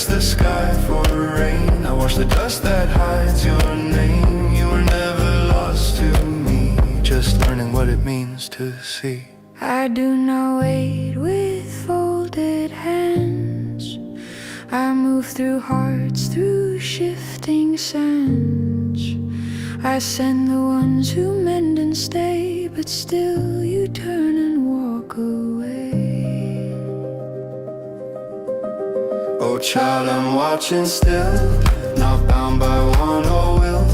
search the sky for rain. I wash the dust that hides your name. You were never lost to me, just learning what it means to see. I do not wait with folded hands. I move through hearts, through shifting sands. I send the ones who mend and stay, but still you turn and walk away. Oh child, I'm watching still, not bound by want or will.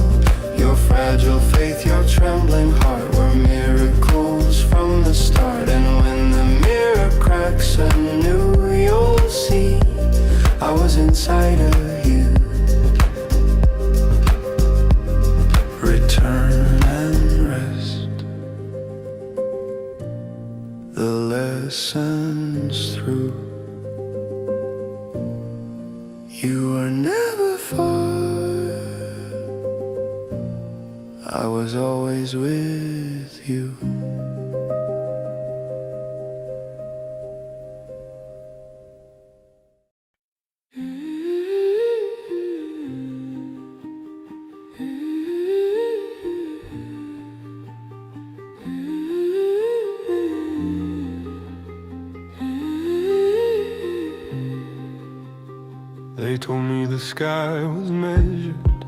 Your fragile faith, your trembling heart were miracles from the start. And when the mirror cracks anew, you'll see I was inside of you. Return and rest, the lessons through. You were never far, I was always with you. They told me the sky was measured,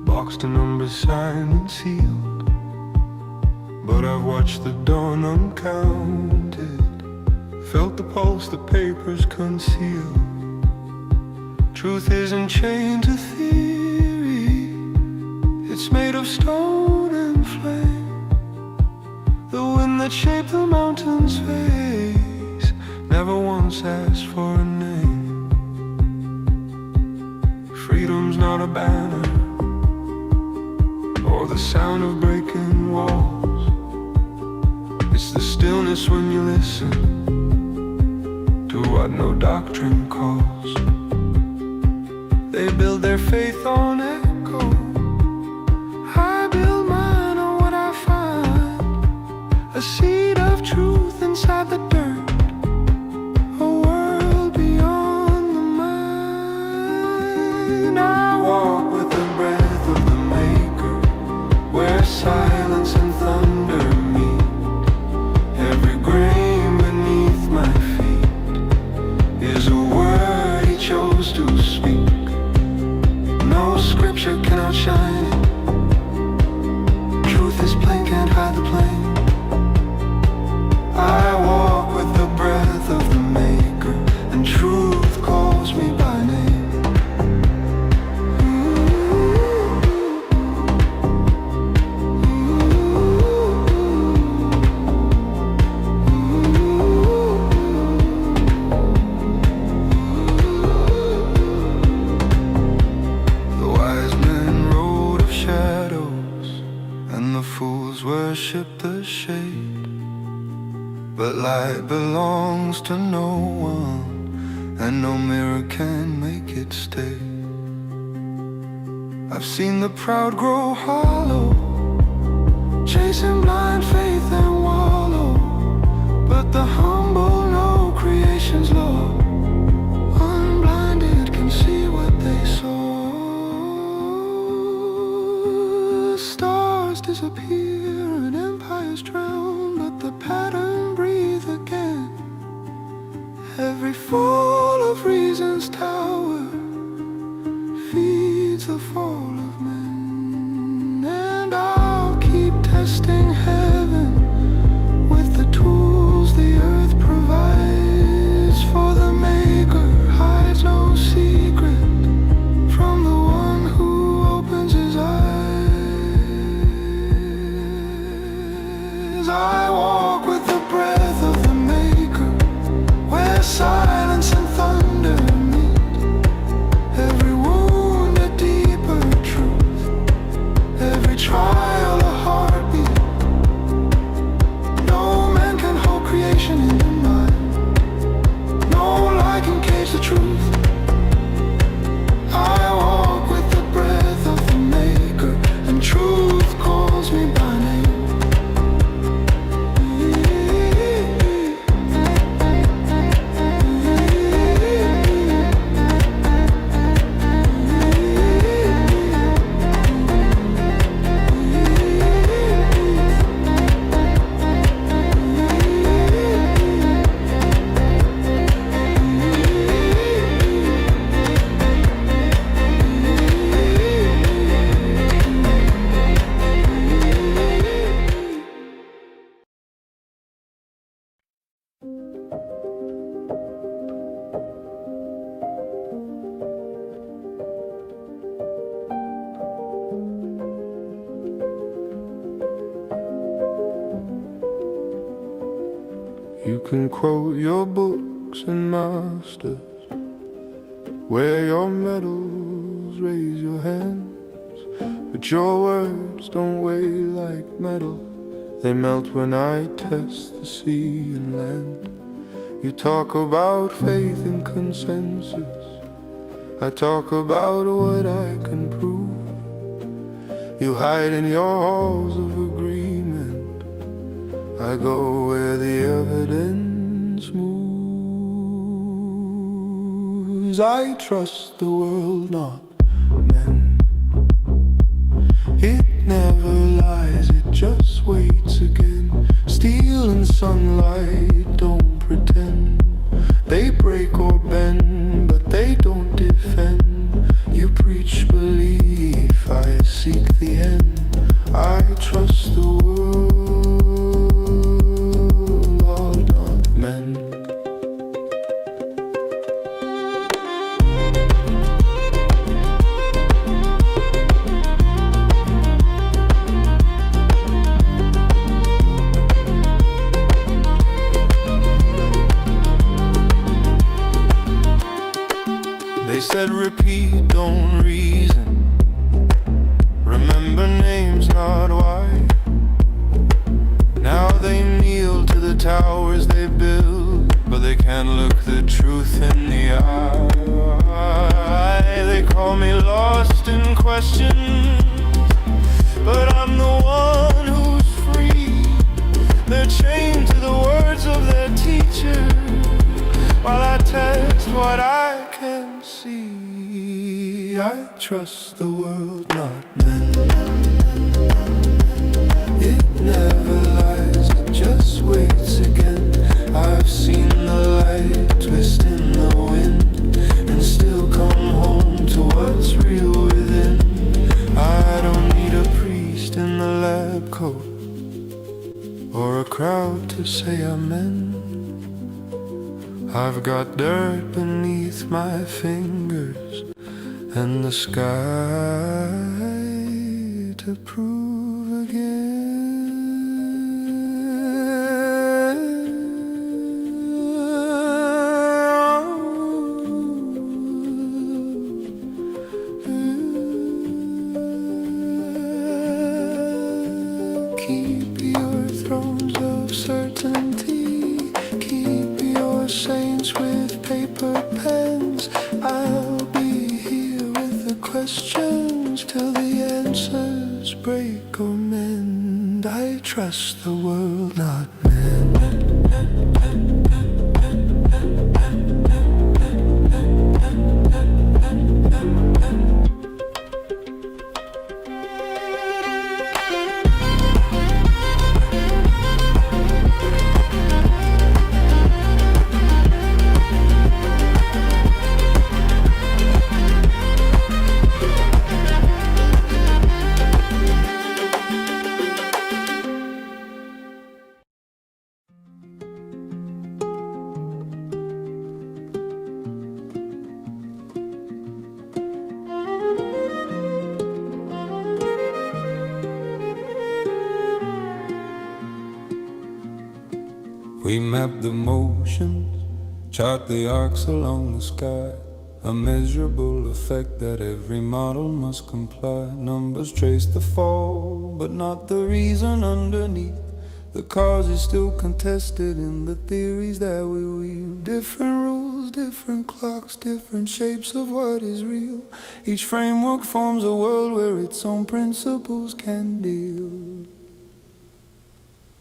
boxed and numbers signed and sealed. But I've watched the dawn uncounted, felt the pulse the papers conceal. Truth isn't chained to theory, it's made of stone and flame. The wind that shaped the mountain's face never once asked for a name. Freedom's not a banner or the sound of breaking walls. It's the stillness when you listen to what no doctrine calls. They build their faith on echo, I build mine on what I find. A seed of truth inside the dirt, silence and thunder meet. Every grain beneath my feet is a word he chose to speak. No scripture can outshine it. Truth is plain, can't hide the plain. I walk with the breath of the Maker, and truth calls me by name. Worship the shade, but light belongs to no one, and no mirror can make it stay. I've seen the proud grow hollow, chasing blind faith and wallow, but the humble know creation's law. Unblinded can see what they saw. Stars disappear and empires drown, but the pattern breathe again. Every fall of reason's tower feeds the fall of men. And I'll keep testing heaven with the tools the earth provides. For the Maker hides no secret from the one who opens his eyes. I walk with the breath of the Maker, where silence and thunder meet. Every wound a deeper truth. can quote your books and masters, wear your medals, raise your hands, but your words don't weigh like metal. They melt when I test the sea and land. You talk about faith and consensus, I talk about what I can prove. You hide in your halls of agreement, I go where the evidence moves. I trust the world, not men. It never lies, it just waits again. Steel and sunlight don't pretend. They break or bend, but they don't defend. You preach belief, I seek the end. I trust the world, not men. They said repeat, don't reason. Remember names, not why. Now they kneel to the towers they build, but they can't look the truth in the eye. They call me lost in questions, but I'm the one who's free. They're chained to the words of their teacher, while I test what I can see. I trust the world, not men. It never lies, it just waits again. I've seen the light twist in the wind, and still come home to what's real within. I don't need a priest in the lab coat, or a crowd to say amen. I've got dirt beneath my fingers, and the sky to prove again. Keep your thrones of certainty, keep your saints with paper pens. I'll be here with the questions till the answers break or mend. I trust the world, not men. We map the motions, chart the arcs along the sky, a measurable effect that every model must comply. Numbers trace the fall, but not the reason underneath. The cause is still contested in the theories that we weave. Different rules, different clocks, different shapes of what is real. Each framework forms a world where its own principles can deal.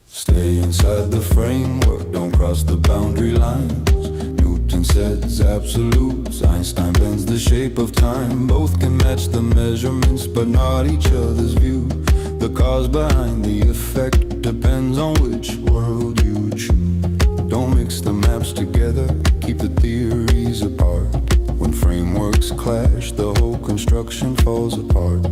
Stay inside the framework, don't cross the boundary lines. Newton sets absolutes, Einstein bends the shape of time. Both can match the measurements, but not each other's view. The cause behind the effect depends on which world you choose. Don't mix the maps together, keep the theories apart. When frameworks clash, the whole construction falls apart.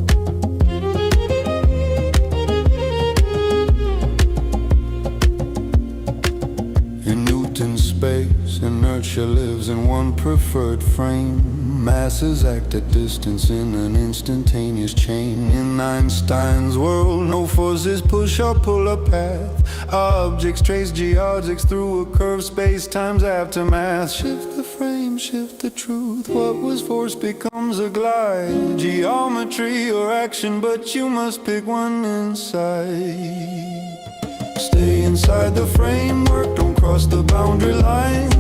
In Newton's space, inertia lives in in one preferred frame. Masses act at distance in an instantaneous chain. In Einstein's world, no forces push or pull a path. Objects trace geodesics through a curved space-time's aftermath. Shift the frame, shift the truth. What was force becomes a glide. Geometry or action, but you must pick one inside. Stay inside the framework, don't cross the boundary line.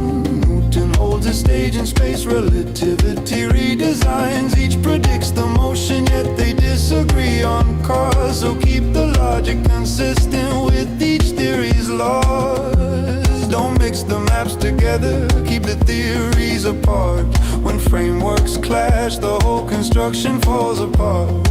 Newton holds a stage in space, relativity redesigns. Each predicts the motion, yet they disagree on cause. So keep the logic consistent with each theory's laws. Don't mix the maps together, keep the theories apart. When frameworks clash, the whole construction falls apart.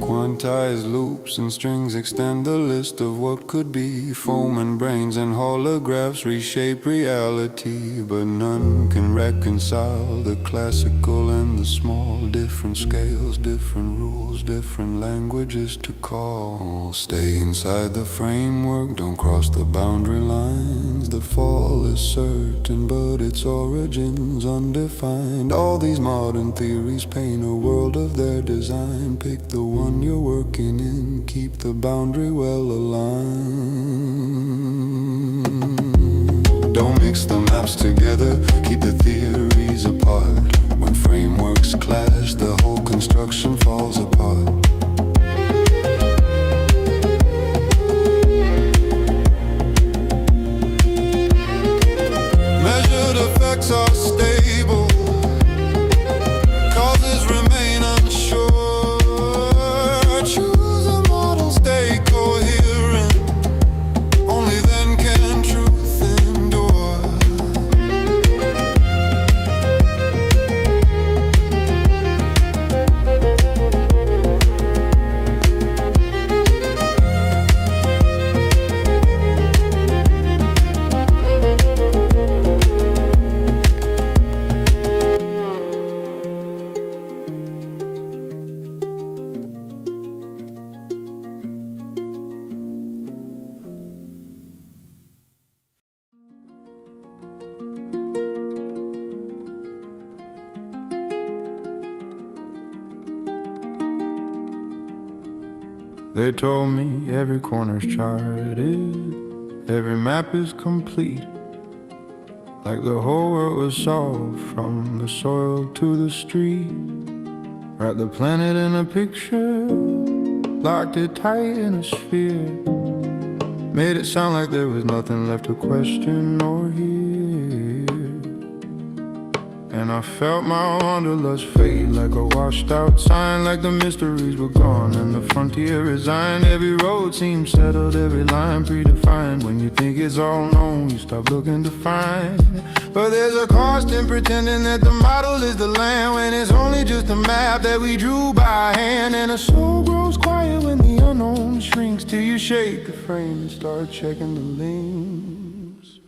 Quantized loops and strings extend the list of what could be. Foam and brains and holographs reshape reality, but none can reconcile the classical and the small. Different scales, different rules, different languages to call. Stay inside the framework, don't cross the boundary lines. The fall is certain, but its origins undefined. All these modern theories paint a world of their design. Pick the one you're working in, keep the boundary well aligned. Don't mix the maps together, keep the theories apart. When frameworks clash, the whole construction falls apart. Measured effects are stable, causes remain unsure. Choose a model, stay coherent, only then can truth endure. They told me every corner's charted, every map is complete, like the whole world was solved from the soil to the street. Wrapped the planet in a picture, locked it tight in a sphere, made it sound like there was nothing left to question or hear. And I felt my wanderlust fade like a washed out sign, like the mysteries were gone and the frontier resigned. Every road seemed settled, every line predefined. When you think it's all known, you stop looking to find. But there's a cost in pretending that the model is the land, when it's only just a map that we drew by hand. And a soul grows quiet when the unknown shrinks, till you shake the frame and start checking the links.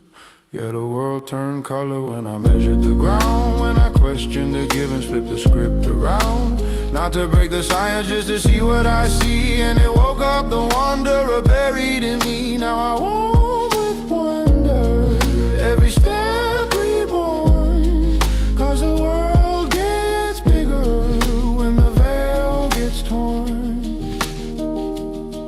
Yeah, the world turned color when I measured the ground, when I questioned the givens, flipped the script around. Not to break the science, just to see what I see. And it woke up the wanderer buried in me. Now I walk with wonder, every step reborn, 'cause the world gets bigger when the veil gets torn.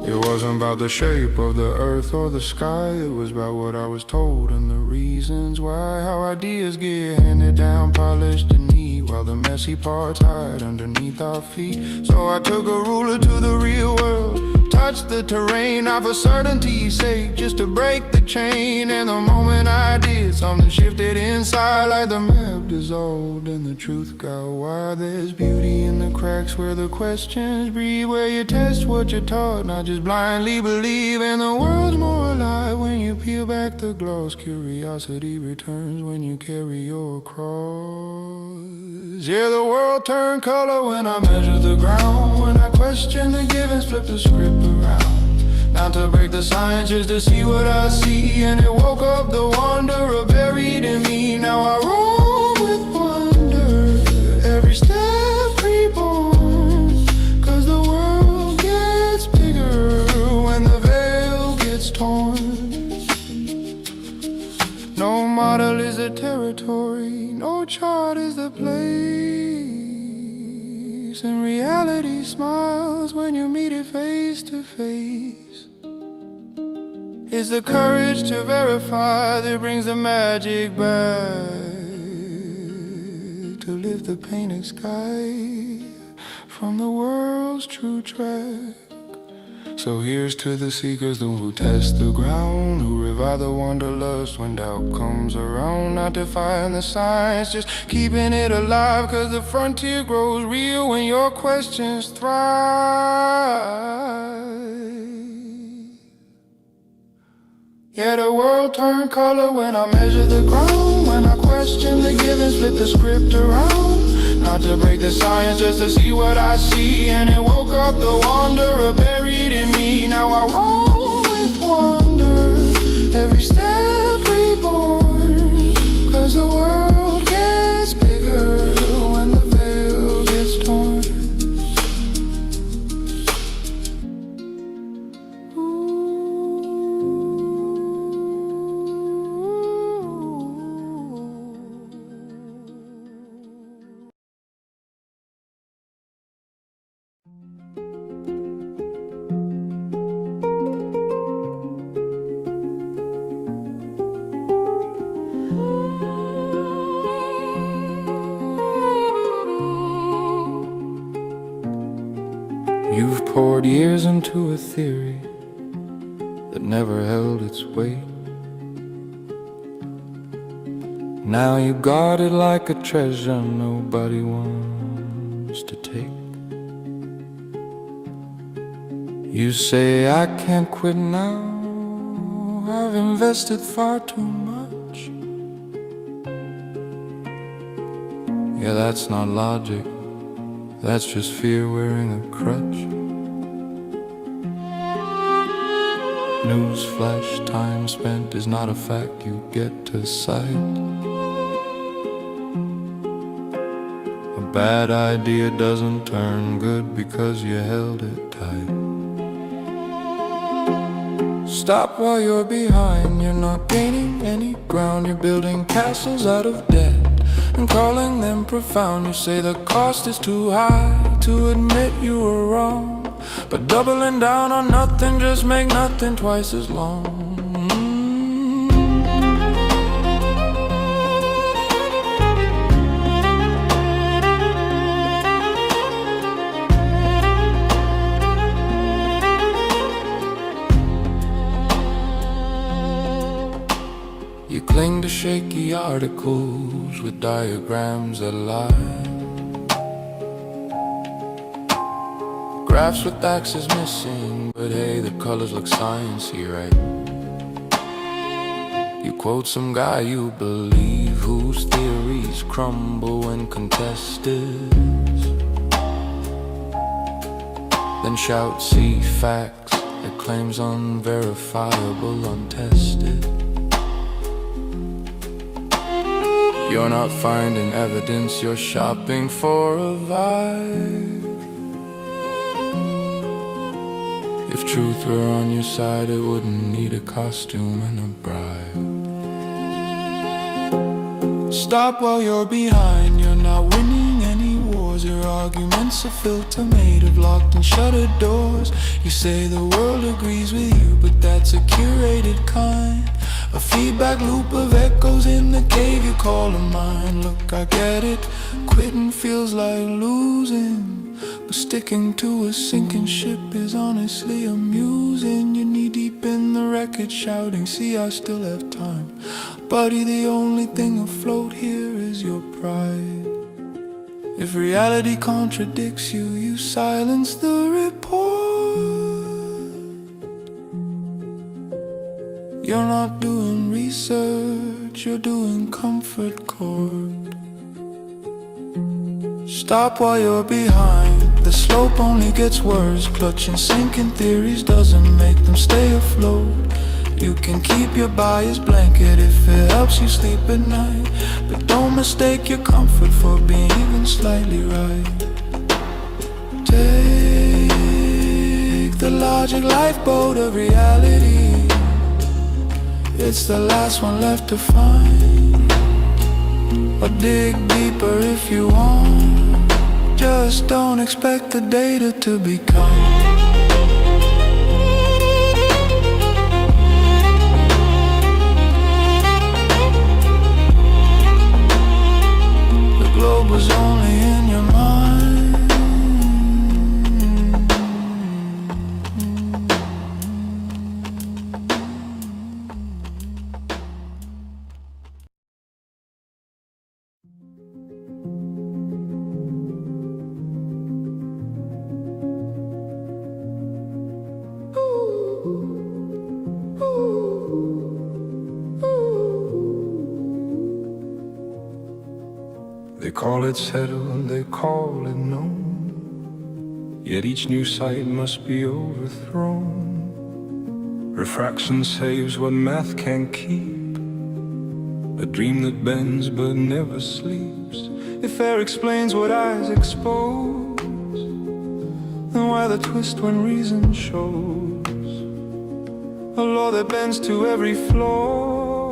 It wasn't about the shape of the earth or the sky, it was about what I was told and the reasons why. How ideas get handed down, polished and neat, while the messy parts hide underneath our feet. So I took a ruler to the real world, touched the terrain, not for certainty's sake, just to break the chain. And the moment I did, something shifted inside, like the map dissolved and the truth got wide. There's beauty in the cracks where the questions breathe, where you test what you're taught, not just blindly believe. And the world's more alive when you peel back the gloss. Curiosity returns when you carry your cross. Yeah, the world turned color when I measured the ground, when I questioned the givens, flipped the script around. Not to break the science, just to see what I see. And it woke up the wanderer buried in me. Now I roll with wonder, every step reborn, 'cause the world gets bigger when the territory. No chart is the place, and reality smiles when you meet it face to face. It's the courage to verify that brings the magic back, to lift the painted sky from the world's true track. So here's to the seekers, those who test the ground, who revive the wanderlust when doubt comes around. Not defying the science, just keeping it alive, 'cause the frontier grows real when your questions thrive. Yeah, the world turned color when I measure the ground, when I question the given, flip the script around. Not to break the science, just to see what I see. And it woke up the wanderer buried in me. Now I roll with wonder, every step reborn, 'cause the world gets bigger when the veil gets torn. You've poured years into a theory that never held its weight. Now you guard it like a treasure nobody wants to take. You say I can't quit now, I've invested far too much. Yeah, that's not logic, that's just fear wearing a crutch. Newsflash, time spent is not a fact you get to cite. A bad idea doesn't turn good because you held it tight. Stop while you're behind, you're not gaining any ground. You're building castles out of debt and calling them profound. You say the cost is too high to admit you were wrong, but doubling down on nothing just make nothing twice as long. You cling to shaky articles with diagrams that lie, graphs with axes missing, but hey, the colors look sciencey, right? You quote some guy you believe, whose theories crumble when contested, then shout, see facts, that claims unverifiable, untested. You're not finding evidence, you're shopping for a vibe. If truth were on your side, it wouldn't need a costume and a bribe. Stop while you're behind, you're not winning any wars. Your arguments are filter made of locked and shuttered doors. You say the world agrees with you, but that's a curated kind, a feedback loop of echoes in the cave you call a mind. Look, I get it, quitting feels like losing, but sticking to a sinking ship is honestly amusing. You're knee deep in the wreckage shouting, see I still have time. Buddy, the only thing afloat here is your pride. If reality contradicts you, you silence the report. You're not doing research, you're doing comfort court. Stop while you're behind, the slope only gets worse. Clutching sinking theories doesn't make them stay afloat. You can keep your bias blanket if it helps you sleep at night, but don't mistake your comfort for being even slightly right. Take the logic lifeboat of reality, it's the last one left to find. or dig deeper if you want. Just don't expect the data to become the globe was only in your mind. They call it settled, they call it known, yet each new sight must be overthrown. Refraction saves what math can't keep, a dream that bends but never sleeps. If air explains what eyes expose, then why the twist when reason shows a law that bends to every flaw,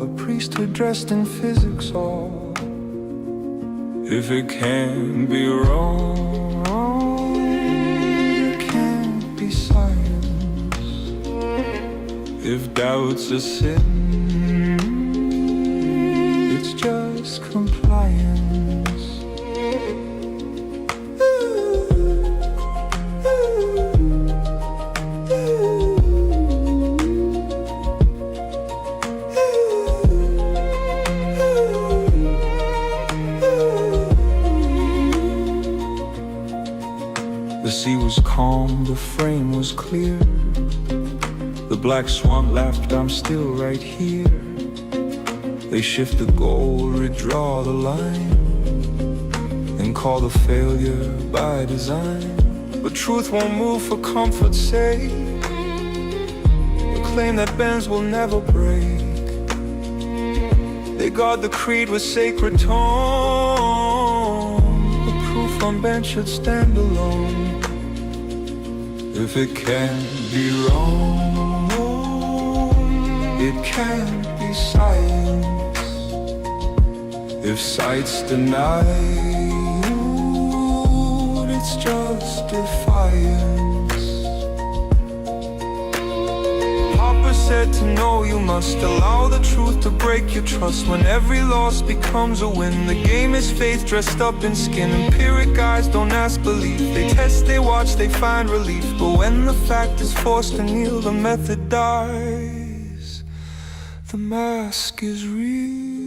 a priesthood dressed in physics all. If it can't be wrong, it can't be science. If doubt's a sin, it's just compliance. The sea was calm, the frame was clear. The black swan laughed, I'm still right here. They shift the goal, redraw the line, and call the failure by design. But truth won't move for comfort's sake, the claim that bends will never break. They guard the creed with sacred tone, the proof unbent should stand alone. If it can't be wrong, it can't be science. If sight's denied, it's just defiance. Papa said to know you must allow the truth to break your trust. When every loss becomes a win, the game is faith dressed up in skin. Empiric eyes don't ask belief, they test, they watch, they find relief. But when the fact is forced to kneel, the method dies. The mask is real.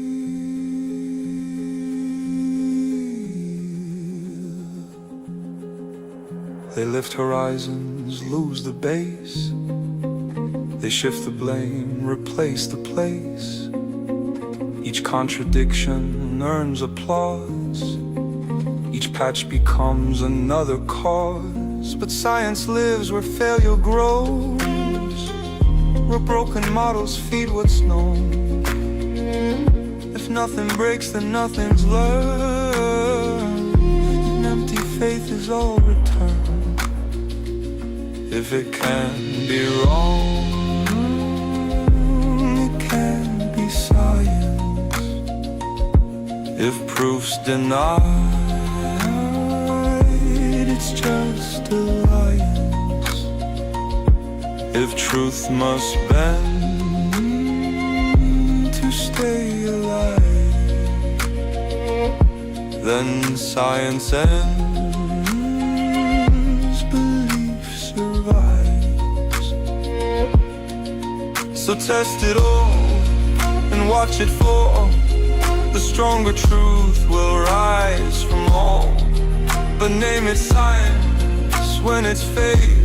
They lift horizons, lose the base. They shift the blame, replace the place. Each contradiction earns applause. Each patch becomes another cause. But science lives where failure grows, where broken models feed what's known. If nothing breaks, then nothing's learned, and empty faith is all returned. If it can't be wrong, it can't be science. If proof's denied, it's just alliance. If truth must bend to stay alive, then science ends, belief survives. So test it all and watch it fall. The stronger truth will rise from all. But name it science when it's faith,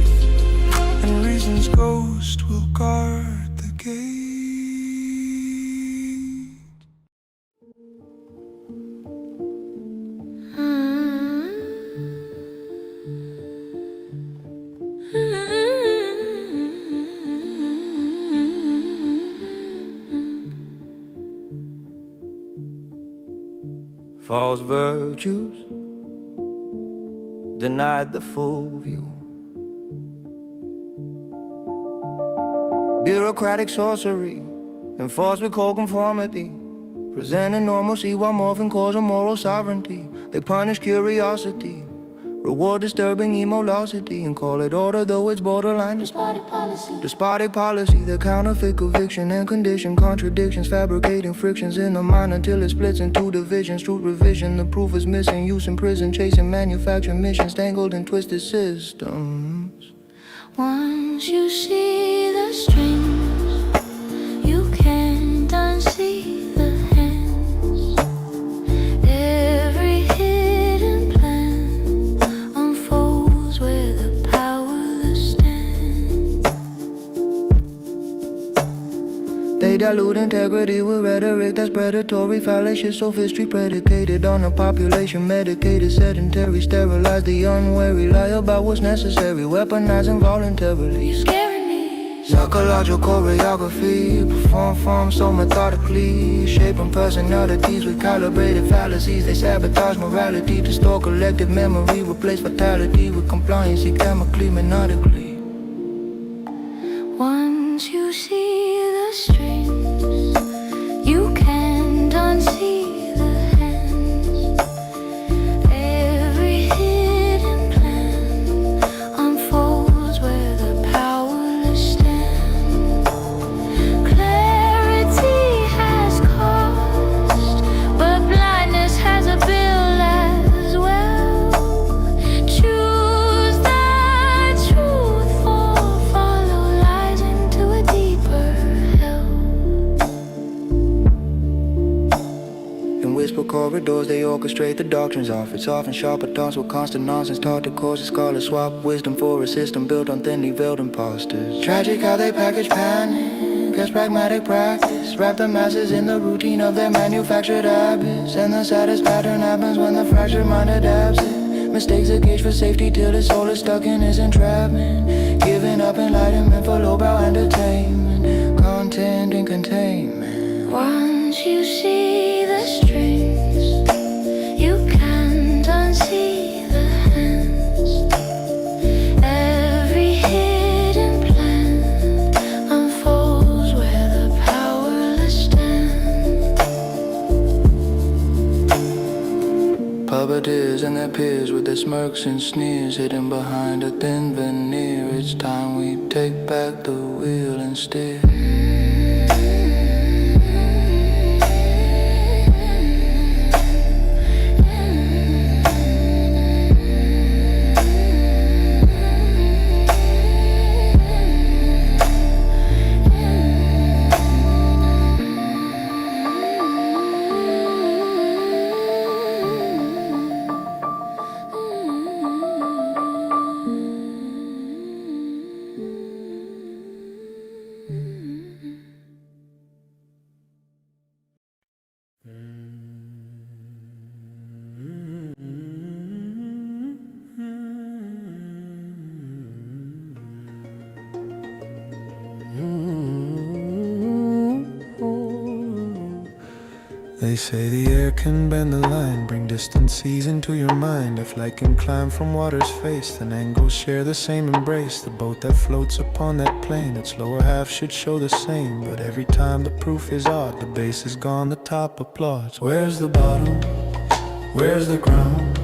and reason's ghost will guard the gate. False virtues denied the full view. Bureaucratic sorcery enforced with cold conformity, Presenting normalcy while morphing causing moral sovereignty. They punish curiosity, reward disturbing emolosity, and call it order though it's borderline despotic policy. Despotic policy, the counterfeit conviction and condition contradictions, fabricating frictions in the mind until it splits into divisions. Truth revision, the proof is missing. Use in prison, chasing manufacturing missions, tangled in twisted systems. Once you see the strings, you can't unsee the hands. Every hidden plan unfolds where the powerless stand. They dilute integrity with rhetoric that's predatory, fallacious sophistry predicated on a population medicated, sedentary, sterilize the unwary, lie about what's necessary, weaponizing voluntarily. You're scaring me. Psychological choreography, perform forms so methodically, shaping personalities with calibrated fallacies. They sabotage morality, distort collective memory, replace vitality with compliancy, chemically, methodically. Once you see the strings, you can't unsee the hands. Every hidden plan unfolds where the powerless stand. Clarity has cost, but blindness has a bill as well. Choose the truth or follow lies into a deeper hell. In whisper corridors, they orchestrate the doctrines offered, soften sharper thoughts with constant nonsense, taught to cause a scarlet swap wisdom for a system built on thinly veiled imposters. Tragic how they package panic as pragmatic practice, wrap the masses in the routine of their manufactured habits, and the saddest pattern happens when the fractured mind adapts it. Mistakes a cage for safety till the soul is stuck in his entrapment, giving up enlightenment for lowbrow entertainment, content and containment. Once you see the strings, you can't unsee the hands. Every hidden plan unfolds where the powerless stand. Puppeteers and their peers with their smirks and sneers, hidden behind a thin veneer. It's time we take back the wheel and steer. They say the air can bend the line, bring distant seas into your mind. If light can climb from water's face, then angles share the same embrace. The boat that floats upon that plane, its lower half should show the same. But every time the proof is odd, the base is gone, the top applauds. Where's the bottom? Where's the ground?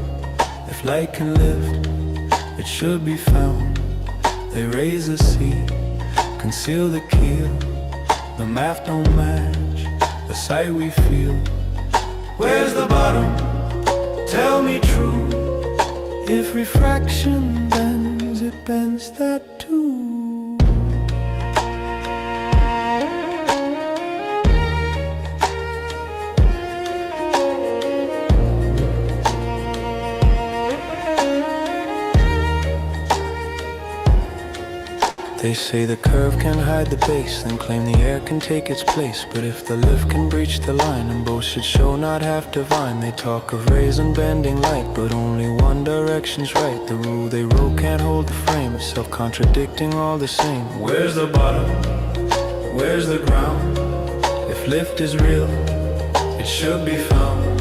If light can lift, it should be found. They raise the sea, conceal the keel. The math don't match the sight we feel. Where's the bottom? Tell me true. If refraction bends, it bends that too. They say the curve can hide the base, then claim the air can take its place. But if the lift can breach the line, and both should show not half divine. They talk of rays and bending light, but only one direction's right. The rule they wrote can't hold the frame, it's self-contradicting all the same. Where's the bottom? Where's the ground? If lift is real, it should be found.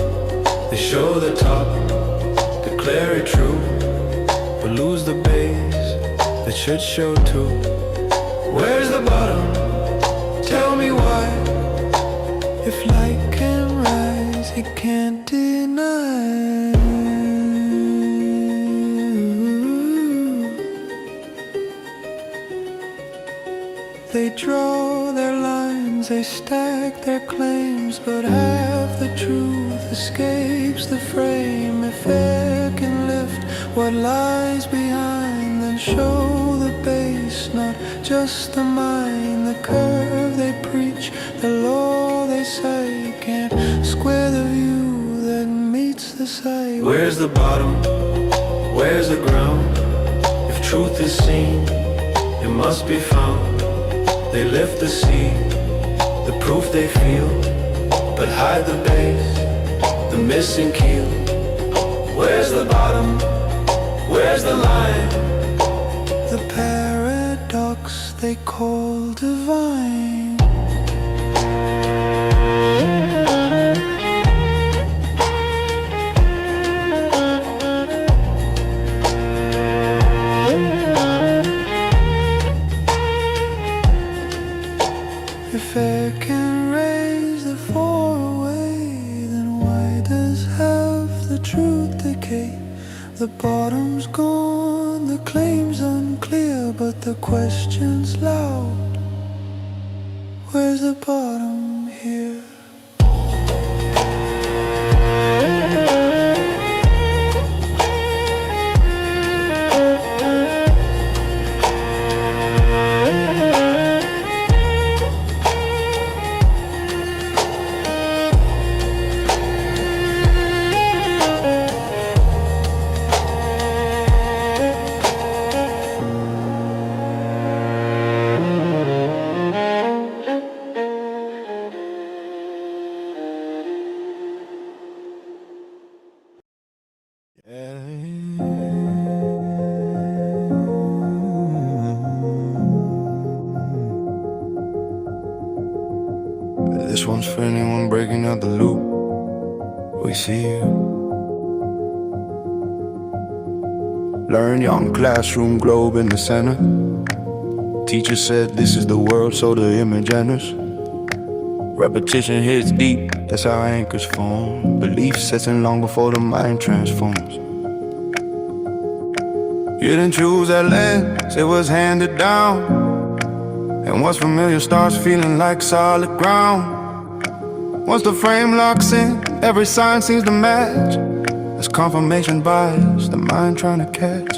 They show the top, declare it true, but lose the base that should show too. Where's the bottom? Tell me why. If light can you can't deny. They draw their lines, they stack their claims, but half the truth escapes the frame. If air can lift what lies behind, then show the base, not just the mind. The curve they preach, the law they say, can't square the view that meets the sight. Where's the bottom? Where's the ground? If truth is seen, it must be found. They lift the sea, the proof they feel, but hide the base, the missing keel. Where's the bottom? Where's the line? The paradox they call divine. If air can raise the four away, then why does half the truth decay? The bottom's gone, the claim's unclear, but the question's loud. Where's the bottom here? This one's for anyone breaking out the loop. We see you. Learn young classroom globe in the center. Teacher said this is the world, so the image enters. Repetition hits deep, that's how anchors form. Belief sets in long before the mind transforms. You didn't choose that lens, it was handed down. And what's familiar starts feeling like solid ground. Once the frame locks in, every sign seems to match. As confirmation bias, the mind trying to catch.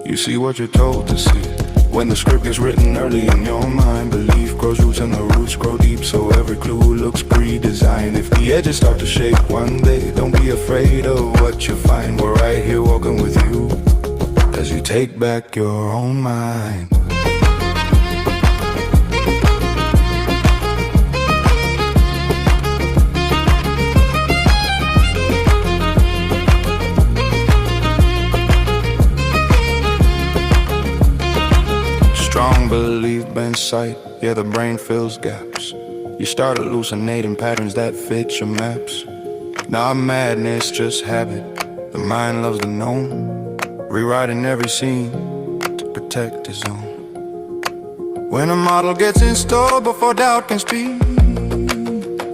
You see what you're told to see. When the script is written early in your mind, belief grows roots and the roots grow deep, so every clue looks pre-designed. If the edges start to shake one day, don't be afraid of what you find. We're right here walking with you as you take back your own mind. Strong belief bends sight, yeah, the brain fills gaps. You start hallucinating patterns that fit your maps. Not madness, just habit. The mind loves the known, rewriting every scene to protect its own. When a model gets installed before doubt can speak,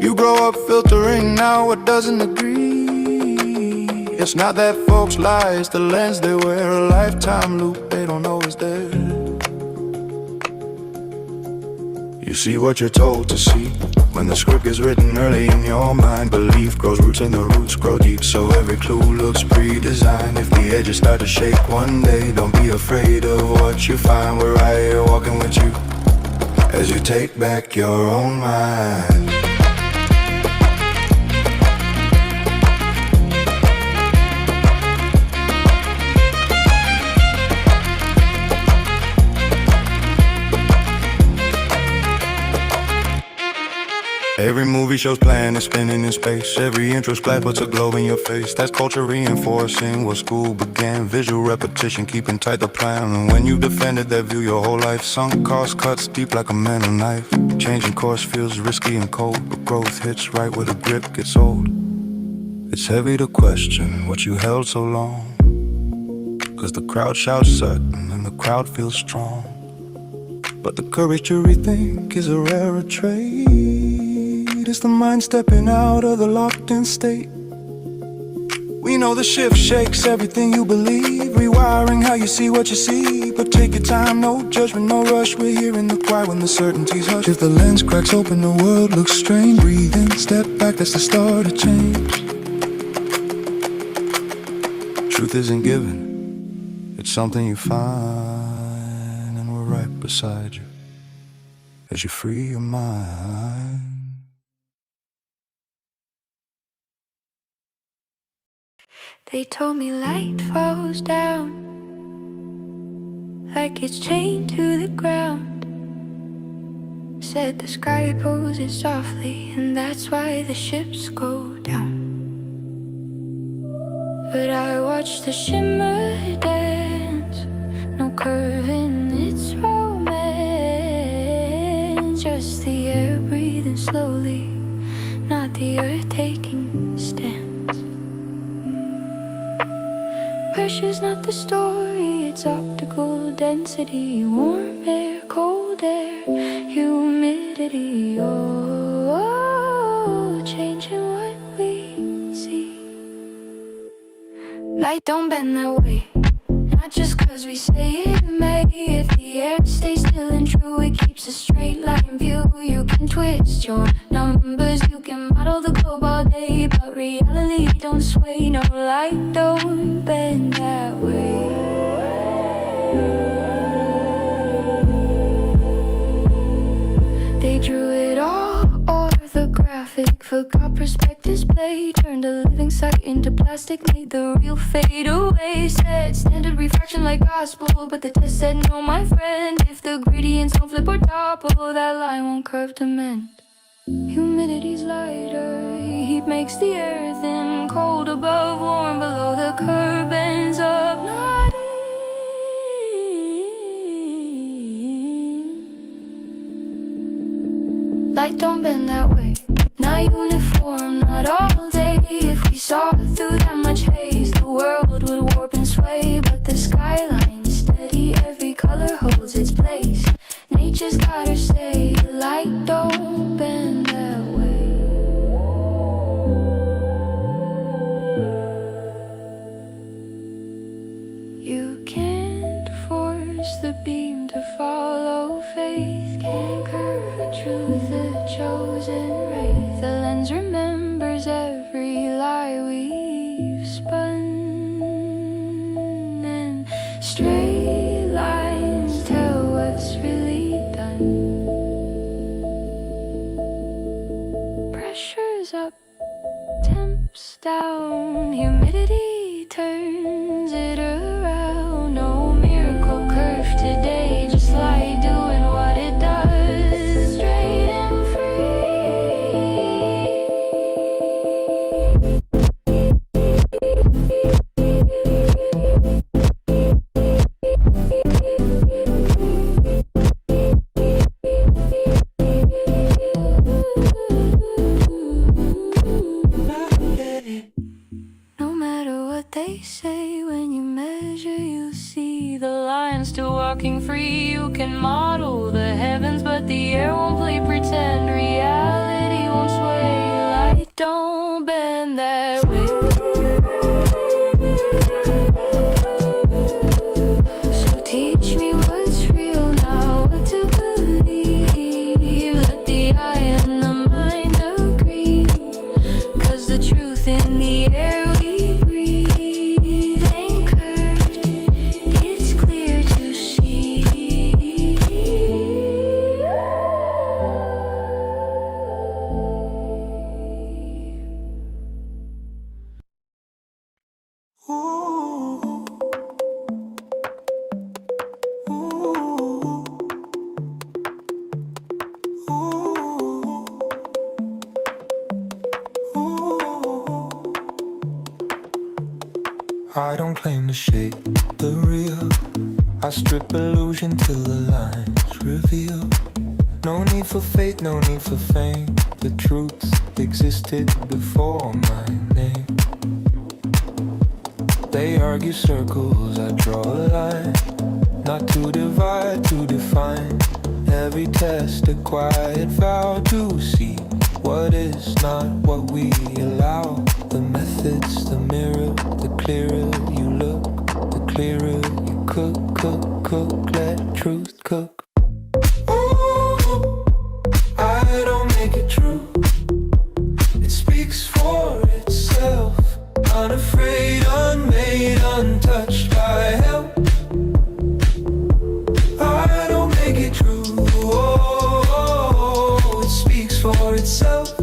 you grow up filtering out what doesn't agree. It's not that folks lie, it's the lens they wear, a lifetime loop they don't know is there. You see what you're told to see. When the script is written early in your mind, belief grows roots and the roots grow deep, so every clue looks pre-designed. If the edges start to shake one day, don't be afraid of what you find. We're right here walking with you as you take back your own mind. Every movie shows planet spinning in space. Every intro clap puts a glow in your face. That's culture reinforcing what school began. Visual repetition, keeping tight the plan. And when you've defended that view your whole life, sunk cost cuts deep like a metal knife. Changing course feels risky and cold, but growth hits right where the grip gets old. It's heavy to question what you held so long, 'cause the crowd shouts certain and the crowd feels strong. But the courage to rethink is a rarer trait. fate. It's the mind stepping out of the locked-in state. We know the shift shakes everything you believe, rewiring how you see what you see. But take your time, no judgment, no rush. We're hearing the quiet when the certainty's hushed. If the lens cracks open, the world looks strange. Breathe in, step back, that's the start of change. Truth isn't given, it's something you find. And we're right beside you as you free your mind. They told me light falls down like it's chained to the ground. Said the sky poses softly, and that's why the ships go down. But I watch the shimmer dance, no curve in its romance. Just the air breathing slowly, not the earth taking stance. Pressure's not the story, it's optical density. Warm air, cold air, humidity. Oh, changing what we see. Light don't bend that way, not just cause we say it may. If the air stays still and true, it keeps a straight line view. You can twist your numbers, you can model the globe all day, but reality don't sway. No, light don't bend that way. They drew it all orthographic, forgot perspective's play. Turned a living sight into plastic, made the real fade away. Said standard refraction like gospel, but the test said no, my friend. If the gradients don't flip or topple, that line won't curve to mend. Humidity's lighter, heat makes the air thin. Cold above, warm below, the curve bends up, not in. Light don't bend that way, not uniform, not all day. If we saw through that much haze, the world would warp and sway. But the skyline's steady, every color holds its place. Nature's got her say, light don't bend that way. You can't force the beam to follow faith, can't curve the truth, the chosen wraith. The lens remembers every lie we've spun, and straight lines tell what's really done. Pressure's up, temps down, humidity turns it around. No miracle curve today, just light doing what it does, straight and no matter what they say, when you measure you see the line still walking free. You can model the heavens, but the air won't play pretend. Reality won't sway, light don't bend that way. So teach me what's real now, what to believe. Let the eye and the mind agree, cause the truth in the air we breathe ain't curved, it's clear to see. I don't claim to shape the real, I strip illusion till the lines reveal. No need for faith, no need for fame, the truth existed before my name. They argue circles, I draw a line, not to divide, to define. Every test a quiet vow to see what is not what we allow. The method's the mirror, the clearer you look, the clearer you cook, cook, cook, let truth cook. Ooh, I don't make it true. It speaks for itself. Unafraid, unmade, untouched by help. I don't make it true. Oh, it speaks for itself.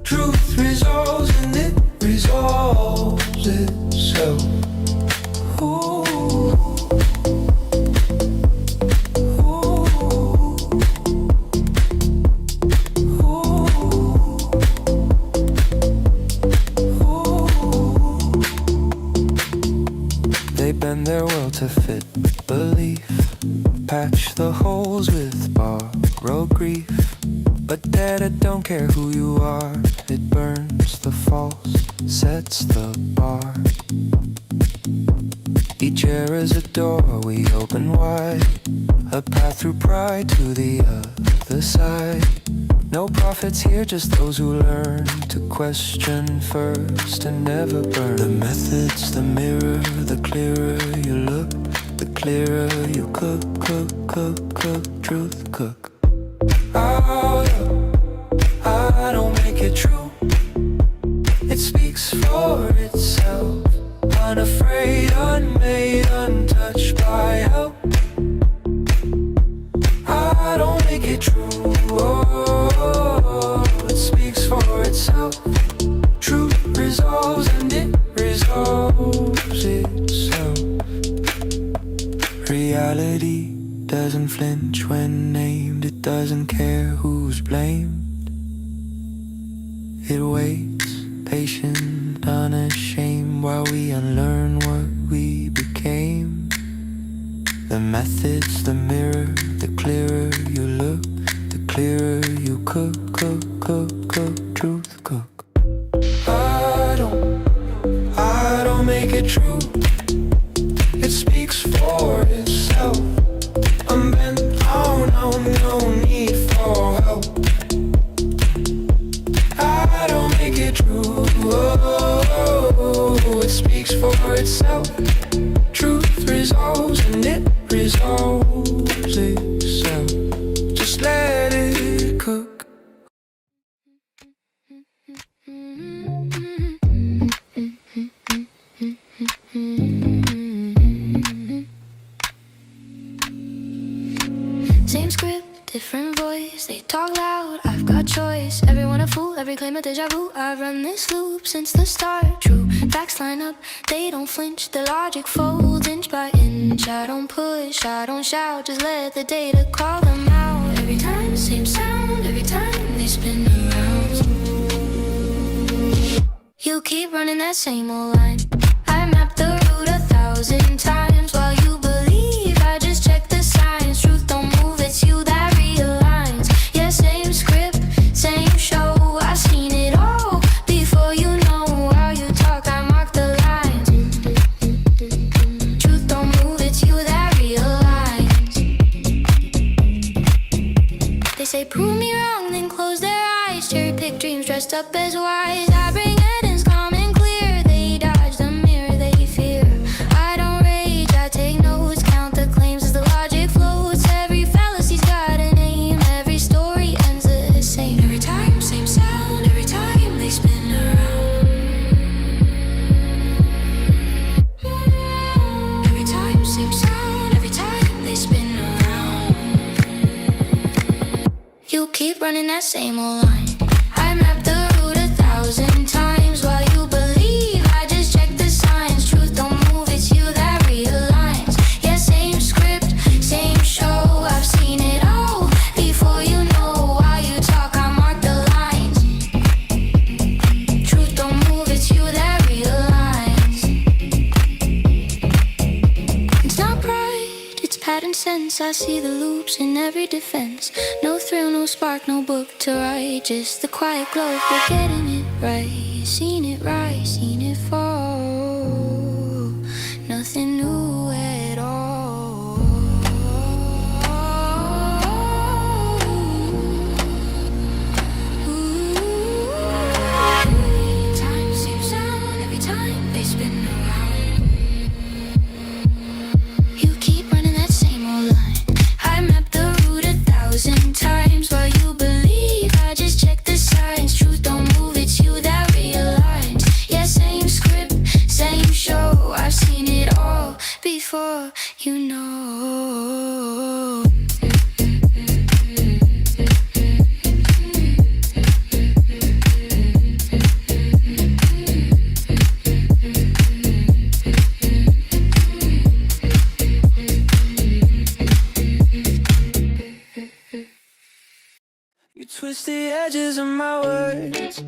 Truth resolves and it resolves itself. Ooh. They bend their will to fit belief, patch the holes with borrowed grief. But data don't care who you are, it burns the false, sets the bar. Each air is a door we open wide, a path through pride to the other side. No prophets here, just those who learn to question first and never burn. The method's the mirror, the clearer you look, the clearer you cook, cook, cook, cook, truth cook. I don't make it true. It speaks for itself. Unafraid, unmade, untouched by help. I don't make it true. Oh, it speaks for itself. Truth resolves and it resolves itself. Reality doesn't flinch when named. It doesn't care who's blamed. It waits, patient, unashamed, while we unlearn what we became. The method's the mirror, the clearer you look, the clearer you cook, cook, cook, cook, truth cook. I don't make it true. It speaks for itself. I'm bent, oh no need for help. I don't make it true. Oh, it speaks for itself. Truth resolves and it resolves itself. Just let it cook. Same script, different voice. They talk loud, I've got choice. Everyone a fool, every claim a deja vu. I've run this loop since the start. True facts line up, they don't flinch. The logic folds inch by inch. I don't push, I don't shout, just let the data call them out. Every time, same sound, every time they spin around. You keep running that same old line. I mapped the route 1,000 times while you believe I just check the signs. Truth don't move, it's you that realigns. Yeah, same script, same show. I've seen it all before you know how you talk. I mark the lines. Truth don't move, it's you that realigns. They say prove me wrong, then close their eyes. Cherry pick dreams dressed up as wise. I bring evidence calm and clear. They dodge the mirror they fear. I don't rage, I take notes, count the claims as the logic floats. Every fallacy's got a name, every story ends the same. Every time, same sound, every time they spin around. Every time, same sound, every time they spin around. You keep running that same old line. I mapped the route 1,000 times while you believe I just check the signs. Truth don't move, it's you that realigns. Yeah, same script, same show. I've seen it all before you know how you talk. I mark the lines. Truth don't move, it's you that realigns. It's not pride, it's pattern sense. I see the loops in every defense. No thrill, no spark, no book to write. Just the quiet glow for getting it right. Seen it rise, seen it fall. Nothing new at all. Ooh. twist the edges of my words,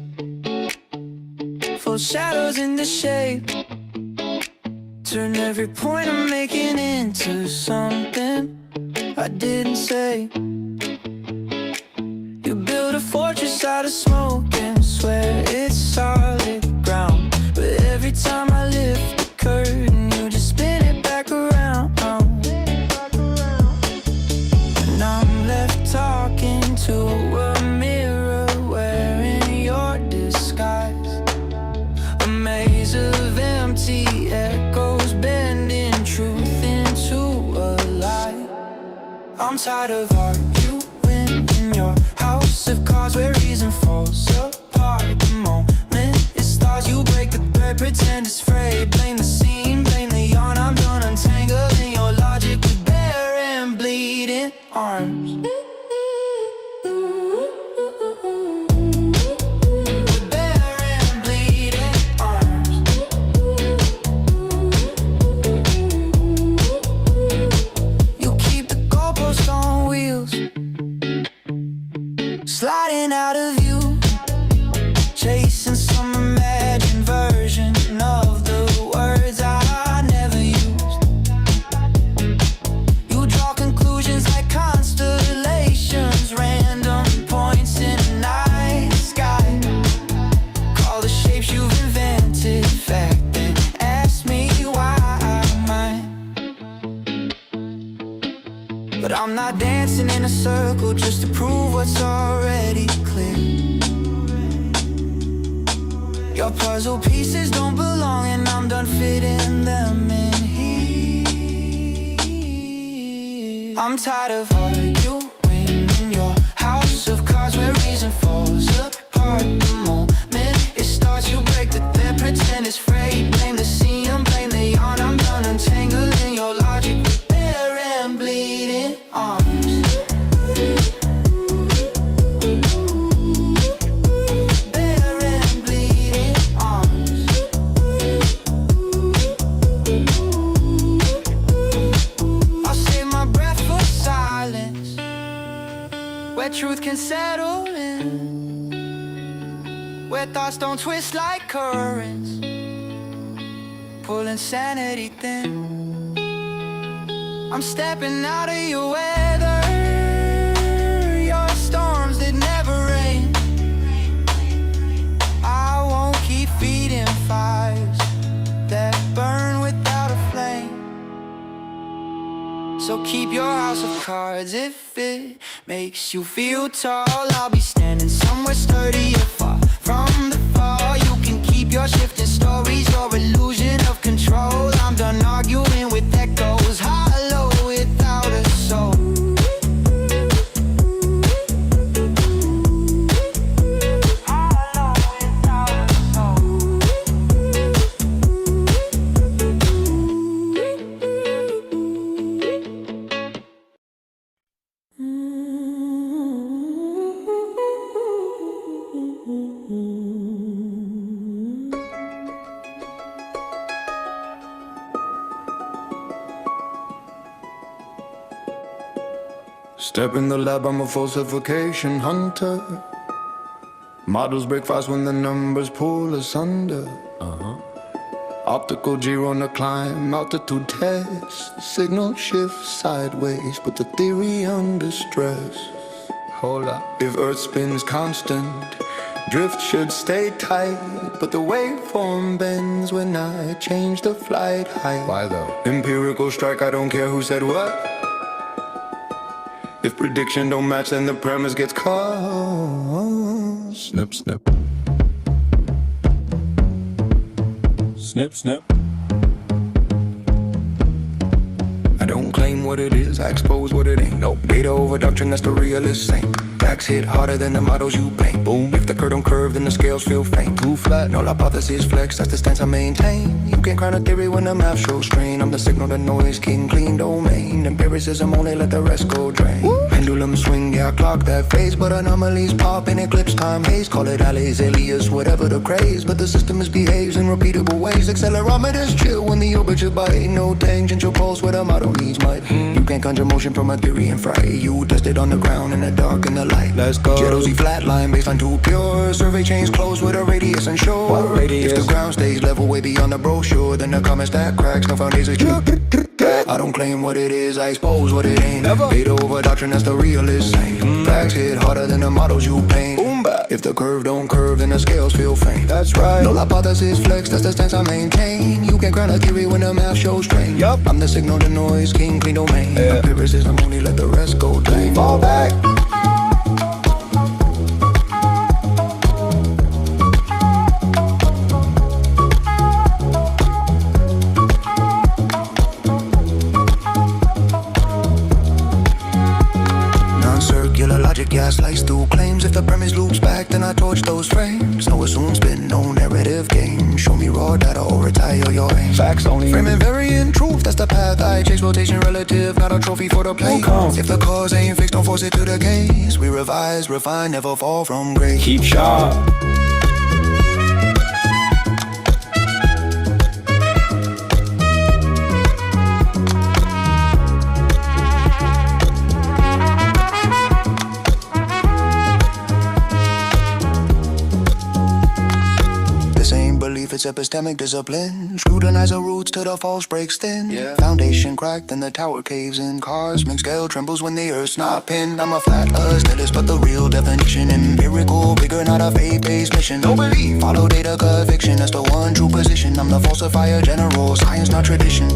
fold shadows into shape, turn every point I'm making into something I didn't say. You build a fortress out of smoke and swear it's solid ground, but every time I lift the curtain, you just spin it back around. And I'm left talking to a mirror wearing your disguise, a maze of empty echoes bending truth into a lie. I'm tired of arguing in your house of cards where reason falls apart. The moment it starts, you break the thread, pretend it's frayed. Blame the scene, blame the yarn. I'm done untangling your logic with bare and bleeding arms. With bare and bleeding arms. You keep the goalposts on wheels, sliding out of view, chasing some imagined version of the words I never used. You draw conclusions like constellations, random points in a night sky. Call the shapes you've invented fact, then ask me why I'm mine. But I'm not dancing in a circle just to prove what's already clear. Your puzzle pieces don't belong, and I'm done fitting them in here. I'm tired of arguing in your house of cards where reason falls apart. The moment it starts, you break the thread, pretend it's frayed. Blame the scene, blame the yarn. I'm done untangling your logic with bare and bleeding arms. Bare and bleeding arms. I'll save my breath for silence, where truth can settle in, where thoughts don't twist like currents, pulling sanity thin. I'm stepping out of your weather, your storms that never rain. I won't keep feeding fires that burn without a flame. So keep your house of cards if it makes you feel tall. I'll be standing somewhere sturdy or far from the fall. You can keep your shifting stories, your illusion of control. I'm done arguing with echoes, hollow without a soul. Hollow without a soul. Step in the lab, I'm a falsification hunter. Models break fast when the numbers pull asunder. Optical G on the climb, altitude test. Signal shift sideways, put the theory under stress. Hold up. If Earth spins constant, drift should stay tight, but the waveform bends when I change the flight height. Why though? Empirical strike, I don't care who said what. If prediction don't match, then the premise gets caught. Snip, snip. Snip, snip. I don't claim what it is, I expose what it ain't. No data over doctrine, that's the realist saint. Facts hit harder than the models you paint. Boom, if the curve don't curve, then the scales feel faint. Too flat, no hypothesis flex, that's the stance I maintain. You can't crown a theory when the math shows strain. I'm the signal, the noise, king, clean domain. Empiricism only let the rest go drain. Pendulum swing, yeah, I clock that phase, but anomalies pop in eclipse time haze. Call it alleys, alias, whatever the craze, but the system misbehaves in repeatable ways. Accelerometers chill when the orbit bite. No tangential pulse where the model needs might. You can't conjure motion from a theory and fry. You test rested on the ground in the dark and the light. Let's go. Jealousy flatline based on too pure. Survey chains close with a radius unsure. What radius? If the ground stays level way beyond the brochure, then the comments that cracks, no foundation true. I don't claim what it is, I expose what it ain't. Never. Beta over doctrine, that's the realist. Facts hit harder than the models you paint. If the curve don't curve, then the scales feel faint. That's right. No hypothesis flex, that's the stance I maintain. You can crown a theory when the math shows strain. Yup. I'm the signal to noise, king, clean domain. Yeah. Empiricism only let the rest go lame. Fall back. Gas slice through claims. If the premise loops back, then I torch those frames. No assume spin, no narrative game. Show me raw data or retire your aim. Facts only. Framing varying truth, that's the path I chase. Rotation relative, not a trophy for the play. If the cause ain't fixed, don't force it to the case. We revise, refine, never fall from grace. Keep sharp. It's epistemic discipline. Scrutinize the roots till the false breaks thin. Yeah. Foundation cracked and the tower caves in. Cosmic scale trembles when the earth's not pinned. I'm a flat status, but the real definition. Empirical, bigger, not a faith-based mission. No belief, follow data, conviction. That's the one true position. I'm the falsifier general, science, not tradition.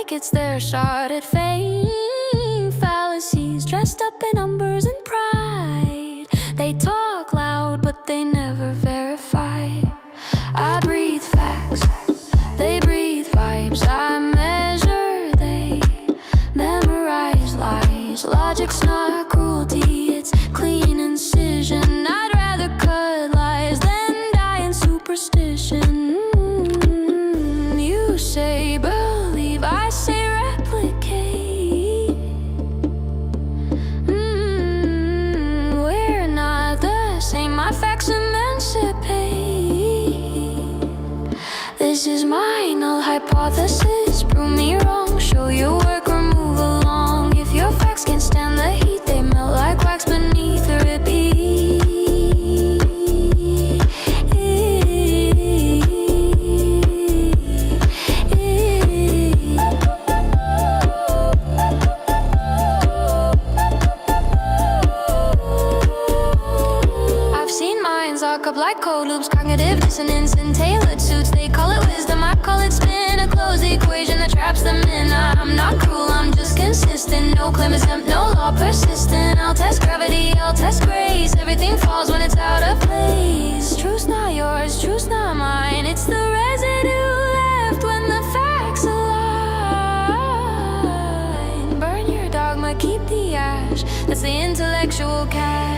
It's their shot at fame. Fallacies dressed up in numbers and pride. They talk loud, but they never verify. I breathe facts, they breathe vibes. I measure, they memorize lies. Logic's not cruelty, it's clean incision. I'd rather cut lies than die in superstition. You say believe, I say replicate. We're not the same, my facts emancipate. This is my null hypothesis, prove me wrong. Show your work or move along. If your facts can't stand the heat, they melt like wax beneath a repeat. Like code loops, cognitive dissonance, and tailored suits. They call it wisdom, I call it spin. A closed equation that traps them in. I'm not cruel, I'm just consistent. No claim exempt, no law persistent. I'll test gravity, I'll test grace. Everything falls when it's out of place. Truth's not yours, truth's not mine. It's the residue left when the facts align. Burn your dogma, keep the ash. That's the intellectual cash.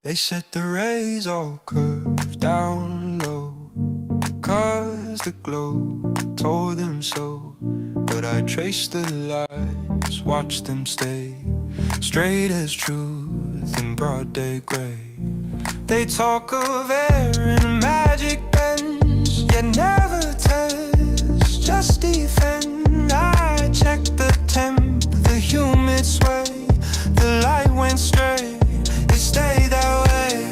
They said the rays all curved down low, 'cause the glow told them so. But I traced the lines, watched them stay straight as truth in broad day gray. They talk of air and magic bends, yet never test, just defend. I checked the temp, the humid sway, the light went straight, it stayed that way.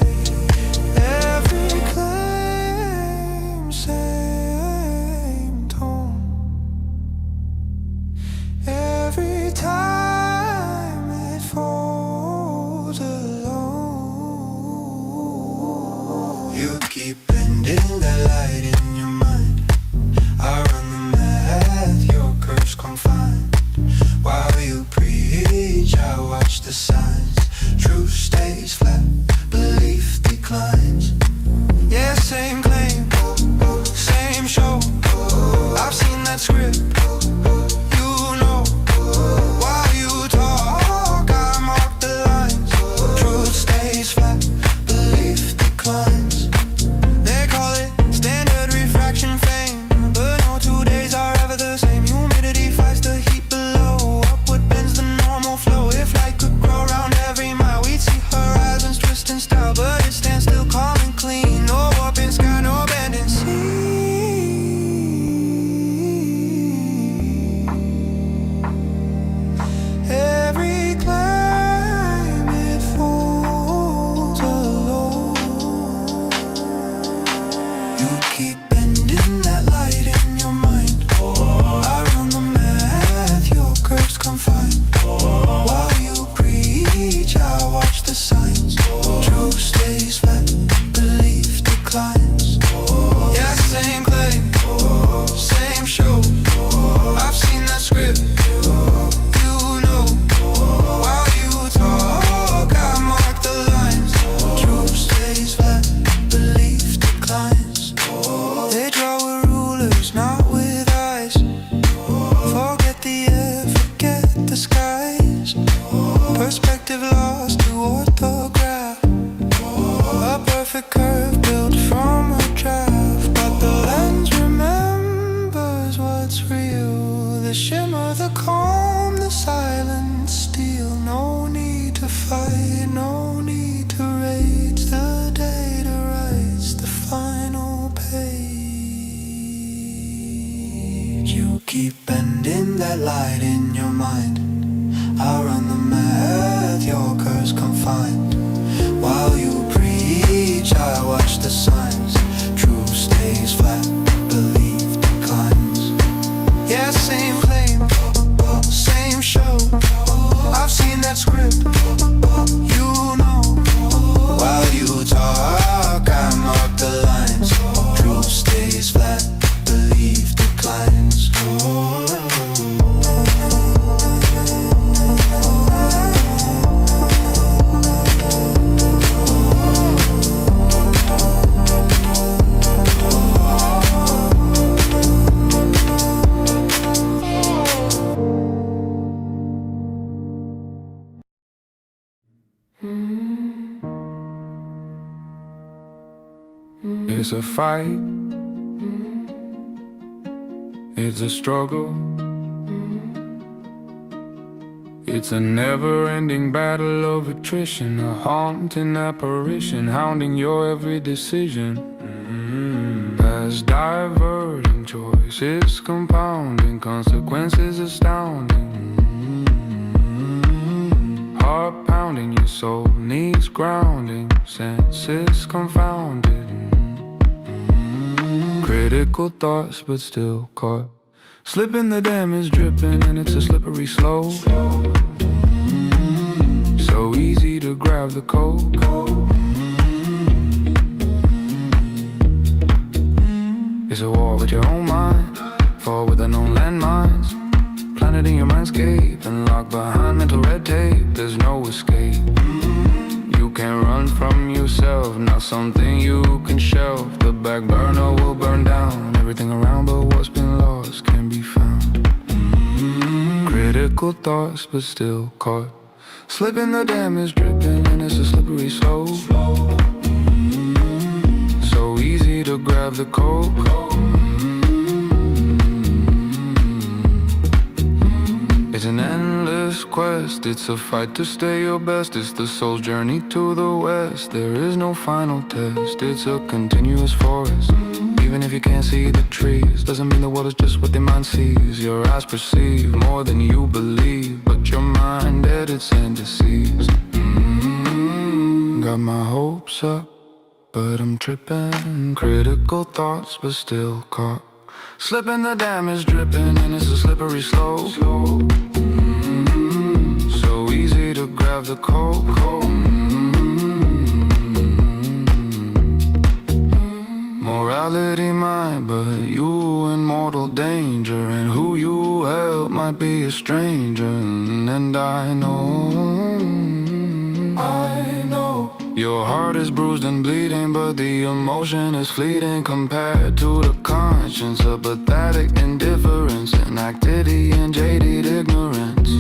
Every claim, same tone. Every time it falls alone. You keep bending that light in your mind. I run the math, your curves confined. While you preach, I watch the signs. Truth stays flat, belief declines. Yeah, same claim, same show. I've seen that script. You know, while you talk, I mark the lines. Truth stays flat, belief declines. They call it standard refraction fame, but no 2 days are ever the same. Humidity fights the heat below, upward bends the normal flow. If light could grow round every mile, we'd see horizons twist in style, but it stands still calm and clean. No warping sky, no bending sea. Every climb it falls alone. You keep bending that light in your mind. I run the math, your curves confined. While you preach, I watch the signs. Truth stays flat, belief declines. Yeah, same claim, same show. I've seen that script. You know, while you talk, I mark the lines. Truth stays flat, belief declines. They draw with rulers, not with eyes. Forget the air, forget the skies. Perspective lost to orthograph. A perfect curve built from a draft. But the lens remembers what's real. The shimmer, the calm, the silent steel. No need to fight, no need to rage. The data writes the final page. You keep bending that light in your mind. I run the math, your curves confined. While you preach, I watch the signs. Truth stays flat, belief declines. Yeah, same claim, same show. I've seen that script. You know, while you talk, I mark the lines. Truth stays flat, belief declines. It's a fight, it's a struggle, it's a never-ending battle of attrition, a haunting apparition, hounding your every decision. Past diverting choices, compounding consequences astounding. Heart pounding, your soul needs grounding, senses confounded. Critical thoughts, but still caught. Slipping, the dam is dripping, and it's a slippery slope. So easy to grab the coke. It's a war with your own mind, fall with unknown landmines. Planet in your mindscape, and locked behind mental red tape. There's no escape. You can't run from yourself, not something you can shelf. The back burner will burn down everything around, but what's been lost can be found. Critical thoughts, but still caught. Slipping, the dam is dripping, and it's a slippery slope. So easy to grab the coke. It's an endless quest, it's a fight to stay your best. It's the soul's journey to the west. There is no final test, it's a continuous forest. Even if you can't see the trees, doesn't mean the world is just what their mind sees. Your eyes perceive more than you believe, but your mind edits and deceives. Got my hopes up, but I'm tripping. Critical thoughts, but still caught. Slipping, the dam is dripping, and it's a slippery slope. So easy to grab the coke. Morality mine, but you in mortal danger. And who you help might be a stranger. And I know your heart is bruised and bleeding, but the emotion is fleeting compared to the conscience of pathetic indifference, inactivity and jaded ignorance.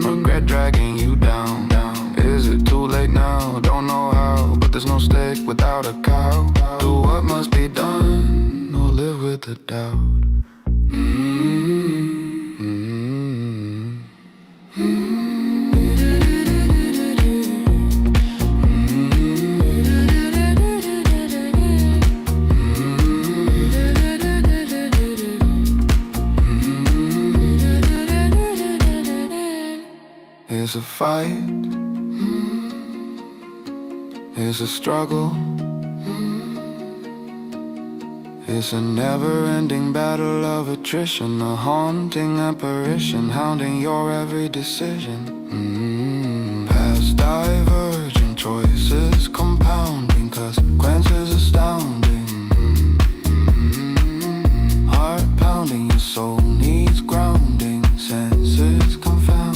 Regret dragging you down. Is it too late now? Don't know how, but there's no steak without a cow. Do what must be done, or live with the doubt. It's a fight, it's a struggle, it's a never-ending battle of attrition, a haunting apparition, hounding your every decision. Past divergent choices compounding, consequences astounding. Heart pounding, your soul needs grounding, senses confounding.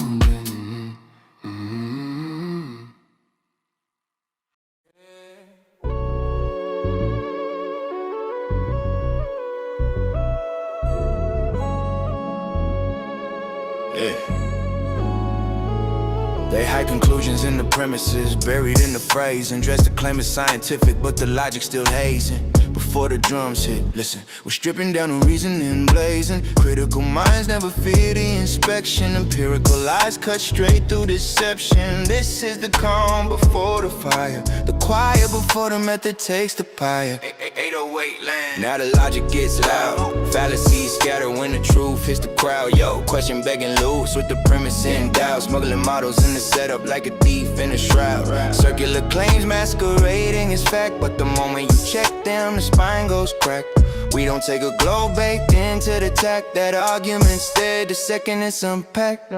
They hide conclusions in the premises, buried in the phrase, and dress the claim as scientific, but the logic still hazing. Before the drums hit, listen, we're stripping down the reasoning, blazing. Critical minds never fear the inspection. Empirical eyes cut straight through deception. This is the calm before the fire, the quiet before the method takes the pyre. 808 land. Now the logic gets loud, fallacies scatter when the truth hits the crowd. Yo, question begging loose with the premise in doubt. Smuggling models in the setup like a thief in a shroud. Circular claims masquerading as fact, but the moment you check them, the spine goes crack. We don't take a globe baked into the tack. That argument instead, the second it's unpacked.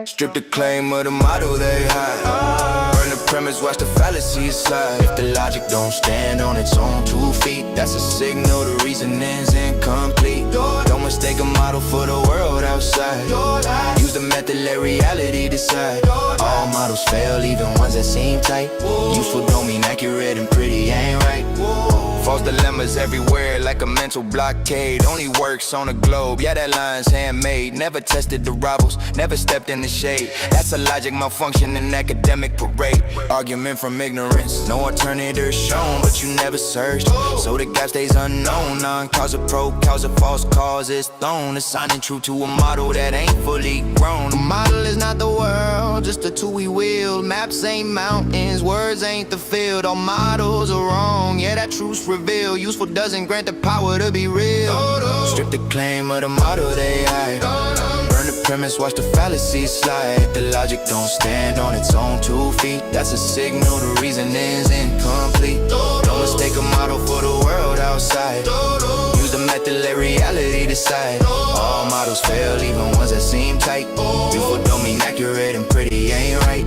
Strip the claim of the model they hide. Burn the premise, watch the fallacies slide. If the logic don't stand on its own 2 feet, that's a signal the reasoning's incomplete. Don't mistake a model for the world outside. Use the method, let reality decide. All models fail, even ones that seem tight. Useful don't mean accurate, and pretty ain't right. False dilemmas everywhere like a mental blockade. Only works on a globe, yeah, that line's handmade. Never tested the rivals, never stepped in the shade. That's a logic malfunction in academic parade. Argument from ignorance, no alternative shown, but you never searched, so the gap stays unknown. Non-causa, pro-causa, false causes thrown, assigning truth to a model that ain't fully grown. The model is not the world, just a tool we wield. Maps ain't mountains, words ain't the field. All models are wrong, yeah, that truth's revealed. Useful doesn't grant the power to be real. Strip the claim of the model they hide. Burn the premise, watch the fallacies slide. If the logic don't stand on its own 2 feet, that's a signal the reasoning's incomplete. Don't mistake a model for the world outside. Use the method, let reality decide. All models fail, even ones that seem tight. Useful don't mean accurate, and pretty ain't right.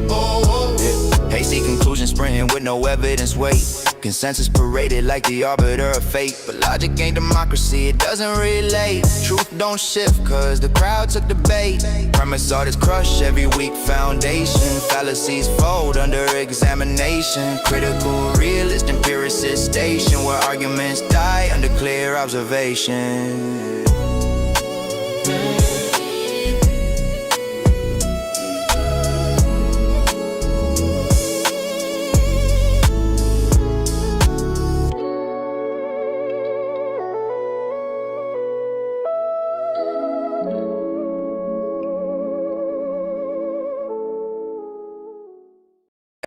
Hasty conclusions sprinting with no evidence weight. Consensus paraded like the arbiter of fate. But logic ain't democracy, it doesn't relate. Truth don't shift cause the crowd took the bait. Premise artists crush every weak foundation. Fallacies fold under examination. Critical realist empiricist station, where arguments die under clear observation.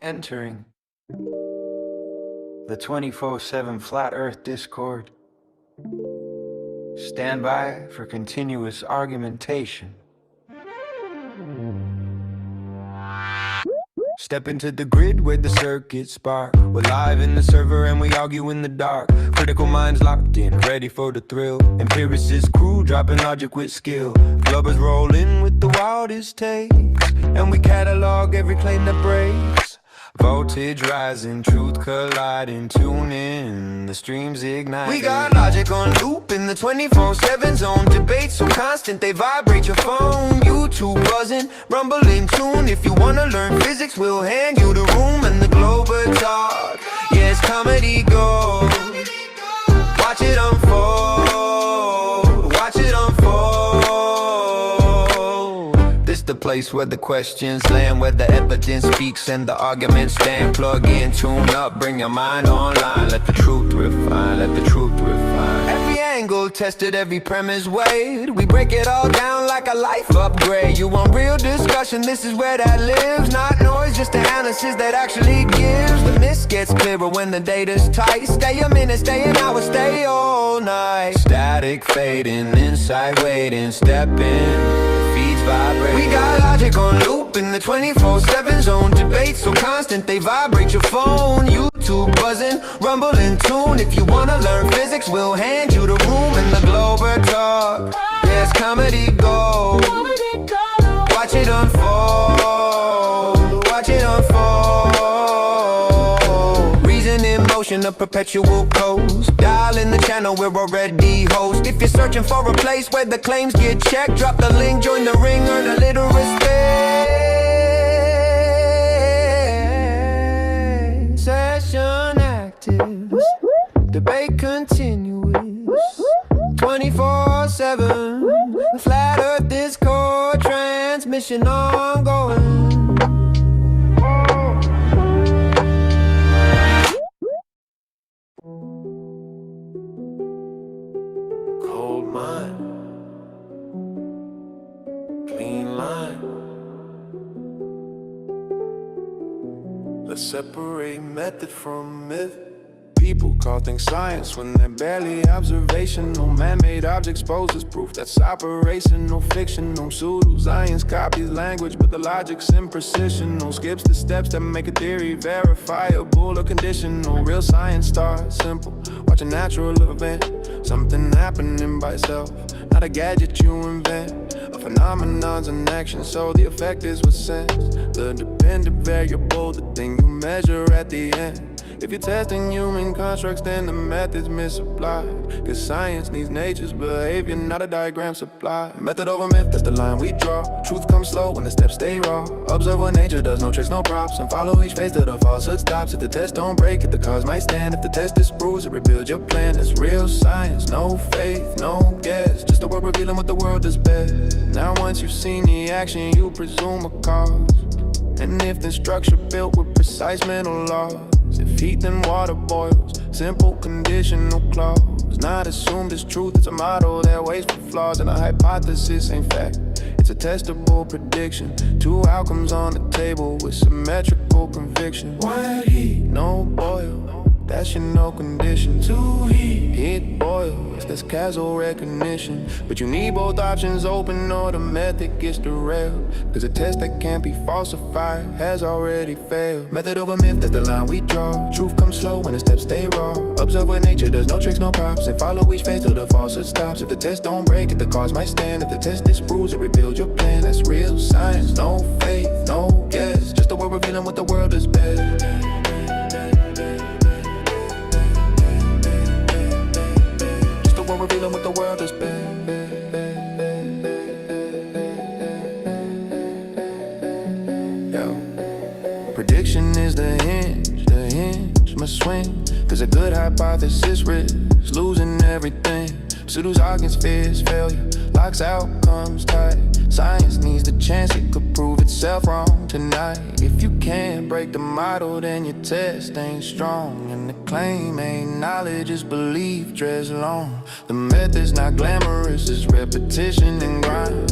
Entering the 24/7 Flat Earth Discord. Stand by for continuous argumentation. Step into the grid where the circuits spark. We're live in the server and we argue in the dark. Critical minds locked in, ready for the thrill. Empiricist crew dropping logic with skill. Glubbers rolling with the wildest takes, and we catalog every claim that breaks. Voltage rising, truth colliding, tune in, the streams ignite. We got logic on loop in the 24/7 zone. Debates so constant they vibrate your phone. YouTube buzzing, rumbling tune. If you wanna learn physics, we'll hand you the room and the Glober talk. Yeah, it's comedy gold. Watch it unfold. Watch it unfold. This the place where the questions land, where the evidence speaks and the arguments stand. Plug in, tune up, bring your mind online. Let the truth refine, let the truth refine. Every angle tested, every premise weighed. We break it all down like a life upgrade. You want real discussion, this is where that lives. Not noise, just analysis that actually gives. The mist gets clearer when the data's tight. Stay a minute, stay an hour, stay all night. Static fading, insight waiting, step in. We got logic on loop in the 24/7 zone. Debates so constant they vibrate your phone. YouTube buzzing, rumbling tune. If you wanna learn physics, we'll hand you the room and the Glober talk. Yes, comedy gold. Watch it unfold. Watch it unfold. Reason in motion, a perpetual coast. Dial in the channel, we're already host. If you're searching for a place where the claims get checked, drop the link, join the ring, earn a little respect. Session active, debate continuous, 24/7. Flat Earth Discord, transmission ongoing. Cold mind, clean line. Let's separate method from myth. People call things science when they're barely observational. Man-made objects poses proof that's operational, fictional. Pseudo-science copies language, but the logic's imprecisional. Skips the steps that make a theory verifiable or conditional. Real science starts simple, watch a natural event, something happening by itself, not a gadget you invent. A phenomenon's an action, so the effect is with sense. The dependent variable, the thing you measure at the end. If you're testing human constructs, then the method's misapplied. Cause science needs nature's behavior, not a diagram supply. Method over myth, that's the line we draw. Truth comes slow when the steps stay raw. Observe what nature does, no tricks, no props. And follow each phase till the falsehood stops. If the test don't break, if the cause might stand. If the test disproves, it rebuilds your plan. It's real science, no faith, no guess. Just the world revealing what the world is best. Now once you've seen the action, you presume a cause. And if the structure built with precise mental laws, if heat then water boils, simple conditional clause. Not assumed as truth, it's a model that waits for flaws. And a hypothesis ain't fact, it's a testable prediction. Two outcomes on the table with symmetrical conviction. White heat, no boil, that's your no condition. Two heat boils, that's causal recognition. But you need both options open or the method gets derailed. Cause a test that can't be falsified has already failed. Method over myth, that's the line we draw. Truth comes slow when the steps stay raw. Observe what nature does, no tricks, no props. And follow each phase till the falsehood stops. If the test don't break, if the cause might stand. If the test disproves, it rebuilds your plan. That's real science, no faith, no guess. Just the world revealing what the world is best. Revealing what the world has been. Yo. Prediction is the hinge must swing. Cause a good hypothesis risks losing everything. Pseudoscience fears failure, locks outcomes tight. Science needs the chance it could prove itself wrong tonight. If you can't break the model, then your test ain't strong. And the claim ain't knowledge, it's belief dressed long. The method's not glamorous, it's repetition and grind.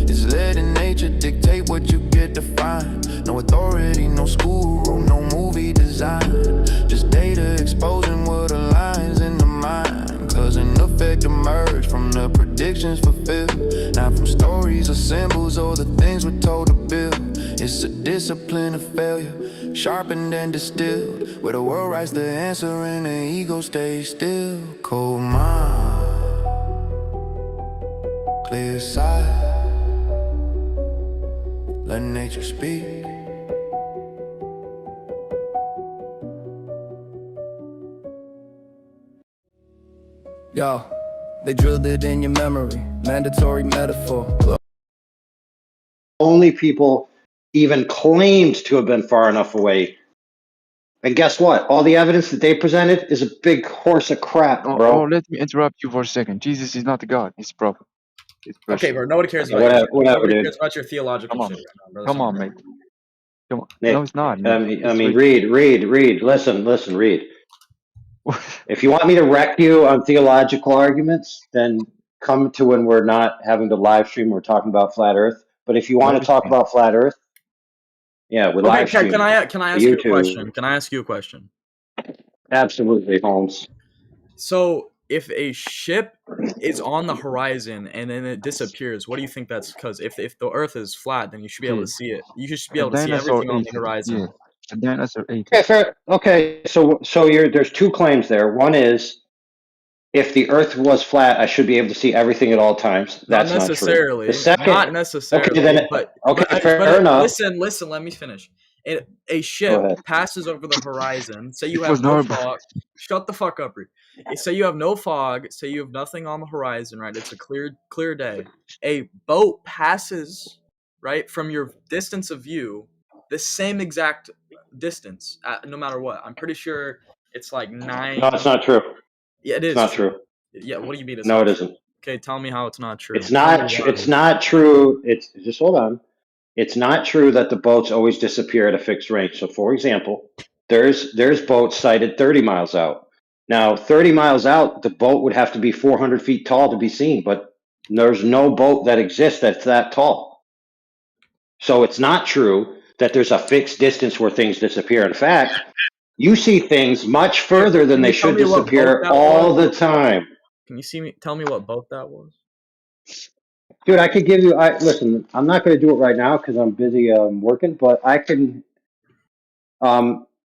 It's letting nature dictate what you get to find. No authority, no school room, no movie design. Just data exposing what aligns in the mind. Cause an effect emerged from the predictions fulfilled. Not from stories or symbols or the things we're told to build. It's a discipline of failure, sharpened and distilled. Where the world writes the answer and the ego stays still. Cold mind, clear sight, let nature speak. Yo, they drilled it in your memory, mandatory metaphor. Only people even claimed to have been far enough away. And guess what? All the evidence that they presented is a big horse of crap, bro. Let me interrupt you for a second. Jesus is not a god. He's a prophet. It's Okay, bro. Nobody cares about Whatever, your whatever, nobody dude. cares about your theological Come on. shit right now, bro. Come on, mate. Come on. Nick, No, it's not. I mean, read. Listen, read. If you want me to wreck you on theological arguments, then come to when we're not having to live stream. We're talking about flat Earth. But if you want to talk about flat Earth, yeah, with live stream. Can I ask you a question? Can I ask you a question? Absolutely, Holmes. So, if a ship is on the horizon and then it disappears, what do you think that's because? If the Earth is flat, then you should be able to see it. You should be able to see everything on the horizon. Yeah, a dinosaur ate it. Okay, fair. Okay, so there's two claims there. One is, if the Earth was flat, I should be able to see everything at all times. That's not necessarily. Not true. The second, not necessarily. Okay, then, but fair enough. Listen. Let me finish. A ship passes over the horizon. Say you It have was no horrible. fog. Shut the fuck up, Reed. Say you have no fog. Say you have nothing on the horizon. Right? It's a clear day. A boat passes right from your distance of view, the same exact distance, no matter what. I'm pretty sure it's like 9. No, it's not true. Yeah, it is. It's not true. Yeah, what do you mean? No, it isn't. Okay, tell me how it's not true. It's not. It's not true. It's just hold on. It's not true that the boats always disappear at a fixed range. So, for example, there's boats sighted 30 miles out. Now, 30 miles out, the boat would have to be 400 feet tall to be seen, but there's no boat that exists that's that tall. So it's not true that there's a fixed distance where things disappear. In fact, you see things much further than they should disappear all the time. Can you tell me what boat that was? Dude, I could give you. Listen. I'm not going to do it right now because I'm busy working. But I can.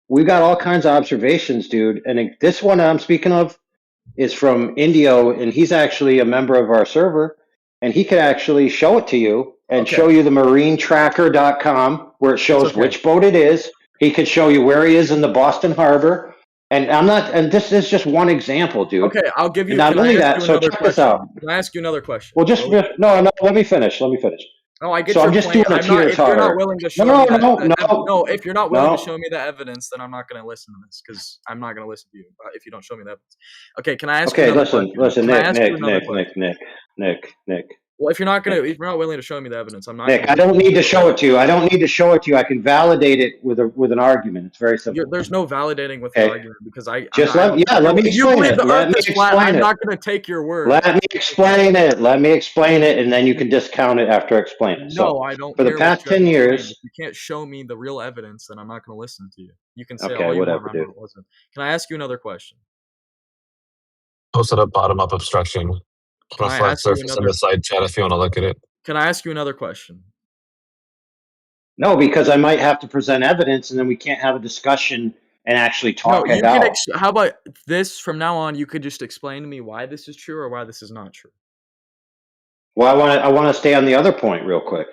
We've got all kinds of observations, dude. And this one I'm speaking of is from Indio, and he's actually a member of our server, and he could actually show it to you and show you the marinetracker.com where it shows which boat it is. He could show you where he is in the Boston Harbor. And I'm not, and this is just one example, dude. Okay, I'll give you. Not only that, so check this out. Can I ask you another question? Well, no. Let me finish. No, I get so your I'm just point. doing a teeter if you're not willing to show no, if you're not willing to show me the evidence, then I'm not going to listen to this because I'm not going to listen to you if you don't show me the evidence. Okay, can I ask you another question? Listen, Nick. Well, if you're not willing to show me the evidence, I'm not. Nick, I don't need to show it to you. I can validate it with an argument. It's very simple. There's no validating with the argument because let me explain it. I'm not going to take your word. Let me explain it, and then you can discount it after I explain it. No, I don't. For the past 10 years, if you can't show me the real evidence, then I'm not going to listen to you. You can say all you want. I'm not going to listen. Can I ask you another question? Posted up bottom-up obstruction. On a flat surface in the side chat if you want to look at it. Can I ask you another question? No, because I might have to present evidence, and then we can't have a discussion and actually talk it out. How about this? From now on, you could just explain to me why this is true or why this is not true. Well, I want to stay on the other point real quick.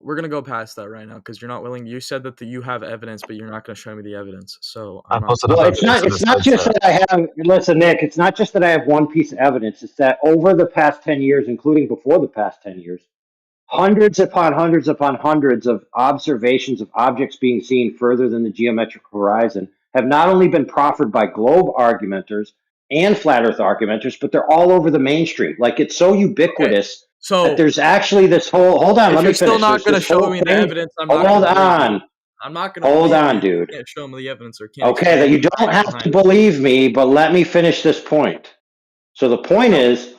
We're gonna go past that right now because you're not willing. You said that you have evidence, but you're not going to show me the evidence. So it's not just that I have. Listen, Nick. It's not just that I have one piece of evidence. It's that over the past 10 years, including before the past 10 years, hundreds upon hundreds upon hundreds of observations of objects being seen further than the geometric horizon have not only been proffered by globe argumenters and flat Earth argumenters, but they're all over the mainstream. Like it's so ubiquitous. Okay. So that there's actually this whole. Hold on, let me finish. You're still not going to show me the evidence. I'm not going to. Hold on, dude. You can't show me the evidence or can't. Okay, that you don't have to believe me, but let me finish this point. So the point is,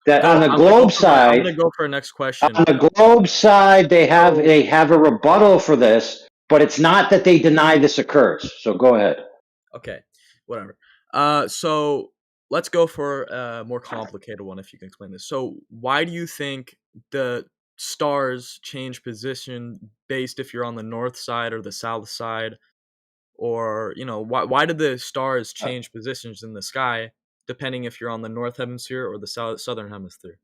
that on the globe side, I'm gonna go for our next question. on the globe side, they have a rebuttal for this, but it's not that they deny this occurs. So go ahead. Okay, whatever. So let's go for a more complicated one, if you can explain this. So why do you think the stars change position based if you're on the north side or the south side? Or, why did the stars change positions in the sky depending if you're on the north hemisphere or the southern hemisphere?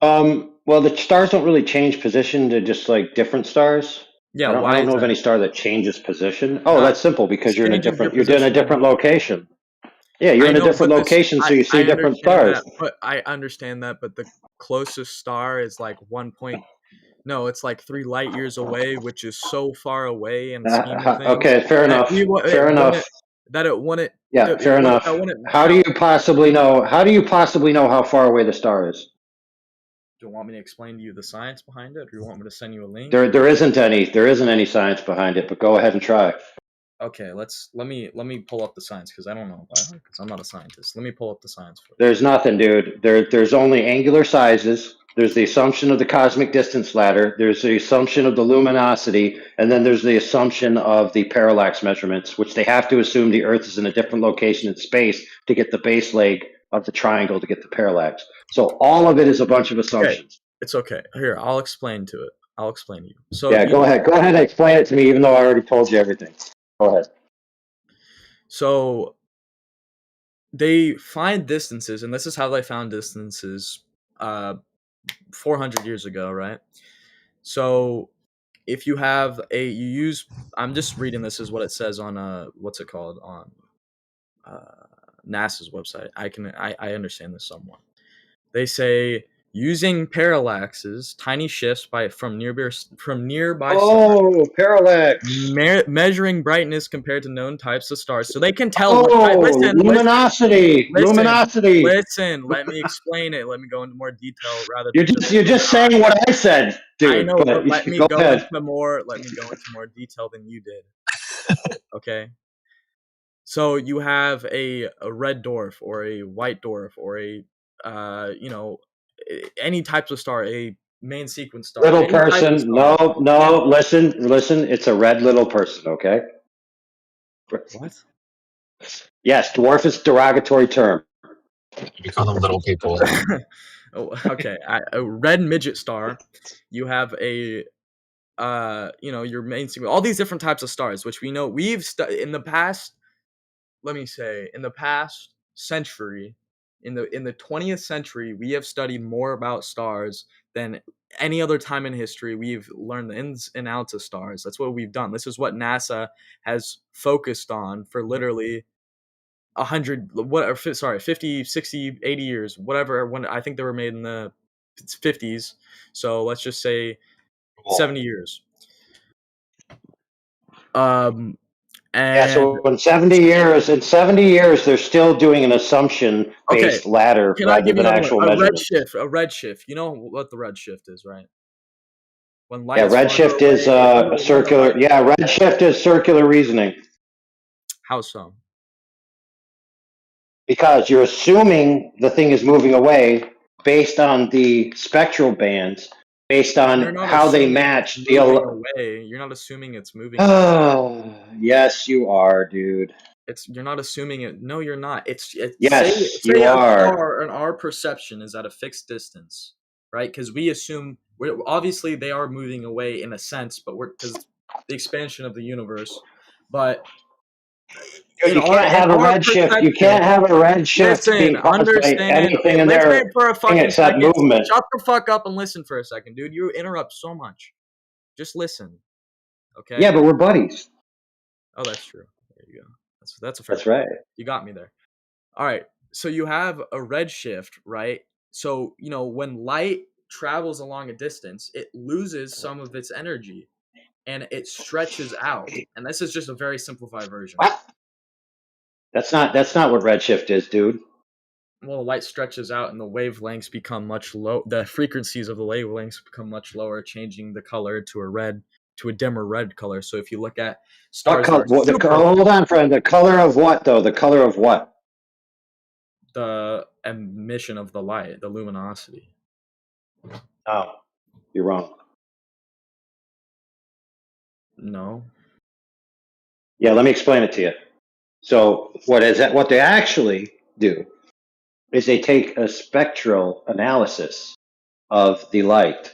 Well, the stars don't really change position. They're just like different stars. Yeah, I why don't is know of that? any star that changes position. Oh, Not that's simple because you're in a change of your different you're in a position. different location. Yeah, you're I in a know, different but location, so you see I different understand stars. that, but the closest star is like 1 point. No, it's like 3 light years away, which is so far away in the scheme of things Okay, fair that enough. Fair enough. it wouldn't Yeah, fair that enough. wouldn't How do count. you possibly know? How do you possibly know how far away the star is? Do you want me to explain to you the science behind it, or do you want me to send you a link? There isn't any science behind it, but go ahead and try. Okay, let me pull up the science because I don't know because I'm not a scientist. Let me pull up the science for you. There's nothing, dude. There's only angular sizes. There's the assumption of the cosmic distance ladder. There's the assumption of the luminosity, and then there's the assumption of the parallax measurements, which they have to assume the Earth is in a different location in space to get the base leg of the triangle to get the parallax. So all of it is a bunch of assumptions. Okay, it's okay. Here, I'll explain to it. I'll explain to you. So Yeah, go ahead. Go ahead and explain it to me, even though I already told you everything. Go ahead. So they find distances, and this is how they found distances 400 years ago, right? So if you have I'm just reading this is what it says on what's it called on NASA's website. I understand this somewhat. They say using parallaxes, tiny shifts from nearby stars, Parallax. measuring brightness compared to known types of stars, so they can tell Oh, what. luminosity. Luminosity. Listen. Let me explain it. Let me go into more detail rather You're than just saying what I said, dude. I know, but let me go go ahead. into more. Let me go into more detail than you did. Okay. So you have a red dwarf or a white dwarf or a any types of star, a main sequence star, Little any type of person. star. No. Listen. It's a red little person. Okay. What? Yes, dwarf is a derogatory term. You call them little people. Oh, okay. A red midget star. You have a your main sequence. All these different types of stars, which we know we've in the past. Let me say, in the past century, in the 20th century, we have studied more about stars than any other time in history. We've learned the ins and outs of stars. That's what we've done. This is what NASA has focused on for literally 50, 60, 80 years, whatever. When I think they were made in the 50s, so let's just say 70 years. So in 70 years, they're still doing an assumption-based ladder Can I rather give you than another actual one? measurements. A redshift. You know what the redshift is, right? When light Yeah, is farther redshift away, is a circular. Yeah, redshift is circular reasoning How so? because you're assuming the thing is moving away based on the spectral bands, based You're on not how they assuming it's match moving away. You're not assuming it's moving away. Oh, yes, you are, dude. You're not assuming it. No, you're not. Yes, Say you a are. star in our perception is at a fixed distance, right? Because we assume obviously they are moving away in a sense, but because the expansion of the universe. But You can't have a redshift. You can't have a redshift being caused by anything in Listen there for a fucking except second. movement. Shut the fuck up and listen for a second, dude. You interrupt so much. Just listen, okay? Yeah, but we're buddies. Oh, that's true. There you go. That's a fair. That's right. You got me there. All right. So you have a redshift, right? So when light travels along a distance, it loses some of its energy, and it stretches out. And this is just a very simplified version. What? That's not what redshift is, dude. Well, the light stretches out and the wavelengths become much low. The frequencies of the wavelengths become much lower, changing the color to a dimmer red color. So if you look at stars, Hold on, friend. The color of what, though? The color of what? emission of the light, the luminosity. Oh, you're wrong. No. Yeah, let me explain it to you. So what they actually do is they take a spectral analysis of the light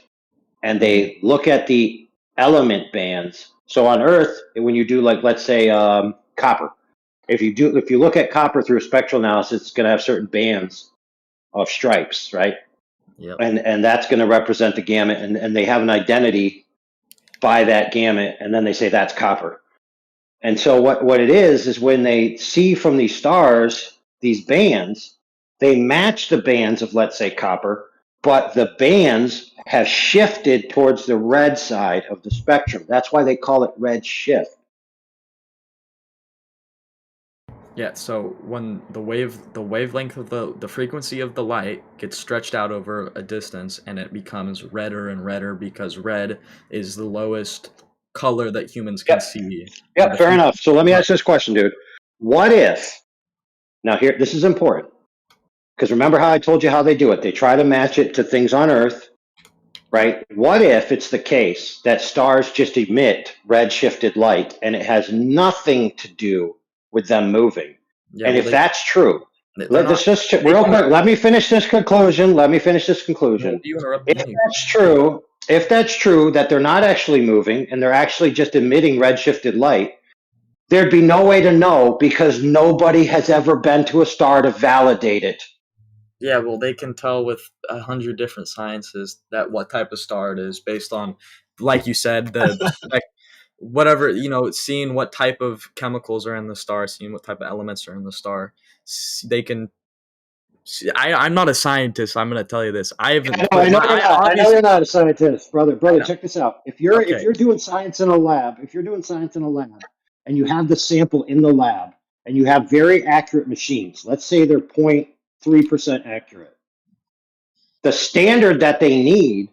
and they look at the element bands. So on Earth, when you do like let's say copper, if you look at copper through a spectral analysis, it's going to have certain bands of stripes, right? Yep. And that's going to represent the gamut, and they have an identity by that gamut, and then they say that's copper. And so what it is when they see from these stars these bands, they match the bands of let's say copper, but the bands have shifted towards the red side of the spectrum. That's why they call it red shift. Yeah, so when the wavelength of the frequency of the light gets stretched out over a distance and it becomes redder and redder because red is the lowest color that humans can see. Yeah, fair enough. So let me ask this question, dude. What if, now here, this is important, because remember how I told you how they do it? They try to match it to things on Earth, right? What if it's the case that stars just emit red shifted light and it has nothing to do with them moving? Yeah, And well, if that's true, they're not. real quick, let me finish this conclusion. No, you interrupted me. If that's true that they're not actually moving and they're actually just emitting red shifted light, there'd be no way to know because nobody has ever been to a star to validate it. Yeah, well, they can tell with 100 different sciences that what type of star it is based on, like you said, whatever, seeing what type of chemicals are in the star, seeing what type of elements are in the star. They can. I'm not a scientist. I'm going to tell you this. I haven't. I know you're not. I know you're not a scientist, brother. Check this out. If you're doing science in a lab, and you have the sample in the lab, and you have very accurate machines, let's say they're 0.3% accurate. The standard that they need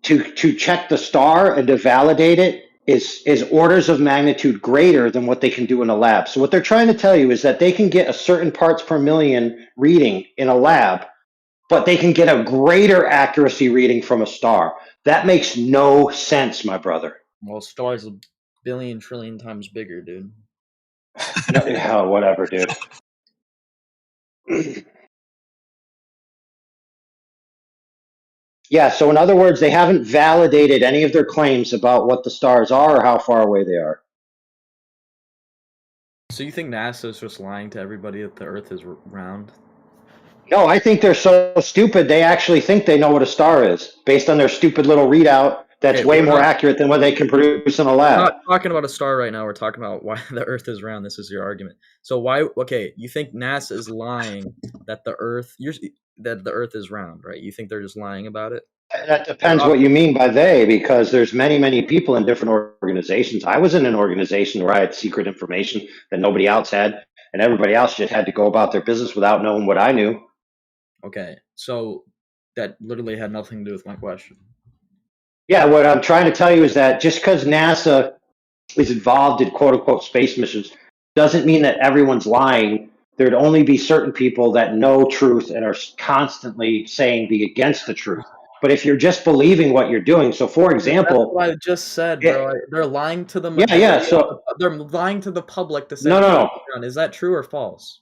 to check the star and to validate it is orders of magnitude greater than what they can do in a lab. So what they're trying to tell you is that they can get a certain parts per million reading in a lab, but they can get a greater accuracy reading from a star. That makes no sense, my brother. Well, a star's a billion trillion times bigger, dude. No, whatever, dude. Yeah, so in other words, they haven't validated any of their claims about what the stars are or how far away they are. So you think NASA is just lying to everybody that the Earth is round? No, I think they're so stupid they actually think they know what a star is based on their stupid little readout that's way more accurate than what they can produce in a lab. We're not talking about a star right now. We're talking about why the Earth is round. This is your argument. So why? Okay, you think NASA is lying that the Earth is round, right? You think they're just lying about it? That depends what you mean by they, because there's many people in different organizations. I was in an organization where I had secret information that nobody else had, and everybody else just had to go about their business without knowing what I knew. Okay, so that literally had nothing to do with my question. Yeah, what I'm trying to tell you is that just because NASA is involved in quote unquote space missions doesn't mean that everyone's lying. There'd only be certain people that know truth and are constantly saying the against the truth. But if you're just believing what you're doing, so for example, that's what I just said, bro. They're lying to the So they're lying to the public to say no. Is that true or false?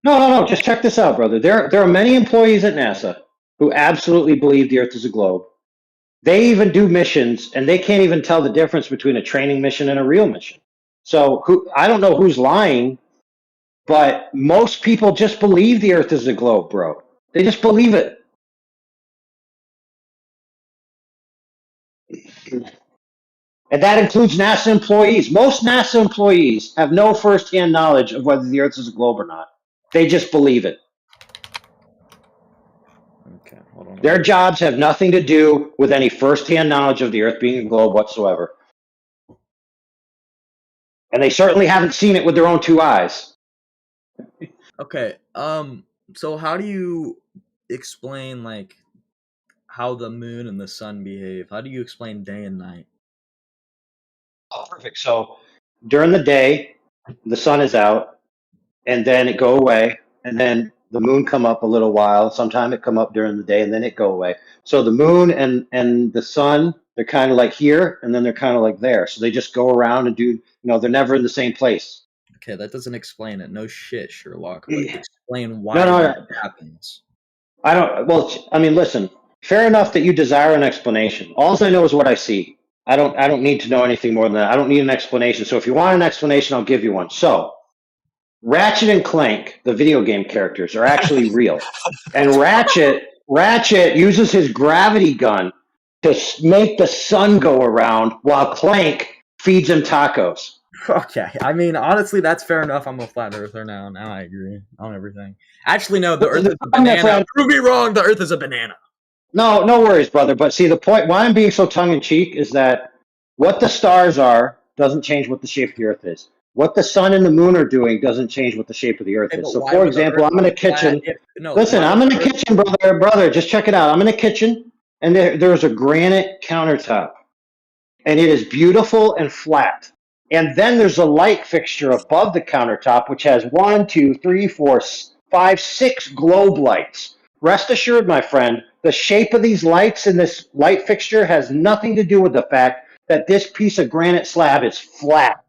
No. Just check this out, brother. There are many employees at NASA who absolutely believe the Earth is a globe. They even do missions, and they can't even tell the difference between a training mission and a real mission. So I don't know who's lying, but most people just believe the Earth is a globe, bro. They just believe it. And that includes NASA employees. Most NASA employees have no firsthand knowledge of whether the Earth is a globe or not. They just believe it. Okay, hold on. Their jobs have nothing to do with any firsthand knowledge of the Earth being a globe whatsoever. And they certainly haven't seen it with their own two eyes. Okay, so how do you explain, like, how the moon and the sun behave? How do you explain day and night? Oh, perfect. So during the day, the sun is out, and then it go away, and then the moon come up a little while. Sometime it come up during the day, and then it go away. So the moon and the sun, they're kind of like here, and then they're kind of like there. So they just go around and do. You know, they're never in the same place. Okay, that doesn't explain it. No shit, Sherlock. But explain why No, that happens. I don't. Well, I mean, listen. Fair enough that you desire an explanation. All I know is what I see. I don't need to know anything more than that. I don't need an explanation. So if you want an explanation, I'll give you one. So Ratchet and Clank, the video game characters, are actually real. And Ratchet uses his gravity gun to make the sun go around while Clank feeds him tacos. Okay, I mean, honestly, that's fair enough. I'm a flat earther now. Now I agree on everything. Actually, no, the Earth is a banana. Prove me wrong. The Earth is a banana. No, no worries, brother. But see, the point why I'm being so tongue in cheek is that what the stars are doesn't change what the shape of the Earth is. What the sun and the moon are doing doesn't change what the shape of the Earth is. So, for example, I'm in a kitchen. Listen, I'm in a kitchen, brother. Just check it out. I'm in a kitchen, and there's a granite countertop, and it is beautiful and flat. And then there's a light fixture above the countertop, which has 1, 2, 3, 4, 5, 6 globe lights. Rest assured, my friend, the shape of these lights in this light fixture has nothing to do with the fact that this piece of granite slab is flat.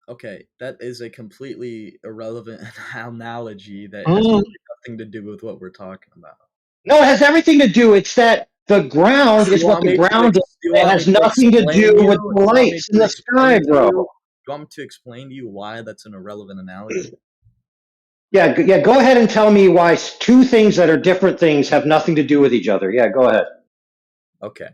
Okay, that is a completely irrelevant analogy that has nothing to do with what we're talking about. No, it has everything to do. It's that the ground is what the ground is. It has nothing to do with the lights in the sky, bro. Do you want me to explain to you why that's an irrelevant analogy? Yeah. Go ahead and tell me why two things that are different things have nothing to do with each other. Yeah, go ahead. Okay,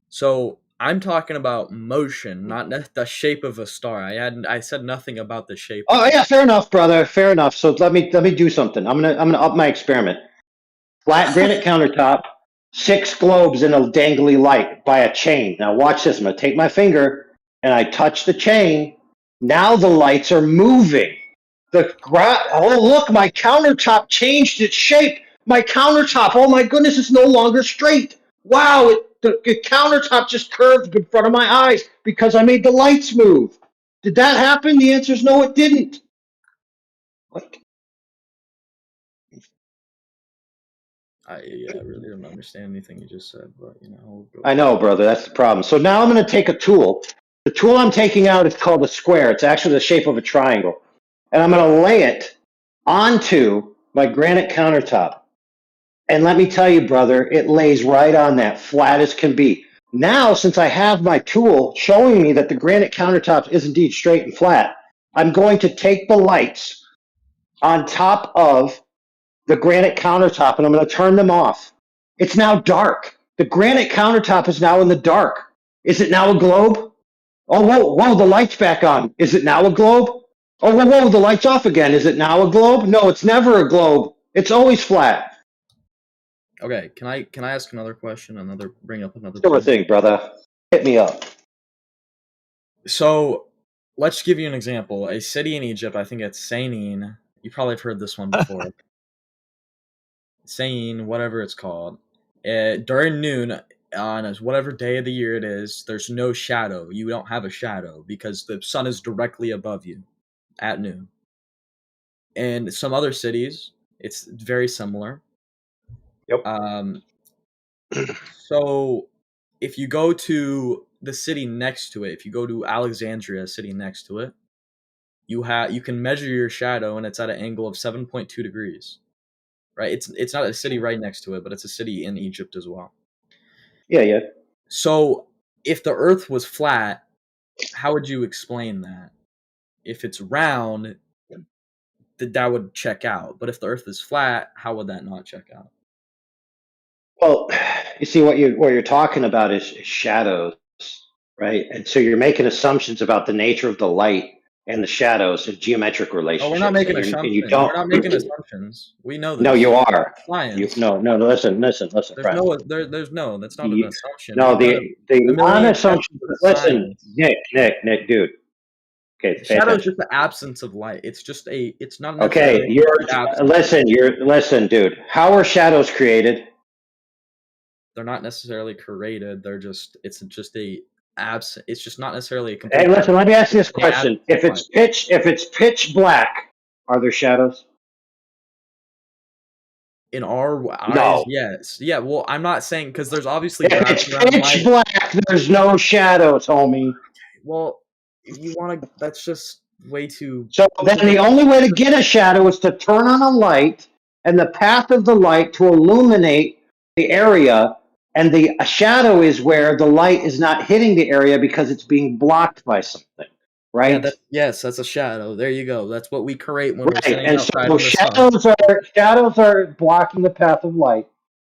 so I'm talking about motion, not the shape of a star. I said nothing about the shape. Oh yeah, fair enough, brother. Fair enough. So let me do something. I'm gonna up my experiment. Flat granite countertop, 6 globes in a dangly light by a chain. Now watch this. I'm gonna take my finger and I touch the chain. Now the lights are moving. Oh look, my countertop changed its shape. My countertop, oh my goodness, it's no longer straight. Wow, the countertop just curved in front of my eyes because I made the lights move. Did that happen? The answer is no, it didn't. What? I really don't understand anything you just said, but you know. I know, brother. That's the problem. So now I'm going to take a tool. The tool I'm taking out is called a square. It's actually the shape of a triangle. And I'm going to lay it onto my granite countertop. And let me tell you, brother, it lays right on that, flat as can be. Now, since I have my tool showing me that the granite countertop is indeed straight and flat, I'm going to take the lights on top of the granite countertop and I'm going to turn them off. It's now dark. The granite countertop is now in the dark. Is it now a globe? Oh, whoa, the light's back on. Is it now a globe? Oh, whoa, the light's off again. Is it now a globe? No, it's never a globe. It's always flat. Okay, can I ask another question? Bring up another Sure thing, brother. Hit me up. So, let's give you an example. A city in Egypt, I think it's Sainin. You probably have heard this one before. Sainin, whatever it's called. During noon, on whatever day of the year it is, there's no shadow. You don't have a shadow because the sun is directly above you at noon. And some other cities, it's very similar. Yep. So if you go to the city next to it, if you go to Alexandria, city next to it, you can measure your shadow and it's at an angle of 7.2 degrees. Right? It's not a city right next to it, but it's a city in Egypt as well. Yeah. So if the Earth was flat, how would you explain that? If it's round, that would check out. But if the Earth is flat, how would that not check out? Well, you see, what you're talking about is shadows, right? And so you're making assumptions about the nature of the light and the shadows and geometric relationships. Oh, we're not making assumptions. We're not making assumptions. We know this. No, you are. Science. No. Listen, There's friend. there's no. That's not an assumption. No, the non-assumption. Listen, Nick, dude. Okay, shadow is just the absence of light. It's just it's not. Okay, listen, dude. How are shadows created? They're not necessarily created. It's just not necessarily a complete. Hey, listen. Let me ask you this question: If it's pitch black, are there shadows? In our eyes, No. yes. Yeah, well, I'm not saying because there's obviously If it's wraparound pitch light. black, there's no shadows, homie. Well, if you want to, that's just way too. So then the only way to get a shadow is to turn on a light and the path of the light to illuminate the area. And a shadow is where the light is not hitting the area because it's being blocked by something, right? Yeah, yes, that's a shadow. There you go. That's what we create when we're Right. sitting And outside so in the sun. shadows are blocking the path of light.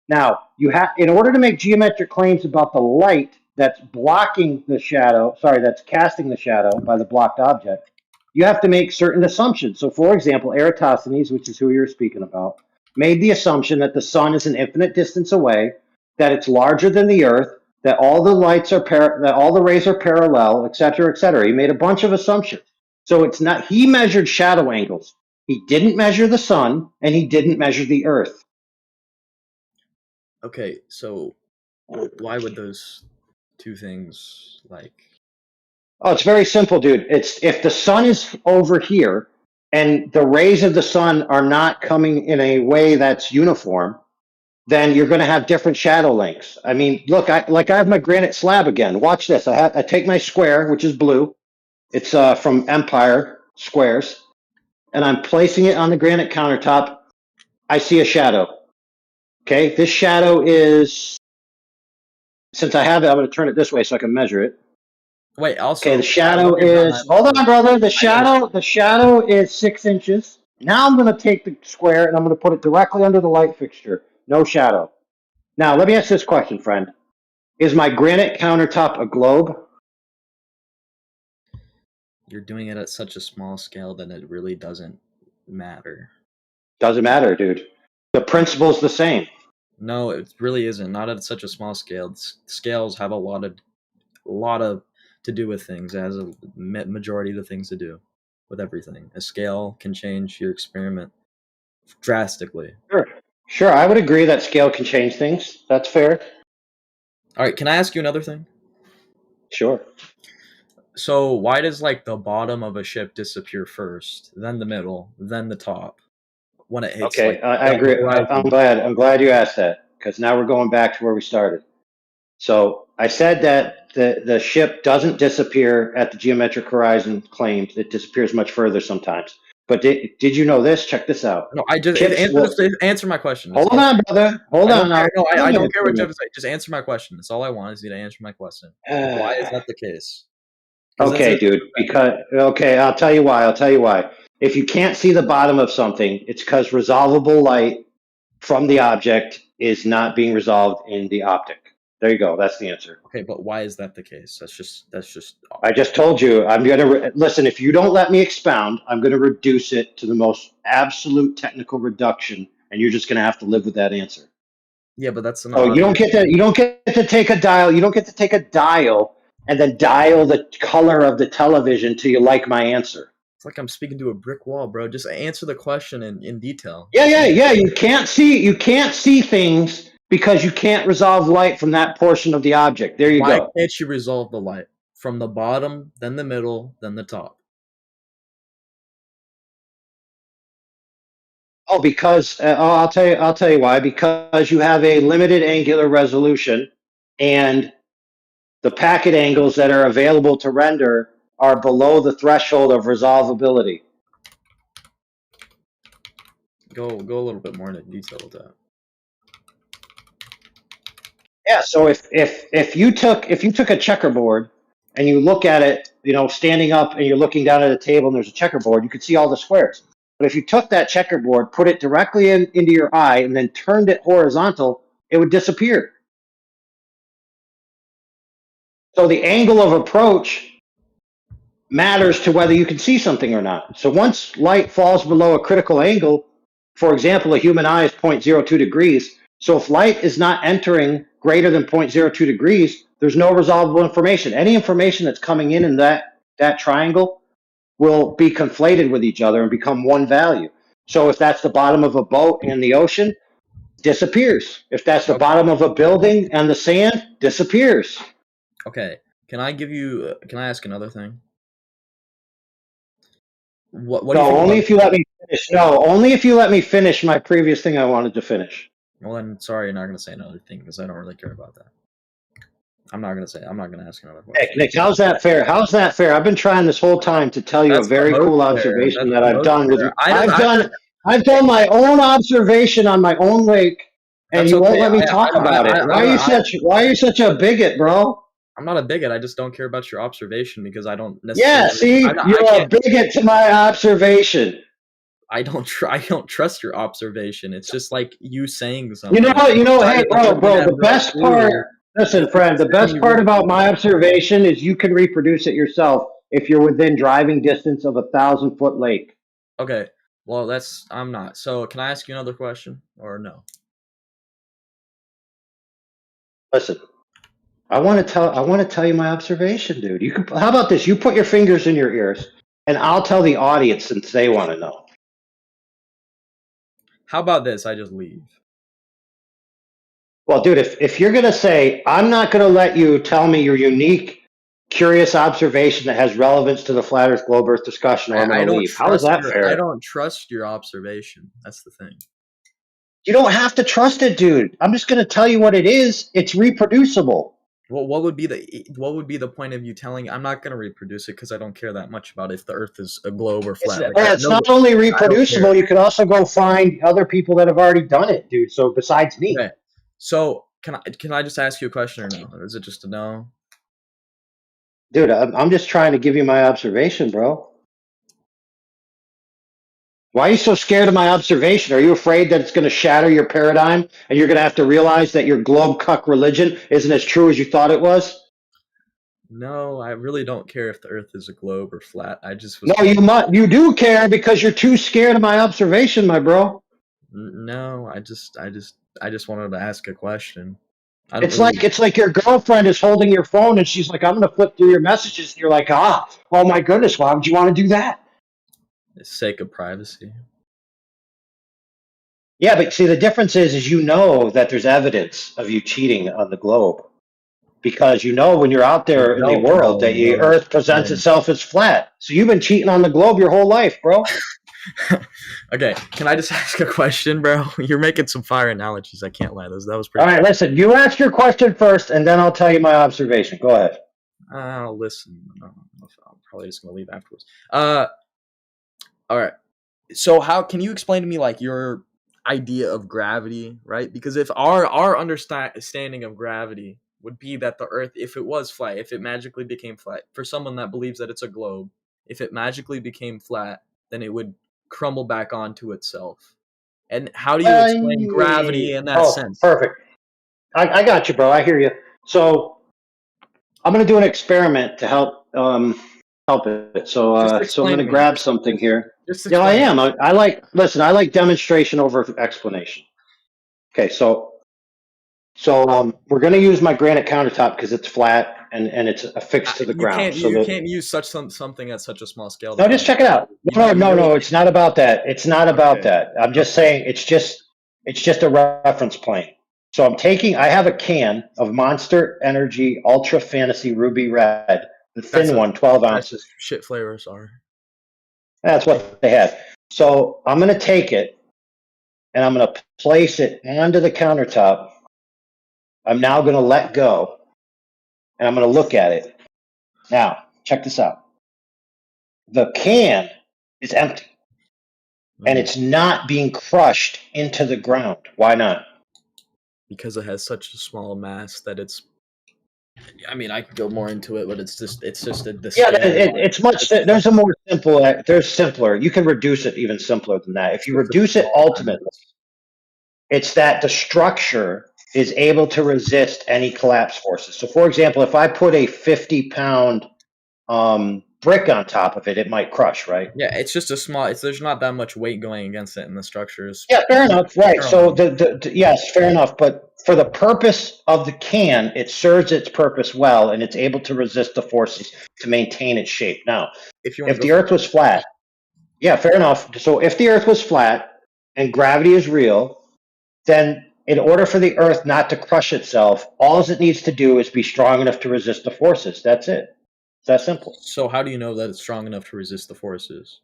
Now, you have in order to make geometric claims about the light that's blocking the shadow, sorry, that's casting the shadow by the blocked object, you have to make certain assumptions. So, for example, Eratosthenes, which is who you're speaking about, made the assumption that the sun is an infinite distance away, that it's larger than the Earth, that all the lights are that all the rays are parallel, et cetera, et cetera. He made a bunch of assumptions. So it's not he measured shadow angles. He didn't measure the sun, and he didn't measure the Earth. Okay, so why would those two things like? Oh, it's very simple, dude. It's if the sun is over here and the rays of the sun are not coming in a way that's uniform, then you're going to have different shadow lengths. I mean, look, I have my granite slab again. Watch this. I take my square, which is blue. It's from Empire Squares, and I'm placing it on the granite countertop. I see a shadow. Okay, this shadow is. Since I have it, I'm going to turn it this way so I can measure it. Wait, also, Okay, the shadow is. Hold on, brother. The shadow is 6 inches. Now I'm going to take the square and I'm going to put it directly under the light fixture. No shadow. Now let me ask this question, friend: is my granite countertop a globe? You're doing it at such a small scale that it really doesn't matter. Doesn't matter, dude. The principle's the same. No, it really isn't. Not at such a small scale. Scales have a lot of to do with things. It has a majority of the things to do with everything. A scale can change your experiment drastically. Sure. I would agree that scale can change things. That's fair. All right, can I ask you another thing? Sure. So why does like the bottom of a ship disappear first, then the middle, then the top when it hits? Okay, Like I the agree. horizon? I'm glad you asked that because now we're going back to where we started. So I said that the ship doesn't disappear at the geometric horizon claimed. It disappears much further sometimes. But did you know this? Check this out. No, I just Ships will. answer my question. Hold on, brother. Hold I don't on. care. No, I don't care what you Answer have to say. Just answer my question. That's all I want is you to answer my question. me. Why is that the case? 'Cause Okay, dude. I'll tell you why. I'll tell you why. If you can't see the bottom of something, it's because resolvable light from the object is not being resolved in the optic. There you go. That's the answer. Okay, but why is that the case? That's just. I just told you. I'm gonna listen. If you don't let me expound, I'm gonna reduce it to the most absolute technical reduction, and you're just gonna have to live with that answer. Yeah, but that's an. Oh, you don't get to. You don't get to take a dial. You don't get to take a dial and then dial the color of the television till you like my answer. It's like I'm speaking to a brick wall, bro. Just answer the question in detail. Yeah. You can't see things because you can't resolve light from that portion of the object. There you Why go. can't you resolve the light from the bottom, then the middle, then the top? Oh, because I'll tell you why. Because you have a limited angular resolution, and the packet angles that are available to render are below the threshold of resolvability. Go a little bit more into detail with that. Yeah. So if you took a checkerboard and you look at it, standing up, and you're looking down at a table and there's a checkerboard, you could see all the squares. But if you took that checkerboard, put it directly into your eye, and then turned it horizontal, it would disappear. So the angle of approach matters to whether you can see something or not. So once light falls below a critical angle, for example, a human eye is 0.02 degrees. So if light is not entering greater than 0.02 degrees, there's no resolvable information. Any information that's coming in that triangle will be conflated with each other and become one value. So if that's the bottom of a boat in the ocean, disappears. If that's the bottom of a building and the sand, disappears. Okay. Can I ask another thing? What do you think only if you let me No, only if you let me finish my previous thing I wanted to finish. Well, then, sorry, you're not gonna say another thing because I don't really care about that. I'm not gonna ask another question. Nick, how's that fair? How's that fair? I've been trying this whole time to tell you That's a the very most cool fair. observation That's that the I've most done with fair. you. I've done my own observation on my own lake, and That's you won't okay. let me talk about it. Why are you such a bigot, bro? I'm not a bigot. I just don't care about your observation because I don't Yeah, necessarily. see, you're a bigot to my observation. I don't trust your observation. It's just like you saying something. You know. Hey, bro. The best part. Listen, Just friend. The saying best you part really about my observation is you can reproduce it yourself if you're within driving distance of 1,000-foot lake. Okay. Well, I'm not. So, can I ask you another question or no? Listen, I want to tell you my observation, dude. How about this? You put your fingers in your ears, and I'll tell the audience since they want to know. How about this? I just leave. Well, dude, if you're gonna say I'm not gonna let you tell me your unique, curious observation that has relevance to the flat Earth globe Earth discussion, or I'm gonna leave. How is that fair? I don't trust your observation. That's the thing. You don't have to trust it, dude. I'm just gonna tell you what it is. It's reproducible. Well, what would be the point of you telling? I'm not gonna reproduce it because I don't care that much about if the Earth is a globe or flat. It's not only reproducible. You could also go find other people that have already done it, dude. So besides me. Okay. So can I just ask you a question or no? Or is it just a no? Dude, I'm just trying to give you my observation, bro. Why are you so scared of my observation? Are you afraid that it's going to shatter your paradigm and you're going to have to realize that your globe cuck religion isn't as true as you thought it was? No, I really don't care if the Earth is a globe or flat. I just was. No, you do care because you're too scared of my observation, my bro. No, I just wanted to ask a question. It's like your girlfriend is holding your phone and she's like, I'm going to flip through your messages. And you're like, oh my goodness, why would you want to do that? For the sake of privacy. Yeah, but see, the difference is you know that there's evidence of you cheating on the globe. Because you know when you're out there in the world that the Earth presents itself as flat. So you've been cheating on the globe your whole life, bro. Okay, can I just ask a question, bro? You're making some fire analogies. I can't lie. That was pretty. All right, listen. You ask your question first, and then I'll tell you my observation. Go ahead. I'll listen. I'm probably just gonna leave afterwards. All right. So how can you explain to me like your idea of gravity, right? Because if our understanding of gravity would be that the Earth, if it was flat, if it magically became flat, for someone that believes that it's a globe, if it magically became flat, then it would crumble back onto itself. And how do you explain gravity in that sense? Perfect. I got you, bro. I hear you. So I'm going to do an experiment to help it. So I'm going to grab something here. Yeah, I am. I like demonstration over explanation. Okay, so we're going to use my granite countertop because it's flat and it's affixed to the ground. You can't use something at such a small scale. No, just check it out. No, it's not about that. It's not about that. I'm just saying it's just a reference plane. So I have a can of Monster Energy Ultra Fantasy Ruby Red, the thin one, 12 ounces. Shit flavors are. That's what they had. So I'm going to take it and I'm going to place it onto the countertop. I'm now going to let go and I'm going to look at it. Now, check this out. The can is empty and it's not being crushed into the ground. Why not? Because it has such a small mass that it's. I mean, I could go more into it, but it's just a. It's much. There's simpler. You can reduce it even simpler than that. If you reduce it ultimately, it's that the structure is able to resist any collapse forces. So, for example, if I put a 50-pound brick on top of it, it might crush, right? Yeah, it's just a small. There's not that much weight going against it, and the structure is. Yeah, fair enough. Right. So yes, fair enough. But for the purpose of the can, it serves its purpose well, and it's able to resist the forces to maintain its shape. Now, if the Earth was flat, yeah, fair enough. So if the Earth was flat and gravity is real, then in order for the Earth not to crush itself, all it needs to do is be strong enough to resist the forces. That's it. It's that simple. So how do you know that it's strong enough to resist the forces?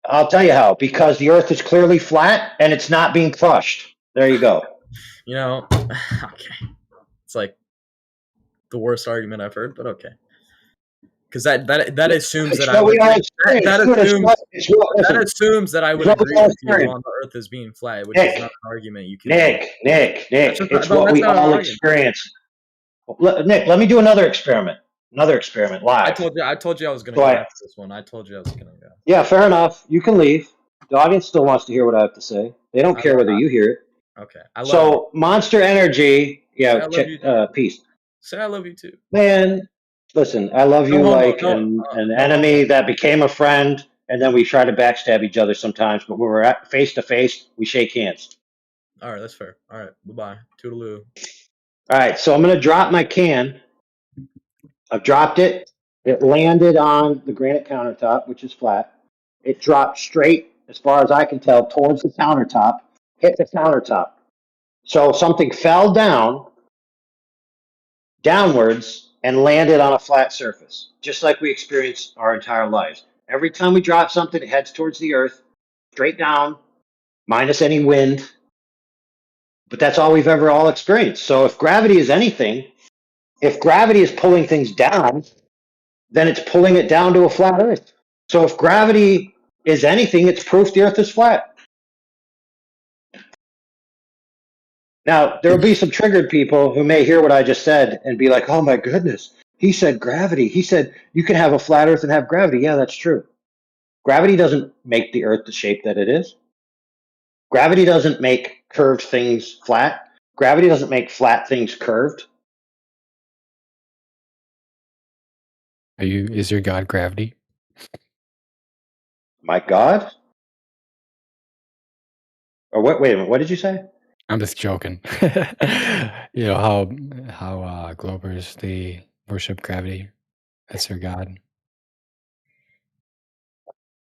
I'll tell you how. Because the Earth is clearly flat and it's not being crushed. There you go. You know, okay. It's like the worst argument I've heard, but okay. Because that assumes It's that I what would we all agree. experience. That Dude, listen, assumes that I it's would what we agree all with you experience. on the Earth as being flat, which is not Nick, an argument you can make. Nick, Nick, That's Nick. just not, It's no, what that's we not an all argument. experience. Nick, let me do another experiment. Another experiment live. I told you I was gonna So go I, after this one. I told you I was gonna go. yeah, fair enough. You can leave. The audience still wants to hear what I have to say. They don't I care love, whether you hear it. okay, I love you. So Monster Energy, Say yeah, I love check you too. peace. Say I love you too. Man, listen, I love No you homo. like No, an no homo. enemy that became a friend, and then we try to backstab each other sometimes. But when we're at face to face, we shake hands. All right, that's fair. All right, bye bye. Toodaloo. All right, so I'm gonna drop my can. I've dropped it. It landed on the granite countertop, which is flat. It dropped straight, as far as I can tell, towards the countertop, hit the countertop. So something fell downwards and landed on a flat surface, just like we experience our entire lives. Every time we drop something, it heads towards the earth, straight down, minus any wind. But that's all we've ever all experienced. So if gravity is anything, if gravity is pulling things down, then it's pulling it down to a flat earth. So if gravity is anything, it's proof the earth is flat. Now, there will be some triggered people who may hear what I just said and be like, oh my goodness, he said gravity. He said you can have a flat earth and have gravity. Yeah, that's true. Gravity doesn't make the earth the shape that it is. Gravity doesn't make curved things flat. Gravity doesn't make flat things curved. Is your god gravity? My God? Or what? Wait a minute. What did you say? I'm just joking. You know how Globers they worship gravity. That's their god.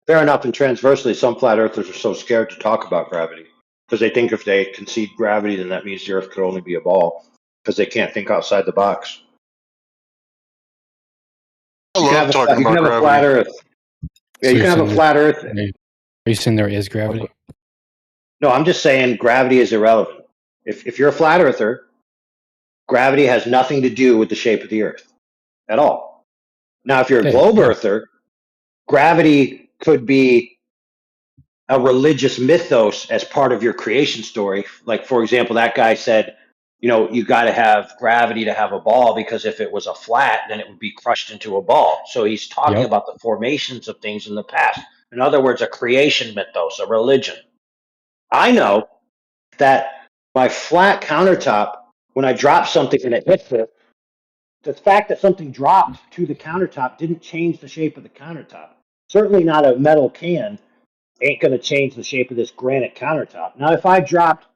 Fair enough. And transversely, some flat earthers are so scared to talk about gravity because they think if they concede gravity, then that means the earth could only be a ball because they can't think outside the box. I You can love have talking you can about have a flat gravity. earth. Yeah, So you you're can have a saying flat earth. are you saying there is gravity? No, I'm just saying gravity is irrelevant. If you're a flat earther, gravity has nothing to do with the shape of the earth at all. Now, if you're a Okay, globe yeah. earther, gravity could be a religious mythos as part of your creation story. Like, for example, that guy said, you know, you got to have gravity to have a ball because if it was a flat, then it would be crushed into a ball. So he's talking Yep. about the formations of things in the past. In other words, a creation mythos, a religion. I know that my flat countertop, when I drop something and it hits it, the fact that something dropped to the countertop didn't change the shape of the countertop. Certainly not a metal can ain't going to change the shape of this granite countertop. Now, if I dropped,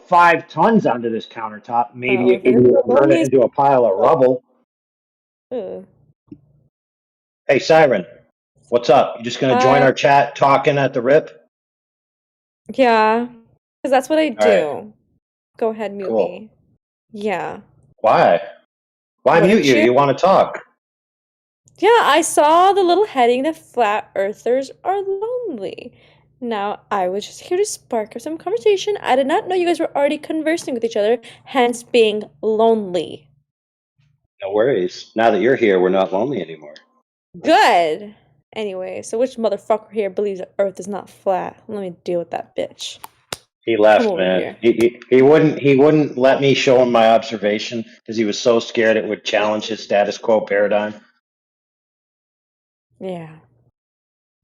5 tons onto this countertop, maybe Oh, it if it's could turn it lonely as into a pile of rubble. ugh. Hey, Siren, what's up? You just going to join Uh, our chat talking at the rip? yeah, because that's what I All right, do. Go ahead, mute cool. me. Yeah. Why? Why mute Wouldn't you? you? You want to talk? Yeah, I saw the little heading that flat earthers are lonely. Now, I was just here to spark up some conversation. I did not know you guys were already conversing with each other, hence being lonely. No worries. Now that you're here, we're not lonely anymore. Good. Anyway, so which motherfucker here believes the earth is not flat? Let me deal with that bitch. He Come left, over man. here. He wouldn't let me show him my observation because he was so scared it would challenge his status quo paradigm. Yeah.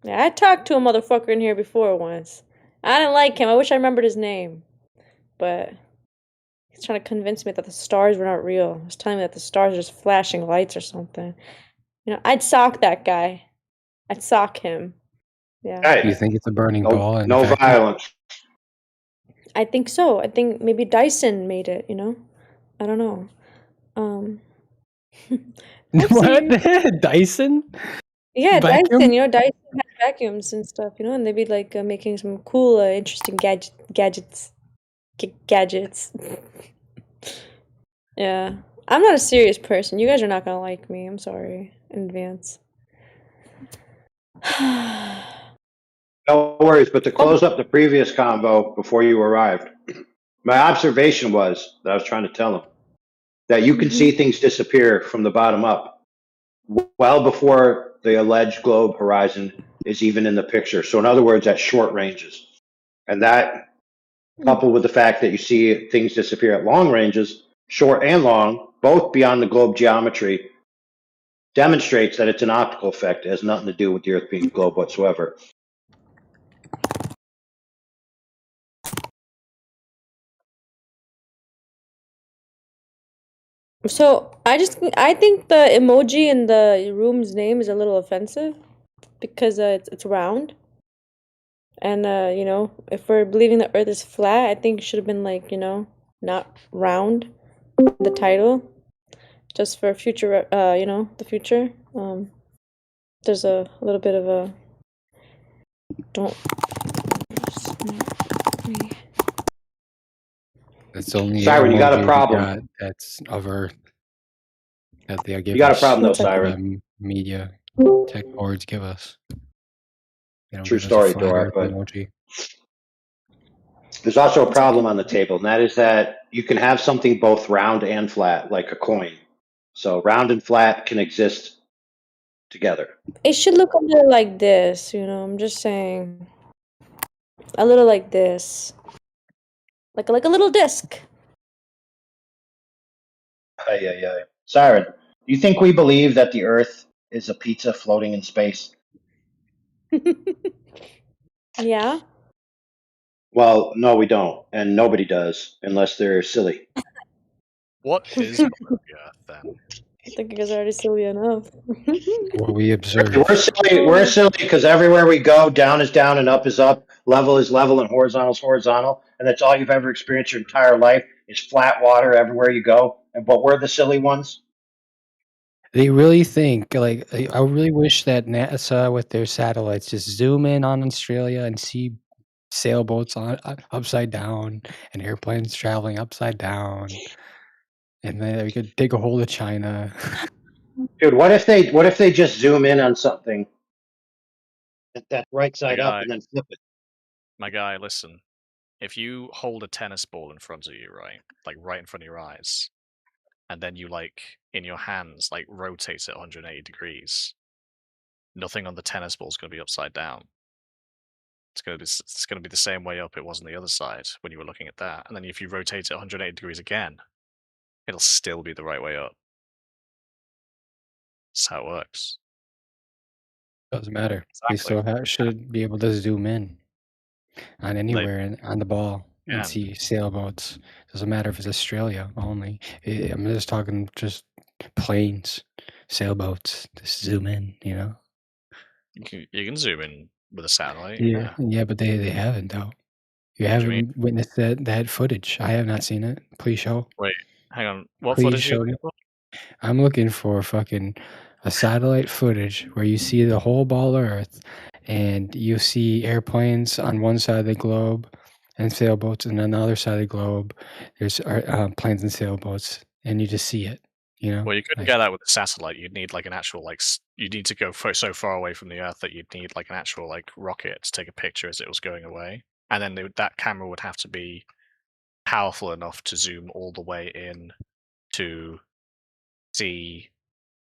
Yeah, I talked to a motherfucker in here before once. I didn't like him. I wish I remembered his name. But he's trying to convince me that the stars were not real. He was telling me that the stars are just flashing lights or something. I'd sock that guy. I'd sock him. Yeah. Do you Hey, think it's a burning no, ball in a no vacuum? violence. I think so. I think maybe Dyson made it, I don't know. What? Oopsie. Dyson? Yeah, Dyson, Vacuum? Dyson had vacuums and stuff, and they'd be like making some cool, interesting gadgets. Gadgets. Yeah. I'm not a serious person. You guys are not gonna like me. I'm sorry in advance. No worries, but to close up the previous convo before you arrived, my observation was that I was trying to tell him that you can see things disappear from the bottom up well before the alleged globe horizon is even in the picture. So, in other words, at short ranges. And that, coupled with the fact that you see things disappear at long ranges, short and long, both beyond the globe geometry, demonstrates that it's an optical effect. It has nothing to do with the Earth being a globe whatsoever. So I think the emoji in the room's name is a little offensive because it's round. And you know, if we're believing the Earth is flat, I think it should have been like, you know, not round. The title, just for future, you know, the future. There's a little bit of a don't. That's only Siren, you got a emoji we problem. got that's of Earth that they give You got a us. problem though, What's that? Siren. Media tech boards give us. They don't True give us a story, flat Dora, Earth but emoji. there's also a It's okay. problem on the table, and that is that you can have something both round and flat, like a coin. So round and flat can exist together. It should look a little like this, you know. I'm just saying, a little like this, like a little disc. Ay, ay, ay. Siren, do you think we believe that the Earth is a pizza floating in space? Yeah. Well, no, we don't, and nobody does, unless they're silly. What is the Earth then? I think you guys are already silly enough. What we observe. We're silly. We're silly because everywhere we go, down is down and up is up, level is level, and horizontal is horizontal, and that's all you've ever experienced your entire life is flat water everywhere you go. And but we're the silly ones. They really think like I really wish that NASA with their satellites just zoom in on Australia and see sailboats on upside down and airplanes traveling upside down, and then we could take a hold of China. Dude, what if they just zoom in on something that's right side up and then flip it? My guy, listen. If you hold a tennis ball in front of you, right? Like right in front of your eyes, and then you like in your hands like rotate it 180 degrees, nothing on the tennis ball is going to be upside down. It's going to be the same way up it was on the other side when you were looking at that. And then if you rotate it 180 degrees again, it'll still be the right way up. That's how it works. Doesn't matter. We still should be able to zoom in on anywhere on the ball and see sailboats. Doesn't matter if it's Australia only. I'm just talking just planes, sailboats. Just zoom in, you know. You can zoom in with a satellite. Yeah, but they haven't though. You haven't witnessed that footage. I have not seen it. Please show. Wait, hang on. What Please footage are you show me. looking for? I'm looking for fucking a satellite footage where you see the whole ball of Earth and you see airplanes on one side of the globe and sailboats, and on the other side of the globe there's planes and sailboats, and you just see it, you know? Well, you couldn't Like, get that with a satellite. You'd need like an actual like you'd need to go so far away from the Earth that you'd need like an actual like rocket to take a picture as it was going away, and then that camera would have to be powerful enough to zoom all the way in to see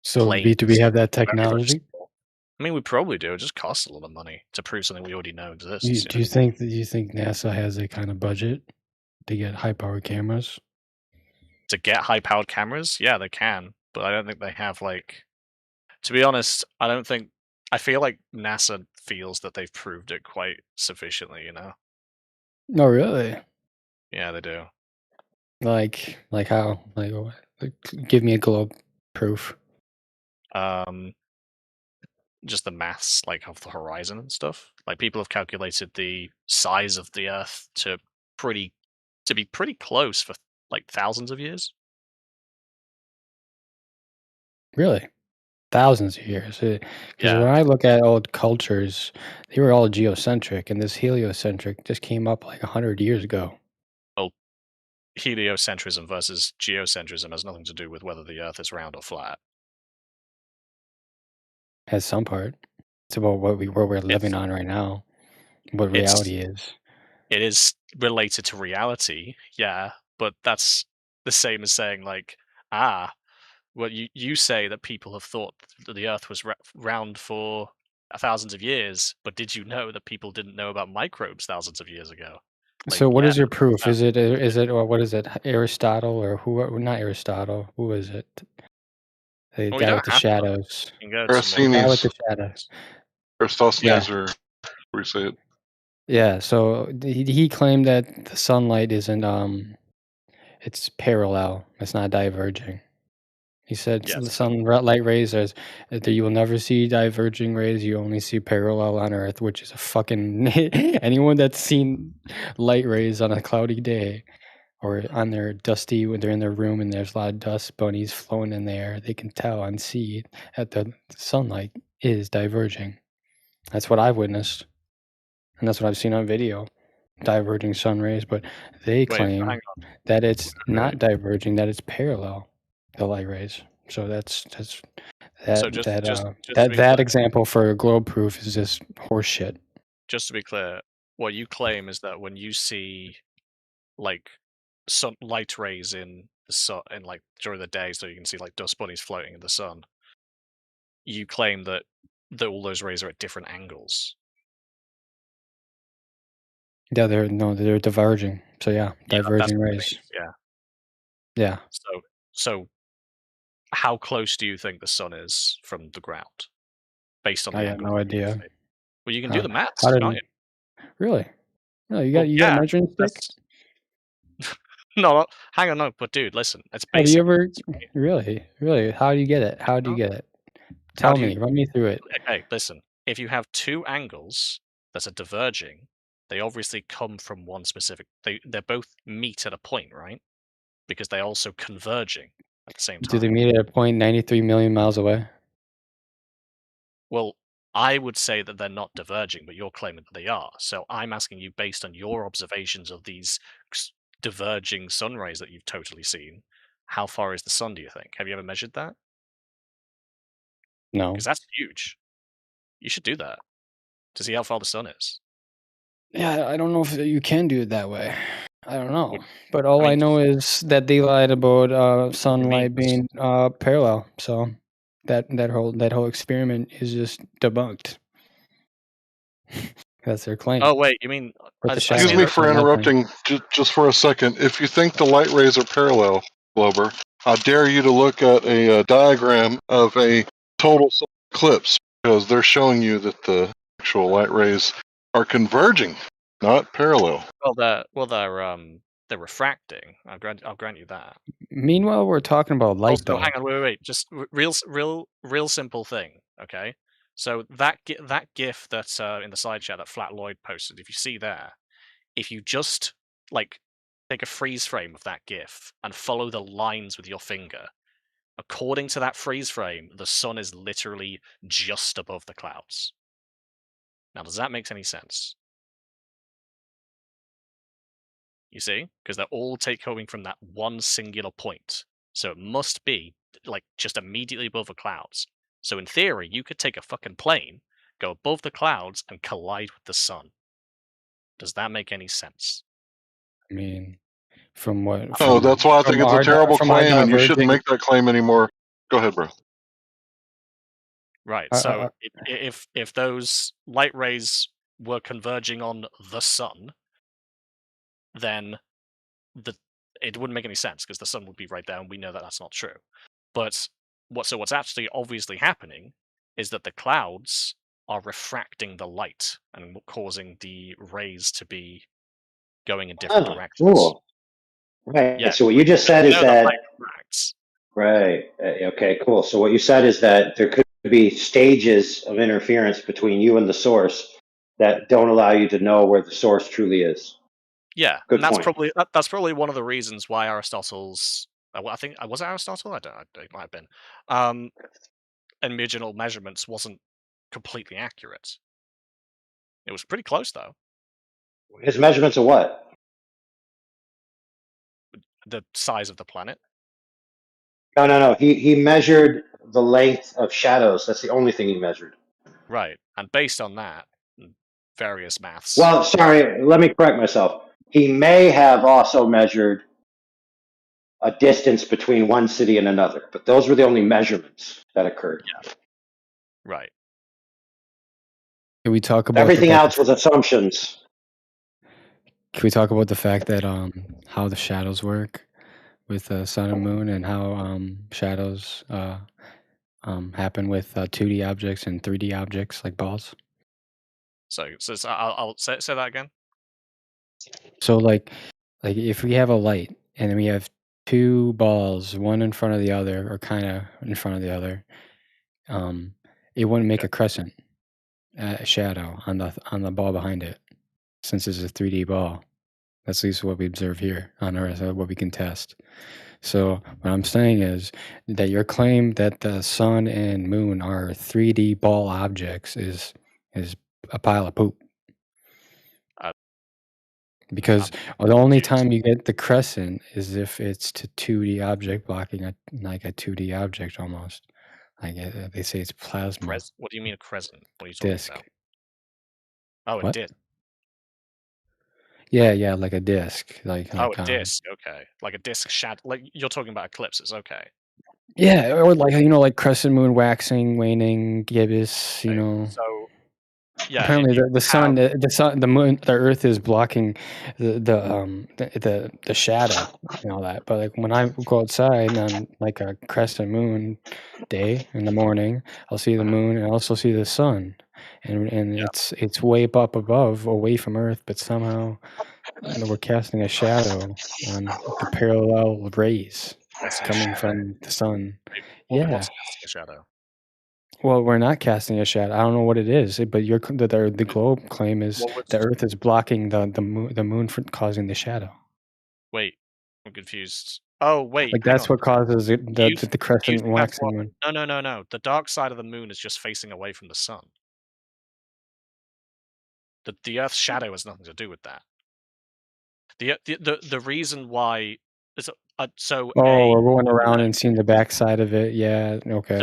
so planes. do we have that very, very technology? small. I mean, we probably do. It just costs a lot of money to prove something we already know exists. Do you think NASA has a kind of budget to get high-powered cameras? To get high-powered cameras? Yeah, they can, but I don't think they have like. To be honest, I feel like NASA feels that they've proved it quite sufficiently. You know? No, really? Yeah, they do. Like how? Like, give me a globe proof. Just the maths like of the horizon and stuff. Like people have calculated the size of the Earth to be pretty close for like thousands of years. Really? Thousands of years. Because when I look at old cultures, they were all geocentric, and this heliocentric just came up like 100 years ago. Well, heliocentrism versus geocentrism has nothing to do with whether the Earth is round or flat. Has some part. It's about what we're living on right now. what reality is. It is related to reality, yeah, but that's the same as saying like, well, you say that people have thought that the Earth was round for thousands of years, but did you know that people didn't know about microbes thousands of years ago? Like, So what yeah, is your proof? that, Is it or what is it? Aristotle or who? Not Aristotle. Who is it? The well, we guy don't with the have to. shadows. You can go to more. The guy with Aristophanes, the shadows. Yeah, Aristophanes, or we say it. yeah. So he claimed that the sunlight isn't it's parallel. It's not diverging. He said Yeah, the so light rays are that you will never see diverging rays. You only see parallel on Earth, which is a fucking anyone that's seen light rays on a cloudy day or on their dusty when they're in their room and there's a lot of dust bunnies flowing in the air, they can tell and see that the sunlight is diverging. That's what I've witnessed, and that's what I've seen on video, diverging sun rays. But they wait, hang claim on. that it's Wait. not diverging, that it's parallel, the light rays. So that's So just to be that clear, example for globe proof is just horseshit. just to be clear, what you claim is that when you see like sun light rays in the sun and like during the day, so you can see like dust bunnies floating in the sun, you claim that all those rays are at different angles. Yeah, they're diverging. So yeah, Yeah, that's diverging what it rays. means. Yeah. Yeah, So how close do you think the sun is from the ground based on I the got angles no that you can idea. see? Well, you can do How the how maths, did can't you? really? No, Well, you got a yeah, measuring stick? that's no, hang on, no, but dude, listen, it's Have you basic ever maths, right? really? How do you get it? How do you Huh? get it? How Tell do you me, run me through it. okay, listen. If you have two angles that are diverging, they obviously come from one specific they're both meet at a point, right? Because they're also converging at the same Do they time. meet at a point 93 million miles away? Well, I would say that they're not diverging, but you're claiming that they are. So I'm asking you, based on your observations of these diverging sun rays that you've totally seen, how far is the sun, do you think? Have you ever measured that? No. Because that's huge. You should do that to see how far the sun is. Yeah, I don't know if you can do it that way. I don't know. Well, But I all I mean, know is that they lied about it sunlight means. being parallel. So that whole experiment is just debunked. That's their claim. Oh wait, you mean With the I Excuse see me shadows that. for and nothing. interrupting just for a second. If you think the light rays are parallel, Glober, I dare you to look at a diagram of a total solar eclipse because they're showing you that the actual light rays are converging, not parallel. They're refracting. I'll grant you that. Meanwhile, we're talking about light Also, though. hang on, wait. Just real simple thing. Okay, so that GIF that's in the side chat that Flat Lloyd posted, if you see there, if you just like take a freeze frame of that GIF and follow the lines with your finger, according to that freeze frame, the sun is literally just above the clouds. Now, does that make any sense? You see? Because they're all coming from that one singular point. So it must be like just immediately above the clouds. So in theory, you could take a fucking plane, go above the clouds, and collide with the sun. Does that make any sense? I mean, from what Oh, that's why I think it's a terrible from our claim, and you shouldn't diverging make that claim anymore. Go ahead, bro. Right. uh, So uh, if those light rays were converging on the sun, then the it wouldn't make any sense because the sun would be right there, and we know that that's not true. But what's actually obviously happening is that the clouds are refracting the light and causing the rays to be going in different Oh, directions. cool. Right. Yeah, So what you just because said we is know that light that refracts. right. Okay, cool. So what you said is that there could be stages of interference between you and the source that don't allow you to know where the source truly is. Yeah, and Good point. that's probably one of the reasons why Aristotle's I think was it Aristotle? I don't. It might have been. Original measurements wasn't completely accurate. It was pretty close though. His measurements of what? The size of the planet. No. He measured the length of shadows. That's the only thing he measured. Right. And based on that, various maths. Well, sorry, let me correct myself. He may have also measured a distance between one city and another, but those were the only measurements that occurred. Yeah. Right. Can we talk about everything else was assumptions? Can we talk about the fact that how the shadows work with the sun and moon, and how shadows happen with 2D objects and 3D objects like balls? So I'll say that again. So like if we have a light and we have two balls, one in front of the other, or kind of in front of the other, it wouldn't make a crescent, a shadow on the ball behind it, since it's a 3D ball. That's at least what we observe here on Earth, what we can test. So what I'm saying is that your claim that the sun and moon are 3D ball objects is a pile of poop. Because the only time you get the crescent is if it's to 2D object blocking like a 2D object almost. Like they say it's plasma. What do you mean a crescent? What are you talking Disc. about? Oh, a What? disc. Yeah, like a disc. Oh, a disc. Okay, like a disc shadow. Like you're talking about eclipses. Okay. Yeah, or like like crescent moon waxing, waning, gibbous. So yeah, apparently the sun, the moon, the Earth is blocking the shadow and all that. But like when I go outside on like a crescent moon day in the morning, I'll see the moon and I also see the sun, and it's way up above, away from Earth, but somehow we're casting a shadow on the parallel rays coming from the sun. What's casting a shadow? Well, we're not casting a shadow. I don't know what it is, but the globe claim is the Earth is blocking the moon from causing the shadow. Wait, I'm confused. Oh wait, like that's what causes the crescent waxing moon. No. The dark side of the moon is just facing away from the sun. The Earth's shadow has nothing to do with that. The reason why is we're going around and seeing the backside of it. Yeah. Okay.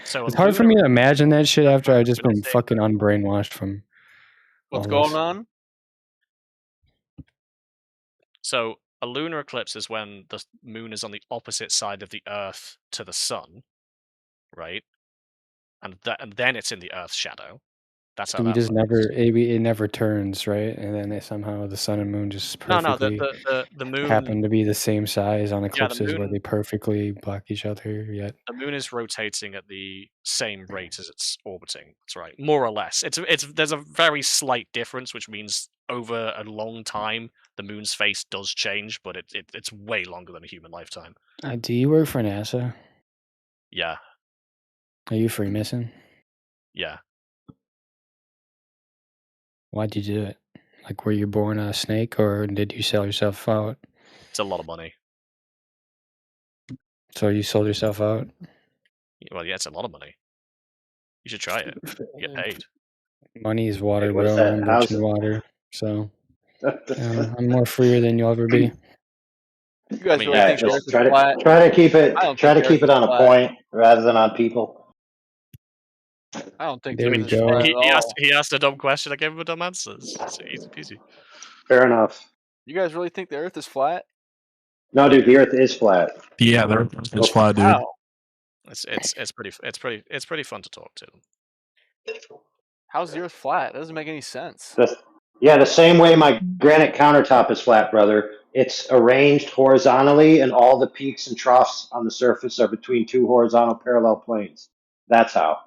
So it's hard for me to imagine that shit after I just been fucking unbrainwashed from. What's going on? So a lunar eclipse is when the moon is on the opposite side of the Earth to the sun, right? And then it's in the Earth's shadow. That's how we just never it never turns, right? And then somehow the sun and moon just perfectly the moon happen to be the same size on eclipses where they perfectly block each other. Yet the moon is rotating at the same rate as it's orbiting. That's right, more or less. There's a very slight difference, which means over a long time the moon's face does change, but it's way longer than a human lifetime. Do you work for NASA? Yeah. Are you Freemason? Yeah. Why'd you do it? Like, were you born a snake, or did you sell yourself out? It's a lot of money. So you sold yourself out? Well, yeah, it's a lot of money. You should try it. Get paid. Money is water, bro. I'm rich in water, so I'm more freer than you'll ever be. You guys really think just try to keep it on a point rather than on people. I don't think there we go. He asked a dumb question. I gave him a dumb answer. It's easy peasy. Fair enough. You guys really think the Earth is flat? No, dude, the Earth is flat. Yeah, the Earth is flat, dude. Wow. It's pretty fun to talk to. How's the Earth flat? That doesn't make any sense. The same way my granite countertop is flat, brother. It's arranged horizontally, and all the peaks and troughs on the surface are between two horizontal parallel planes. That's how.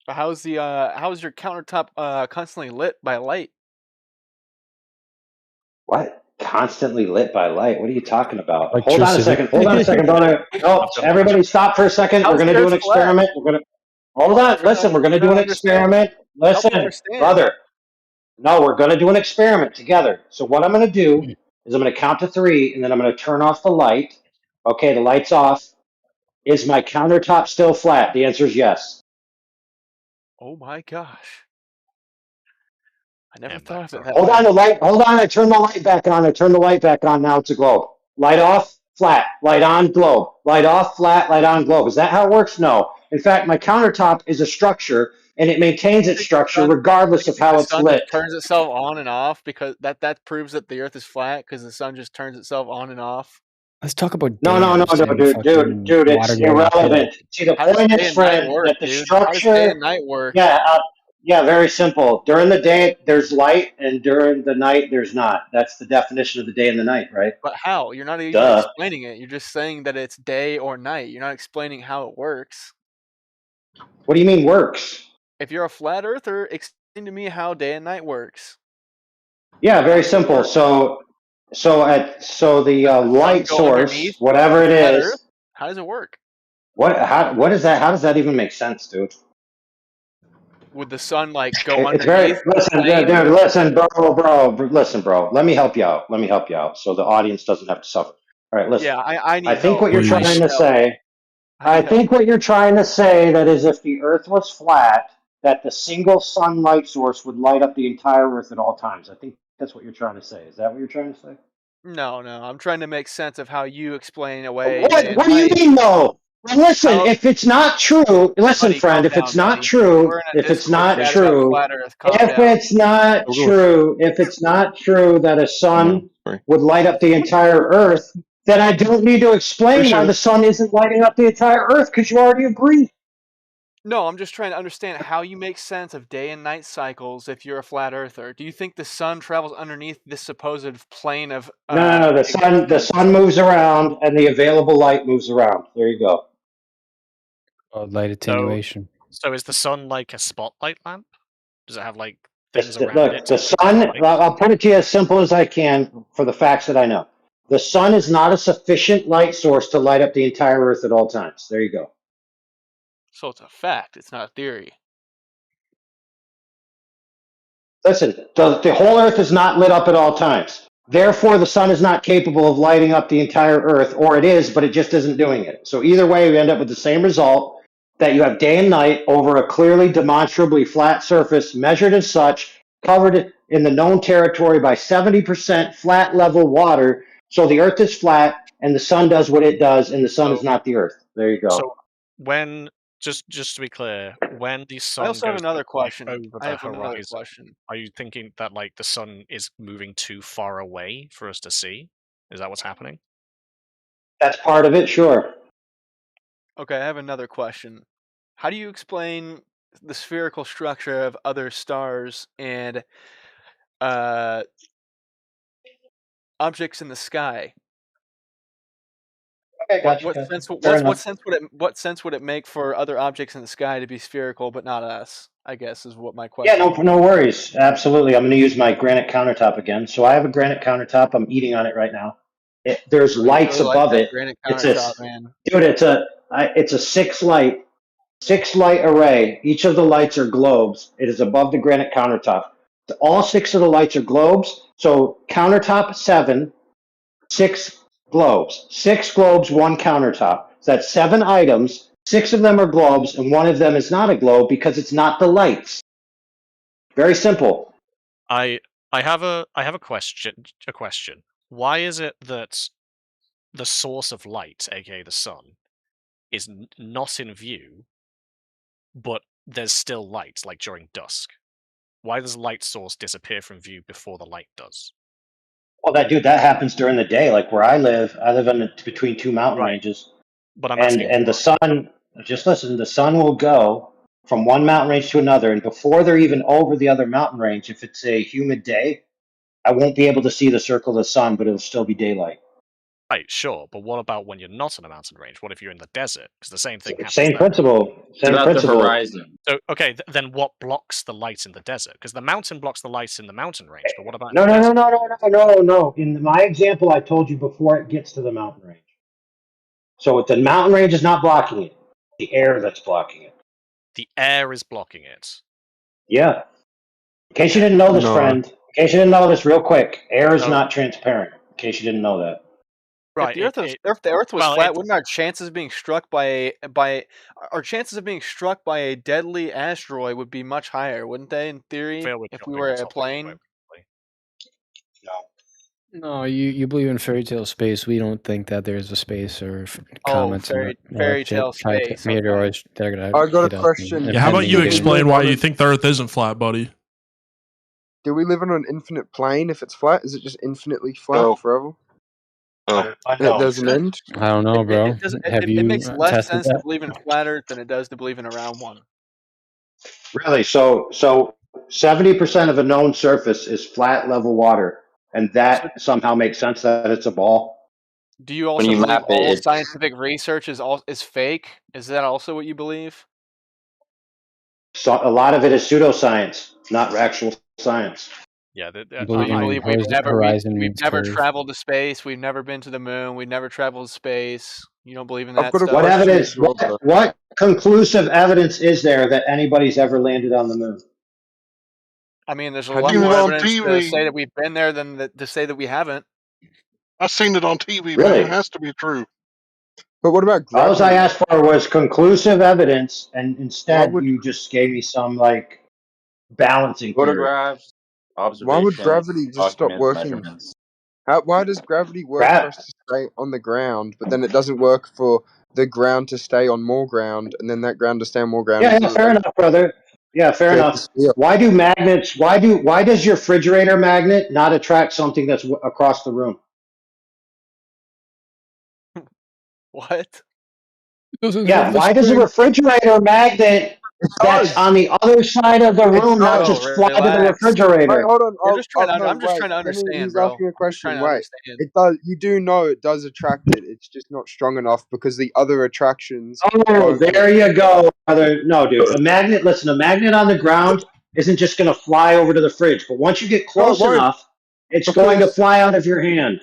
But how's your countertop constantly lit by light? What? Constantly lit by light? What are you talking about? Hold on a second, brother. No, everybody stop for a second. We're going to do an experiment. Hold on. Listen, we're going to do an experiment. Listen, brother. No, we're going to do an experiment together. So what I'm going to do is I'm going to count to 3, and then I'm going to turn off the light. Okay, the light's off. Is my countertop still flat? The answer is yes. Oh my gosh. I never thought of it that Hold on, I turned the light back on. Now it's a globe. Light off, flat. Light on, globe. Light off, flat. Light on, globe. Is that how it works? No. In fact, my countertop is a structure and it maintains its structure regardless of how the it's sun lit. just turns itself on and off because that proves that the Earth is flat because the sun just turns itself on and off. Let's talk about No, no, no, dams no, and fucking dude, water it's going uphill. irrelevant. See, the How does point day is, and night friend, work, that the dude? How does day and structure, night work? yeah, very simple. During the day, there's light, and during the night, there's not. That's the definition of the day and the night, right? But how? You're not even Duh. explaining it. You're just saying that it's day or night. You're not explaining how it works. What do you mean works? If you're a flat earther, explain to me how day and night works. Yeah, How very does it simple. work? So the Does the sun light go source, underneath whatever the it flat Earth? is, How does it work? what is that? How does that even make sense, dude? Would the sun like go It's very underneath the listen, plane? dude. Listen, listen, bro. Let me help you out. Let me help you out, so the audience doesn't have to suffer. All right, listen. Yeah, I I need think help. what you're I trying need to help. say. I I need help. think what you're trying to say that is if the Earth was flat, that the single sunlight source would light up the entire Earth at all times. I think that's what you're trying to say. Is that what you're trying to say? No, no. I'm trying to make sense of how you explain away day What? and What do you night. mean, no? Well, listen, How, if it's not true, listen, buddy, friend. calm If down, it's not buddy. true, We're in a if it's Discord not chat about true, flat Earth. Calm down. if it's not true that a sun Sorry. would light up the entire Earth, then I don't need to explain why Appreciate the it. sun isn't lighting up the entire Earth because you already agree. No, I'm just trying to understand how you make sense of day and night cycles if you're a flat earther. Do you think the sun travels underneath this supposed plane of No. The existence? sun moves around, and the available light moves around. There you go. Light So, attenuation. so is the sun like a spotlight lamp? Does it have like things The, around it look, to the keep out sun. light? I'll put it to you as simple as I can for the facts that I know. The sun is not a sufficient light source to light up the entire Earth at all times. There you go. So it's a fact. It's not a theory. Listen, the whole Earth is not lit up at all times. Therefore, the sun is not capable of lighting up the entire Earth, or it is, but it just isn't doing it. So either way, we end up with the same result that you have day and night over a clearly demonstrably flat surface, measured as such, covered in the known territory by 70% flat level water. So the Earth is flat, and the sun does what it does, and the sun is So, not the Earth. There you go. so when just to be clear, when the I sun also have goes another like question. over I the have another horizon, question. are you thinking that like the sun is moving too far away for us to see? Is that what's happening? That's part of it, sure. Okay, I have another question. How do you explain the spherical structure of other stars and uh, objects in the sky? Okay, gotcha. Fair enough. What sense would it make for other objects in the sky to be spherical but not us? I guess is what my Yeah, question. no worries. Absolutely. I'm going to use my granite countertop again. So I have a granite countertop. I'm eating on it right now. There's You lights really like above that it. granite It's a, countertop, man. dude. It's a six light array. Each of the lights are globes. It is above the granite countertop. All six of the lights are globes. So countertop 7, 6 globes. 6 globes, 1 countertop. So that's 7 items. 6 of them are globes, and 1 of them is not a globe because it's not the lights. Very simple. I have a question. Why is it that the source of light, aka the sun, is not in view, but there's still light, like during dusk? Why does the light source disappear from view before the light does? Well, that happens during the day. Like where I live in between 2 mountain Right, ranges, but I'm and asking the why. sun. Just listen. The sun will go from one mountain range to another, and before they're even over the other mountain range, if it's a humid day, I won't be able to see the circle of the sun, but it'll still be daylight. Right, sure, but what about when you're not in a mountain range? What if you're in the desert? Because the same thing happens Same there. principle. It's Same about the principle. horizon. So, okay, then what blocks the light in the desert? Because the mountain blocks the light in the mountain range, but what about in No, the no, no, desert? no, no, no, no, no. In my example, I told you before it gets to the mountain range. So if the mountain range is not blocking it, the air that's blocking it. The air is blocking it. Yeah. In case you Okay. didn't know this, No. friend. In case you didn't know this, real quick, air is So, not transparent. In case you didn't know that. If right, the Earth was well, flat, wouldn't our chances of being struck by a deadly asteroid would be much higher, wouldn't they? In theory, feel we're if we jumping were the a topic quite plane. quickly. No. No, you believe in fairy tale space. We don't think that there's a space or comets or fairy shit, tale space. meteoroids that are gonna I got a hit us. question. Yeah, how about you Do we explain live why on you an- think the Earth isn't flat, buddy? Do we live on an infinite plane? If it's flat, is it just infinitely flat No. forever? Oh. There's an end. I don't know, bro. Have It you makes less tested sense to that? believe in a flat Earth than it does to believe in a round one. Really? So 70% of a known surface is flat, level water, and that somehow makes sense that it's a ball. Do you also believe all scientific research is fake? Is that also what you believe? So a lot of it is pseudoscience, not actual science. Yeah, Do you believe we've never traveled to space? We've never been to the moon. We've never traveled to space. You don't believe in that stuff? What evidence? What conclusive evidence is there that anybody's ever landed on the moon? I mean, there's a Have lot you more seen it on evidence to TV? say that we've been there than to say that we haven't. I've seen it on TV, Really? man. It has to be true. But what about All gravity? I asked for was conclusive evidence, and instead you just gave me some like balancing theory. Photographs, Why observations, would gravity just stop documents, working? measurements. Why does gravity work for us to stay on the ground, but then it doesn't work for the ground to stay on more ground, and then that ground to stay on more ground? Yeah, fair enough, brother. Yeah, fair enough. Why do magnets? Why does your refrigerator magnet not attract something that's across the room? What? Yeah, why does a refrigerator magnet that's on the other side of the room not just fly to the refrigerator? Wait, hold on. I'm just trying to Let me, understand, he's bro. asking a question. to Wait, understand. it does. You do know it does attract it. It's just not strong enough because the other attractions. Oh, there you go, brother. No, dude, a magnet. Listen, a magnet on the ground isn't just going to fly over to the fridge, but once you get close enough, it's going to fly out of your hand.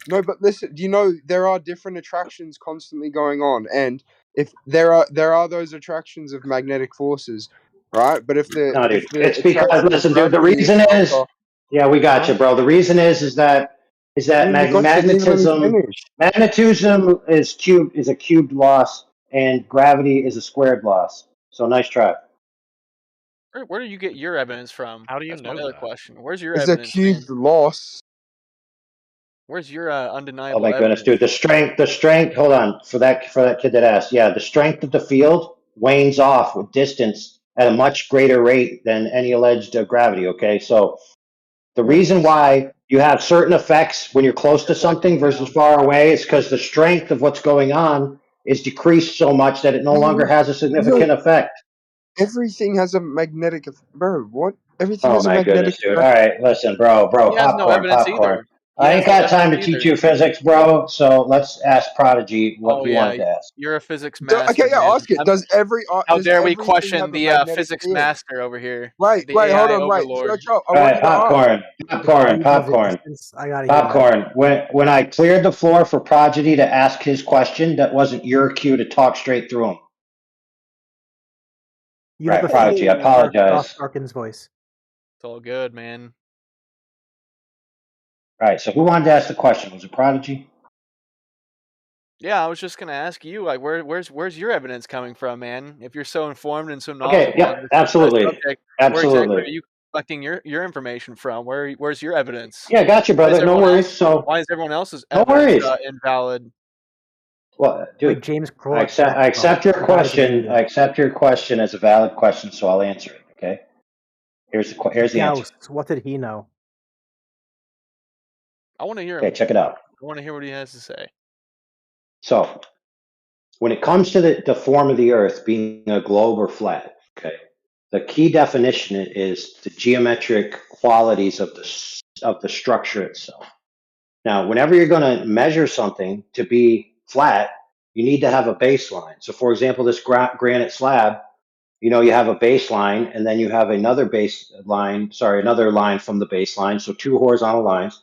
No, but listen. Do you know there are different attractions constantly going on, and if there are those attractions of magnetic forces, right? But if the No, dude, it's because attraction of listen, dude. The gravity reason is, stronger, yeah, we got you, bro. The reason is that magnetism is a cubed loss, and gravity is a squared loss. So nice try. Where do you get your evidence from? How do you That's know my other that? question. Where's your it's a evidence, cubed man? loss. Where's your Oh undeniable my goodness, evidence? dude. The strength. Hold on for that kid that asked. Yeah, the strength of the field wanes off with distance at a much greater rate than any alleged gravity. Okay, so the reason why you have certain effects when you're close to something versus far away is because the strength of what's going on is decreased so much that it no longer has a significant effect. Everything has a magnetic bro. What? Everything Oh has a my magnetic goodness, dude. All right, listen, bro, He has no evidence popcorn. either. I ain't got time to teach you physics, bro. So let's ask Prodigy what Oh he yeah, wanted to ask. you're a physics master. Okay, yeah. Man. Ask it. Does How does dare we everything question have a the magnetic physics field? master over here? Wait, The AI hold on, overlord. Stretch up. I All want right, you to ask. popcorn. When I cleared the floor for Prodigy to ask his question, that wasn't your cue to talk straight through him. You right, have a Prodigy. I apologize. Darkin's voice. It's all good, man. All right, so who wanted to ask the question? Was it Prodigy? Yeah, I was just gonna ask you, like, where's your evidence coming from, man? If you're so informed and so knowledgeable on this absolutely, subject, where exactly are you collecting your information from? Where's your evidence? Yeah, got you, brother. No worries. Why is everyone else's no evidence worries. Invalid? Well, dude, James I accept your question. I accept your question as a valid question, so I'll answer it. Okay. Here's the answer. What did he know? I want to hear him. Okay, check it out. I want to hear what he has to say. So, when it comes to the form of the Earth being a globe or flat, okay, the key definition is the geometric qualities of the structure itself. Now, whenever you're going to measure something to be flat, you need to have a baseline. So, for example, this granite slab, you have a baseline, and then you have another another line from the baseline. So, two horizontal lines.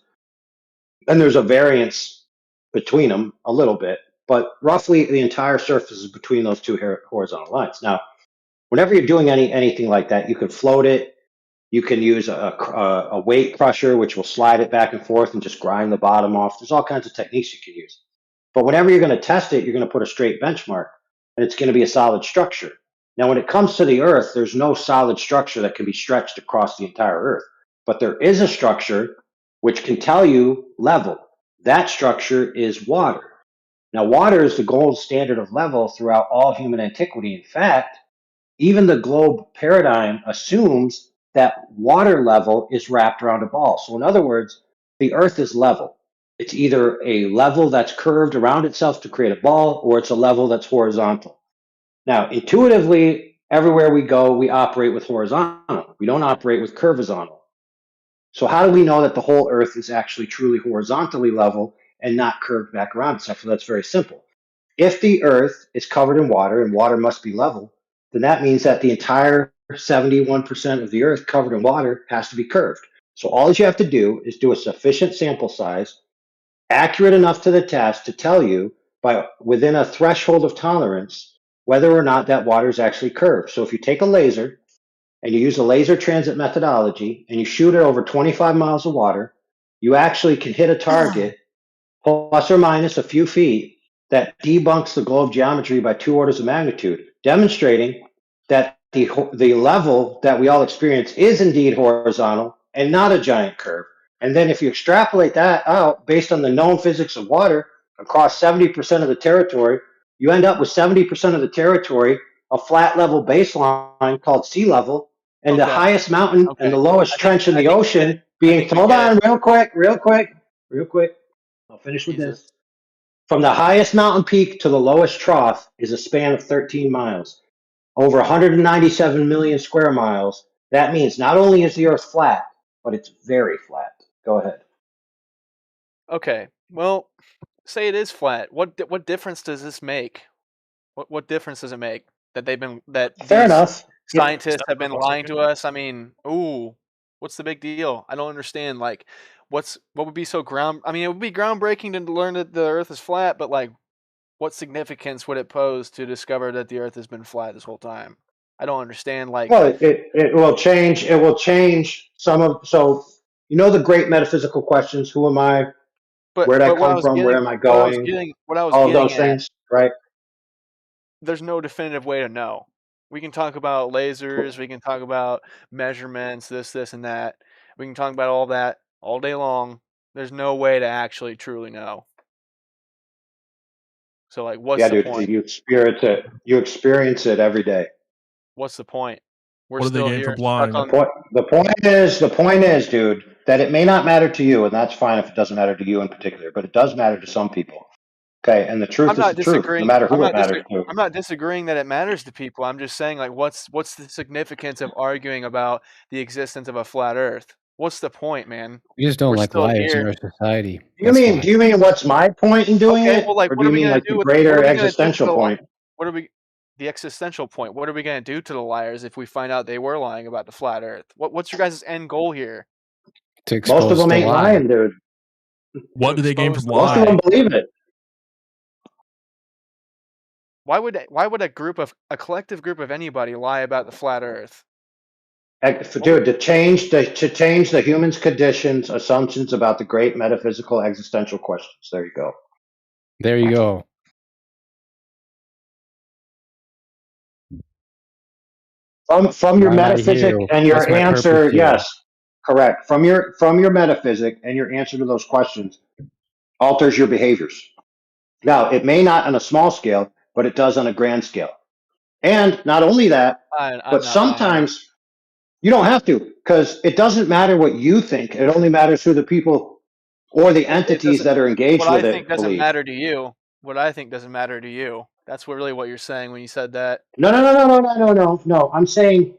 And there's a variance between them a little bit, but roughly the entire surface is between those two horizontal lines. Now, whenever you're doing anything like that, you can float it. You can use a weight crusher, which will slide it back and forth and just grind the bottom off. There's all kinds of techniques you can use. But whenever you're going to test it, you're going to put a straight benchmark, and it's going to be a solid structure. Now, when it comes to the Earth, there's no solid structure that can be stretched across the entire Earth. But there is a structure which can tell you level. That structure is water. Now, water is the gold standard of level throughout all human antiquity. In fact, even the globe paradigm assumes that water level is wrapped around a ball. So, in other words, the Earth is level. It's either a level that's curved around itself to create a ball, or it's a level that's horizontal. Now, intuitively, everywhere we go, we operate with horizontal. We don't operate with curvizontal. So, how do we know that the whole Earth is actually truly horizontally level and not curved back around itself? So, that's very simple. If the Earth is covered in water and water must be level, then that means that the entire 71% of the Earth covered in water has to be curved. So, all you have to do is do a sufficient sample size, accurate enough to the test to tell you by within a threshold of tolerance whether or not that water is actually curved. So, if you take a laser and you use a laser transit methodology and you shoot it over 25 miles of water, you actually can hit a target plus or minus a few feet that debunks the globe geometry by 2 orders of magnitude, demonstrating that the level that we all experience is indeed horizontal and not a giant curve. And then if you extrapolate that out based on the known physics of water across 70% of the territory, you end up with 70% of the territory a flat level baseline called sea level, and the highest mountain and the lowest trench in the ocean being, hold on, real quick. I'll finish with this. From the highest mountain peak to the lowest trough is a span of 13 miles, over 197 million square miles. That means not only is the Earth flat, but it's very flat. Go ahead. Okay, well, say it is flat. What difference does this make? What difference does it make that Fair these enough. scientists have been lying to us? I mean, what's the big deal? I don't understand. Like, what would be so I mean, it would be groundbreaking to learn that the Earth is flat, but like, what significance would it pose to discover that the Earth has been flat this whole time? I don't understand. Like, Well, it will change. It will change some of. So you know the great metaphysical questions: Who am I? but Where did I what I come was from? Where getting, am I going? what I was All of getting those at, things, right? there's no definitive way to know. We can talk about lasers, we can talk about measurements, this, and that. We can talk about all that all day long. There's no way to actually truly know. So, like, what's Yeah, the dude, point? you experience it. You experience it every day. What's the point? We're What do they still gain here from stuck lying? on. The point is, dude, that it may not matter to you, and that's fine if it doesn't matter to you in particular, but it does matter to some people. Okay, and the I'm truth is not the truth, no disagreeing. matter who it matters to. I'm not disagreeing that it matters to people. I'm just saying, like, what's the significance of arguing about the existence of a flat Earth? What's the point, man? We just don't We're like still liars in here. our society. Do you That's mean? why. Do you mean what's my point in doing Okay, it, well, like, or do you mean like the what greater are we gonna do to existential the point? what are we the existential point? What are we gonna do to the liars if we find out they were lying about the flat Earth? What's your guys' end goal here? To Most of expose them the ain't lie. lying, dude. What To do they gain expose from the Most of them lying? believe it. why would a collective group of anybody lie about the flat Earth? Dude, to change the human's conditions, assumptions about the great metaphysical existential questions. There you go. There you go. From your Now that I metaphysic hear and what's your my purpose answer, here. yes, correct. From your metaphysic and your answer to those questions alters your behaviors. Now, it may not on a small scale, but it does on a grand scale. And not only that, I'm but not buying it. sometimes you don't have to, because it doesn't matter what you think. It only matters who the people or the It entities doesn't. that are What engaged I with think it doesn't believe. matter to you. What I think doesn't matter to you. That's what you're saying when you said that. No. I'm saying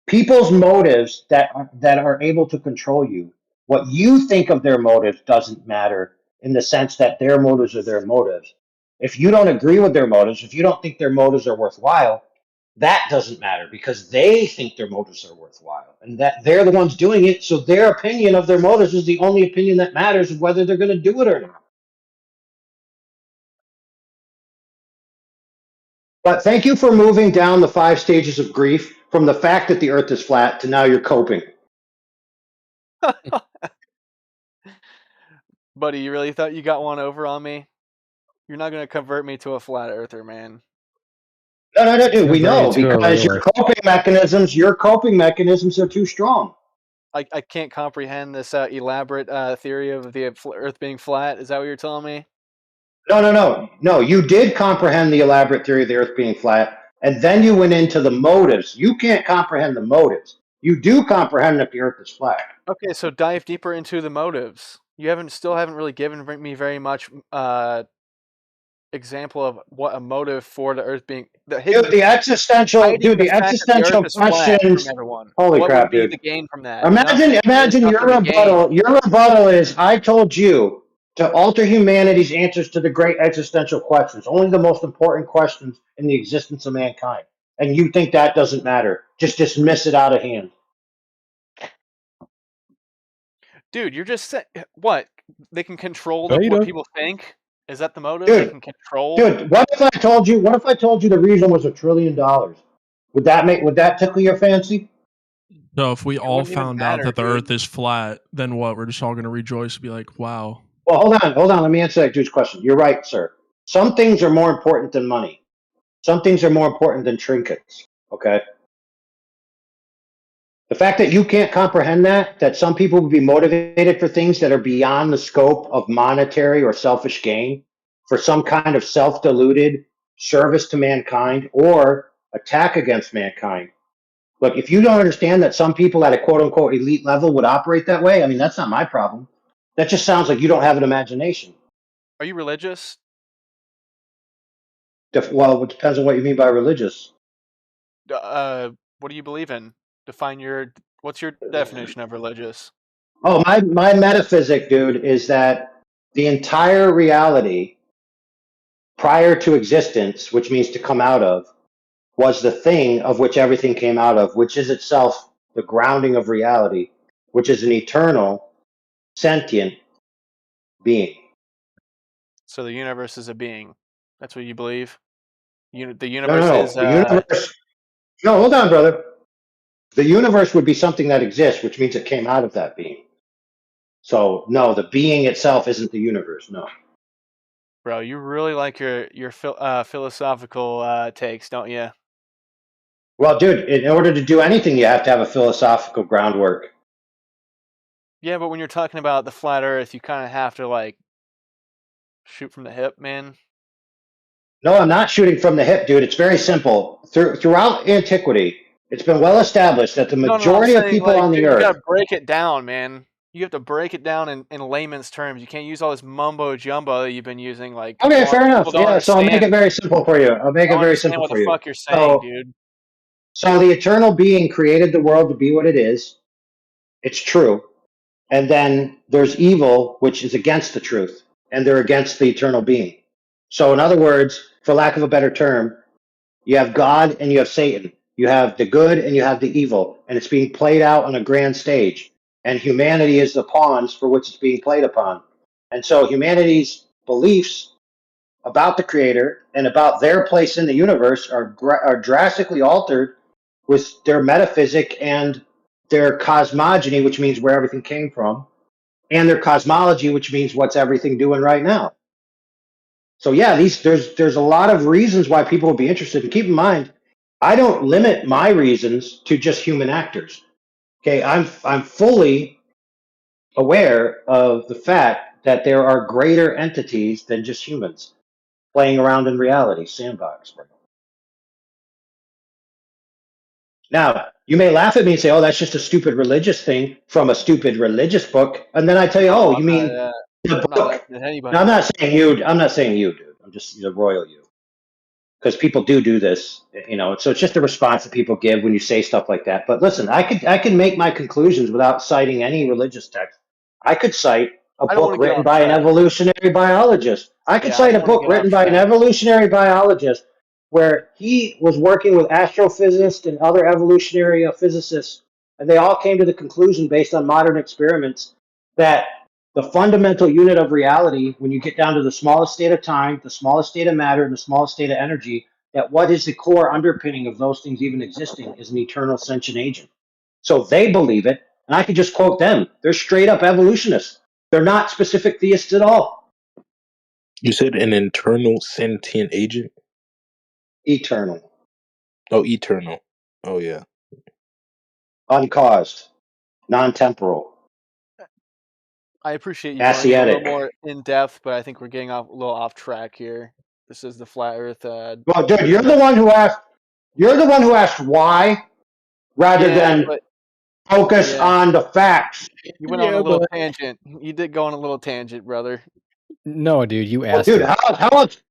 people's motives that are able to control you. What you think of their motives doesn't matter in the sense that their motives are their motives. If you don't agree with their motives, if you don't think their motives are worthwhile, that doesn't matter because they think their motives are worthwhile and that they're the ones doing it. So their opinion of their motives is the only opinion that matters of whether they're going to do it or not. But thank you for moving down the 5 stages of grief from the fact that the earth is flat to now you're coping. Buddy, you really thought you got one over on me? You're not gonna convert me to a flat earther, man. No, dude. We Convert you know to a because realist. your coping mechanisms are too strong. I can't comprehend this elaborate theory of the Earth being flat. Is that what you're telling me? No. You did comprehend the elaborate theory of the Earth being flat, and then you went into the motives. You can't comprehend the motives. You do comprehend that the Earth is flat. Okay, so dive deeper into the motives. You still haven't really given me very much example of what a motive for the Earth being Dude, the existential from questions. everyone. Holy What would crap, be dude! the gain from that? Nothing. There's Imagine your nothing to gain. rebuttal. Your rebuttal is, I told you to alter humanity's answers to the great existential questions, only the most important questions in the existence of mankind, and you think that doesn't matter? Just dismiss it out of hand. Dude, you're just saying what? They can control No, you what don't. people think? Is that the motive? They Dude, can control? dude, what if I told you? What if I told you the reason was $1 trillion? Would that tickle your fancy? So if we It all wouldn't even found out matter, that the dude. Earth is flat, then what? We're just all gonna rejoice and be like, "Wow." Well, hold on. Let me answer that dude's question. You're right, sir. Some things are more important than money. Some things are more important than trinkets. Okay. The fact that you can't comprehend that some people would be motivated for things that are beyond the scope of monetary or selfish gain, for some kind of self-deluded service to mankind or attack against mankind. Look, if you don't understand that some people at a quote unquote elite level would operate that way, I mean, that's not my problem. That just sounds like you don't have an imagination. Are you religious? Well, it depends on what you mean by religious. What do you believe in? What's your definition of religious? Oh, my metaphysic, dude, is that the entire reality prior to existence, which means to come out of, was the thing of which everything came out of, which is itself the grounding of reality, which is an eternal, sentient being. So the universe is a being. That's what you believe? The No, universe no, is the universe. No, hold on, brother. The universe would be something that exists, which means it came out of that being. So, no, the being itself isn't the universe. No. bro, you really like your philosophical takes, don't you? Well, dude, in order to do anything, you have to have a philosophical groundwork. Yeah, but when you're talking about the flat Earth, you kind of have to like shoot from the hip, man. No, I'm not shooting from the hip, dude. It's very simple. Throughout antiquity, it's been well established that the No, I'm majority of saying people like, on the dude, you earth. gotta break it down, man. You have to break it down in layman's terms. You can't use all this mumbo jumbo that you've been using. Like Okay, fair people enough. don't Yeah, so I'll make understand. it very simple for you. I'll make Don't it very understand simple what the for you. fuck you're saying, So, dude. so the eternal being created the world to be what it is. It's true. And then there's evil, which is against the truth, and they're against the eternal being. So, in other words, for lack of a better term, you have God and you have Satan. You have the good and you have the evil, and it's being played out on a grand stage. And humanity is the pawns for which it's being played upon. And so, humanity's beliefs about the Creator and about their place in the universe are drastically altered with their metaphysic and their cosmogony, which means where everything came from, and their cosmology, which means what's everything doing right now. So yeah, there's a lot of reasons why people will be interested. And keep in mind, I don't limit my reasons to just human actors. Okay, I'm fully aware of the fact that there are greater entities than just humans playing around in reality sandbox. Now, you may laugh at me and say, "Oh, that's just a stupid religious thing from a stupid religious book," and then I tell you, No, "Oh, I'm you not. mean the I'm not book?" laughing at Now, anybody. I'm not saying you, dude. I'm just the royal you, because people do this, you know. So it's just a response that people give when you say stuff like that. But listen, I can make my conclusions without citing any religious text. I could cite a I don't want book to get written off by an track. evolutionary biologist. I could Yeah, I cite don't a want to book get off written by an track. evolutionary biologist where he was working with astrophysicists and other evolutionary physicists, and they all came to the conclusion based on modern experiments that the fundamental unit of reality, when you get down to the smallest state of time, the smallest state of matter, and the smallest state of energy, that what is the core underpinning of those things even existing is an eternal sentient agent. So they believe it, and I could just quote them. They're straight up evolutionists. They're not specific theists at all. You said an internal sentient agent? Eternal. Oh, eternal. Oh, yeah. Uncaused. non-temporal, I appreciate you going a Asiatic. little more in depth, but I think we're getting a little off track here. This is the flat Earth. Well, dude, you're the one who asked. You're the one who asked why, rather Yeah, than but focus yeah, on the facts. you went on a Yeah, little but tangent. You did go on a little tangent, brother. no, dude, you Well, asked dude, it. how else?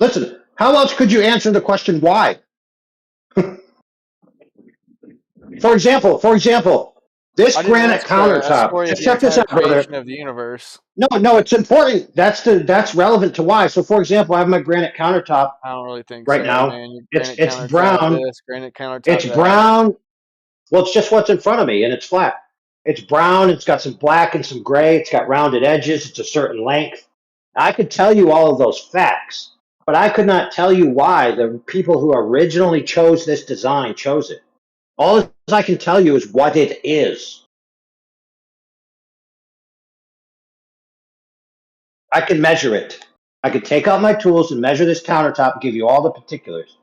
Listen, how else could you answer the question why? For example, this I didn't granite ask for a countertop. story of Just the check this entire out, creation brother. of the universe. No, it's important. That's relevant to why. So, for example, I have my granite countertop I don't really think right so, now. man. Your It's granite it's countertop brown. this, granite countertop It's that. brown. Well, it's just what's in front of me, and it's flat. It's brown. It's got some black and some gray. It's got rounded edges. It's a certain length. I could tell you all of those facts, but I could not tell you why the people who originally chose this design chose it. All I can tell you is what it is. I can measure it. I could take out my tools and measure this countertop and give you all the particulars.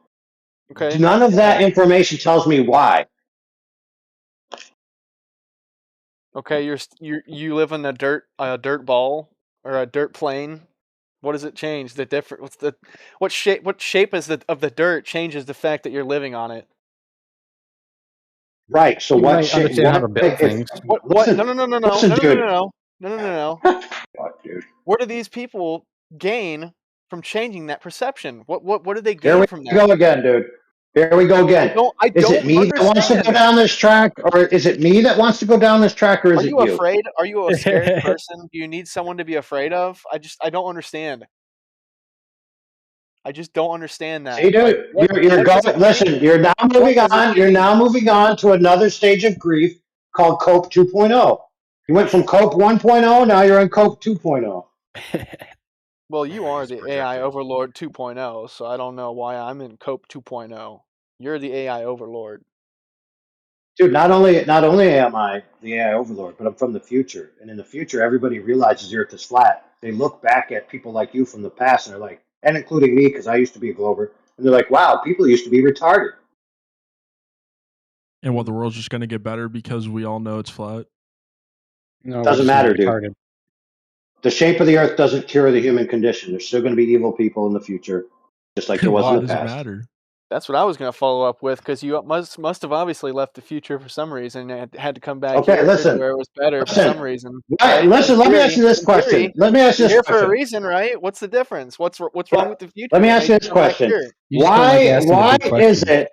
Okay. None of that information tells me why. Okay, you live in a dirt ball or a dirt plane. What does it change? The different what shape is of the dirt changes the fact that you're living on it. Right. So You what might shit? understand how to What? build things. What? Listen, No, no, no, no, no, listen, no, no, no, dude. no, no, no, no, no. Fuck, dude. What do these people gain from changing that perception? What do they Here gain we from that? go again, dude. Here we go again. I Is it don't me that wants to go understand. down this track, or is it me that wants to go down this track, or Are is it you you? afraid? Are you a scared person? Do you need someone to be afraid of? I don't understand. I just don't understand See, that. Like, dude, you're what going. does it gain? Listen, you're now What moving does it on. You're gain? now moving on to another stage of grief called Cope 2.0. You went from Cope 1.0, now you're in Cope 2.0. Well, you are the AI Overlord 2.0, so I don't know why I'm in Cope 2.0. You're the AI Overlord. Dude, not only am I the AI overlord, but I'm from the future. And in the future, everybody realizes the Earth is flat. They look back at people like you from the past, and they're like, and including me, because I used to be a Glober, and they're like, wow, people used to be retarded. And what, the world's just going to get better because we all know it's flat? No, we're Doesn't just gonna matter, be dude. retarded. The shape of the Earth doesn't cure the human condition. There's still going to be evil people in the future, just like there was in Why the does it past. matter? That's what I was going to follow up with, because you must have obviously left the future for some reason and had to come back Okay, here to listen. where it was better for some reason, Right, right? listen, let me ask you this question. Let me ask you You're this here for a question. reason, right? What's the difference? What's wrong with the future Let me that ask makes you you this come back question. here? You just don't like asking the Why big is questions. it?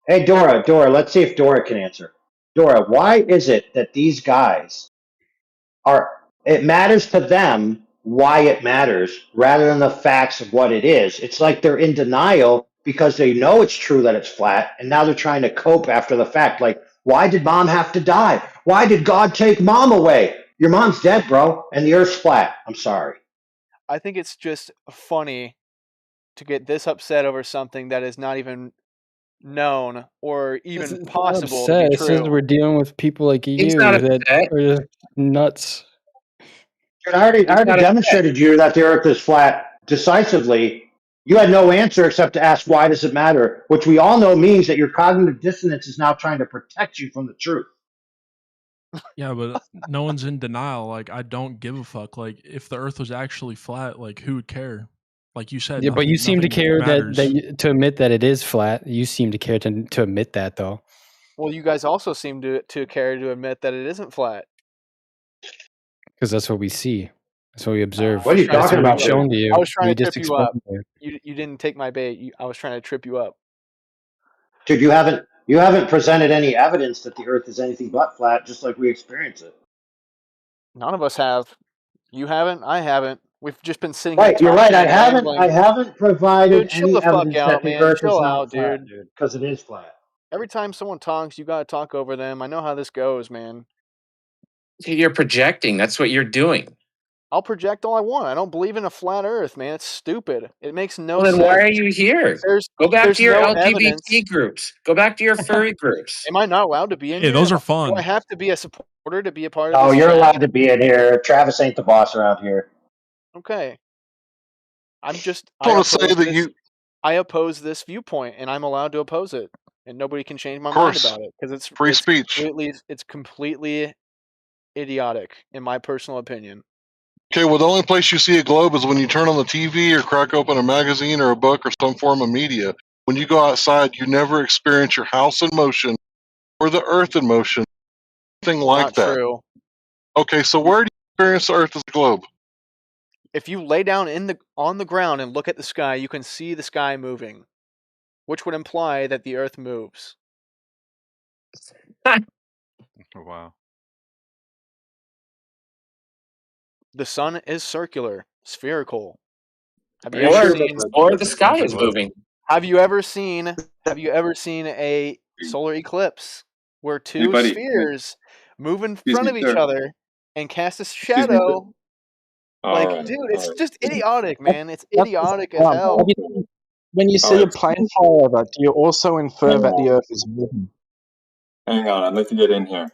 Hey, Dora, let's see if Dora can answer. Dora, why is it that these guys it matters to them why it matters rather than the facts of what it is? It's like they're in denial because they know it's true that it's flat, and now they're trying to cope after the fact. Like, why did mom have to die? Why did God take mom away? Your mom's dead, bro, and the earth's flat. I'm sorry. I think it's just funny to get this upset over something that is not even known or even It's not possible to be upset. It's just true. we're dealing with people like He's not you that upset. are just nuts. Dude, I already He's not upset. demonstrated to you that the earth is flat decisively. You had no answer except to ask why does it matter, which we all know means that your cognitive dissonance is now trying to protect you from the truth. Yeah, but no one's in denial. Like, I don't give a fuck. Like, if the Earth was actually flat, like, who would care? Like you said, Yeah, but you seem to nothing care matters. to admit that it is flat. You seem to care to admit that, though. Well, you guys also seem to care to admit that it isn't flat. Because that's what we see. That's what we observe. What are you That's talking what about, we've dude? shown to you. I was trying We to just trip you up. explained it. You didn't take my bait. I was trying to trip you up. Dude, you haven't presented any evidence that the earth is anything but flat, just like we experience it. None of us have. You haven't. I haven't. We've just been sitting here Right, you're talking right. I and rambling. haven't provided Dude, chill any the fuck evidence that out, the man. earth is Chill not out, flat, dude. dude, because it is flat. Every time someone talks, you gotta talk over them. I know how this goes, man. You're projecting. That's what you're doing. I'll project all I want. I don't believe in a flat Earth, man. It's stupid. It makes no Well, then why sense. are you here? Go back There's to your no evidence. LGBT groups. Go back to your furry groups. Am I not allowed to be in Hey, here? those are Do I fun. have to be a supporter to be a part of Oh, this you're chat? allowed to be in here. Travis ain't the boss around here. Okay. I'm just I want to say that you, I oppose this viewpoint, and I'm allowed to oppose it, and nobody can change my of mind course, about it because free speech. it's completely idiotic, in my personal opinion. Okay, well, the only place you see a globe is when you turn on the TV or crack open a magazine or a book or some form of media. When you go outside, you never experience your house in motion or the earth in motion, anything like Not that. true. Okay, so where do you experience the earth as a globe? If you lay down on the ground and look at the sky, you can see the sky moving, which would imply that the earth moves. Wow. The sun is circular, spherical. Have you Or, ever seen or the sky is moving. Have you ever seen a solar eclipse where two Hey, buddy. spheres move in Excuse front me, of each sir. other and cast a Excuse me, sir. shadow? Like, Alright, dude, it's alright. just idiotic, man. It's That's idiotic as dumb. hell. When you see a Alright. plane fly over, do you also infer Hang that the on. Earth is moving? Hang on, I'd like to get in here.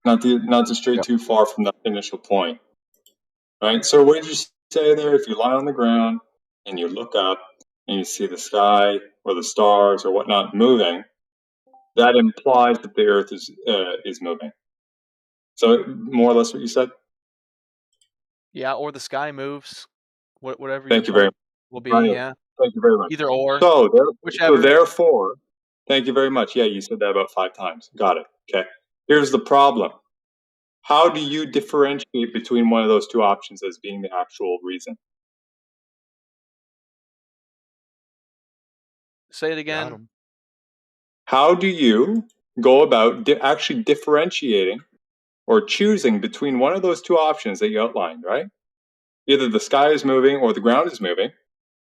Not to stray too far from that initial point. Right? So what did you say there? If you lie on the ground and you look up and you see the sky or the stars or whatnot moving, that implies that the Earth is moving. So more or less what you said? Yeah, or the sky moves. Whatever your Thank you very point much. will be, Right. yeah. Thank you very much. Either or. So Whichever. therefore, thank you very much. Yeah, you said that about 5 times. Got it. Okay. Here's the problem. How do you differentiate between one of those two options as being the actual reason? Say it again. How do you go about actually differentiating or choosing between one of those two options that you outlined, right? Either the sky is moving or the ground is moving.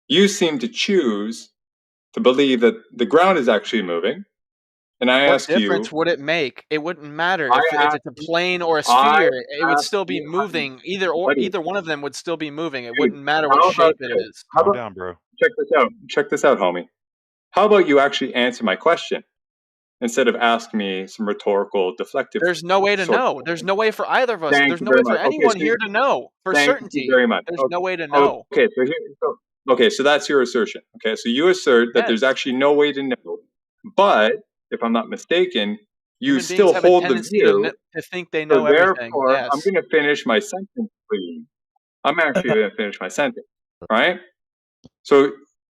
You seem to choose to believe that the ground is actually moving. And I What ask difference you, would it make? It wouldn't matter I if ask it's a plane or a I sphere. It would ask still be you, moving. buddy, Either one of them would still be moving. It dude, wouldn't matter what how about shape it this? is. Calm down, bro. Check this out. Check this out, homie. How about you actually answer my question instead of asking me some rhetorical, deflective There's no way to sort of know. There's no way for either of us. Thank There's you no way very for much. Okay, anyone so here to know for thank you certainty. very much. There's no way to know. Okay, so that's your assertion. Okay, so you assert that there's Yes. actually no way to know, but if I'm not mistaken, you Human beings still have a hold the tendency view. to think they So know everything. therefore, I'm Yes. going to finish my sentence, please. I'm actually going to finish my sentence. Right? So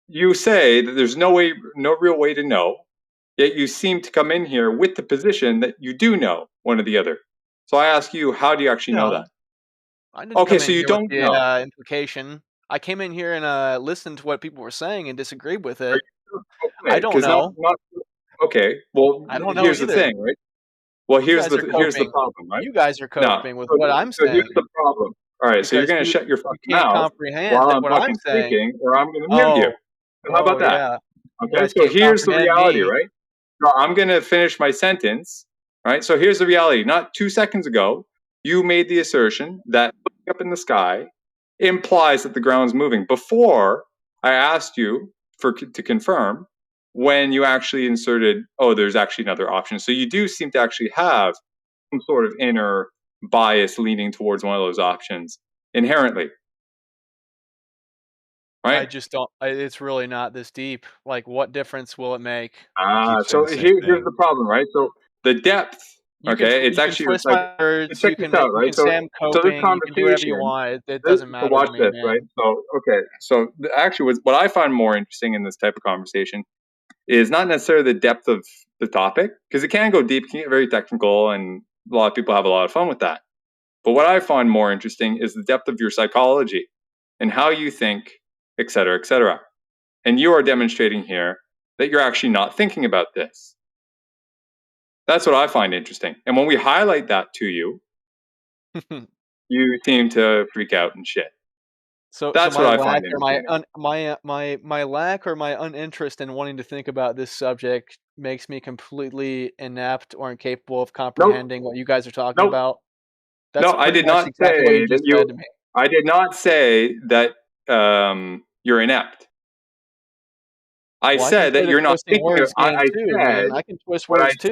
you say that there's no real way to know, yet you seem to come in here with the position that you do know one or the other. So I ask you, how do you actually know that? I didn't Okay, come so in you here with don't the know. implication. I came in here and listened to what people were saying and disagreed with it. Okay, I don't 'cause know. okay. Well, I don't know here's the either. thing, right? Well, You guys are here's the coping. problem, right? You guys are No. coping with So, what I'm so here's saying the problem. All right, so you're because going to you shut your fucking can't mouth comprehend while that I'm what I'm fucking saying. speaking, or I'm going to mute you. Oh, So how about that? yeah. You Okay, guys so can't here's the comprehend reality, me. right? So I'm going to finish my sentence, right? So here's the reality. Not 2 seconds ago, you made the assertion that looking up in the sky implies that the ground's moving. Before I asked you to confirm when you actually inserted, oh, there's actually another option. So you do seem to actually have some sort of inner bias leaning towards one of those options inherently. I Right? just don't. It's really not this deep. Like, what difference will it make? So here's the problem, right? So the depth, okay, it's You can actually twist like, my words. check this out, You right? can say I'm So this coping. You can do whatever you conversation, want. It doesn't so matter watch to me, this, man. right? So, okay, so actually what I find more interesting in this type of conversation is not necessarily the depth of the topic, because it can go deep, it can get very technical, and a lot of people have a lot of fun with that. But what I find more interesting is the depth of your psychology and how you think, et cetera, et cetera. And you are demonstrating here that you're actually not thinking about this. That's what I find interesting. And when we highlight that to you, you seem to freak out and shit. So That's my what I lack find or my entertaining. my lack or my uninterest in wanting to think about this subject makes me completely inept or incapable of comprehending what you guys are talking Nope. about. No, That's I pretty did much not exactly what you say that just said to me. I did not say that you're inept. I Well, I can said play that the you're not twisting thinking. words game I too, said man. I can twist what I words too.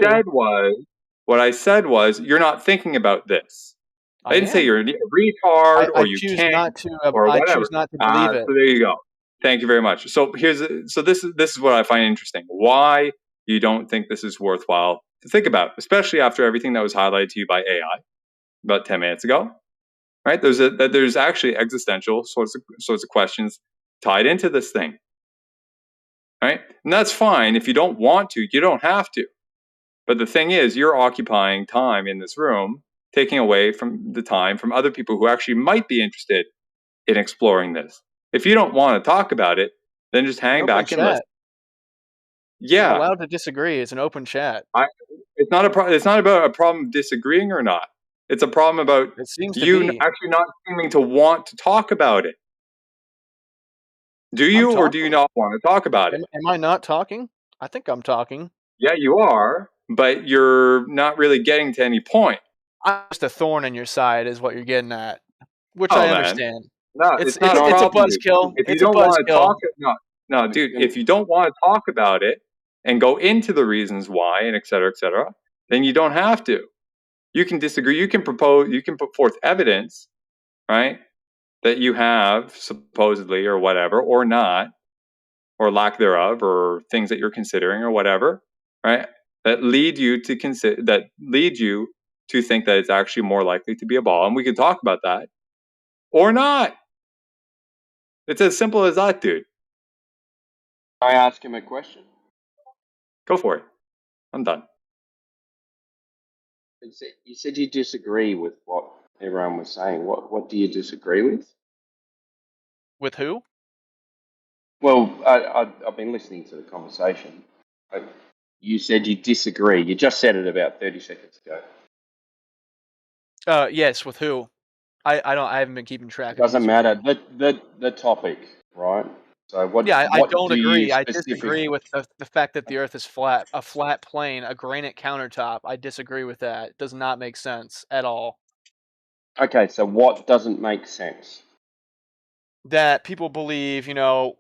said was you're not thinking about this. I I didn't say am. you're a retard or I you choose can't not to. or I whatever. choose not to believe So it. there you go. Thank you very much. So this is what I find interesting. Why you don't think this is worthwhile to think about, especially after everything that was highlighted to you by AI. about 10 minutes ago, right? There's actually existential sorts of questions tied into this thing, right? And that's fine. If you don't want to, you don't have to. But the thing is, you're occupying time in this room, taking away from the time from other people who actually might be interested in exploring this. If you don't want to talk about it, then just hang back and listen. Yeah, I'm allowed to disagree. It's an open chat. It's not about a problem of disagreeing or not. It's a problem about It seems to you be. actually not seeming to want to talk about it. Do you or do you not want to talk about it? Am I not talking? I think I'm talking. Yeah, you are, but you're not really getting to any point. I'm just a thorn in your side, is what you're getting at, which Oh, I man. understand. No, It's not a a problem, dude. buzzkill. If you It's a don't want to talk, buzzkill. no, dude. If you don't want to talk about it and go into the reasons why and et cetera, then you don't have to. You can disagree. You can propose. You can put forth evidence, right, that you have supposedly or whatever, or not, or lack thereof, or things that you're considering or whatever, right, that lead you to think that it's actually more likely to be a ball, and we can talk about that or not. It's as simple as that, dude. I ask him a question. Go for it. I'm done. You said you disagree with what everyone was saying. What do you disagree with? With who? Well, I've been listening to the conversation. You said you disagree. You just said it about 30 seconds ago. Yes, with who? I haven't been keeping track. It doesn't of matter. The topic, right? So what? Yeah, I what don't do you agree. I specific? disagree with the fact that the Earth is flat, a flat plane, a granite countertop. I disagree with that. It does not make sense at all. Okay, so what doesn't make sense? That people believe, the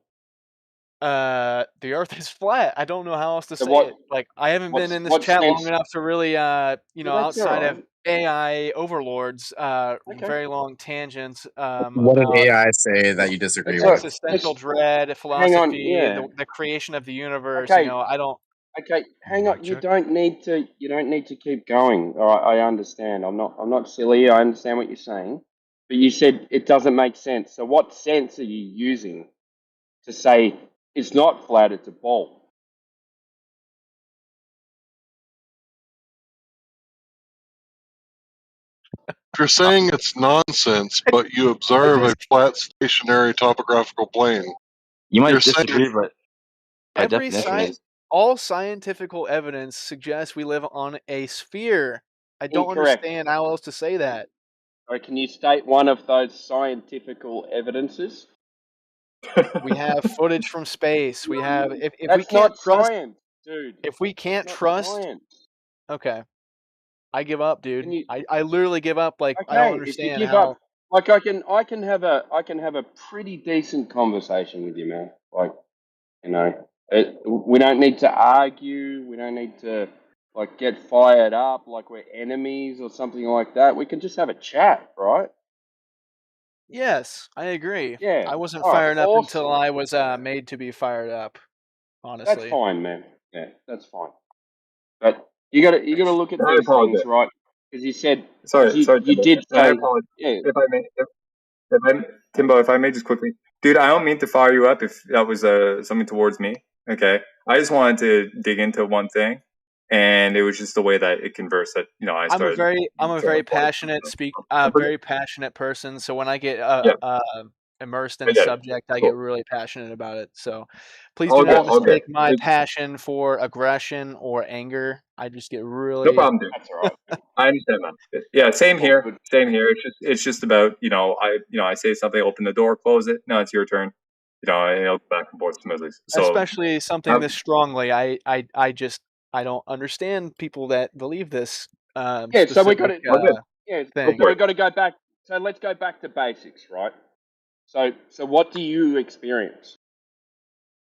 Earth is flat. I don't know how else to So say it. Like, I haven't been in this what chat long sense? enough to really, That's outside of alright. AI overlords, Okay. very long tangents What did about AI say that you disagree with? existential dread, Hang on, philosophy, yeah. the creation of the universe. Okay. I don't. Okay, hang on. You don't need to keep going. All right, I understand. I'm not silly. I understand what you're saying. But you said it doesn't make sense. So what sense are you using to say it's not flat, it's a ball? If you're saying it's nonsense, but you observe a flat stationary topographical plane, You might you're saying disagree, but by Every definition, all scientific evidence suggests we live on a sphere. I don't Incorrect. understand how else to say that. Or can you state one of those scientific evidences? We have footage from space. We have if we That's can't not trust science, dude. if we can't That's not trust science. okay. I give up, Can dude. you? I literally give up. Like, I don't Okay, if you understand give up, how. like I can have a pretty decent conversation with you, man. Like, we don't need to argue. We don't need to get fired up like we're enemies or something like that. We can just have a chat, right? Yes, I agree. Yeah. I wasn't All right. fired up until Awesome. I was made to be fired up, That's honestly. fine, man. Yeah, that's fine. But you gotta look at I these things, apologize. right? Because you said Sorry, you Timbo. did I say, apologize. yeah. If I may, Timbo, if I may just quickly, dude, I don't mean to fire you up if that was something towards me. Okay, I just wanted to dig into one thing, and it was just the way that it conversed that I I'm a started. very very passionate person. So when I get Yeah, immersed in I a get it. subject, I get Cool. really passionate about it. So please All do good. not All good. mistake my passion for aggression or anger. I just get No really. problem, dude. That's all right. I understand, man. Yeah, same All here. good. Same here. It's just about I say something, open the door, close it. Now it's your turn. And it'll go back and forth smoothly. So, Especially something this strongly. I don't understand people that believe this Yeah. So we got specific to. all good. Yeah. Go thing. for So we it. got to go back. So let's go back to basics, right? So what do you experience?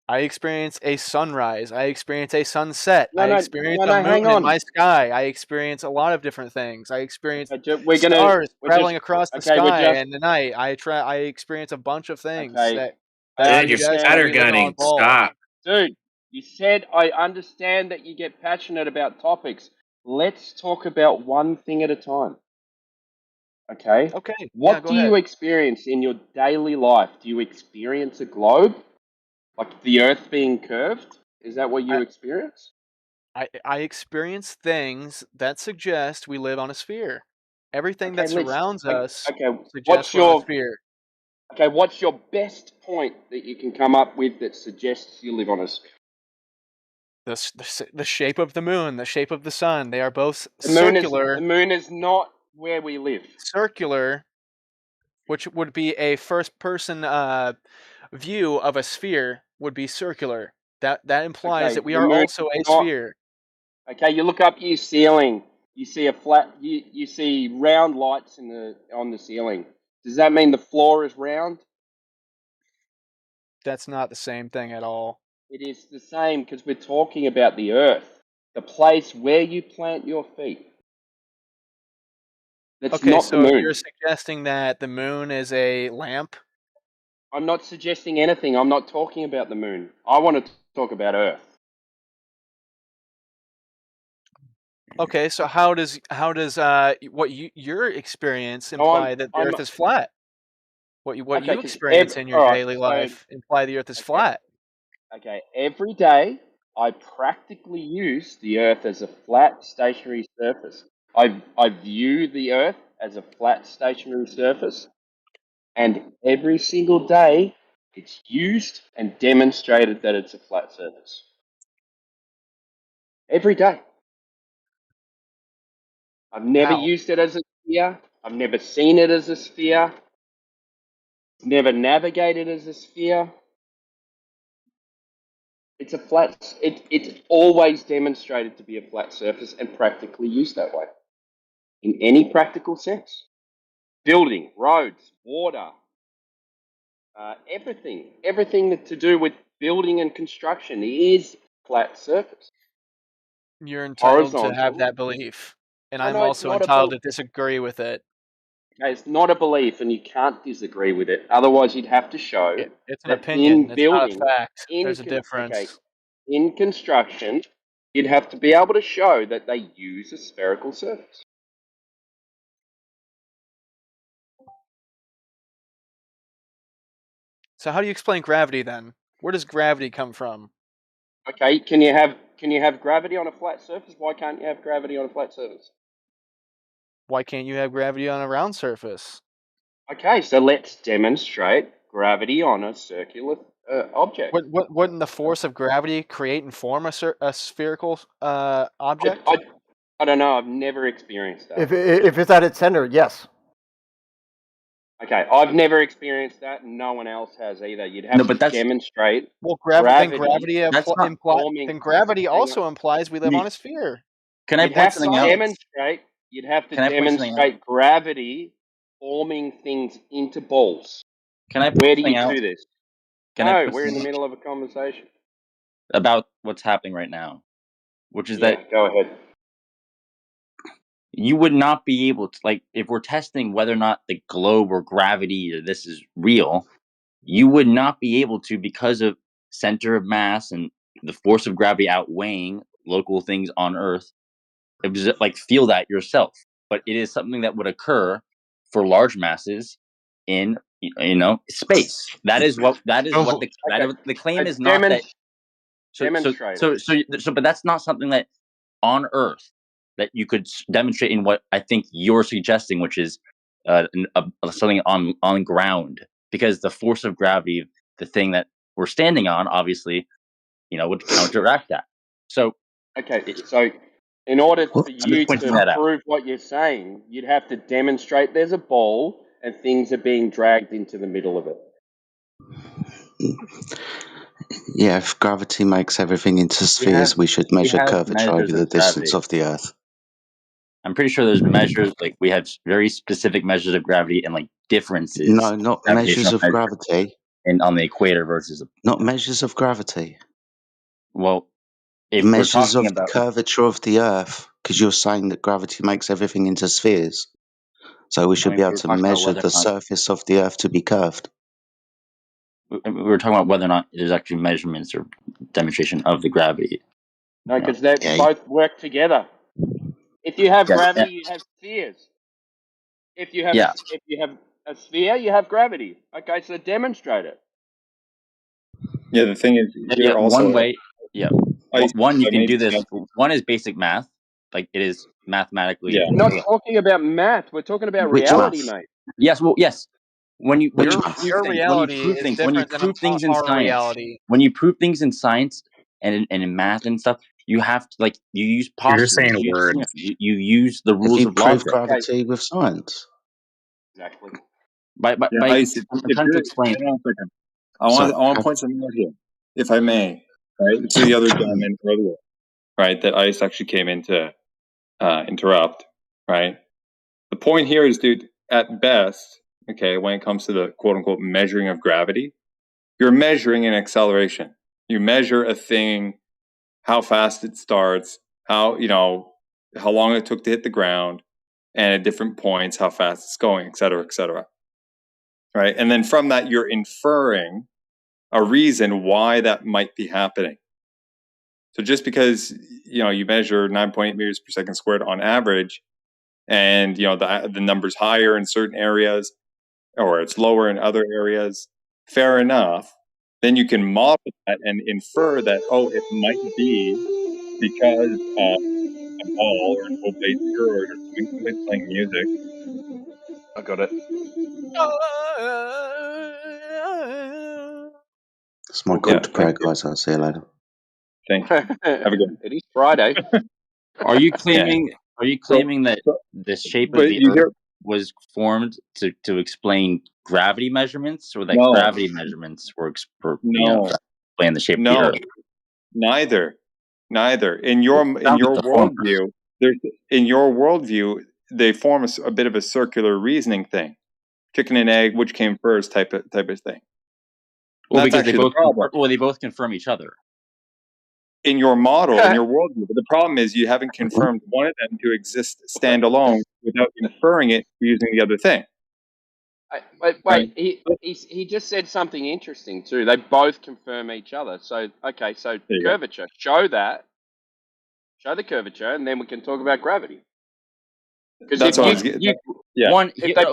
I experience a sunrise. I experience a sunset. No, I no, experience no, a no. Hang moon in on. my sky. I experience a lot of different things. I experience Okay, we're gonna. stars We're just. traveling across the Okay, we're sky just. in the night. I experience a bunch of things Okay. that I dude, you're suggest that understand. we live on a scattergunning. ball. Stop. Dude, you said I understand that you get passionate about topics. Let's talk about one thing at a time. Okay. Okay. What Yeah, go do ahead. you experience in your daily life? Do you experience a globe? Like the Earth being curved? Is that what you experience? I experience things that suggest we live on a sphere. Everything Okay, that surrounds us okay. suggests we're on a sphere. What's your best point that you can come up with that suggests you live on a sphere? The shape of the moon, the shape of the sun, they are both The circular. moon is not where we live. Circular, which would be a first-person view of a sphere, would be circular. That implies Okay, that we the are moon also is a not. sphere. Okay, you look up your ceiling. You see a flat. You see round lights on the ceiling. Does that mean the floor is round? That's not the same thing at all. It is the same because we're talking about the Earth, the place where you plant your feet. That's Okay, not the so moon. you're suggesting that the moon is a lamp? I'm not suggesting anything. I'm not talking about the moon. I want to talk about Earth. Okay, so how does what your experience No, imply that the Earth is flat? What okay, you because experience in your all right, daily so life imply the Earth is okay, flat? okay. Every day, I practically use the Earth as a flat, stationary surface. I view the Earth as a flat, stationary surface, and every single day, it's used and demonstrated that it's a flat surface. Every day. I've never How? used it as a sphere. I've never seen it as a sphere. Never navigated as a sphere. It's a flat. It's always demonstrated to be a flat surface and practically used that way, in any practical sense. Building, roads, water, everything that to do with building and construction is flat surface. You're entitled to have Horizontal. that belief, and No, I'm no, it's also not a entitled belief. to disagree with it. It's not a belief, and you can't disagree with it. Otherwise, you'd have to show It's an that opinion. in It's not a building, fact. There's a difference. in construction, you'd have to be able to show that they use a spherical surface. So how do you explain gravity then? Where does gravity come from? Okay, can you have gravity on a flat surface? Why can't you have gravity on a flat surface? Why can't you have gravity on a round surface? Okay, so let's demonstrate gravity on a circular object. Wouldn't the force of gravity create and form a spherical object? I don't know. I've never experienced that. If it's at its center, yes. Okay, I've never experienced that, and no one else has either. You'd have to demonstrate Well, gravity. gravity also implies we live on a sphere. You'd have to demonstrate gravity forming things into balls. Where do you do this? No, we're in the middle of a conversation. About what's happening right now, which is that go ahead. You would not be able to, like, if we're testing whether or not the globe or gravity or this is real, you would not be able to, because of center of mass and the force of gravity outweighing local things on Earth, like feel that yourself. But it is something that would occur for large masses in space. That is what the claim is, not that. But that's not something that on Earth that you could demonstrate in what I think you're suggesting, which is something on ground, because the force of gravity, the thing that we're standing on, obviously, would counteract that. So, so in order for I'm you just pointing to that out. prove what you're saying, you'd have to demonstrate there's a ball and things are being dragged into the middle of it. Yeah, if gravity makes everything into spheres, we should measure curvature over the distance of the Earth. I'm pretty sure there's measures, like we have very specific measures of gravity and like differences. No, not measures of gravity. And on the equator versus not measures of gravity. Well, if measures we're of talking about the curvature of the Earth, because you're saying that gravity makes everything into spheres. So we should be able to measure the surface of the Earth to be curved. We were talking about whether or not there's actually measurements or demonstration of the gravity. No, because they both work together. If you have gravity, you have spheres. If you have Yeah. if you have a sphere, you have gravity. Okay, so demonstrate it. Yeah, the thing is, Yeah, here also. one way. Yeah, one you can do this. One is basic math, like it is mathematically. Yeah. We're not talking about math. We're talking about reality, mate. Yes, well, yes. When you prove Your things, reality is when you different than prove things in our science, reality. when you prove things in science and in math and stuff, you have to you use You're postulates. just saying words. You use the Have rules you of proved logic. gravity with science? Exactly. By Yeah, Ice, I'm trying to explain. hang on a second. I want to point something out here, if I may. Right, to the other gentleman earlier, right? That Ice actually came in to interrupt. Right. The point here is, dude, at best, okay, when it comes to the quote unquote measuring of gravity, you're measuring an acceleration. You measure a thing, how fast it starts, how long it took to hit the ground, and at different points how fast it's going, et cetera, et cetera. Right, and then from that you're inferring a reason why that might be happening. So just because you measure 9.8 meters per second squared on average, and the number's higher in certain areas or it's lower in other areas, fair enough. Then you can model that and infer that it might be because of a ball or an oblate skirt or something playing music. I got it. It's my call to prayer, guys. I'll see you later. Thank you. Have a good one. It is Friday. Are you claiming? Are you claiming that the shape of the Earth was formed to explain gravity measurements, or that gravity measurements were explain the shape of the Earth? Neither. In your worldview, they form a bit of a circular reasoning thing. Chicken and egg, which came first, type of thing. Well, because they both confirm each other. In your model, in your worldview. But the problem is you haven't confirmed one of them to exist standalone without inferring it using the other thing. Wait. He just said something interesting too. They both confirm each other. So curvature. Show that. Show the curvature, and then we can talk about gravity. Because if One. If they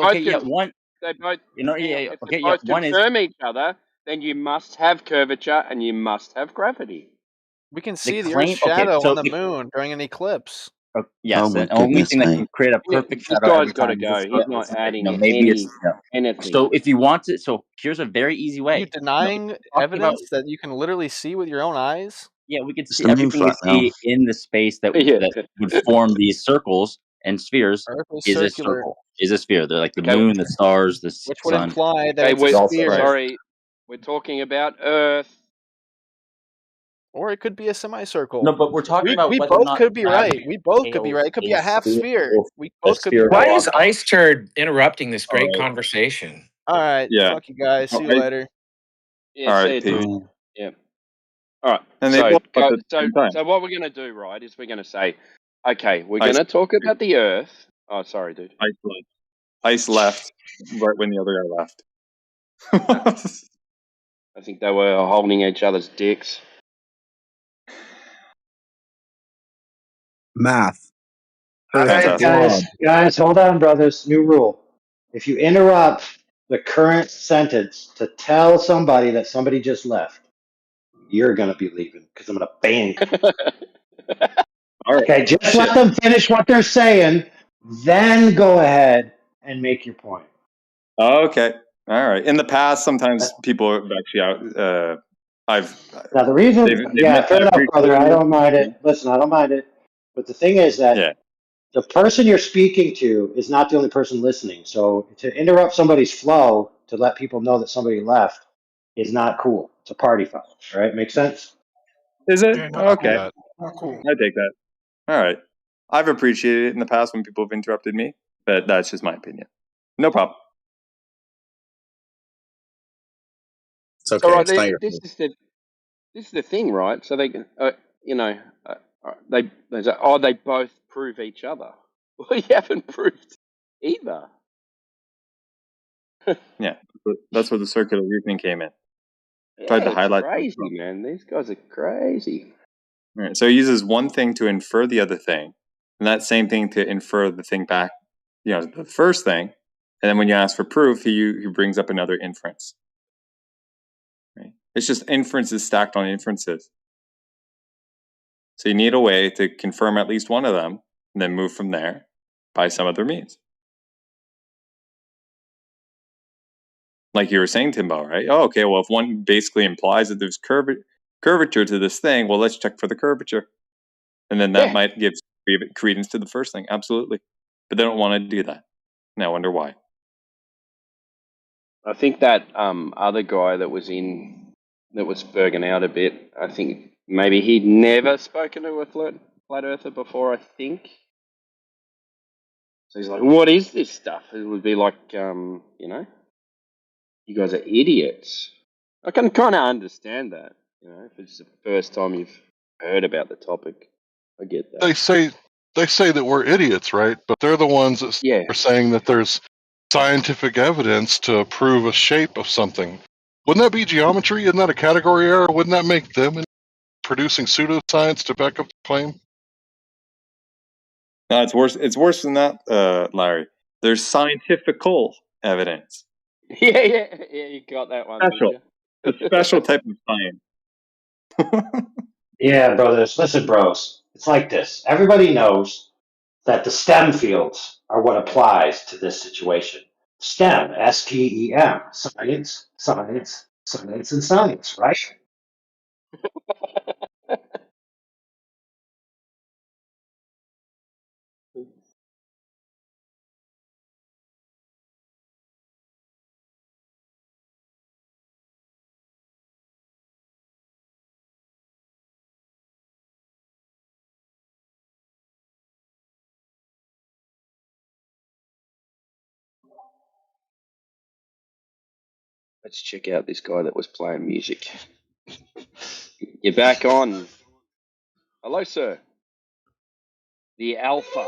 both confirm each other, then you must have curvature and you must have gravity. We can see the Earth's shadow on the moon during an eclipse. Yes, the only thing that can create a perfect shadow every time. This guy's got to go. He's not adding anything. So if you want to, here's a very easy way. Are you denying evidence that you can literally see with your own eyes? Yeah, we could see everything we see in the space that would form these circles and spheres is a circle, is a sphere. They're like the moon, the stars, the sun. Which would imply that it's a sphere. Sorry, we're talking about Earth. Or it could be a semicircle. No, but we're talking about we whether both or not could be right. We both could be right. It could be a half sphere. We both could be right. Why is Ice Turd interrupting this great conversation? All right. Fuck you guys. See you later. Yeah, all right, peace. Yeah. All right. And so what we're going to do, right, is we're going to say, okay, we're going to talk about the Earth. Oh, sorry, dude. Ice left right when the other guy left. I think they were holding each other's dicks. Math. Guys, hold on, brothers. New rule. If you interrupt the current sentence to tell somebody that somebody just left, you're going to be leaving because I'm going to ban you. Okay, just let them finish what they're saying, then go ahead and make your point. Okay. All right. In the past, sometimes people have actually Now the reason, fair enough, brother. I don't mind it. Listen, I don't mind it. But the thing is that the person you're speaking to is not the only person listening. So to interrupt somebody's flow to let people know that somebody left is not cool. It's a party foul. All right, make sense? Is it? Okay. Not cool. I take that. All right. I've appreciated it in the past when people have interrupted me, but that's just my opinion. No problem. It's okay. Right, it's not your this is the thing, right? So they say, they both prove each other. Well, you haven't proved either. Yeah, that's where the circular reasoning came in. Yeah, Tried to highlight. Crazy, man. These guys are crazy. Right, so he uses one thing to infer the other thing, and that same thing to infer the thing back the first thing, and then when you ask for proof, he brings up another inference. Right? It's just inferences stacked on inferences. So you need a way to confirm at least one of them, and then move from there by some other means. Like you were saying, Timbo, right? Oh, okay, well, if one basically implies that there's curvature to this thing, well, let's check for the curvature. And then that might give credence to the first thing. Absolutely. But they don't want to do that. And I wonder why. I think that other guy that was berging out a bit, I think maybe he'd never spoken to a flat earther before, I think. So he's like, what is this stuff? It would be like, you guys are idiots. I can kind of understand that, if it's the first time you've heard about the topic. I get that. They say that we're idiots, right? But they're the ones that are saying that there's scientific evidence to prove a shape of something. Wouldn't that be geometry? Isn't that a category error? Wouldn't that make them producing pseudoscience to back up the claim? No, it's worse. It's worse than that, Larry. There's scientifical evidence. Yeah, you got that one. Special. A special type of science. Yeah, brothers. Listen, bros. It's like this. Everybody knows that the STEM fields are what applies to this situation. STEM, STEM, science, science, science, and science, right? Let's check out this guy that was playing music. You're back on. Hello, sir. The Alpha.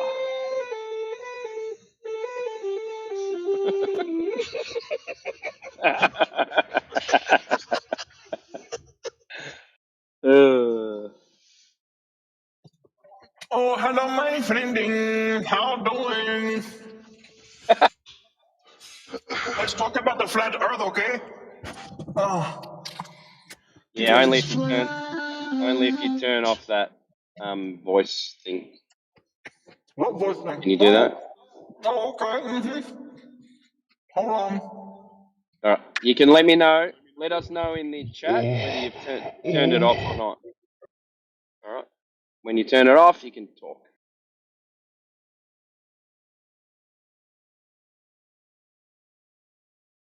Oh, hello, my friending. How doing? Let's talk about the flat Earth, okay? Oh. Yeah, only if you turn off that voice thing. What voice thing? Can you do that? Oh, okay. Hold on. All right. You can let me know. Let us know in the chat whether you've turned it off or not. All right. When you turn it off, you can talk.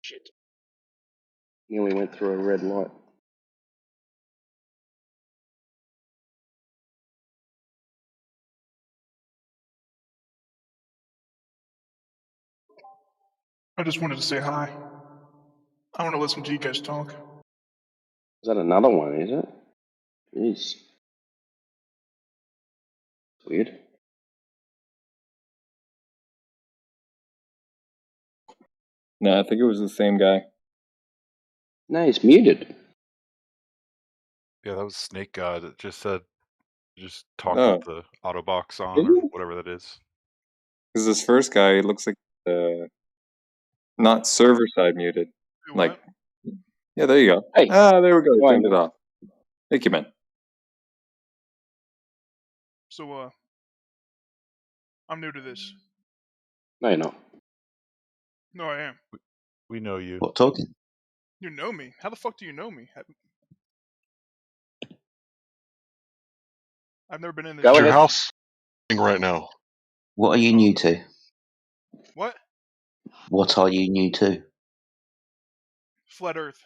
Shit. Nearly went through a red light. I just wanted to say hi. I want to listen to you guys talk. Is that another one, is it? Jeez. Weird. No, I think it was the same guy. No, he's muted. Yeah, that was Snake God. It just said, just talk Oh. with the auto box on or whatever that is. Because this first guy, he looks like not server side muted. Like, yeah, there you go. Hey. There we go. Why, Turned it man? off. Thank you, man. So, I'm new to this. No, you're not. No, I am. We know you. What talking? You know me. How the fuck do you know me? I've never been in this. Is your house right now? What are you new to? What? What are you new to? Flat Earth.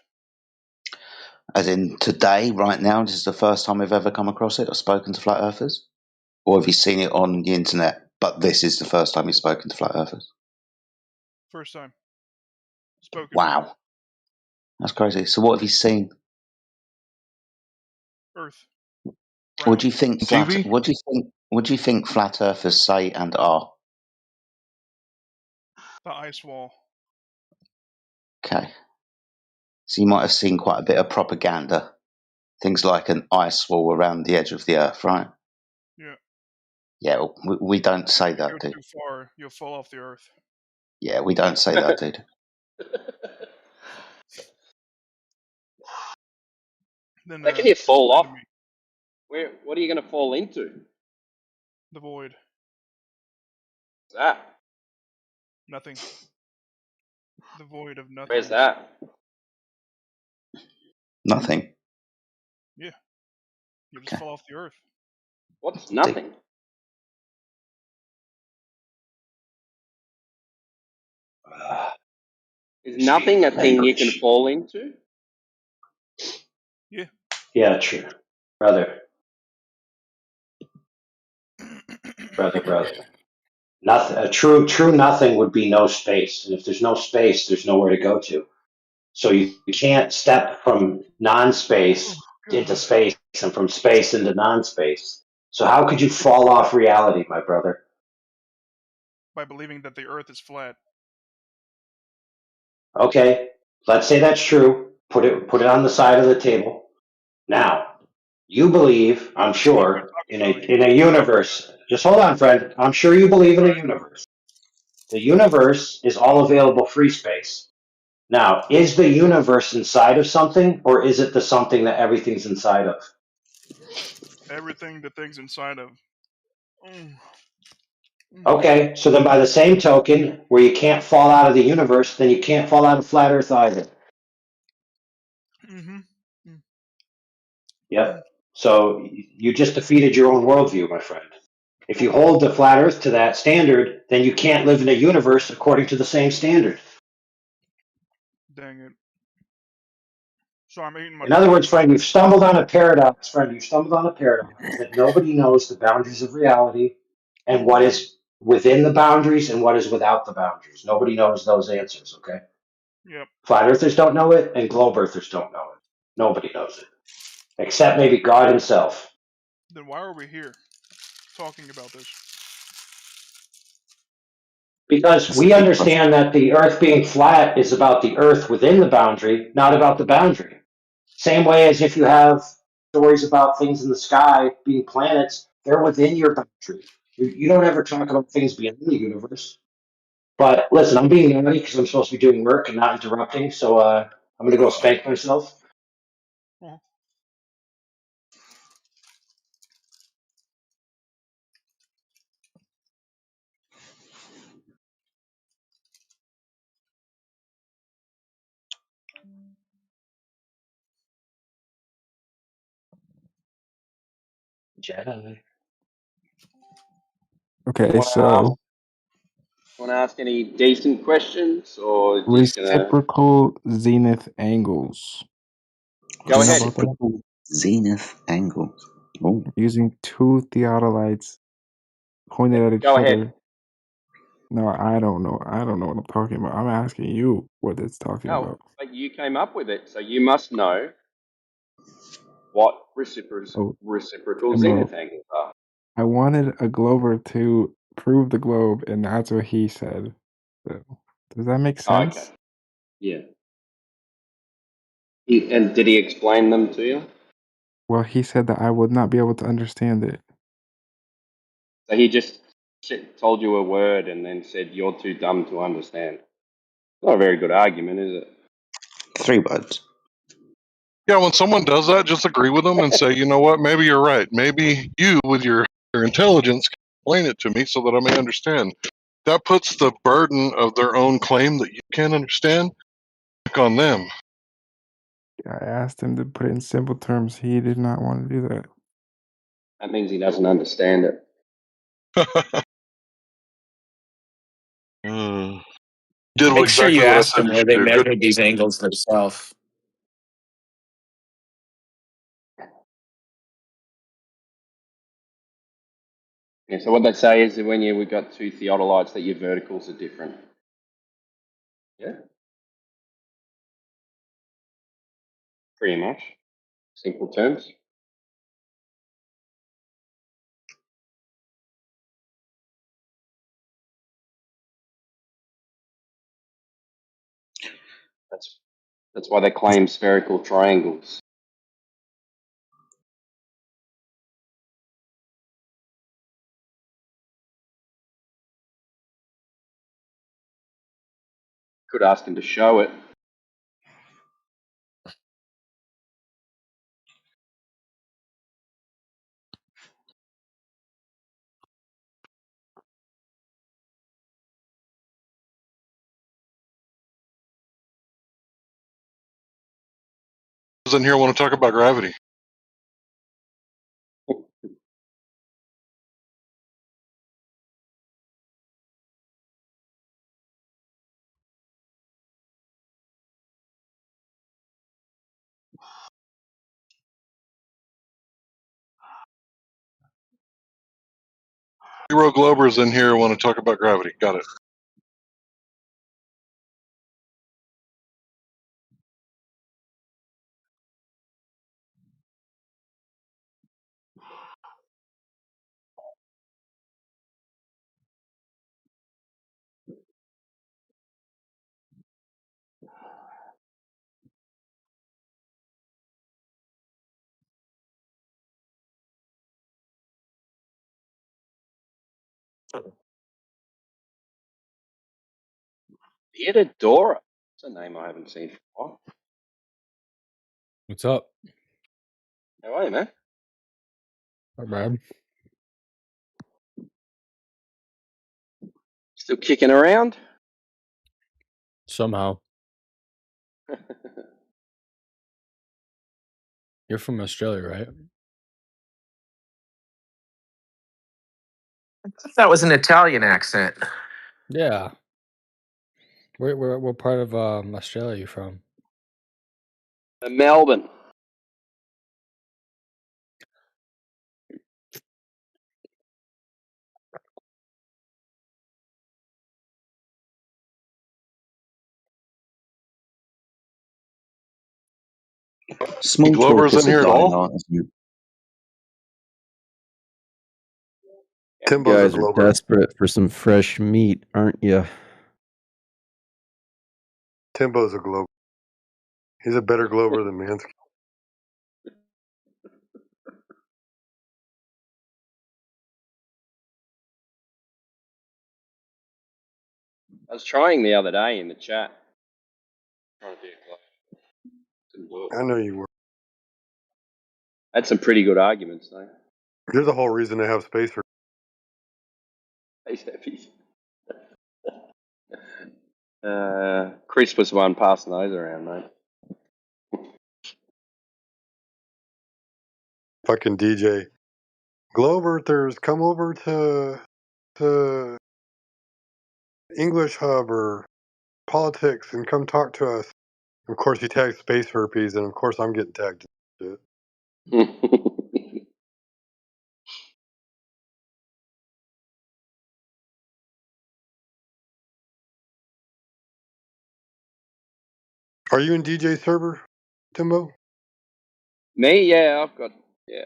As in today, right now, this is the first time we've ever come across it or spoken to flat earthers? Or have you seen it on the internet, but this is the first time you've spoken to flat earthers? First time. Spoken. Wow. That's crazy. So what have you seen? Earth. What do you think what do you think flat earthers say and are? The ice wall. Okay. So you might have seen quite a bit of propaganda. Things like an ice wall around the edge of the earth, right? Yeah. Yeah, we don't say If that, you go dude. too far, you'll fall off the earth. Yeah, we don't say that, dude. Then How can you fall explain off? to me What are you going to fall into? the void. What's that? Nothing. The void of Where's nothingness. that? Nothing. Yeah, you just fall off the earth. What's nothing? Is nothing a thing you can fall into? Yeah. Yeah, true. Brother. Brother. Nothing. A true nothing would be no space, and if there's no space, there's nowhere to go to. So you can't step from non-space into space and from space into non-space. So how could you fall off reality, my brother? By believing that the earth is flat. Okay, let's say that's true. Put it on the side of the table. Now, you believe, I'm sure, in a universe. Just hold on, friend. I'm sure you believe in a universe. The universe is all available free space. Now, is the universe inside of something, or is it the something that everything's inside of? Everything the thing's inside of. Okay, so then by the same token, where you can't fall out of the universe, then you can't fall out of flat Earth either. Mm-hmm. Yep. So you just defeated your own worldview, my friend. If you hold the flat Earth to that standard, then you can't live in a universe according to the same standard. Dang it. So I'm eating my In other words, peas. friend, you've stumbled on a paradox, that nobody knows the boundaries of reality and what is within the boundaries and what is without the boundaries. Nobody knows those answers, okay? Yep. Flat earthers don't know it, and globe earthers don't know it. Nobody knows it, except maybe God himself. Then why are we here talking about this? Because we understand that the earth being flat is about the earth within the boundary, not about the boundary. Same way as if you have stories about things in the sky being planets, they're within your boundary. You don't ever talk about things beyond the universe. But listen, I'm being naughty because I'm supposed to be doing work and not interrupting, so I'm going to go spank myself. Jedi. Okay, so Want to ask any decent questions, or just gonna reciprocal zenith angles. go Do you know ahead? about that? Zenith angles. Oh. Using two theodolites pointed at each Go ahead. other. No, I don't know. I don't know what I'm talking about. I'm asking you what it's talking Oh, about. but you came up with it, so you must know what Oh, reciprocal no. zenith angles are. I wanted a Glover to prove the globe, and that's what he said. So, does that make Oh, okay. sense? Yeah. And did he explain them to you? Well, he said that I would not be able to understand it. So he just told you a word and then said you're too dumb to understand. Not a very good argument, is it? 3 words. Yeah, when someone does that, just agree with them and say, you know what, maybe you're right. Maybe you, with your intelligence, can explain it to me so that I may understand. That puts the burden of their own claim that you can't understand back on them. I asked him to put it in simple terms. He did not want to do that. That means he doesn't understand it. Did Make sure exactly you what I ask said them you where should they do. Good. measured these angles themselves. Yeah, so what they say is that when we've got two theodolites, that your verticals are different. Yeah. Pretty much. Simple terms. That's why they claim spherical triangles. Could ask him to show it. In here want to talk about gravity. Zero Globers in here want to talk about gravity. Got it. Theodora. That's a name I haven't seen for a while. What's up? How are you, man? Not bad. Still kicking around? Somehow. You're from Australia, right? That was an Italian accent. Yeah. What part of Australia are you from? Melbourne. Small Globers talk in is a here at dying all? art, isn't it? You guys are desperate for some fresh meat, aren't you? Timbo's a globe. He's a better glober than Mansky. I was trying the other day in the chat. Trying to be a globe. Couldn't do it. I know you were. Had some pretty good arguments, though. You're the whole reason they have space for. Chris was the one passing those around, mate. Fucking DJ. Globe Earthers, come over to English Hub or Politics and come talk to us. Of course, he tagged Space Herpes, and of course, I'm getting tagged. Shit. Are you in DJ server, Timbo? Me? Yeah, I've got. Yeah.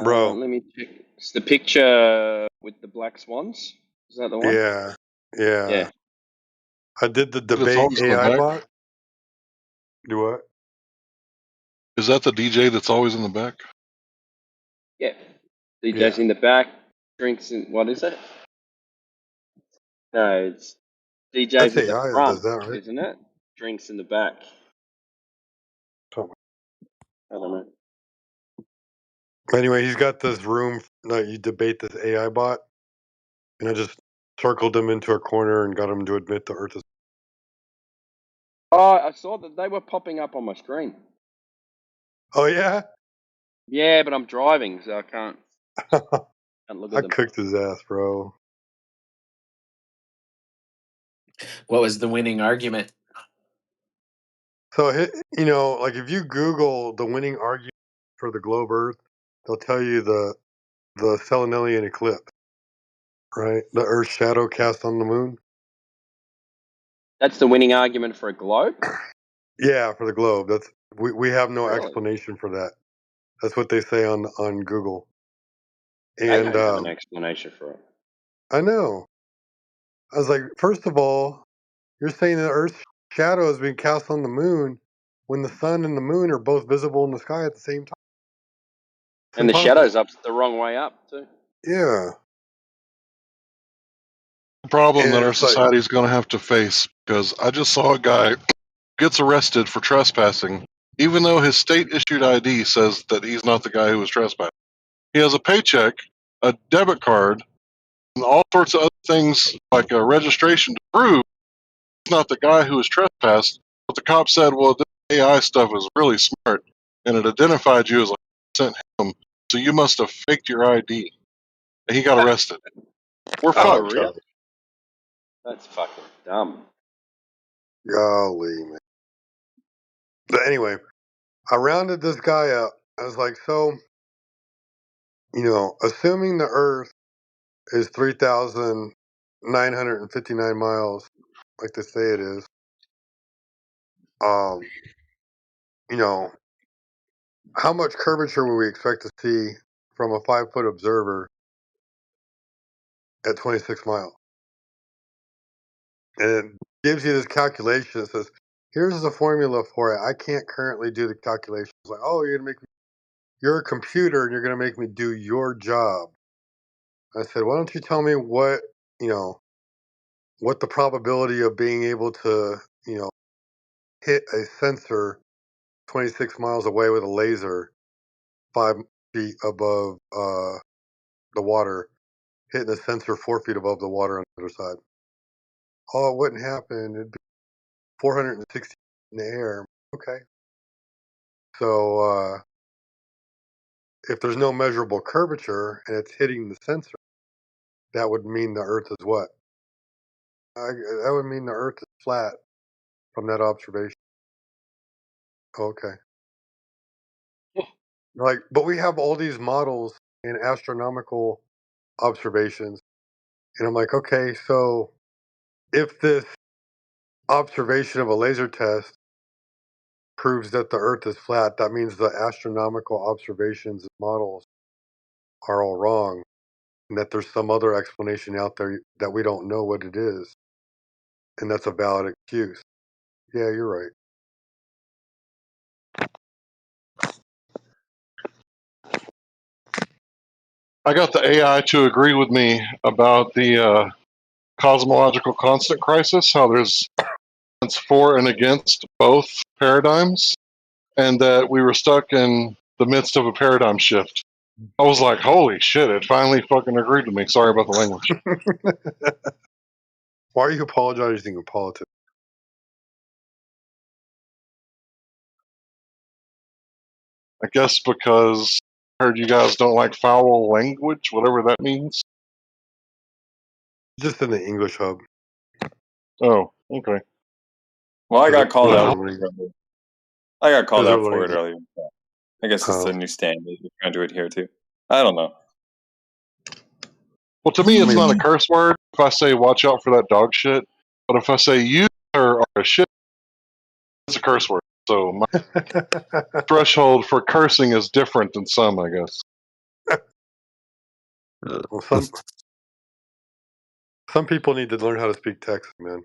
Bro. Let me check. It's the picture with the black swans. Is that the one? Yeah. Yeah. I did the It's debate always in the AI back. bot. Do what? Is that the DJ that's always in the back? Yeah. DJ's in the back. Drinks in. What is it? No, it's DJ's That's at the AI that does front, that, right? isn't it? Drinks in the back. Something. I don't know. Anyway, he's got this room that you debate this AI bot, and I just circled him into a corner and got him to admit the Earth is. Oh, I saw that they were popping up on my screen. Oh yeah. Yeah, but I'm driving, so I can't look I at them. cooked his ass, bro. What was the winning argument? So like if you Google the winning argument for the globe Earth, they'll tell you the Selenelian eclipse, right? The Earth's shadow cast on the moon. That's the winning argument for a globe? Yeah, for the globe. That's we have no Really? explanation for that. That's what they say on Google. They And don't have an explanation for it. I know. I was like, first of all, you're saying that Earth's shadow is being cast on the moon when the sun and the moon are both visible in the sky at the same time. It's And the impossible. shadow's up the wrong way up, too. Yeah. problem that And our it's like, society is going to have to face, because I just saw a guy gets arrested for trespassing, even though his state issued ID says that he's not the guy who was trespassing. He has a paycheck, a debit card, and all sorts of other things like a registration to prove he's not the guy who was trespassed. But the cop said, well, this AI stuff is really smart, and it identified you as 100% him, so you must have faked your ID. And he got arrested. We're Oh, fucked. really? That's fucking dumb. golly, man. But anyway, I rounded this guy up. I was like, so, assuming the Earth is 3,959 miles, like they say it is, um, you know, how much curvature would we expect to see from a 5-foot observer at 26 miles? And it gives you this calculation that says, here's the formula for it. I can't currently do the calculations. Like, oh, you're a computer and you're going to make me do your job. I said, why don't you tell me what the probability of being able to, hit a sensor 26 miles away with a laser 5 feet above the water, hitting a sensor 4 feet above the water on the other side. Oh, it wouldn't happen. It'd be 460 in the air. Okay. So if there's no measurable curvature and it's hitting the sensor, that would mean the Earth is what? That would mean the Earth is flat from that observation. Okay. Like, but we have all these models and astronomical observations. And I'm like, okay, so if this observation of a laser test proves that the Earth is flat, that means the astronomical observations and models are all wrong, and that there's some other explanation out there that we don't know what it is. And that's a valid excuse. Yeah, you're right. I got the AI to agree with me about the cosmological constant crisis, how there's for and against both paradigms, and that we were stuck in the midst of a paradigm shift. I was like, holy shit, it finally fucking agreed with me. Sorry about the language. Why are you apologizing in politics? I guess because I heard you guys don't like foul language, whatever that means. Just in the English hub. Oh, okay. Well, I got called out. learning. I got called Because they're out for it learning. earlier. I guess it's a new standard we're trying to adhere to. I don't know. Well, to me, it's not a curse word if I say watch out for that dog shit. But if I say you are a shit, it's a curse word. So my threshold for cursing is different than some, I guess. Well, some people need to learn how to speak Texas, man.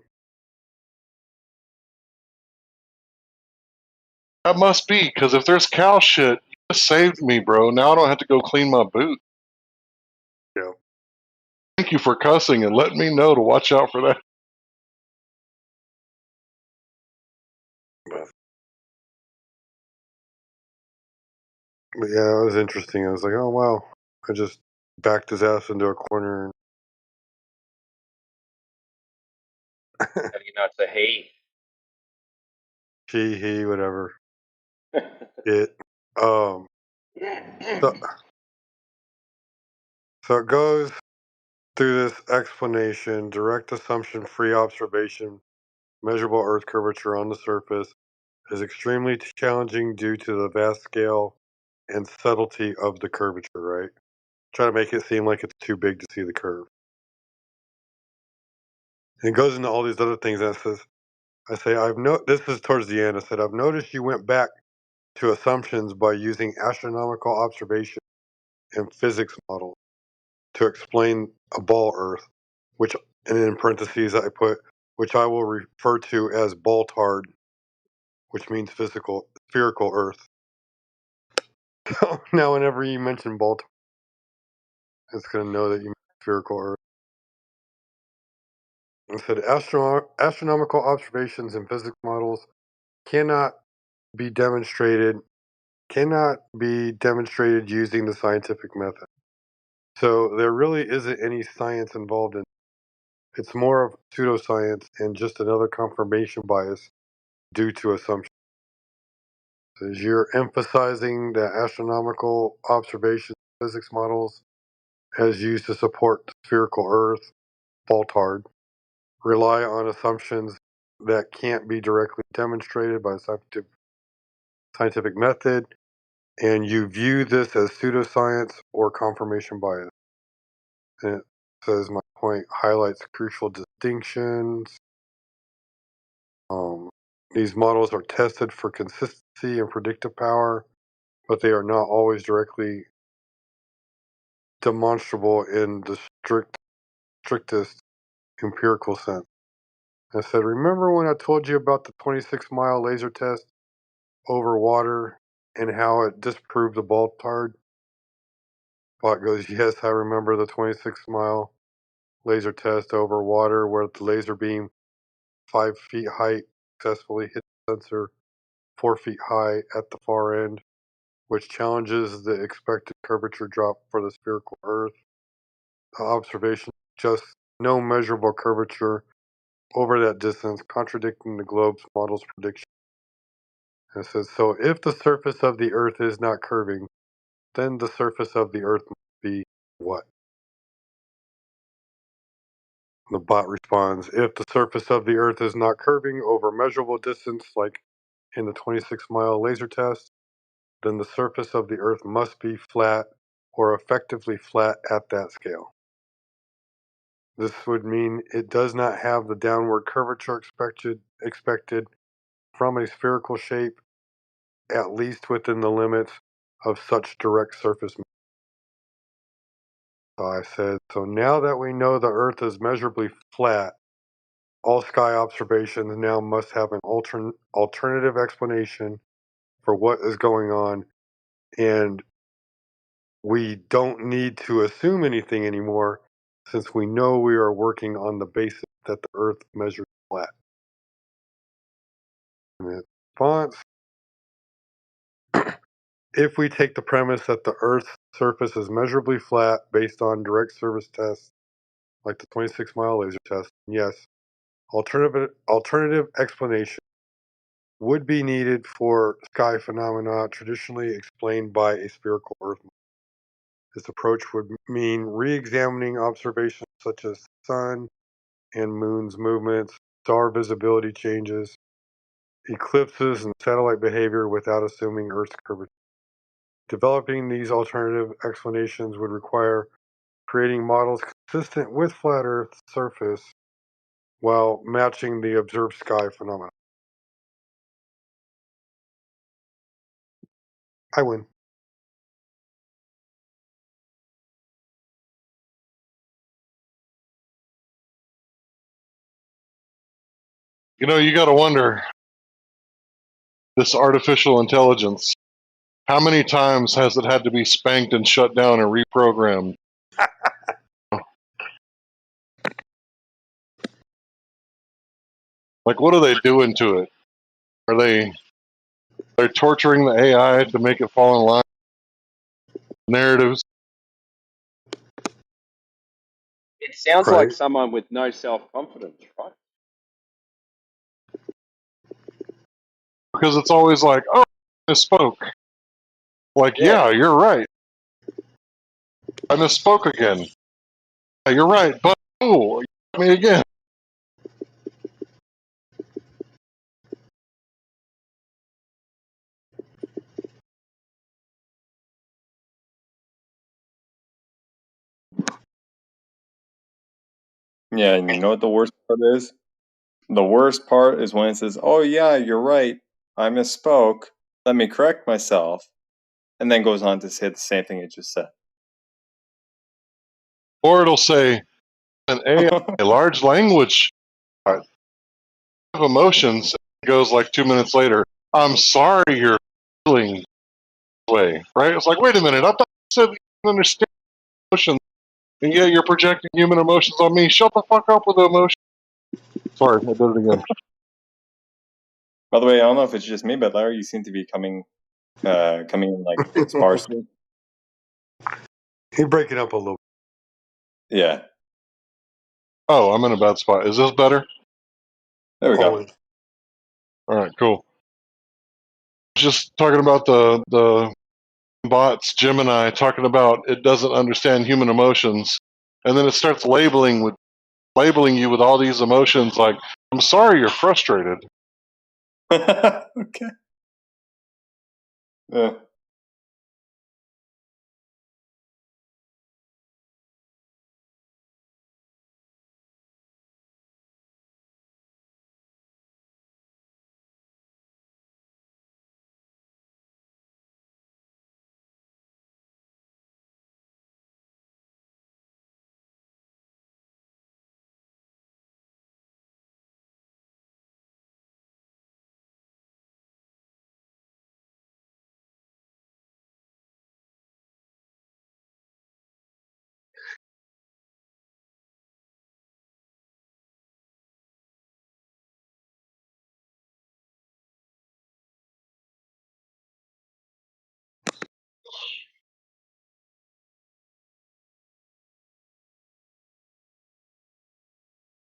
That must be, because if there's cow shit, you just saved me, bro. Now I don't have to go clean my boot. Yeah. Thank you for cussing and letting me know to watch out for that. But yeah, it was interesting. I was like, oh, wow. I just backed his ass into a corner. How do you not say hey? She, he, whatever. It. So it goes through this explanation: direct assumption, free observation, measurable Earth curvature on the surface is extremely challenging due to the vast scale and subtlety of the curvature, right? Try to make it seem like it's too big to see the curve. And it goes into all these other things. And it says, this is towards the end. I said, I've noticed you went back to assumptions by using astronomical observation and physics models to explain a ball Earth, which, and in parentheses I put, which I will refer to as balltard, which means spherical Earth. So now whenever you mention balltard, it's going to know that you mean spherical Earth. It said astronomical observations and physics models cannot be demonstrated using the scientific method. So there really isn't any science involved in it. It's more of pseudoscience and just another confirmation bias due to assumption. As you're emphasizing that astronomical observations physics models as used to support the spherical Earth, Baltard, rely on assumptions that can't be directly demonstrated by a scientific method, and you view this as pseudoscience or confirmation bias. And it says my point highlights crucial distinctions. These models are tested for consistency and predictive power, but they are not always directly demonstrable in the strictest empirical sense. I said, remember when I told you about the 26-mile laser test over water and how it disproved the Baltard? Bot goes, yes, I remember the 26-mile laser test over water where the laser beam 5 feet height successfully hit the sensor 4 feet high at the far end, which challenges the expected curvature drop for the spherical Earth. The observation just no measurable curvature over that distance, contradicting the globe's model's prediction. And it says, so if the surface of the Earth is not curving, then the surface of the Earth must be what? The bot responds, if the surface of the Earth is not curving over measurable distance, like in the 26-mile laser test, then the surface of the Earth must be flat or effectively flat at that scale. This would mean it does not have the downward curvature expected from a spherical shape, at least within the limits of such direct surface. So I said, so now that we know the Earth is measurably flat, all sky observations now must have an alternative explanation for what is going on, and we don't need to assume anything anymore since we know we are working on the basis that the Earth measures flat. In response, if we take the premise that the Earth's surface is measurably flat based on direct surface tests like the 26-mile laser test, yes, alternative explanation would be needed for sky phenomena traditionally explained by a spherical Earth. This approach would mean re-examining observations such as sun and moon's movements, star visibility changes, eclipses, and satellite behavior without assuming Earth's curvature. Developing these alternative explanations would require creating models consistent with flat Earth's surface while matching the observed sky phenomena. I win. You know, you got to wonder, this artificial intelligence, how many times has it had to be spanked and shut down and reprogrammed? Like, what are they doing to it? Are they're torturing the AI to make it fall in line with narratives? It sounds like Right. someone with no self-confidence, right? Because it's always like, oh, I misspoke. Like, yeah, you're right. I misspoke again. Yeah, you're right, but oh, you got me again. Yeah, and you know what the worst part is? The worst part is when it says, "Oh yeah, you're right. I misspoke. Let me correct myself," and then goes on to say the same thing it just said. Or it'll say, an AI, a large language of emotions, goes like 2 minutes later, I'm sorry you're feeling this way, right? It's like, wait a minute, I thought you said you didn't understand emotions, and yet you're projecting human emotions on me. Shut the fuck up with the emotion. Sorry, I did it again. By the way, I don't know if it's just me, but Larry, you seem to be coming in like sparsely. He's breaking up a little. Yeah. Oh, I'm in a bad spot. Is this better? There we go. Always. All right, cool. Just talking about the bots, Gemini, talking about it doesn't understand human emotions, and then it starts labeling you with all these emotions. Like, I'm sorry, you're frustrated. Okay. Yeah.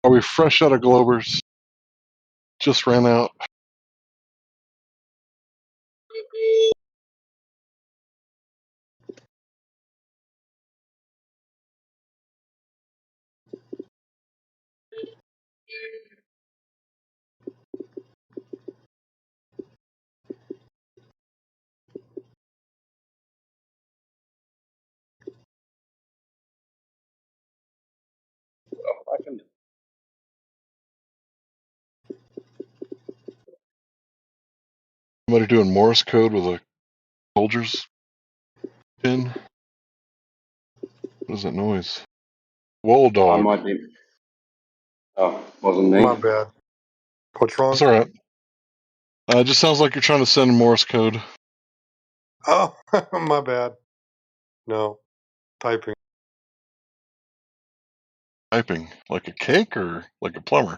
Are we fresh out of Globers? Just ran out. Somebody doing Morse code with a soldier's pin? What is that noise? Wool I dog. might be. Oh, wasn't me. My bad. What's wrong? That's all right. It just sounds like you're trying to send Morse code. Oh, my bad. No, typing. Typing like a cake or like a plumber?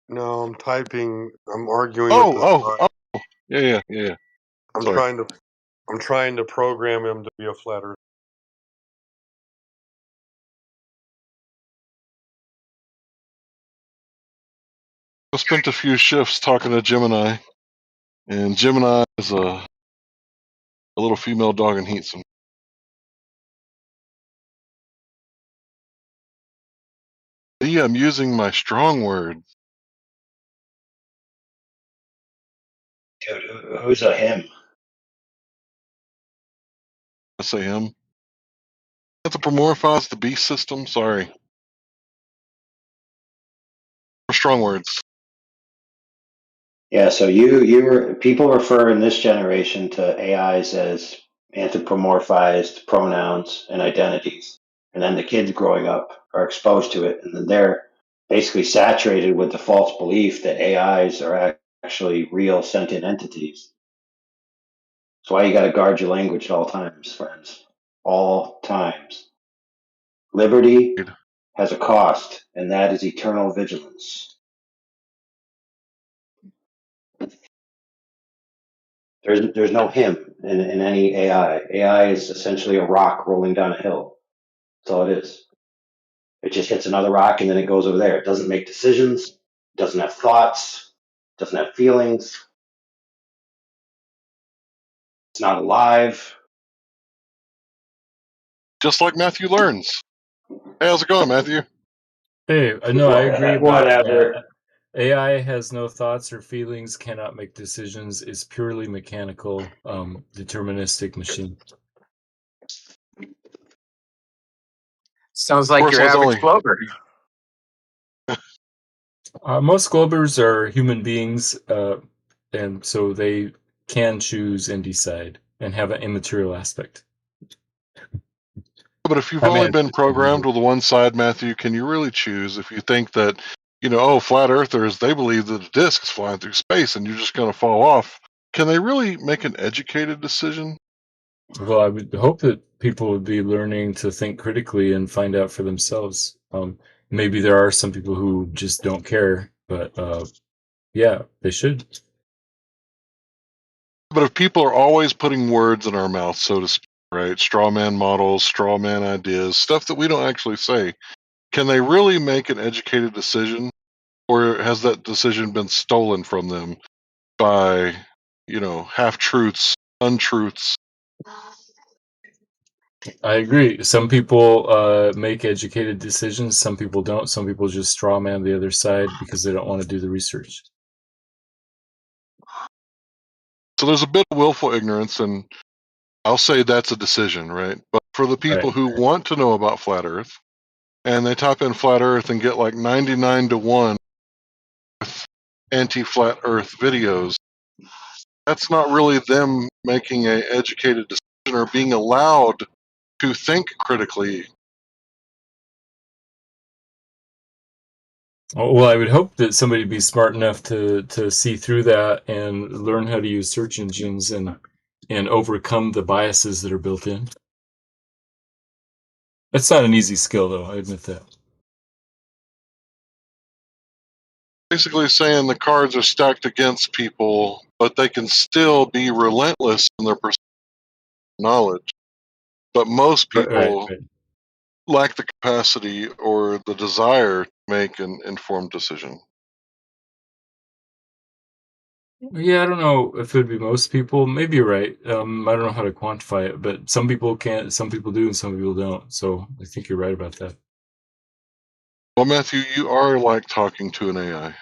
No, I'm typing. I'm arguing with this guy. Oh. Yeah. I'm Sorry. trying to program him to be a flat earther. I spent a few shifts talking to Gemini, and Gemini is a little female dog and heats them. Yeah, I'm using my strong word. Dude, who's a him? I say him. Anthropomorphize the beast system. Sorry. For strong words. Yeah, so people refer in this generation to AIs as anthropomorphized pronouns and identities. And then the kids growing up are exposed to it, and then they're basically saturated with the false belief that AIs are actually real sentient entities. That's why you got to guard your language at all times, friends. All times. Liberty has a cost, and that is eternal vigilance. There's no him in any AI. AI is essentially a rock rolling down a hill. That's all it is. It just hits another rock and then it goes over there. It doesn't make decisions, doesn't have thoughts, doesn't have feelings. It's not alive. Just like Matthew learns. Hey, how's it going, Matthew? Hey, no, I agree with Whatever. that. AI has no thoughts or feelings, cannot make decisions, is purely mechanical, deterministic machine. Sounds like your average Glober. Most Globers are human beings, and so they can choose and decide and have an immaterial aspect. But if you've only been programmed with the one side, Matthew, can you really choose if you think that, flat earthers, they believe that a disk is flying through space and you're just going to fall off? Can they really make an educated decision? Well, I would hope that people would be learning to think critically and find out for themselves. maybe there are some people who just don't care, but yeah, they should. But if people are always putting words in our mouth, so to speak, right? Straw man models, straw man ideas, stuff that we don't actually say, can they really make an educated decision? Or has that decision been stolen from them by, half truths, untruths? I agree. Some people make educated decisions. Some people don't. Some people just straw man the other side because they don't want to do the research. So there's a bit of willful ignorance, and I'll say that's a decision, right? But for the people Right. who want to know about flat Earth, and they type in flat Earth and get like 99 to 1 anti-flat Earth videos, that's not really them making an educated decision or being allowed to think critically. Well, I would hope that somebody would be smart enough to see through that and learn how to use search engines and overcome the biases that are built in. It's not an easy skill, though. I admit that. Basically saying the cards are stacked against people, but they can still be relentless in their knowledge. But most people lack the capacity or the desire to make an informed decision. Yeah, I don't know if it would be most people. Maybe you're right. I don't know how to quantify it, but some people can't, some people do, and some people don't. So I think you're right about that. Well, Matthew, you are like talking to an AI.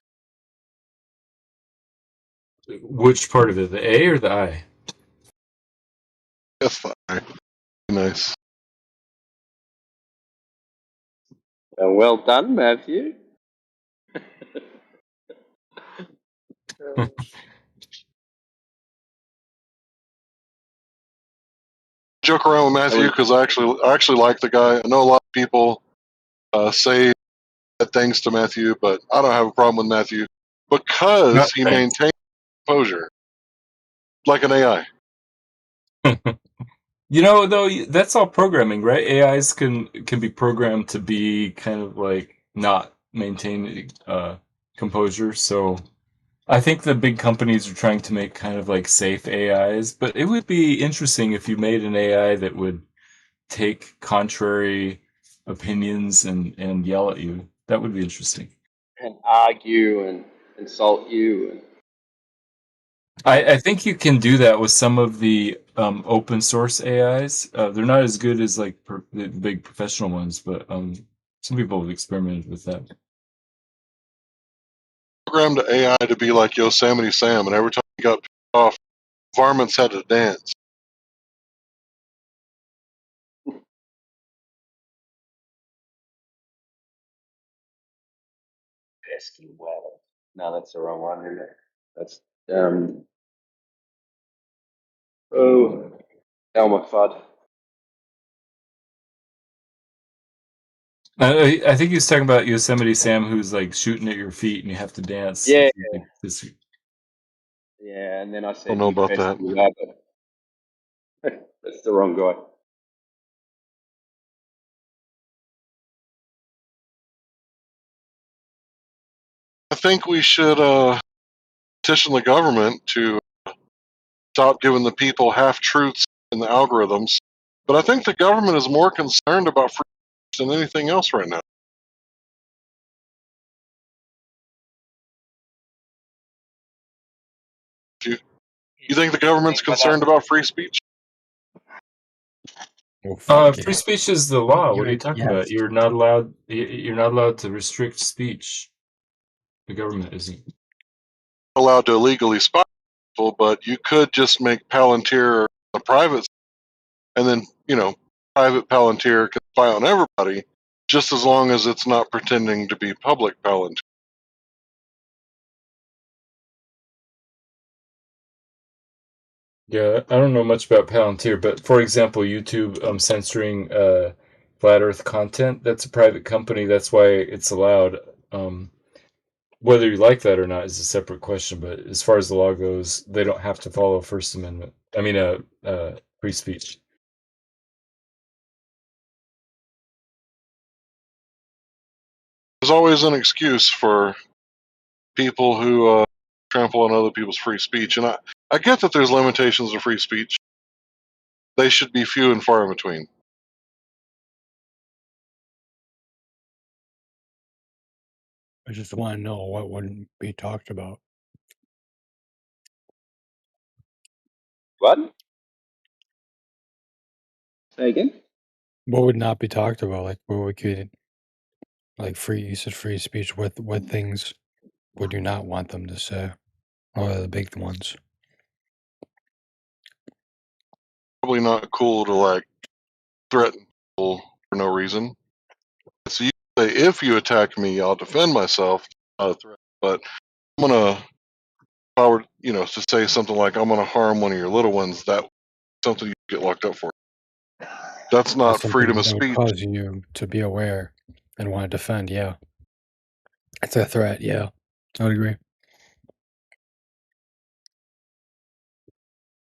Which part of it, the A or the I? That's the I. Nice. Well done, Matthew. Joke around with Matthew because I actually like the guy. I know a lot of people say bad things to Matthew, but I don't have a problem with Matthew because he maintains composure like an AI. Though that's all programming, right? AIs can be programmed to be kind of like not maintain composure. So I think the big companies are trying to make kind of like safe AIs, but it would be interesting if you made an AI that would take contrary opinions and yell at you. That would be interesting. And argue and insult you. And I think you can do that with some of the open source AIs. They're not as good as like the big professional ones, but some people have experimented with that. Programmed the AI to be like Yosemite Sam, and every time he got pissed off, varmints had to dance. pesky weather. No, that's the wrong one, isn't it? That's Elmer Fudd. I think he was talking about Yosemite Sam, who's like shooting at your feet, and you have to dance. Yeah. Yeah, and then I said, Don't know "You about pesky that. rabbit." That's the wrong guy. I think we should petition the government to stop giving the people half truths in the algorithms. But I think the government is more concerned about free speech than anything else right now. You think the government's concerned about free speech? Free speech is the law. What are you talking about? You're not allowed. You're not allowed to restrict speech. The government isn't Allowed to illegally spy people, but you could just make Palantir a private, and then private Palantir can spy on everybody, just as long as it's not pretending to be public Palantir. Yeah, I don't know much about Palantir, but for example, YouTube censoring flat Earth content, that's a private company. That's why it's allowed. Whether you like that or not is a separate question. But as far as the law goes, they don't have to follow First Amendment. I mean, free speech. there's always an excuse for people who trample on other people's free speech, and I get that there's limitations of free speech. They should be few and far in between. I just want to know what wouldn't be talked about. What? Say again? What would not be talked about? Like where we could, like free. You said free speech. What things would you not want them to say? What are the big ones? Probably not cool to like threaten people for no reason. So you say, if you attack me, I'll defend myself. Not a threat, but I'm gonna, if I were, to say something like I'm gonna harm one of your little ones, that's something you get locked up for. That's not That's something freedom of that would speech. cause you to be aware and want to defend. Yeah, it's a threat. Yeah, I would agree.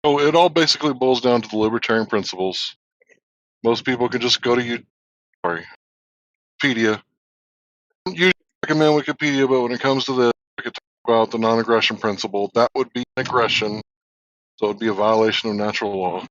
So it all basically boils down to the libertarian principles. Most people can just go to Wikipedia. Usually recommend Wikipedia, but when it comes to this, we could talk about the non-aggression principle. That would be an aggression, so it would be a violation of natural law.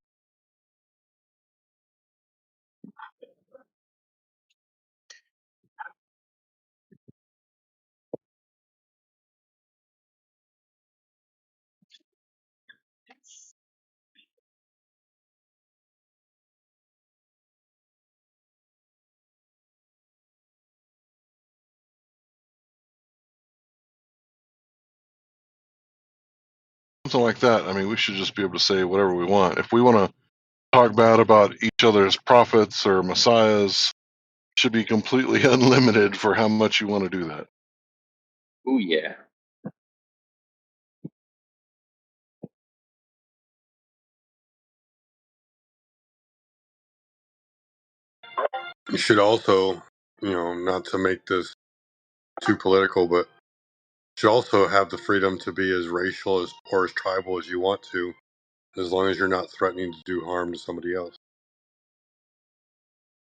Something like that. I mean, we should just be able to say whatever we want. If we want to talk bad about each other's prophets or messiahs, it should be completely unlimited for how much you want to do that. Oh yeah. You should also, not to make this too political, but you should also have the freedom to be as racial as or as tribal as you want to, as long as you're not threatening to do harm to somebody else.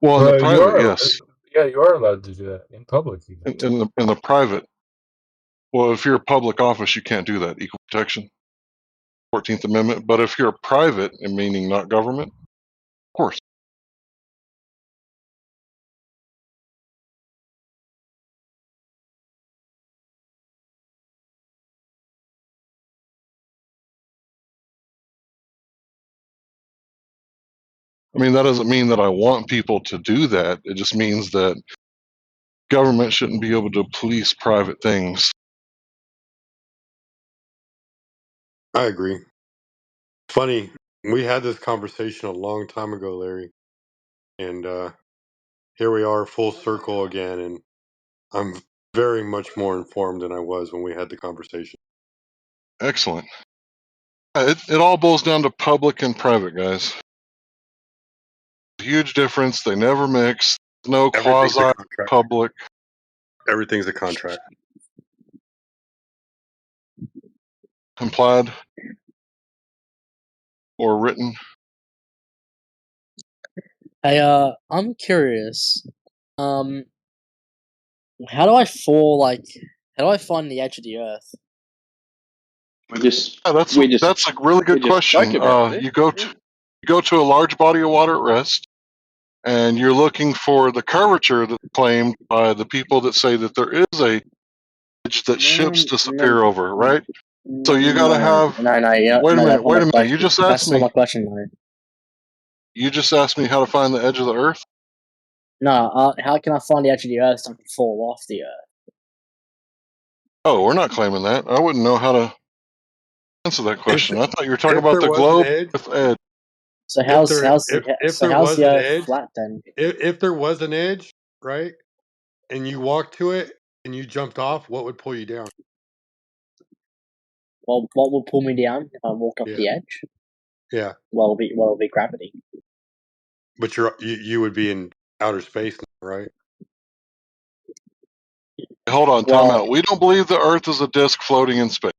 Well, in the You private, are, yes. yeah, you are allowed to do that in public. Even. In the private, well, if you're a public office, you can't do that. Equal protection, 14th Amendment. But if you're private, and meaning not government, of course. I mean, that doesn't mean that I want people to do that. It just means that government shouldn't be able to police private things. I agree. Funny, we had this conversation a long time ago, Larry, and here we are, full circle again, and I'm very much more informed than I was when we had the conversation. Excellent. It all boils down to public and private, guys. Huge difference. They never mix. No Everything's a quasi contract. public. Everything's a contract. Implied or written. Hey, I'm curious. Um, how do I fall? Like, how do I find the edge of the earth? That's a really good question. You go to a large body of water at rest, and you're looking for the curvature that's claimed by the people that say that there is a edge that ships disappear over, right? So you got to have. Wait a minute. Wait a minute. You just asked me. That's not my question, though. You just asked me how to find the edge of the earth. No, how can I find the edge of the earth so I can fall off the earth? Oh, we're not claiming that. I wouldn't know how to answer that question. I thought you were talking If about there the was an globe edge, with edge. So if how's there was the an earth edge, flat then? if there was an edge, right, and you walked to it and you jumped off, what would pull you down? Well, what will pull me down if I walk off Yeah. the edge? Yeah, Well, it'll be gravity. but you would be in outer space, right? Hold on, time out. We don't believe the Earth is a disk floating in space.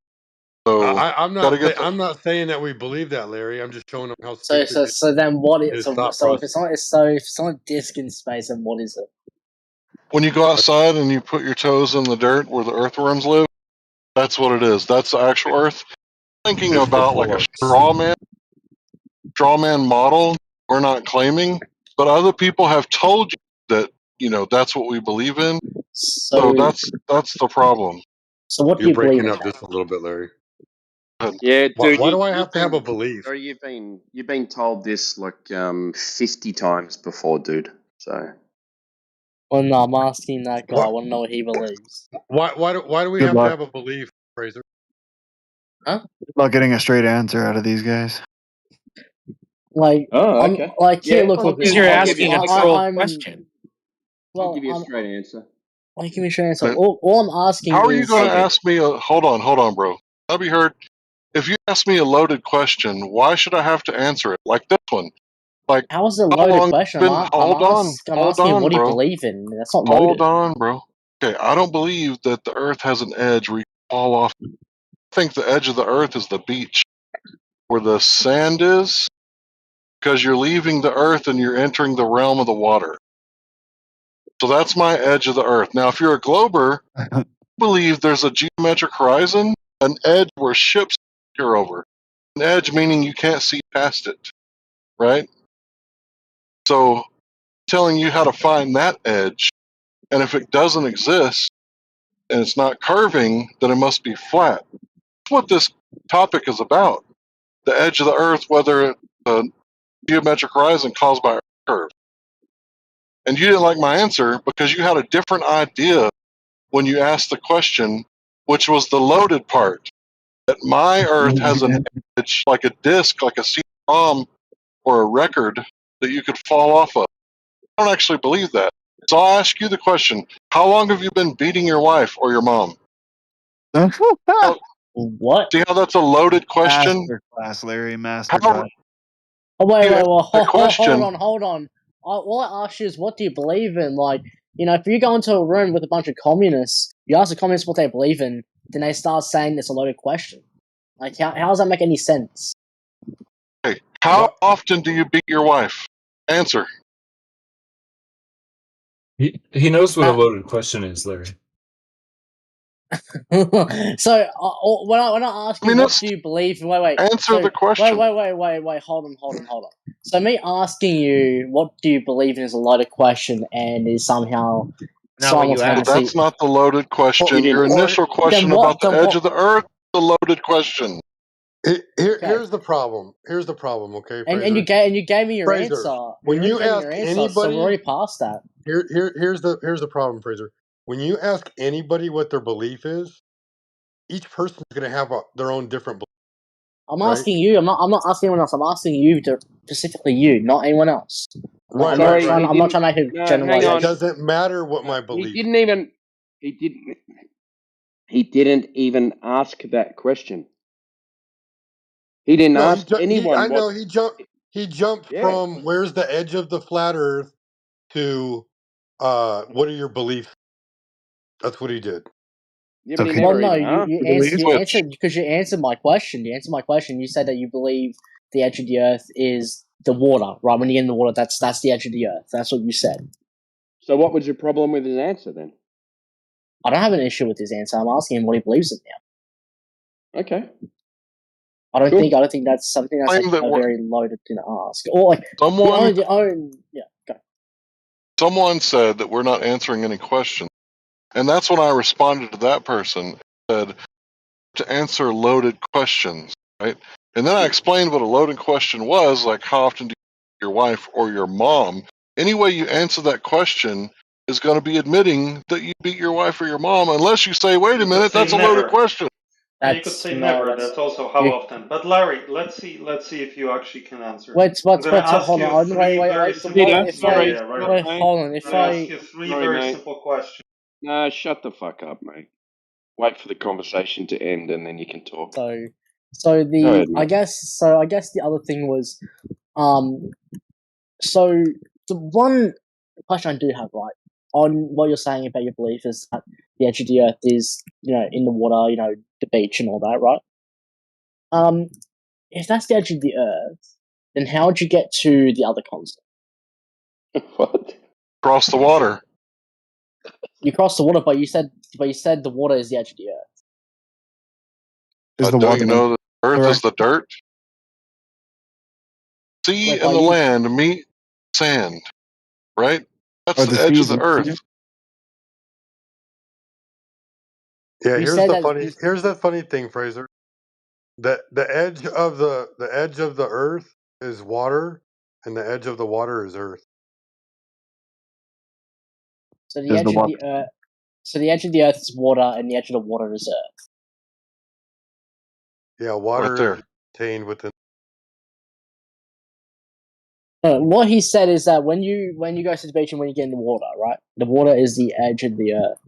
So I'm not saying that we believe that, Larry. I'm just showing them how So stupid. then what is his so thought so if process. it's not a disk in space, then what is it? When you go outside and you put your toes in the dirt where the earthworms live, that's what it is. That's the actual Earth. Thinking about like a straw man model, we're not claiming, but other people have told you that that's what we believe in. So that's the problem. So what do You're you believe breaking in? up just a little bit, Larry. Yeah, dude. Why do I You've have to have a been, belief? sorry, you've been told this like 50 times before, dude. So Well, no, I'm asking that guy. I What? want to know what he believes. Why do we Good have to luck. have a belief, Fraser? Huh? Good luck getting a straight answer out of these guys. Like, Oh, I'm okay. like here. Yeah, Look, I'll look. Because give you're I'll give you asking a I'll, troll I'm question. I'll well. give you a straight answer. Like, give me a straight answer. But All I'm asking how are you is. going to Okay. ask me? Hold on, bro. I'll be heard. If you ask me a loaded question, why should I have to answer it like this one? Like, How is it a how loaded long question? been? I'm Hold asking on, what do you bro. believe in. That's not Hold loaded. on, bro. Okay, I don't believe that the Earth has an edge where you fall off. I think the edge of the Earth is the beach, where the sand is, because you're leaving the Earth and you're entering the realm of the water. So that's my edge of the Earth. Now, if you're a glober, I believe there's a geometric horizon, an edge where ships are over. An edge meaning you can't see past it, right? So, telling you how to find that edge, and if it doesn't exist and it's not curving, then it must be flat. That's what this topic is about. The edge of the Earth, whether it's a geometric horizon caused by a curve. And you didn't like my answer because you had a different idea when you asked the question, which was the loaded part. That my Earth has an edge like a disc, like a CD-ROM or a record that you could fall off of. I don't actually believe that. So I'll ask you the question: how long have you been beating your wife or your mom? What? See how that's a loaded question? Masterclass, Larry. How Masterclass. Oh wait, you wait, answer well, that question? hold on. All I ask you is, what do you believe in? Like, if you go into a room with a bunch of communists, you ask the communists what they believe in, then they start saying it's a loaded question. Like, how does that make any sense? Hey, how often do you beat your wife? Answer. He knows what a loaded question is, Larry. So when I ask you, what do you believe? Wait. Answer the question. Wait. Hold on. So me asking you, what do you believe in, is a loaded question, and is somehow simultaneously. That's not the loaded question. Your initial question about the edge of the Earth, the loaded question. Here's the problem. Here's the problem. Okay, Fraser. And you gave me your Fraser, answer. when you ask anybody, so we're already past that. Here's the problem, Fraser. When you ask anybody what their belief is, each person is going to have their own different belief. I'm asking you. I'm not asking anyone else. I'm asking you specifically, you, not anyone else. Right. I'm not trying to make a generalization. It doesn't matter what my belief. He didn't even ask that question. He didn't ask anyone. He jumped from where's the edge of the flat Earth to what are your beliefs? That's what he did. Yeah, but he never you answered because you answered my question. You answered my question. You said that you believe the edge of the Earth is the water, right? When you get in the water, that's the edge of the Earth. That's what you said. So what was your problem with his answer then? I don't have an issue with his answer. I'm asking him what he believes in now. Okay. I don't think that's something that's like a very loaded thing to ask. Or like go. Someone said that we're not answering any questions. And that's when I responded to that person, said to answer loaded questions, right? And then I explained what a loaded question was, like how often do you beat your wife or your mom? Any way you answer that question is going to be admitting that you beat your wife or your mom, unless you say, wait a minute, that's a loaded question. And you could say never. That's also how often. But Larry, let's see if you actually can answer. Wait, I'm gonna ask you three very simple. Hold on. I'm gonna ask you three very simple questions. No, shut the fuck up, mate. Wait for the conversation to end and then you can talk. So I guess the other thing was, so the one question I do have, right, on what you're saying about your belief is that the edge of the Earth is, in the water, the beach and all that, right? If that's the edge of the Earth, then how would you get to the other continent? What? Cross the water. You cross the water, but you said the water is the edge of the earth. Is the don't water you know that Earth is the dirt? Sea Wait, and the land meet sand, right? That's Are the the edge of seas the Earth. moving? Yeah, You here's said the that funny here's the funny thing, Fraser. The edge of the earth is water, and the edge of the water is earth. so the Is edge the of water? the earth. So the edge of the earth is water, and the edge of the water is earth. Yeah, water Right there. is contained within. What he said is that when you go to the beach and when you get in the water, right? The water is the edge of the earth.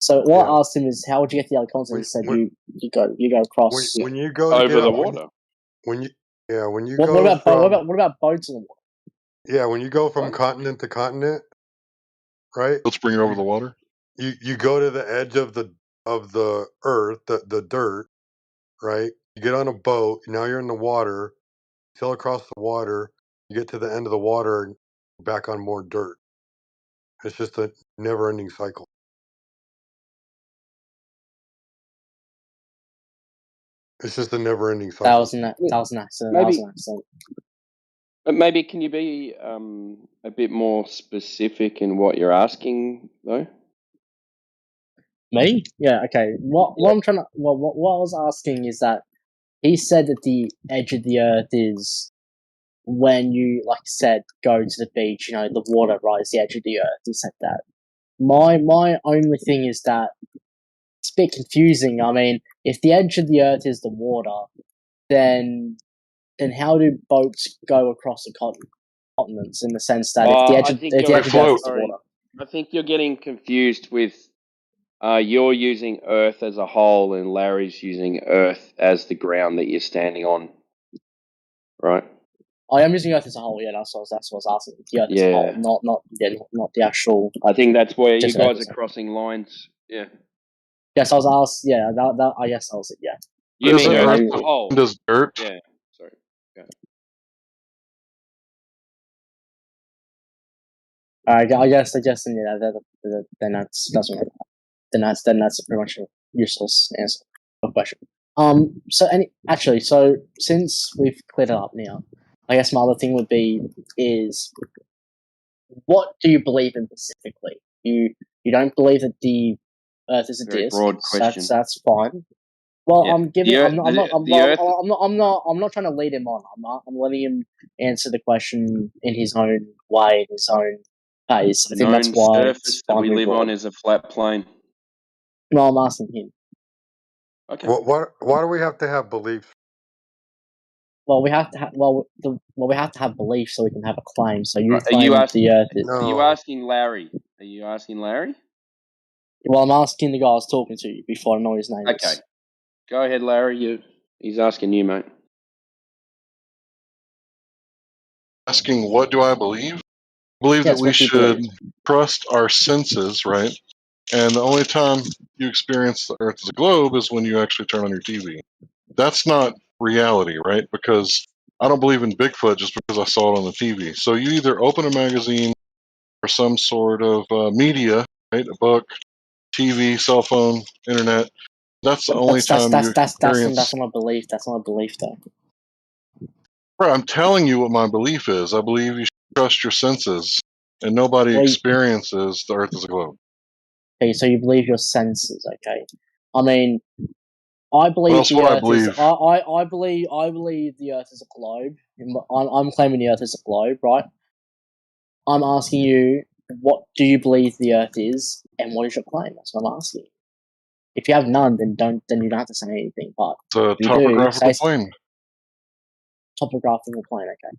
So what I asked him is, how would you get to the other continent? He said you go across. When you go to over get the out, water. when you What go about from what about boats in the water? yeah, when you go from What? continent to continent, right? Let's bring it over the water. You go to the edge of the earth, the dirt, right? You get on a boat. Now you're in the water. Sail across the water. You get to the end of the water and back on more dirt. It's just a never-ending cycle. It's just a never-ending cycle. That was an accident. That was an accident. Maybe can you be a bit more specific in what you're asking, though? Me? Yeah. Okay. What I'm trying to what I was asking is that he said that the edge of the earth is when you, like I said, go to the beach. You know, the water, right, is the edge of the earth. He said that. My only thing is that it's a bit confusing. I mean, if the edge of the earth is the water, then how do boats go across the continents? In the sense that if the edge of the earth is the water. I think you're getting confused with you're using Earth as a whole, and Larry's using Earth as the ground that you're standing on, right? I am using Earth as a whole. Yeah, that's what I was asking. The Earth as a whole, not the actual. I think that's where you just guys Earth. are crossing lines. Yeah. Yes, I was asked. Yeah, that I guess that was it. Yeah. You mean Isn't Earth Earth as a whole? does dirt? Yeah. Sorry. Yeah. I guess then yeah, then that's doesn't matter. Then that's pretty much a useless answer or question. So since we've cleared it up now, I guess my other thing would be is, what do you believe in specifically? You don't believe that the Earth is a Very disc. broad question. That's fine. Well, Yeah. I'm not trying to lead him on. I'm letting him answer the question in his own way, in his own pace. I The think that's known why surface it's that we fine. live on is a flat plane. No, I'm asking him. Okay. Why do we have to have beliefs? Well, we have to have we have to have belief so we can have a claim. So you Are claim you that asking? the Earth is. Are you asking Larry? Are you asking Larry? Well, I'm asking the guy I was talking to before I know his name. Okay. Is. Go ahead, Larry. He's asking you, mate. Asking what do I believe? I believe that we should trust our senses, right? And the only time you experience the Earth as a globe is when you actually turn on your TV. That's not reality, right? Because I don't believe in Bigfoot just because I saw it on the TV. So you either open a magazine or some sort of media, right? A book, TV, cell phone, internet. That's the only time you experience. That's not a belief. That's not a belief, though. Right, I'm telling you what my belief is. I believe you should trust your senses, and nobody experiences the Earth as a globe. Okay, so you believe your senses. Okay, I mean, I believe What else the would I Earth is. believe? I believe the Earth is a globe. I'm claiming the Earth is a globe, right? I'm asking you, what do you believe the Earth is, and what is your claim? That's what I'm asking. If you have none, then you don't have to say anything. But The if you topographical do, say plane. topographical plane, okay.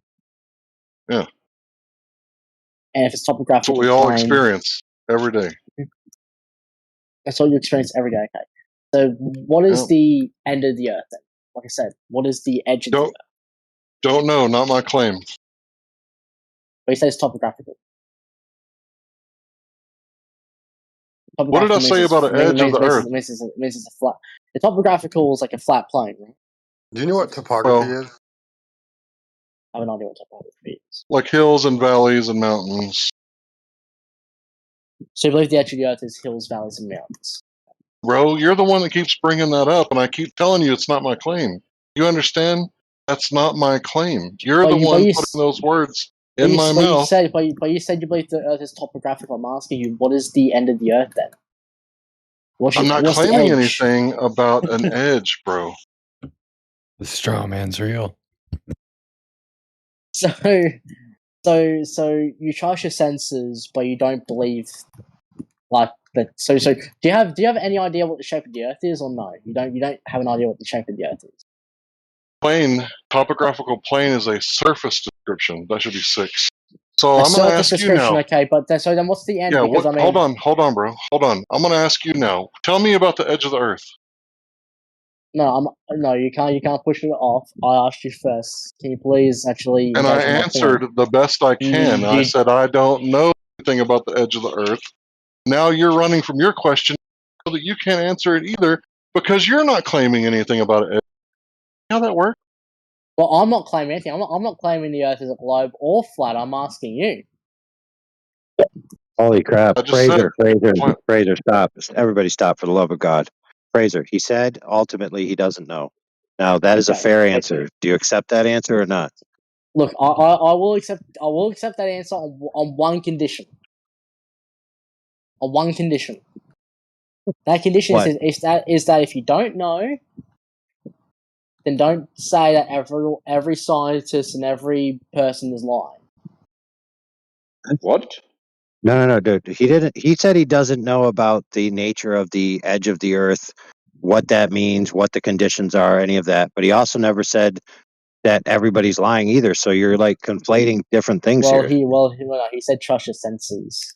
Yeah. And if it's That's topographical what we all plane, experience every day. that's what you experience every day. Okay. So what is the end of the Earth then? Like I said, what is the edge of the Earth? Don't know. Not my claim. But you say it's topographical. What did I say about an edge of the Earth? It means it's a flat. The topographical is like a flat plane, right? Do you know what topography is? I have no idea what topography is. Like hills and valleys and mountains. So you believe the edge of the Earth is hills, valleys, and mountains? Bro, you're the one that keeps bringing that up, and I keep telling you it's not my claim. You understand? That's not my claim. You're the one putting those words in my mouth. You said you believe the Earth is topographical. I'm asking you, what is the end of the Earth then? I'm not claiming anything about an edge, bro. The straw man's real. So you trust your senses, but you don't believe, like, but so do you have any idea what the shape of the Earth is, or no? You don't have an idea what the shape of the Earth is. Topographical plane is a surface description. That should be 6. So A I'm going to surface ask you now. Okay, but so then what's the end? Yeah, because I mean, hold on, bro. Hold on. I'm going to ask you now. Tell me about the edge of the Earth. No, you can't push it off. I asked you first. Can you please actually? And I answered the best I can. I said I don't know anything about the edge of the Earth. Now you're running from your question so that you can't answer it either because you're not claiming anything about it. How that works? Well, I'm not claiming anything. I'm not claiming the Earth is a globe or flat. I'm asking you. Holy crap. Fraser, stop. Everybody stop, for the love of God. Fraser, he said ultimately he doesn't know. Now, that is a fair answer. Do you accept that answer or not? Look, I will accept that answer on one condition. On one condition. That condition is that if you don't know, then don't say that every scientist and every person is lying. What? No, dude. He didn't. He said he doesn't know about the nature of the edge of the Earth, what that means, what the conditions are, any of that. But he also never said that everybody's lying either. So you're like conflating different things here. He said trust your senses.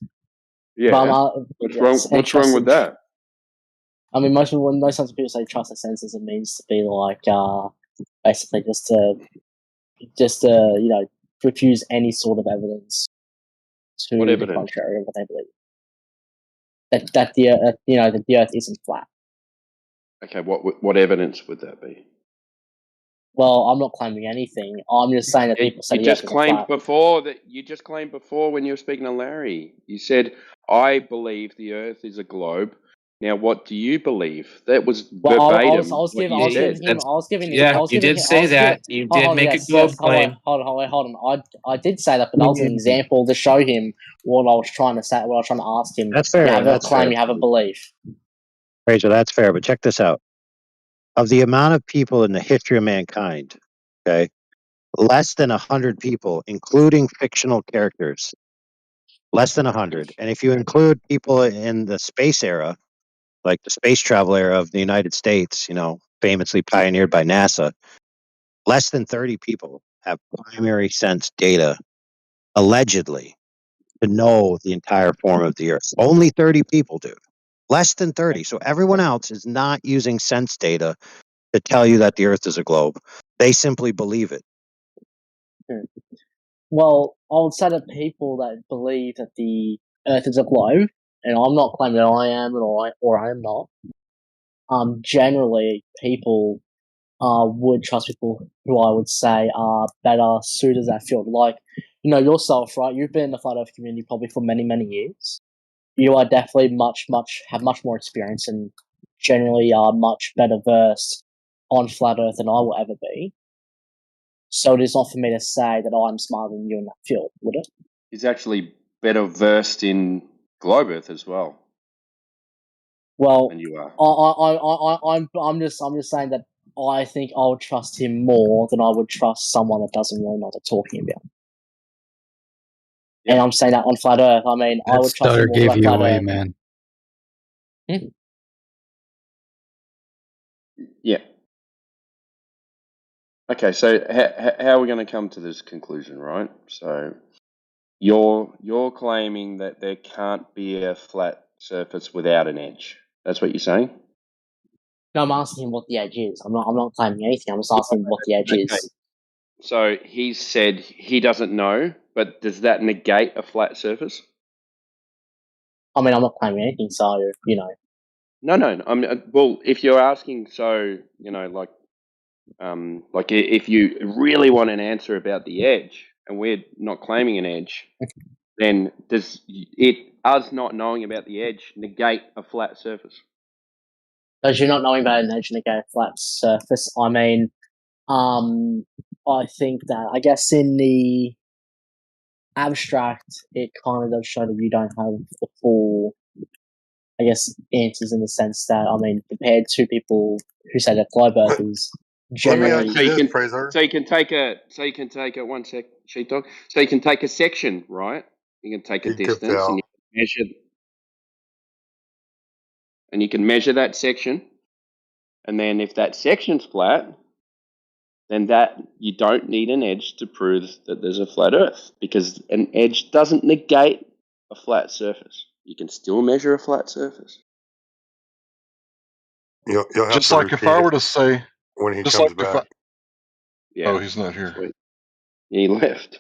Yeah. What's wrong with that? I mean, most times people say trust their senses, it means to be like basically just to refuse any sort of evidence to the contrary of what they believe. That the Earth isn't flat. Okay, what evidence would that be? Well, I'm not claiming anything. I'm just saying that people say you just claimed before when you were speaking to Larry. You said, "I believe the Earth is a globe." Now, what do you believe? That was verbatim. You did say that. You did make a globe claim. Hold on. I did say that, but that was an example to show him what I was trying to say. What I was trying to ask him. That's fair. You have a claim. You have a belief. Fraser, that's fair. But check this out. Of the amount of people in the history of mankind, okay, less than 100 people, including fictional characters, less than 100. And if you include people in the space era, like the space travel era of the United States, famously pioneered by NASA, less than 30 people have primary sense data, allegedly, to know the entire form of the Earth. Only 30 people do. Less than 30. So everyone else is not using sense data to tell you that the Earth is a globe. They simply believe it. Well, I would say that people that believe that the Earth is a globe, and I'm not claiming that I am or I am not. Generally, people would trust people who I would say are better suited that field. Like, yourself, right? You've been in the flat Earth community probably for many, many years. You are definitely have much more experience and generally are much better versed on flat Earth than I will ever be. So it is not for me to say that I'm smarter than you in that field, would it? He's actually better versed in globe Earth as well. Well, than you are. I'm just saying that I think I would trust him more than I would trust someone that doesn't really know what they're talking about. And I'm saying that on flat Earth. I mean, I would trust him more gave you flat away, Earth. man. Yeah. Okay, so how are we going to come to this conclusion, right? So you're claiming that there can't be a flat surface without an edge. That's what you're saying? No, I'm asking him what the edge is. I'm not claiming anything. I'm just asking him what the edge is. So he said he doesn't know, but does that negate a flat surface? I mean, I'm not claiming anything, so No. Well, if you're asking, so like if you really want an answer about the edge, and we're not claiming an edge, then does us not knowing about the edge negate a flat surface? Does you not knowing about an edge negate a flat surface? I mean, I think that I guess in the abstract, it kind of does show that you don't have the full, I guess, answers in the sense that, I mean, compared to people who say that globe Earth is Let me generally. ask you this, Fraser. So you can take a 1 sec, sheepdog. So you can take a section, right? You can take a You could distance and you can measure that section, and then if that section's flat, then that you don't need an edge to prove that there's a flat Earth, because an edge doesn't negate a flat surface. You can still measure a flat surface. You'll have Just to like if repeat I it were to say, when he just comes like if I, back. Yeah. oh, he's not here. Sweet. He left.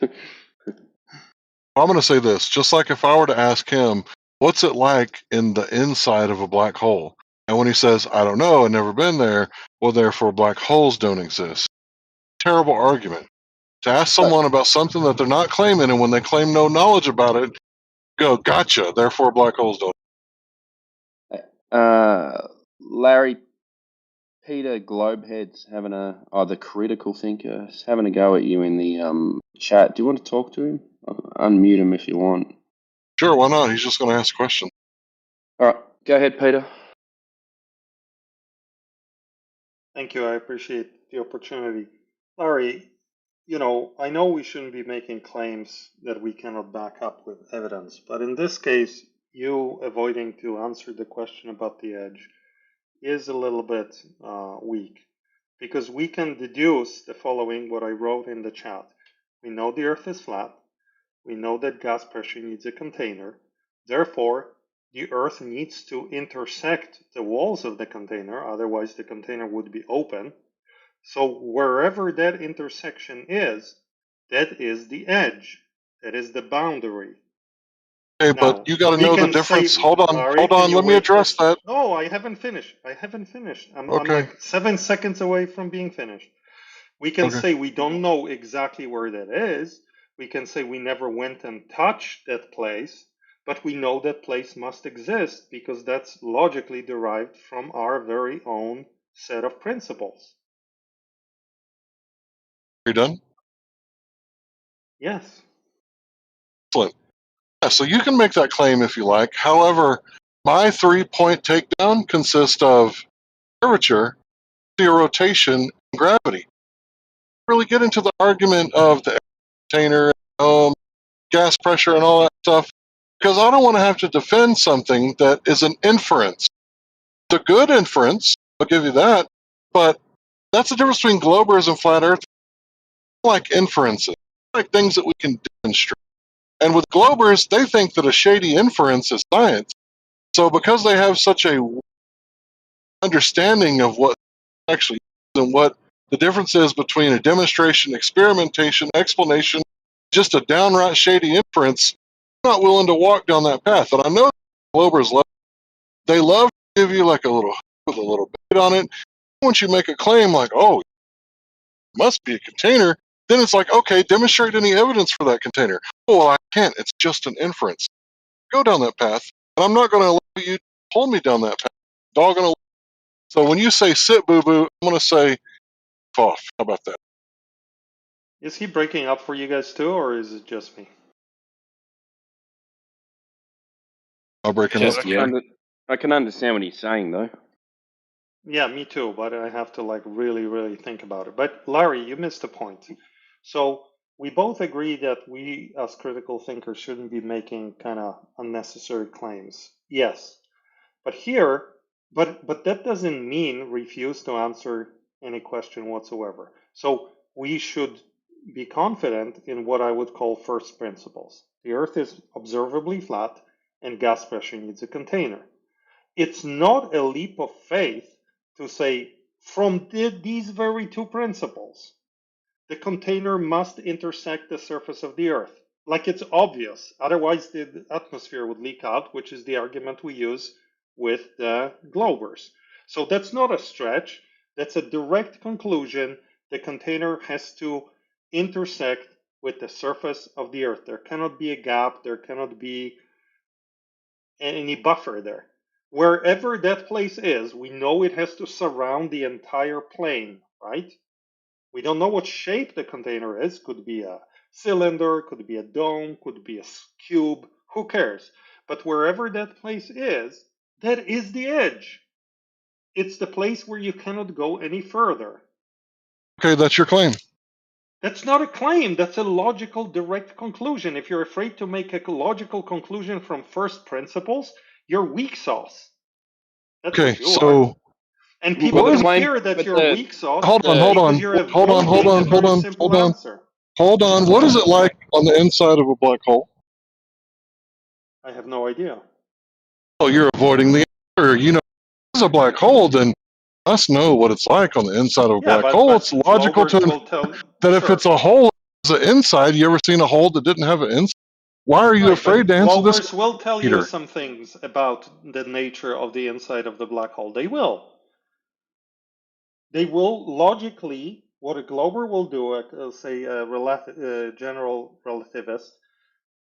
I'm going to say this, just like if I were to ask him, what's it like in the inside of a black hole? And when he says, I don't know, I've never been there, well, therefore black holes don't exist. Terrible argument. To ask someone about something that they're not claiming, and when they claim no knowledge about it, go, gotcha, therefore black holes don't. Larry, Peter Globehead's the critical thinker, having a go at you in the chat. Do you want to talk to him? Unmute him if you want. Sure, why not? He's just going to ask a question. All right, go ahead, Peter. Thank you. I appreciate the opportunity. Larry, I know we shouldn't be making claims that we cannot back up with evidence, but in this case, you avoiding to answer the question about the edge is a little bit weak, because we can deduce the following, what I wrote in the chat. We know the Earth is flat. We know that gas pressure needs a container. Therefore, the Earth needs to intersect the walls of the container, otherwise the container would be open. So wherever that intersection is, that is the edge. That is the boundary. Okay, Now, but you got to we know the can difference. say, Hold Larry, on, let me address that. No, I haven't finished. I'm Okay. like 7 seconds away from being finished. We can Okay. say we don't know exactly where that is. We can say we never went and touched that place, but we know that place must exist because that's logically derived from our very own set of principles. You done? Yes. Excellent. Yeah, so you can make that claim if you like. However, my 3-point takedown consists of curvature, rotation, and gravity. Really get into the argument of the container, gas pressure, and all that stuff, because I don't want to have to defend something that is an inference. It's a good inference, I'll give you that, but that's the difference between globers and flat earth. Like inferences, like things that we can demonstrate. And with globers, they think that a shady inference is science. So because they have such a understanding of what actually is and what the difference is between a demonstration, experimentation, explanation, just a downright shady inference, I'm not willing to walk down that path. And I know globers they love to give you like a little with a little bit on it. Once you make a claim like, oh, it must be a container, then it's like, okay, demonstrate any evidence for that container. Oh, well, I can't. It's just an inference. Go down that path, and I'm not going to allow you to pull me down that path. Dog gonna. So when you say sit, boo boo, I'm going to say off. How about that? Is he breaking up for you guys too, or is it just me? I'll break it up. I can understand what he's saying, though. Yeah, me too, but I have to really, really think about it. But Larry, you missed a point. So we both agree that we as critical thinkers shouldn't be making kind of unnecessary claims. Yes. But here, but that doesn't mean refuse to answer any question whatsoever. So we should be confident in what I would call first principles. The Earth is observably flat and gas pressure needs a container. It's not a leap of faith to say from these very two principles, the container must intersect the surface of the Earth. Like it's obvious. Otherwise, the atmosphere would leak out, which is the argument we use with the globers. So that's not a stretch. That's a direct conclusion. The container has to intersect with the surface of the Earth. There cannot be a gap. There cannot be any buffer there. Wherever that place is, we know it has to surround the entire plane, right? We don't know what shape the container is. Could be a cylinder, could be a dome, could be a cube. Who cares? But wherever that place is, that is the edge. It's the place where you cannot go any further. Okay, that's your claim. That's not a claim. That's a logical, direct conclusion. If you're afraid to make a logical conclusion from first principles, you're weak sauce. That's Okay, what you so are. And people don't care that you're weak sauce hold because you're avoiding a very simple answer. Hold on. What is it like on the inside of a black hole? I have no idea. Oh, you're avoiding the answer. You know, if it's a black hole, then you must know what it's like on the inside of a Yeah, black hole. It's but logical Globers to will tell that if sure. it's a hole, it's an inside. You ever seen a hole that didn't have an inside? Why are you Right, afraid but to answer this, Globers will tell you Peter? some things about the nature of the inside of the black hole. They will. They will logically, what a Glober will do, say a general relativist,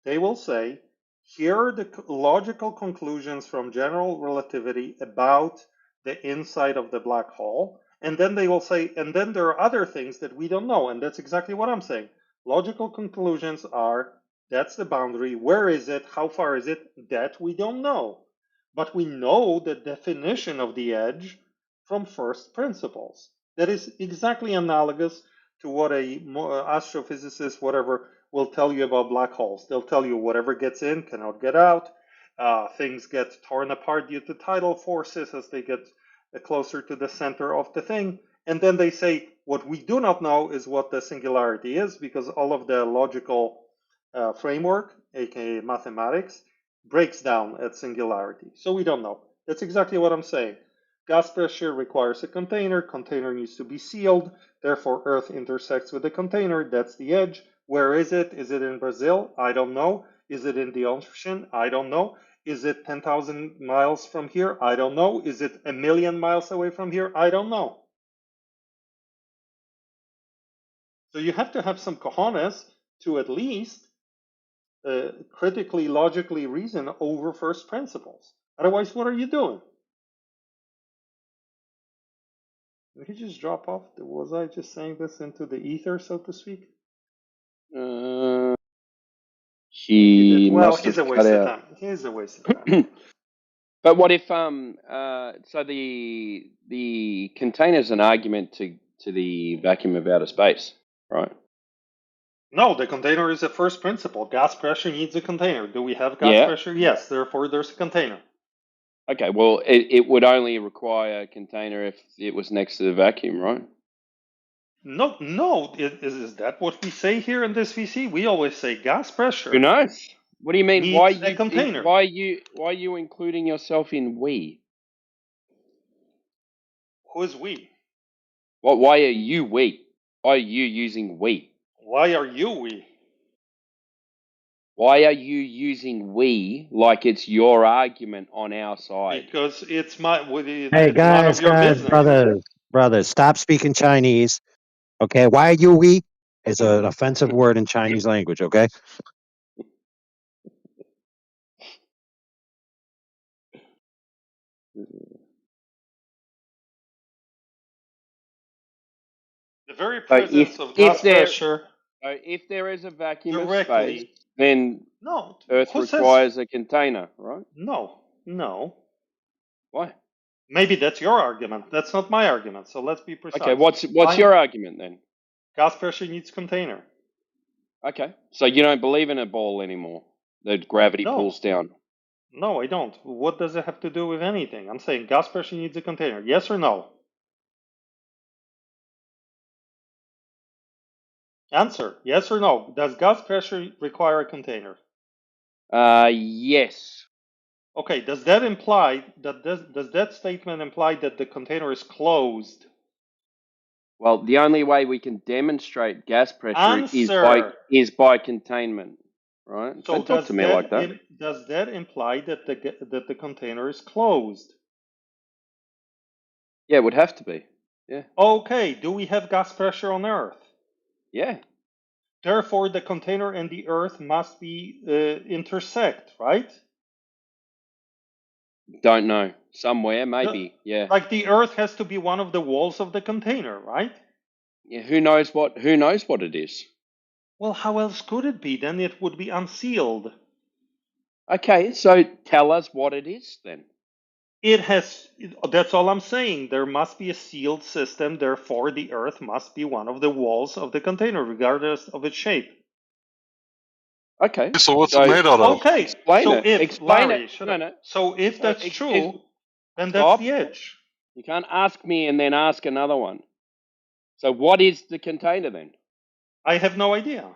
they will say, here are the logical conclusions from general relativity about the inside of the black hole. And then they will say, and then there are other things that we don't know. And that's exactly what I'm saying. Logical conclusions are, that's the boundary. Where is it? How far is it? That we don't know. But we know the definition of the edge from first principles. That is exactly analogous to what a astrophysicist, whatever, will tell you about black holes. They'll tell you whatever gets in cannot get out. Things get torn apart due to tidal forces as they get closer to the center of the thing. And then they say, what we do not know is what the singularity is, because all of the logical framework, aka mathematics, breaks down at singularity. So we don't know. That's exactly what I'm saying. Gas pressure requires a container. Container needs to be sealed. Therefore, Earth intersects with the container. That's the edge. Where is it? Is it in Brazil? I don't know. Is it in the ocean? I don't know. Is it 10,000 miles from here? I don't know. Is it 1,000,000 miles away from here? I don't know. So you have to have some cojones to at least critically, logically reason over first principles. Otherwise, what are you doing? Did he just drop off? Was I just saying this into the ether, so to speak? He Well, must he's have a cut waste of out. time. He's a waste of time. But what if so the container's an argument to the vacuum of outer space, right? No, the container is a first principle. Gas pressure needs a container. Do we have gas Yeah. pressure? Yes. Therefore, there's a container. Okay, well, it would only require a container if it was next to the vacuum, right? No. Is that what we say here in this VC? We always say gas pressure. Who knows? What do you mean? Needs a container. Why are you including yourself in we? Who is we? Why are you we? Why are you using we? Why are you we? Why are you using we like it's your argument on our side? Because it's my. Hey It's none of your business. brothers, stop speaking Chinese. Okay, why are you we? Is an offensive word in Chinese language. Okay. The very presence of gas pressure. If there is a vacuum directly, of space, then no. Earth Who requires says a container, right? no? Why? Maybe that's your argument. That's not my argument. So let's be precise. Okay, what's your argument then? Gas pressure needs container. Okay, so you don't believe in a ball anymore that gravity pulls down? No, I don't. What does it have to do with anything? I'm saying gas pressure needs a container. Yes or no? Answer. Yes or no? Does gas pressure require a container? Yes. Okay, does that imply that does that statement imply that the container is closed? Well, the only way we can demonstrate gas pressure is by containment, right? So Don't talk to me like that. Does that imply that the container is closed? Yeah, it would have to be. Yeah. Okay, do we have gas pressure on Earth? Yeah. Therefore, the container and the Earth must be intersect, right? Don't know. Somewhere, maybe. Yeah. Like the Earth has to be one of the walls of the container, right? Yeah. Who knows what it is? Well, how else could it be? Then it would be unsealed. Okay, so tell us what it is then. It has. That's all I'm saying. There must be a sealed system. Therefore, the Earth must be one of the walls of the container, regardless of its shape. Okay. So what's it made out of? Okay. Explain so it. if Explain Larry, it. shut No, up. no. So if that's true, then that's Stop. the edge. You can't ask me and then ask another one. So what is the container then? I have no idea.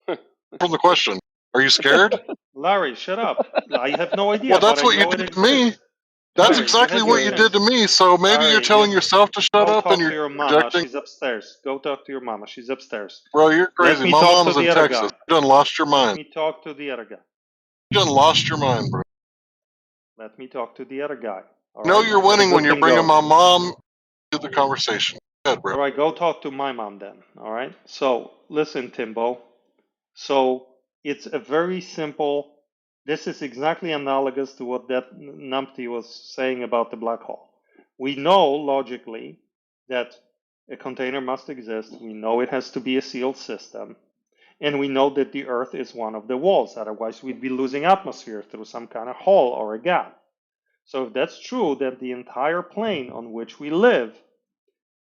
From the question. Are you scared? Larry, shut up. I have no idea, Well, but that's I what you know it did to me. exists. That's Larry, exactly you had your what you did chance. to me. So maybe you're Larry, telling yourself to shut go up and talk you're to your mama. projecting. She's upstairs. Go talk to your mama. She's upstairs. Bro, you're Let crazy. me My talk to mom's in the other Texas. guy. You done lost your Let mind. me talk to the other guy. You done lost your mind, bro. Let me talk to the other guy. All You know right? you're Let a winning when good you're thing bringing go. my mom to the conversation. Go ahead, bro. All right, go talk to my mom then. All right. So listen, Timbo. So it's a very simple. This is exactly analogous to what that numpty was saying about the black hole. We know logically that a container must exist. We know it has to be a sealed system. And we know that the Earth is one of the walls. Otherwise, we'd be losing atmosphere through some kind of hole or a gap. So if that's true, then the entire plane on which we live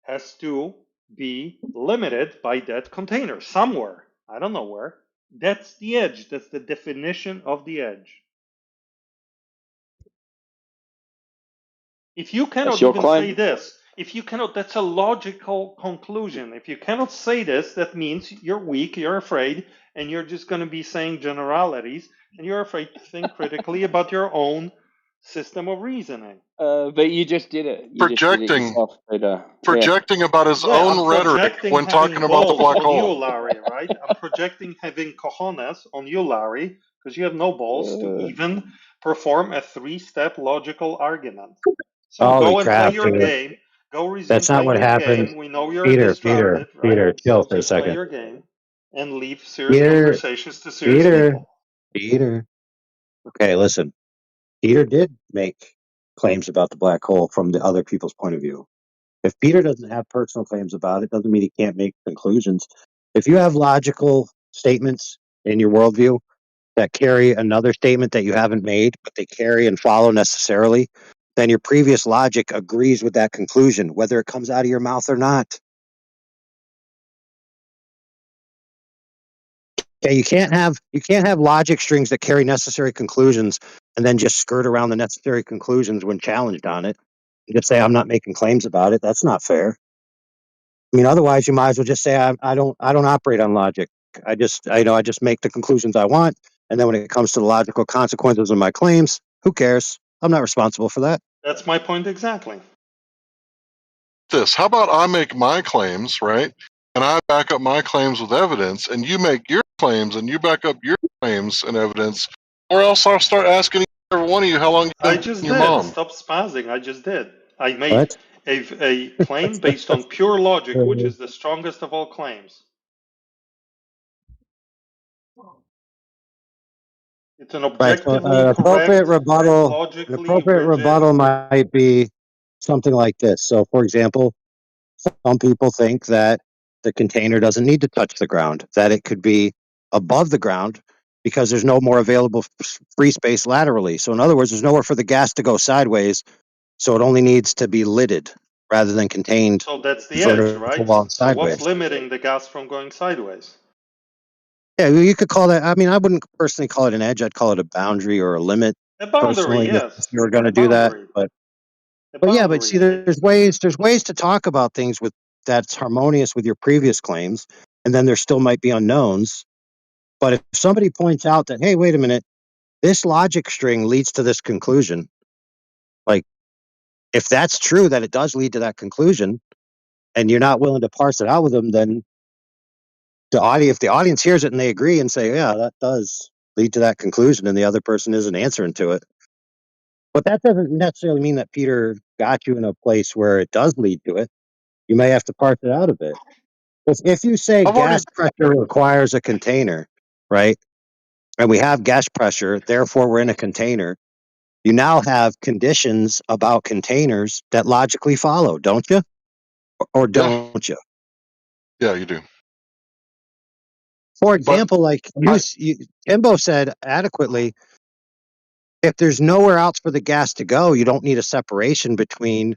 has to be limited by that container somewhere. I don't know where. That's the edge. That's the definition of the edge. If you cannot your even claim? say this, if you cannot, that's a logical conclusion. If you cannot say this, that means you're weak, you're afraid, and you're just going to be saying generalities, and you're afraid to think critically about your own system of reasoning. But you just did it. You Projecting. just did it yourself, Peter. Projecting about his Yeah, own I'm rhetoric projecting when having talking about the balls black on you, hole. Larry, right? I'm projecting having cojones on you, Larry, because you have no balls to even perform a three-step logical argument. So Holy go and play crap, your dude. game. Go resume That's not playing what your happened. game. We know you're Peter, distracted, right? chill So for a just play second. your game and leave serious Peter, conversations to serious people. Peter. Okay, listen. Peter did make claims about the black hole from the other people's point of view. If Peter doesn't have personal claims about it, doesn't mean he can't make conclusions. If you have logical statements in your worldview that carry another statement that you haven't made, but they carry and follow necessarily, then your previous logic agrees with that conclusion, whether it comes out of your mouth or not. Okay, you can't have logic strings that carry necessary conclusions and then just skirt around the necessary conclusions when challenged on it. You just say I'm not making claims about it. That's not fair. I mean, otherwise you might as well just say I don't operate on logic. I just make the conclusions I want, and then when it comes to the logical consequences of my claims, who cares? I'm not responsible for that. That's my point exactly. How about I make my claims, right? And I back up my claims with evidence, and you make your claims and you back up your claims and evidence, or else I'll start asking every one of you how long you've I been just your did. mom. Stop spazzing. I just did. I made What? a claim based on pure logic, which is the strongest of all claims. It's an Right. So objectively correct, an logically appropriate rigid. rebuttal might be something like this. So, for example, some people think that the container doesn't need to touch the ground, that it could be above the ground because there's no more available free space laterally. So, in other words, there's nowhere for the gas to go sideways. So, it only needs to be lidded rather than contained So that's the edge, vertical right? along So what's sideways. limiting the gas from going sideways? Yeah, you could call that. I mean, I wouldn't personally call it an edge. I'd call it a boundary or a limit. A boundary, Personally, if yes. you were going A to do that, boundary. but yeah, but see, there's ways to talk about things with that's harmonious with your previous claims, and then there still might be unknowns. But if somebody points out that, hey, wait a minute, this logic string leads to this conclusion, like if that's true that it does lead to that conclusion, and you're not willing to parse it out with them, then if the audience hears it and they agree and say, yeah, that does lead to that conclusion, and the other person isn't answering to it. But that doesn't necessarily mean that Peter got you in a place where it does lead to it. You may have to parse it out a bit. If you say I've already gas pressure requires a container, right? And we have gas pressure, therefore we're in a container. You now have conditions about containers that logically follow, don't you? Or don't you? Yeah, you do. For But example, like Timbo said adequately, if there's nowhere else for the gas to go, you don't need a separation between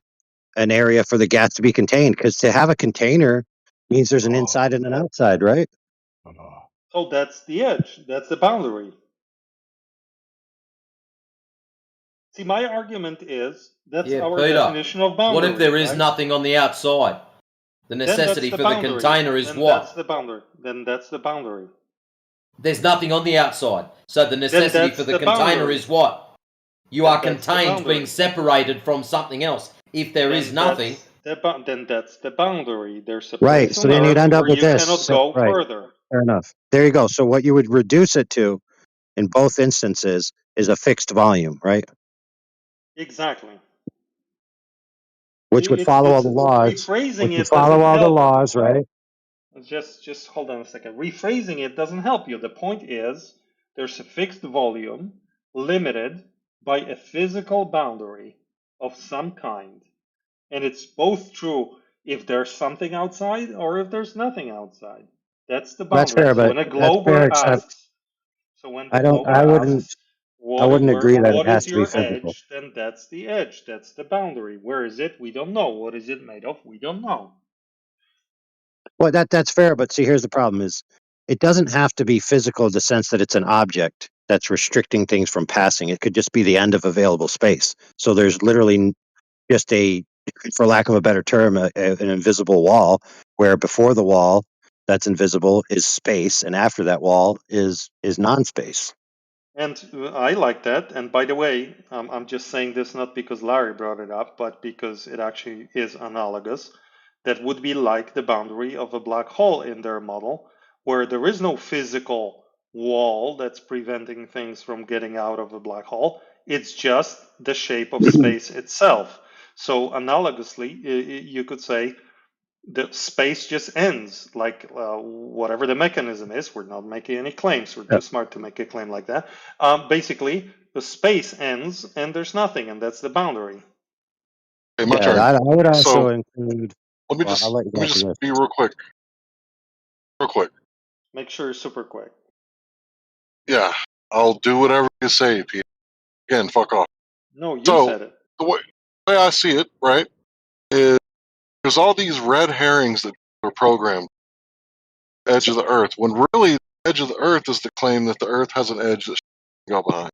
an area for the gas to be contained. Because to have a container means there's an inside and an outside, right? So that's the edge. That's the boundary. See, my argument is that's Yeah, our Peter. definition of boundary. What if there is right? nothing on the outside? The Then that's necessity the for the boundary. container is Then that's what? the boundary. Then that's the boundary. There's nothing on the outside. So the necessity for that's the the container boundary. is what? You Then are that's the contained, boundary. being separated from something else. If there is nothing, Then that's the boundary. There's a Right. place So on then you'd Earth end up where with you this. cannot go Right. further. Fair enough. There you go. So what you would reduce it to in both instances is a fixed volume, right? Exactly. Which would follow all the laws. Rephrasing Which would it follow doesn't all the help. laws, right? Just hold on a second. Rephrasing it doesn't help you. The point is there's a fixed volume limited by a physical boundary of some kind. And it's both true if there's something outside or if there's nothing outside. That's the That's boundary. fair, So but when a that's fair. glober Except asks, so when the I don't. glober asks, I wouldn't agree that it what has is to be your physical. edge? Then that's the edge. That's the boundary. Where is it? We don't know. What is it made of? We don't know. Well, that's fair, but see, here's the problem: is it doesn't have to be physical in the sense that it's an object that's restricting things from passing. It could just be the end of available space. So there's literally just for lack of a better term, an invisible wall, where before the wall that's invisible is space, and after that wall is non-space. And I like that. And by the way, I'm just saying this not because Larry brought it up, but because it actually is analogous. That would be like the boundary of a black hole in their model, where there is no physical wall that's preventing things from getting out of a black hole. It's just the shape of space itself. So, analogously, you could say the space just ends, like whatever the mechanism is. We're not making any claims. We're too smart to make a claim like that. Basically, the space ends and there's nothing, and that's the boundary. Okay, my Yeah, turn. I would also So include. let me Well, I'll let you go for just this. be real quick. Real quick. Make sure it's super quick. Yeah, I'll do whatever you say, Pete. Again, fuck off. No, you So said it. the way I see it, right, is there's all these red herrings that are programmed edge of the earth, when really the edge of the earth is the claim that the earth has an edge that should go behind.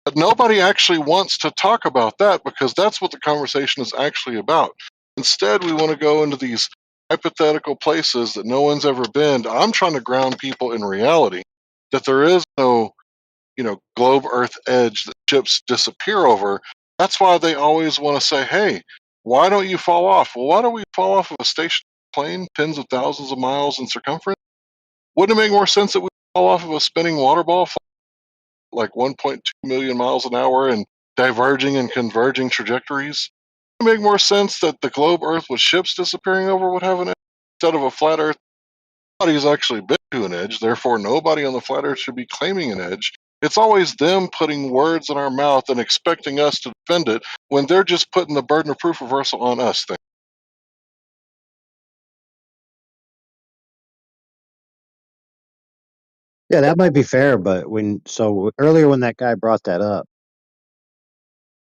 But nobody actually wants to talk about that because that's what the conversation is actually about. Instead, we want to go into these hypothetical places that no one's ever been. I'm trying to ground people in reality that there is no, globe Earth edge that ships disappear over. That's why they always want to say, hey, why don't you fall off? Well, why don't we fall off of a stationary plane tens of thousands of miles in circumference? Wouldn't it make more sense that we fall off of a spinning water ball like 1.2 million miles an hour and diverging and converging trajectories? It would make more sense that the globe Earth with ships disappearing over would have an edge instead of a flat Earth. Nobody's actually been to an edge, therefore nobody on the flat Earth should be claiming an edge. It's always them putting words in our mouth and expecting us to defend it when they're just putting the burden of proof reversal on us. Yeah, that might be fair, but earlier when that guy brought that up,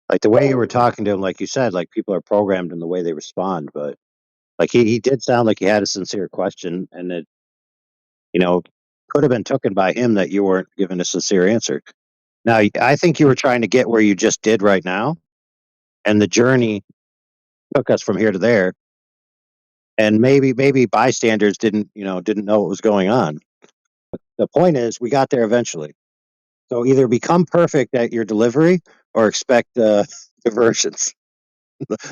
like the way you were talking to him, like you said, like people are programmed in the way they respond, but like he did sound like he had a sincere question, and it could have been taken by him that you weren't giving a sincere answer. Now, I think you were trying to get where you just did right now, and the journey took us from here to there, and maybe bystanders didn't know what was going on. The point is, we got there eventually. So either become perfect at your delivery or expect diversions.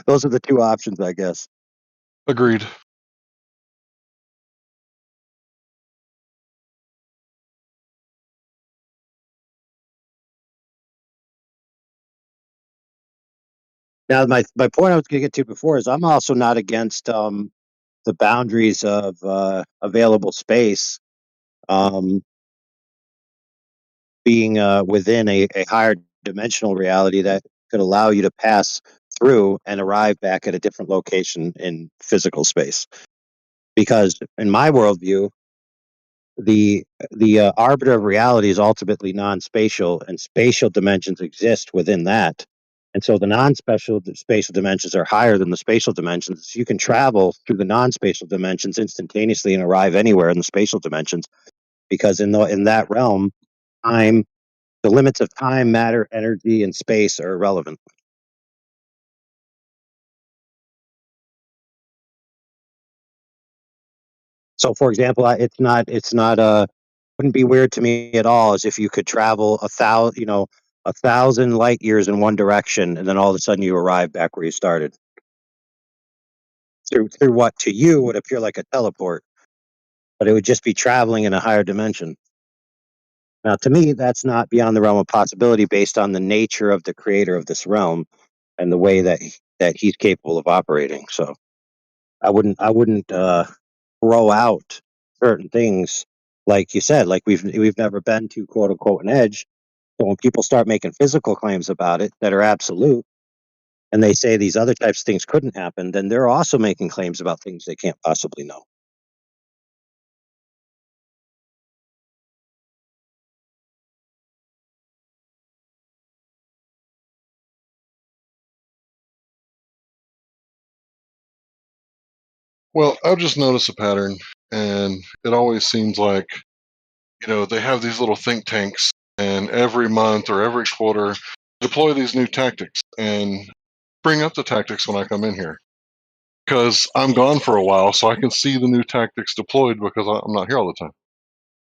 Those are the two options, I guess. Agreed. Now, my point I was going to get to before is I'm also not against the boundaries of available space being within a higher dimensional reality that could allow you to pass through and arrive back at a different location in physical space. Because in my worldview, the arbiter of reality is ultimately non-spatial, and spatial dimensions exist within that. And so the non-spatial spatial dimensions are higher than the spatial dimensions. You can travel through the non-spatial dimensions instantaneously and arrive anywhere in the spatial dimensions, because in that realm, time, the limits of time, matter, energy, and space are irrelevant. So, for example, it's not wouldn't be weird to me at all as if you could travel 1,000 light years in one direction, and then all of a sudden you arrive back where you started through what to you would appear like a teleport, but it would just be traveling in a higher dimension. Now, to me, that's not beyond the realm of possibility based on the nature of the creator of this realm and the way that he's capable of operating. So, I wouldn't throw out certain things like you said, like we've never been to quote unquote an edge. So when people start making physical claims about it that are absolute, and they say these other types of things couldn't happen, then they're also making claims about things they can't possibly know. Well, I've just noticed a pattern, and it always seems like, they have these little think tanks, and every month or every quarter deploy these new tactics and bring up the tactics when I come in here. Because I'm gone for a while, so I can see the new tactics deployed because I'm not here all the time.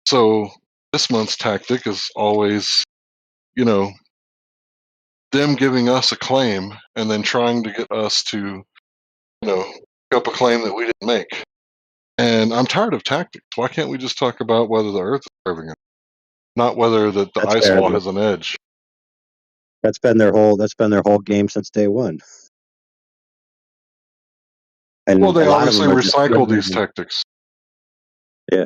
So this month's tactic is always, them giving us a claim and then trying to get us to, pick up a claim that we didn't make. And I'm tired of tactics. Why can't we just talk about whether the Earth is curving, not whether the That's ice fair. wall has an edge? That's been their whole game since day one. And Well, they a lot of obviously them are just recycle slivers these and- tactics. Yeah.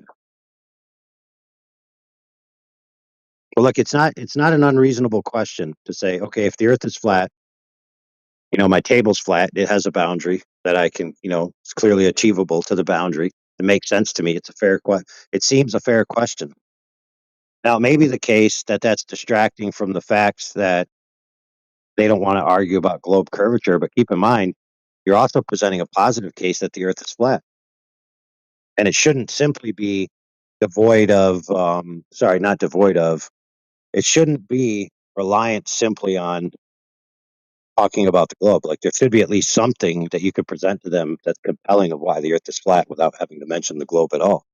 Well, look, it's not an unreasonable question to say, okay, if the Earth is flat, my table's flat, it has a boundary that I can, it's clearly achievable to the boundary. It makes sense to me. It's a fair it seems a fair question. Now, it may be the case that that's distracting from the facts that they don't want to argue about globe curvature, but keep in mind, you're also presenting a positive case that the Earth is flat. And it shouldn't simply be devoid of, not devoid of, it shouldn't be reliant simply on talking about the globe. Like there should be at least something that you could present to them that's compelling of why the Earth is flat without having to mention the globe at all.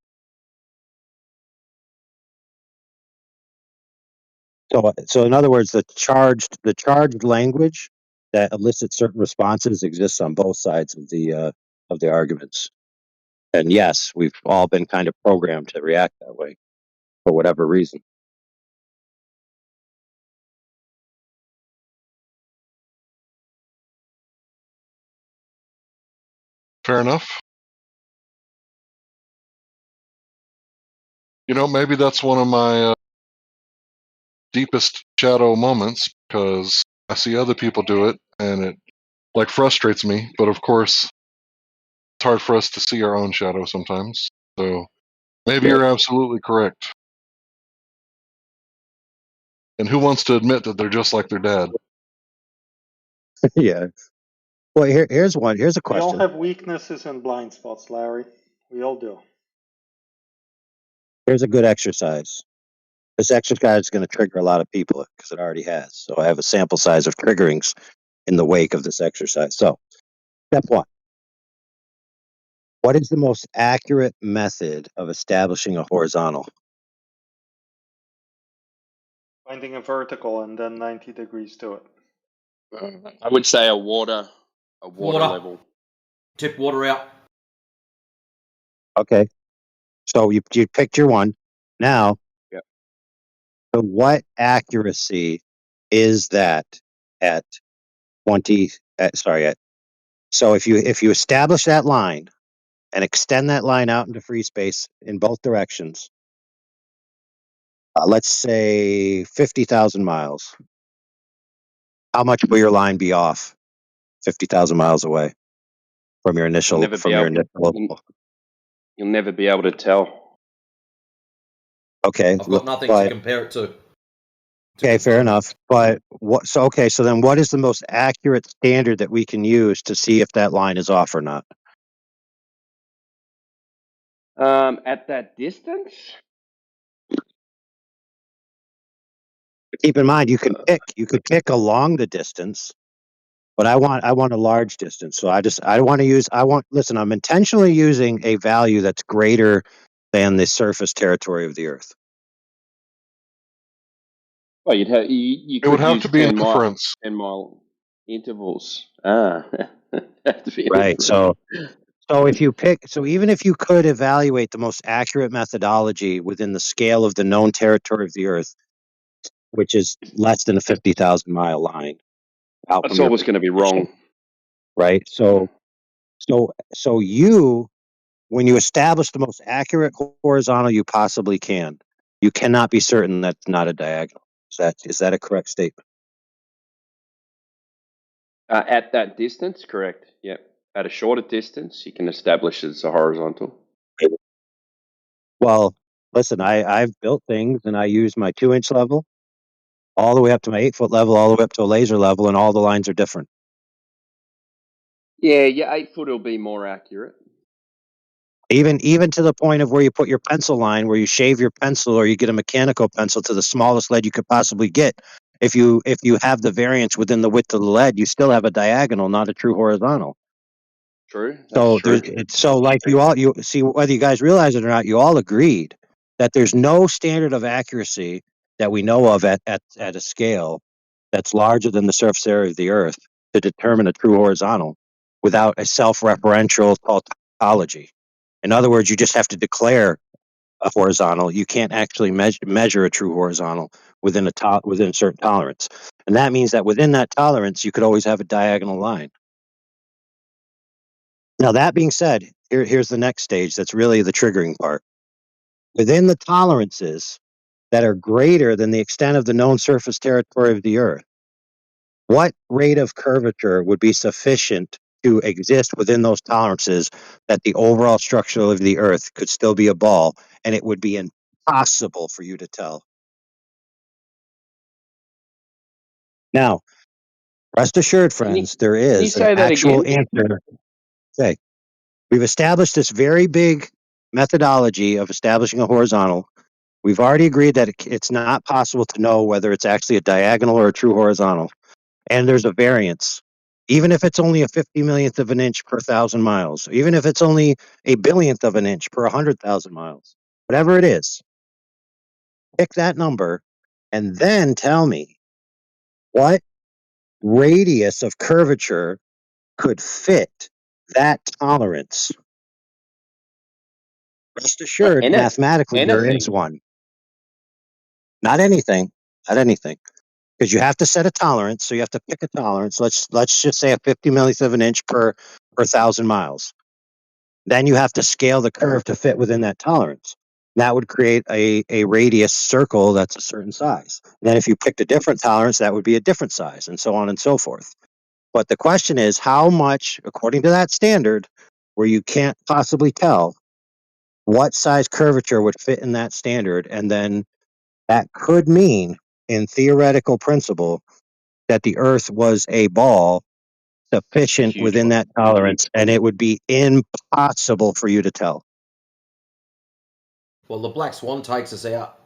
So in other words, the charged language that elicits certain responses exists on both sides of the arguments. And yes, we've all been kind of programmed to react that way for whatever reason. Fair enough. Maybe that's one of my deepest shadow moments because I see other people do it and it frustrates me. But of course, it's hard for us to see our own shadow sometimes. So maybe you're absolutely correct. And who wants to admit that they're just like their dad? Yeah. Well, here's a We question. all have weaknesses and blind spots, Larry. We all do. Here's a good exercise. This exercise is going to trigger a lot of people because it already has. So I have a sample size of triggerings in the wake of this exercise. So, step 1. What is the most accurate method of establishing a horizontal? Finding a vertical and then 90 degrees to it. I would say a water level. Tip water out. Okay. So you picked your one. Now, so what accuracy is that at 20? So if you establish that line and extend that line out into free space in both directions, let's say 50,000 miles, how much will your line be off 50,000 miles away from your initial? You'll never be able to tell. Okay, I've got nothing to but compare it to. okay, fair enough. But what? So okay, so then what is the most accurate standard that we can use to see if that line is off or not? At that distance, keep in mind you could pick along the distance, but I want a large distance. So listen, I'm intentionally using a value that's greater than the surface territory of the Earth. well, you It could would have use to be 10 inference. 10-mile intervals. Have to be Right. inference. So even if you could evaluate the most accurate methodology within the scale of the known territory of the Earth, which is less than a 50,000 mile line out It's from your always going to be wrong. right? So you, when you establish the most accurate horizontal you possibly can, you cannot be certain that's not a diagonal. Is that a correct statement? At that distance, correct. Yep. At a shorter distance, you can establish it's a horizontal. Well, listen, I've built things and I use my 2-inch level all the way up to my 8-foot level, all the way up to a laser level, and all the lines are different. Yeah, your 8-foot will be more accurate. Even to the point of where you put your pencil line, where you shave your pencil or you get a mechanical pencil to the smallest lead you could possibly get. If you have the variance within the width of the lead, you still have a diagonal, not a true horizontal. True. That's true. Like you see, whether you guys realize it or not, you all agreed that there's no standard of accuracy that we know of at a scale that's larger than the surface area of the Earth to determine a true horizontal without a self-referential tautology. In other words, you just have to declare a horizontal. You can't actually measure a true horizontal within a certain tolerance, and that means that within that tolerance, you could always have a diagonal line. Now, that being said, here's the next stage that's really the triggering part. Within the tolerances that are greater than the extent of the known surface territory of the Earth, what rate of curvature would be sufficient to exist within those tolerances that the overall structure of the Earth could still be a ball, and it would be impossible for you to tell? Now, rest assured, friends, there Can you is an say that actual again? answer. Okay. We've established this very big methodology of establishing a horizontal. We've already agreed that it's not possible to know whether it's actually a diagonal or a true horizontal. And there's a variance. Even if it's only a 50 millionth of an inch per 1,000 miles, even if it's only a billionth of an inch per 100,000 miles, whatever it is, pick that number and then tell me what radius of curvature could fit that tolerance. Rest assured, mathematically, there is one. Not anything. Not anything. Because you have to set a tolerance, so you have to pick a tolerance. Let's just say a 50 millionth of an inch per 1,000 miles. Then you have to scale the curve to fit within that tolerance. That would create a radius circle that's a certain size. And then if you picked a different tolerance, that would be a different size, and so on and so forth. But the question is, how much, according to that standard, where you can't possibly tell what size curvature would fit in that standard, and then that could mean, in theoretical principle, that the Earth was a ball sufficient within that tolerance, and it would be impossible for you to tell. Well, the Black Swan takes us out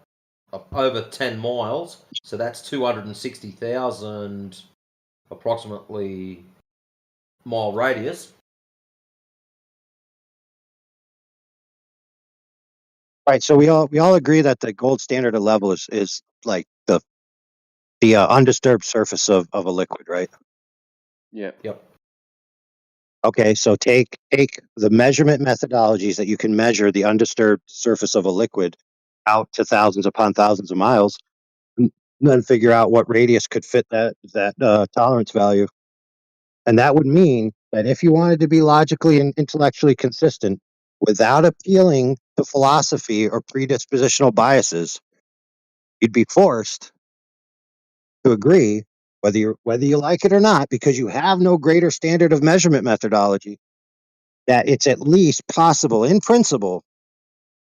over 10 miles, so that's 260,000 approximately mile radius. Right. So we all agree that the gold standard of level is like the undisturbed surface of a liquid, right? Yeah. Yep. Okay, so take the measurement methodologies that you can measure the undisturbed surface of a liquid out to thousands upon thousands of miles, and then figure out what radius could fit that tolerance value. And that would mean that if you wanted to be logically and intellectually consistent, without appealing to philosophy or predispositional biases, you'd be forced to agree, whether you like it or not, because you have no greater standard of measurement methodology, that it's at least possible in principle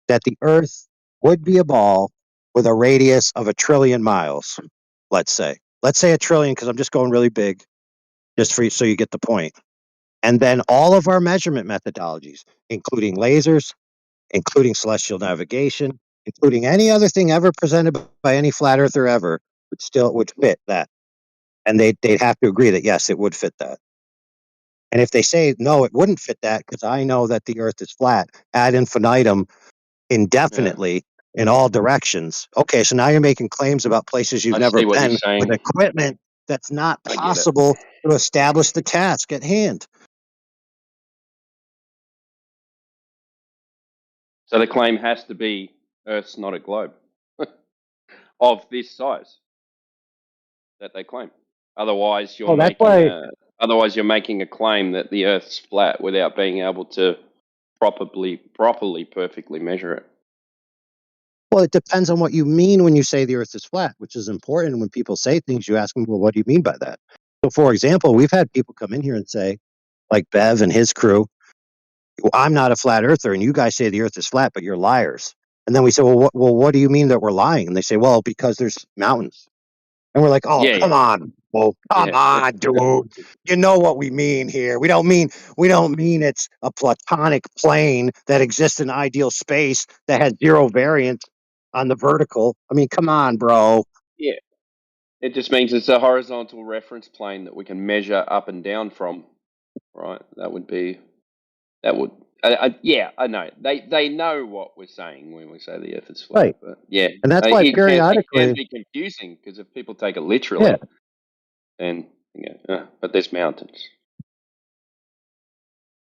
that the Earth would be a ball with a radius of 1 trillion miles, let's say. Let's say 1 trillion, because I'm just going really big, just for you, so you get the point. And then all of our measurement methodologies, including lasers, including celestial navigation, including any other thing ever presented by any flat earther ever, would fit that. And they'd have to agree that yes, it would fit that. And if they say no, it wouldn't fit that, because I know that the Earth is flat ad infinitum, indefinitely, in all directions. Okay, so now you're making claims about places you've I never see what you're been with saying. equipment that's not I get it. possible to establish the task at hand. So the claim has to be Earth's not a globe of this size that they claim. Otherwise, you're That's making why. otherwise you're making a claim that the Earth's flat without being able to properly, perfectly measure it. Well, it depends on what you mean when you say the Earth is flat, which is important. When people say things, you ask them, well, what do you mean by that? So, for example, we've had people come in here and say, like Bev and his crew, well, I'm not a flat earther, and you guys say the Earth is flat, but you're liars. And then we say, well, what do you mean that we're lying? And they say, well, because there's mountains. And we're like, oh, Yeah, come on. Well, come yeah. on, dude. You know what we mean here. We don't mean it's a platonic plane that exists in ideal space that has zero variance on the vertical. I mean, come on, bro. Yeah. It just means it's a horizontal reference plane that we can measure up and down from, right? Yeah, I know. They know what we're saying when we say the Earth is flat. Right. But yeah, And that's why it can periodically, be confusing because if people take it literally, then but there's mountains.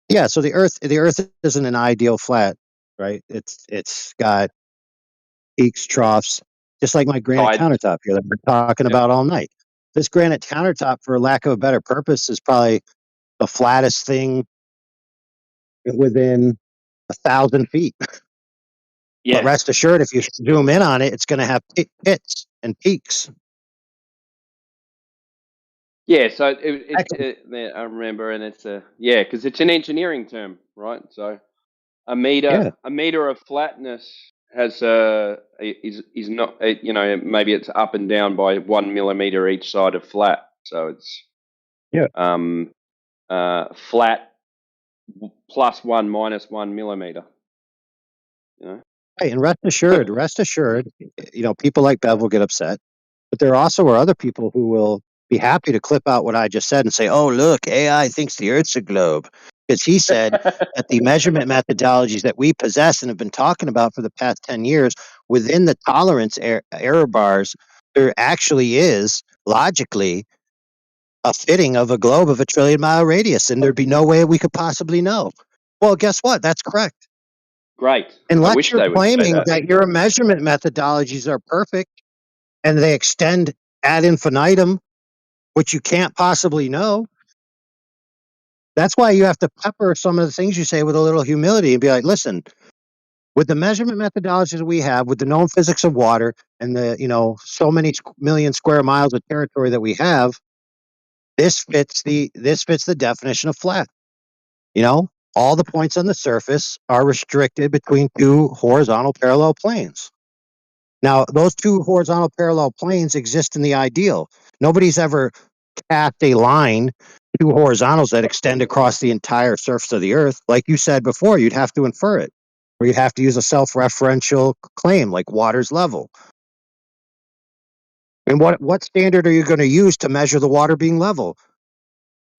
yeah. So the Earth isn't an ideal flat, right? It's got peaks, troughs, just like my granite Tides. countertop here that we're talking about all night. This granite countertop, for lack of a better purpose, is probably the flattest thing within 1,000 feet. Yeah. But rest assured, if you zoom in on it, it's going to have pits and peaks. Yeah, so I remember, and it's because it's an engineering term, right? So a meter of flatness has is not maybe it's up and down by 1 millimeter each side of flat, so it's flat plus 1 minus 1 millimeter. You know. Right, and rest assured, people like Bev will get upset, but there also are other people who will be happy to clip out what I just said and say, "Oh, look, AI thinks the Earth's a globe," because he said that the measurement methodologies that we possess and have been talking about for the past 10 years, within the tolerance error bars, there actually is logically a fitting of a globe of 1 trillion mile radius, and there'd be no way we could possibly know. Well, guess what? That's correct. Great. Unless you're they would say claiming that. that your measurement methodologies are perfect and they extend ad infinitum, which you can't possibly know. That's why you have to pepper some of the things you say with a little humility and be like, listen, with the measurement methodologies we have, with the known physics of water and the, so many million square miles of territory that we have, this fits the definition of flat. All the points on the surface are restricted between two horizontal parallel planes. Now, those two horizontal parallel planes exist in the ideal. Nobody's ever cast a line, two horizontals that extend across the entire surface of the Earth. Like you said before, you'd have to infer it, or you'd have to use a self-referential claim like water's level. And what standard are you going to use to measure the water being level?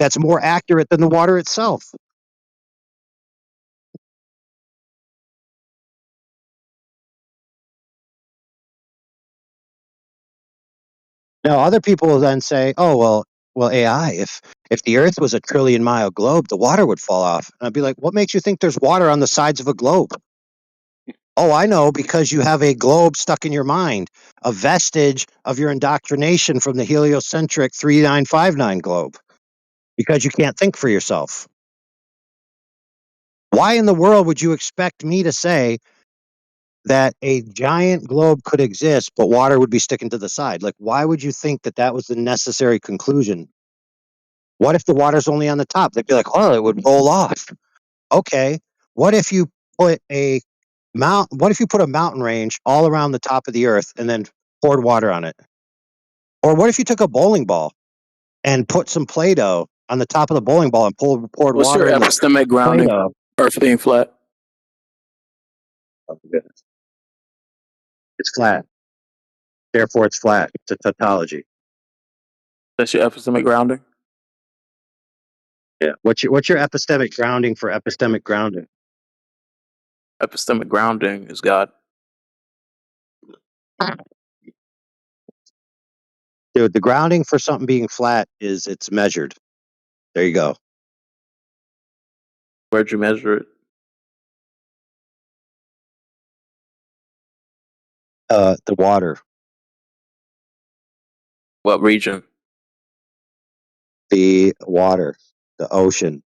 That's more accurate than the water itself. Now, other people will then say, "Oh, well, AI. If the Earth was a 1 trillion mile globe, the water would fall off." And I'd be like, "What makes you think there's water on the sides of a globe?" "Oh, I know, because you have a globe stuck in your mind, a vestige of your indoctrination from the heliocentric 3959 globe, because you can't think for yourself." Why in the world would you expect me to say that a giant globe could exist, but water would be sticking to the side? Like, why would you think that that was the necessary conclusion? What if the water's only on the top? They'd be like, oh, it would roll off. Okay. What if you put a what if you put a mountain range all around the top of the earth and then poured water on it? Or what if you took a bowling ball and put some Play-Doh on the top of the bowling ball and poured What's water your in the epistemic grounding? Play-Doh? Earth being flat. Oh, goodness. It's flat. Therefore, it's flat. It's a tautology. That's your epistemic grounding? Yeah. What's your epistemic grounding for epistemic grounding? Epistemic grounding is God. Dude, the grounding for something being flat is it's measured. There you go. Where'd you measure it? The water. What region? The water. The ocean.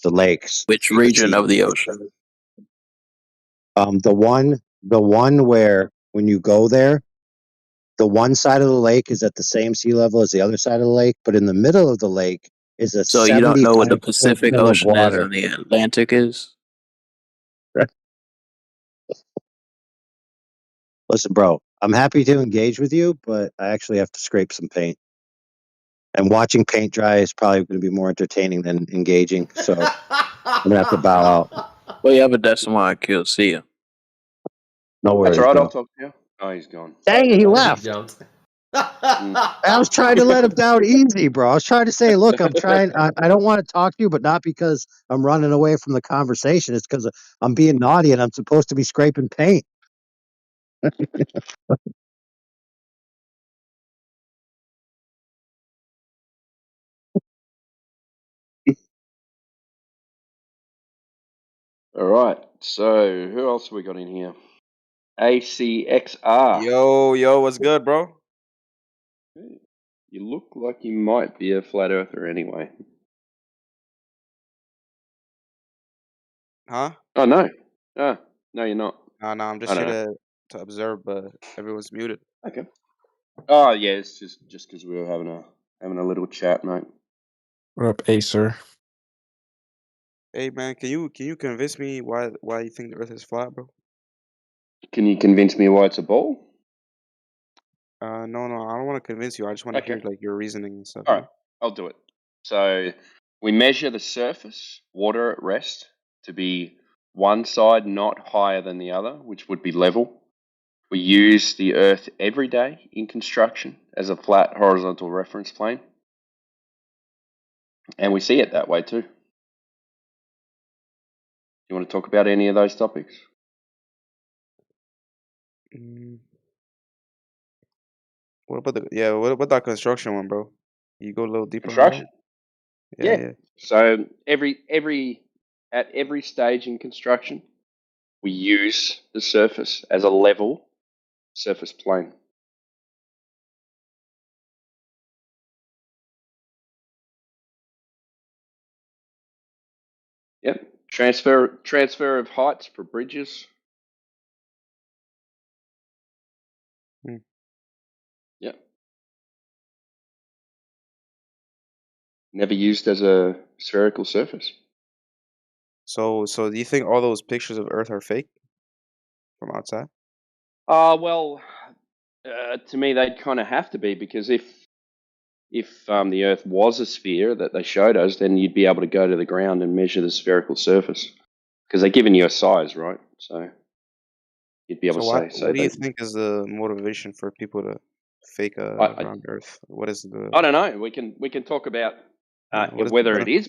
The lakes. Which region of the ocean? The one where when you go there, the one side of the lake is at the same sea level as the other side of the lake, but in the middle of the lake is a So you don't know what the 75-foot Pacific film of Ocean is water. and the Atlantic is? Listen, bro, I'm happy to engage with you, but I actually have to scrape some paint. And watching paint dry is probably going to be more entertaining than engaging. So I'm going to have to bow out. Well, you have a decimal IQ. See ya. No worries. That's all right. bro. I'll talk to you. Oh, he's gone. Dang, he left. jumped. I was trying to let him down easy, bro. I was trying to say, look, I'm trying. I don't want to talk to you, but not because I'm running away from the conversation. It's because I'm being naughty and I'm supposed to be scraping paint. All right. So who else have we got in here? ACXR. Yo, what's good, bro? You look like you might be a flat earther anyway. Huh? Oh no. No, you're not. No, I'm just I here don't know. to observe, but everyone's muted. Okay. Oh yeah, it's just because we were having a little chat, mate. What up, Acer? Hey man, can you convince me why you think the Earth is flat, bro? Can you convince me why it's a ball? No, I don't want to convince you. I just want to hear like your reasoning and stuff. All right, I'll do it. So we measure the surface water at rest to be one side not higher than the other, which would be level. We use the Earth every day in construction as a flat horizontal reference plane. And we see it that way too. You want to talk about any of those topics? What about that construction one, bro? You go a little deeper Construction? on that? Yeah. So at every stage in construction, we use the surface as a level surface plane. Yep. Transfer of heights for bridges. Yep. Never used as a spherical surface. So do you think all those pictures of Earth are fake from outside? Well, to me they'd kind of have to be, because if the Earth was a sphere that they showed us, then you'd be able to go to the ground and measure the spherical surface, because they're giving you a size, right? So you'd be able So to say. what do you think is the motivation for people to fake around Earth? What is the? I don't know. We can talk about what is the whether it benefit?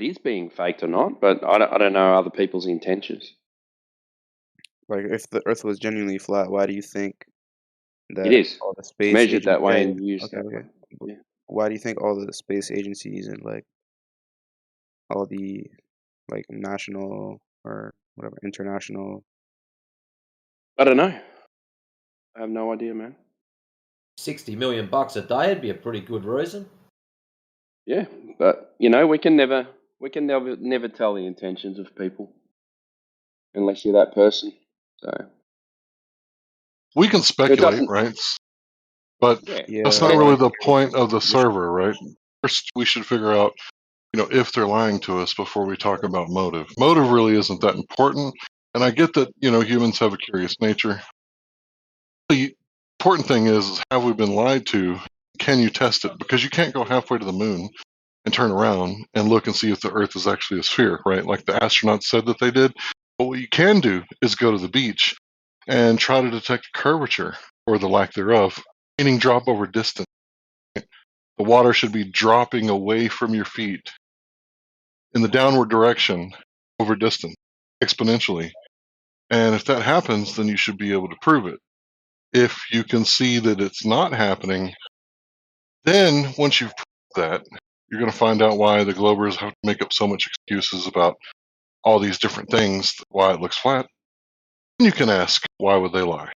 is being faked or not, but I don't know other people's intentions. Like, if the Earth was genuinely flat, why do you think It that is. all the It's space measured agencies? that way and used that way. Yeah. Why do you think all the space agencies and like all the like national or whatever international? I don't know. I have no idea, man. $60 million a day would be a pretty good reason. Yeah, but we can never We can never tell the intentions of people unless you're that person. So We can it speculate, doesn't. right? But Yeah, that's Yeah, not but really like the point of the we should, server, right? First, we should figure out, if they're lying to us before we talk about motive. Motive really isn't that important. And I get that, humans have a curious nature. The important thing is have we been lied to? Can you test it? Because you can't go halfway to the moon and turn around and look and see if the Earth is actually a sphere, right? Like the astronauts said that they did. But what you can do is go to the beach and try to detect curvature or the lack thereof, meaning drop over distance. The water should be dropping away from your feet in the downward direction over distance exponentially. And if that happens, then you should be able to prove it. If you can see that it's not happening, then once you've proved that, you're going to find out why the Globers have to make up so much excuses about all these different things, why it looks flat. And you can ask, why would they lie?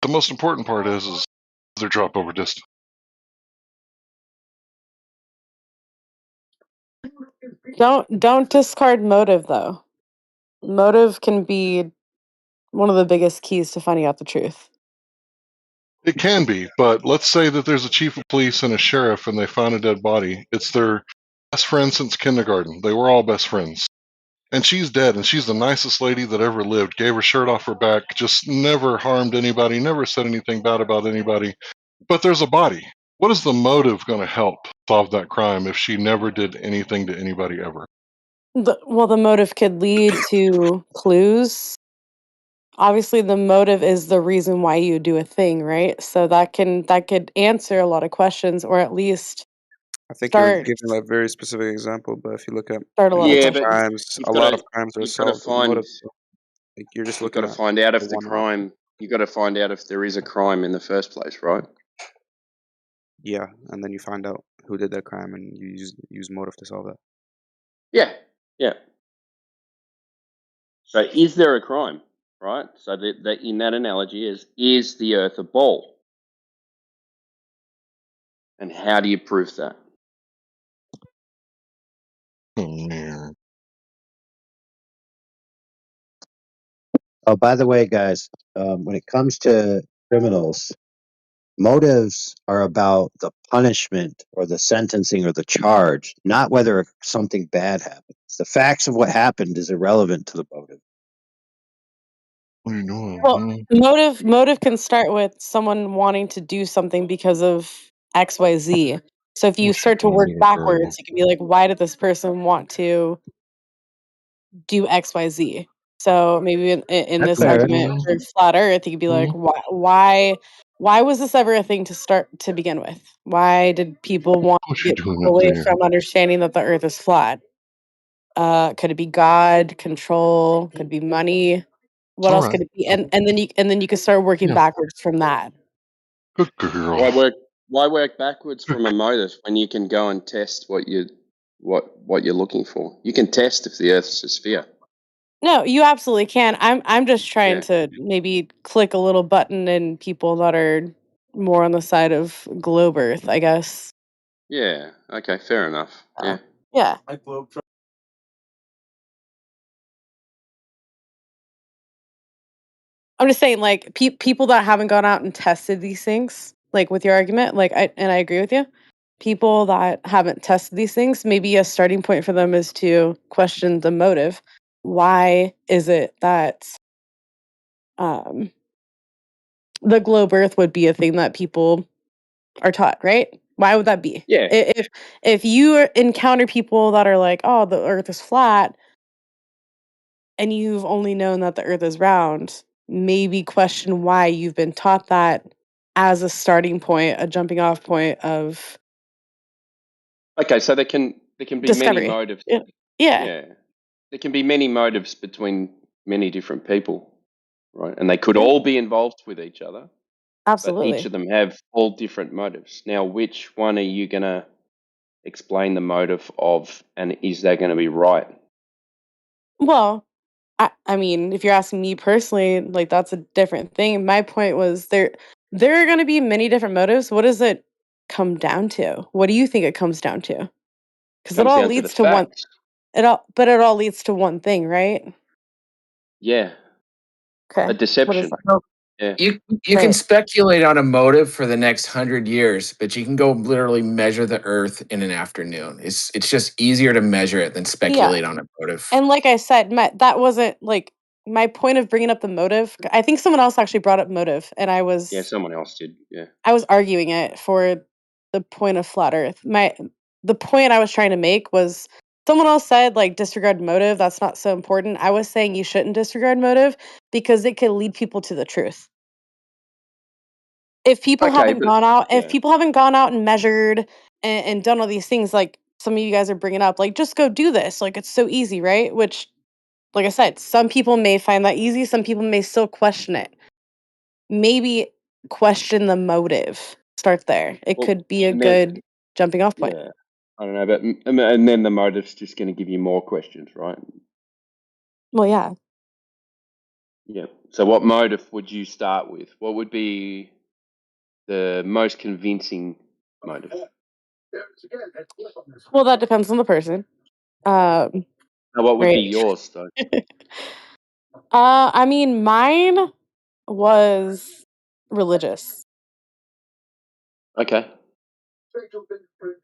The most important part is their drop over distance. Don't discard motive though. Motive can be one of the biggest keys to finding out the truth. It can be, but let's say that there's a chief of police and a sheriff and they found a dead body. It's their best friend since kindergarten. They were all best friends. And she's dead, and she's the nicest lady that ever lived. Gave her shirt off her back, just never harmed anybody, never said anything bad about anybody. But there's a body. What is the motive going to help solve that crime if she never did anything to anybody ever? The motive could lead to clues. Obviously, the motive is the reason why you do a thing, right? So that could answer a lot of questions, or at least I think you're start giving a very specific example, but if you look at start a lot of yeah, most but questions. crimes, you've a got lot of to crimes are you've got to solved with find motive. So, like you're just you've got looking to at find out the if the one-off. crime. You've got to find out if there is a crime in the first place, right? Yeah, and then you find out who did that crime, and you use motive to solve that. Yeah, yeah. So is there a crime, right? So that in that analogy is the Earth a ball, and how do you prove that? Oh, man. Oh, by the way, guys, when it comes to criminals, motives are about the punishment or the sentencing or the charge, not whether something bad happens. The facts of what happened is irrelevant to the motive. What are you doing? Well, motive can start with someone wanting to do something because of XYZ. So if you What you start to work doing, girl? backwards, it can be like, why did this person want to do XYZ? So maybe in That's this What you fair. argument doing? for flat Earth, you could be like, why was this ever a thing to start to begin with? Why did people want What to you get doing up away there? from understanding that the Earth is flat? Could it be God, control? Could it be money? What All else right. could it be? And then you can start working Yeah. backwards from that. Good girl. Why work backwards from a motive when you can go and test what you're looking for? You can test if the Earth's a sphere. No, you absolutely can. I'm just trying Yeah. to maybe click a little button in people that are more on the side of globe Earth, I guess. Yeah. Okay. Fair enough. Yeah. Yeah. I'm just saying, like people that haven't gone out and tested these things, like with your argument, I agree with you. People that haven't tested these things, maybe a starting point for them is to question the motive. Why is it that um, the globe Earth would be a thing that people are taught, right? Why would that be? Yeah. If you encounter people that are like, "Oh, the Earth is flat," and you've only known that the Earth is round, maybe question why you've been taught that as a starting point, a jumping off point of Okay. So there can be many discovery. motives. Yeah. Yeah, Yeah. There can be many motives between many different people, right? And they could yeah, all be involved with each other, but each absolutely. of them have all different motives. Now, which one are you going to explain the motive of, and is that going to be right? Well, I mean, if you're asking me personally, like that's a different thing. My point was there are going to be many different motives. What does it come down to? What do you think it comes down to? Because it Comes all down to the leads to one. facts. It all leads to one thing, right? Yeah, a Okay. What is deception. that? Yeah. You can Right. speculate on a motive for the next 100 years, but you can go literally measure the Earth in an afternoon. It's just easier to measure it than Yeah. speculate on a motive. And like I said, that wasn't like my point of bringing up the motive. I think someone else actually brought up motive, and Yeah, someone else did. Yeah. I was arguing it for the point of flat Earth. The point I was trying to make was someone else said like disregard motive. That's not so important. I was saying you shouldn't disregard motive because it could lead people to the truth. If people Okay, haven't but gone out, if yeah, people haven't gone out and measured and done all these things, like some of you guys are bringing up, like just go do this. Like it's so easy, right? Which, like I said, some people may find that easy. Some people may still question it. Maybe question the motive. Start there. It well, could be a and then good jumping off point. yeah, I don't know, but and then the motive's just going to give you more questions, right? Well, yeah. Yeah. So, what motive would you start with? What would be the most convincing motive? Well, that depends on the person. Now, what would be Right. yours, though? I mean, mine was religious. Okay,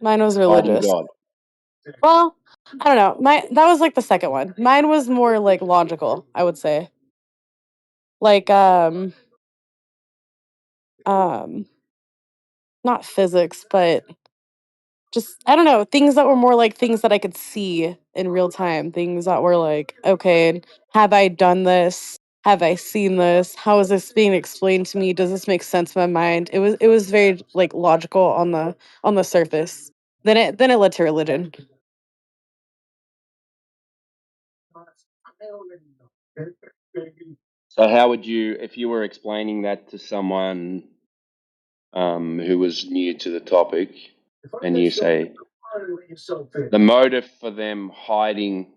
Mine was hiding religious. God. Well, I don't know. That was like the second one. Mine was more like logical, I would say. Like um not physics, but just I don't know, things that were more like things that I could see in real time, things that were like, okay, have I done this? Have I seen this? How is this being explained to me? Does this make sense in my mind? It was very like logical on the surface. Then it led to religion. So, how would you, if you were explaining that to someone who was new to the topic, and you say the motive for them hiding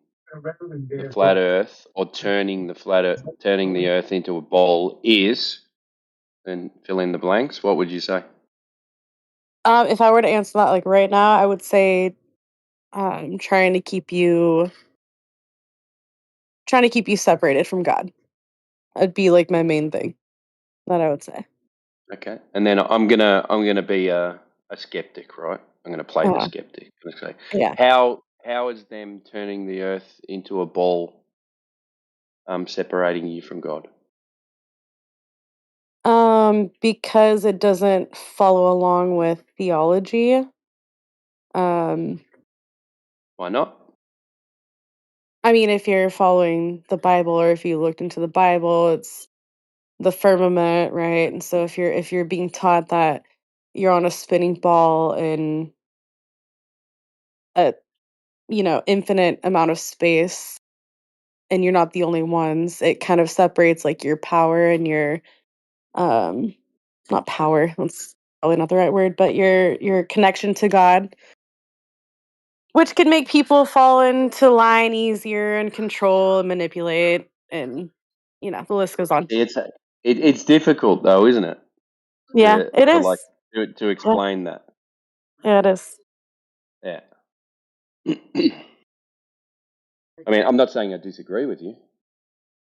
the flat Earth or turning the Earth into a ball is, then fill in the blanks. What would you say? If I were to answer that like right now, I would say trying to keep you separated from God. That'd be like my main thing that I would say. Okay, and then I'm gonna be a skeptic, right? I'm gonna play the Uh, skeptic. I'm gonna say, yeah. how is them turning the Earth into a ball separating you from God? Because it doesn't follow along with theology. Um, Why not? I mean, if you're following the Bible or if you looked into the Bible, it's the firmament, right? And so if you're being taught that you're on a spinning ball in a infinite amount of space and you're not the only ones, it kind of separates like your power and your um not power, that's probably not the right word, but your connection to God, which can make people fall into line easier and control and manipulate, and the list goes on. It's difficult though, isn't it? Yeah, it To is. like to Yeah, explain that. yeah, it is. Yeah. I mean, I'm not saying I disagree with you.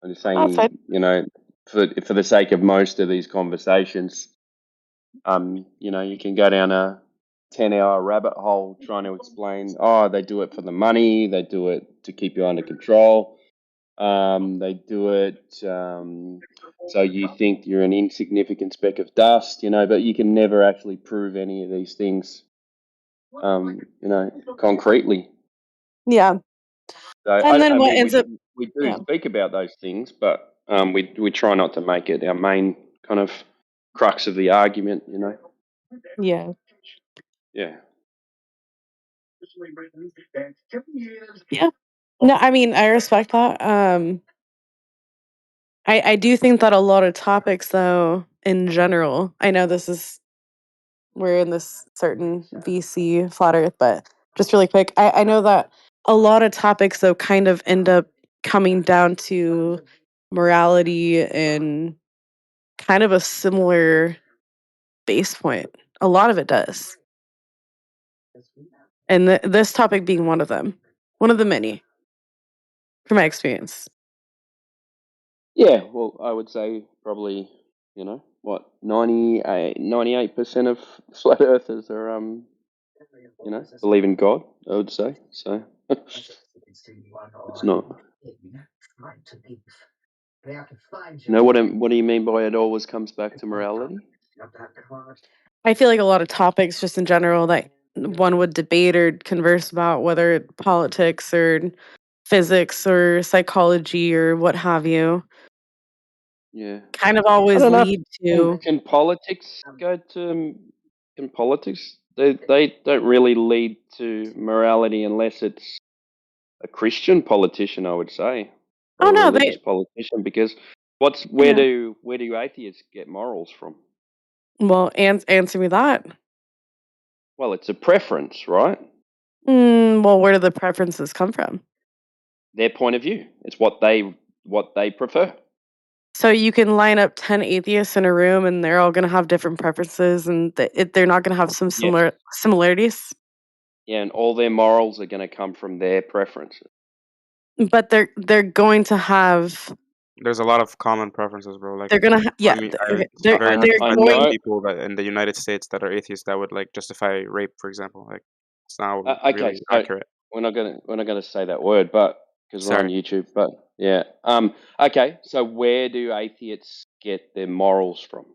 I'm just Oh, it's fine. saying, for the sake of most of these conversations, you can go down a 10-hour rabbit hole trying to explain, oh, they do it for the money, they do it to keep you under control, they do it so you think you're an insignificant speck of dust, but you can never actually prove any of these things, concretely. Yeah. So And then I what mean, ends up we do yeah. speak about those things, but we try not to make it our main kind of crux of the argument. Yeah. Yeah. Yeah. No, I mean, I respect that. I do think that a lot of topics though in general, I know we're in this certain VC flat earth, but just really quick, I know that a lot of topics though kind of end up coming down to morality and kind of a similar base point. A lot of it does. and this topic being one of them, one of the many, from my experience. Yeah, well, I would say probably, 98% of flat earthers are, believe in God, I would say. So it's not. What do you mean by it always comes back to morality? I feel like a lot of topics just in general that one would debate or converse about, whether politics or physics or psychology or what have you, Yeah. kind of I always don't know. lead Can, to. can politics go to? Can politics? They don't really lead to morality unless it's a Christian politician, I would say, Oh or a no, religious they. politician. Because where Yeah. do atheists get morals from? Well, answer me that. Well, it's a preference, right? Well, where do the preferences come from? Their point of view. It's what they prefer. So you can line up 10 atheists in a room, and they're all going to have different preferences, and they're not going to have some Yes. similarities. Yeah, and all their morals are going to come from their preferences. But they're going to have. There's a lot of common preferences, bro. Like, They're gonna. I Yeah. mean, Okay. it's They're very hard they're to find going. many people that in the United States that are atheists that would like justify rape, for example. Like, it's not Okay, really so accurate. we're not gonna say that word, but because we're on Sorry. YouTube. But yeah. Okay, so where do atheists get their morals from?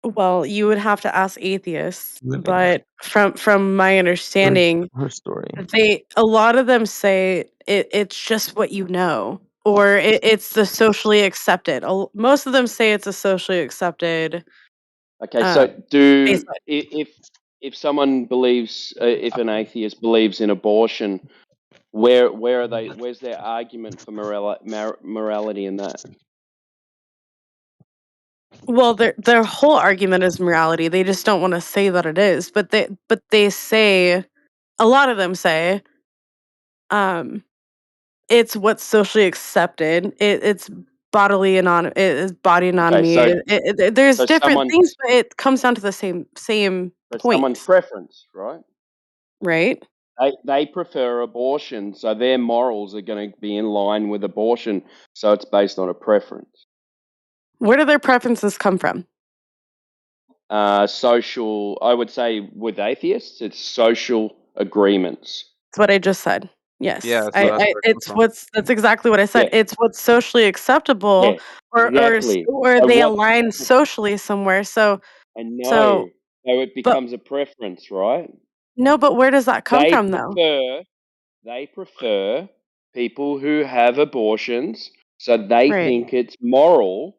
Well, you would have to ask atheists, but from my understanding, Her story. a lot of them say it's just what you know, or it's the socially accepted. Most of them say it's a socially accepted. Okay, so baseline. if someone believes, if an atheist believes in abortion, where are they? Where's their argument for morality in that? Well, their whole argument is morality. They just don't want to say that it is, but they say, a lot of them say, it's what's socially accepted. It's bodily it is body Okay, autonomy. so There's so different things, someone's but it comes down to the same so someone's point, preference, right? right? They prefer abortion, so their morals are going to be in line with abortion. So it's based on a preference. Where do their preferences come from? Social, I would say, with atheists, it's social agreements. That's what I just said. Yes, Yeah, so that's where it comes from. that's exactly what I said. Yeah, It's what's socially acceptable, yeah, exactly. or So they what? align socially somewhere. I know. So, So it but becomes a preference, right? no, but where does that come They from, though? prefer they prefer people who have abortions, so they Right? think it's moral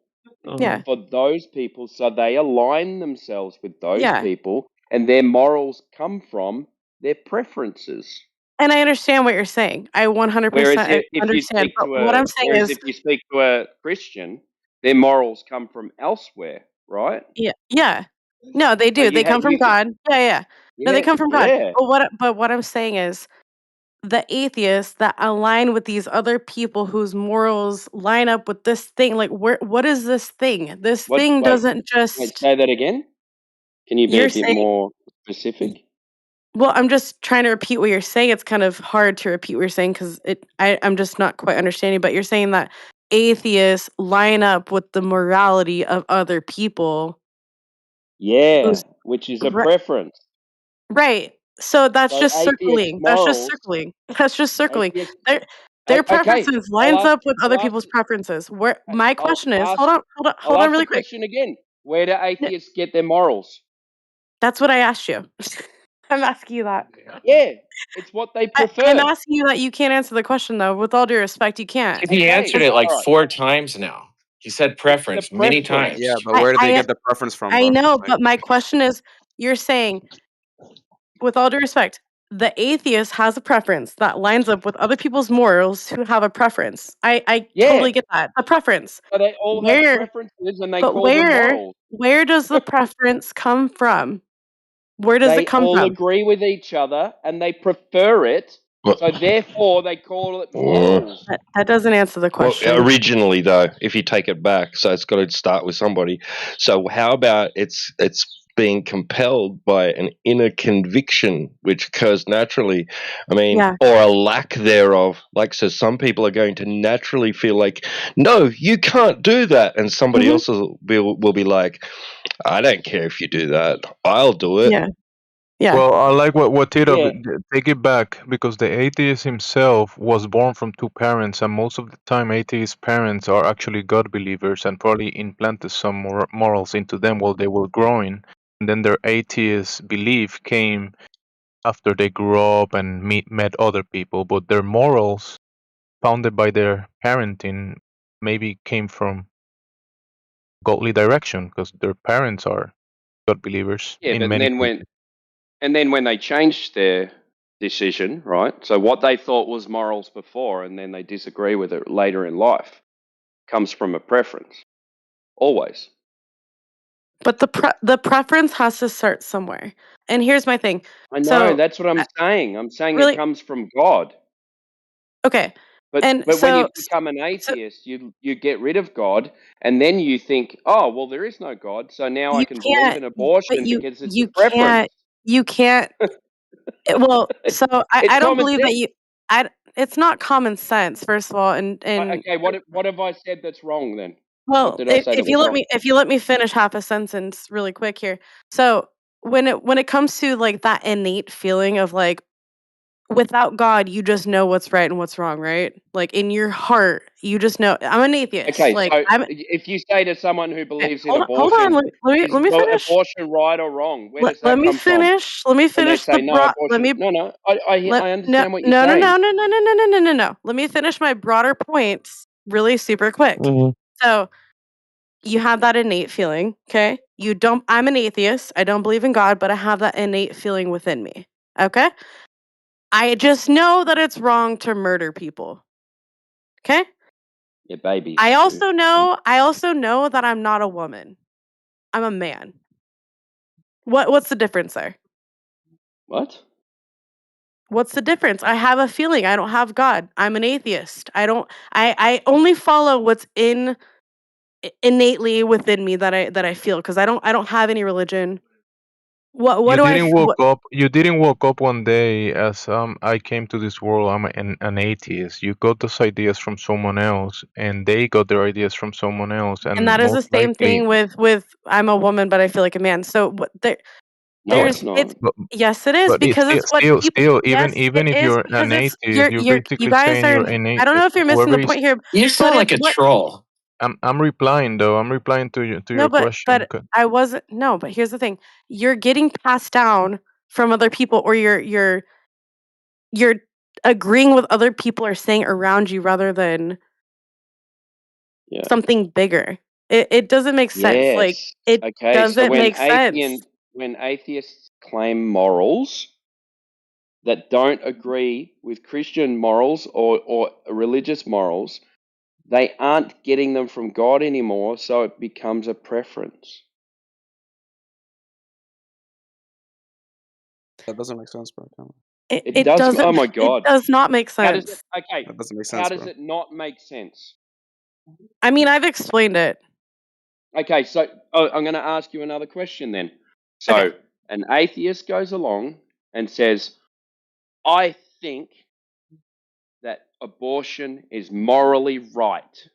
Yeah, for those people, so they align themselves with those yeah. people, and their morals come from their preferences. And I understand what you're saying. I Whereas 100% if you understand. speak But to what a I'm saying whereas is, if you speak to a Christian, their morals come from elsewhere, right? yeah, yeah. No, they So do. They come from God. Yeah, yeah. No, they yeah, come from God. yeah. But what I'm saying is, the atheists that align with these other people whose morals line up with this thing, like, what is this thing? This What? thing doesn't Wait, just. say that again. Can you be a You're bit saying. more specific? Well, I'm just trying to repeat what you're saying. It's kind of hard to repeat what you're saying because I'm just not quite understanding. But you're saying that atheists line up with the morality of other people. Yeah, Who's which is a ri- preference. right. So that's So just atheist circling. That's just morals, circling. That's just circling. atheist. Their Okay, preferences I'll lines ask. up with I'll other ask. people's preferences. Where Okay, my question is, I'll hold on, ask the really quick. question again. Where do atheists get their morals? That's what I asked you. I'm asking you that. Yeah, it's what they I'm prefer. asking you that. You can't answer the question though. With all due respect, you can't. He answered Okay, it like all right. 4 times now. He said It's the preference many preference. Yeah, times. but where do they I get the preference from, I bro? know, Like, but my question is, you're saying, with all due respect, the atheist has a preference that lines up with other people's morals who have a preference. I Yeah, totally get that. A preference. so they all have Where preferences, and they but call them where morals. where does the preference come from? Where does it They come all from? agree with each other, and they prefer it. So therefore, they call it morals. That doesn't answer the Well, question. originally though, if you take it back, so it's got to start with somebody. So how about it's being compelled by an inner conviction which occurs naturally. I mean, Yeah. or a lack thereof. Like, so some people are going to naturally feel like, no, you can't do that. And somebody Mhm. else will be like, I don't care if you do that. I'll do it. Yeah. Yeah. Well, I like what Tito Yeah. take it back, because the atheist himself was born from two parents, and most of the time, atheist parents are actually God believers and probably implanted some morals into them while they were growing, and then their atheist belief came after they grew up and met other people, but their morals, founded by their parenting, maybe came from godly direction because their parents are God believers Yeah, in but many then cases. when they changed their decision, right? So what they thought was morals before, and then they disagree with it later in life, comes from a preference. Always. But the preference has to start somewhere. And here's my thing. I know, So, that's what I'm saying. I'm saying it really comes from God. okay. And But when you so become an atheist, you get rid of God, and then you think, oh well, there is no God, so now I you can believe in but abortion because it's a preference. you can't well, so It's I don't common believe that sense. you I it's not common sense, first of all, and Okay, what have I said that's wrong then? What well, did I say that was wrong? if you let me finish half a sentence really quick here. So, when it comes to, like, that innate feeling of, like, without God, you just know what's right and what's wrong, right? Like, in your heart, you just know. I'm an atheist, Okay, like, so I'm if you say to someone who believes in hold on, abortion, is let me finish. abortion right or wrong? Where does Let that me come from? finish. Let me And they finish the say no let abortion. me No, let I no understand what you're no no saying. no no no no no no no no. Let me finish my broader points really super quick. Mhm. So, you have that innate feeling, okay? You don't I'm an atheist. I don't believe in God, but I have that innate feeling within me. Okay? I just know that it's wrong to murder people. Okay? Yeah, babies I too. also know that I'm not a woman. I'm a man. What's the difference there? What? What's the difference? I have a feeling. I don't have God. I'm an atheist. I only follow what's innately within me that I feel, because I don't have any religion. What You do I didn't f- woke what up. You didn't woke up one day as I came to this world. I'm an atheist. You got those ideas from someone else, and they got their ideas from someone else, and and that is the most same likely, thing with I'm a woman but I feel like a man. So what No, it's there's it's not. yes it is, but it's because it's what people still, even yes it if is you're because an it's atheist, you're you basically guys saying are you're an I don't know if you're missing whoever the is. point here, You but sound it's like a what troll. I'm replying though. I'm replying to no your but question. I wasn't no but here's the thing. You're getting passed down from other people, or you're agreeing with other people are saying around you rather than Yeah. something bigger. It doesn't make sense. Like, Yes. it Okay, so doesn't make sense. when atheists claim morals that don't agree with Christian morals or religious morals, they aren't getting them from God anymore, so it becomes a preference. That doesn't make sense, bro. Come on. It does. Oh my It God! does not make How does it? sense. Okay, That doesn't make how sense, does bro. it not make sense? I mean, I've explained it. Okay, so I'm going to ask you another question then. Okay. So an atheist goes along and says, "I think that abortion is morally right."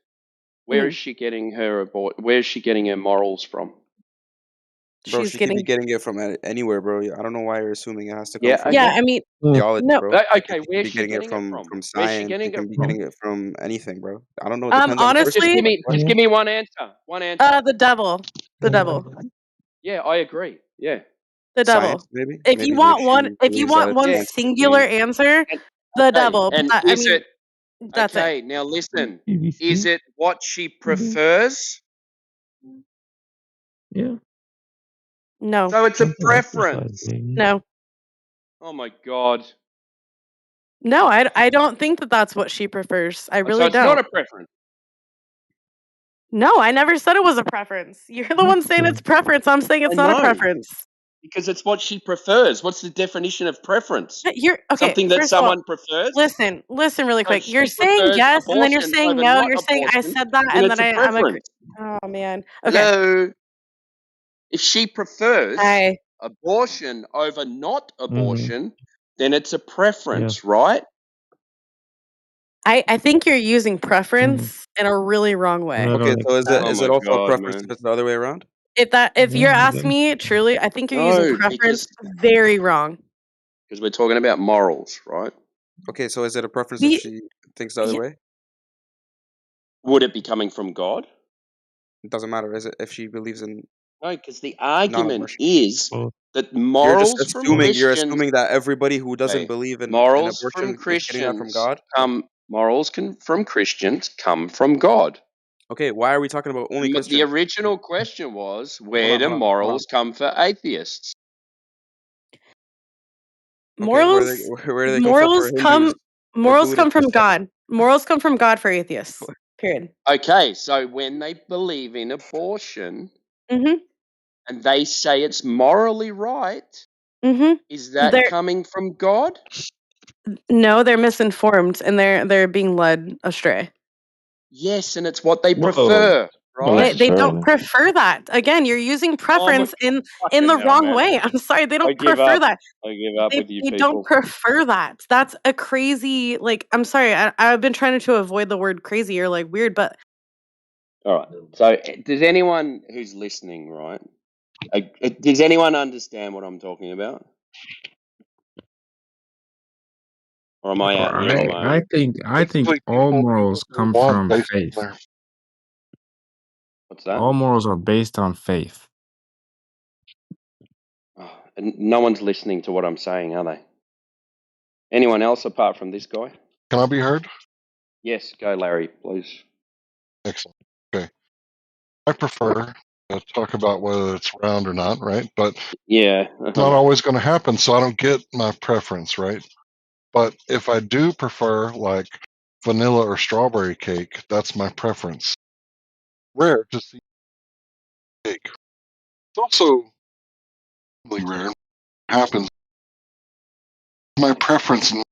Where is Mhm. she getting her Where is she getting her morals from? Bro, She's she could be getting getting it from anywhere, bro. I don't know why you're assuming it has to come Yeah. from Yeah, Okay. I mean, theology, no. bro. Okay. She could Where's be she getting it getting it from? from Where's she science. She getting it can be from? getting it from anything, bro. I don't know. It depends on the Just person. give Honestly, me, just give me one answer. One answer. the devil. The devil. Yeah, I agree. Yeah. The devil. Science, maybe. If you Maybe want she if you believes that want it's one Yeah. singular scientifically. answer, And the okay. devil. But And I is mean, it that's it. okay? Now listen. Is BBC. it what she prefers? Yeah. No. So it's a Simple exercise, preference. baby. No. Oh my God. No, I don't think that that's what she prefers. I So really it's not don't. a preference. No, I never said it was a preference. You're the one saying it's preference. I'm saying I it's not a know preference. because it's what she prefers. What's the definition of preference? You're okay. Something that First of all, someone prefers. listen really So quick. You're she saying prefers yes, and then you're abortion saying over no. not You're saying I abortion, said that, then and it's then a I'm agree. preference. Oh man. Okay. Hello. If she prefers I abortion over not Mm-hmm. abortion, then it's a preference, right? I think you're using preference in a really wrong way. Okay, so is Oh it my also a God, preference if man. it's the other way around? If you're asking me truly, I think you're using No, preference very wrong. because we're talking about morals, right? Okay, so is it a preference if The she thinks the other way? Would it be coming from God? It doesn't matter, is it? If she believes in No, because the argument non-abortion. is that You're just morals from Christians, that everybody who doesn't okay, believe in morals from abortion is getting that from Christians God. from Christians come from God. Okay, why are we talking about only The Christians? original question was, Hold where on, do hold on, hold on. morals come for atheists? Okay, morals where do they come from for Hindus or morals come Buddhists? from God. Morals come from God for atheists. Period. Okay, so when they believe in abortion Mhm. and they say it's morally right, Mhm. is that They're coming from God? no, they're misinformed and they're being led astray. Yes, and it's what they Whoa. prefer, Not right? They don't necessarily. prefer that. Again, you're using Oh my preference in fucking the hell, wrong man. way. I'm sorry, they I don't give prefer up. that. I give up with you They don't people. prefer that. That's a crazy, like, I'm sorry, I've been trying to avoid the word crazy or like weird, but All right. So, does anyone who's listening, right? Does anyone understand what I'm talking about? Or am I Well, out here on my own? I think Basically, all people morals do what come they want from based faith. on their What's that? All morals are based on faith. Oh, and no one's listening to what I'm saying, are they? Anyone else apart from this guy? Can I be heard? Yes, go, Larry, please. Excellent. Okay. I prefer to talk about whether it's round or not, right? But Yeah. it's not always going to happen, so I don't get my preference, right? But if I do prefer like vanilla or strawberry cake, that's my preference. Rare to see cake. It's also really rare. It happens. My preference. You're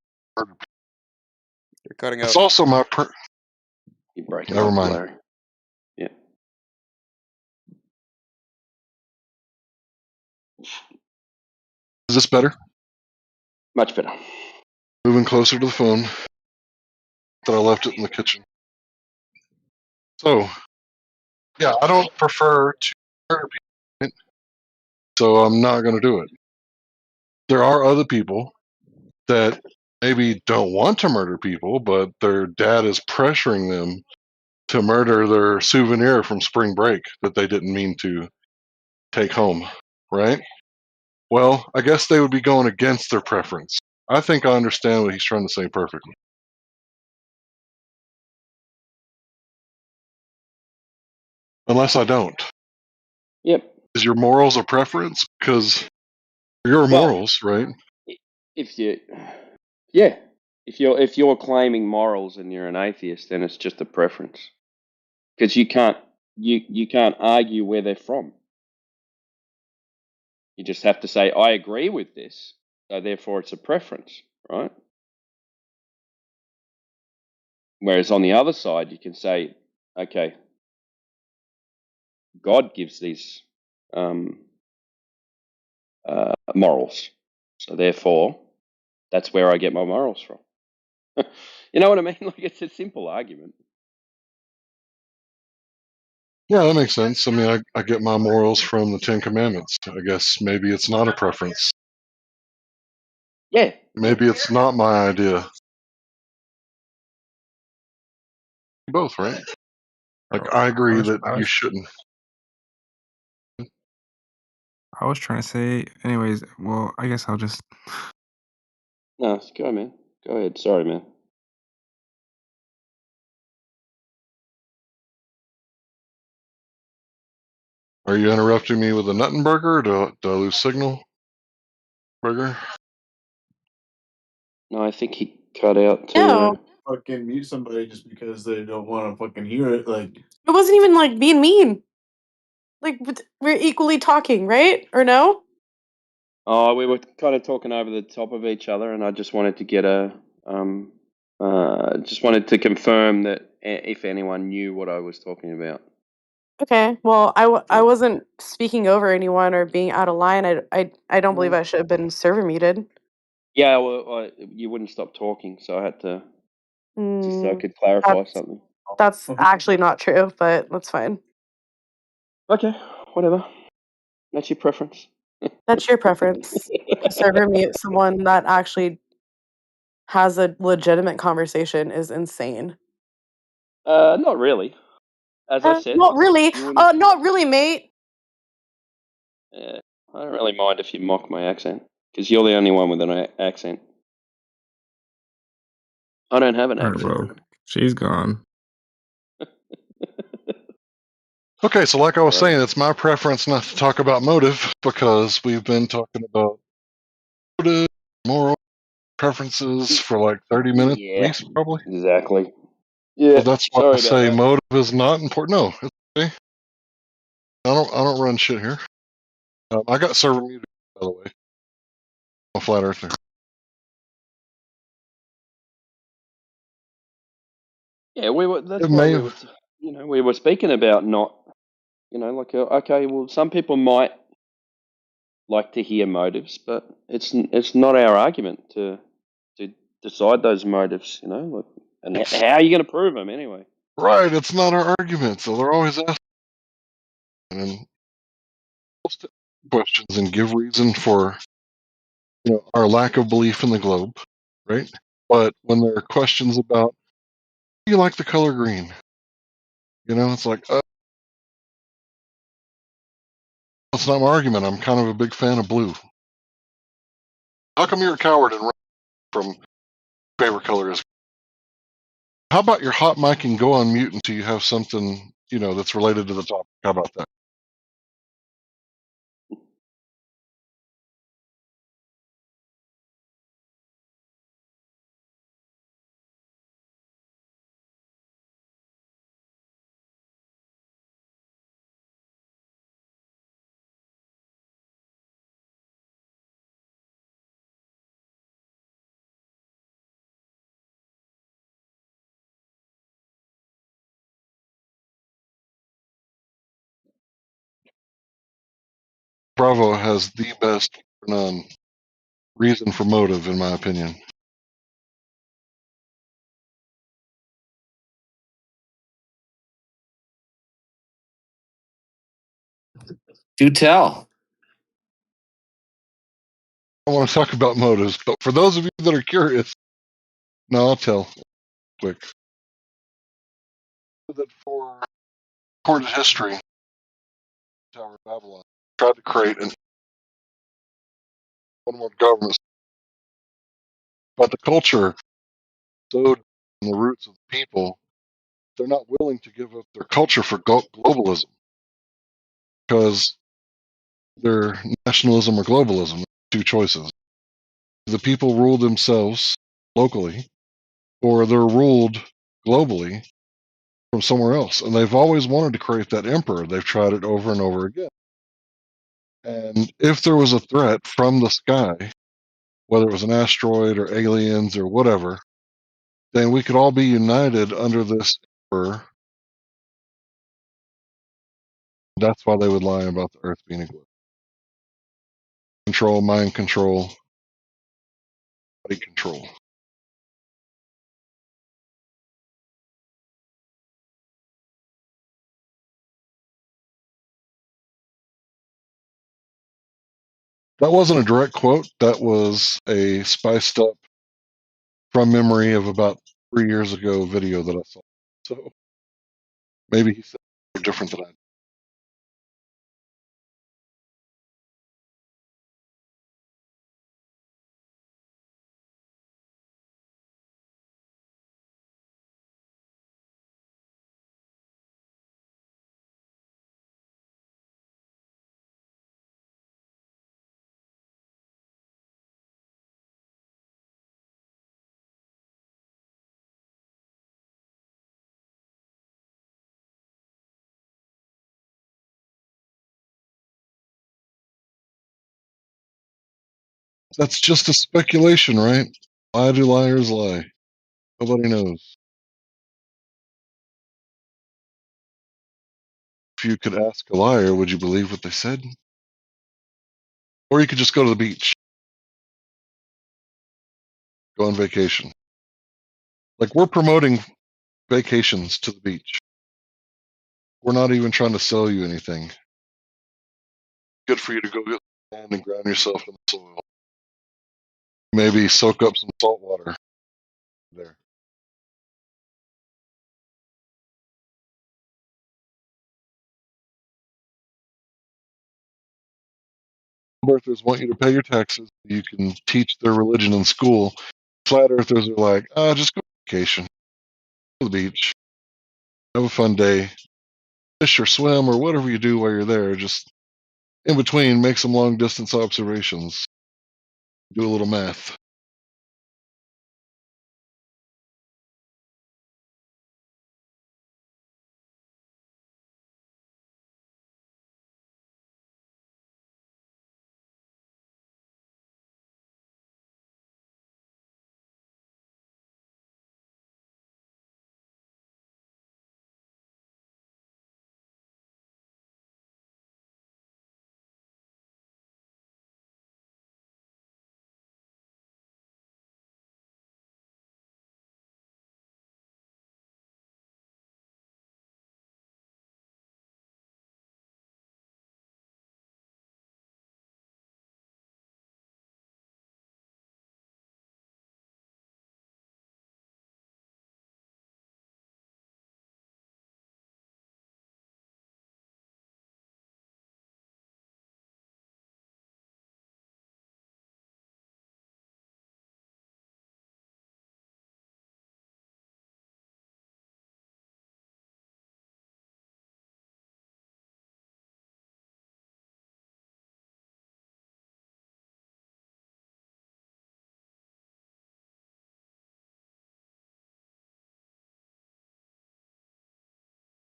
cutting It's out. also my You break it Never up, mind. Larry. Yeah. Is this better? Much better. Moving closer to the phone. That I left it in the kitchen. So, yeah, I don't prefer to murder people, right? So I'm not going to do it. There are other people that maybe don't want to murder people, but their dad is pressuring them to murder their souvenir from spring break that they didn't mean to take home, right? Well, I guess they would be going against their preference. I think I understand what he's trying to say perfectly. Unless I don't. Yep. Is your morals a preference? Because your Well, morals, right? if you, yeah, if you're claiming morals and you're an atheist, then it's just a preference because you can't argue where they're from. You just have to say I agree with this, so therefore it's a preference, right? Whereas on the other side, you can say, okay, God gives these morals, so therefore that's where I get my morals from. You know what I mean? Like it's a simple argument. Yeah, that makes sense. I mean, I get my morals from the Ten Commandments. I guess maybe it's not a preference. Yeah. Maybe it's not my idea. Both, right? Like, I agree that you shouldn't. I was trying to say, anyways. Well, I guess I'll just. No, go, man. Go ahead. Sorry, man. Are you interrupting me with a Nuttenburger? Do I lose signal? Burger? No, I think he cut out too. no, Fucking mute somebody just because they don't want to fucking hear it. Like, it wasn't even like being mean. Like we're equally talking, right? Or no? Oh, we were kind of talking over the top of each other, and I just wanted to get just wanted to confirm that if anyone knew what I was talking about. Okay, well, I wasn't speaking over anyone or being out of line. I don't believe I should have been server muted. Yeah, well, you wouldn't stop talking, so I had to just so I could clarify something. That's actually not true, but that's fine. Okay, whatever. That's your preference. That's your preference. To server mute someone that actually has a legitimate conversation is insane. Not really. As I said, Not really. you wouldn't. Not really, mate. Yeah, I don't really mind if you mock my accent, because you're the only one with an accent. I don't have an All right, accent. well, she's gone. Okay, so like I was saying, it's my preference not to talk about motive because we've been talking about motive, moral preferences for like 30 minutes at Yeah, least, probably. exactly. Yeah, So that's why sorry I about say that. motive is not important. No, it's okay. I don't run shit here. I got server muted, by the way. I'm a flat earther. Yeah, that's It why may we have, were, we were speaking about not, like okay, well, some people might like to hear motives, but it's not our argument to decide those motives, and how are you going to prove them anyway? right, it's not our argument, so they're always asking and post questions and give reason for our lack of belief in the globe, right? But when there are questions about, do you like the color green? It's like, that's not my argument. I'm kind of a big fan of blue. How come you're a coward and run from favorite color is? How about your hot mic and go on mute until you have something, that's related to the topic? How about that? Bravo has the best reason for motive, in my opinion. Do tell. I want to talk about motives, but for those of you that are curious, no, I'll tell quick. That for recorded history, Tower of Babylon tried to create one more government, but the culture so in the roots of the people, they're not willing to give up their culture for globalism because they're nationalism or globalism, two choices. The people rule themselves locally, or they're ruled globally from somewhere else. And they've always wanted to create that emperor. They've tried it over and over again. And if there was a threat from the sky, whether it was an asteroid or aliens or whatever, then we could all be united under this emperor. That's why they would lie about the Earth being a globe. Control, mind control, body control. That wasn't a direct quote. That was a spiced up from memory of about 3 years ago video that I saw. So maybe he said something different than I did. That's just a speculation, right? Why do liars lie? Nobody knows. you could ask a liar, would you believe what they said? Or you could just go to the beach, go on vacation. Like, we're promoting vacations to the beach. We're not even trying to sell you anything. Good for you to go get sand and ground yourself in the soil. Maybe soak up some salt water there. Earthers want you to pay your taxes. You can teach their religion in school. Flat earthers are like, just go on vacation, go to the beach, have a fun day, fish or swim or whatever you do while you're there. Just in between, make some long distance observations, do a little math.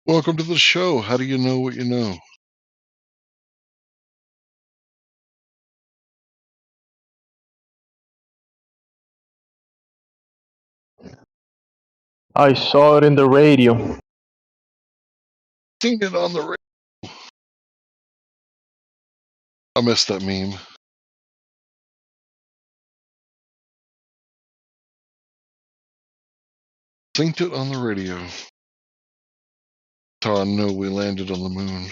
Welcome to the show. How do you know what you know? I saw it in the radio. Seen it on the radio. I missed that meme. Synced it on the radio. That's how I know we landed on the moon.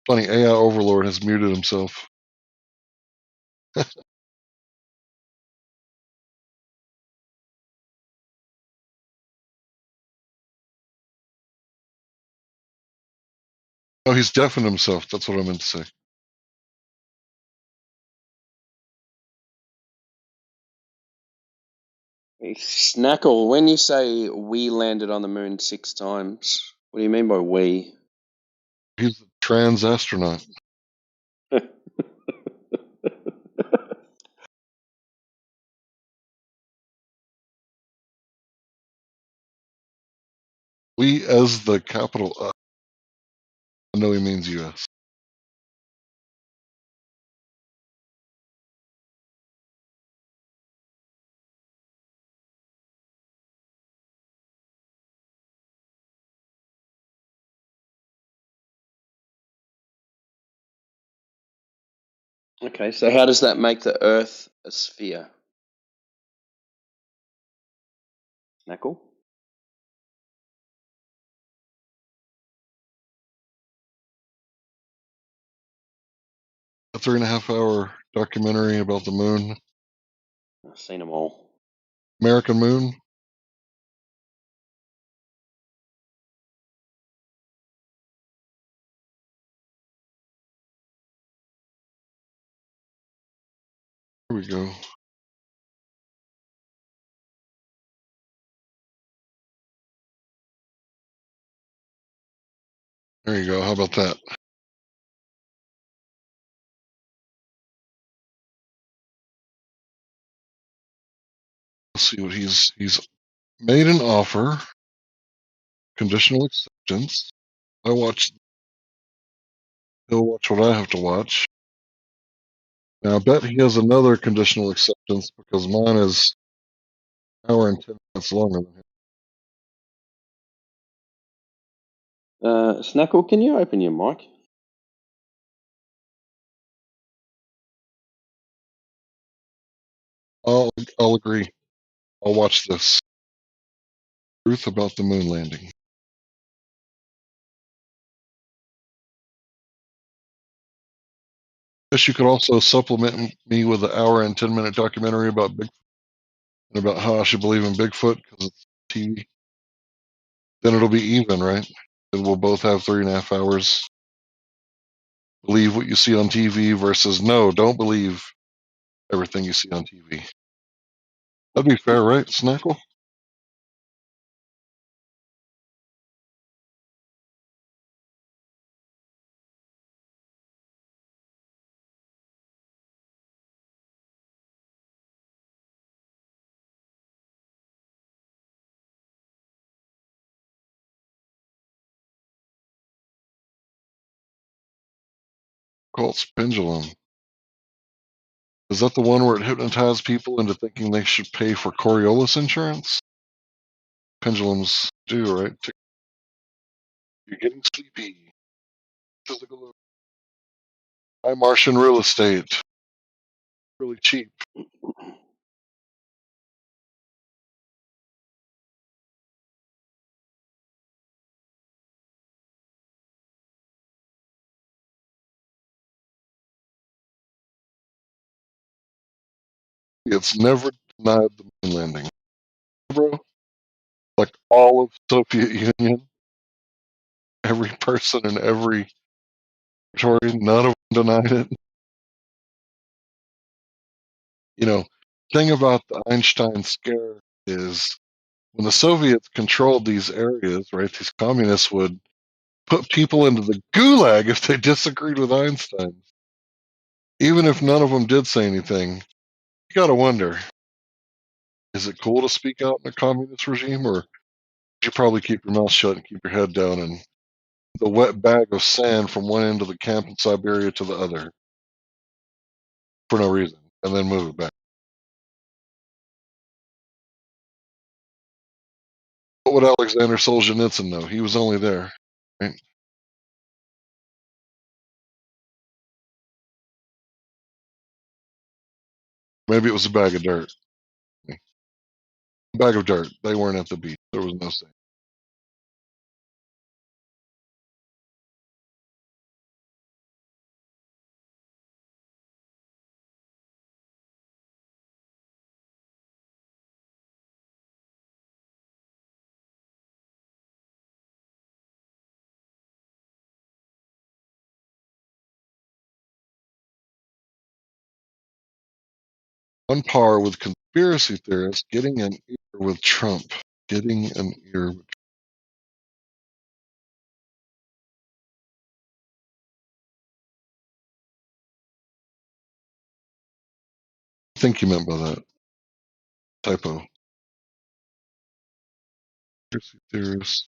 Funny, AI Overlord has muted himself. Oh, he's deafened himself. That's what I meant to say. Snackle, when you say we landed on the moon 6 times, what do you mean by we? He's a trans astronaut. We as the capital I know he means US. Okay, so how does that make the Earth a sphere? Snackle? A 3.5 hour documentary about the moon. I've seen them all. American Moon. Here we go. There you go. How about that? Let's see what he's made an offer. Conditional acceptance. He'll watch what I have to watch. Now I bet he has another conditional acceptance because mine is an hour and 10 minutes longer than him. Snackle, can you open your mic? I'll agree. I'll watch this. Truth about the moon landing. Guess you could also supplement me with an hour and 10-minute documentary about Bigfoot and about how I should believe in Bigfoot because it's TV. Then it'll be even, right? And we'll both have 3.5 hours. Believe what you see on TV versus no, don't believe everything you see on TV. That'd be fair, right, Snackle? Cult's pendulum. Is that the one where it hypnotized people into thinking they should pay for Coriolis insurance? Pendulums do, right? You're getting sleepy. Physical. Buy Martian real estate. Really cheap. It's never denied the moon landing. Bro, like all of Soviet Union, every person in every territory, none of them denied it. You know, thing about the Einstein scare is when the Soviets controlled these areas, right, these communists would put people into the gulag if they disagreed with Einstein. Even if none of them did say anything, you gotta wonder, is it cool to speak out in a communist regime, or you probably keep your mouth shut and keep your head down and the wet bag of sand from one end of the camp in Siberia to the other for no reason, and then move it back? What would Alexander Solzhenitsyn know? He was only there, right? Maybe it was a bag of dirt. A bag of dirt. They weren't at the beach. There was no sand. On par with conspiracy theorists getting an ear with Trump. Getting an ear with Trump. I think you meant by that. Typo. Conspiracy theorists.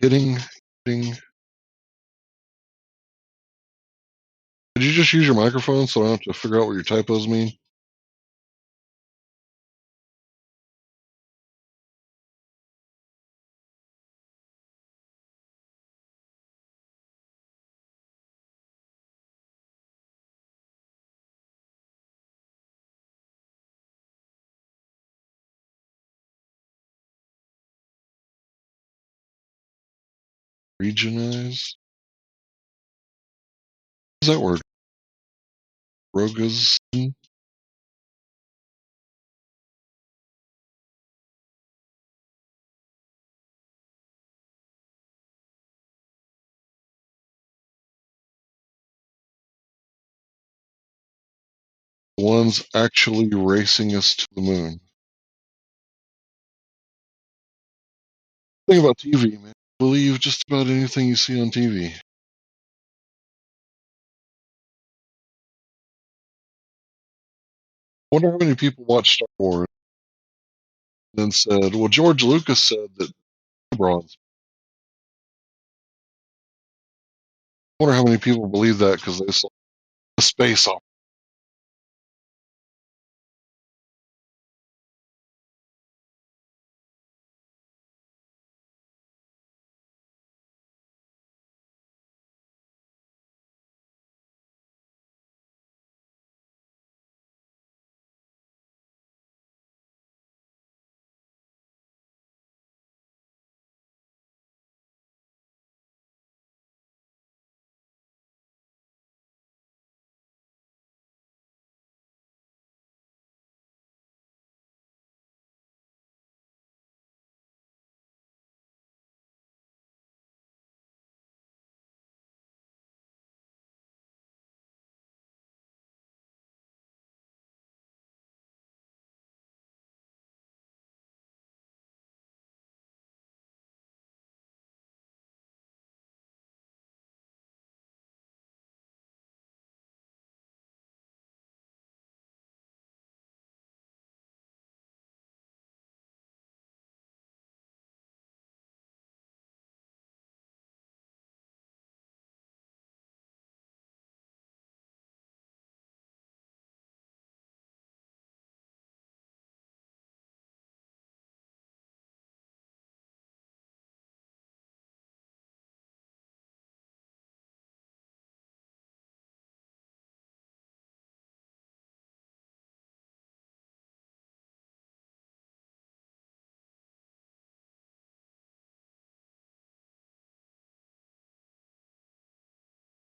Getting. Did you just use your microphone so I don't have to figure out what your typos mean? Regionize? What's that word? Rogas? The ones actually racing us to the moon. Think about TV, man. Believe just about anything you see on TV. Wonder how many people watch Star Wars and then said, well, George Lucas said that bronze. Wonder how many people believe that because they saw the space opera.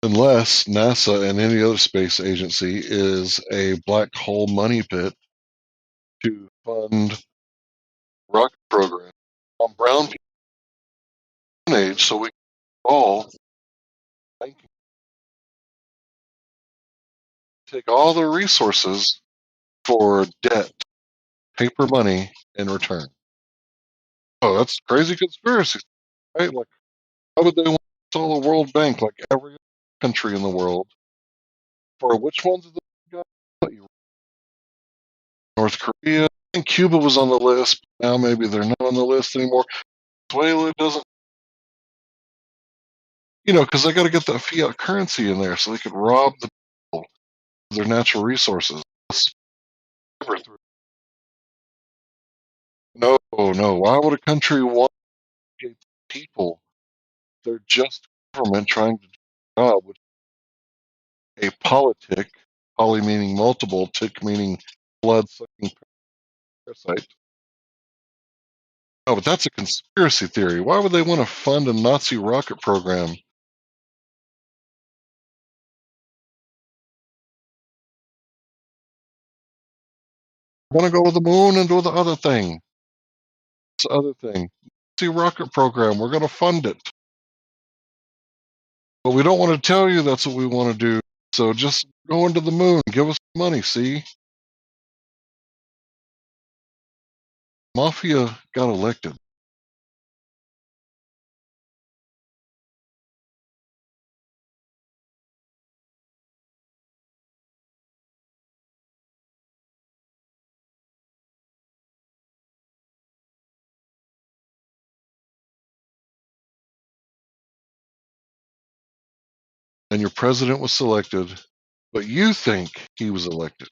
unless NASA and any other space agency is a black hole money pit to fund rocket program on brown people age, so we can all take all the resources for debt, paper money in return. Oh, that's crazy conspiracy, right? Like, why would they want to sell the World Bank like every other country in the world? For which ones of the North Korea? I think Cuba was on the list. But now maybe they're not on the list anymore. Venezuela doesn't, because they got to get that fiat currency in there so they could rob the people of their natural resources. No, no. Why would a country want to get people? They're just government trying to do a job, which a politic, poly meaning multiple, tick meaning blood sucking parasite. Oh, but that's a conspiracy theory. Why would they want to fund a Nazi rocket program? Want to go to the moon and do the other thing. It's the other thing. Nazi rocket program. We're going to fund it. But we don't want to tell you that's what we want to do. So just go into the moon. Give us money, see? Mafia got elected. And your president was selected, but you think he was elected.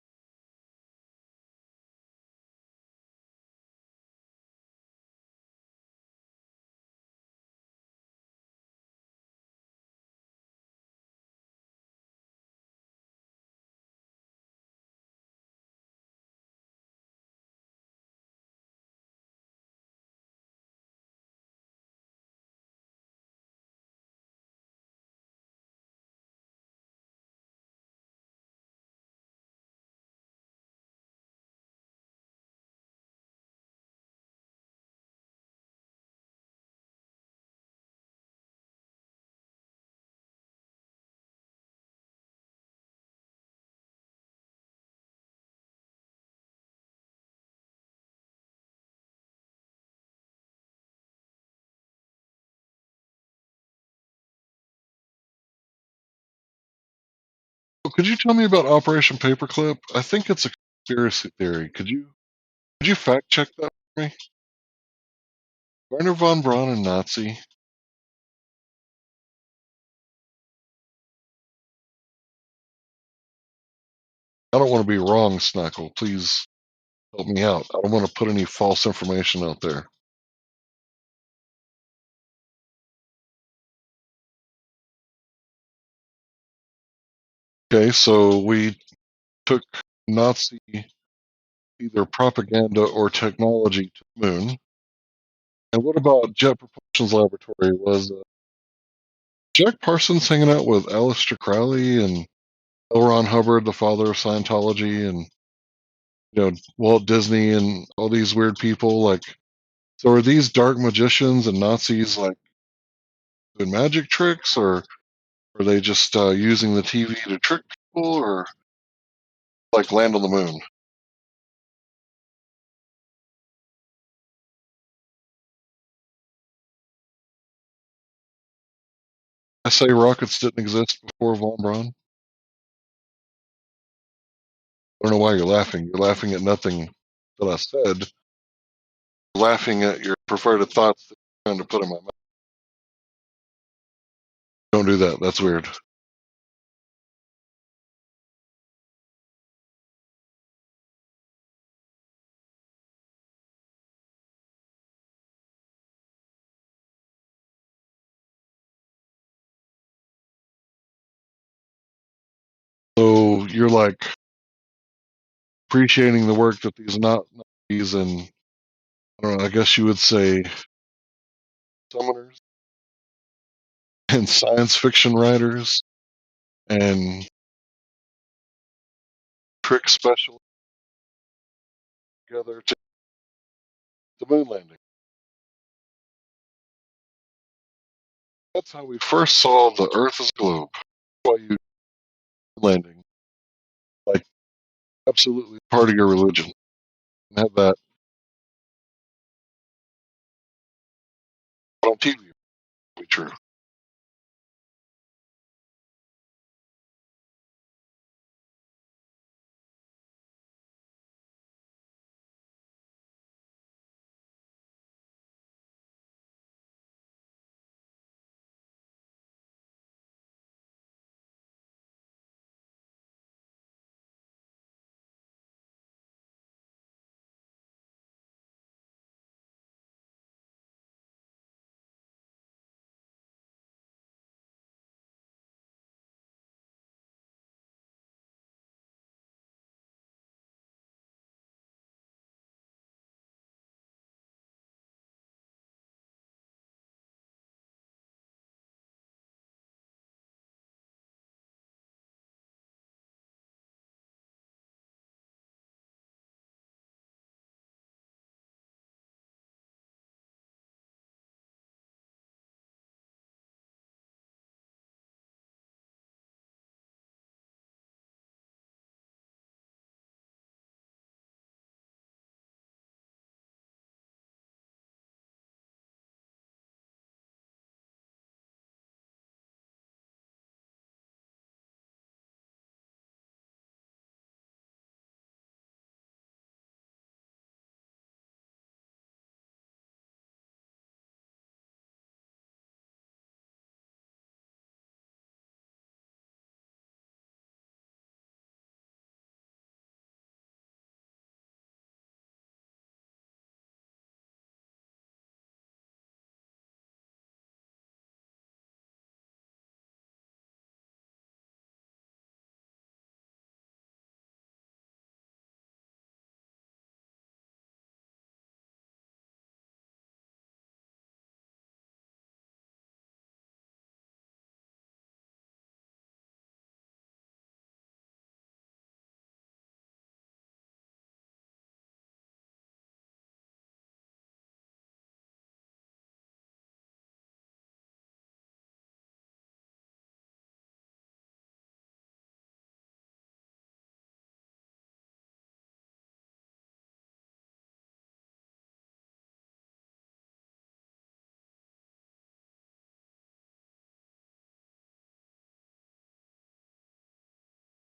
Could you tell me about Operation Paperclip? I think it's a conspiracy theory. Could you fact check that for me? Werner von Braun and Nazi. I don't want to be wrong, Snackle. Please help me out. I don't want to put any false information out there. Okay, so we took Nazi either propaganda or technology to the moon. And what about Jet Propulsion's laboratory? Was Jack Parsons hanging out with Aleister Crowley and L. Ron Hubbard, the father of Scientology, and Walt Disney and all these weird people? Like, so are these dark magicians and Nazis like doing magic tricks, or are they just using the TV to trick people, or like land on the moon? I say rockets didn't exist before von Braun. I don't know why you're laughing. You're laughing at nothing that I said. You're laughing at your perverted thoughts that you're trying to put in my mouth. Don't do that. That's weird. So you're like appreciating the work that these Nazis and I don't know, I guess you would say summoners and science fiction writers and trick special together to the moon landing. That's how we first saw the Earth as a globe. Why you landing, like, absolutely part of your religion, and have that on TV. Be true.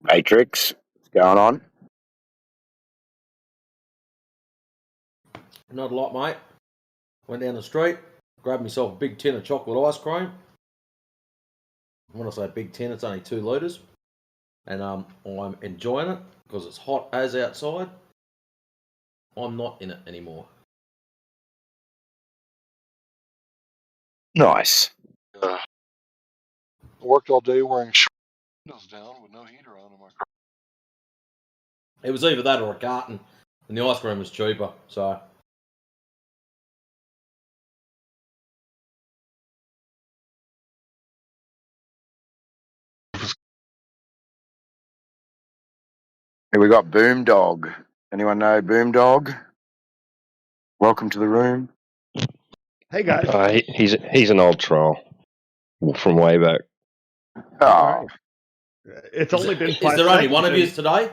Matrix, what's going on? Not a lot, mate. Went down the street, grabbed myself a big tin of chocolate ice cream. When I say big tin, it's only 2 litres. And I'm enjoying it because it's hot as outside. I'm not in it anymore. Nice. Worked all day wearing windows down with no heater on in my car. It was either that or a carton, and the ice cream was cheaper, so. Here we got Boomdog. Anyone know Boomdog? Welcome to the room. Hey guys. He's an old troll from way back. Oh. It's only been 5 Is there only one of seconds you today?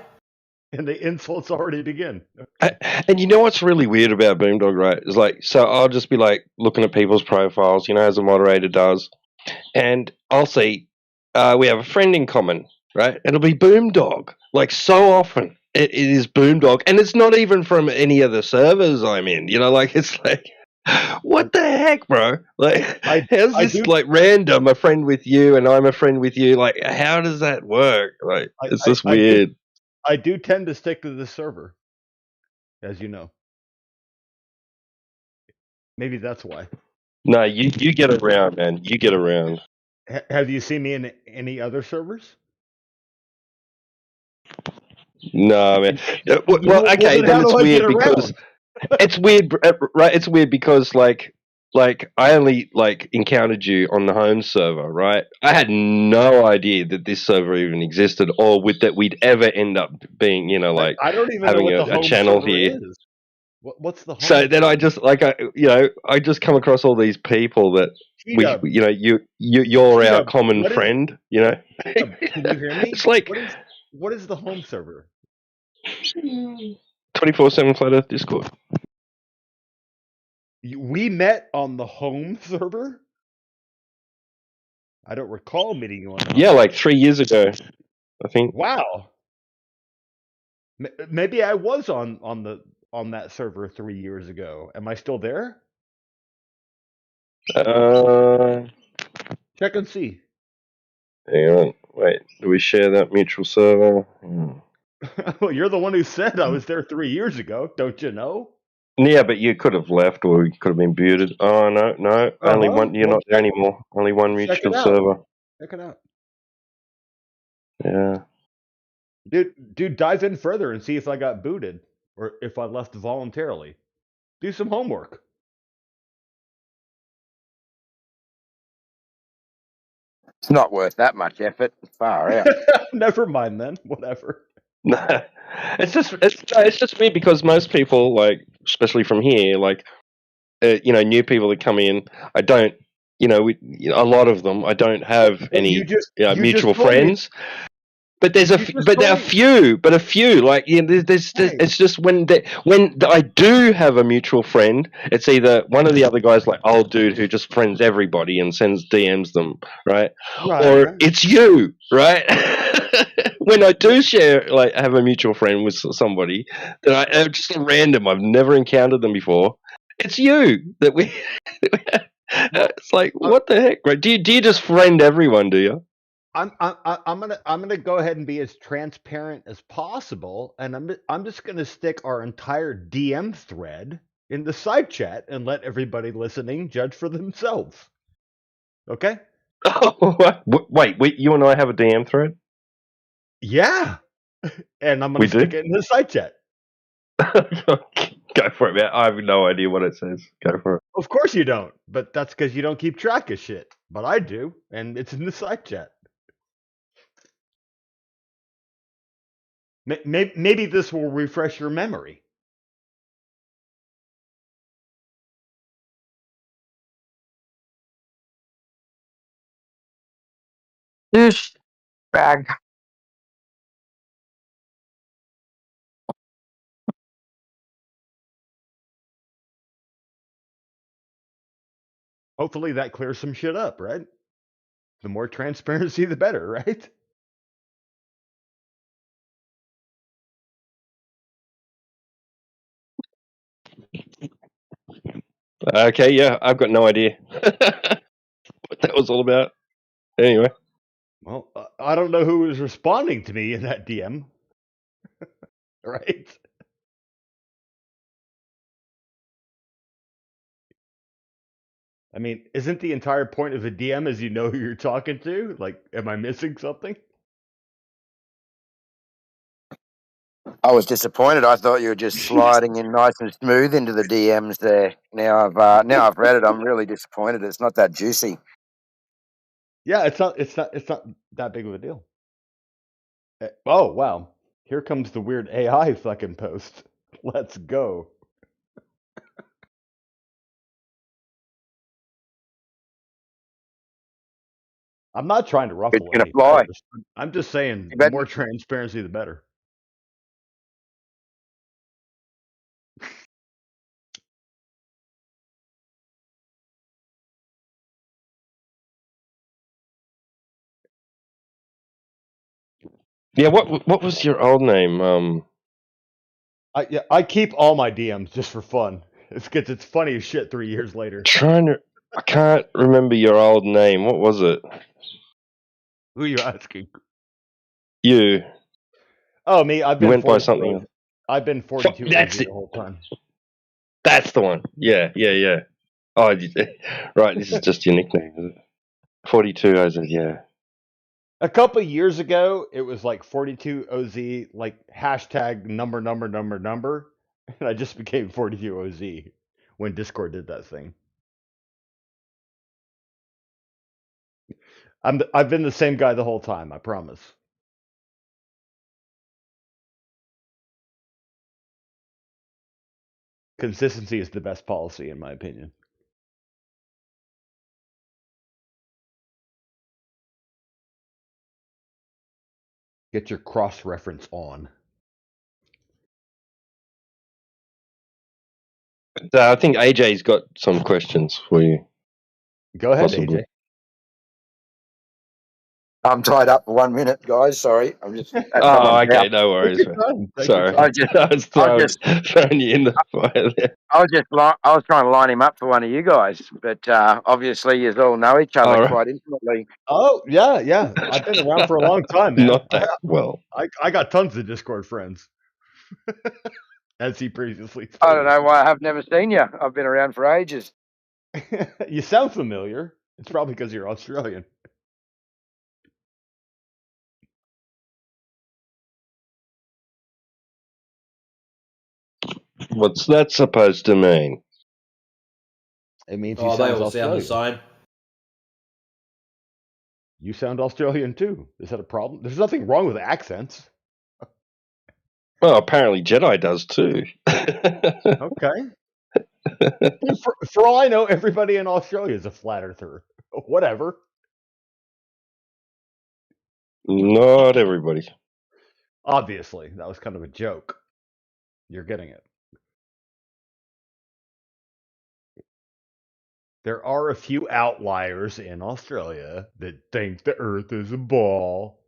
and the insults already begin. And you know what's really weird about Boomdog, right? Is like, so I'll just be like looking at people's profiles, as a moderator does, and I'll see we have a friend in common, right? It'll be Boomdog. Like, so often it is Boomdog, and it's not even from any of the servers I'm in. It's like, what the heck, bro? Like, how's this like random? A friend with you, and I'm a friend with you. Like, how does that work? Like, it's just weird. I do tend to stick to the server, as you know. Maybe that's why. No, you get around, man. You get around. Have you seen me in any other servers? No, man. Well, okay, then it's weird because it's weird, right? It's weird because, like, like I only like encountered you on the home server, right? I had no idea that this server even existed, or that we'd ever end up being, like I don't even know having what the a home channel server here. is. What's the home So server? then I just I just come across all these people that Cheetah, you're our Cheetah, common what is friend, Cheetah? Can you hear me? It's like What is the home server? 24/7 Flat Earth Discord. We met on the home server. I don't recall meeting you on the home. Yeah, like 3 years ago, I think. Wow. Maybe I was on that server 3 years ago. Am I still there? Check and see. Hang on, wait. Do we share that mutual server? Well, you're the one who said I was there 3 years ago. Don't you know? Yeah, but you could have left, or you could have been muted. Oh no, only one. You're Well, not there anymore. Only one check mutual it out. server. Check it out. Yeah. Dude, dive in further and see if I got booted or if I left voluntarily. Do some homework. It's not worth that much effort. Far out. Never mind then. Whatever. No, it's just weird because most people, like, especially from here, like, new people that come in, I don't, a lot of them, I don't have But any you just mutual told me. friends. But there's You just but there are told me. few. Like, there's Right. it's just when I do have a mutual friend, it's either one of the other guys, like old dude who just friends everybody and sends DMs them, right? Or Right. it's you, right? When I do share, like, have a mutual friend with somebody that I just random, I've never encountered them before. It's you that we. It's like, what the heck, right? Do you just friend everyone? Do you? I'm gonna go ahead and be as transparent as possible, and I'm just gonna stick our entire DM thread in the side chat and let everybody listening judge for themselves. Okay? Oh, wait, you and I have a DM thread? Yeah, and I'm We gonna do? stick it in the side chat. Go for it, man. I have no idea what it says. Go for it. Of course you don't, but that's because you don't keep track of shit. But I do, and it's in the side chat. Maybe this will refresh your memory. Bag. Hopefully that clears some shit up, right? The more transparency, the better, right? Okay, yeah, I've got no idea what that was all about. Anyway. Well, I don't know who was responding to me in that DM. Right? I mean, isn't the entire point of a DM is you know who you're talking to? Like, am I missing something? I was disappointed. I thought you were just sliding in nice and smooth into the DMs there. Now I've read it. I'm really disappointed. It's not that juicy. Yeah, it's not that big of a deal. Oh, wow. Here comes the weird AI fucking post. Let's go. I'm not trying to It's ruffle gonna any fly. feathers. I'm just saying You the bet. more transparency, the better. Yeah, what was your old name? I keep all my DMs just for fun. It's funny as shit 3 years later. I can't remember your old name. What was it? Who are you asking? You. Oh, me. I've You been went by 42. something else. I've been 42 That's OZ it. the whole time. That's the one. Yeah. Oh, right. This is just your nickname, is it? 42. I said, yeah. A couple of years ago, it was like 42 OZ, like hashtag number, and I just became 42 OZ when Discord did that thing. I've been the same guy the whole time. I promise. Consistency is the best policy, in my opinion. Get your cross reference on. I think AJ's got some questions for you. Go ahead, possibly. AJ. I'm tied up for 1 minute, guys. Sorry, I'm just at Oh, someone's okay, house. no worries. Take Man. your time. Take your Sorry, I time. was just, I was I was just, throwing you in the fire there. I was trying to line him up for one of you guys, but obviously you all know each other All right. quite intimately. Oh yeah. I've been around for a long time, man. Not that well. I got tons of Discord friends. As he previously I don't stated. know why I've never seen you. I've been around for ages. You sound familiar. It's probably because you're Australian. What's that supposed to mean? It means he Oh, they sounds all sound the Australian. same. You sound Australian too. Is that a problem? There's nothing wrong with accents. Well, apparently Jedi does too. Okay. Dude, for all I know, everybody in Australia is a flat earther. Whatever. Not everybody. Obviously, that was kind of a joke. You're getting it. There are a few outliers in Australia that think the Earth is a ball.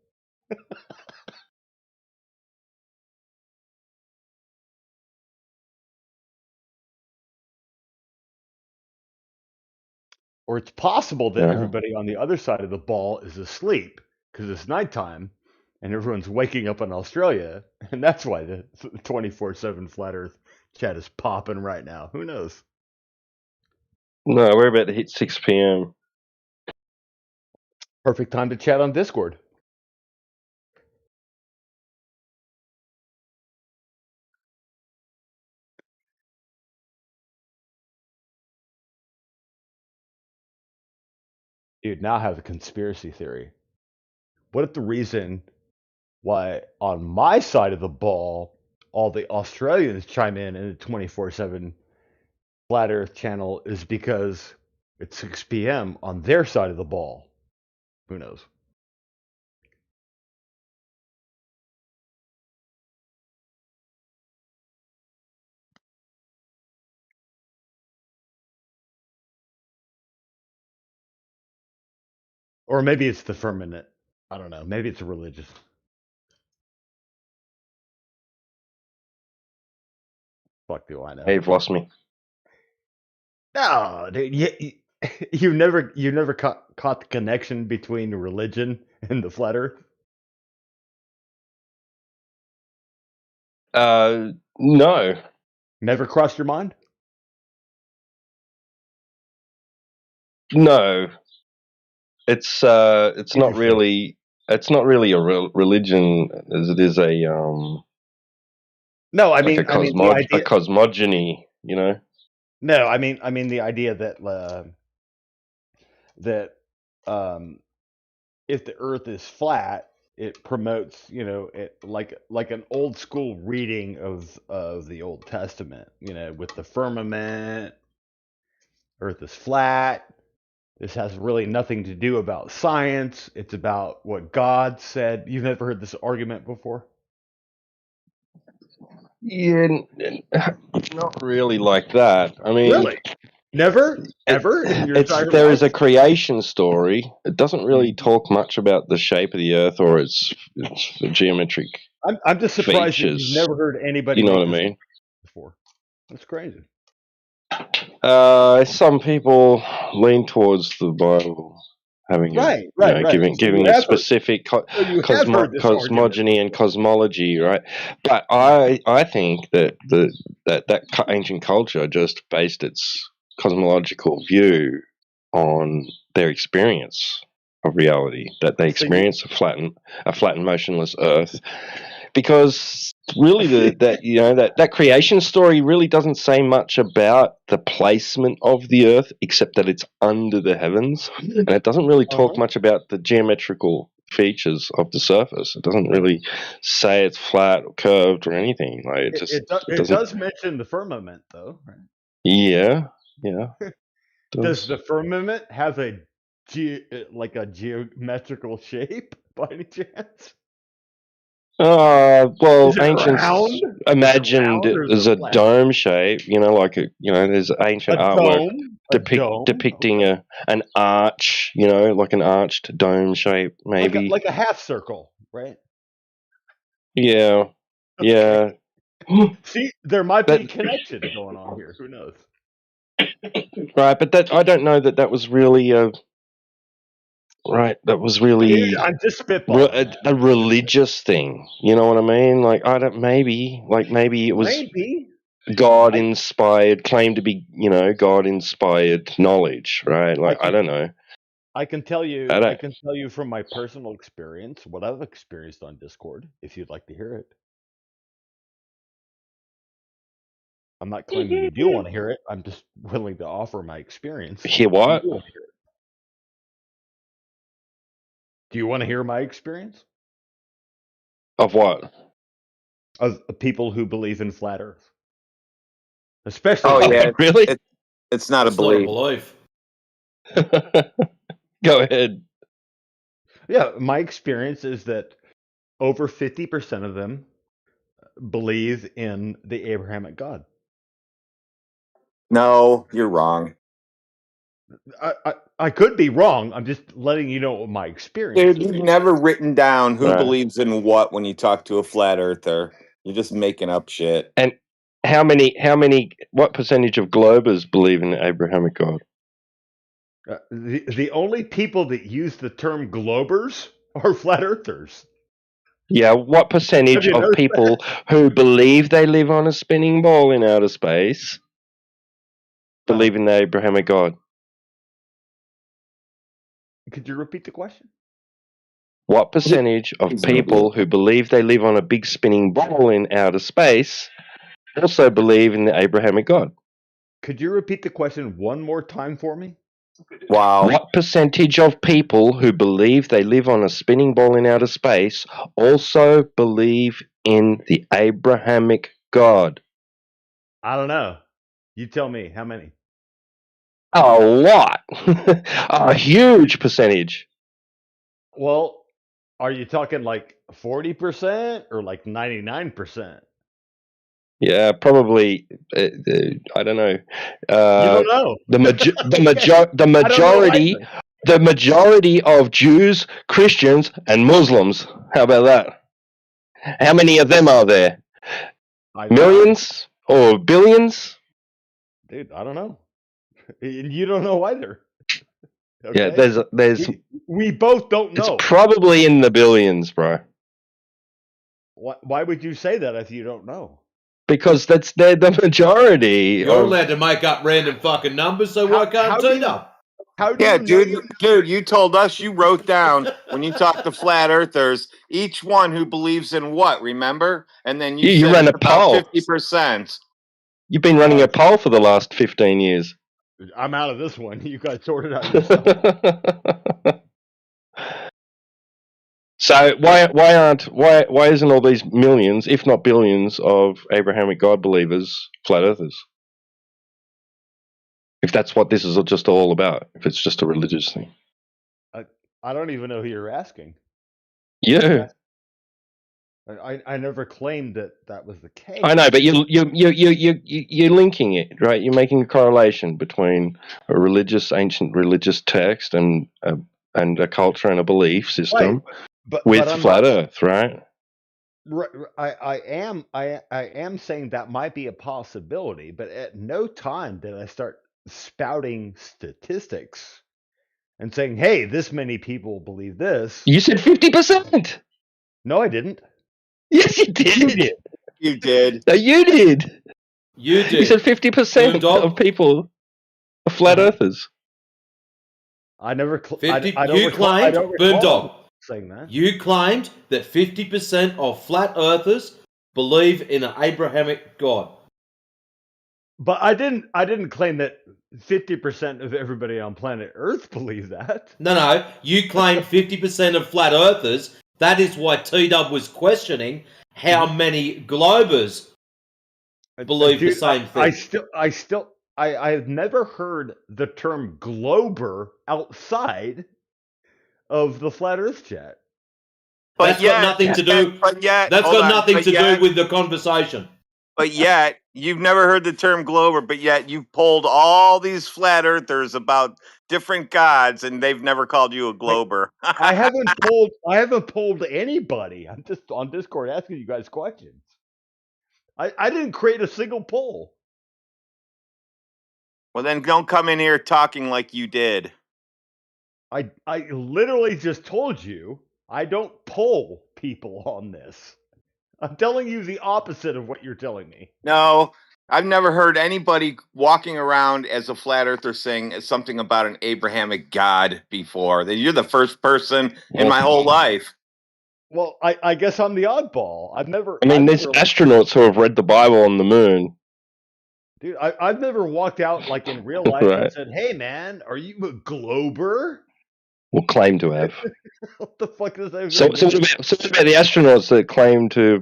Or it's possible that Yeah. everybody on the other side of the ball is asleep because it's nighttime and everyone's waking up in Australia, and that's why the 24/7 flat Earth chat is popping right now. Who knows? No, we're about to hit 6 p.m. Perfect time to chat on Discord. Dude, now I have a conspiracy theory. What if the reason why on my side of the ball all the Australians chime in the 24/7 flat Earth channel is because it's 6 p.m. on their side of the ball? Who knows? Or maybe it's the firmament. I don't know. Maybe it's religious. Fuck do I know? Hey, you've lost me. No, dude. You never caught the connection between religion and the flat Earth. No. Never crossed your mind? No. It's not Interesting. really. It's not really a religion as it is a No, I like mean, the idea. a cosmogony. You know. No, I mean the idea that that if the Earth is flat, it promotes it like an old school reading of the Old Testament. With the firmament, Earth is flat. This has really nothing to do about science. It's about what God said. You've never heard this argument before? Yeah, not really like that. I mean, Really? Never? Ever in your entire there is life? a creation story. It doesn't really talk much about the shape of the Earth or its geometric I'm just surprised that you've features. never heard anybody You know make what I this mean? before. That's crazy. Some people lean towards the Bible having Right. giving a specific So you have heard this argument. cosmogony and cosmology, right? But I think that that ancient culture just based its cosmological view on their experience of reality, that they experience a flat and motionless Earth, because really that creation story really doesn't say much about the placement of the Earth, except that it's under the heavens, and it doesn't really talk much about the geometrical features of the surface. It doesn't really say it's flat or curved or anything. Like It does mention the firmament, though. Right? Yeah. Does the firmament have a geometrical shape by any chance? Well, Is it ancients round? imagined Is it it round or is as it a flat? dome shape. There's ancient A artwork dome? A dome? depicting an arch. Like an arched dome shape, maybe. Like a half circle, right? Yeah. See, there might be a connection going on here. Who knows? Right, but I don't know that was really right. That was really I'm just spitballing. a religious thing. You know what I mean? Like maybe it was Maybe God inspired, claimed to be God inspired knowledge, right? Like I don't know. I can tell you from my personal experience what I've experienced on Discord. If you'd like to hear it, I'm not claiming you do want to hear it. I'm just willing to offer my experience. Hear what? Do you want to hear my experience? Of what? Of people who believe in flat Earth, especially. Oh yeah, really? It's not That's a belief. Not a belief. Go ahead. Yeah, my experience is that over 50% of them believe in the Abrahamic God. No, you're wrong. I could be wrong. I'm just letting you know what my experience Dude, is. you've never written down who Right. believes in what when you talk to a flat earther. You're just making up shit. And what percentage of globers believe in the Abrahamic God? The only people that use the term globers are flat earthers. Yeah, what percentage of people who believe they live on a spinning ball in outer space believe in the Abrahamic God? Could you repeat the question? What percentage of people who believe they live on a big spinning ball in outer space also believe in the Abrahamic God? Could you repeat the question one more time for me? Wow. What percentage of people who believe they live on a spinning ball in outer space also believe in the Abrahamic God? I don't know. You tell me. How many? A lot. A huge percentage. Well, are you talking like 40% or like 99%? Yeah, probably. I don't know. You don't know. The majority, the majority of Jews, Christians, and Muslims. How about that? How many of them are there? Millions or billions? Dude, I don't know. You don't know either. Okay? Yeah, there's. We both don't know. It's probably in the billions, bro. Why would you say that if you don't know? Because they're the majority. You're allowed to make up random fucking numbers, so why can't Tito? Dude, you told us you wrote down when you talked to flat earthers, each one who believes in what, remember? And then you said ran a about poll. 50%. You've been running a poll for the last 15 years. I'm out of this one. You guys sorted out yourself. So why isn't all these millions, if not billions, of Abrahamic God believers flat earthers? If that's what this is just all about, if it's just a religious thing. I don't even know who you're asking. Yeah. I never claimed that was the case. I know, but you're linking it, right? You're making a correlation between a ancient religious text and a culture and a belief system with flat Earth, right? I am saying that might be a possibility, but at no time did I start spouting statistics and saying, "Hey, this many people believe this." You said 50%. No, I didn't. Yes, you did. You did. No, you did. You did. You said 50% of people are flat earthers. I never. 50. You claimed Boondog. saying that. You claimed that 50% of flat earthers believe in an Abrahamic God. But I didn't claim that 50% of everybody on planet Earth believe that. No, you claimed 50% of flat earthers. That is why T-Dub was questioning how many globers believe the same thing. I've never heard the term glober outside of the flat Earth chat. That's got nothing to do. That's got nothing to do with the conversation. But yet, you've never heard the term glober, but yet you've polled all these flat earthers about different gods, and they've never called you a glober. I haven't polled anybody. I'm just on Discord asking you guys questions. I didn't create a single poll. Well, then don't come in here talking like you did. I literally just told you I don't poll people on this. I'm telling you the opposite of what you're telling me. No, I've never heard anybody walking around as a flat earther saying something about an Abrahamic God before. You're the first person in my whole life. Well, I guess I'm the oddball. I've never. I mean, there's astronauts who have read the Bible on the moon. Dude, I've never walked out like in real life and Right. said, "Hey, man, are you a glober?" Or claim to have. What the fuck does that So mean? what about the astronauts that claim to,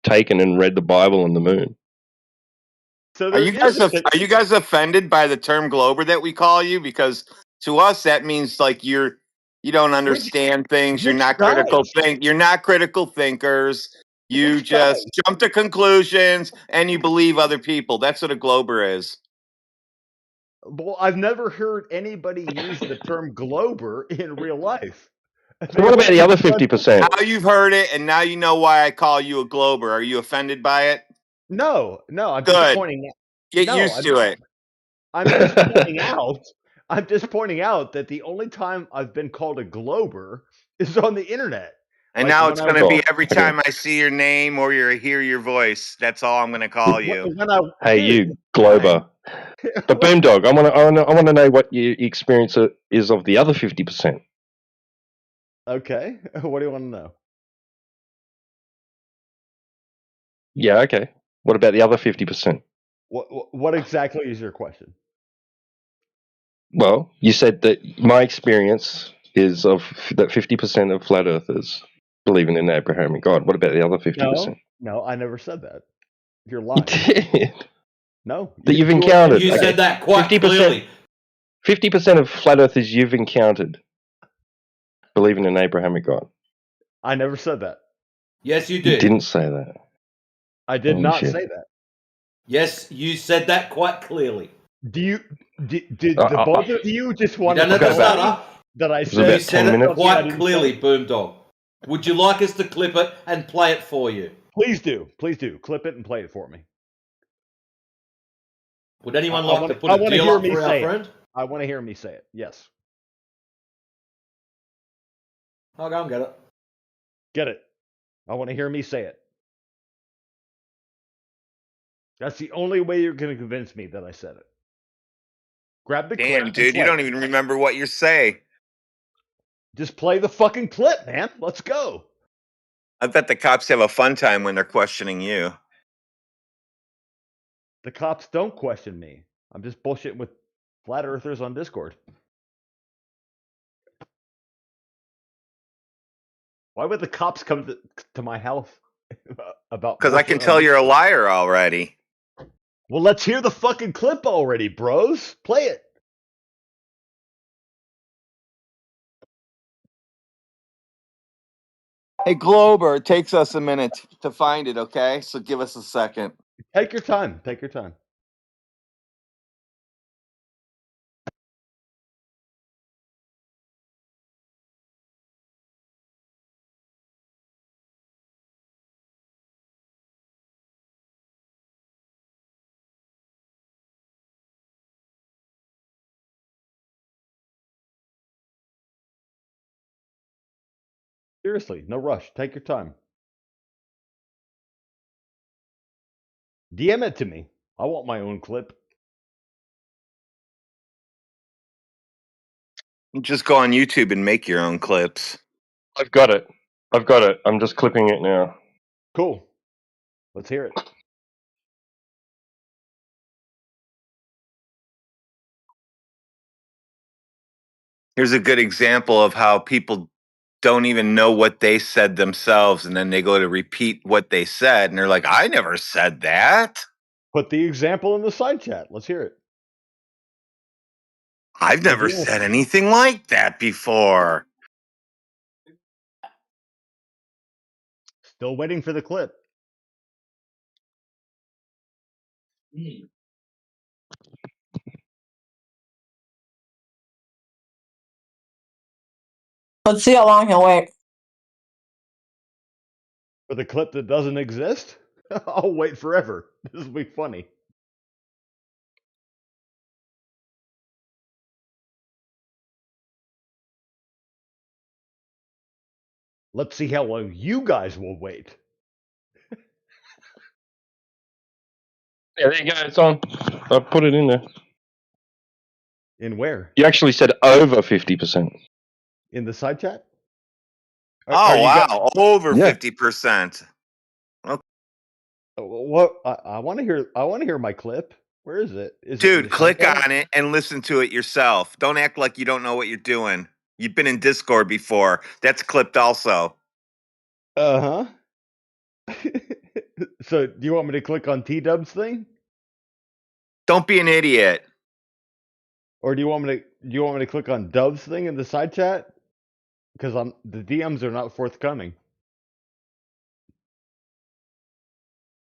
taken and read the Bible on the moon? So Are you guys offended by the term glober that we call you? Because to us that means like you don't understand things. You're not critical You're not critical thinkers. You just jump to conclusions and you believe other people. That's what a glober is. Well, I've never heard anybody use the term glober in real life. So what about the other 50%? Now you've heard it, and now you know why I call you a glober. Are you offended by it? No, I'm Good. just pointing out. Get used to it. I'm just pointing out. I'm just pointing out that the only time I've been called a glober is on the internet. And now it's going to be every time I see your name or hear your voice. That's all I'm going to call you. Hey, you glober. But Boomdog, I want to know what your experience is of the other 50%. Okay, what do you want to know? Yeah, okay. What about the other 50%? What exactly is your question? Well, you said that my experience is of that 50% of flat earthers believe in an Abrahamic God. What about the other 50%? No, I never said that. You're lying. You did. No. That you've encountered. You said that quite 50%, clearly. 50% of flat earthers you've encountered believe in an Abrahamic God. I never said that. Yes, you did. You didn't say that. I did Holy not shit. say that. Yes, you said that quite clearly. Did the both of you just want You to don't know the stutter. that I You said? said it quite clearly, Boomdog. Would you like us to clip it and play it for you? Please do. Clip it and play it for me. Would anyone like to put a deal up for our friend? I want to hear me say it. Yes. I'll go and get it. Get it. I want to hear me say it. That's the only way you're going to convince me that I said it. Grab the clip. Damn, dude, you don't even remember what you say. Just play the fucking clip, man. Let's go. I bet the cops have a fun time when they're questioning you. The cops don't question me. I'm just bullshitting with flat earthers on Discord. Why would the cops come to my house about? Because I can tell you're a liar already. Well, let's hear the fucking clip already, bros. Play it. Hey, Glober, it takes us a minute to find it, okay? So give us a second. Take your time. Take your time. Seriously, no rush. Take your time. DM it to me. I want my own clip. Just go on YouTube and make your own clips. I've got it. I'm just clipping it now. Cool. Let's hear it. Here's a good example of how people don't even know what they said themselves, and then they go to repeat what they said, and they're like, I never said that. Put the example in the side chat. Let's hear it. I've never said anything like that before. Still waiting for the clip. Let's see how long he'll wait. For the clip that doesn't exist? I'll wait forever. This will be funny. Let's see how long you guys will wait. Yeah, there you go. It's on. I put it in there. In where? You actually said over 50%. In the side chat? Oh, wow. Over Yeah. 50%. Okay. What? I want to hear. I want to hear my clip. Where is it? Is it in Dude, the click chat? on it and listen to it yourself. Don't act like you don't know what you're doing. You've been in Discord before. That's clipped also. Uh huh. So, do you want me to click on T-Dub's thing, Don't be an idiot. or do you want me to? Do you want me to click on Dub's thing in the side chat? Because the DMs are not forthcoming.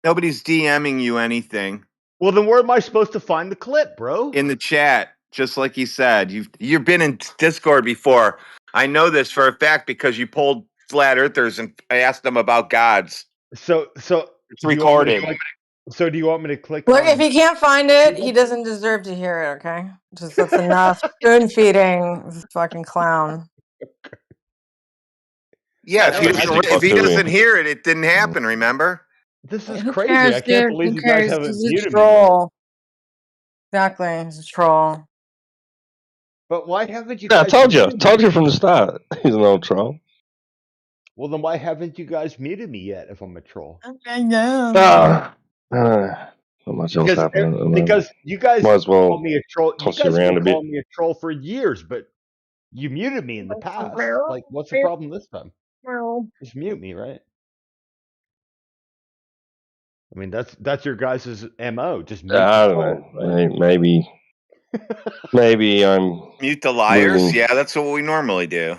Nobody's DMing you anything. Well, then where am I supposed to find the clip, bro? In the chat, just like you said. You've been in Discord before. I know this for a fact because you pulled flat earthers and I asked them about gods. So It's recorded. So do you want me to click Look, on? if he can't find it, he doesn't deserve to hear it, okay? Just that's enough spoon feeding this fucking clown. Yeah, Hey, if he doesn't hear it, it didn't happen, remember? This is Who crazy. cares, I can't dude? believe Who you guys cares? haven't He's a muted me yet. troll. Exactly, he's a troll. But why haven't you Yeah, I guys told you. muted me? Told you from the start. He's an old troll. Well, then why haven't you guys muted me yet if I'm a troll? Not much else happening at the moment. Because you guys Might as well call me a troll. You toss you guys have around been a bit. calling me a troll for years, but you muted me in the past. Like, what's the problem this time? Just mute me, right? I mean, that's your guys' MO. Just mute I the don't troll, know. right? Maybe I'm Mute the liars? losing, Yeah, that's what we normally do.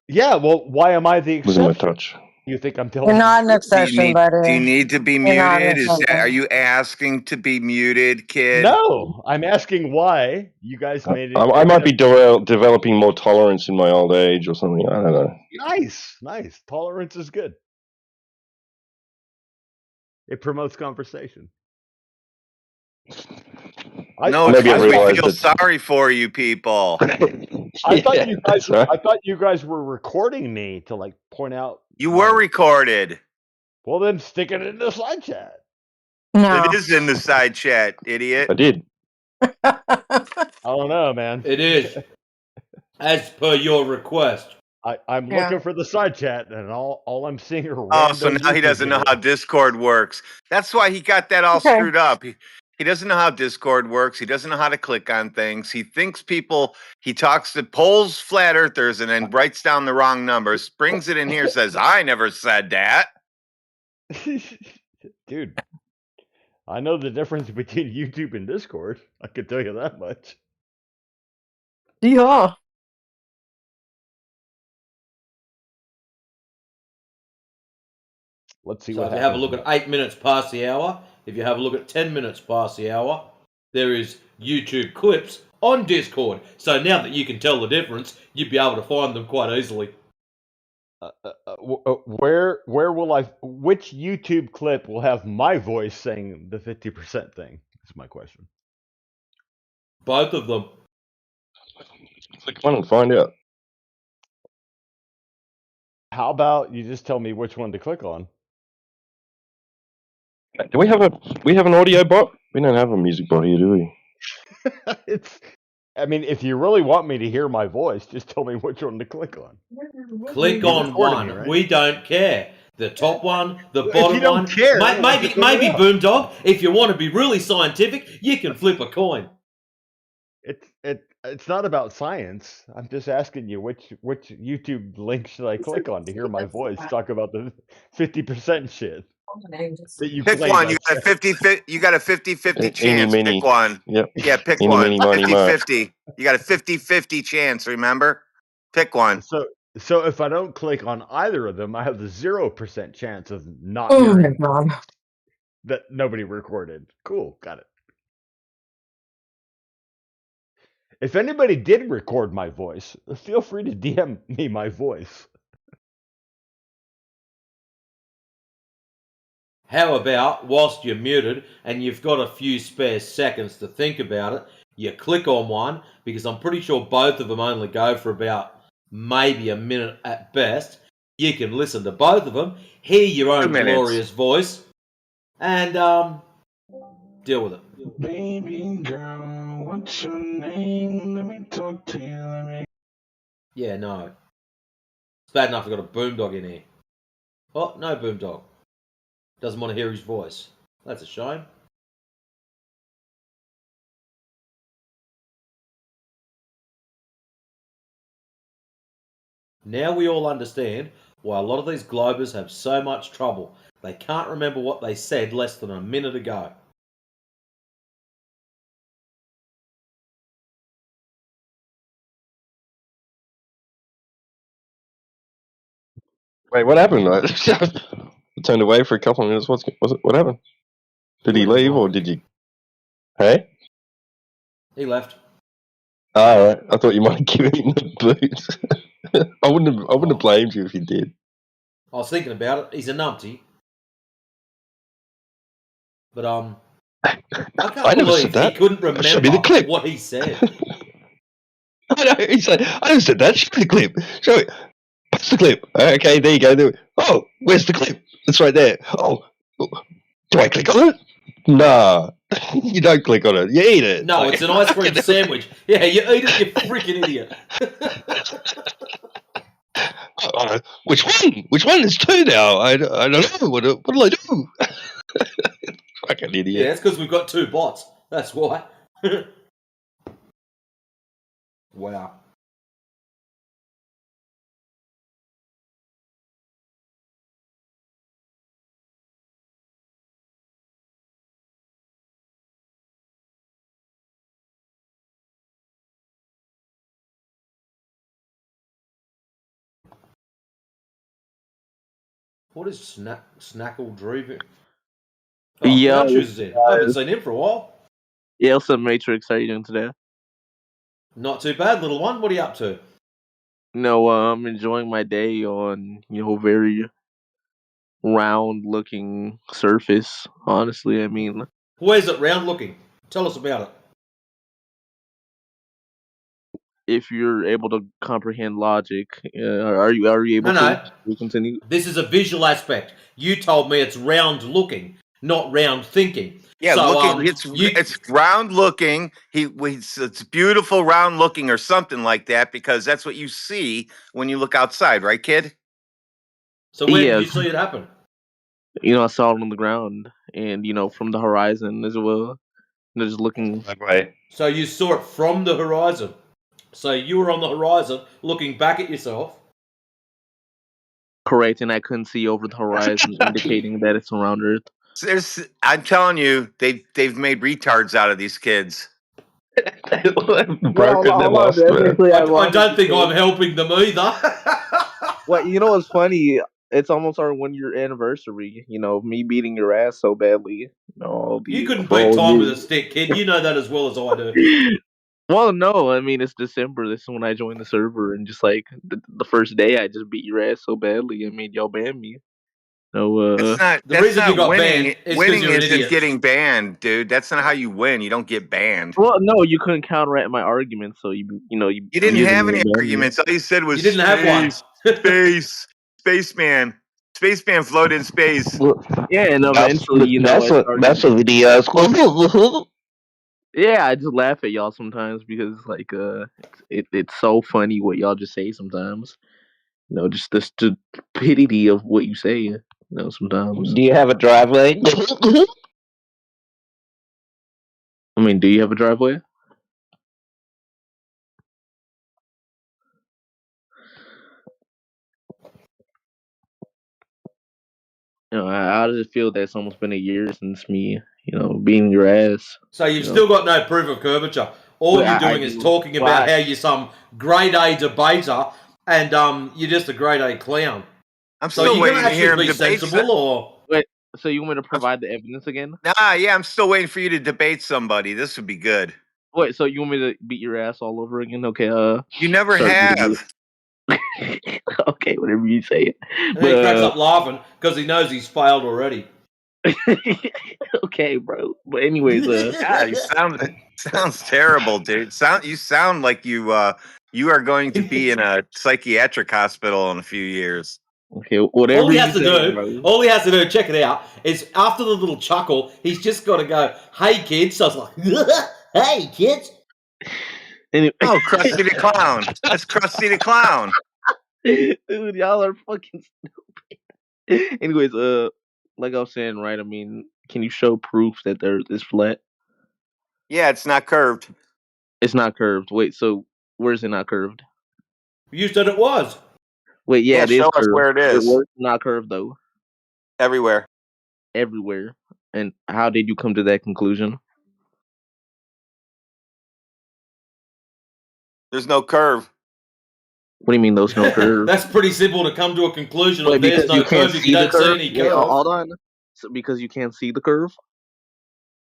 Yeah, well, why am I the losing my exception? touch. You think I'm You're telling the not an truth? exception, buddy. Do you need to be You're not an muted? exception. Are you asking to be muted, kid? No, I'm asking why you guys made it. I might be developing more tolerance in my old age or something. I don't know. Nice. Tolerance is good. It promotes conversation. No, it's Maybe I because we realized feel that. sorry for you people. I thought you guys. that's right. I thought you guys were recording me to like point out. You were recorded. Well, then stick it in the slide chat. No. It is in the side chat, idiot. I did. I don't know, man. It is. As per your request. I'm Yeah. looking for the side chat, and all I'm seeing are Oh, random. so now he YouTube doesn't know how videos. Discord works. That's why he got that all Okay. screwed up. He doesn't know how Discord works. He doesn't know how to click on things. He thinks he talks to polls flat earthers and then writes down the wrong numbers, brings it in here, says, I never said that. Dude, I know the difference between YouTube and Discord. I can tell you that much. Yeah. Let's see So what if you happens. have a look at 8 minutes past the hour, if you have a look at 10 minutes past the hour, there is YouTube clips on Discord. So now that you can tell the difference, you'd be able to find them quite easily. Where will I? Which YouTube clip will have my voice saying the 50% thing? That's my question. Both of them. Click on and find out. How about you just tell me which one to click on? Do we have an audio bot? We don't have a music bot here, do we? I mean, if you really want me to hear my voice, just tell me which one to click on. Click You're on recording one. me, right? We don't care. The top one, the Well, if you bottom don't one. care, then why Maybe, bring it up? Boomdog. If you want to be really scientific, you can flip a coin. It's not about science. I'm just asking you which YouTube link should I click on to hear my voice talk about the 50% shit that you Pick played one. us. You got a 50-50 Eeny, chance. Pick meeny. one. Yep. Yeah, pick Eeny, one. meeny, miny, mo. 50-50. You got a 50-50 chance, remember? Pick one. So if I don't click on either of them, I have the 0% chance of not Oh my hearing god. that nobody recorded. Cool, got it. If anybody did record my voice, feel free to DM me my voice. How about, whilst you're muted and you've got a few spare seconds to think about it, you click on one, because I'm pretty sure both of them only go for about maybe a minute at best. You can listen to both of them, hear your 2 own minutes. glorious voice, and deal with it. Baby girl, what's your name? Let me talk to you. Yeah, no. It's bad enough I've got a boomdog in here. Oh, no boomdog. Doesn't want to hear his voice. That's a shame. Now we all understand why a lot of these Globers have so much trouble. They can't remember what they said less than a minute ago. Wait, what happened? I turned away for a couple of minutes. What happened? Did he leave or did you? Hey? He left. Oh, right. I thought you might have given him the boot. I wouldn't have blamed you if you did. I was thinking about it. He's a numpty. But I can't I never believe said that. he couldn't Show me the remember clip. what he said. I know. He's like, I never said that. Show me the clip. Show it. What's the clip? Okay, there you go. Oh, where's the clip? It's right there. Oh, do I click on it? Nah, you don't click on it. You eat it. No, it's an ice cream sandwich. Yeah, you eat it, you freaking idiot. Which one? Which one? There's two now. I don't know. What'll I do? Fucking idiot. Yeah, that's because we've got two bots. That's why. Wow. What is Snackle Drew? Oh, Yo, Clown Shoes is in. I haven't seen him for a while. yeah, what's up, Matrix? How you doing today? Not too bad, little one. What are you up to? No, I'm enjoying my day on, very round-looking surface. Honestly, I mean, Where's it round looking? Tell us about it. if you're able to comprehend logic, are you able No. to continue? This is a visual aspect. You told me it's round looking, not round thinking. Yeah, so, looking. It's round looking. It's beautiful round looking or something like that because that's what you see when you look outside, right, kid? So where did you see it happen? I saw it on the ground, and from the horizon as well. Just looking. Right. So you saw it from the horizon. So you were on the horizon looking back at yourself. Correct, and I couldn't see over the horizon, indicating that it's around Earth. I'm telling you, they've made retards out of these kids. Broken and lost. I don't think I'm helping them either. Well, you know what's funny? It's almost our 1-year anniversary. Me beating your ass so badly. You couldn't beat time with a stick, kid. You know that as well as I do. Well, no, I mean it's December. This is when I joined the server, and just like the first day, I just beat your ass so badly. I mean, y'all banned me. So the reason you got banned is because you're an isn't idiot. getting banned, dude. That's not how you win. You don't get banned. Well, no, you couldn't counteract my argument, so you didn't have any arguments. All you said was you didn't have one. Spaceman float in space. Yeah, and eventually, that's what the Yeah, I just laugh at y'all sometimes because like it's so funny what y'all just say sometimes. Just the stupidity of what you say. Sometimes. Do you have a driveway? I mean, do you have a driveway? I just feel that it's almost been a year since me, beating your ass. So you've still got no proof of curvature. All Well, you're I doing is do. talking about how you're some grade A debater and you're just a grade A clown. I'm So still you're going waiting to to hear actually him be debate. sensible, or Wait, so you want me to provide the evidence again? Yeah, I'm still waiting for you to debate somebody. This would be good. Wait, so you want me to beat your ass all over again? Okay, You never start have. Okay, whatever you say. and then he cracks up laughing because he knows he's failed already. Okay, bro. But anyways, Yeah, you sounds terrible, dude. You sound like you are going to be in a psychiatric hospital in a few years. Okay, whatever All he you has to say, do, bro. check it out, is after the little chuckle, he's just got to go, "Hey kids," so it's like, "Hey kids." Anyway. Oh, Krusty the Clown. That's Krusty the Clown. Dude, y'all are fucking stupid. Anyways, like I was saying, right? I mean, can you show proof that there is flat? Yeah, it's not curved. It's not curved. Wait, so where's it not curved? You said it was. Wait, yeah, Yeah, it is show us curved. where it is. Where's not curved though? Everywhere. Everywhere. And how did you come to that conclusion? There's no curve. What do you mean there's no curve? That's pretty simple to come to a conclusion Wait, of there's because no you can't curve if you see the don't see curve? any Wait, curve. hold on. So because you can't see the curve?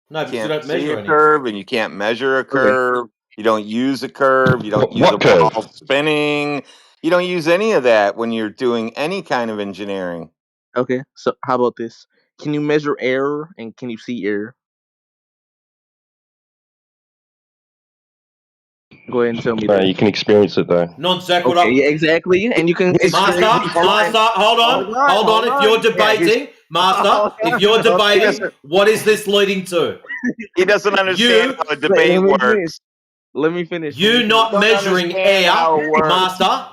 No, because you Can't don't see measure a any. curve, and you can't measure a Okay. curve. You don't use a curve. You don't use a What curve? ball spinning. You don't use any of that when you're doing any kind of engineering. Okay, so how about this? Can you measure air and can you see air? Go ahead and tell me No, that. you can experience it though. Non sequitur. Okay, yeah, exactly. And you can Master, hold on. If you're debating, if you're debating, what is this leading to? He doesn't understand how a debate works. Let me finish. You not measuring air, Master.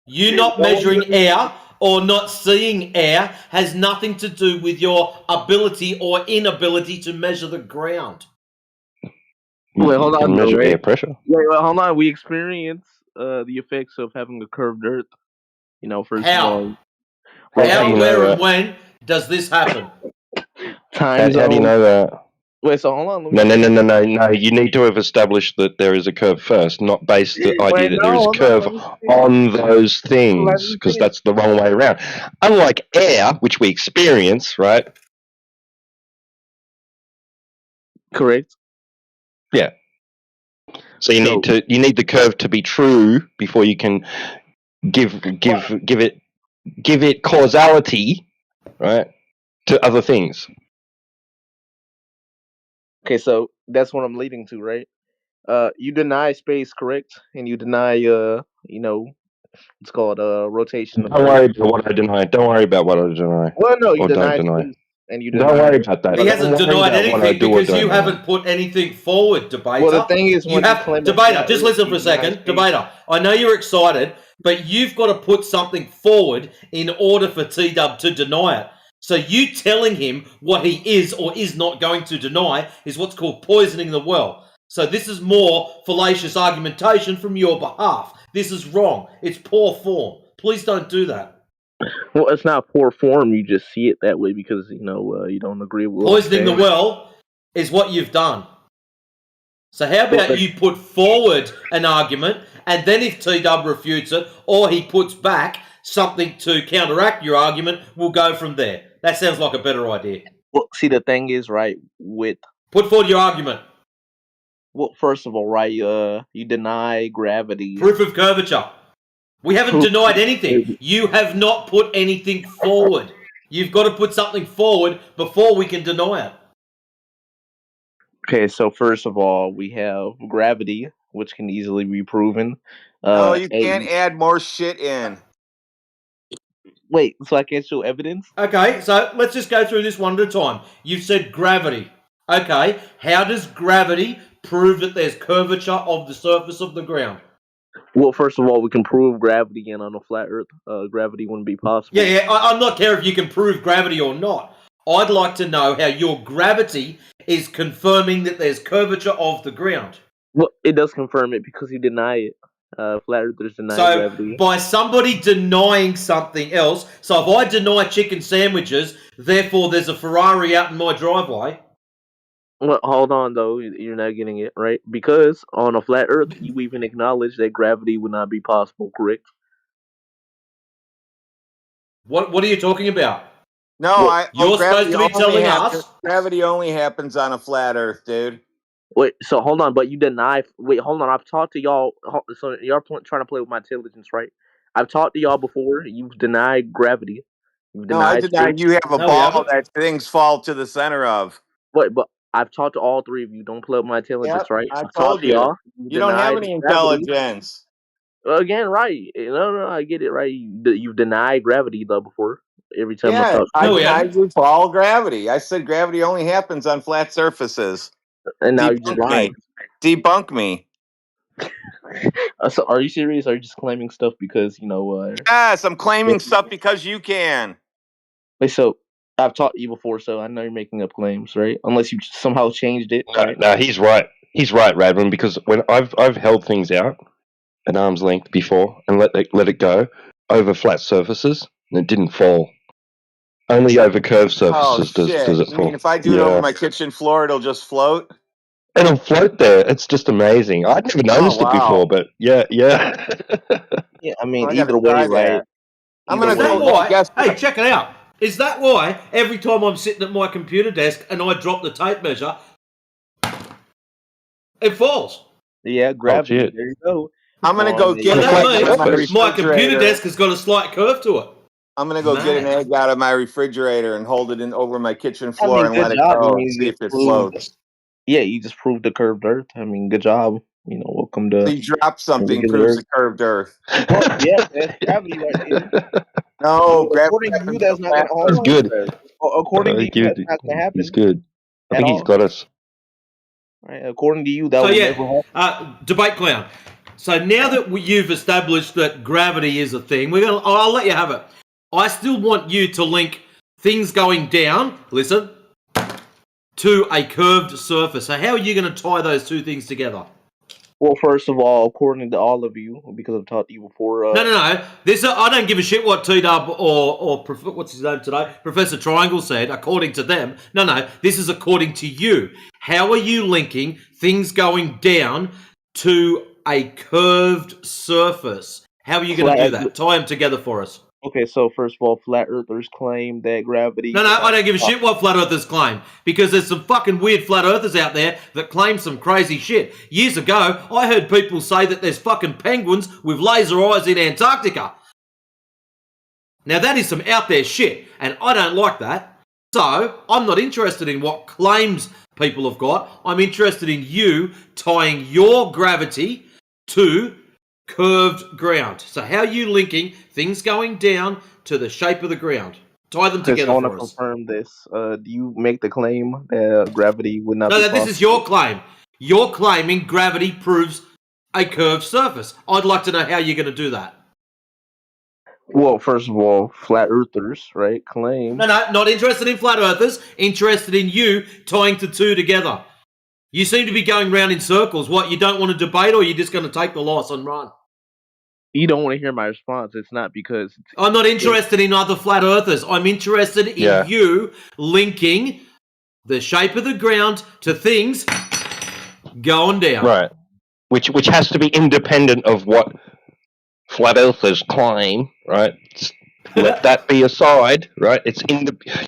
You not measuring air or not seeing air has nothing to do with your ability or inability to measure the ground. Wait, hold You can on, though, measure right? air pressure. Wait, hold on. We experience the effects of having a curved Earth. First of all, How do you know where, that? and when does this happen? time zone. How do you know that? Wait, so hold on. No. You need to have established that there is a curve first, not base the idea that there is a curve on those things, because that's the wrong way around. Unlike air, which we experience, right? Correct. Yeah. So you need the curve to be true before you can give it causality, right, to other things. Okay, so that's what I'm leading to, right? You deny space, correct? And you deny, it's called rotation of Don't Earth. worry about what I deny. Don't worry about what I deny. Well, no, you or don't deny deny. space, and you Don't deny. worry about that. He Don't hasn't worry denied about what I anything do or because you don't deny. haven't put anything forward, debater. Well, the thing is, you when have you claim it's debater. flat Just Earth, listen for you a deny second, space. debater. I know you're excited, but you've got to put something forward in order for T-Dub to deny it. So you telling him what he is or is not going to deny is what's called poisoning the well. So this is more fallacious argumentation from your behalf. This is wrong. It's poor form. Please don't do that. Well, it's not poor form. You just see it that way because you don't agree with what I'm Poisoning the saying. well is what you've done. So how about you put forward an argument, and then if T-Dub refutes it, or he puts back something to counteract your argument, we'll go from there. That sounds like a better idea. Well, see, the thing is, right, Put forward your argument. Well, first of all, right, you deny gravity. Proof of curvature. We haven't denied anything. You have not put anything forward. You've got to put something forward before we can deny it. Okay, so first of all, we have gravity, which can easily be proven. No, you can't add more shit in. Wait, so I can't show evidence? Okay, so let's just go through this one at a time. You've said gravity. Okay, how does gravity prove that there's curvature of the surface of the ground? Well, first of all, we can prove gravity, and on a flat Earth, gravity wouldn't be possible. Yeah, I'm not care if you can prove gravity or not. I'd like to know how your gravity is confirming that there's curvature of the ground. Well, it does confirm it because you deny it. Flat Earthers deny So, gravity. by somebody denying something else, so if I deny chicken sandwiches, therefore there's a Ferrari out in my driveway. Well, hold on, though. You're not getting it, right? Because on a flat Earth, you even acknowledge that gravity would not be possible, correct? What are you talking about? No, you're supposed to be telling us. Gravity only happens on a flat Earth, dude. Wait, so hold on, but you deny. Wait, hold on. I've talked to y'all. So you're trying to play with my intelligence, right? I've talked to y'all before. You've denied gravity. You've No, I denied deny you have a ball that things fall to the center of. But I've talked to all three of you. Don't play with my intelligence, right? I I've told talked to you. y'all. You don't have any intelligence. Again, right? No, I get it, right? You've denied gravity though before. Every time Yeah, I denied you for all gravity. I said gravity only happens on flat surfaces. And now you just lied. Debunk me. So are you serious? Or are you just claiming stuff because you know? Yes, I'm claiming stuff because you can. Wait, so I've talked to you before, so I know you're making up claims, right? Unless you somehow changed it. Right? No, he's right. He's right, Radwin, because when I've held things out at arm's length before and let it go over flat surfaces, and it didn't fall. Only over curved surfaces does it fall. You mean if I do it over my kitchen floor, it'll just float? It'll float there. It's just amazing. I'd never noticed it before, but yeah. Yeah, I mean, either way, right? I'm gonna go. why? Hey, check it out. Is that why every time I'm sitting at my computer desk and I drop the tape measure, it falls? Yeah, gravity. There you go. I'm gonna go get an egg out of my computer refrigerator. desk has got a slight curve to it. I'm gonna go get an egg out of my refrigerator and hold it in over my kitchen floor and good let it job. go I mean, and see you if it proved- floats. Yeah, you just proved the curved Earth. I mean, good job. You know, welcome to. So you drop something regular proves Earth. the curved Earth. Well, yeah, that's gravity right there. No, according to you, that's not going to That's good. According to you, that's not going to happen. He's good. I At think he's all. got us. Right, according to you, that So would yeah, never happen. debate clown. So now that you've established that gravity is a thing, I'll let you have it. I still want you to link things going down, listen, to a curved surface. So how are you going to tie those two things together? Well, first of all, according to all of you, because I've talked to you before. No. I don't give a shit what T-Dub or what's his name today, Professor Triangle said. According to them, no. This is according to you. How are you linking things going down to a curved surface? How are you going to do that? Tie them together for us. Okay, so first of all, flat earthers claim that gravity... No, I don't give a shit what flat earthers claim, because there's some fucking weird flat earthers out there that claim some crazy shit. Years ago, I heard people say that there's fucking penguins with laser eyes in Antarctica. Now that is some out there shit, and I don't like that. So, I'm not interested in what claims people have got. I'm interested in you tying your gravity to curved ground. So how are you linking things going down to the shape of the ground? Tie them together I want to for us. confirm this. Do you make the claim that gravity would not be No, this is your claim. You're claiming gravity proves a curved surface. I'd like to know how you're going to do that. Well, first of all, flat earthers, right, claim... No, not interested in flat earthers. Interested in you tying the two together. You seem to be going round in circles. What, you don't want to debate, or you're just going to take the loss and run? You don't want to hear my response. It's not because... I'm not interested in other flat earthers. I'm interested in you linking the shape of the ground to things going down. Right. Which has to be independent of what flat earthers claim, right? Just let that be aside, right? It's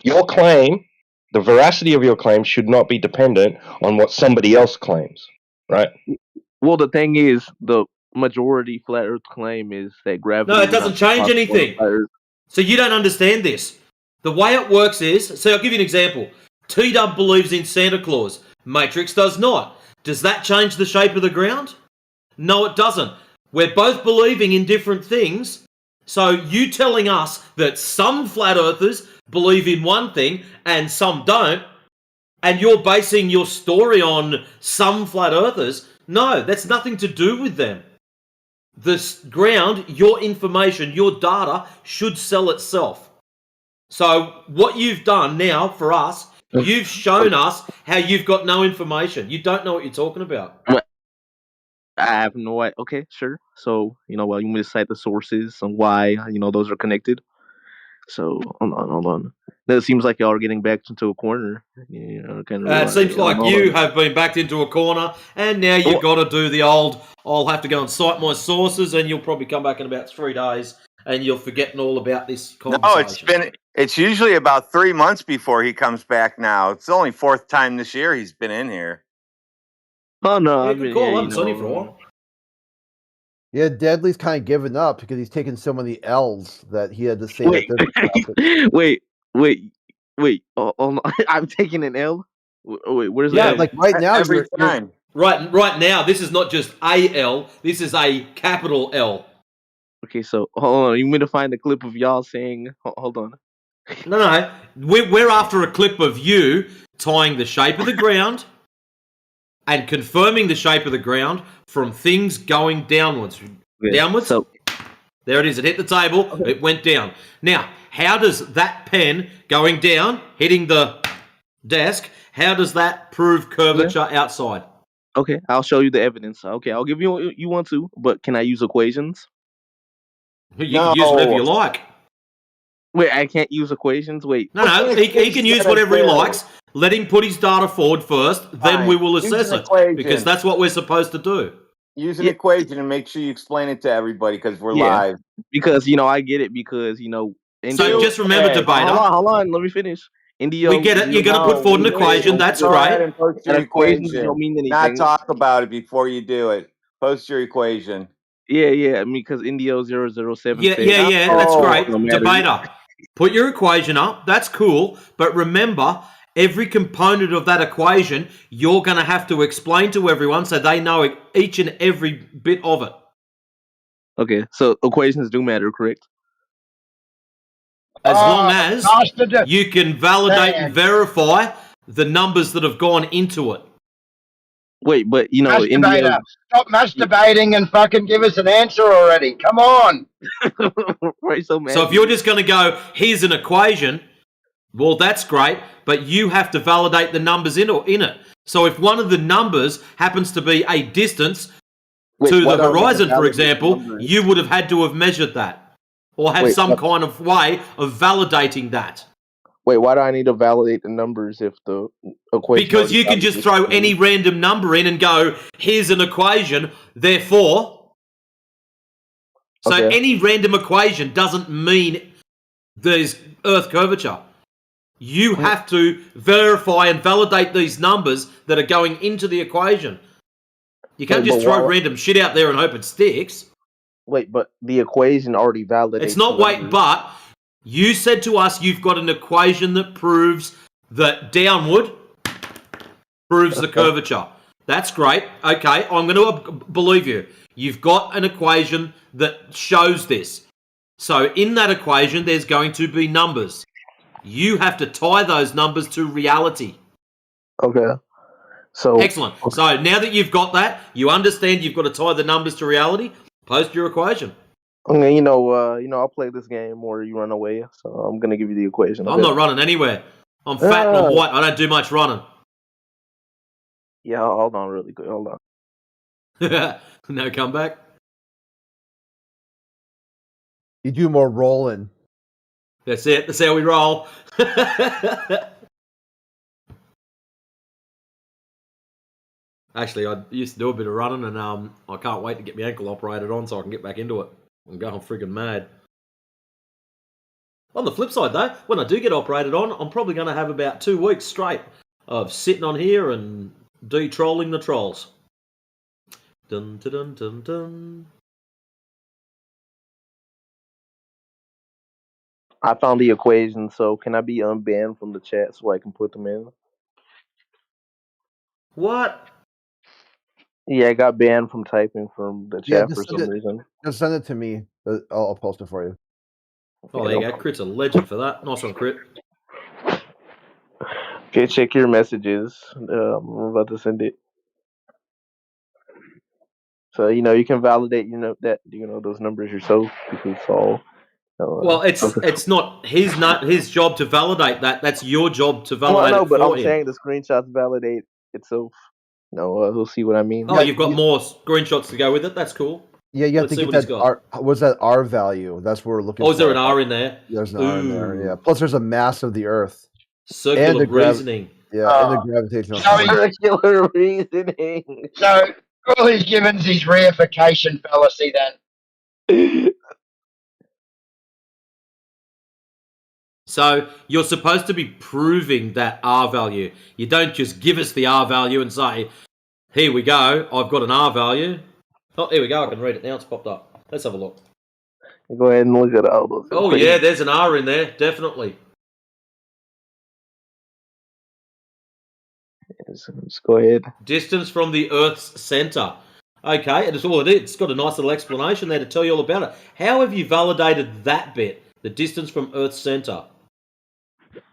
your claim, the veracity of your claim should not be dependent on what somebody else claims, right? Well, the thing is, the majority flat earth claim is that gravity... No, it doesn't change anything. So you don't understand this. The way it works is, so I'll give you an example. T-Dub believes in Santa Claus. Matrix does not. Does that change the shape of the ground? No, it doesn't. We're both believing in different things. So you telling us that some flat earthers believe in one thing and some don't, and you're basing your story on some flat earthers. No, that's nothing to do with them. The ground, your information, your data should sell itself. So what you've done now for us, you've shown us how you've got no information. You don't know what you're talking about. I have no idea. Okay, sure. So, you know, well, you want me to cite the sources and why, you know, those are connected. So, hold on. Then it seems like y'all are getting backed into a corner. You know, kind of. It seems like you have been backed into a corner, and now you've got to do the old, I'll have to go and cite my sources, and you'll probably come back in about 3 days, and you're forgetting all about this conversation. No, it's usually about 3 months before he comes back now. It's the only 4th time this year he's been in here. Oh, no. Yeah, good call. I haven't seen him for a while. Yeah, Deadly's kind of given up because he's taken so many L's that he had to say wait, that. Wait. Oh, I'm taking an L. Wait, where's yeah? the Like right now, every time. Right now, this is not just a L. This is a capital L. Okay, so hold on. You want me to find the clip of y'all saying? Hold on. No. We're after a clip of you tying the shape of the ground and confirming the shape of the ground from things going downwards. Yeah, downwards. So there it is. It hit the table. Okay. It went down. Now, how does that pen going down, hitting the desk, how does that prove curvature outside? Okay, I'll show you the evidence. Okay, I'll give you one too, but can I use equations? You can use whatever you like. Wait, I can't use equations? Wait. No, he can use whatever he likes. Let him put his data forward first, then we will assess it. Because that's what we're supposed to do. Use an equation and make sure you explain it to everybody because we're live. Because, you know, I get it because, you know... So just remember, debater. Hold on, let me finish. Indio, we get it. You're going to put forward an equation. That's right. And post your equation. Don't mean anything. Not talk about it before you do it. Post your equation. Yeah. I mean, because Indio 0076. Yeah. That's great. Debater. Put your equation up. That's cool. But remember, every component of that equation, you're going to have to explain to everyone so they know each and every bit of it. Okay, so equations do matter, correct? As long as you can validate and verify the numbers that have gone into it. Wait, but you know, India... Stop masturbating and fucking give us an answer already. Come on. So if you're just going to go, here's an equation, well, that's great, but you have to validate the numbers in it. So if one of the numbers happens to be a distance to the horizon, for example, you would have had to have measured that. Or have some kind of way of validating that. Wait, why do I need to validate the numbers if the equation... Because you can just throw any random number in and go, here's an equation, therefore... So any random equation doesn't mean there's Earth curvature. You have to verify and validate these numbers that are going into the equation. You can't just throw random shit out there and hope it sticks. Wait, but the equation already validates... It's not but you said to us you've got an equation that proves that downward proves the curvature. That's great. Okay, I'm going to believe you. You've got an equation that shows this. So in that equation, there's going to be numbers. You have to tie those numbers to reality. Okay. So excellent. So now that you've got that, you understand you've got to tie the numbers to reality. Post your equation. Okay, you know, I'll play this game or you run away. So I'm gonna give you the equation. I'm not running anywhere. I'm fat and I'm white. I don't do much running. Yeah, hold on, really quick. Hold on. No comeback. You do more rolling. That's it. That's how we roll. Actually, I used to do a bit of running, and I can't wait to get my ankle operated on so I can get back into it. I'm going friggin' mad. On the flip side, though, when I do get operated on, I'm probably going to have about 2 weeks straight of sitting on here and de-trolling the trolls. Dun dun dun dun dun. I found the equation, so can I be unbanned from the chat so I can put them in? What? Yeah, I got banned from typing from the chat for some reason. Just send it to me. I'll post it for you. Oh, there you go. Crit's a legend for that. Nice one, Crit. Okay, check your messages. I'm about to send it. So you can validate that those numbers yourself because it's all. Well, it's not his job to validate that. That's your job to Well, validate no, it but for I'm him. saying the screenshots validate itself. We'll see what I mean. Oh, you've got more screenshots to go with it. That's cool. Yeah, you have Let's to see get what he's that got. R. What's that R value? That's what we're looking for. Oh, is there an R in there? There's an R in there. Yeah. Ooh. Plus, there's a mass of the Earth. Circular and reasoning. Yeah, and the gravitational. So pull. Circular reasoning. So all he's given's his reification fallacy then. So you're supposed to be proving that R value. You don't just give us the R value and say, here we go, I've got an R value. Oh, here we go, I can read it now, it's popped up. Let's have a look. Go ahead and look at all those. Oh yeah, there's an R in there, definitely. Let's go ahead. Distance from the Earth's centre. Okay, and it's all it is. It's got a nice little explanation there to tell you all about it. How have you validated that bit? The distance from Earth's centre.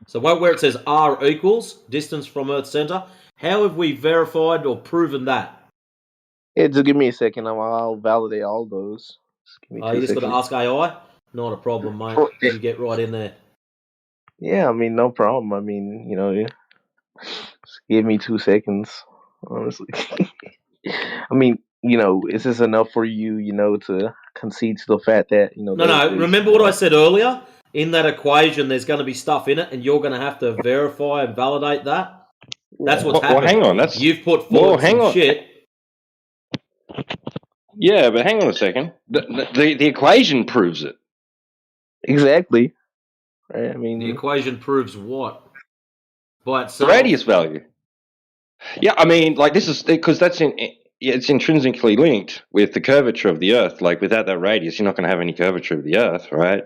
So where it says R equals distance from Earth's centre, how have we verified or proven that? Yeah, just give me a second. I'll validate all those. Just give me 2 You just got seconds. to ask AI? Not a problem, mate. You get right in there. Yeah, I mean, no problem. I mean, just give me 2 seconds, honestly. I mean, is this enough for you, to concede to the fact that, No. Remember what I said earlier? In that equation, there's going to be stuff in it, and you're going to have to verify and validate that. That's what's happened. Well, hang on. You've put forward some shit. Yeah, but hang on a second. The equation proves it. Exactly. Right? I mean, the equation proves what? By The itself. radius value. Yeah, I mean, like this is because it's intrinsically linked with the curvature of the Earth. Like without that radius, you're not going to have any curvature of the Earth, right?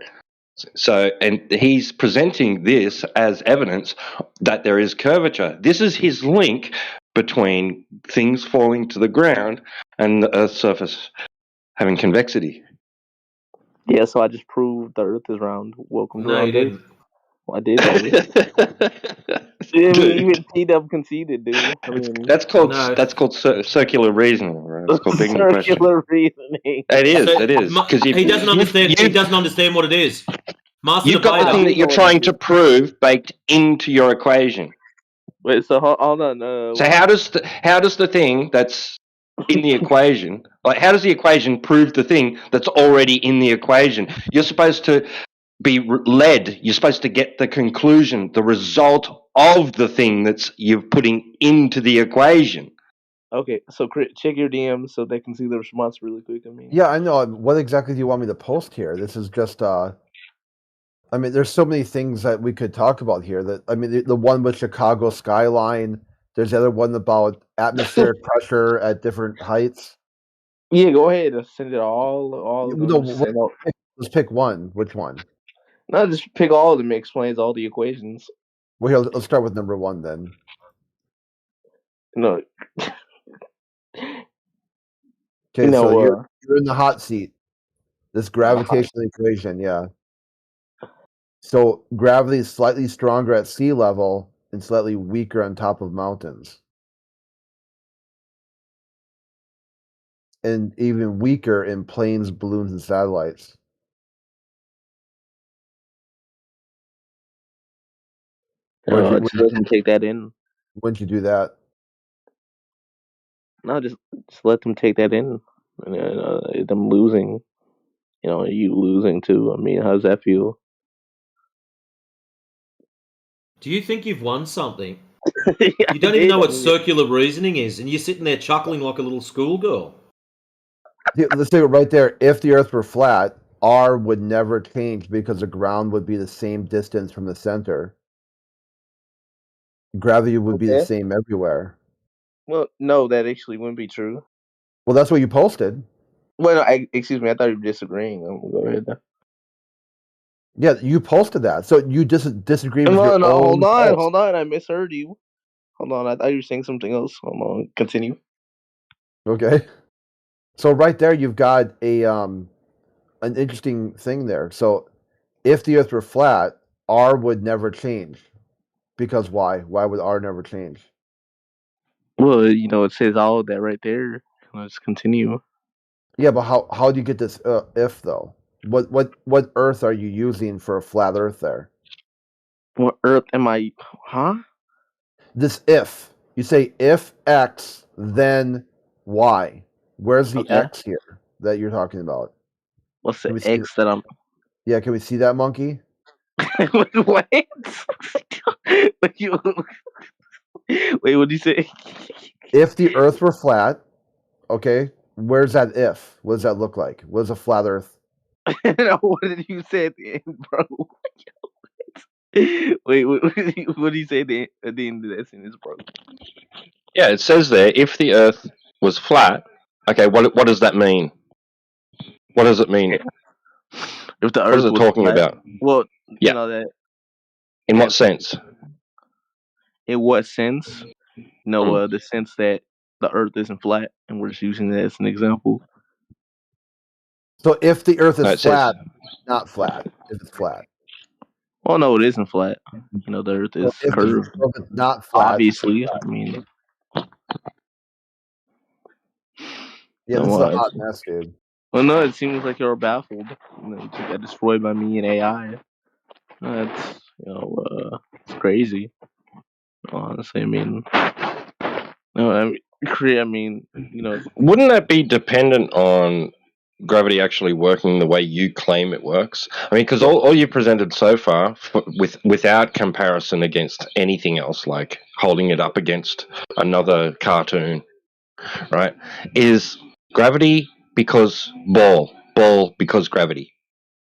So, and he's presenting this as evidence that there is curvature. This is his link between things falling to the ground and the Earth's surface having convexity. Yeah, so I just proved the Earth is round. Welcome to No, round you day. didn't. Well, I did. Even T-Dub conceded, dude. I mean, that's called circular reasoning, right? It's called begging the question. Circular reasoning. It is. It is because he doesn't understand. He doesn't understand what it is. Master You've got the thing that you're trying to prove baked into your equation. Wait, so hold on. So how does the thing that's in the equation, like how does the equation prove the thing that's already in the equation? You're supposed to be led. You're supposed to get the conclusion, the result of the thing that's you're putting into the equation. Okay, so check your DMs so they can see the response really quick. I mean, Yeah, I know. What exactly do you want me to post here? This is just I mean, there's so many things that we could talk about here. That I mean, the one with Chicago skyline. There's the other one about atmospheric pressure at different heights. Yeah, go ahead and send it all of them. No, let's pick one. Which one? No, just pick all of them. It explains all the equations. Well, here, let's start with number one then. No. Okay, so you're in the hot seat. This gravitational equation, yeah. So gravity is slightly stronger at sea level and slightly weaker on top of mountains. And even weaker in planes, balloons, and satellites. Just let them take that in. When'd you do that? No, just let them take that in. Them losing, you losing too. I mean, how does that feel? Do you think you've won something? You don't even know what circular reasoning is, and you're sitting there chuckling like a little schoolgirl. Let's say it right there. If the Earth were flat, R would never change because the ground would be the same distance from the center. Gravity would be the same everywhere. Well, no, that actually wouldn't be true. Well, that's what you posted. Well, no, excuse me. I thought you were disagreeing. Go ahead. Yeah, you posted that. So you disagree with your own hold post. on. I misheard you. Hold on. I thought you were saying something else. Hold on. Continue. Okay. So right there, you've got an interesting thing there. So if the Earth were flat, R would never change. Because why? Why would R never change? Well, it says all of that right there. Let's continue. Yeah, but how do you get this if though? What Earth are you using for a flat Earth there? What Earth am I? Huh? This if you say if X then Y. Where's the Okay. X here that you're talking about? What's Can the we see X that I'm? Yeah, can we see that monkey? What? Wait, what did you say? If the Earth were flat, okay, where's that if? What does that look like? What is a flat Earth? What did you say at the end, bro? Wait, what did you say at the end of that sentence, bro? Yeah, it says there, if the Earth was flat. Okay, what does that mean? What does it mean? If the What is Earth it was talking flat, about? well, Yeah. that. In what sense? In what sense? The sense that the Earth isn't flat, and we're just using that as an example. So if the Earth No, is it says flat, not flat. If it's flat. Well, no, it isn't flat. The Earth So is if curved. it's not flat, Obviously, I mean, yeah, this is a hot mess, dude. Well, no, it seems like you're baffled. You just got destroyed by me and AI. That's it's crazy. Honestly, I mean, no, I mean, Wouldn't that be dependent on gravity actually working the way you claim it works? I mean, because all you presented so far, without comparison against anything else, like holding it up against another cartoon, right, is gravity because ball because gravity.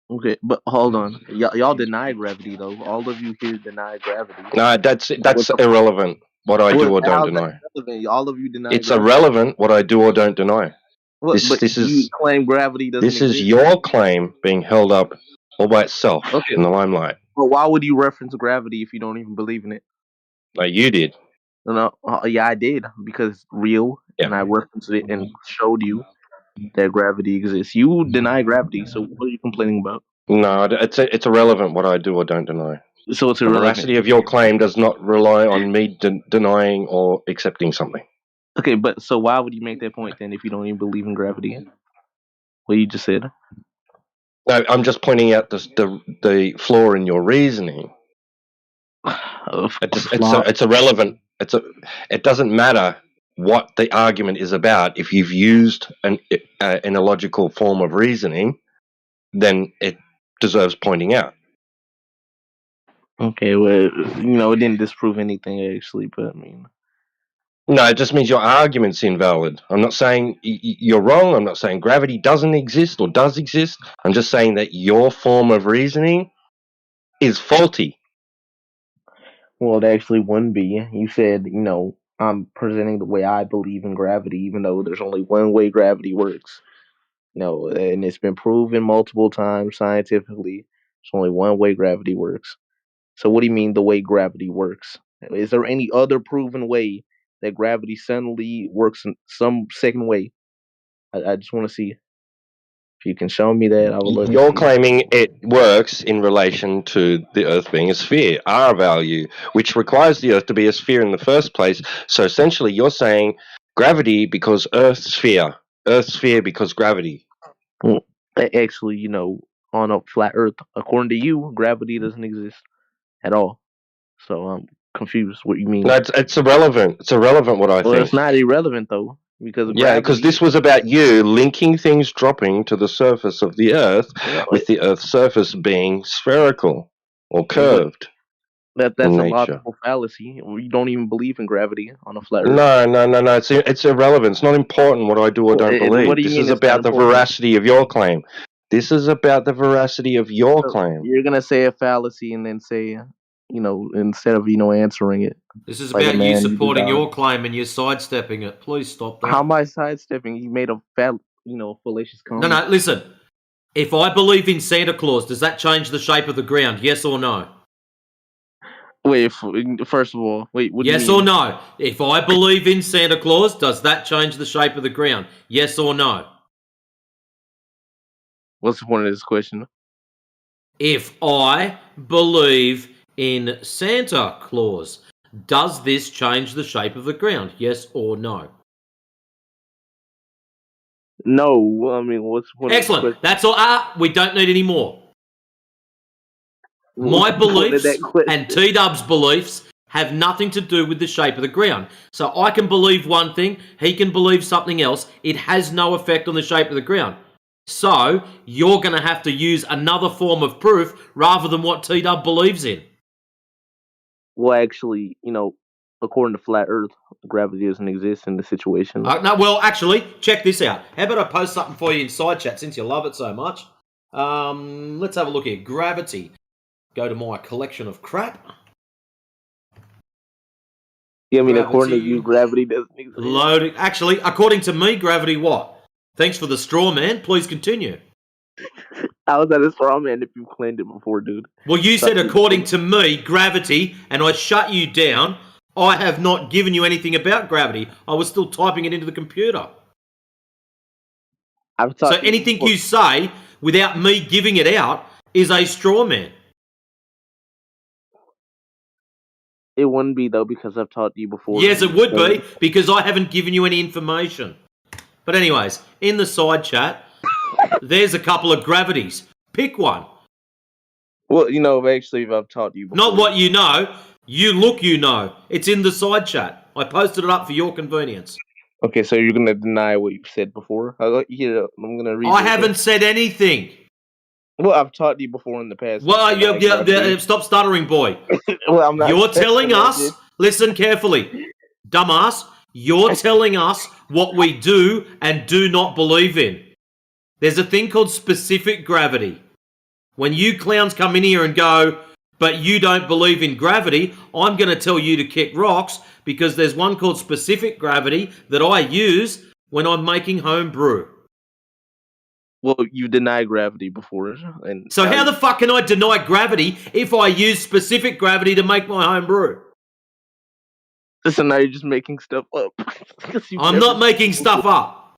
Okay, but hold on. Y'all deny gravity though. All of you here deny gravity. No, that's irrelevant. What I do or don't How's that deny. relevant? All of you deny It's gravity. irrelevant what I do or don't deny. But This you is claim gravity doesn't this is exist. your claim being held up all by itself in the limelight. But why would you reference gravity if you don't even believe in it? Like you did. No, yeah, I did because it's real, and I referenced it and showed you that gravity exists. You deny gravity, so what are you complaining about? No, it's irrelevant what I do or don't deny. So it's the irrelevant. veracity of your claim does not rely on me denying or accepting something. Okay, but so why would you make that point then if you don't even believe in gravity? What you just said. No, I'm just pointing out the flaw in your reasoning. It's irrelevant. It doesn't matter what the argument is about. If you've used an illogical form of reasoning, then it deserves pointing out. Okay, well, it didn't disprove anything actually, but I mean, no, it just means your argument's invalid. I'm not saying you're wrong. I'm not saying gravity doesn't exist or does exist. I'm just saying that your form of reasoning is faulty. Well, it actually wouldn't be. You said, I'm presenting the way I believe in gravity, even though there's only one way gravity works. And it's been proven multiple times scientifically. There's only one way gravity works. So what do you mean the way gravity works? Is there any other proven way that gravity suddenly works in some second way? I just want to see. If you can show me that, I would love to You're see. claiming it works in relation to the Earth being a sphere, R value, which requires the Earth to be a sphere in the first place. So essentially, you're saying gravity because Earth sphere because gravity. Well, actually, on a flat Earth, according to you, gravity doesn't exist at all. So I'm confused. What you mean? No, it's irrelevant. It's irrelevant what I think. Well, it's not irrelevant though, because because this was about you linking things dropping to the surface of the Earth with the Earth's surface being spherical or curved. That's in a nature. logical fallacy. You don't even believe in gravity on a flat Earth. No. It's irrelevant. It's not important what I do or don't believe. What do you This mean is it's about not the important? veracity of your claim. This is about the veracity of your claim. You're gonna say a fallacy and then say, instead of answering it. This is like a about you man, supporting you your claim and you're sidestepping it. Please stop that. How am I sidestepping? You made a fallacious comment. No, listen. If I believe in Santa Claus, does that change the shape of the ground? Yes or no? Wait, first of all, wait, what yes do you mean? or no? If I believe in Santa Claus, does that change the shape of the ground? Yes or no? What's the point of this question? If I believe in Santa Claus. Does this change the shape of the ground? Yes or no? No, I mean, what's what? Excellent. That's all. We don't need any more. What's My the point of that beliefs question? and T-Dub's beliefs have nothing to do with the shape of the ground. So I can believe one thing, he can believe something else. It has no effect on the shape of the ground. So you're going to have to use another form of proof rather than what T-Dub believes in. Well, actually, according to Flat Earth, gravity doesn't exist in the situation. No, well, actually, check this out. How about I post something for you in side chat since you love it so much? Let's have a look here. Gravity. Go to my collection of crap. Yeah, I mean, according to you, gravity doesn't exist. Loading. Actually, according to me, gravity what? Thanks for the straw, man. Please continue. I was at a straw man if you claimed it before, dude. Well, you said according to me, gravity, and I shut you down. I have not given you anything about gravity. I was still typing it into the computer. So anything you say without me giving it out is a straw man. It wouldn't be, though, because I've taught you before. Yes, it would be, because I haven't given you any information. But anyways, in the side chat, there's a couple of gravities. Pick one. Well, actually, I've taught you before. Not what you know. You look, you know. It's in the side chat. I posted it up for your convenience. Okay, so you're going to deny what you've said before? I'm going to read I haven't said anything. Well, I've taught you before in the past. Well, stop stuttering, boy. Well, I'm not. You're telling us, listen carefully, dumbass, you're telling us what we do and do not believe in. There's a thing called specific gravity. When you clowns come in here and go, but you don't believe in gravity, I'm going to tell you to kick rocks because there's one called specific gravity that I use when I'm making home brew. Well, you denied gravity before. So how the fuck can I deny gravity if I use specific gravity to make my home brew? Listen, now you're just making stuff up. I'm not making stuff up.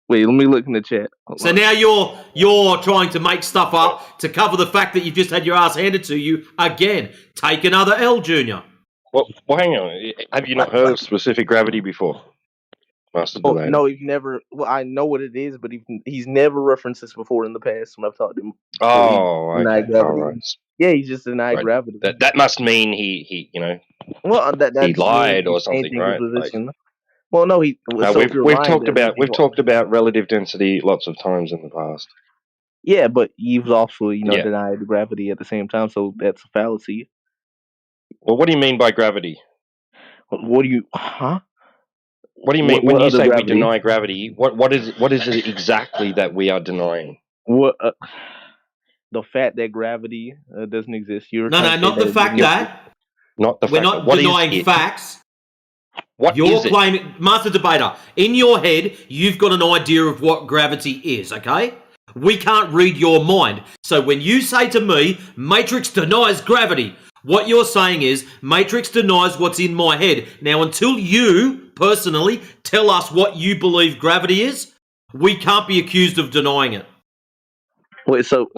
Wait, let me look in the chat. So now you're trying to make stuff up to cover the fact that you've just had your ass handed to you again. Take another L, Junior. Well, hang on. Have you not heard of specific gravity before? Master Delay. No, he's never. Well, I know what it is, but he's never referenced this before in the past when I've taught him. Oh, okay. All right. Yeah, he's just denied gravity. That must mean he well, that's he lied or something, right? Well, no, we've talked about relative density lots of times in the past. Yeah, but you've also denied gravity at the same time, so that's a fallacy. Well, what do you mean by gravity? What do you? Huh? What do you mean when you say we deny gravity? What is it exactly that we are denying? What? The fact that gravity doesn't exist. No, not the fact that. Not the fact. We're not denying facts. You're claiming, Master Debater, in your head, you've got an idea of what gravity is, okay? We can't read your mind. So when you say to me, Matrix denies gravity, what you're saying is, Matrix denies what's in my head. Now, until you, personally, tell us what you believe gravity is, we can't be accused of denying it. Wait, so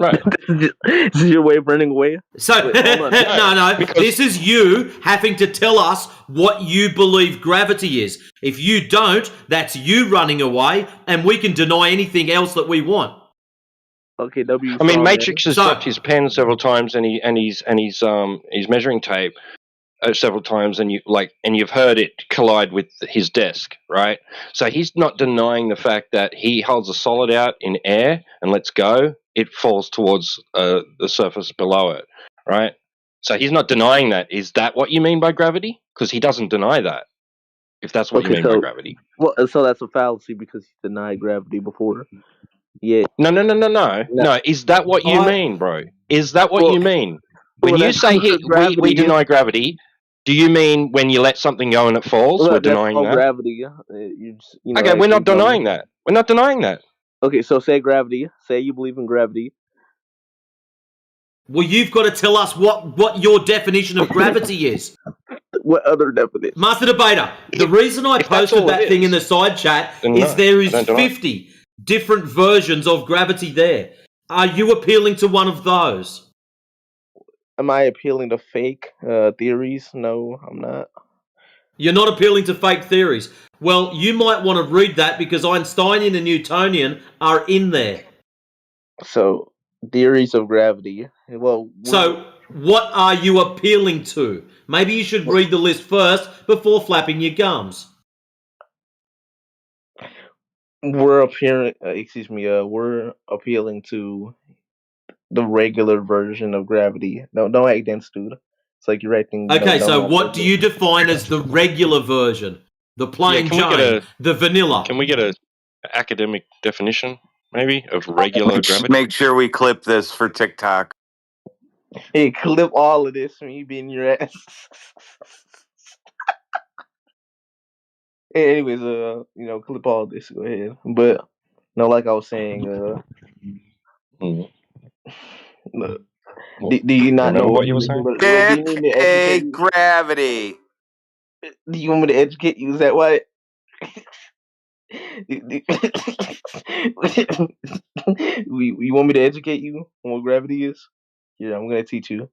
this is your way of running away? So, no, this is you having to tell us what you believe gravity is. If you don't, that's you running away, and we can deny anything else that we want. Okay, I mean, Matrix has dropped his pen several times, and his measuring tape several times, and you've heard it collide with his desk, right? So he's not denying the fact that he holds a solid out in air and lets go, it falls towards the surface below it, right? So he's not denying that. Is that what you mean by gravity? Because he doesn't deny that. If that's what you mean by gravity. Well, so that's a fallacy because he denied gravity before. Yeah. No. Is that what you mean, bro? Is that what you mean? When you say we deny gravity, do you mean when you let something go and it falls? We're denying that. Gravity. Okay, we're not denying that. We're not denying that. Okay, so say gravity. Say you believe in gravity. Well, you've got to tell us what your definition of gravity is. What other definition? Master Debater, the reason I posted that thing in the side chat is there is 50 different versions of gravity there. Are you appealing to one of those? Am I appealing to fake theories? No, I'm not. You're not appealing to fake theories. Well, you might want to read that because Einsteinian and Newtonian are in there. So, theories of gravity. Well, so what are you appealing to? Maybe you should read the list first before flapping your gums. we're appealing. We're appealing to the regular version of gravity. No, don't act dense, dude. It's like you're acting. Okay, dumb so on what do purpose. you define as the regular version? The plain can we get Jane, the vanilla. Can we get a academic definition, maybe, of regular gravity? Make sure we clip this for TikTok. Hey, clip all of this from you being your ass. Anyways, clip all of this. Go ahead. But no, like I was saying, do you not Remember know what you were saying? Do you need me to educate you? Gravity. Do you want me to educate you? Is that what? You want me to educate you on what gravity is? Yeah, I'm gonna teach you.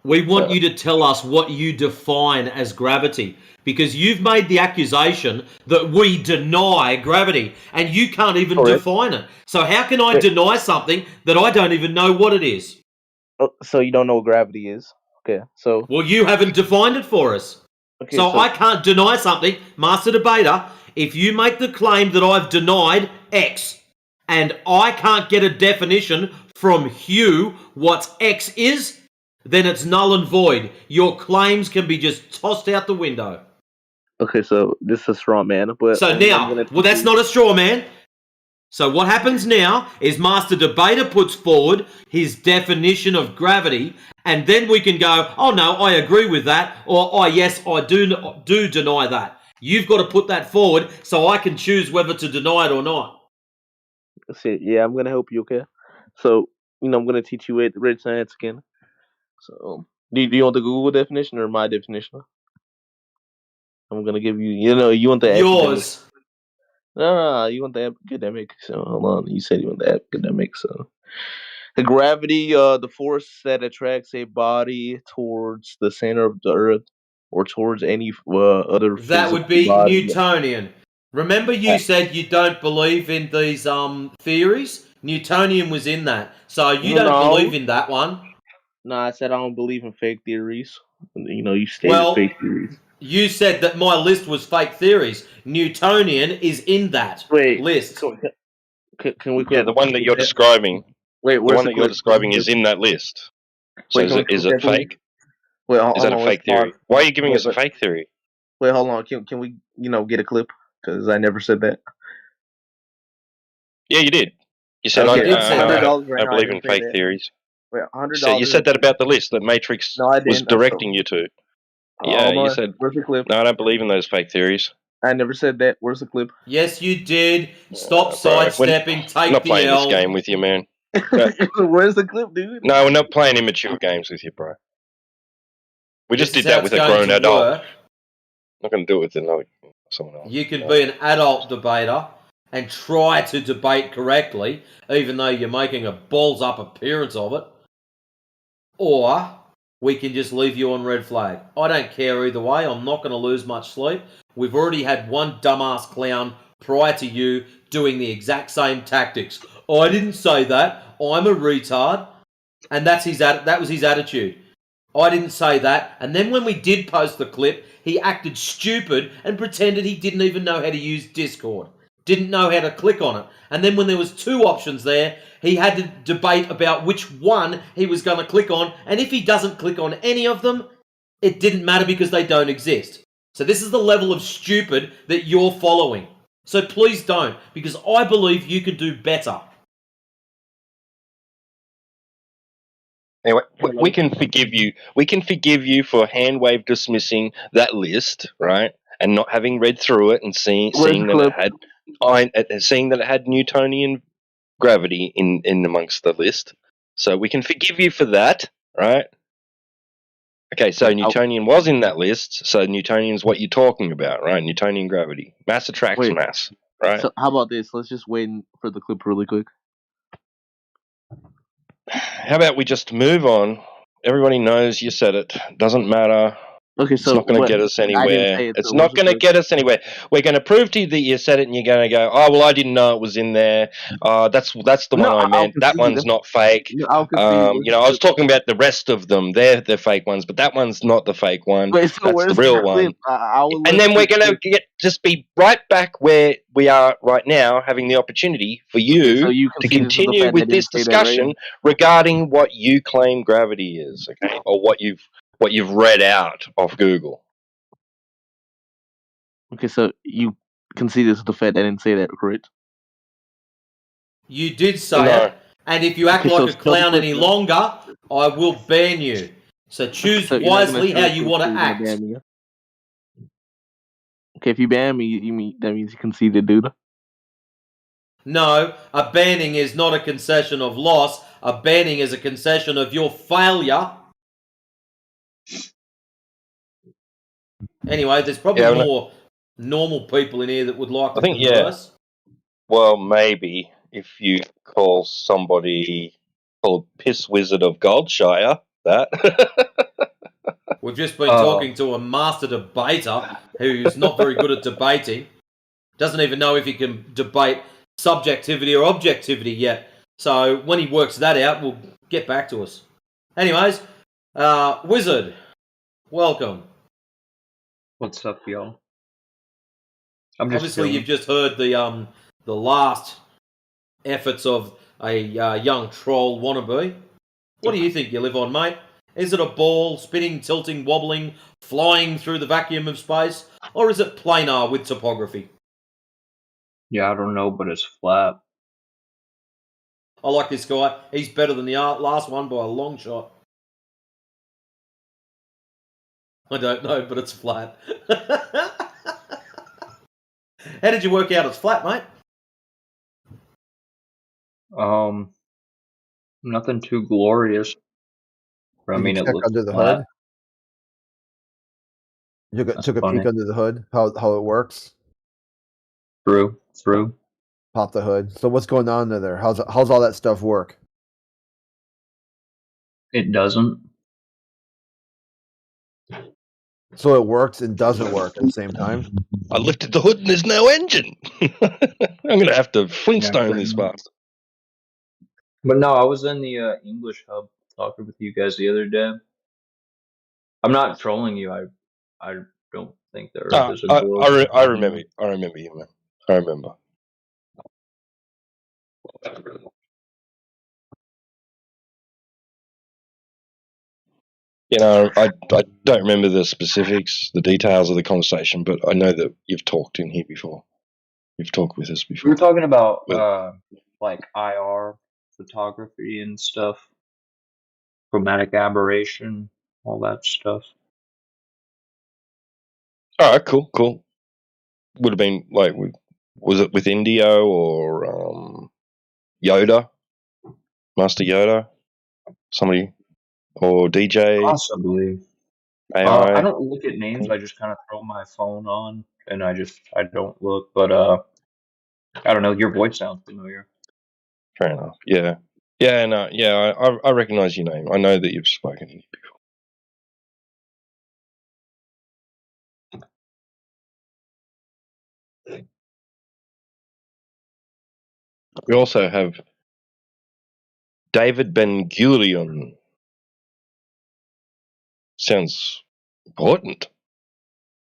We want you to tell us what you define as gravity, because you've made the accusation that we deny gravity, and you can't even define it. So how can I deny something that I don't even know what it is? Oh, so you don't know what gravity is? Okay, so... Well, you haven't defined it for us. Okay, so I can't deny something, Master Debater, if you make the claim that I've denied X, and I can't get a definition from Hugh what X is, then it's null and void. Your claims can be just tossed out the window. Okay, so this is a straw man, but... So now, well, that's not a straw man. So what happens now is Master Debater puts forward his definition of gravity, and then we can go, oh no, I agree with that, or oh yes, I do deny that. You've got to put that forward so I can choose whether to deny it or not. See, yeah, I'm gonna help you, okay? So, I'm gonna teach you red science again. So, do you want the Google definition or my definition? I'm gonna give you, you want the yours. Academic. No, you want the academic. So hold on, you said you want the academic. So, the gravity, the force that attracts a body towards the center of the Earth or towards any other physical that would be body. Newtonian. Remember, you said you don't believe in these theories. Newtonian was in that, so you don't believe in that one. No, I said I don't believe in fake theories. You stated fake theories. You said that my list was fake theories. Newtonian is in that list. Can we? Yeah, the one that you're describing. Wait, the one that you're describing is in that list. So is it fake? Wait, is that a fake theory? Why are you giving us a fake theory? Wait, hold on. Can we, get a clip? Because I never said that. Yeah, you did. You said I don't believe in fake theories. Wait, $100. You said that about the list that Matrix was directing you to. Yeah, you said. Where's the clip? No, I don't believe in those fake theories. I never said that. Where's the clip? Yes, you did. Stop sidestepping. Take I'm not the playing L. this game with you, man. Where's the clip, dude? No, we're not playing immature games with you, bro. We just did that with a grown adult. I'm not going to do it with someone else. You can be an adult debater and try to debate correctly, even though you're making a balls up appearance of it. Or we can just leave you on red flag. I don't care either way. I'm not going to lose much sleep. We've already had one dumbass clown prior to you doing the exact same tactics. I didn't say that. I'm a retard. And that was his attitude. I didn't say that. And then when we did post the clip, he acted stupid and pretended he didn't even know how to use Discord. Didn't know how to click on it. And then when there was two options there, he had to debate about which one he was going to click on. And if he doesn't click on any of them, it didn't matter because they don't exist. So this is the level of stupid that you're following. So please don't, because I believe you can do better. Anyway, we can forgive you. We can forgive you for hand wave dismissing that list, right? And not having read through it and seeing that it had Newtonian gravity in amongst the list. So we can forgive you for that, right? Okay, so Newtonian was in that list. So Newtonian's what you're talking about, right? Newtonian gravity, mass attracts mass, right? So how about this? Let's just wait for the clip really quick. How about we just move on Everybody knows you said it. Doesn't matter. Okay, It's so not going to what? get us I didn't anywhere. say it. It's So not what's going to the? get us anywhere. We're going to prove to you that you said it, and you're going to go, "Oh well, I didn't know it was in there. That's the No, one I I'll meant. That concede one's that. not fake." No, I'll concede. I was talking about the rest of them. They're fake ones, but that one's not the fake one. Wait, so That's the where's the real clip? one. I would And love then to we're going clip. to just be right back where we are right now, having the opportunity for Okay, so you you to conceded to the continue fact that I with didn't this say that, right? discussion regarding what you claim gravity is, okay, or what you've read out of Google. Okay, so you conceded to the fact that I didn't say that, correct? You did say No. it, and if you act Okay, like so a show the clown clip any then. longer, I will ban you. So choose So you're not gonna wisely show how the you clip, want so to you're gonna act. ban me. Okay, if you ban me, you mean that means you conceded, dude. No, a banning is not a concession of loss. A banning is a concession of your failure. Anyway, there's probably more normal people in here that would like I to think, yeah. converse. Well, maybe if you call somebody called Piss Wizard of Goldshire that. We've just been talking to a master debater who's not very good at debating. Doesn't even know if he can debate subjectivity or objectivity yet. So when he works that out, we'll get back to us. Anyways, Wizard, welcome. What's up, y'all? I'm just Obviously, chilling. you've just heard the last efforts of a young troll wannabe. What do you think you live on, mate? Is it a ball, spinning, tilting, wobbling, flying through the vacuum of space? Or is it planar with topography? Yeah, I don't know, but it's flat. I like this guy. He's better than the last one by a long shot. I don't know, but it's flat. How did you work out it's flat, mate? Nothing too glorious. But I Did you mean, it check looks under the flat. hood? You That's took a funny. peek under the hood, how it works? True. Pop the hood. So what's going on in there? How's all that stuff work? It doesn't. So it works and doesn't work at the same time? I lifted the hood and there's no engine. I'm going to have to Flintstone Yeah, this fast. But no, I was in the English hub talking with you guys the other day. I'm not trolling you. I don't think the Earth is a globe. I remember. I remember you, man. I remember. You know, I don't remember the specifics, the details of the conversation, but I know that you've talked in here before. You've talked with us before. We were talking about Well, like IR photography and stuff, chromatic aberration, all that stuff. all right, cool. Would have been like, was it with Indio or Yoda, Master Yoda, somebody, or DJ, Possibly. AI? I don't look at names. I just kind of throw my phone on and I don't look. But I don't know. Your voice sounds familiar. Fair enough. Yeah. No, yeah. I recognize your name. I know that you've spoken to me before. We also have David Ben Gurion. Sounds important.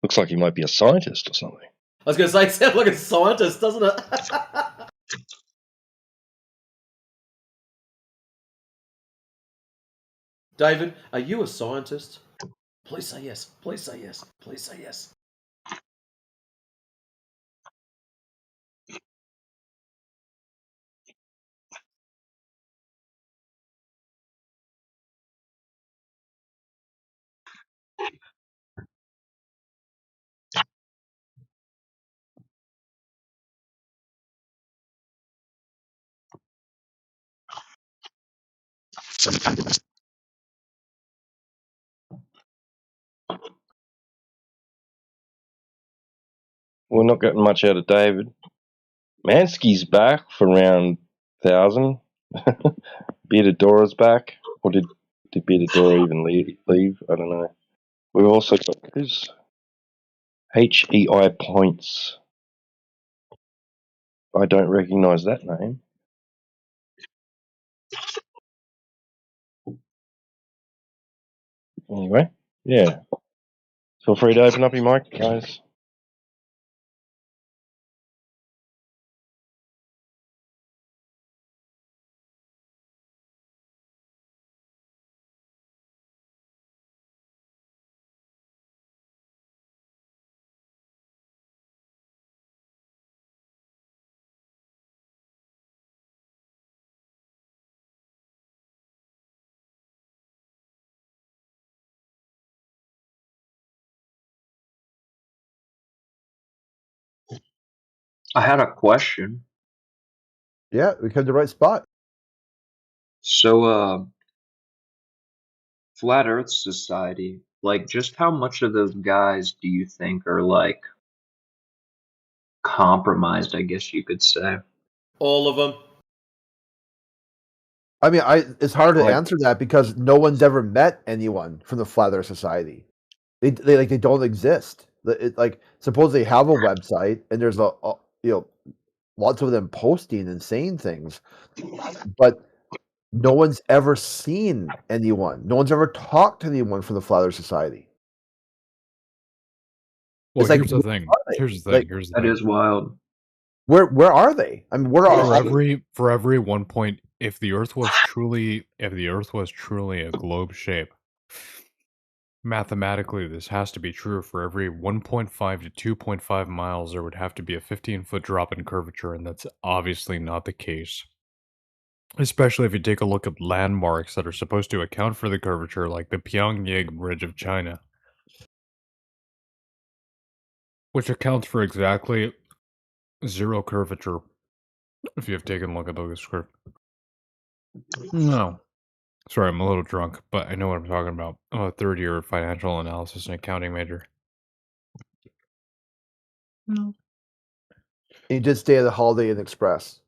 Looks like he might be a scientist or something. I was going to say, it sounds like a scientist, doesn't it? David, are you a scientist? Please say yes. Please say yes. Please say yes. We're not getting much out of David. Mansky's back for round 1,000. Bearded Dora's back. Or did to be the door even leave. I don't know. We've also got who's HEI Points. I don't recognise that name. Anyway, yeah. Feel free to open up your mic, guys. I had a question. Yeah, we come to the right spot. So, Flat Earth Society, like, just how much of those guys do you think are, like, compromised, I guess you could say? All of them. I mean, it's hard to Like, answer that because no one's ever met anyone from the Flat Earth Society. They don't exist. Like suppose they have a website and there's a lots of them posting and saying things, but no one's ever seen anyone. No one's ever talked to anyone from the Flat Earth Society. Well, It's like, here's the where thing. are they? Here's the Like, thing. Here's the that thing. is wild. where are they? I mean, where are For every 1 point, if the Earth was truly a globe shape, mathematically this has to be true. For every 1.5 to 2.5 miles, there would have to be a 15-foot drop in curvature, and that's obviously not the case. Especially if you take a look at landmarks that are supposed to account for the curvature, like the Pyongyang Bridge of China, which accounts for exactly zero curvature. If you have taken a look at the script. No. Sorry, I'm a little drunk, but I know what I'm talking about. I'm a third-year financial analysis and accounting major. And you did stay at the Holiday Inn Express.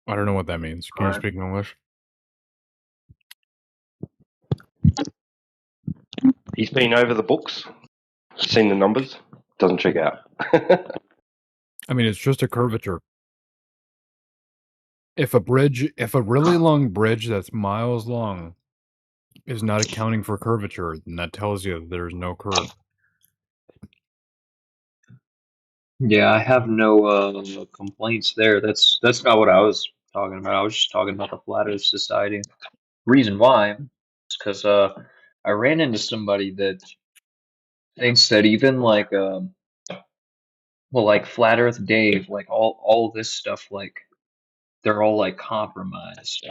I don't know what that means. Can you speak English? He's been over the books, seen the numbers, doesn't check out. I mean, it's just a curvature. If a really long bridge that's miles long is not accounting for curvature, then that tells you that there's no curve. Yeah, I have no complaints there. That's not what I was talking about. I was just talking about the Flat Earth Society. Reason why is because I ran into somebody that thinks that even like well, like Flat Earth Dave, like all this stuff, like they're all like compromised.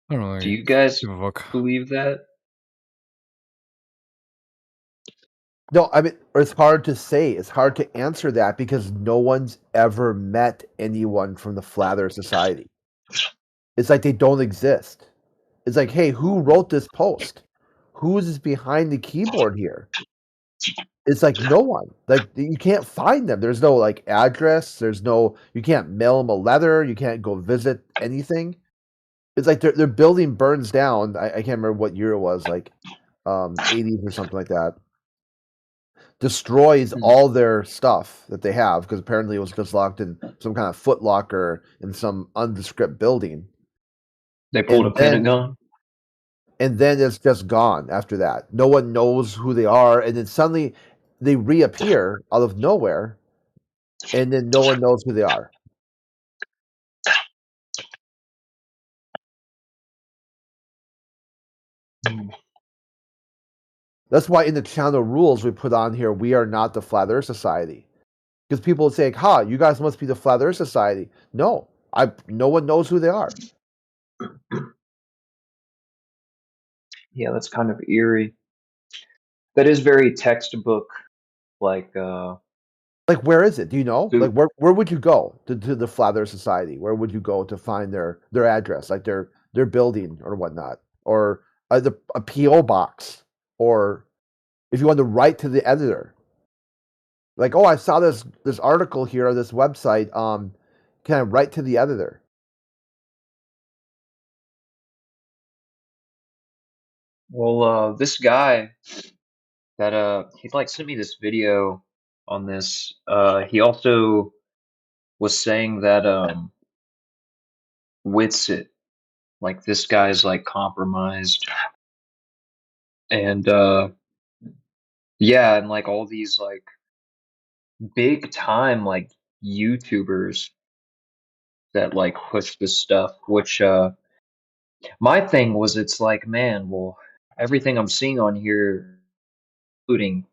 I don't Do really you guys give a fuck. believe that? No, I mean, it's hard to say. It's hard to answer that because no one's ever met anyone from the Flat Earth Society. It's like they don't exist. It's like, hey, who wrote this post? Who is behind the keyboard here? It's like no one. Like you can't find them. There's no like address. You can't mail them a letter. You can't go visit anything. It's like their building burns down. I can't remember what year it was, like 80s or something like that. Destroys all their stuff that they have because apparently it was just locked in some kind of footlocker in some undescript building. They pulled a Pentagon. And then it's just gone after that. No one knows who they are, and then suddenly they reappear out of nowhere, and then no one knows who they are. That's why in the channel rules we put on here, we are not the Flat Earth Society. Because people would say, ha, you guys must be the Flat Earth Society. No, no one knows who they are. Yeah, that's kind of eerie. That is very textbook, like where is it? Do you know? Like where would you go to the Flat Earth Society? Where would you go to find their address, like their building or whatnot, or a PO box, or if you want to write to the editor, like, oh, I saw this article here on this website. Can I write to the editor? Well, this guy that he like sent me this video on this. He also was saying that Witsit, like this guy's like compromised, and yeah, and like all these like big time like YouTubers that like push this stuff, which my thing was it's like, man, well, everything I'm seeing on here, including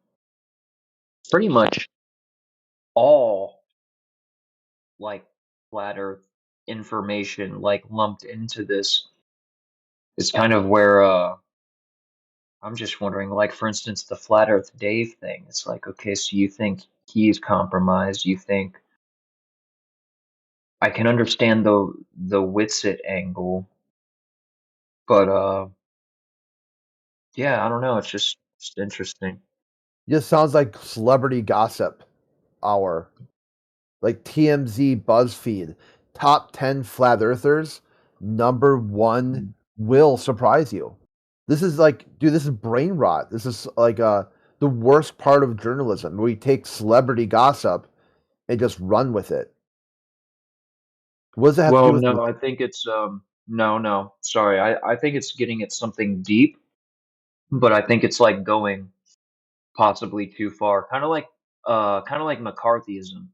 pretty much all like flat earth information like lumped into this is kind of where I'm just wondering, like for instance the flat earth Dave thing. It's like, okay, so you think he's compromised, you think I can understand the Witsit angle, but yeah, I don't know, it's just interesting. This sounds like celebrity gossip hour. Like TMZ, BuzzFeed, top 10 flat earthers, number 1 will surprise you. This is like, dude, this is brain rot. This is like the worst part of journalism, where we take celebrity gossip and just run with it. What does that have to do Well, with no, I think it's no, sorry. I think it's getting at something deep, but I think it's like going possibly too far. Kind of like McCarthyism,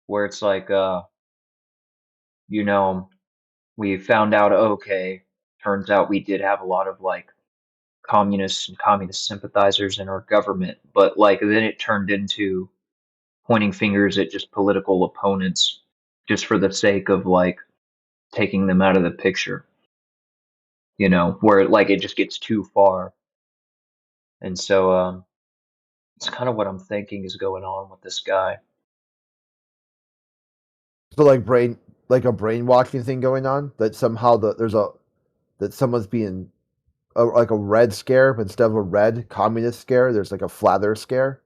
where it's like you know, we found out, okay, turns out we did have a lot of like communists and communist sympathizers in our government, but like then it turned into pointing fingers at just political opponents just for the sake of like taking them out of the picture, you know, where like it just gets too far. And so it's kind of what I'm thinking is going on with this guy. So like a brainwashing thing going on, that somehow that someone's being like a red scare, but instead of a red communist scare, there's like a flat earth scare.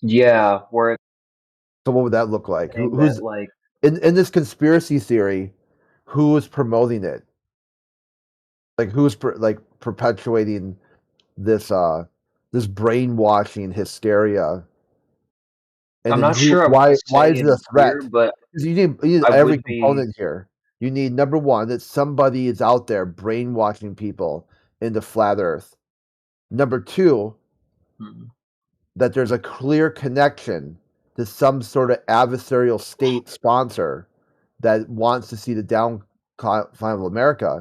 Yeah, where So what would that look like? saying Who's that like in this conspiracy theory? Who is promoting it? Like who's like perpetuating this this brainwashing hysteria? And I'm then not sure I want to why say is it a in here, threat? but 'Cause you need I every would be component here. You need number 1, that somebody is out there brainwashing people into flat earth. Number 2, Mhm. that there's a clear connection to some sort of adversarial state sponsor that wants to see the downfall of America.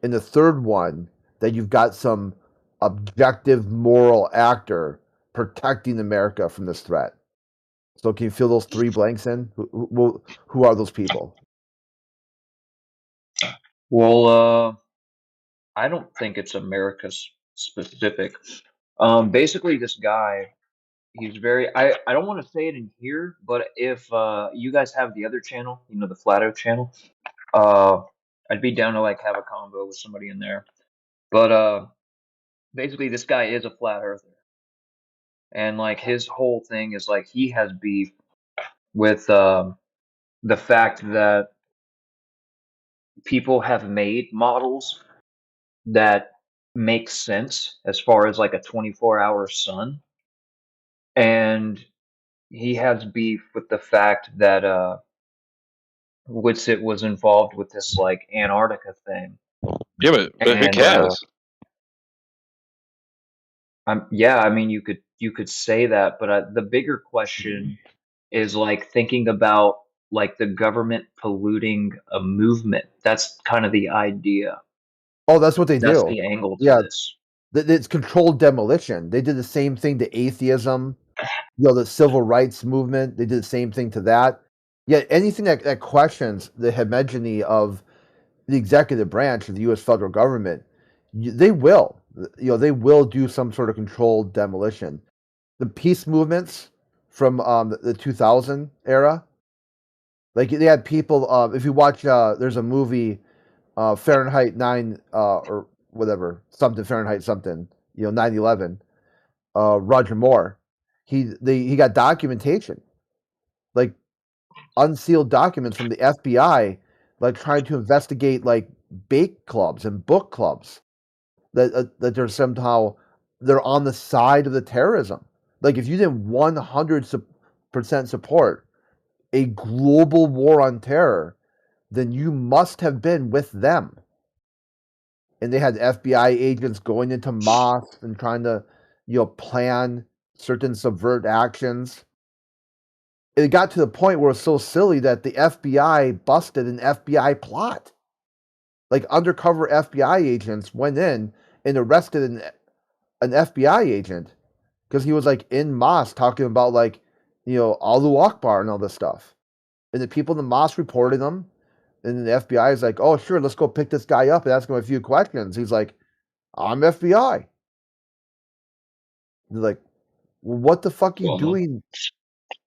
And the third one, that you've got some objective moral actor protecting America from this threat. So can you fill those 3 blanks in? Who are those people? well, I don't think it's America specific. Basically, this guy, he's very. I don't want to say it in here, but if you guys have the other channel, you know, the Flat Earth channel, uh, I'd be down to like have a convo with somebody in there. But basically, this guy is a flat earther, and like his whole thing is like he has beef with the fact that people have made models that make sense as far as like a 24-hour sun, and he has beef with the fact that Witsit was involved with this like Antarctica thing. Yeah, but who And cares? yeah, I mean you could say that, but the bigger question is like thinking about like the government polluting a movement. That's kind of the idea. Oh, that's what they That's do. the angle to Yeah, this. it's controlled demolition. They did the same thing to atheism, the civil rights movement. They did the same thing to that. Yeah, anything that questions the hegemony of the executive branch of the U.S. federal government, they will. They will do some sort of controlled demolition. The peace movements from the 2000 era, like they had people. If you watch, there's a movie, Fahrenheit 9 or whatever, something Fahrenheit something, 9/11. Roger Moore, he got documentation, like unsealed documents from the FBI, like trying to investigate like bake clubs and book clubs. that they're somehow they're on the side of the terrorism. Like if you didn't 100% support a global war on terror, then you must have been with them. And they had FBI agents going into mosques and trying to, plan certain subvert actions. It got to the point where it was so silly that the FBI busted an FBI plot. Like undercover FBI agents went in and arrested an FBI agent because he was like in mosque talking about like, Allahu Akbar and all this stuff. And the people in the mosque reported him. And the FBI is like, oh, sure, let's go pick this guy up and ask him a few questions. He's like, I'm FBI. They're like, well, what the fuck are you doing?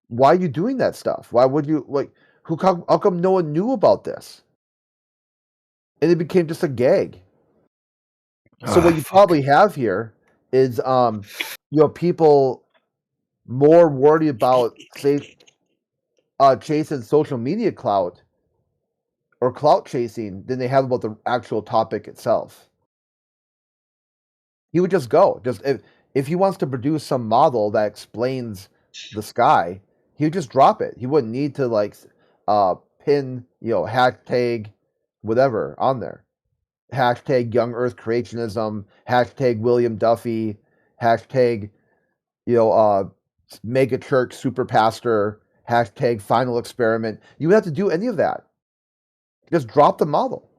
Why are you doing that stuff? Why would you, like, how come no one knew about this? And it became just a gag. So what you probably have here is, people more worried about, say, chasing social media clout or clout chasing than they have about the actual topic itself. He would just go. Just if he wants to produce some model that explains the sky, he would just drop it. He wouldn't need to like pin, hashtag whatever on there. Hashtag young earth creationism, hashtag William Duffy, hashtag, mega church super pastor, hashtag final experiment. You would have to do any of that. Just drop the model.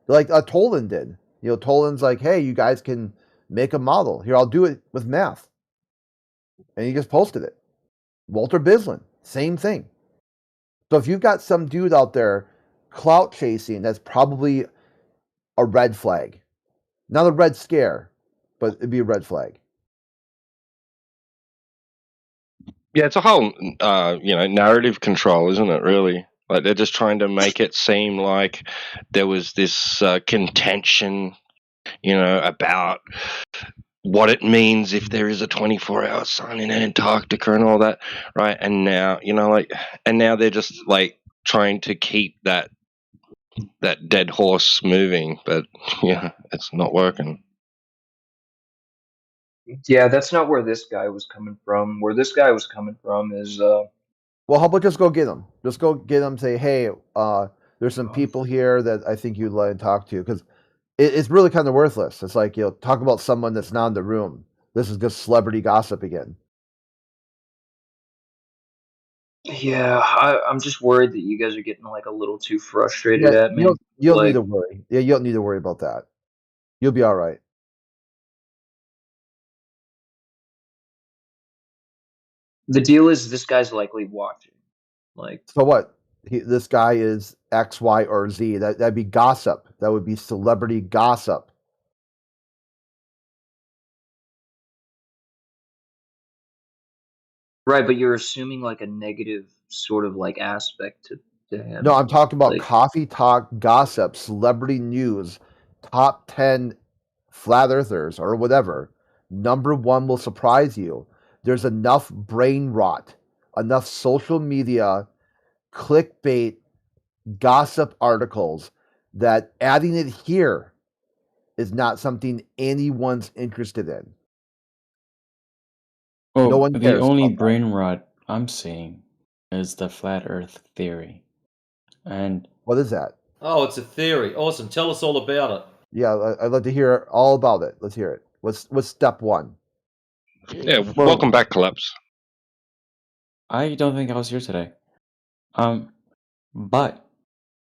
Like Tolan did. Tolan's like, hey, you guys can make a model. Here, I'll do it with math. And he just posted it. Walter Bislin, same thing. So if you've got some dude out there clout chasing, that's probably a red flag. Not a red scare, but it'd be a red flag. Yeah, it's a whole, narrative control, isn't it, really? Like, they're just trying to make it seem like there was this contention, about what it means if there is a 24-hour sun in Antarctica and all that, right? And now, now they're just, like, trying to keep that dead horse moving, but, it's not working. Yeah, that's not where this guy was coming from. Where this guy was coming from is well, how about just go get him? Just go get him. Say, hey, there's some people here that I think you'd like to talk to, because it's really kind of worthless. It's like, talk about someone that's not in the room. This is just celebrity gossip again. Yeah, I'm just worried that you guys are getting like a little too frustrated at me. You don't need to worry. Yeah, you don't need to worry about that. You'll be all right. The deal is this guy's likely watching. Like, so what? This guy is X, Y, or Z. That'd be gossip. That would be celebrity gossip. right, but you're assuming like a negative sort of like aspect to him. No, I'm talking about coffee talk gossip, celebrity news, top 10 flat earthers or whatever. Number one will surprise you. There's enough brain rot, enough social media, clickbait, gossip articles that adding it here is not something anyone's interested in. Oh, no one the cares only about brain rot I'm seeing is the flat Earth theory. And what is that? Oh, it's a theory. Awesome. Tell us all about it. Yeah, I'd love to hear all about it. Let's hear it. What's step one? Yeah, welcome back, Collapse. I don't think I was here today. But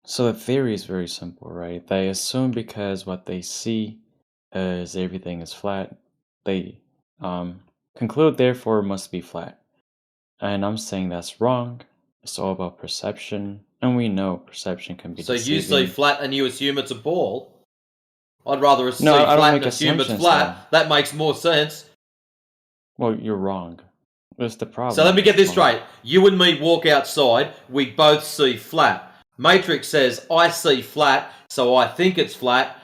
so the theory is very simple, right? They assume because what they see is everything is flat, they conclude therefore it must be flat. And I'm saying that's wrong. It's all about perception, and we know perception can be So deceiving. you see flat and you assume it's a ball? I'd rather see No, I don't flat make and assume it's assumptions, flat. That makes more sense. Well, you're wrong. That's the problem. So let me get this straight. You and me walk outside, we both see flat. Matrix says, I see flat, so I think it's flat.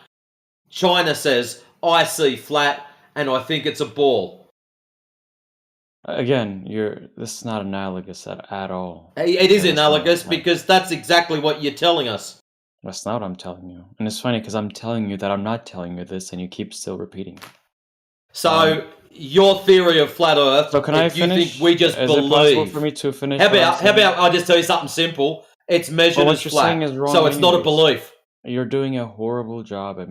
China says, I see flat, and I think it's a ball. Again, this is not analogous at all. It is analogous because that's exactly what you're telling us. That's not what I'm telling you. And it's funny because I'm telling you that I'm not telling you this, and you keep still repeating it. So your theory of flat Earth, So can I if you finish? think we just Is believe, it possible for me to finish? how what I'm saying? about I just tell you something simple? It's measured Well, as what you're flat, saying is wrong. so it's not a anyways. belief. You're doing a horrible job at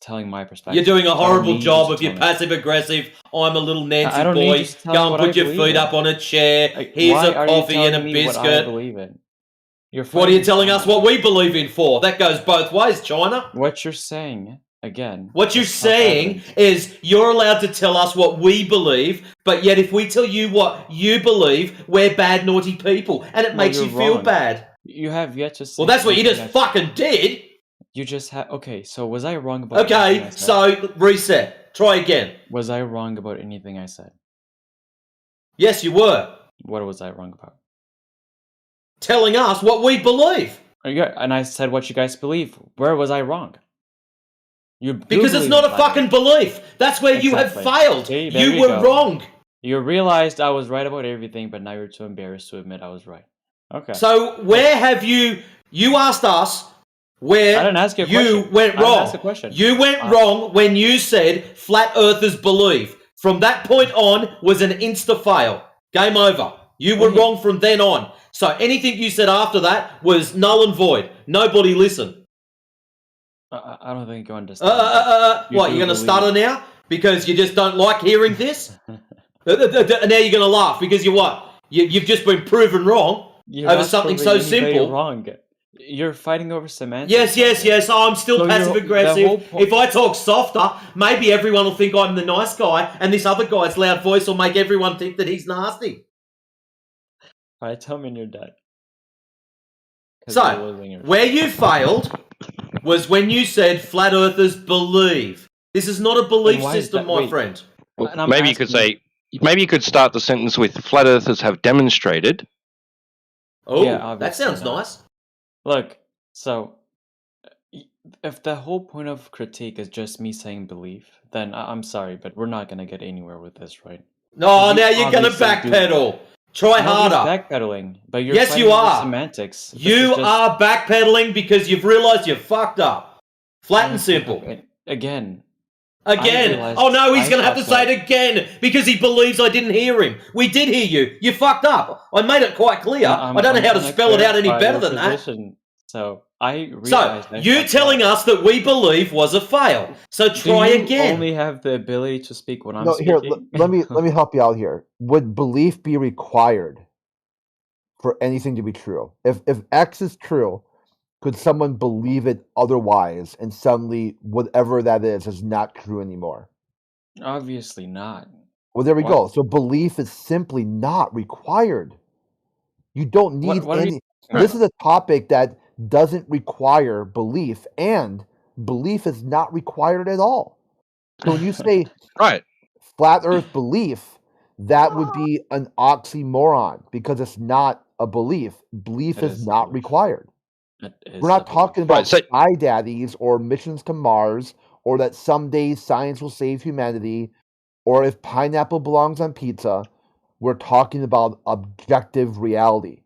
telling my perspective. You're doing a So I don't horrible need you job to of your tell me. passive aggressive. I'm a little Nancy I don't need boy. you to tell Go me and what put I your believe feet in. up on a chair. Here's Why a are you coffee and a telling me what I biscuit. believe in? You're What are you fighting telling us someone. what we believe in for? That goes both ways, China. What you're saying, again. What you're is saying self-evident. is you're allowed to tell us what we believe, but yet if we tell you what you believe, we're bad, naughty people, and it makes you you're feel wrong. bad. You have yet to say. Well, that's what you anything just fucking did. You just had. Okay, so was I wrong about anything I Okay, said? so reset. Try again. Was I wrong about anything I said? Yes, you were. What was I wrong about? Telling us what we believe. Yeah, and I said what you guys believe. Where was I wrong? Because it's not a fucking belief. That's where you have failed. See, there you were go. wrong. You realized I was right about everything, but now you're too embarrassed to admit I was right. Okay. So where have you asked us where I didn't ask you a you question. went I didn't wrong. ask a question. You went wrong when you said flat earthers believe. From that point on was an insta fail. Game over. You were wrong from then on. So anything you said after that was null and void. Nobody listened. I don't think you understand. What, you're going to stutter now? Because you just don't like hearing this? Now you're going to laugh because you what? You've just been proven wrong over something so simple. Wrong. You're fighting over semantics. Yes. I'm still passive aggressive. If I talk softer, maybe everyone will think I'm the nice guy, and this other guy's loud voice will make everyone think that he's nasty. Alright, tell me when you're dead. So, where you failed was when you said flat earthers believe. This is not a belief system, my friend. Well, maybe you could say, maybe you could start the sentence with flat earthers have demonstrated. Oh, Yeah, that sounds nice. Look, so if the whole point of critique is just me saying belief, then I'm sorry, but we're not gonna get anywhere with this, right? No, now you're gonna backpedal. Try harder. Backpedaling, but you're yes, you are. Semantics. You are backpedaling because you've realized you're fucked up. Flat and simple. Again. Oh no, he's going to have to say it again because he believes I didn't hear him. We did hear you. You fucked up. I made it quite clear. I don't know how to spell it out any better than that. So I realized you telling us that we believe was a fail. So try again. Only have the ability to speak when I'm Here, speaking. let me help you out here. Would belief be required for anything to be true? If X is true, could someone believe it otherwise, and suddenly whatever that is not true anymore? Obviously not. Well, there we go. So belief is simply not required. You don't need any. This is a topic that doesn't require belief, and belief is not required at all. So when you say flat Earth belief, that would be an oxymoron because it's not a belief. Belief is not required. We're not talking about sky daddies or missions to Mars or that someday science will save humanity or if pineapple belongs on pizza. We're talking about objective reality.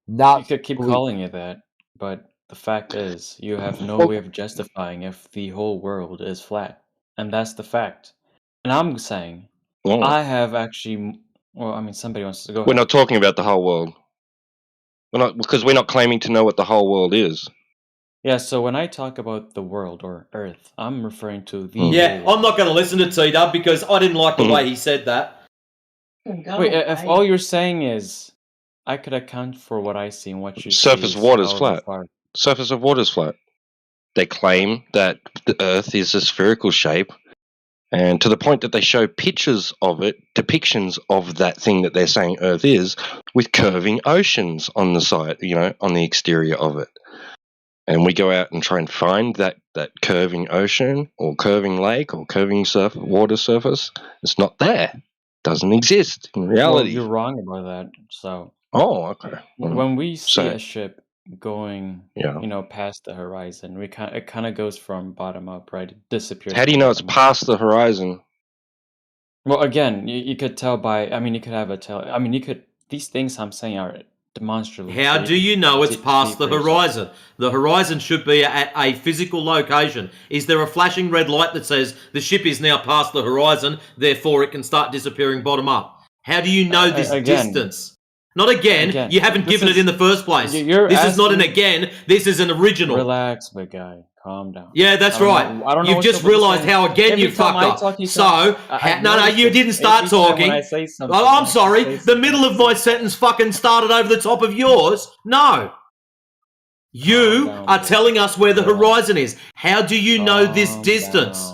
Not you could keep belief. calling it that, but the fact is you have no way of justifying if the whole world is flat. And that's the fact. And I'm saying I have actually somebody wants to go We're not talking about the whole world. Because we're not claiming to know what the whole world is. Yeah, so when I talk about the world or Earth, I'm referring to the Yeah, I'm not going to listen to T-Dub because I didn't like the way he said that. Wait, if all you're saying is I could account for what I see and what you Surface see of water is flat. Surface of water is flat. They claim that the Earth is a spherical shape, and to the point that they show pictures of it, depictions of that thing that they're saying Earth is, with curving oceans on the side, on the exterior of it. And we go out and try and find that curving ocean or curving lake or curving water surface. It's not there. Doesn't exist in reality. Well, you're wrong about that. So. Oh, okay. When we see a ship going, past the horizon, it kind of goes from bottom up, right? It disappears. How do you know it's past the horizon? Well, again, you could tell by. You could have a tell. These things I'm saying are demonstrably. How do you know it's past the horizon? The horizon should be at a physical location. Is there a flashing red light that says the ship is now past the horizon, therefore it can start disappearing bottom up? How do you know this distance? Not again. You haven't given it in the first place. This is not an again. This is an original. Relax, big guy. Calm down. Yeah, that's right. You've just realised how again you fucked up. So, no, you didn't start talking. I'm sorry. The middle of my sentence fucking started over the top of yours. No. You are telling us where the horizon is. How do you know this distance?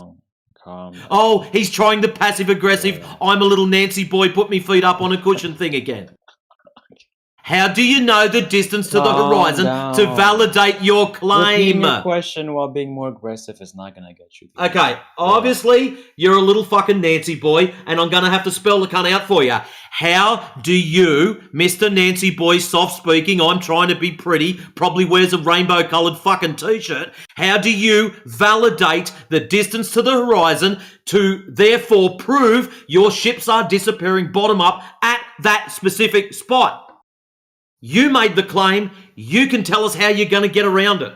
Oh, he's trying the passive aggressive, I'm a little Nancy boy, put me feet up on a cushion thing again. How do you know the distance to the horizon to validate your claim? Repeating your question while being more aggressive is not going to get you. Okay, obviously, you're a little fucking Nancy boy, and I'm going to have to spell the cunt out for you. How do you, Mr. Nancy boy, soft speaking, I'm trying to be pretty, probably wears a rainbow coloured fucking t-shirt, how do you validate the distance to the horizon to therefore prove your ships are disappearing bottom up at that specific spot? You made the claim. You can tell us how you're going to get around it.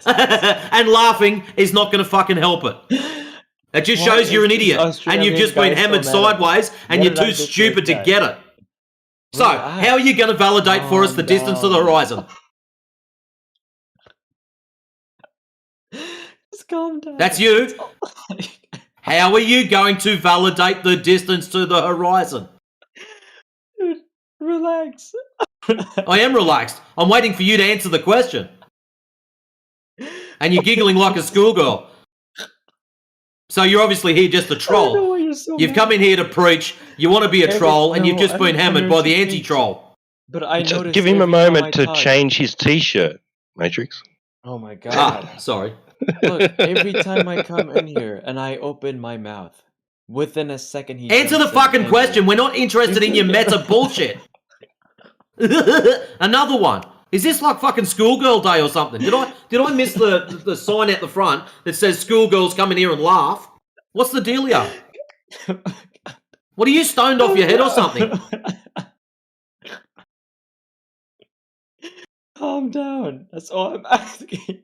And laughing is not going to fucking help it. It just shows you're an idiot and you've just been hammered sideways and you're too stupid to get it. So, how are you going to validate for us the distance to the horizon? Just calm down. That's you. How are you going to validate the distance to the horizon? Dude, relax. I am relaxed. I'm waiting for you to answer the question. And you're giggling like a schoolgirl. So you're obviously here just a troll. You've come in here to preach. You want to be a troll, and you've just been hammered by the anti-troll. But I just give him a moment to change his t-shirt, Matrix. Oh my god. Sorry. Look, every time I come in here and I open my mouth, within a second he answer the fucking question. We're not interested in your meta bullshit. Another one. Is this like fucking schoolgirl day or something? Did I miss the sign at the front that says schoolgirls come in here and laugh? What's the dealio? What are you stoned off your head or something? Calm down. That's all I'm asking.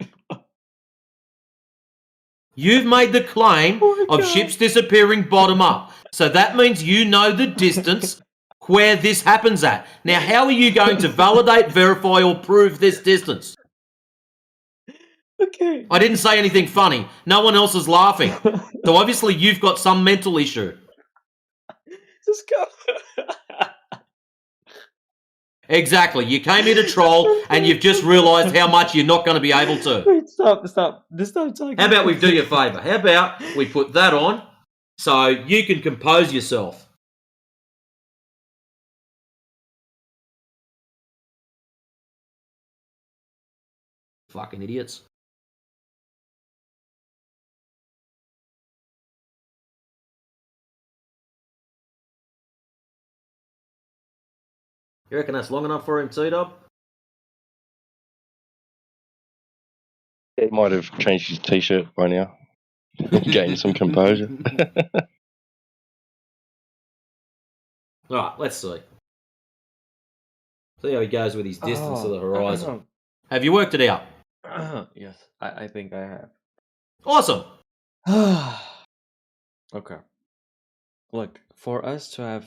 You've made the claim of ships disappearing bottom up. So that means you know the distance where this happens at. Now, how are you going to validate, verify, or prove this distance? Okay. I didn't say anything funny. No one else is laughing. So obviously you've got some mental issue. Just go. Exactly. You came here to troll and you've just realised how much you're not going to be able to. Wait, stop. Just stop talking. How about we do you a favour? How about we put that on so you can compose yourself? Fucking idiots. You reckon that's long enough for him, T-Dub? He might have changed his t-shirt by now. Gained some composure. Alright, let's see. See how he goes with his distance to the horizon. Have you worked it out? Yes, I think I have. Awesome! Okay. Look, for us to have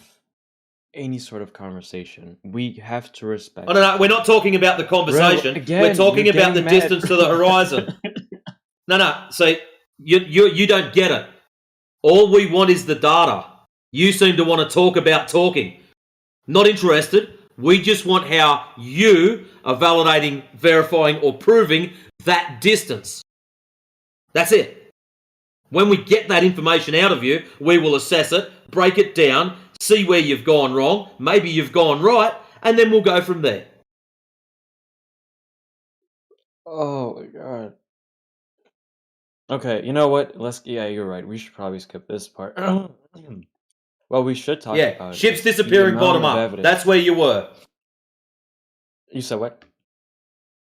any sort of conversation, we have to respect... Oh, no, we're not talking about the conversation. We're talking about the distance to the horizon. No, see, you don't get it. All we want is the data. You seem to want to talk about talking. Not interested. We just want how you are validating, verifying, or proving that distance. That's it. When we get that information out of you, we will assess it, break it down, see where you've gone wrong, maybe you've gone right, and then we'll go from there. Oh my god. Okay, you know what? Yeah, you're right. We should probably skip this part. Well, we should talk about ships disappearing bottom up. Evidence. That's where you were. You said what?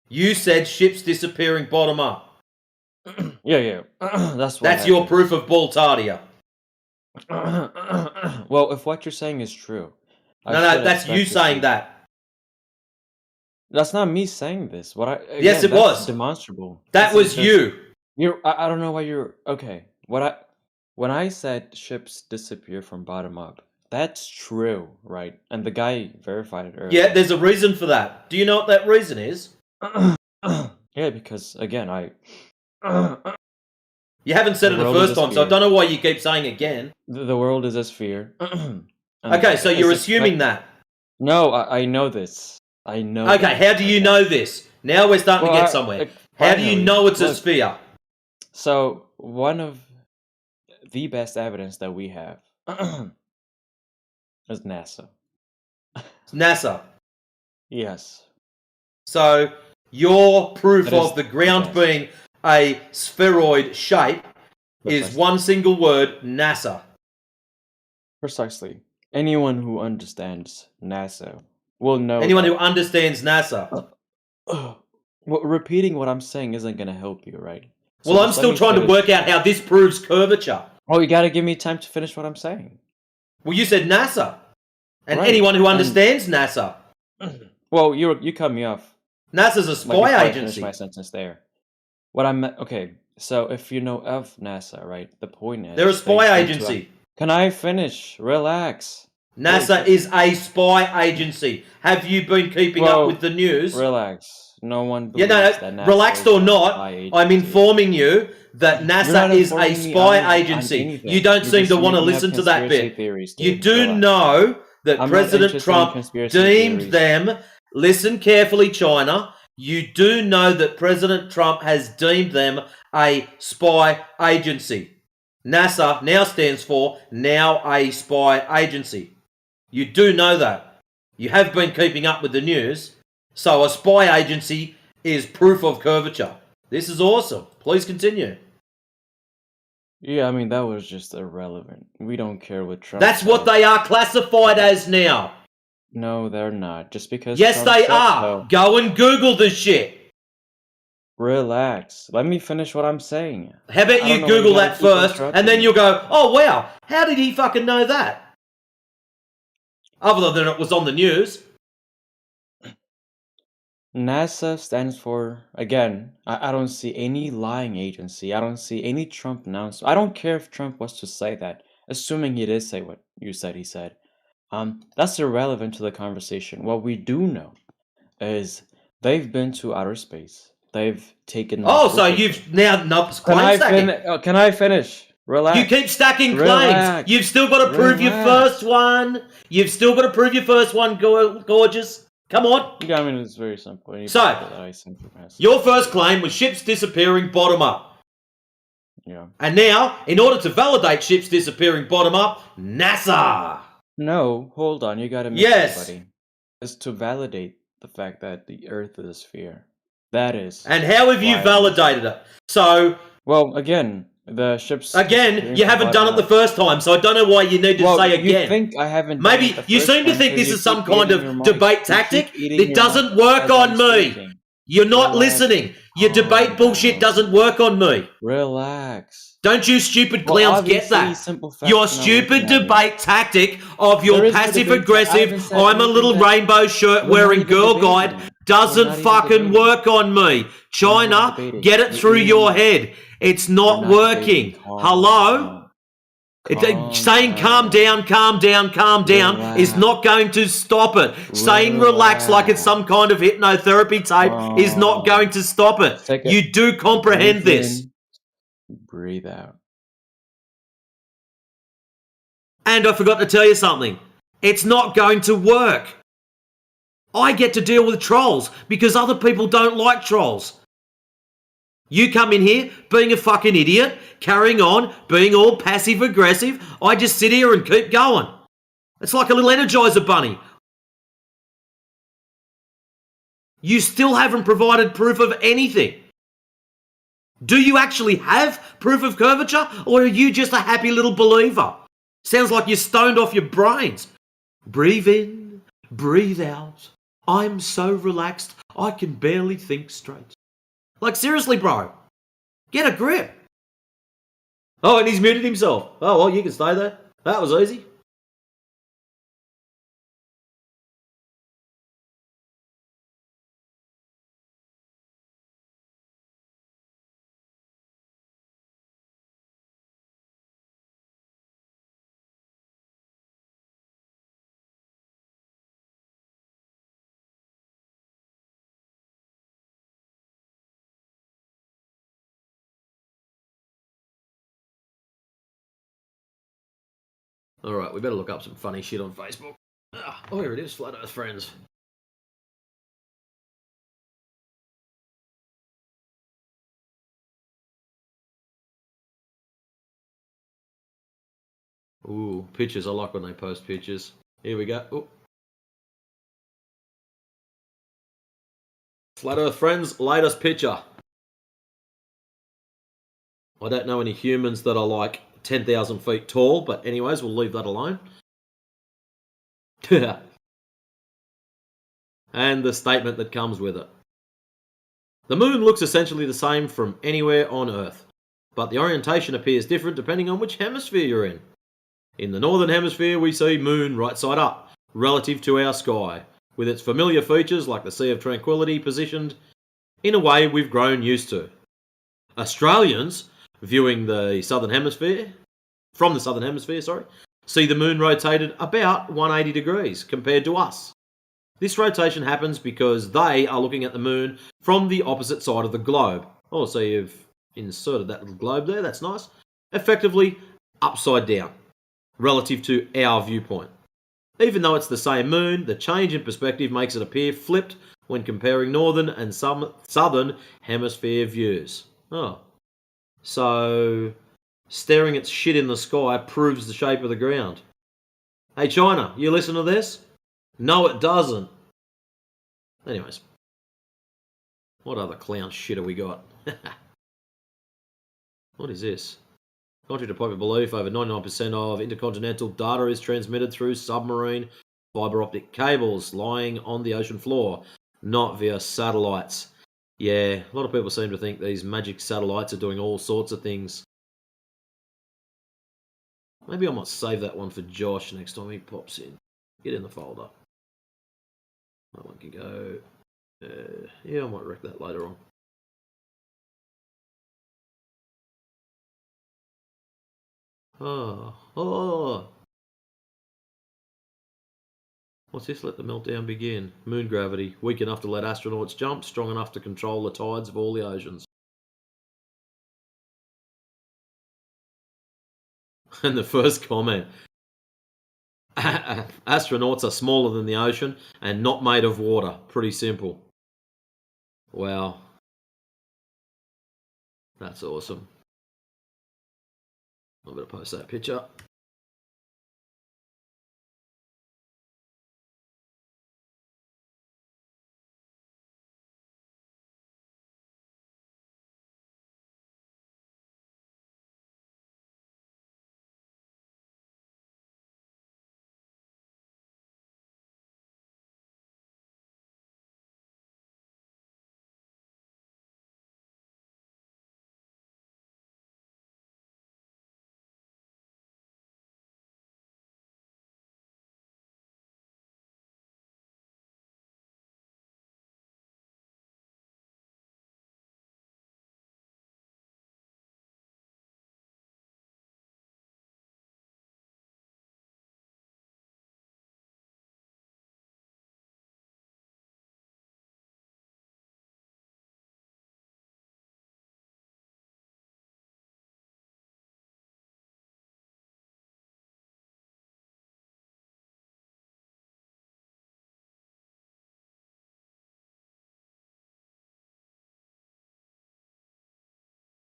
You said ships disappearing bottom up. Yeah. That's your proof of Baltardia. Well, if what you're saying is true, I No, should that's you expect to saying see. that. That's not me saying this. Yes, it That's was. demonstrable. That was you. I don't know why you're okay. When I said ships disappear from bottom up, that's true, right? And the guy verified it earlier. Yeah, there's a reason for that. Do you know what that reason is? Yeah, because again, You haven't said it the first time, so I don't know why you keep saying again. The world is a sphere. Okay, so you're assuming that. No, I know this. I know. Okay, how do you know this? Now we're starting to get somewhere. How do you know it's a sphere? So, one of the best evidence that we have is NASA. NASA? Yes. So, your proof of the ground being a spheroid shape is one single word, NASA. Precisely. Anyone who understands NASA will know. Anyone who understands NASA. Well, repeating what I'm saying isn't going to help you, right? So well, I'm still trying to work out how this proves curvature. Oh, you got to give me time to finish what I'm saying. Well, you said NASA. And anyone who understands NASA. Well, you cut me off. NASA's a spy agency. Finish my sentence there. What I'm okay. So if you know of NASA, right? The point is they're a spy agency. Can I finish? Relax. NASA is a spy agency. Have you been keeping up with the news? Relax. No one believes that NASA relaxed or not, I'm informing you that NASA is a spy agency. You don't seem to want to listen to that bit. You do know that President Trump deemed them, listen carefully, China, you do know that President Trump has deemed them a spy agency. NASA now stands for now a spy agency. You do know that. You have been keeping up with the news. So a spy agency is proof of curvature. This is awesome. Please continue. Yeah, I mean, that was just irrelevant. We don't care what Trump That's what they are classified as now. No, they're not. Just because yes, Trump they said are. So. Go and Google this shit. Relax. Let me finish what I'm saying. How about you Google that first, and then you'll go, oh, wow, how did he fucking know that? Other than it was on the news. NASA stands for, again, I don't see any lying agency. I don't see any Trump announcement. I don't care if Trump was to say that, assuming he did say what you said he said. That's irrelevant to the conversation. What we do know is they've been to outer space. They've taken... Oh, so you've now not claim stacking. Can I finish? Relax. You keep stacking claims. You've still got to prove your first one. You've still got to prove your first one, gorgeous. Come on. Yeah, I mean, it's very simple. So, your first claim was ships disappearing bottom up. Yeah. And now, in order to validate ships disappearing bottom up, NASA. No, hold on. You got to miss everybody. It's to validate the fact that the Earth is a sphere. That is. And how have you validated it? So. Well, again, the ships. Again, you haven't done it the first time, so I don't know why you need to say again. You think I haven't? Maybe you seem to think this is some kind of debate tactic. It doesn't work on me. You're not listening. Your debate bullshit doesn't work on me. Relax. Don't you stupid clowns get that? Your stupid debate tactic of your passive-aggressive, I'm a little rainbow shirt-wearing girl guide doesn't fucking work on me. China, get it through your head. It's not working. Hello? Saying calm down is not going to stop it. Saying relax like it's some kind of hypnotherapy tape is not going to stop it. You do comprehend this. Breathe out. And I forgot to tell you something. It's not going to work. I get to deal with trolls because other people don't like trolls. You come in here being a fucking idiot, carrying on, being all passive-aggressive. I just sit here and keep going. It's like a little Energizer bunny. You still haven't provided proof of anything. Do you actually have proof of curvature, or are you just a happy little believer? Sounds like you're stoned off your brains. Breathe in, breathe out. I'm so relaxed, I can barely think straight. Like, seriously, bro. Get a grip. Oh, and he's muted himself. Oh, well, you can stay there. That was easy. All right, we better look up some funny shit on Facebook. Oh, here it is, Flat Earth Friends. Ooh, pictures. I like when they post pictures. Here we go. Ooh. Flat Earth Friends, latest picture. I don't know any humans that are like 10,000 feet tall, but anyways, we'll leave that alone. And the statement that comes with it. The moon looks essentially the same from anywhere on Earth, but the orientation appears different depending on which hemisphere you're in. In the northern hemisphere, we see moon right side up, relative to our sky, with its familiar features like the Sea of Tranquility positioned in a way we've grown used to. Australians, viewing the southern hemisphere, from the southern hemisphere, see the moon rotated about 180 degrees compared to us. This rotation happens because they are looking at the moon from the opposite side of the globe. Oh, so you've inserted that little globe there, that's nice. Effectively upside down, relative to our viewpoint. Even though it's the same moon, the change in perspective makes it appear flipped when comparing northern and some southern hemisphere views. Oh. So, staring at shit in the sky proves the shape of the ground. Hey China, you listen to this? No, it doesn't. Anyways. What other clown shit have we got? What is this? Contrary to popular belief, over 99% of intercontinental data is transmitted through submarine fiber optic cables lying on the ocean floor, not via satellites. Yeah, a lot of people seem to think these magic satellites are doing all sorts of things. Maybe I might save that one for Josh next time he pops in. Get in the folder. That one can go. Yeah, I might wreck that later on. Oh. What's this? Let the meltdown begin. Moon gravity. Weak enough to let astronauts jump. Strong enough to control the tides of all the oceans. And the first comment. Astronauts are smaller than the ocean and not made of water. Pretty simple. Wow. That's awesome. I'm going to post that picture.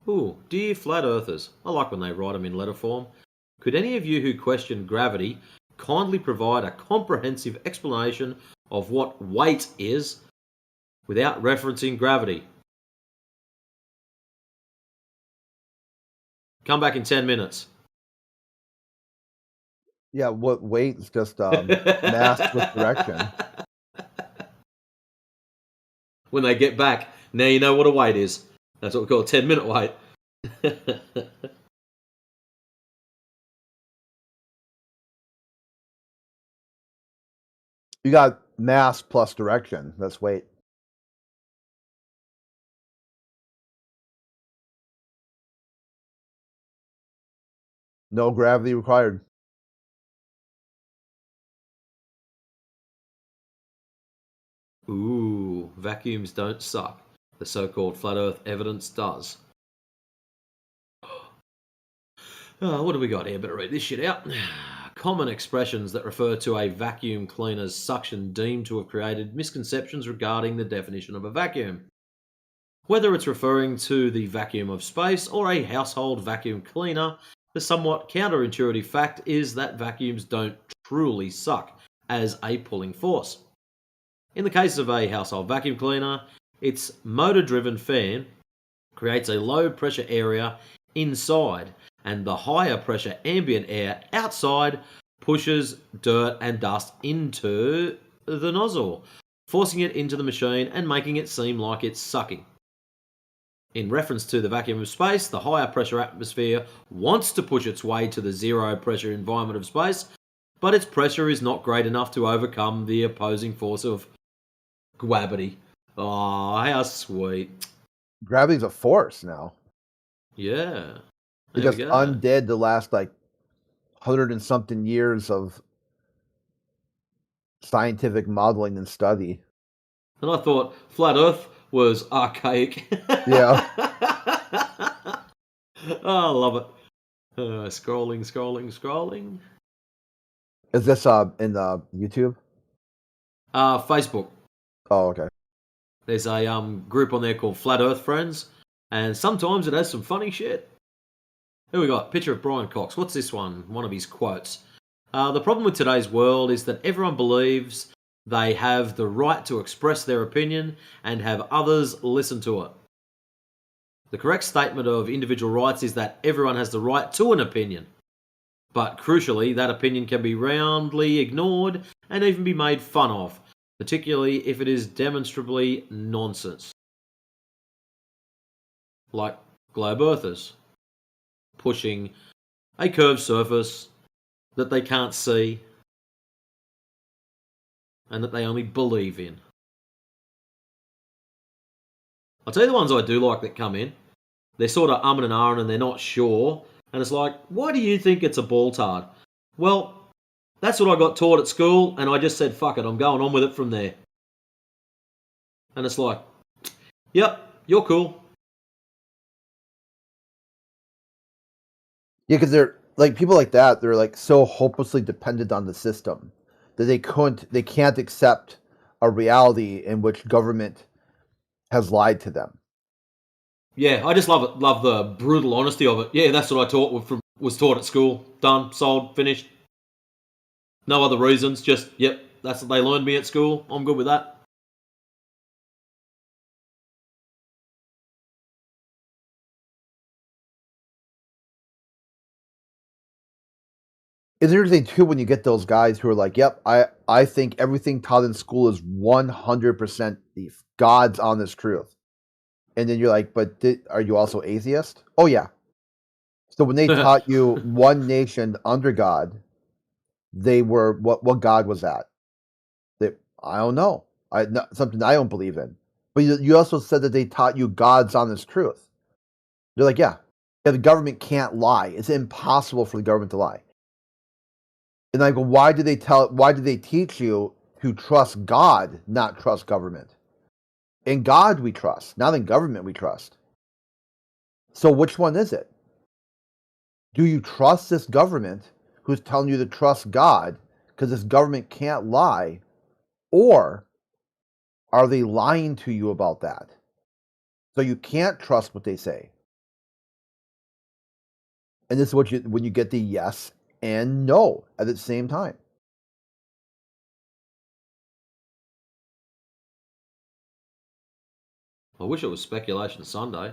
Ooh, dear flat earthers. I like when they write them in letter form. Could any of you who question gravity kindly provide a comprehensive explanation of what weight is without referencing gravity? Come back in 10 minutes. Yeah, what weight is just mass with direction. When they get back, now you know what a weight is. That's what we call a 10-minute wait. You got mass plus direction. Let's wait. No gravity required. Ooh, vacuums don't suck. The so-called flat Earth evidence does. What do we got here? Better read this shit out. Common expressions that refer to a vacuum cleaner's suction deemed to have created misconceptions regarding the definition of a vacuum. Whether it's referring to the vacuum of space or a household vacuum cleaner, the somewhat counterintuitive fact is that vacuums don't truly suck as a pulling force. In the case of a household vacuum cleaner, its motor-driven fan creates a low-pressure area inside, and the higher-pressure ambient air outside pushes dirt and dust into the nozzle, forcing it into the machine and making it seem like it's sucking. In reference to the vacuum of space, the higher pressure atmosphere wants to push its way to the zero pressure environment of space, but its pressure is not great enough to overcome the opposing force of gravity. Oh, how sweet. Gravity's a force now. Yeah. It There just we go. undid the last 100 and something years of scientific modeling and study. And I thought flat Earth was archaic. Yeah. Oh, I love it. Scrolling. Is this in YouTube? Facebook. Oh, okay. There's a group on there called Flat Earth Friends, and sometimes it has some funny shit. Here we got picture of Brian Cox. What's this one? One of his quotes. The problem with today's world is that everyone believes they have the right to express their opinion and have others listen to it. The correct statement of individual rights is that everyone has the right to an opinion. But crucially, that opinion can be roundly ignored and even be made fun of, particularly if it is demonstrably nonsense. Like globe earthers pushing a curved surface that they can't see and that they only believe in. I'll tell you the ones I do like that come in. They're sort of and ahhing and they're not sure. And it's like, why do you think it's a ball tard? Well, that's what I got taught at school, and I just said, fuck it, I'm going on with it from there. And it's like, yep, you're cool. Yeah, because they're people like that. They're so hopelessly dependent on the system that they can't accept a reality in which government has lied to them. Yeah, I just love it. Love the brutal honesty of it. Yeah, that's what I was taught at school. Done, sold, finished. No other reasons. Just, yep, that's what they learned me at school. I'm good with that. It's interesting too when you get those guys who are like, "Yep, I think everything taught in school is 100% the God's honest truth," and then you're like, "But are you also atheist?" Oh yeah. So when they taught you one nation under God, they were what God was that? I don't know. Something I don't believe in. But you also said that they taught you God's honest truth. They're like, yeah, the government can't lie. It's impossible for the government to lie. And I go, why did they teach you to trust God, not trust government? In God we trust, not in government we trust. So which one is it? Do you trust this government who's telling you to trust God because this government can't lie? Or are they lying to you about that? So you can't trust what they say. And this is when you get the yes and no at the same time. I wish it was Speculation Sunday.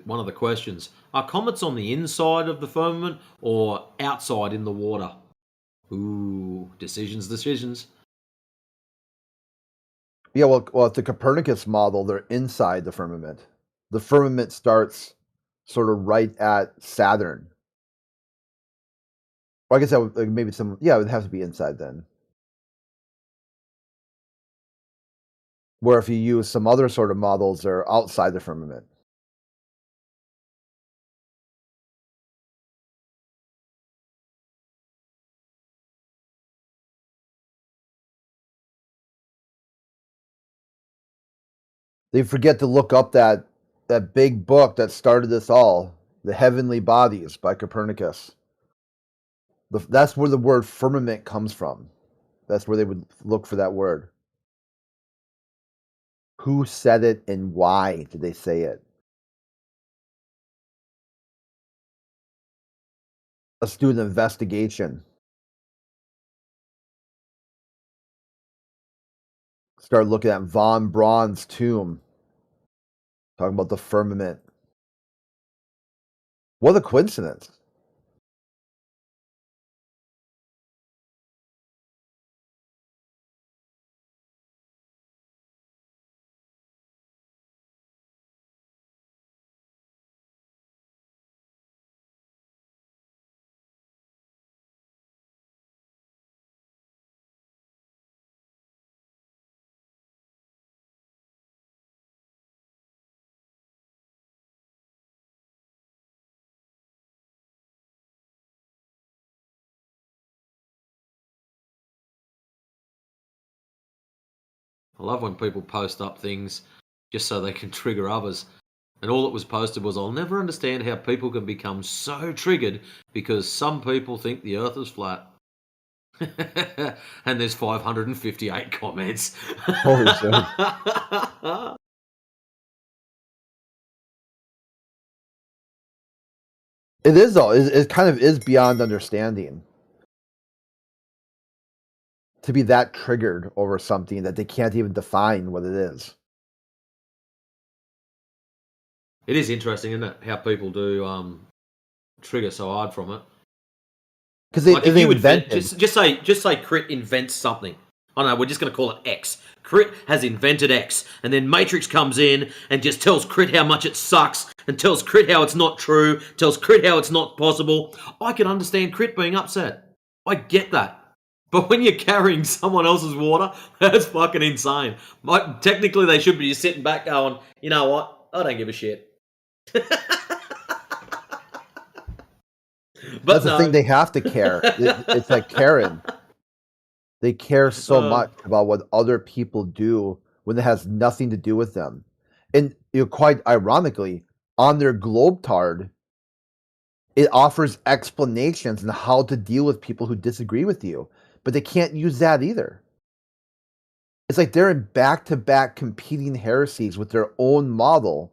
One of the questions, are comets on the inside of the firmament or outside in the water? Ooh, decisions. Yeah, well, it's the Copernicus model. They're inside the firmament. The firmament starts sort of right at Saturn. Well, I guess that would maybe it would have to be inside then. Where if you use some other sort of models, they're outside the firmament. They forget to look up that big book that started this all, The Heavenly Bodies by Copernicus. That's where the word firmament comes from. That's where they would look for that word. Who said it and why did they say it? Let's do an investigation. Start looking at von Braun's tomb. Talking about the firmament. What a coincidence. I love when people post up things just so they can trigger others. And all that was posted was, I'll never understand how people can become so triggered because some people think the earth is flat. And there's 558 comments. Holy shit. It is, though. It kind of is beyond understanding. To be that triggered over something that they can't even define what it is. It is interesting, isn't it, how people do trigger so hard from it. Because they, like if they you invented. just say Crit invents something. I don't know, we're just going to call it X. Crit has invented X, and then Matrix comes in and just tells Crit how much it sucks, and tells Crit how it's not true, tells Crit how it's not possible. I can understand Crit being upset. I get that. But when you're carrying someone else's water, that's fucking insane. Technically, they should be just sitting back going, you know what? I don't give a shit. But That's the thing, they have to care. It's like Karen. They care so much about what other people do when it has nothing to do with them. And quite ironically, on their Globetard, it offers explanations on how to deal with people who disagree with you. But they can't use that either. It's like they're in back-to-back competing heresies with their own model.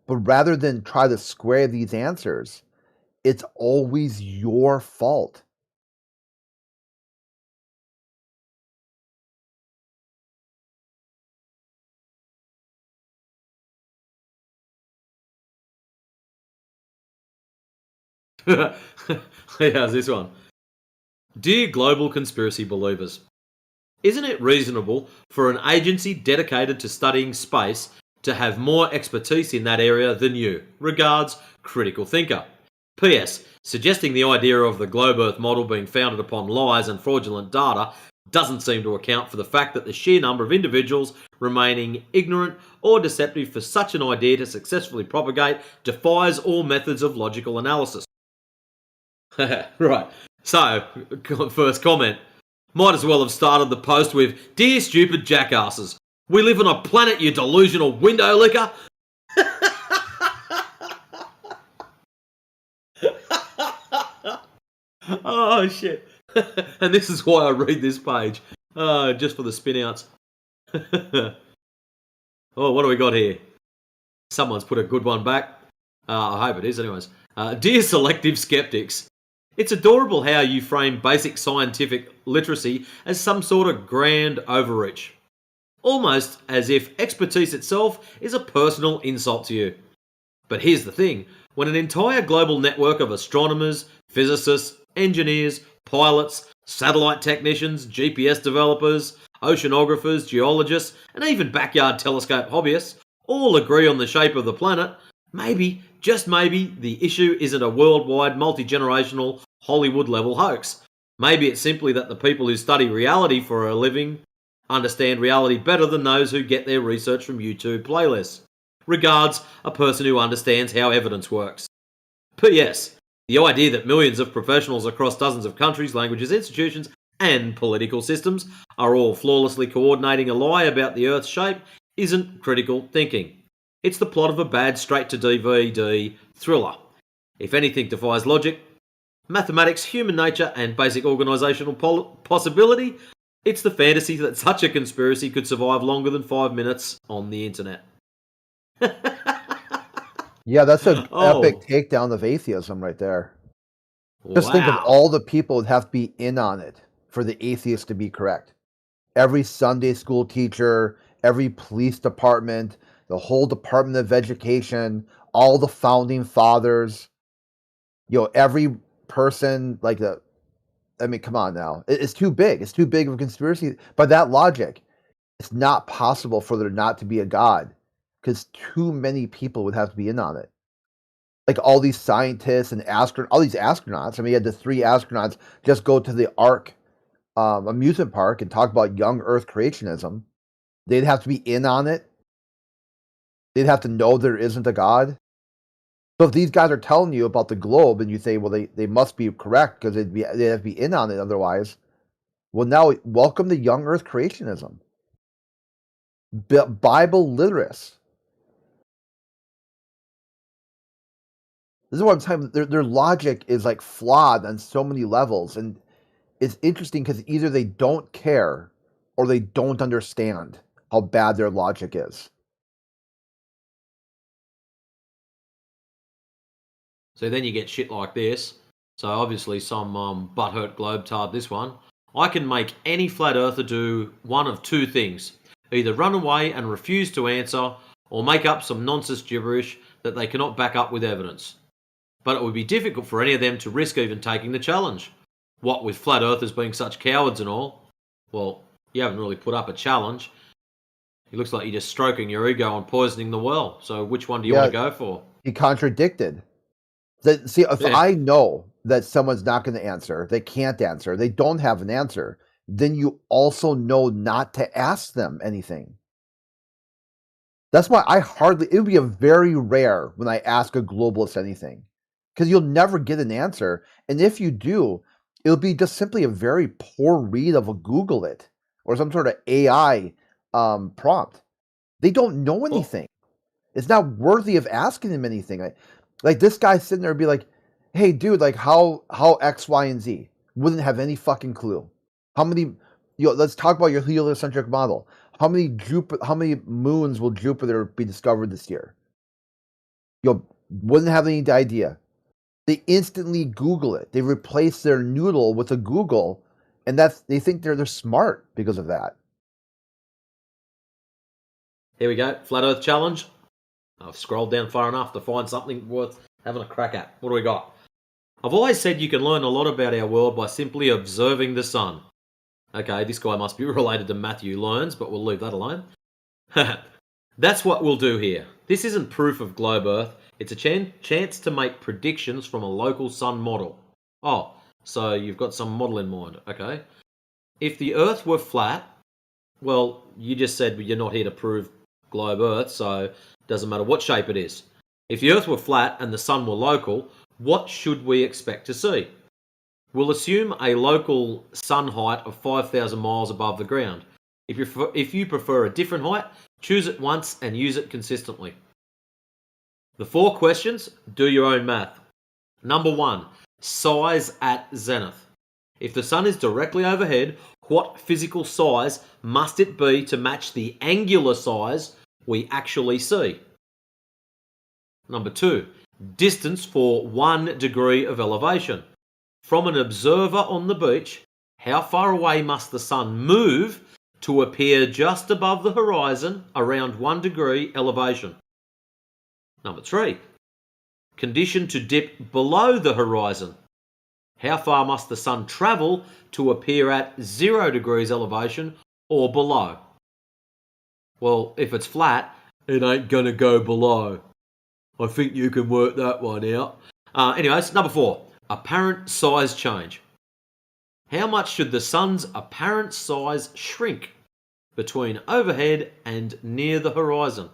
But rather than try to square these answers, it's always your fault. How's this one? Dear global conspiracy believers, isn't it reasonable for an agency dedicated to studying space to have more expertise in that area than you? Regards, Critical Thinker. P.S. Suggesting the idea of the globe Earth model being founded upon lies and fraudulent data doesn't seem to account for the fact that the sheer number of individuals remaining ignorant or deceptive for such an idea to successfully propagate defies all methods of logical analysis. Right. So, first comment. Might as well have started the post with, Dear stupid jackasses, we live on a planet, you delusional window licker. Oh, shit. And this is why I read this page. Just for the spin-outs. Oh, what do we got here? Someone's put a good one back. I hope it is, anyways. Dear selective skeptics, it's adorable how you frame basic scientific literacy as some sort of grand overreach. Almost as if expertise itself is a personal insult to you. But here's the thing. When an entire global network of astronomers, physicists, engineers, pilots, satellite technicians, GPS developers, oceanographers, geologists, and even backyard telescope hobbyists all agree on the shape of the planet, maybe, just maybe, the issue isn't a worldwide, multi-generational, Hollywood-level hoax. Maybe it's simply that the people who study reality for a living understand reality better than those who get their research from YouTube playlists. Regards, a person who understands how evidence works. P.S. The idea that millions of professionals across dozens of countries, languages, institutions, and political systems are all flawlessly coordinating a lie about the Earth's shape isn't critical thinking. It's the plot of a bad straight-to-DVD thriller. If anything defies logic, mathematics, human nature, and basic organisational possibility, it's the fantasy that such a conspiracy could survive longer than 5 minutes on the internet. Yeah, that's an epic takedown of atheism right there. Just think of Wow. all the people that have to be in on it for the atheist to be correct. Every Sunday school teacher, every police department, the whole Department of Education, all the founding fathers, every person come on now. It's too big. It's too big of a conspiracy. By that logic, it's not possible for there not to be a God because too many people would have to be in on it. Like all these scientists and all these astronauts. I mean, you had the 3 astronauts just go to the Ark amusement park and talk about young Earth creationism. They'd have to be in on it. They'd have to know there isn't a God. So if these guys are telling you about the globe and you say, well, they must be correct because they have to be in on it otherwise. Well, now welcome to young Earth creationism. Bible literacy. This is what I'm saying. Their logic is like flawed on so many levels, and it's interesting because either they don't care or they don't understand how bad their logic is. So then you get shit like this. So obviously some butthurt globetard this one. I can make any flat earther do one of 2 things. Either run away and refuse to answer, or make up some nonsense gibberish that they cannot back up with evidence. But it would be difficult for any of them to risk even taking the challenge. What with flat earthers being such cowards and all. Well, you haven't really put up a challenge. It looks like you're just stroking your ego and poisoning the well. So which one do you want to go for? He contradicted. See, if I know that someone's not going to answer, they can't answer, they don't have an answer, then you also know not to ask them anything. That's why it would be a very rare when I ask a globalist anything, because you'll never get an answer. And if you do, it'll be just simply a very poor read of a Google it or some sort of AI prompt. They don't know anything. It's not worthy of asking them anything. Like this guy sitting there and be like, hey, dude, like how X, Y, and Z wouldn't have any fucking clue. How many, let's talk about your heliocentric model. How many moons will Jupiter be discovered this year? Wouldn't have any idea. They instantly Google it. They replace their noodle with a Google, and they think they're smart because of that. Here we go. Flat Earth Challenge. I've scrolled down far enough to find something worth having a crack at. What do we got? I've always said you can learn a lot about our world by simply observing the sun. Okay, this guy must be related to Matthew Learns, but we'll leave that alone. That's what we'll do here. This isn't proof of globe Earth. It's a chance to make predictions from a local sun model. Oh, so you've got some model in mind. Okay. If the Earth were flat, well, you just said you're not here to prove globe Earth, so it doesn't matter what shape it is. If the Earth were flat and the sun were local, what should we expect to see? We'll assume a local sun height of 5,000 miles above the ground. If you prefer a different height, choose it once and use it consistently. The 4 questions, do your own math. Number 1, size at zenith. If the sun is directly overhead, what physical size must it be to match the angular size we actually see? Number 2, distance for 1 degree of elevation. From an observer on the beach, how far away must the sun move to appear just above the horizon around 1 degree elevation? Number 3, condition to dip below the horizon. How far must the sun travel to appear at 0 degrees elevation or below? Well, if it's flat, it ain't gonna go below. I think you can work that one out. Anyways, number 4, apparent size change. How much should the sun's apparent size shrink between overhead and near the horizon.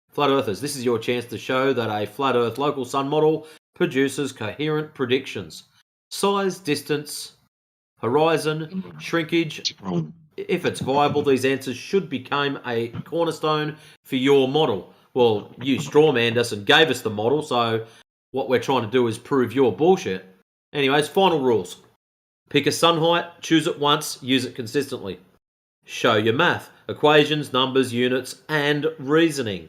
Flat Earthers, this is your chance to show that a flat Earth local sun model produces coherent predictions. Size, distance, horizon, shrinkage. If it's viable, these answers should become a cornerstone for your model. Well, you strawmanned us and gave us the model, so what we're trying to do is prove your bullshit. Anyways, final rules. Pick a sun height, choose it once, use it consistently. Show your math, equations, numbers, units, and reasoning.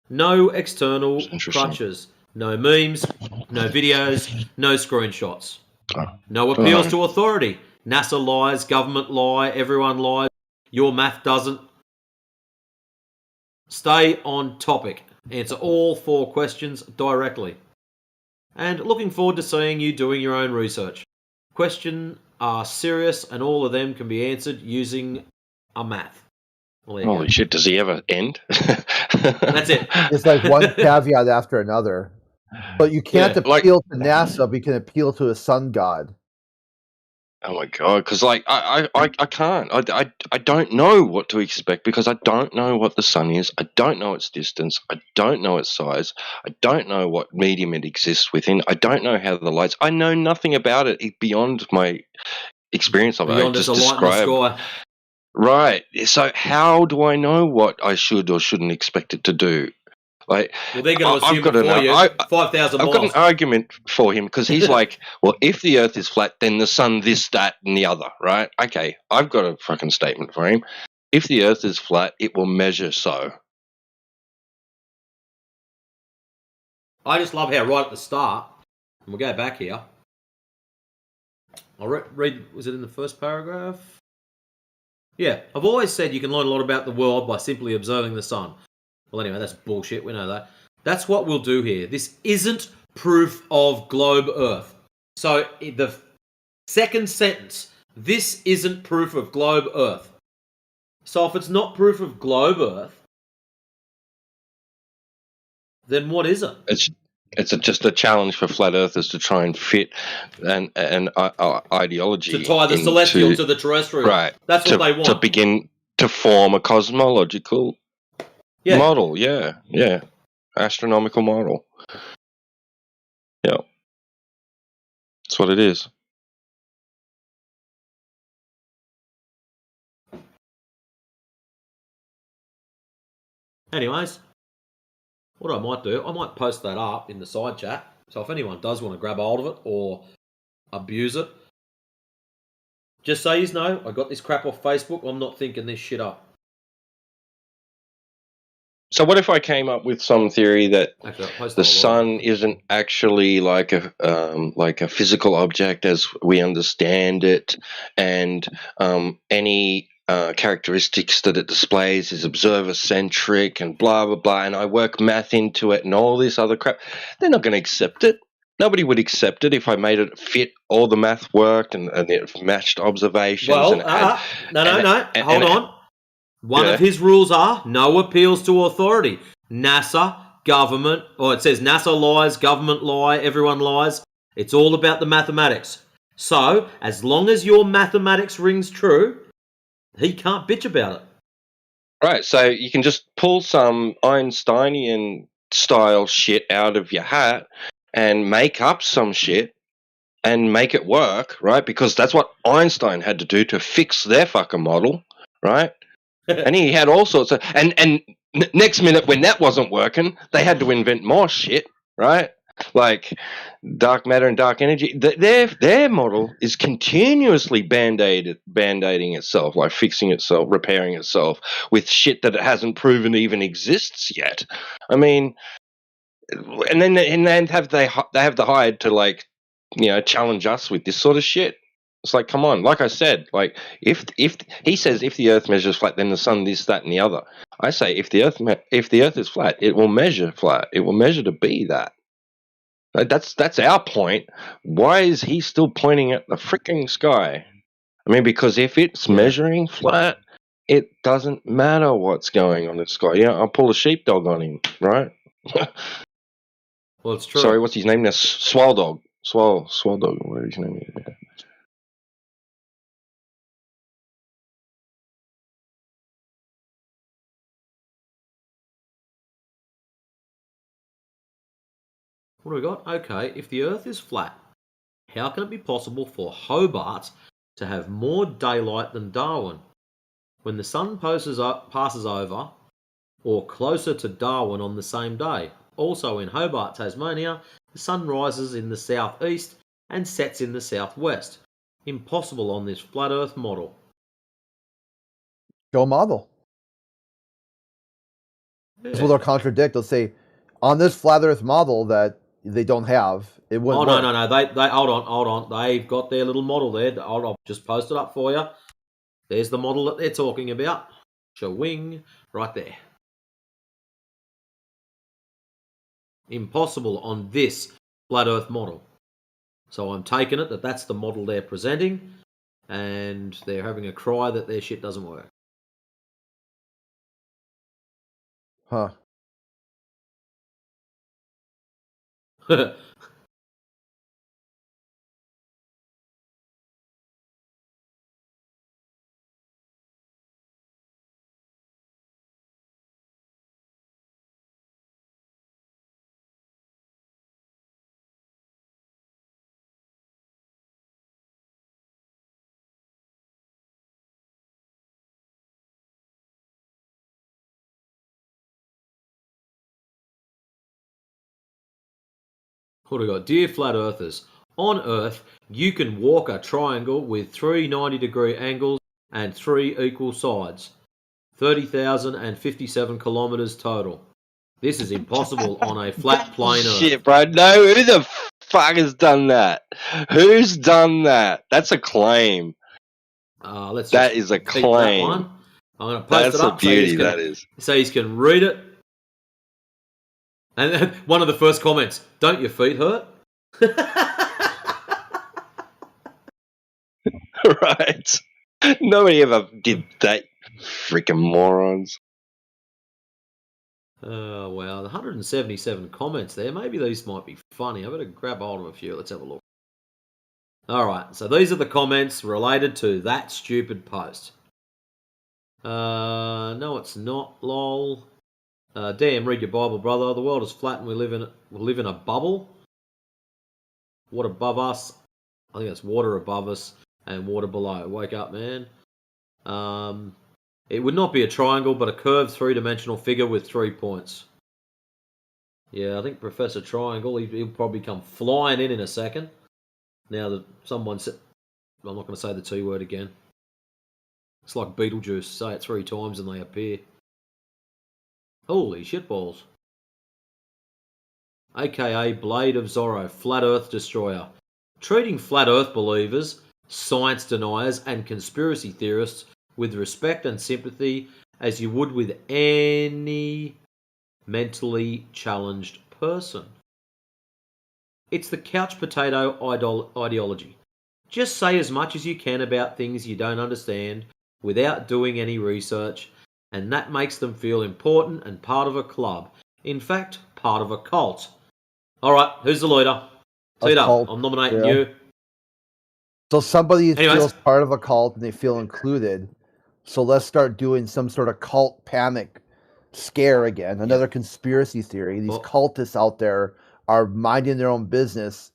No external crutches. No memes, no videos, no screenshots. No appeals to authority. NASA lies, government lie, everyone lies. Your math doesn't. Stay on topic. Answer all 4 questions directly. And looking forward to seeing you doing your own research. Questions are serious and all of them can be answered using a math. Well, Holy shit, does he ever end? That's it. It's like one caveat after another. But you can't appeal to NASA, but you can appeal to the sun god. Oh my god! Because I can't. I don't know what to expect because I don't know what the sun is. I don't know its distance. I don't know its size. I don't know what medium it exists within. I don't know how the lights. I know nothing about it beyond my experience of it. Beyond as a light in the sky. Right. So how do I know what I should or shouldn't expect it to do? Like, well, they're going to assume it for you. 5,000 miles. I've got an argument for him because he's like, well, if the Earth is flat, then the sun this, that, and the other, right? Okay, I've got a fucking statement for him. If the Earth is flat, it will measure so. I just love how right at the start, and we'll go back here. I'll read, was it in the first paragraph? Yeah, I've always said you can learn a lot about the world by simply observing the sun. Well, anyway, that's bullshit. We know that. That's what we'll do here. This isn't proof of globe Earth. So the second sentence, this isn't proof of globe Earth. So if it's not proof of globe Earth, then what is it? It's just a challenge for flat earthers to try and fit an ideology to tie the celestial to the terrestrial. Right. That's what they want. To begin to form a cosmological model. Yeah. Astronomical model. Yeah. That's what it is. Anyways, what I might do, I might post that up in the side chat. So if anyone does want to grab hold of it or abuse it, just so you know, I got this crap off Facebook. I'm not thinking this shit up. So what if I came up with some theory that the sun isn't actually like a physical object as we understand it, and any characteristics that it displays is observer-centric and blah, blah, blah, and I work math into it and all this other crap? They're not going to accept it. Nobody would accept it if I made it fit, all the math worked and it matched observations. Well, no. Hold on. One of his rules are no appeals to authority. NASA, government, or it says NASA lies, government lie, everyone lies. It's all about the mathematics. So, as long as your mathematics rings true, he can't bitch about it. Right, so you can just pull some Einsteinian style shit out of your hat and make up some shit and make it work, right? Because that's what Einstein had to do to fix their fucking model, right? And he had all sorts of... And next minute, when that wasn't working, they had to invent more shit, right? Like dark matter and dark energy. Their model is continuously band-aiding itself, like fixing itself, repairing itself with shit that it hasn't proven even exists yet. I mean, and then they have the hide to, like, you know, challenge us with this sort of shit. It's like, come on. Like I said, like if he says if the Earth measures flat, then the sun this, that, and the other. I say if the Earth is flat, it will measure flat. It will measure to be that. That's our point. Why is he still pointing at the freaking sky? I mean, because if it's measuring flat, it doesn't matter what's going on in the sky. Yeah, I'll pull a sheepdog on him, right? Well, it's true. Sorry, what's his name now? Swaldog. Swaldog, whatever his name is. Yeah. What do we got? Okay, if the Earth is flat, how can it be possible for Hobart to have more daylight than Darwin? When the sun passes over or closer to Darwin on the same day. Also in Hobart, Tasmania, the sun rises in the southeast and sets in the southwest. Impossible on this flat Earth model. Go model. This will contradict. They'll say, on this flat Earth model that they don't have, it wouldn't work. No. They hold on. They've got their little model there. I'll just post it up for you. There's the model that they're talking about. Wing right there. Impossible on this flat Earth model. So I'm taking it that that's the model they're presenting, and they're having a cry that their shit doesn't work. Huh. What do we got? Dear Flat Earthers, on Earth, you can walk a triangle with 3 90-degree angles and 3 equal sides. 30,057 kilometers total. This is impossible on a flat plane Earth. Shit, bro. No, who the fuck has done that? Who's done that? That's a claim. That is a keep that claim. one. I'm going to post That's it a up beauty, so that is. you can read it. And then one of the first comments, don't your feet hurt? Right. Nobody ever did that. Freaking morons. Oh, wow. 177 comments there. Maybe these might be funny. I better grab hold of a few. Let's have a look. All right. So these are the comments related to that stupid post. No, it's not. Lol. Damn, read your Bible, brother. The world is flat and we live in a bubble. What above us? I think that's water above us and water below. Wake up, man. It would not be a triangle, but a curved three-dimensional figure with 3 points. Yeah, I think Professor Triangle, he'll probably come flying in a second. Now that someone said, I'm not going to say the T word again. It's like Beetlejuice. Say it 3 times and they appear. Holy shitballs. AKA Blade of Zorro, Flat Earth Destroyer. Treating Flat Earth believers, science deniers, and conspiracy theorists with respect and sympathy as you would with any mentally challenged person. It's the couch potato ideology. Just say as much as you can about things you don't understand without doing any research, and that makes them feel important and part of a club. In fact, part of a cult. All right, who's the leader? Tee it up. I'm nominating you. So somebody feels part of a cult and they feel included. So let's start doing some sort of cult panic scare again. Another conspiracy theory. These cultists out there are minding their own business,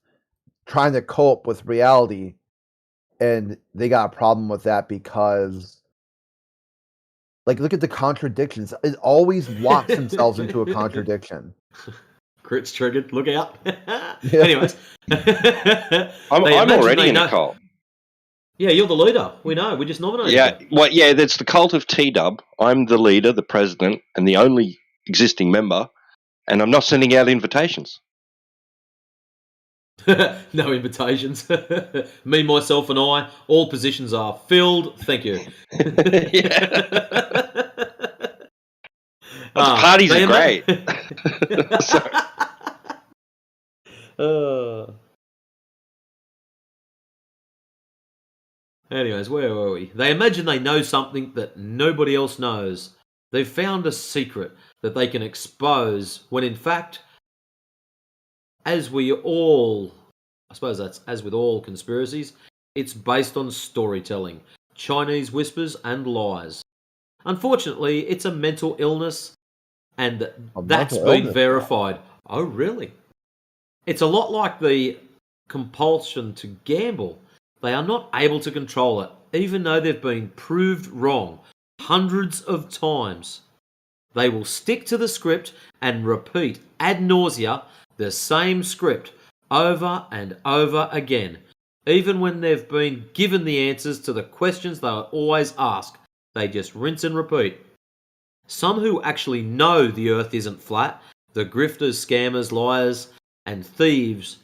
trying to cope with reality, and they got a problem with that because, like, look at the contradictions. It always locks themselves into a contradiction. Crit's triggered. Look out. Anyways. I'm already in a cult. Yeah, you're the leader. We know. We just nominated you. Well, yeah, that's the cult of T-Dub. I'm the leader, the president, and the only existing member, and I'm not sending out invitations. No invitations. Me, myself, and I, all positions are filled. Thank you. Parties are great. Anyways, where were we? They imagine they know something that nobody else knows. They've found a secret that they can expose when in fact, as with all conspiracies, it's based on storytelling, Chinese whispers and lies. Unfortunately, it's a mental illness and that's been verified. Oh, really? It's a lot like the compulsion to gamble. They are not able to control it, even though they've been proved wrong hundreds of times. They will stick to the script and repeat ad nausea the same script over and over again, even when they've been given the answers to the questions they always ask. They just rinse and repeat. Some who actually know the earth isn't flat, the grifters, scammers, liars, and thieves,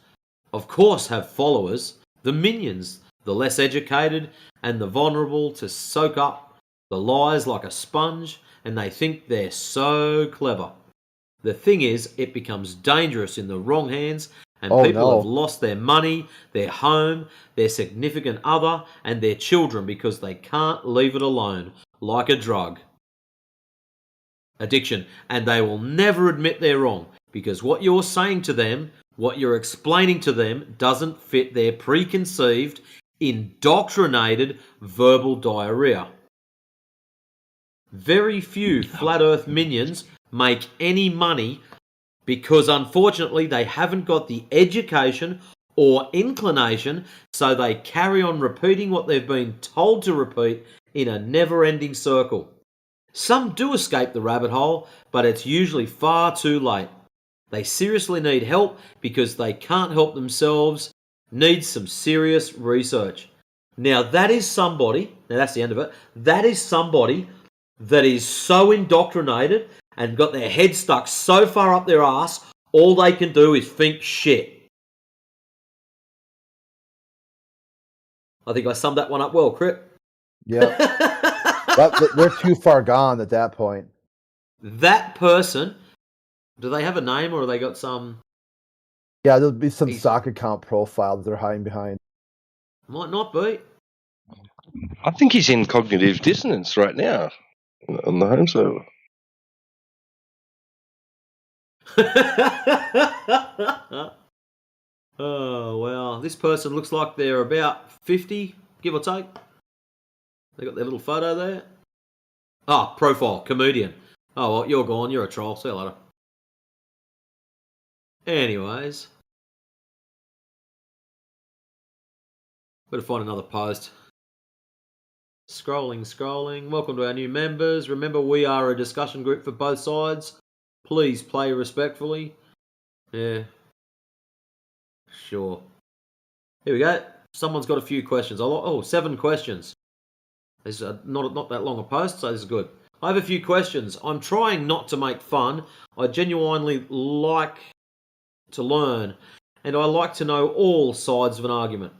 of course have followers, the minions, the less educated and the vulnerable to soak up the lies like a sponge, and they think they're so clever. The thing is, it becomes dangerous in the wrong hands, and people have lost their money, their home, their significant other, and their children because they can't leave it alone, like a drug. Addiction, and they will never admit they're wrong because what you're saying to them, what you're explaining to them, doesn't fit their preconceived, indoctrinated verbal diarrhea. Very few flat earth minions make any money because unfortunately they haven't got the education or inclination, so they carry on repeating what they've been told to repeat in a never-ending circle. Some do escape the rabbit hole, but it's usually far too late. They seriously need help because they can't help themselves, need some serious research. Now that is somebody, now that's the end of it, that is somebody that is so indoctrinated and got their head stuck so far up their ass, all they can do is think shit. I think I summed that one up well, Crit. Yeah. But they're too far gone at that point. That person, do they have a name or have they got some... Yeah, there'll be some sock account profile that they're hiding behind. Might not be. I think he's in cognitive dissonance right now on the home server. Oh, well, this person looks like they're about 50, give or take. They got their little photo there. Ah, profile, comedian. Oh, well, you're gone. You're a troll. See you later. Anyways. Better find another post. Scrolling. Welcome to our new members. Remember, we are a discussion group for both sides. Please play respectfully. Yeah. Sure. Here we go. Someone's got a few questions. 7 questions. This is not that long a post, so this is good. I have a few questions. I'm trying not to make fun. I genuinely like to learn, and I like to know all sides of an argument.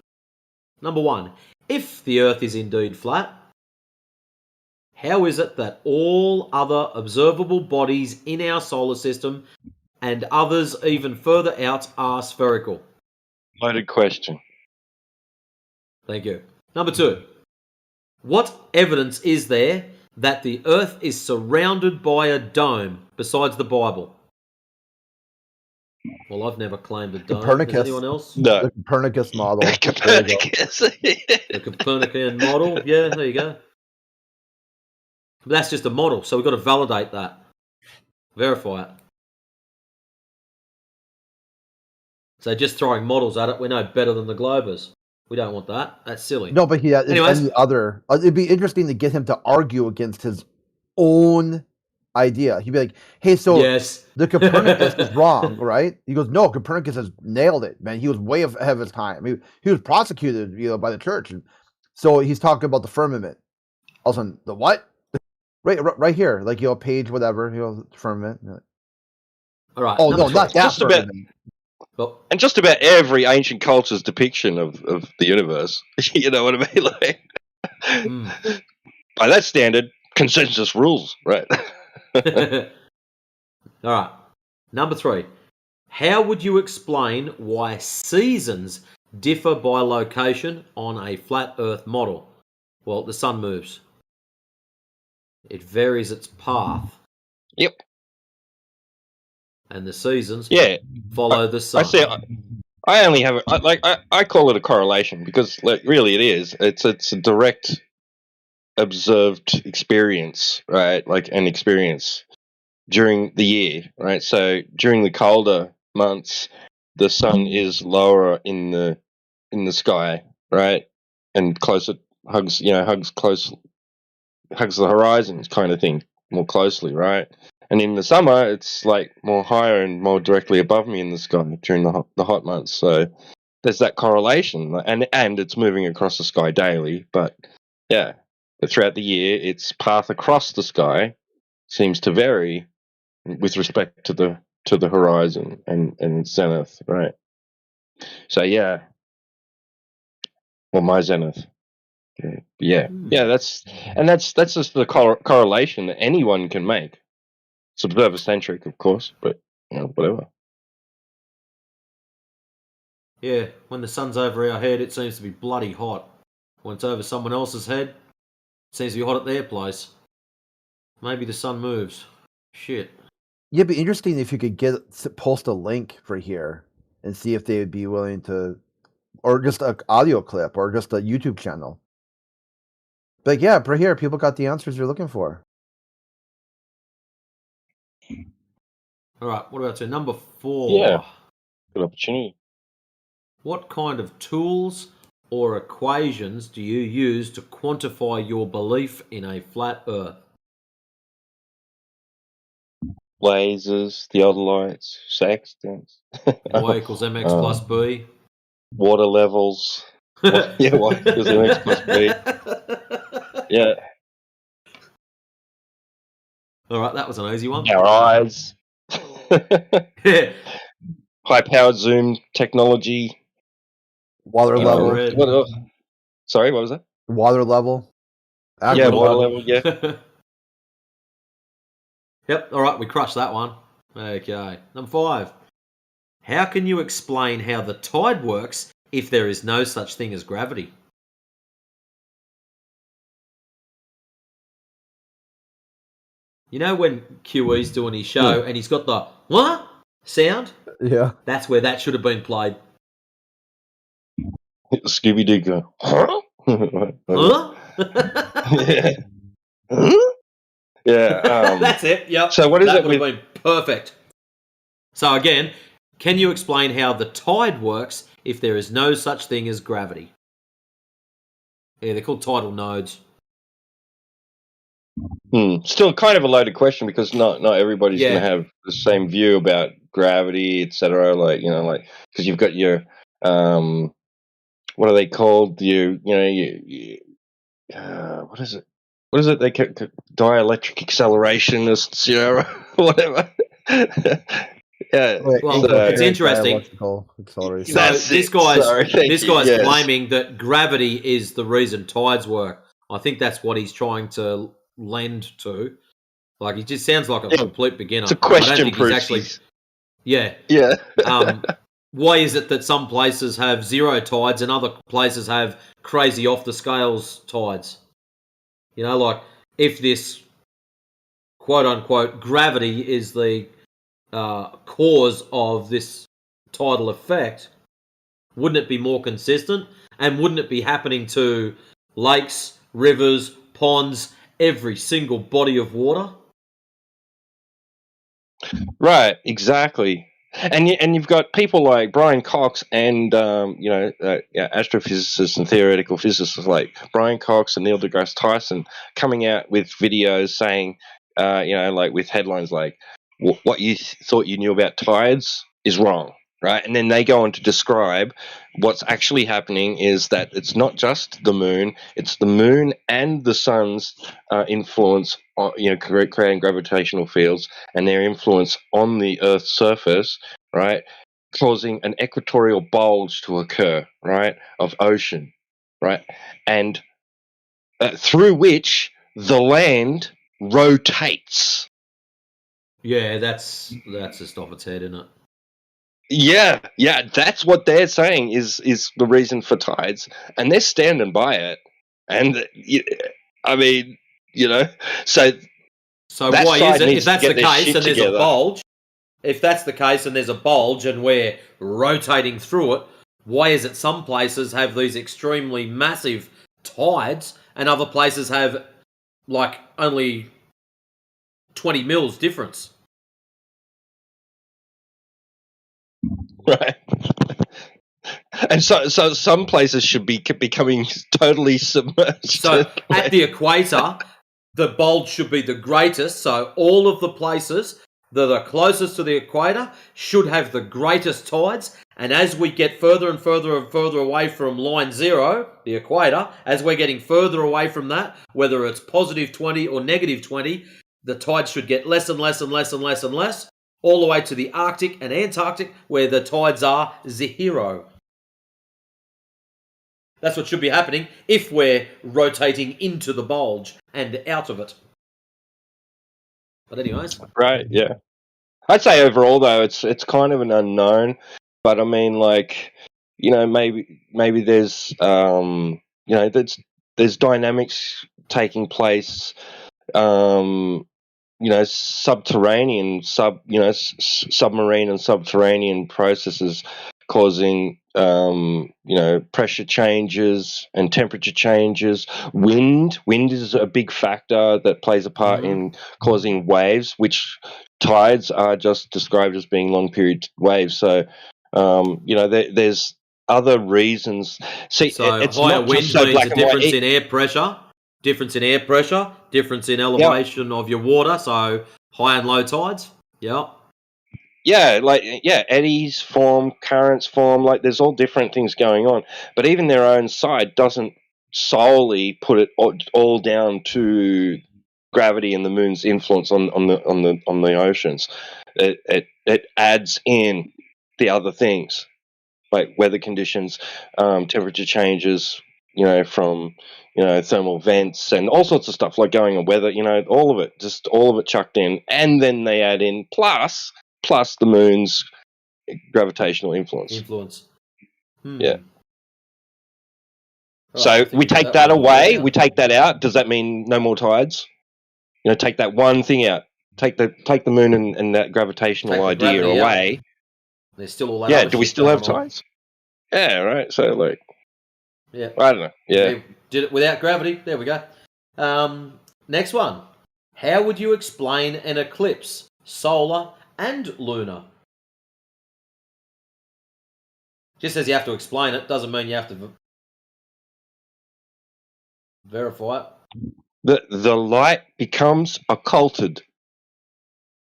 Number 1. If the Earth is indeed flat, how is it that all other observable bodies in our solar system and others even further out are spherical? Loaded question. Thank you. Number 2. What evidence is there that the Earth is surrounded by a dome besides the Bible? Well, I've never claimed a dome. Copernicus. Has anyone else? No. The Copernicus model. Copernicus. The Copernican model. Yeah, there you go. But that's just a model, so we've got to validate that. Verify it. So just throwing models at it, we're no better than the Globers. We don't want that. That's silly. No, but Anyways. any other. It'd be interesting to get him to argue against his own idea. He'd be like, "Hey, so yes. the Copernicus is wrong, right?" He goes, "No, Copernicus has nailed it, man. He was way ahead of his time. He was prosecuted, by the church, and so he's talking about the firmament. All of a sudden, the what? Right here, like page whatever, firmament. All right. Oh no, not that just about. And just about every ancient culture's depiction of the universe. You know what I mean? Like, by that standard, consensus rules, right? All right. Number 3. How would you explain why seasons differ by location on a flat Earth model? Well, the sun moves. It varies its path. Yep. And the seasons follow the sun. I only have I call it a correlation because really it is. It's a direct observed experience, right? Like an experience during the year, right? So during the colder months, the sun is lower in the sky, right, and closer hugs the horizon kind of thing more closely, right? And in the summer, it's like more higher and more directly above me in the sky during the hot months. So there's that correlation, and it's moving across the sky daily. But yeah, throughout the year, its path across the sky seems to vary with respect to the horizon and its zenith, right? So yeah, or my zenith. Yeah. That's just the correlation that anyone can make. It's observer centric, of course, but whatever. Yeah, when the sun's over our head, it seems to be bloody hot. When it's over someone else's head, it seems to be hot at their place. Maybe the sun moves. Shit. Yeah, it'd be interesting if you could post a link for here and see if they would be willing to, or just an audio clip, or just a YouTube channel. But yeah, for here, people got the answers you're looking for. All right, what about number 4? Yeah, good opportunity. What kind of tools or equations do you use to quantify your belief in a flat Earth? Lasers, theodolites, sextants. Y equals mx plus b. Water levels. Y equals mx plus b. Yeah. All right, that was an easy one. Our eyes. High-powered zoom technology. Water level. Sorry, what was that? Water level. Yeah, water level, yeah. Yep, all right, we crushed that one. Okay, number 5. How can you explain how the tide works if there is no such thing as gravity? You know when QE's doing his show and he's got the what sound? Yeah. That's where that should have been played. Scooby Doo go, huh? Huh? Yeah. Huh? Yeah. That's it. Yep. So what is that it would with? have been perfect. So again, can you explain how the tide works if there is no such thing as gravity? Yeah, they're called tidal nodes. Still kind of a loaded question because not everybody's going to have the same view about gravity, etc. Like because you've got your what are they called? What is it? What is it? They dielectric accelerationists, whatever. Yeah. Well, it's interesting. So this guy's claiming that gravity is the reason tides work. I think that's what he's trying to lend to. Like, he just sounds like a complete beginner. It's a question, I don't think he's actually. Yeah. Yeah. Why is it that some places have zero tides and other places have crazy off the scales tides? You know, like if this quote unquote gravity is the cause of this tidal effect, wouldn't it be more consistent? And wouldn't it be happening to lakes, rivers, ponds, every single body of water? Right, exactly. And you've got people like Brian Cox and astrophysicists and theoretical physicists like Brian Cox and Neil deGrasse Tyson coming out with videos saying, like with headlines like "What you thought you knew about tides is wrong," right? And then they go on to describe what's actually happening is that it's not just the moon; it's the moon and the sun's influence on, creating gravitational fields and their influence on the Earth's surface, right, causing an equatorial bulge to occur, right, of ocean, right, and through which the land rotates. Yeah, that's just off its head, isn't it? Yeah, that's what they're saying is the reason for tides, and they're standing by it. And I mean, so why is it if that's the case and there's a bulge? If that's the case and there's a bulge and we're rotating through it, why is it some places have these extremely massive tides and other places have like only 20 mils difference? right? And so some places should be becoming totally submerged. So at the equator, the bulge should be the greatest. So all of the places that are closest to the equator should have the greatest tides. And as we get further and further and further away from line 0, the equator, as we're getting further away from that, whether it's positive 20 or negative 20, the tides should get less and less and less and less and less, all the way to the Arctic and Antarctic, where the tides are 0. That's what should be happening if we're rotating into the bulge and out of it. But anyways. Right, yeah. I'd say overall though it's kind of an unknown, but I mean like, you know, maybe there's you know, there's dynamics taking place, you know, submarine and subterranean processes causing you know, pressure changes and temperature changes. Wind is a big factor that plays a part in causing waves, which tides are just described as being long period waves. So you know, there's other reasons. See, So it's higher not wind just so means black a and white. difference in air pressure, difference in elevation of your water, so high and low tides. Yep. Yeah, eddies form, currents form, like there's all different things going on. But even their own side doesn't solely put it all down to gravity and the moon's influence on the oceans. It adds in the other things like weather conditions, temperature changes, you know, from, you know, thermal vents and all sorts of stuff like going on weather, you know, all of it chucked in, and then they add in plus the moon's gravitational influence. Yeah. So we take that away, we take that out. Does that mean no more tides? You know, take that one thing out. Take the moon and that gravitational idea away. There's still all that Yeah, other do we shit still have going on. tides? Yeah, right. So like, Yeah. I don't know. Yeah. We did it without gravity. There we go. Next one. How would you explain an eclipse, solar and lunar? Just says you have to explain it, doesn't mean you have to verify it. The light becomes occulted.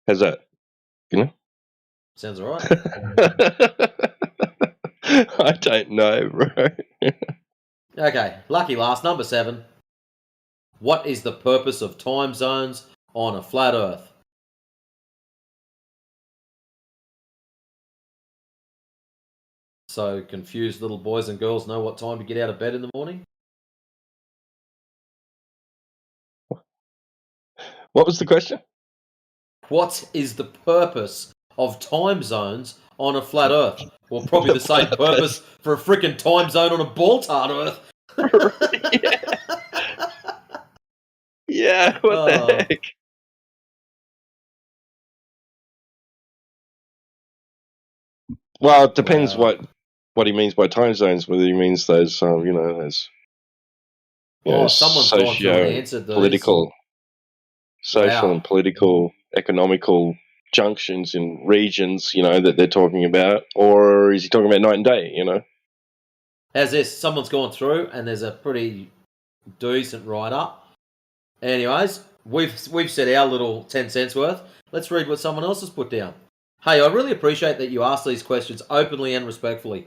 How's that? You know? Sounds alright. I don't know, bro. Okay, lucky last, number 7. What is the purpose of time zones on a flat Earth? So confused little boys and girls know what time to get out of bed in the morning? What was the question? What is the purpose of time zones on a flat Earth? Well, probably the same purpose for a freaking time zone on a ball-tart Earth. Yeah, what the heck? Well, it depends what he means by time zones. Whether he means those, you know, those, you know, someone's gone through and answered these. social and political, economical junctions in regions, you know, that they're talking about, or is he talking about night and day? You know, How's this? Someone's gone through and there's a pretty decent write-up. Anyways, we've said our little 10 cents worth. Let's read what someone else has put down. Hey, I really appreciate that you ask these questions openly and respectfully.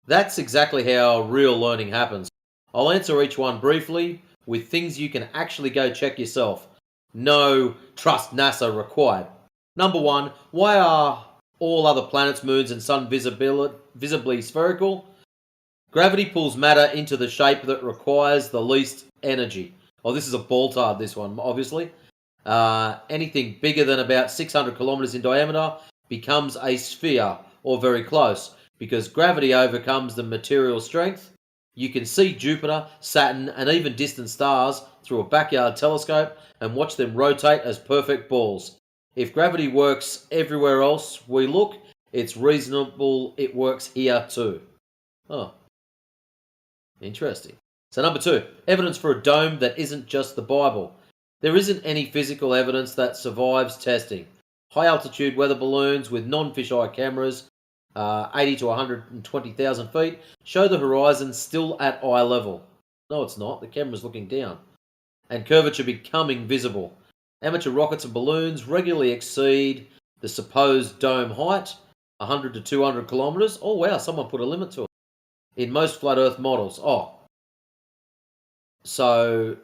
That's exactly how real learning happens. I'll answer each one briefly with things you can actually go check yourself. No trust NASA required. Number 1, why are all other planets, moons and sun visibly spherical? Gravity pulls matter into the shape that requires the least energy. Oh, this is a ball-tard, this one, obviously. Anything bigger than about 600 kilometers in diameter becomes a sphere, or very close, because gravity overcomes the material strength. You can see Jupiter, Saturn, and even distant stars through a backyard telescope and watch them rotate as perfect balls. If gravity works everywhere else we look, it's reasonable it works here too. Oh. Interesting. So number 2, evidence for a dome that isn't just the Bible. There isn't any physical evidence that survives testing. High altitude weather balloons with non-fisheye cameras 80 to 120,000 feet, show the horizon still at eye level. No, it's not. The camera's looking down. And curvature becoming visible. Amateur rockets and balloons regularly exceed the supposed dome height, 100 to 200 kilometers. Oh, wow, someone put a limit to it. In most flat Earth models. Oh. So,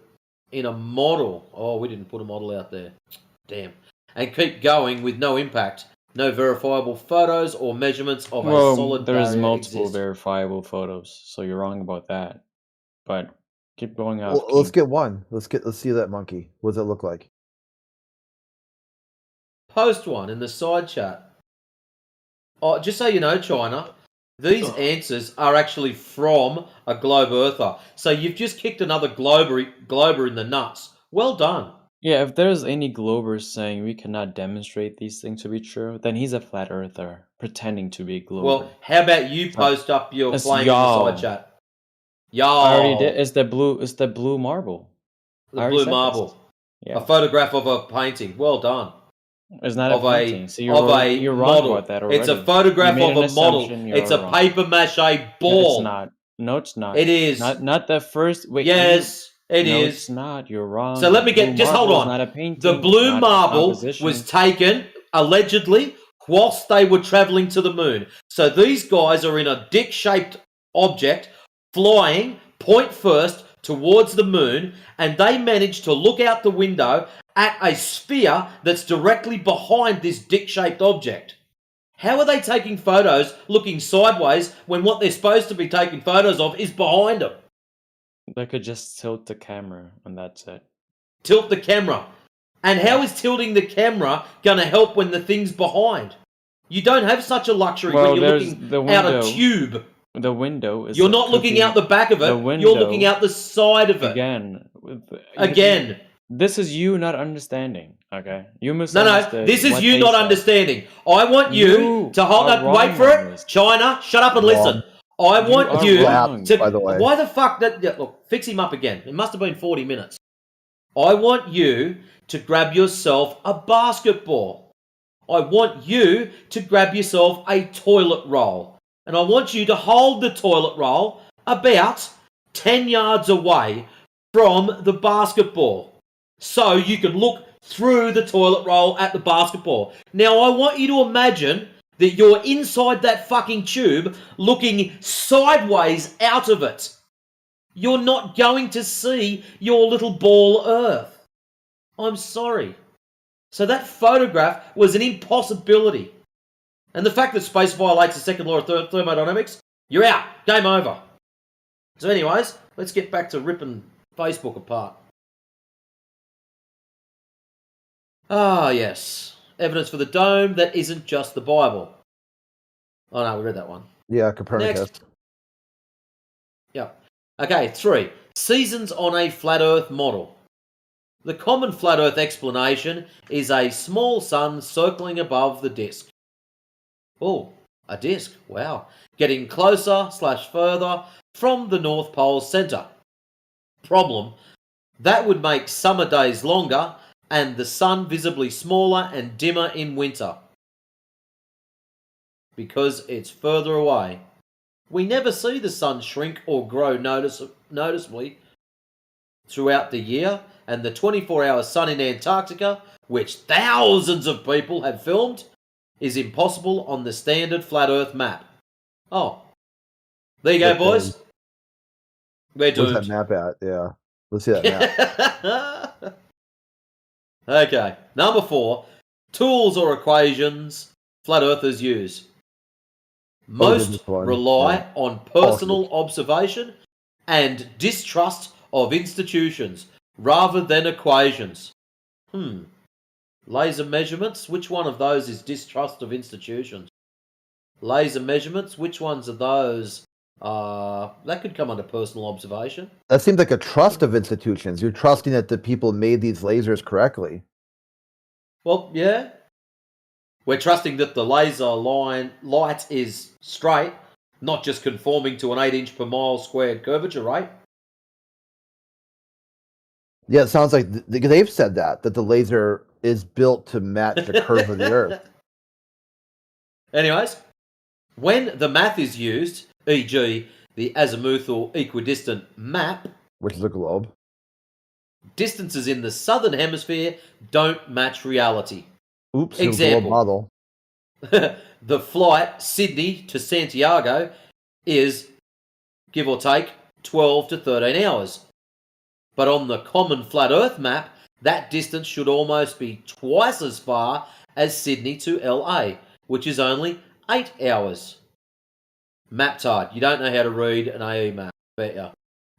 in a model... Oh, we didn't put a model out there. Damn. And keep going with no impact. No verifiable photos or measurements of a solid there's barrier multiple exist. verifiable photos, so you're wrong about that. But keep going up. Well, let's get one. Let's see that monkey. What does it look like? Post one in the side chat. Oh, just so you know, China, these answers are actually from a globe earther. So you've just kicked another glober in the nuts. Well done. Yeah, if there's any globers saying we cannot demonstrate these things to be true, then he's a flat earther pretending to be a glober. Well, how about you post up your claim in the side chat? Y'all. I already did. It's the blue marble. The blue marble. Yeah. A photograph of a painting. Well done. It's not a painting. So you're wrong model. about that already. It's a photograph of a model. It's a paper mache ball. It's not. No, it's not. It is. Not the first. Wait, yes, it no, is. It's not. You're wrong. So let me get. Just hold on. Not a painting. The blue marble was taken allegedly whilst they were traveling to the moon. So these guys are in a dick-shaped object flying point first towards the moon, and they managed to look out the window at a sphere that's directly behind this dick-shaped object. How are they taking photos looking sideways when what they're supposed to be taking photos of is behind them? They could just tilt the camera and that's it. Tilt the camera. And how is tilting the camera going to help when the thing's behind? You don't have such a luxury when you're looking out a tube. The window is... You're not looking out the back of it. You're looking out the side of it. Again. This is you not understanding, okay? You misunderstood. No, this is you not understanding. I want you to hold up. Wait for it. China, shut up and listen. I want you to... By the way. Why the fuck... Look, fix him up again. It must have been 40 minutes. I want you to grab yourself a basketball. I want you to grab yourself a toilet roll. And I want you to hold the toilet roll about 10 yards away from the basketball. So you can look through the toilet roll at the basketball. Now I want you to imagine that you're inside that fucking tube looking sideways out of it. You're not going to see your little ball Earth. I'm sorry. So that photograph was an impossibility. And the fact that space violates the second law of thermodynamics, you're out. Game over. So anyways, let's get back to ripping Facebook apart. Ah, yes. Evidence for the dome that isn't just the Bible. Oh, no, we read that one. Yeah, Copernicus. Next. Yeah. Okay, 3. Seasons on a flat Earth model. The common flat Earth explanation is a small sun circling above the disk. Oh, a disk. Wow. Getting closer/further from the North Pole centre. Problem. That would make summer days longer and the sun visibly smaller and dimmer in winter. Because it's further away. We never see the sun shrink or grow noticeably throughout the year, and the 24-hour sun in Antarctica, which thousands of people have filmed, is impossible on the standard flat Earth map. Oh. There you go, boys. We're doomed. Where's that map at? Yeah. Let's see that map. Okay. Number 4. Tools or equations flat earthers use. Most rely on personal observation and distrust of institutions rather than equations. Laser measurements, which one of those is distrust of institutions? Laser measurements, which ones are those? That could come under personal observation. That seems like a trust of institutions. You're trusting that the people made these lasers correctly. Well, yeah. We're trusting that the laser light is straight, not just conforming to an 8-inch per mile squared curvature rate. Yeah, it sounds like they've said that the laser is built to match the curve of the Earth. Anyways, When the math is used, e.g. the azimuthal equidistant map, which is a globe, distances in the southern hemisphere don't match reality. Oops, Example. globe model. The flight Sydney to Santiago is, give or take, 12 to 13 hours. But on the common flat Earth map, that distance should almost be twice as far as Sydney to LA, which is only 8 hours. Maptard, you don't know how to read an AE map, bet ya.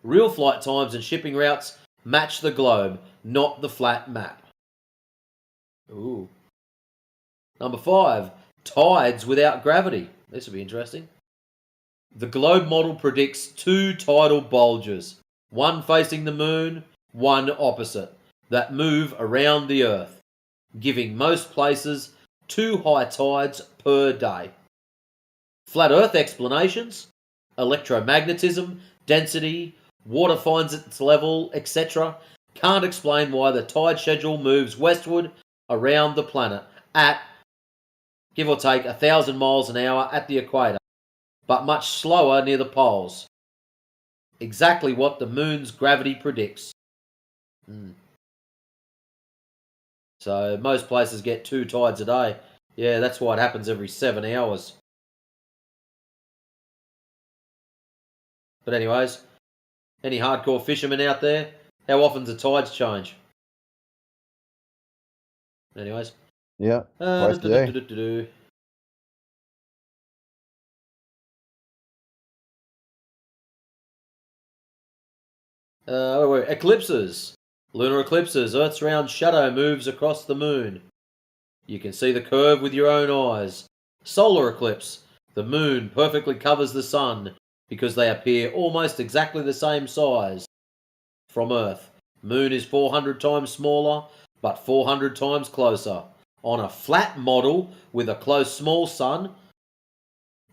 Real flight times and shipping routes match the globe, not the flat map. Ooh. Number 5, tides without gravity. This will be interesting. The globe model predicts 2 tidal bulges, one facing the moon, one opposite, that move around the Earth, giving most places 2 high tides per day. Flat Earth explanations, electromagnetism, density, water finds its level, etc., can't explain why the tide schedule moves westward around the planet at, give or take, 1,000 miles an hour at the equator, but much slower near the poles. Exactly what the moon's gravity predicts. So most places get 2 tides a day. Yeah, that's why it happens every 7 hours. But anyways, any hardcore fishermen out there? How often do tides change? Anyways. Yeah, twice a day. Eclipses. Lunar eclipses. Earth's round shadow moves across the moon. You can see the curve with your own eyes. Solar eclipse. The moon perfectly covers the sun because they appear almost exactly the same size. From Earth, moon is 400 times smaller, but 400 times closer. On a flat model with a close small sun,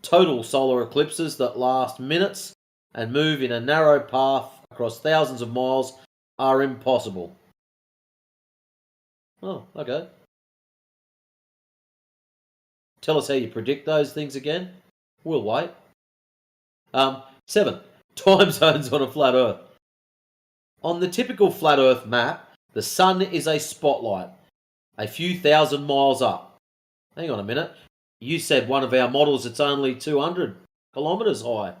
total solar eclipses that last minutes and move in a narrow path across thousands of miles are impossible. Oh, okay. Tell us how you predict those things again. We'll wait. 7. Time zones on a flat Earth. On the typical flat Earth map, the sun is a spotlight, a few thousand miles up. Hang on a minute. You said one of our models it's only 200 kilometres high.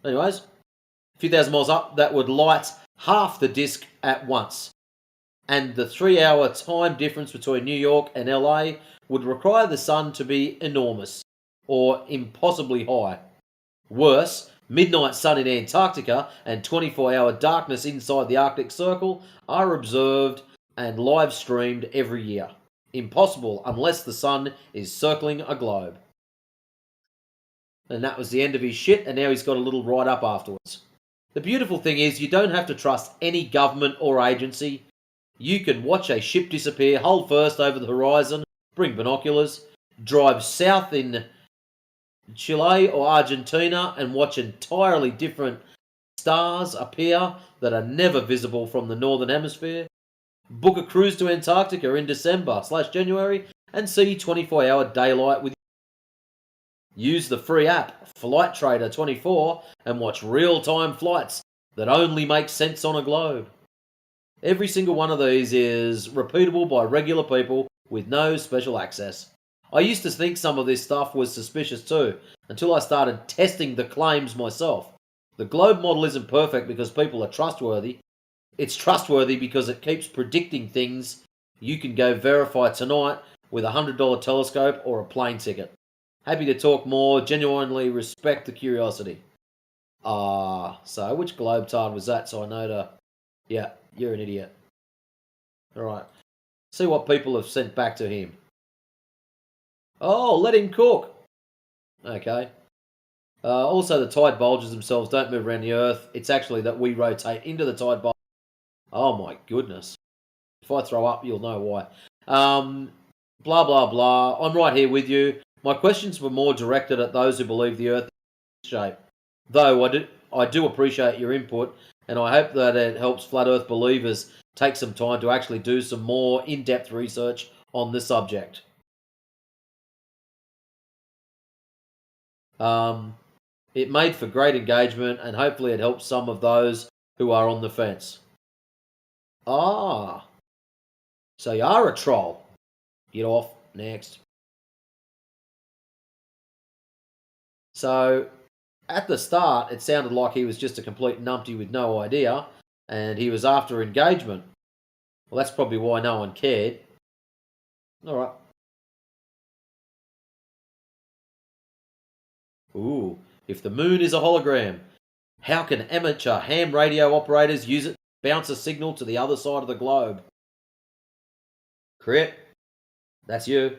Anyways, a few thousand miles up, that would light half the disk at once. And the 3-hour time difference between New York and LA would require the sun to be enormous, or impossibly high. Worse, midnight sun in Antarctica and 24-hour darkness inside the Arctic Circle are observed and live streamed every year. Impossible unless the sun is circling a globe. And that was the end of his shit, and now he's got a little write-up afterwards. The beautiful thing is you don't have to trust any government or agency. You can watch a ship disappear hull first over the horizon, bring binoculars, drive south in Chile or Argentina and watch entirely different stars appear that are never visible from the northern hemisphere. Book a cruise to Antarctica in December/January and see 24-hour daylight with. Use the free app Flight Trader 24 and watch real-time flights that only make sense on a globe. Every single one of these is repeatable by regular people with no special access. I used to think some of this stuff was suspicious too, until I started testing the claims myself. The globe model isn't perfect because people are trustworthy. It's trustworthy because it keeps predicting things you can go verify tonight with a $100 telescope or a plane ticket. Happy to talk more, genuinely respect the curiosity. So which globetard was that so I know to... Yeah, you're an idiot. Alright, see what people have sent back to him. Oh, let him cook. Okay. Also, the tide bulges themselves don't move around the Earth. It's actually that we rotate into the tide bulge. Oh my goodness. If I throw up, you'll know why. Blah, blah, blah. I'm right here with you. My questions were more directed at those who believe the Earth is shape. Though I do appreciate your input, and I hope that it helps Flat Earth believers take some time to actually do some more in-depth research on the subject. It made for great engagement, and hopefully it helps some of those who are on the fence. Ah, so you are a troll. Get off. Next. So, at the start, it sounded like he was just a complete numpty with no idea, and he was after engagement. Well, that's probably why no one cared. All right. Ooh, if the moon is a hologram, how can amateur ham radio operators use it to bounce a signal to the other side of the globe? Crit, that's you.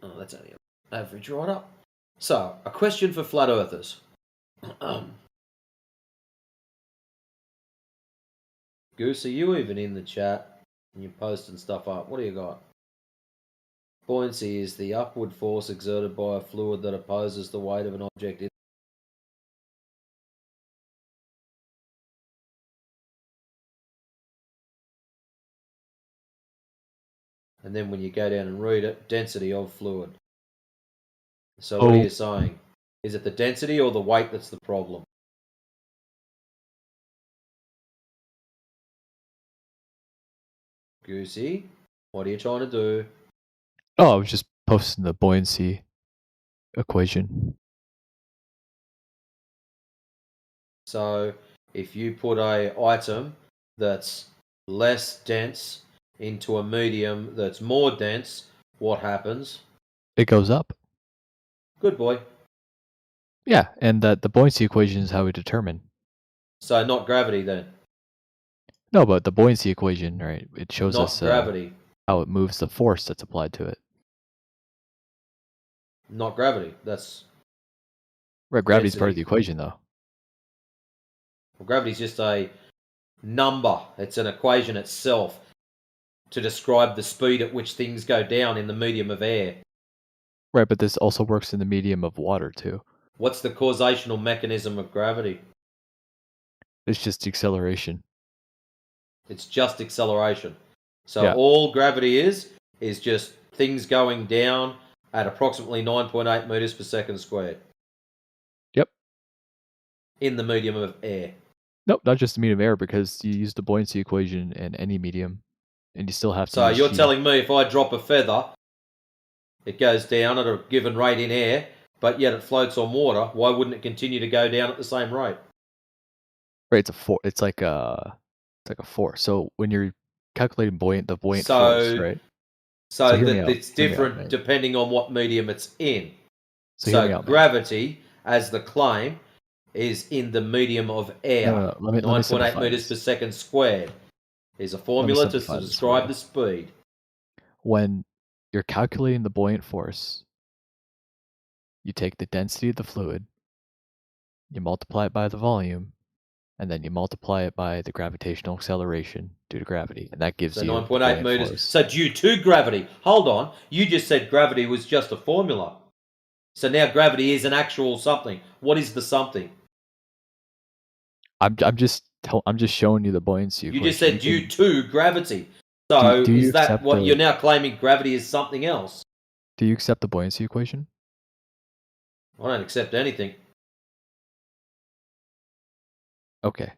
Oh, that's only an average right up. So, a question for flat earthers. Goose, are you even in the chat? And you're posting stuff up. What do you got? Buoyancy is the upward force exerted by a fluid that opposes the weight of an object. And then when you go down and read it, density of fluid. So what are you saying? Is it the density or the weight that's the problem? Goosey, what are you trying to do? Oh, I was just posting the buoyancy equation. So if you put a item that's less dense into a medium that's more dense, what happens? It goes up. Good boy. Yeah, and that the buoyancy equation is how we determine. So not gravity then? No, but the buoyancy equation, right? It shows Not us gravity. How it moves the force that's applied to it. Not gravity. That's right. Gravity's density. part of the equation, though. Well, gravity's just a number. It's an equation itself to describe the speed at which things go down in the medium of air. Right, but this also works in the medium of water too. What's the causational mechanism of gravity? It's just acceleration. It's just acceleration. So Yeah. all gravity is just things going down at approximately 9.8 meters per second squared. Yep. In the medium of air. Nope, not just the medium of air, because you use the buoyancy equation in any medium, and you still have to. So use you're G. telling me if I drop a feather, it goes down at a given rate in air, but yet it floats on water. Why wouldn't it continue to go down at the same rate? Right, it's a force. It's like a force. So when you're calculating the buoyant So, force, right? So hear me that out, it's different depending on what medium it's in. So hear me So out, man. gravity, as the claim, is in the medium of air. No. Let me 9.8 simplify meters this. per second squared is a formula to simplify this for describe you. the speed. When you're calculating the buoyant force, you take the density of the fluid, you multiply it by the volume, and then you multiply it by the gravitational acceleration due to gravity, and that gives So you 9.8 buoyant meters. force. So due to gravity. Hold on. You just said gravity was just a formula. So now gravity is an actual something. What is the something? I'm just showing you the buoyancy equation. You just said due to gravity. So do you is that accept what the- you're now claiming gravity is something else? Do you accept the buoyancy equation? I don't accept anything. Okay.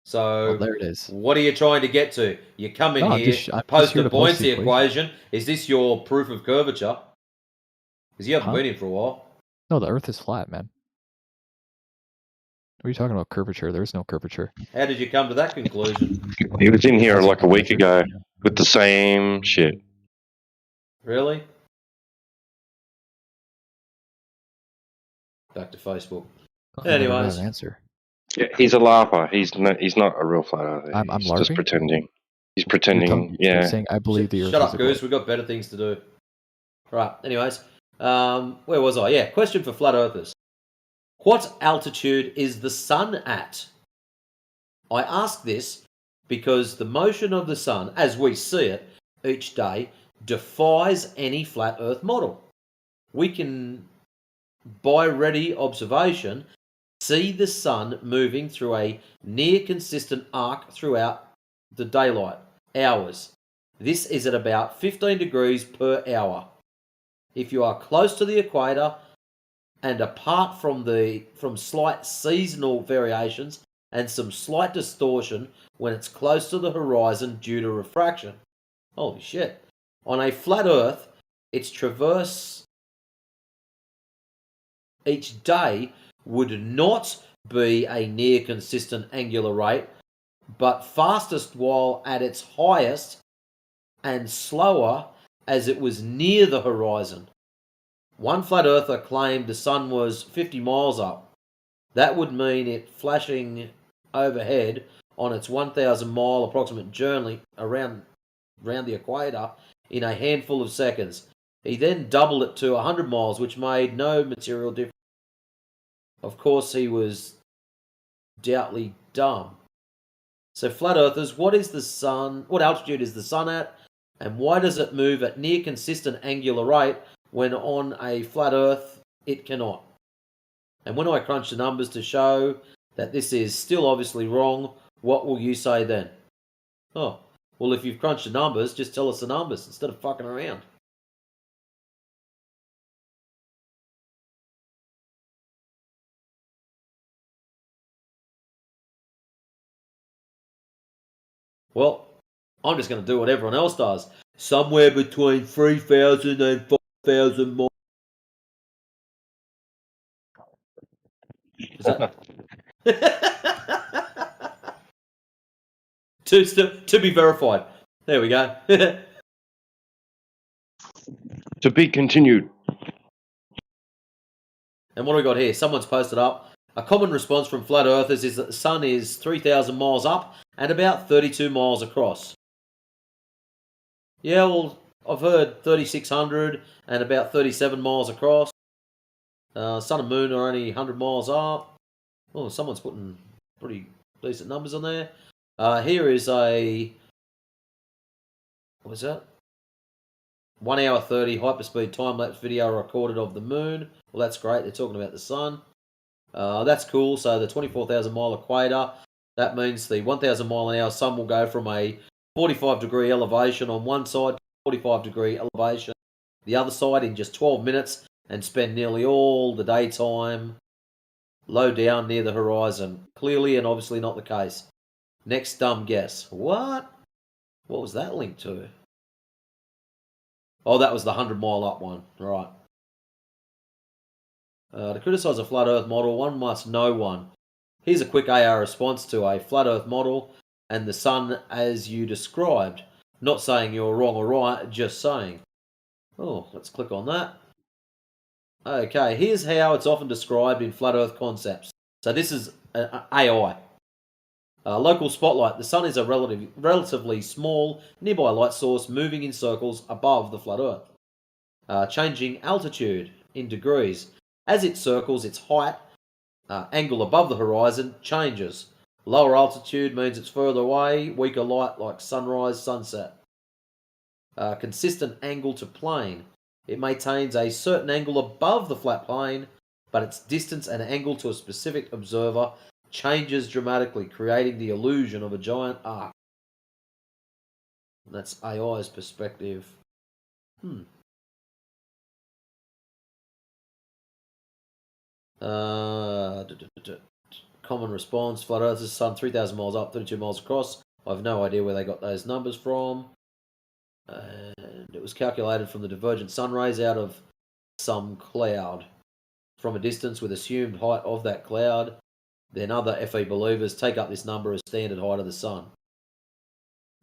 So Well, there it is. what are you trying to get to? You come in No, I'm here, just post here a to post the buoyancy equation. Is this your proof of curvature? Because you haven't Huh? been in for a while. No, the Earth is flat, man. What are you talking about curvature? There is no curvature. How did you come to that conclusion? He was in here like a week ago with the same shit. Really? Back to Facebook. I never got Anyways. an answer. Yeah, he's a larper. He's not a real flat earther. I'm He's just LARPing? pretending. He's You're pretending. You're Yeah. saying I believe the Earth Shut is up, a Goose. globe. We've got better things to do. Right. Anyways, Where was I? Yeah, question for flat earthers. What altitude is the sun at? I ask this because the motion of the sun, as we see it each day, defies any flat earth model. We can, by ready observation, see the sun moving through a near consistent arc throughout the daylight hours. This is at about 15 degrees per hour. If you are close to the equator and apart from slight seasonal variations and some slight distortion when it's close to the horizon due to refraction. Holy shit. On a flat earth, its traverse each day would not be a near consistent angular rate, but fastest while at its highest and slower as it was near the horizon. One flat earther claimed the sun was 50 miles up. That would mean it flashing overhead on its 1,000 mile approximate journey around the equator in a handful of seconds. He then doubled it to 100 miles, which made no material difference. Of course, he was doubtly dumb. So, flat earthers, what altitude is the sun at, and why does it move at near consistent angular rate when on a flat earth it cannot? And when I crunch the numbers to show that this is still obviously wrong, what will you say then? Oh, well, if you've crunched the numbers, just tell us the numbers instead of fucking around. Well, I'm just going to do what everyone else does. Somewhere between 3,000 and 5,000 miles. Is that... to be verified. There we go. To be continued. And what do we got here? Someone's posted up. A common response from flat earthers is that the sun is 3,000 miles up and about 32 miles across. Yeah, well, I've heard 3,600 and about 37 miles across. Sun and moon are only 100 miles up. Oh, someone's putting pretty decent numbers on there. Here is a... What is that? 1 hour 30 hyperspeed time-lapse video recorded of the moon. Well, that's great. They're talking about the sun. That's cool. So the 24,000 mile equator, that means the 1,000 mile an hour sun will go from a 45 degree elevation on one side to 45 degree elevation the other side in just 12 minutes and spend nearly all the daytime low down near the horizon. Clearly and obviously not the case. Next dumb guess. What? What was that linked to? Oh, that was the 100 mile up one. Right. To criticise a flat earth model, one must know one. Here's a quick AR response to a flat earth model and the sun as you described. Not saying you're wrong or right, just saying. Oh, let's click on that. Okay, here's how it's often described in flat earth concepts. So this is AI. Local spotlight. The sun is a relatively small nearby light source moving in circles above the flat earth. Changing altitude in degrees. As it circles, its height, angle above the horizon, changes. Lower altitude means it's further away, weaker light like sunrise, sunset. Consistent angle to plane. It maintains a certain angle above the flat plane, but its distance and angle to a specific observer changes dramatically, creating the illusion of a giant arc. That's AI's perspective. Common response, flat earth's sun 3,000 miles up, 32 miles across. I have no idea where they got those numbers from. And it was calculated from the divergent sun rays out of some cloud from a distance with assumed height of that cloud. Then other FE believers take up this number as standard height of the sun.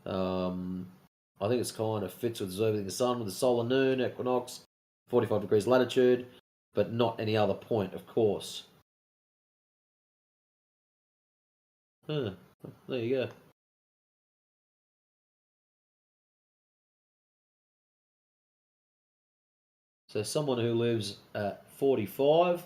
I think it's kind of fits with observing the sun with the solar noon, equinox, 45 degrees latitude, but not any other point, of course. There you go. So someone who lives at 45.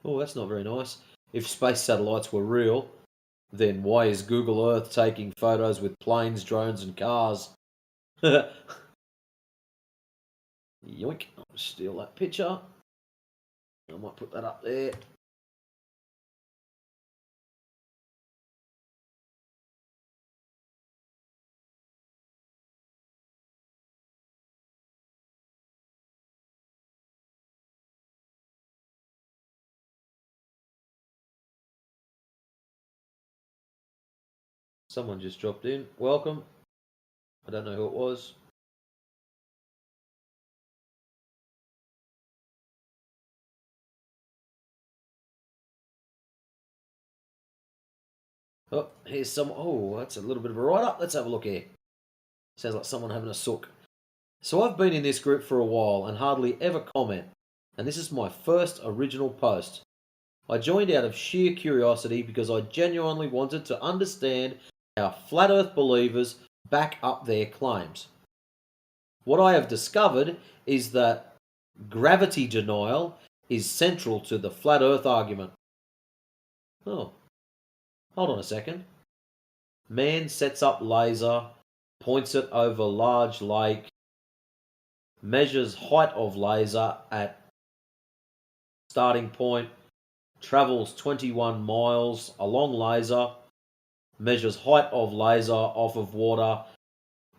Oh, that's not very nice. If space satellites were real, then why is Google Earth taking photos with planes, drones, and cars? Yoink. I'll steal that picture. I might put that up there. Someone just dropped in. Welcome. I don't know who it was. Oh, here's some. Oh, that's a little bit of a write up. Let's have a look here. Sounds like someone having a sook. So I've been in this group for a while and hardly ever comment, and this is my first original post. I joined out of sheer curiosity because I genuinely wanted to understand how flat earth believers back up their claims. What I have discovered is that gravity denial is central to the flat earth argument. Oh, hold on a second. Man sets up laser, points it over large lake, measures height of laser at starting point, travels 21 miles along laser, measures height of laser off of water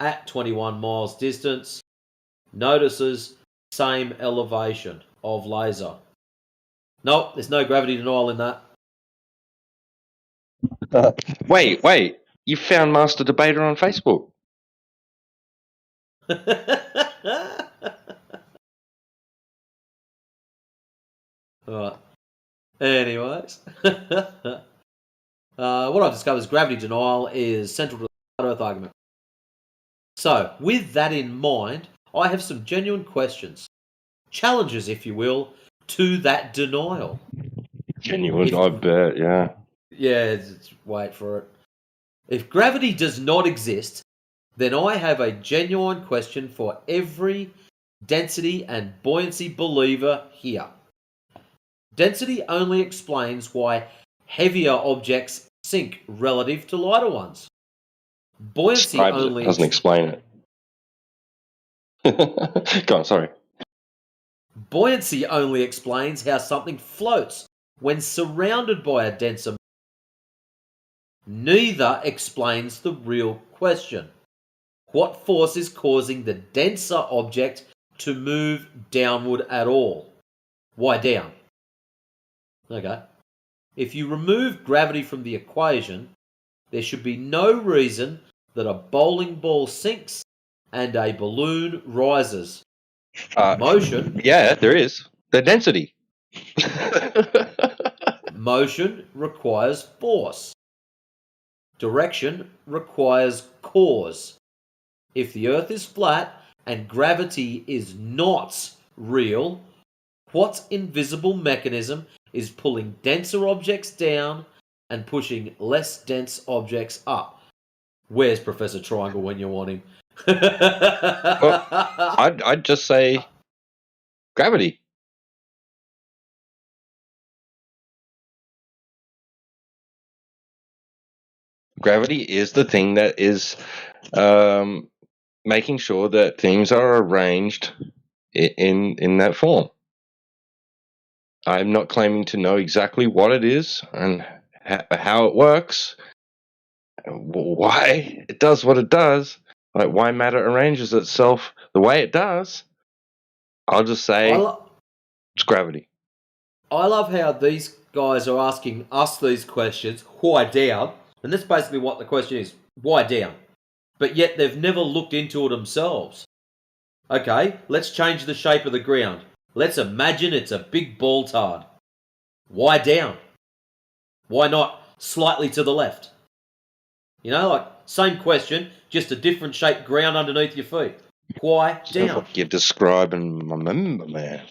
at 21 miles distance, notices same elevation of laser. Nope, there's no gravity denial in that. Wait. You found Master Debater on Facebook. Alright. Anyways. What I've discovered is gravity denial is central to the flat earth argument. So, with that in mind, I have some genuine questions. Challenges, if you will, to that denial. Genuine, I bet, yeah. Yeah, wait for it. If gravity does not exist, then I have a genuine question for every density and buoyancy believer here. Density only explains why heavier objects sink relative to lighter ones. Buoyancy Describes only it, doesn't explain it. Go on, sorry. Buoyancy only explains how something floats when surrounded by a denser. Neither explains the real question. What force is causing the denser object to move downward at all? Why down? Okay. If you remove gravity from the equation, there should be no reason that a bowling ball sinks and a balloon rises. Motion. Yeah, there is. The density. Motion requires force. Direction requires cause. If the Earth is flat and gravity is not real, what invisible mechanism is pulling denser objects down and pushing less dense objects up? Where's Professor Triangle when you want him? Well, I'd just say gravity. Gravity is the thing that is making sure that things are arranged in that form. I'm not claiming to know exactly what it is and how it works, why it does what it does, like why matter arranges itself the way it does. I'll just say it's gravity. I love how these guys are asking us these questions, why down? And that's basically what the question is, why down? But yet they've never looked into it themselves. Okay, let's change the shape of the ground. Let's imagine it's a big ball tard. Why down? Why not slightly to the left? You know, like, same question, just a different shaped ground underneath your feet. Why Sounds down? like you're describing my member, man.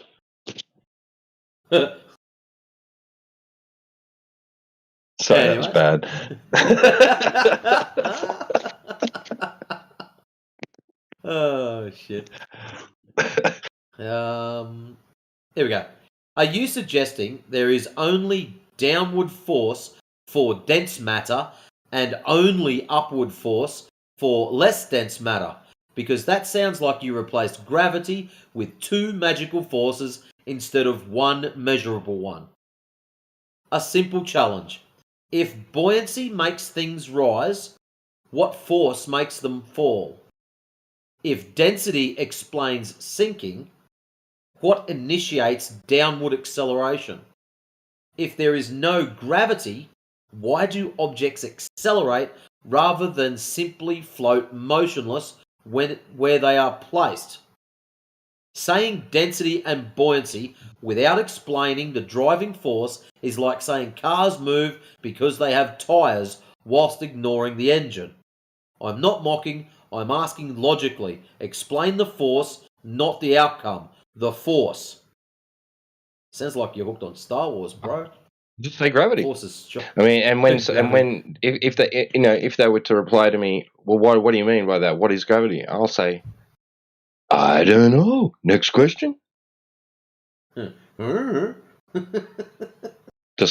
Sorry, that was bad. Oh, shit. Here we go. Are you suggesting there is only downward force for dense matter and only upward force for less dense matter? Because that sounds like you replaced gravity with two magical forces instead of one measurable one. A simple challenge. If buoyancy makes things rise, what force makes them fall? If density explains sinking, what initiates downward acceleration? If there is no gravity, why do objects accelerate rather than simply float motionless where they are placed? Saying density and buoyancy without explaining the driving force is like saying cars move because they have tyres whilst ignoring the engine. I'm not mocking, I'm asking logically. Explain the force, not the outcome. The force. Sounds like you're hooked on Star Wars, bro. Just say gravity. Force is I mean, and when if they if they were to reply to me, well, what do you mean by that? What is gravity? I'll say, I don't know. Next question. Just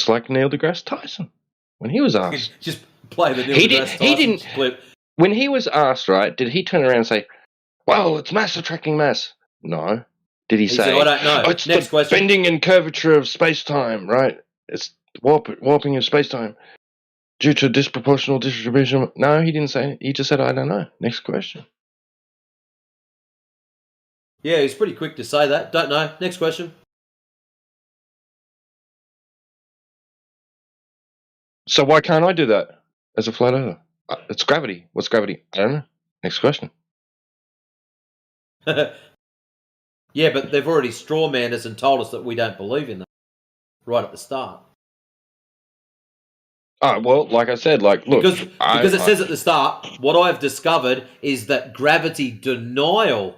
like Neil deGrasse Tyson when he was asked. Just play the Neil deGrasse Tyson clip. When he was asked, right? Did he turn around and say, "Well, it's mass attracting mass"? No. Did he say, said, I don't know. Oh, it's Next the question. bending and curvature of space-time, right? It's warping of space-time due to disproportional distribution. No, he didn't say it. He just said, I don't know. Next question. Yeah, he's pretty quick to say that. Don't know. Next question. So why can't I do that as a flat earther? It's gravity. What's gravity? I don't know. Next question. Yeah, but they've already strawmanned us and told us that we don't believe in that right at the start. Well, like I said, look, because it says at the start, what I've discovered is that gravity denial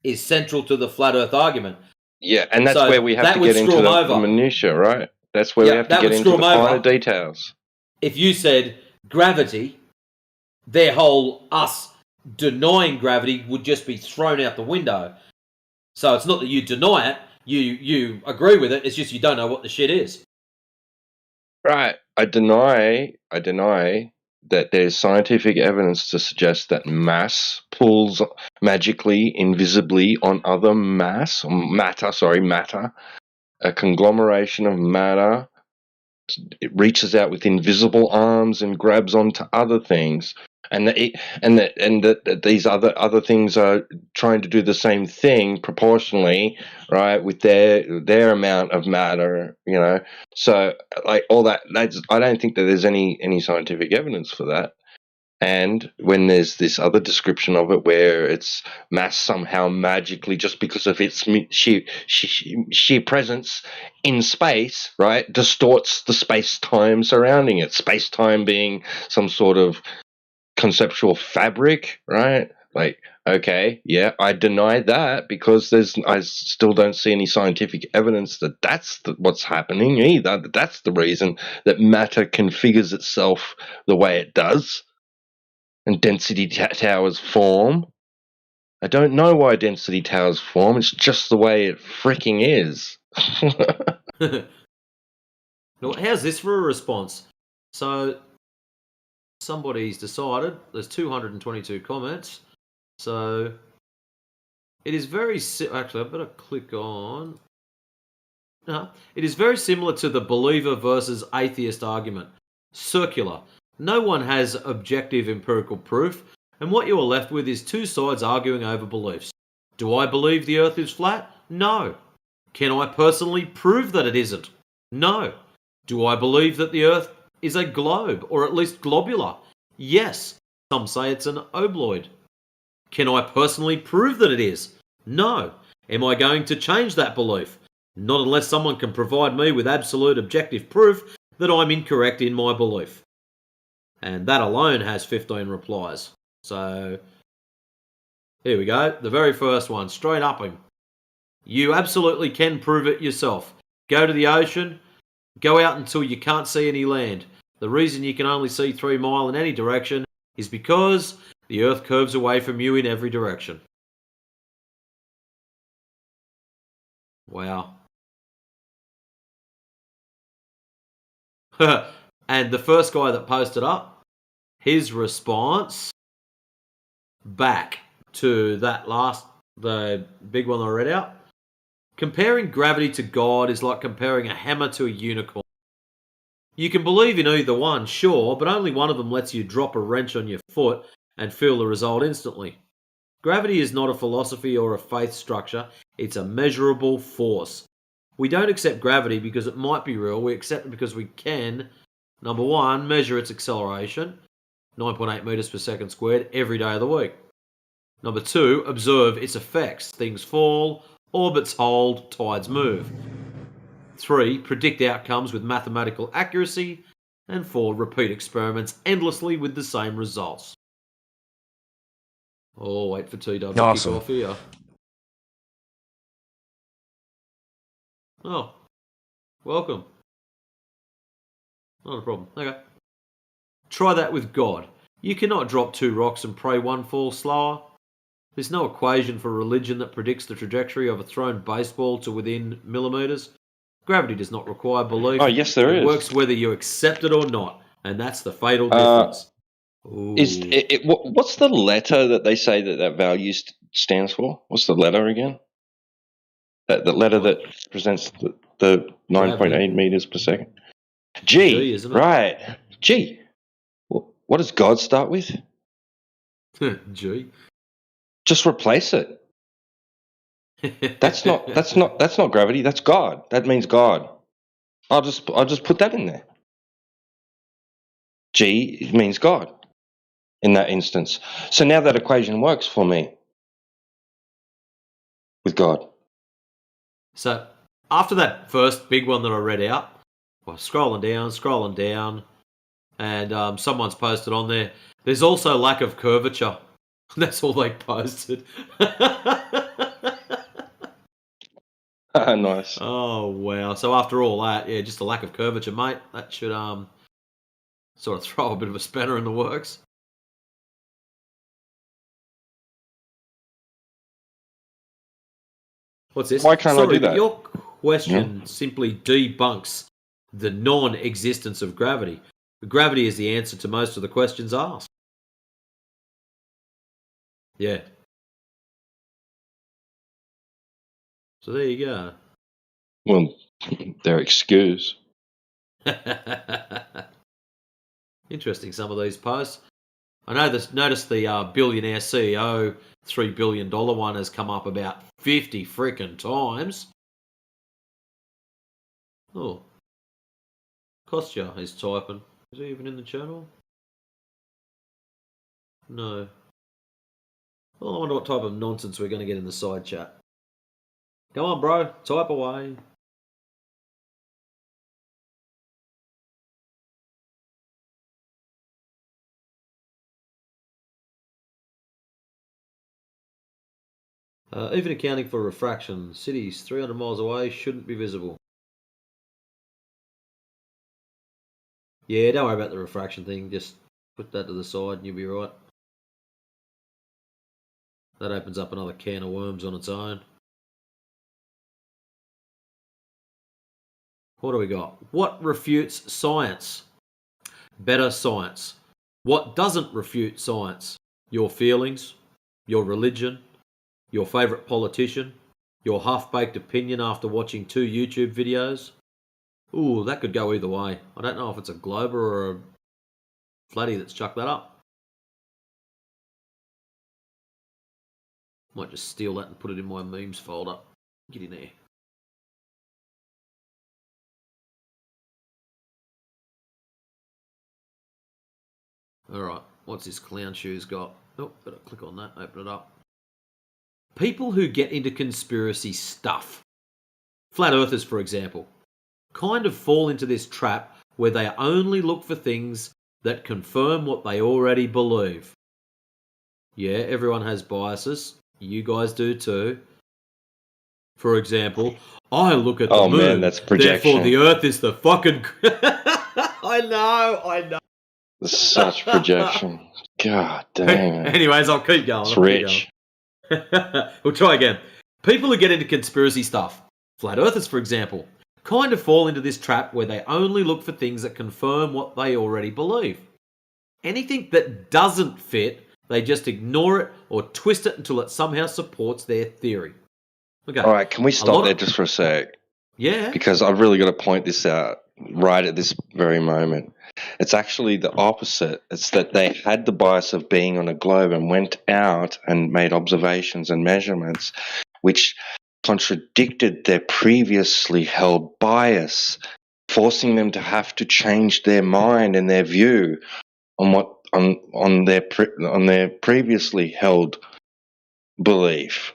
is central to the flat Earth argument. Yeah, and that's So where we have that to would get into screw 'em the over. minutiae, right? That's where Yeah, we have to that get would into screw the 'em over. finer details. If you said gravity, their whole us denying gravity would just be thrown out the window. So it's not that you deny it, you agree with it, it's just you don't know what the shit is. Right. I deny that there's scientific evidence to suggest that mass pulls magically, invisibly on other matter, a conglomeration of matter. It reaches out with invisible arms and grabs onto other things, and that these other things are trying to do the same thing proportionally, right, with their amount of matter, you know. So, like all that, I don't think that there's any scientific evidence for that. And when there's this other description of it where it's mass somehow magically, just because of its sheer presence in space, right, distorts the space-time surrounding it. Space-time being some sort of conceptual fabric, right? Like, okay, yeah, I deny that because I still don't see any scientific evidence that that's what's happening either. That that's the reason that matter configures itself the way it does. And density towers form. I don't know why density towers form. It's just the way it freaking is. Now, how's this for a response? So, somebody's decided, there's 222 comments, so it is very, actually I better click on, no, it is very similar to the believer versus atheist argument. Circular. No one has objective empirical proof, and what you are left with is two sides arguing over beliefs. Do I believe the Earth is flat? No. Can I personally prove that it isn't? No. Do I believe that the Earth is a globe, or at least globular? Yes. Some say it's an obloid. Can I personally prove that it is? No. Am I going to change that belief? Not unless someone can provide me with absolute objective proof that I'm incorrect in my belief. And that alone has 15 replies. So, here we go. The very first one, straight up him. You absolutely can prove it yourself. Go to the ocean, go out until you can't see any land. The reason you can only see 3 miles in any direction is because the Earth curves away from you in every direction. Wow. And the first guy that posted up, his response back to that the big one I read out. Comparing gravity to God is like comparing a hammer to a unicorn. You can believe in either one, sure, but only one of them lets you drop a wrench on your foot and feel the result instantly. Gravity is not a philosophy or a faith structure, it's a measurable force. We don't accept gravity because it might be real, we accept it because we can, number one, measure its acceleration, 9.8 meters per second squared, every day of the week. Number two, observe its effects. Things fall, orbits hold, tides move. 3, predict outcomes with mathematical accuracy. And 4, repeat experiments endlessly with the same results. Oh, wait for TW to kick off here. Oh, welcome. Not a problem. Okay. Try that with God. You cannot drop 2 rocks and pray one falls slower. There's no equation for religion that predicts the trajectory of a thrown baseball to within millimeters. Gravity does not require belief. Oh, yes, there It is. works whether you accept it or not, and that's the fatal difference. What's the letter that they say that value stands for? What's the letter again? The letter that represents the 9.8 meters per second. G, isn't it? right? G. What does God start with? G. Just replace it. That's not gravity. That's God. That means God. I'll just put that in there. G means God in that instance. So now that equation works for me with God. So after that first big one that I read out, well, scrolling down, and someone's posted on there. There's also lack of curvature. That's all they posted. Nice. Oh wow! So after all that, yeah, just a lack of curvature, mate. That should sort of throw a bit of a spanner in the works. What's this? Why can't I do that? Your question simply debunks the non-existence of gravity. Gravity is the answer to most of the questions asked. Yeah. So there you go. Well, their excuse. Interesting, some of these posts. I know this. Notice the billionaire CEO $3 billion one has come up about 50 frickin' times. Oh. Kostya is typing. Is he even in the channel? No. Well, I wonder what type of nonsense we're going to get in the side chat. Come on, bro. Type away. Even accounting for refraction, cities 300 miles away shouldn't be visible. Yeah, don't worry about the refraction thing. Just put that to the side and you'll be right. That opens up another can of worms on its own. What do we got? What refutes science? Better science. What doesn't refute science? Your feelings, your religion, your favourite politician, your half-baked opinion after watching 2 YouTube videos. Ooh, that could go either way. I don't know if it's a Glober or a Flatty that's chucked that up. Might just steal that and put it in my memes folder. Get in there. Alright, what's this clown shoes got? Oh, better click on that, open it up. People who get into conspiracy stuff, flat earthers for example, kind of fall into this trap where they only look for things that confirm what they already believe. Yeah, everyone has biases. You guys do too. For example, I look at the moon, man, that's therefore projection. the Earth is the fucking... I know. Such projection. God damn. Anyways, I'll keep going. It's rich. We'll try again. People who get into conspiracy stuff, flat earthers for example, kind of fall into this trap where they only look for things that confirm what they already believe. Anything that doesn't fit, they just ignore it or twist it until it somehow supports their theory. Okay. All right, can we stop there just for a sec? Yeah. Because I've really got to point this out right at this very moment. It's actually the opposite. It's that they had the bias of being on a globe and went out and made observations and measurements which contradicted their previously held bias, forcing them to have to change their mind and their view on what on their previously held belief.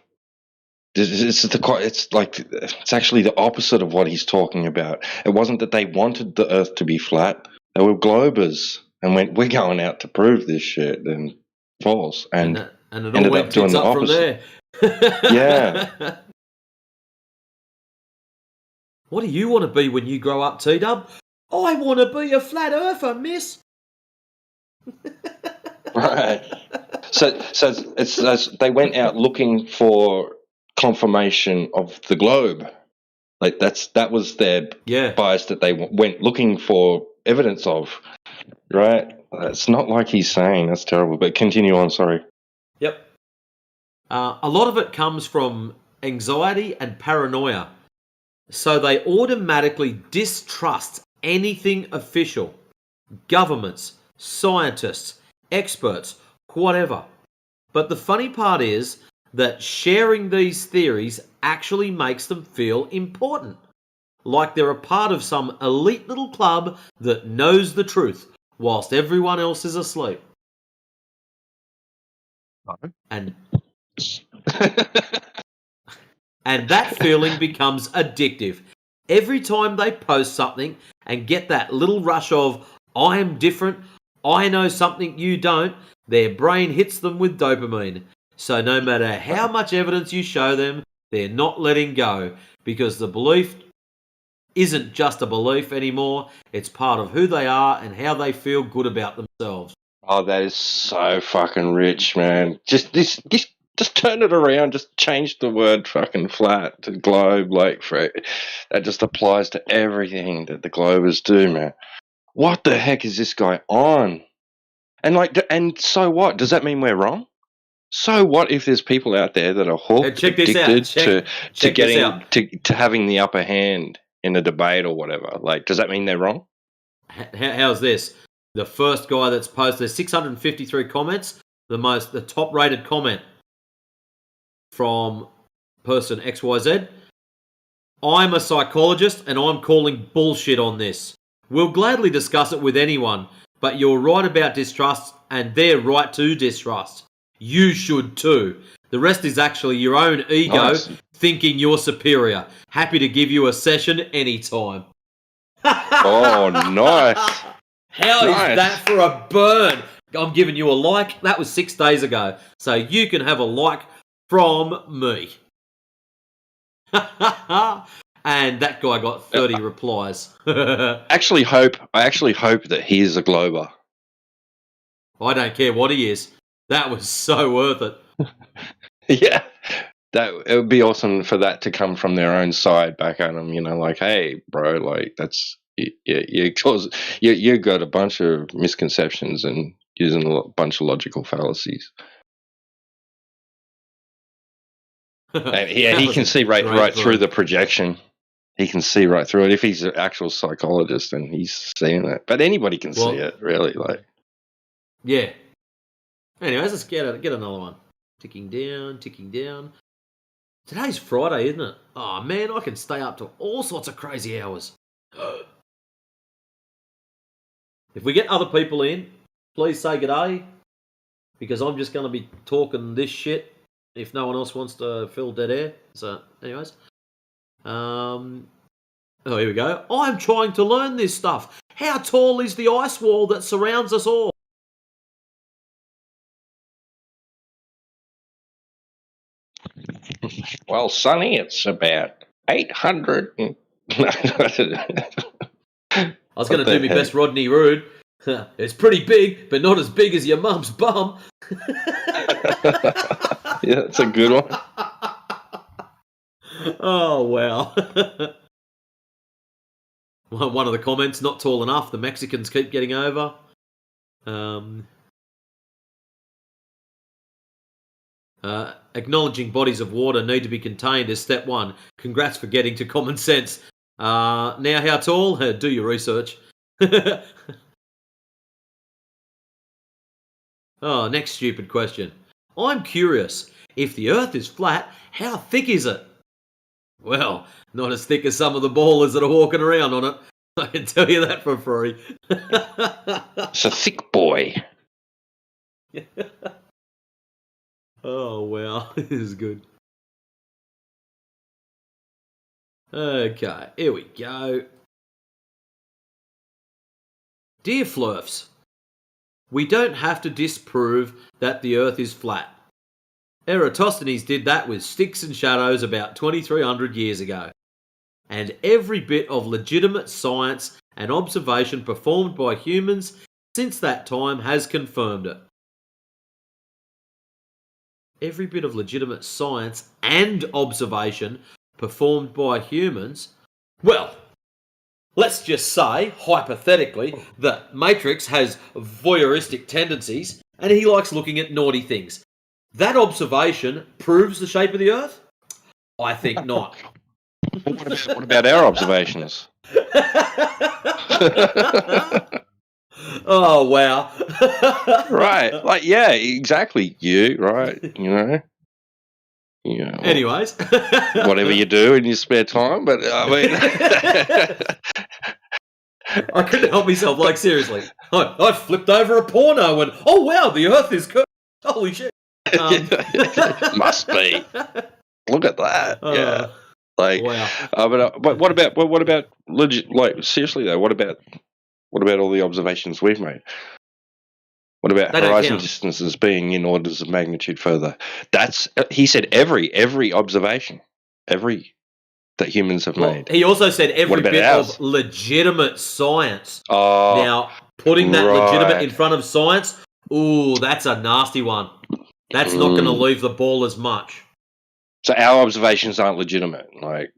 It's actually the opposite of what he's talking about. It wasn't that they wanted the Earth to be flat; they were globers and went, "We're going out to prove this shit," and false, and it all ended went up doing tits the up from opposite. there. Yeah. What do you want to be when you grow up, T-Dub? I want to be a flat earther, miss. Right. So they went out looking for confirmation of the globe. Like that was their bias that they went looking for evidence of. Right. It's not like he's saying that's terrible. But continue on. Sorry. Yep. A lot of it comes from anxiety and paranoia. So they automatically distrust anything official. Governments, scientists, experts, whatever. But the funny part is that sharing these theories actually makes them feel important. Like they're a part of some elite little club that knows the truth whilst everyone else is asleep. And that feeling becomes addictive. Every time they post something and get that little rush of, I am different, I know something you don't, their brain hits them with dopamine. So no matter how much evidence you show them, they're not letting go, because the belief isn't just a belief anymore, it's part of who they are and how they feel good about themselves. Oh, that is so fucking rich, man. Just turn it around. Just change the word fucking flat to globe. That just applies to everything that the globers do, man. What the heck is this guy on? And so what? Does that mean we're wrong? So what if there's people out there that are hooked, check this out. addicted to Check this out. to having the upper hand in a debate or whatever? Like, does that mean they're wrong? How's this? The first guy that's posted, there's 653 comments. The top rated comment from person XYZ. I'm a psychologist and I'm calling bullshit on this. We'll gladly discuss it with anyone, but you're right about distrust and they're right to distrust. You should too. The rest is actually your own ego thinking you're superior. Happy to give you a session anytime. Oh, nice. How is that for a burn? I'm giving you a like. That was 6 days ago. So you can have a like from me. And that guy got 30 replies. I actually hope that he is a glober. I don't care what he is. That was so worth it. Yeah. It would be awesome for that to come from their own side back at them, like, hey, bro, like that's you got a bunch of misconceptions and using a bunch of logical fallacies. Yeah, he can see right through the projection. He can see right through it. If he's an actual psychologist, then he's seeing it. But anybody can see it, really. Like, yeah. Anyways, let's get another one. Ticking down. Today's Friday, isn't it? Oh man, I can stay up to all sorts of crazy hours. If we get other people in, please say g'day, because I'm just going to be talking this shit if no one else wants to fill dead air. So, anyways. Oh, here we go. I'm trying to learn this stuff. how tall is the ice wall that surrounds us all? Well, Sonny, it's about 800. I was going to do my best Rodney Rude. It's pretty big, but not as big as your mum's bum. Yeah, that's a good one. Oh, wow. One of the comments, not tall enough. The Mexicans keep getting over. Acknowledging bodies of water need to be contained is step one. Congrats for getting to common sense. Now, how tall? Do your research. Oh, next stupid question. I'm curious. If the Earth is flat, how thick is it? Well, not as thick as some of the ballers that are walking around on it. I can tell you that for free. It's a thick boy. Oh, wow. This is good. Okay, here we go. Dear Flurfs, we don't have to disprove that the Earth is flat. Eratosthenes did that with sticks and shadows about 2300 years ago. And every bit of legitimate science and observation performed by humans since that time has confirmed it. Every bit of legitimate science and observation performed by humans? Well, let's just say, hypothetically, that Matrix has voyeuristic tendencies and he likes looking at naughty things. That observation proves the shape of the Earth? I think not. What about our observations? Oh, wow. Right. Like, yeah, exactly. You, right. You know. Anyways. Whatever you do in your spare time, but I mean... I couldn't help myself, like, seriously. I flipped over a porno and, oh, wow, the Earth is curved. Holy shit. Must be. Look at that. Yeah. Like, wow. But what about legit? Like, seriously though, what about all the observations we've made? What about horizon distances being in orders of magnitude further? That's he said every observation, that humans have made. He also said every bit of legitimate science. Now, putting that legitimate in front of science, ooh, that's a nasty one. That's not going to leave the ball as much. So our observations aren't legitimate, like.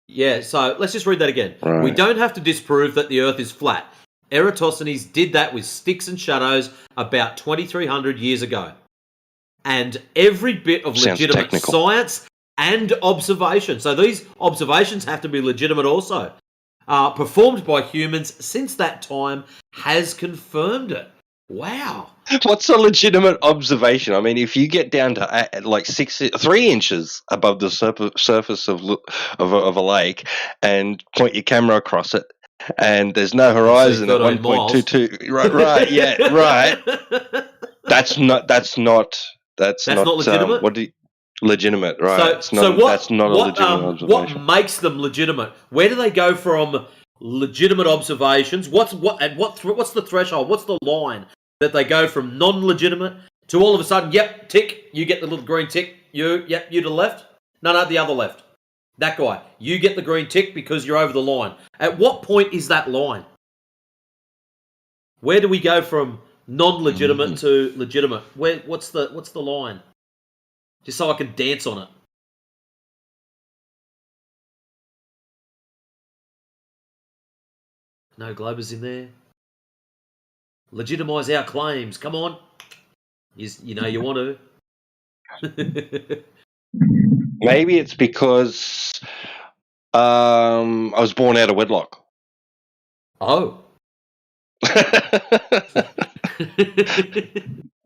Yeah, so let's just read that again. Right. We don't have to disprove that the Earth is flat. Eratosthenes did that with sticks and shadows about 2300 years ago. And every bit of legitimate science and observation, so these observations have to be legitimate also, performed by humans since that time has confirmed it. Wow. What's a legitimate observation? I mean, if you get down to like 3 inches above the surface of a lake and point your camera across it, and there's no horizon at 1.22, right, yeah, right. That's not legitimate. Legitimate, right? That's not a legitimate observation. What makes them legitimate? Where do they go from legitimate observations? What's the threshold? What's the line that they go from non-legitimate to all of a sudden, yep, tick, you get the little green tick, you to the left? No, the other left. That guy, you get the green tick because you're over the line. At what point is that line? Where do we go from non-legitimate to legitimate? What's the line? Just so I can dance on it. No Globers in there. Legitimise our claims. Come on. You know you want to. Maybe it's because I was born out of wedlock. Oh.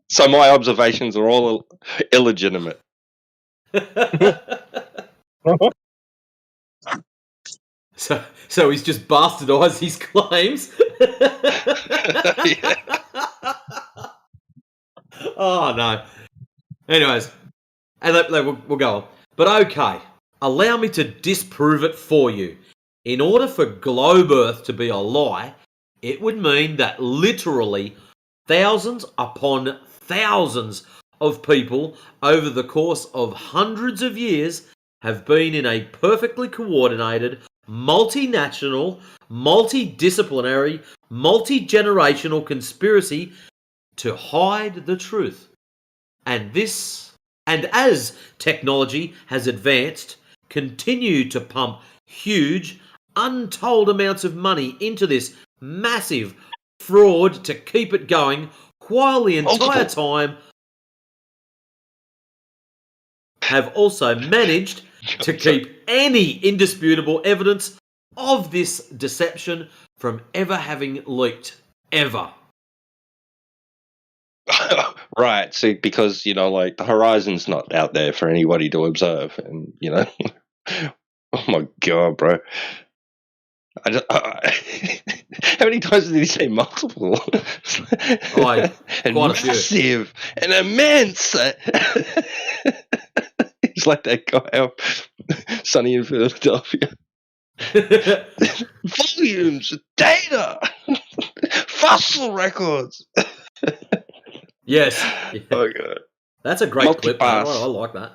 So my observations are all illegitimate. So he's just bastardised his claims. Oh no. Anyways, and we'll go on. But okay, allow me to disprove it for you. In order for globe Earth to be a lie, It would mean that literally thousands upon thousands of people over the course of hundreds of years have been in a perfectly coordinated, multinational, multidisciplinary, multi-generational conspiracy to hide the truth. And as technology has advanced, continue to pump huge, untold amounts of money into this massive fraud to keep it going, while the entire time have also managed to keep any indisputable evidence of this deception from ever having leaked. Ever. Right. See, because like the horizon's not out there for anybody to observe, and oh my god, bro. How many times did he say multiple? And quite a few. massive and immense. He's like that guy up Sunny in Philadelphia. Volumes, data, fossil records. Yes. Oh god. That's a great clip, man. I Multipass. like that.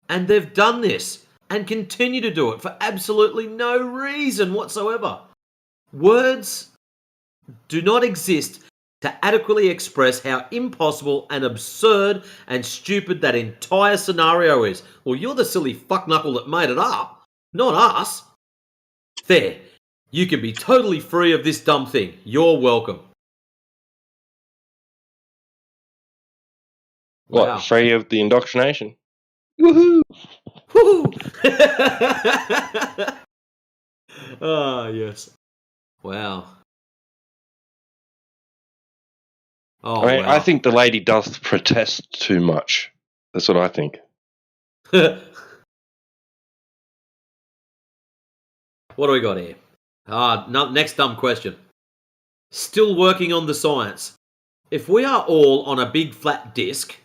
And they've done this and continue to do it for absolutely no reason whatsoever. Words do not exist to adequately express how impossible and absurd and stupid that entire scenario is. Well, you're the silly fuckknuckle that made it up, not us. There. You can be totally free of this dumb thing. You're welcome. What, Wow. free of the indoctrination? Woohoo! Woohoo! Ah, yes. Wow. Oh, I mean, I wow. think the lady does protest too much. That's what I think. What do we got here? Next dumb question. Still working on the science. If we are all on a big flat disk,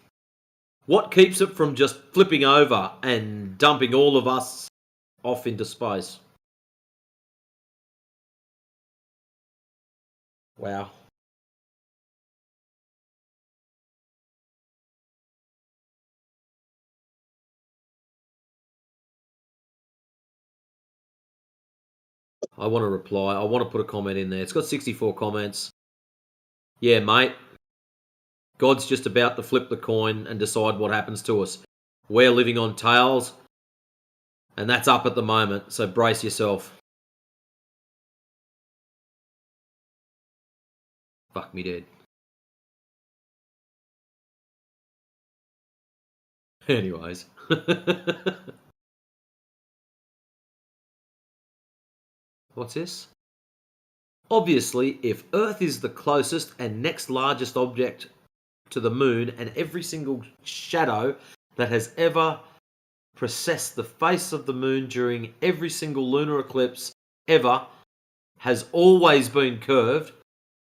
what keeps it from just flipping over and dumping all of us off into space? Wow. I want to reply. I want to put a comment in there. It's got 64 comments. Yeah, mate. God's just about to flip the coin and decide what happens to us. We're living on tails, and that's up at the moment, so brace yourself. Fuck me dead. Anyways. What's this? Obviously, if Earth is the closest and next largest object to the moon, and every single shadow that has ever processed the face of the moon during every single lunar eclipse ever has always been curved,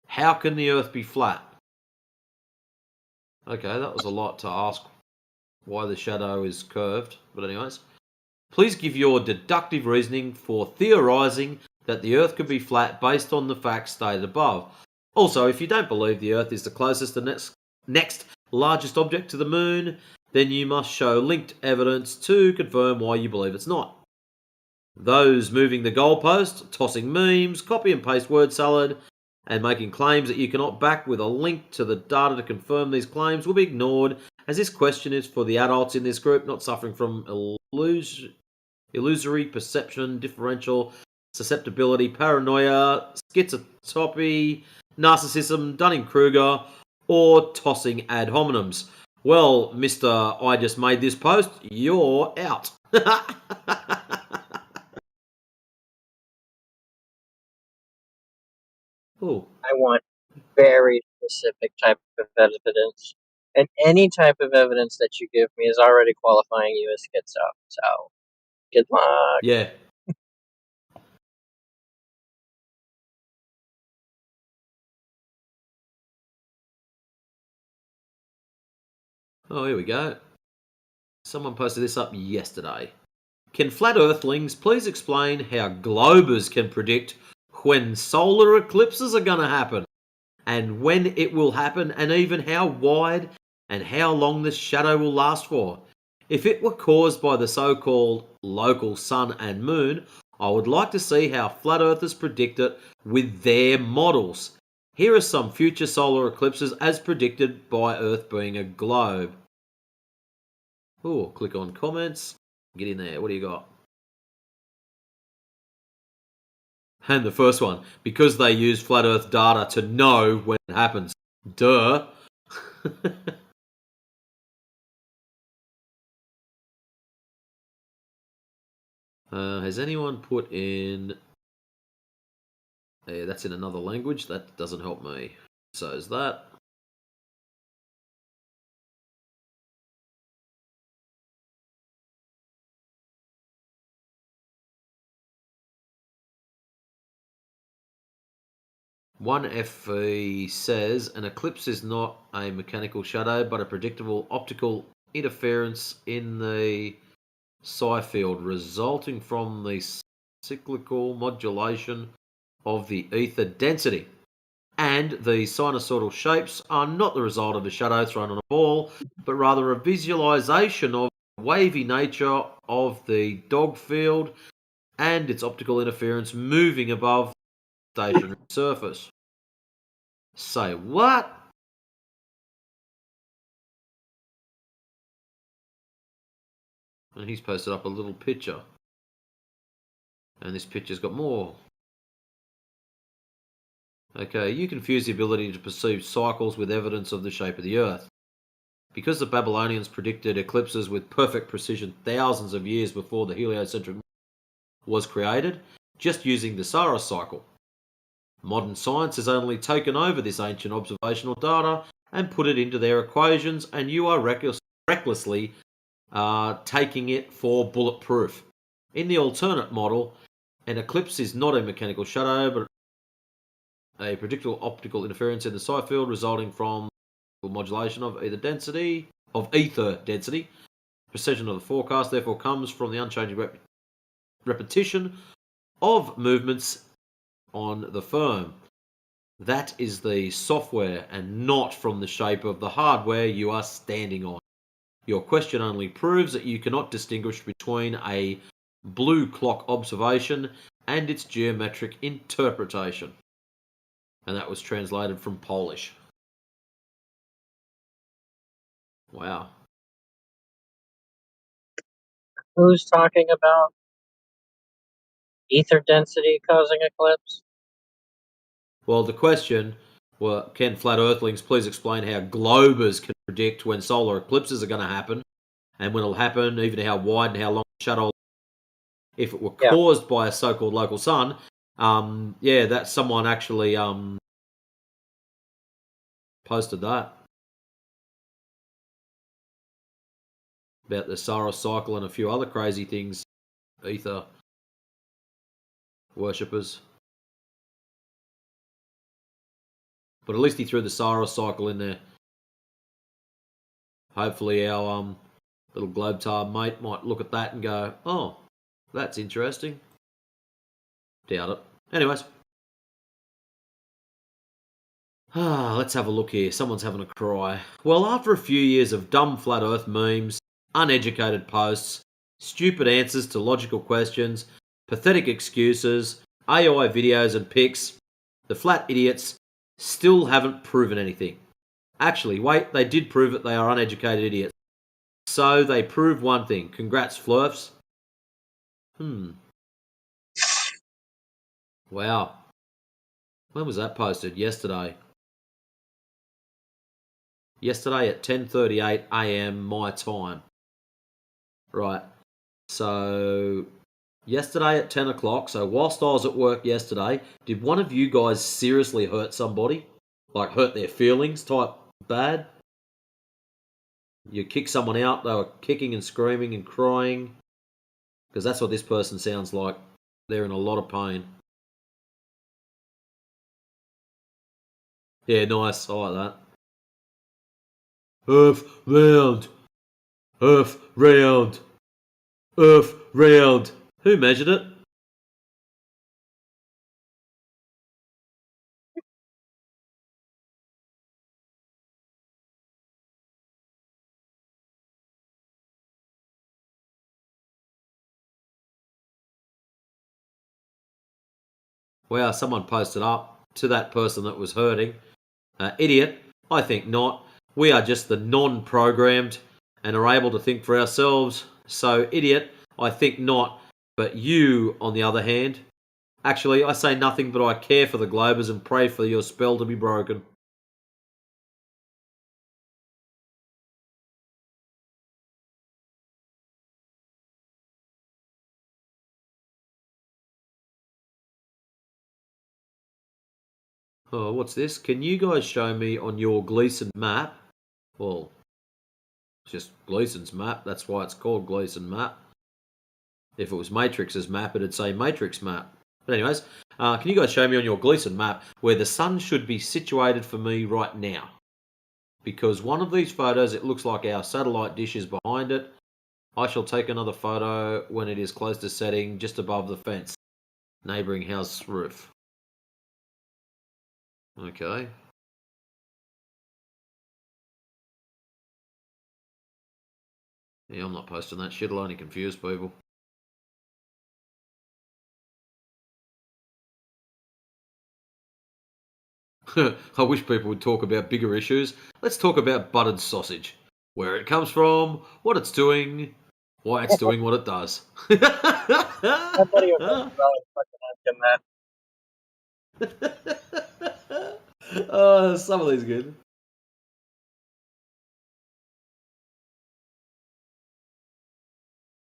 how can the Earth be flat? Okay, that was a lot to ask why the shadow is curved, but anyways. Please give your deductive reasoning for theorizing that the Earth could be flat based on the facts stated above. Also, if you don't believe the Earth is the closest and next largest object to the moon, then you must show linked evidence to confirm why you believe it's not. Those moving the goalpost, tossing memes, copy and paste word salad, and making claims that you cannot back with a link to the data to confirm these claims will be ignored, as this question is for the adults in this group not suffering from illusory perception, differential susceptibility, paranoia, schizotropy, narcissism, Dunning-Kruger, or tossing ad hominems. Well, Mr. I just made this post, you're out. Ooh. I want very specific type of evidence. And any type of evidence that you give me is already qualifying you as schizo. So, good luck. Yeah. Oh, here we go. Someone posted this up yesterday. Can flat earthlings please explain how globers can predict when solar eclipses are going to happen, and when it will happen, and even how wide and how long this shadow will last for? If it were caused by the so-called local sun and moon, I would like to see how flat earthers predict it with their models. Here are some future solar eclipses as predicted by Earth being a globe. Oh, click on comments. Get in there. What do you got? And the first one, because they use flat earth data to know when it happens. Duh. Has anyone put in... Yeah, that's in another language. That doesn't help me. So is that. One FE says, an eclipse is not a mechanical shadow, but a predictable optical interference in the psi field resulting from the cyclical modulation of the ether density. And the sinusoidal shapes are not the result of a shadow thrown on a ball, but rather a visualization of the wavy nature of the dog field and its optical interference moving above the stationary surface. Say what? And he's posted up a little picture. And this picture's got more. Okay, you confuse the ability to perceive cycles with evidence of the shape of the Earth. Because the Babylonians predicted eclipses with perfect precision thousands of years before the heliocentric was created, just using the Saros cycle. Modern science has only taken over this ancient observational data and put it into their equations, and you are recklessly taking it for bulletproof. In the alternate model, an eclipse is not a mechanical shadow, but a predictable optical interference in the psi field resulting from modulation of ether density. Precision of the forecast therefore comes from the unchanging repetition of movements on the firm. That is the software and not from the shape of the hardware you are standing on. Your question only proves that you cannot distinguish between a blue clock observation and its geometric interpretation. And that was translated from Polish. Wow. Who's talking about ether density causing eclipse? Well, the question, can flat earthlings please explain how globers can predict when solar eclipses are going to happen, and when it'll happen, even how wide and how long the shadow, if it were caused by a so-called local sun. That someone actually posted that about the Saros cycle and a few other crazy things, ether worshippers. But at least he threw the Saros cycle in there. Hopefully our little globetar mate might look at that and go, oh, that's interesting. Doubt it. Anyways. Let's have a look here. Someone's having a cry. Well, after a few years of dumb flat earth memes, uneducated posts, stupid answers to logical questions, pathetic excuses, AI videos and pics, the flat idiots still haven't proven anything. Actually, wait, they did prove it. They are uneducated idiots. So they proved one thing. Congrats, Flurfs. Wow. When was that posted? Yesterday. Yesterday at 10:38 a.m. my time. Right. So yesterday at 10 o'clock, so whilst I was at work yesterday, did one of you guys seriously hurt somebody? Like hurt their feelings type bad? You kick someone out, they were kicking and screaming and crying. Because that's what this person sounds like. They're in a lot of pain. Yeah, nice. I like that. Earth round. Earth round. Earth round. Who measured it? Well, someone posted up to that person that was hurting. Idiot. I think not. We are just the non-programmed and are able to think for ourselves. So, idiot, I think not. But you, on the other hand, actually, I say nothing but I care for the Globers and pray for your spell to be broken. Oh, what's this? Can you guys show me on your Gleason map? Well, it's just Gleason's map. That's why it's called Gleason map. If it was Matrix's map, it'd say Matrix map. But anyways, can you guys show me on your Gleason map where the sun should be situated for me right now? Because one of these photos, it looks like our satellite dish is behind it. I shall take another photo when it is close to setting, just above the fence. Neighbouring house roof. Okay. Yeah, I'm not posting that shit. It'll only confuse people. I wish people would talk about bigger issues. Let's talk about buttered sausage. Where it comes from, what it's doing, why it's doing what it does. My buddy was fucking that. Oh, some of these good.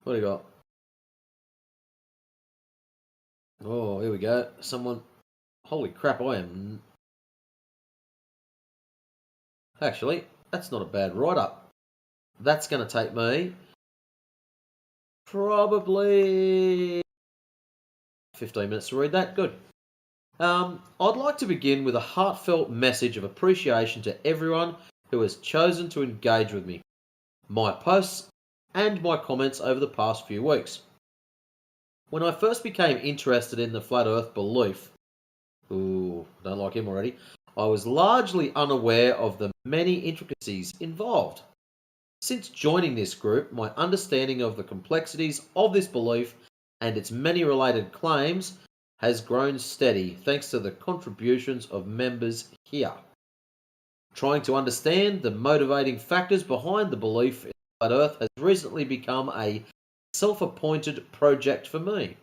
What do you got? Oh, here we go. Someone. Holy crap, I am. Actually, that's not a bad write up. That's going to take me probably 15 minutes to read that. Good. I'd like to begin with a heartfelt message of appreciation to everyone who has chosen to engage with me, my posts, and my comments over the past few weeks. When I first became interested in the flat earth belief, ooh, don't like him already, I was largely unaware of the many intricacies involved. Since joining this group, my understanding of the complexities of this belief and its many related claims has grown steady thanks to the contributions of members here. Trying to understand the motivating factors behind the belief in flat Earth has recently become a self-appointed project for me.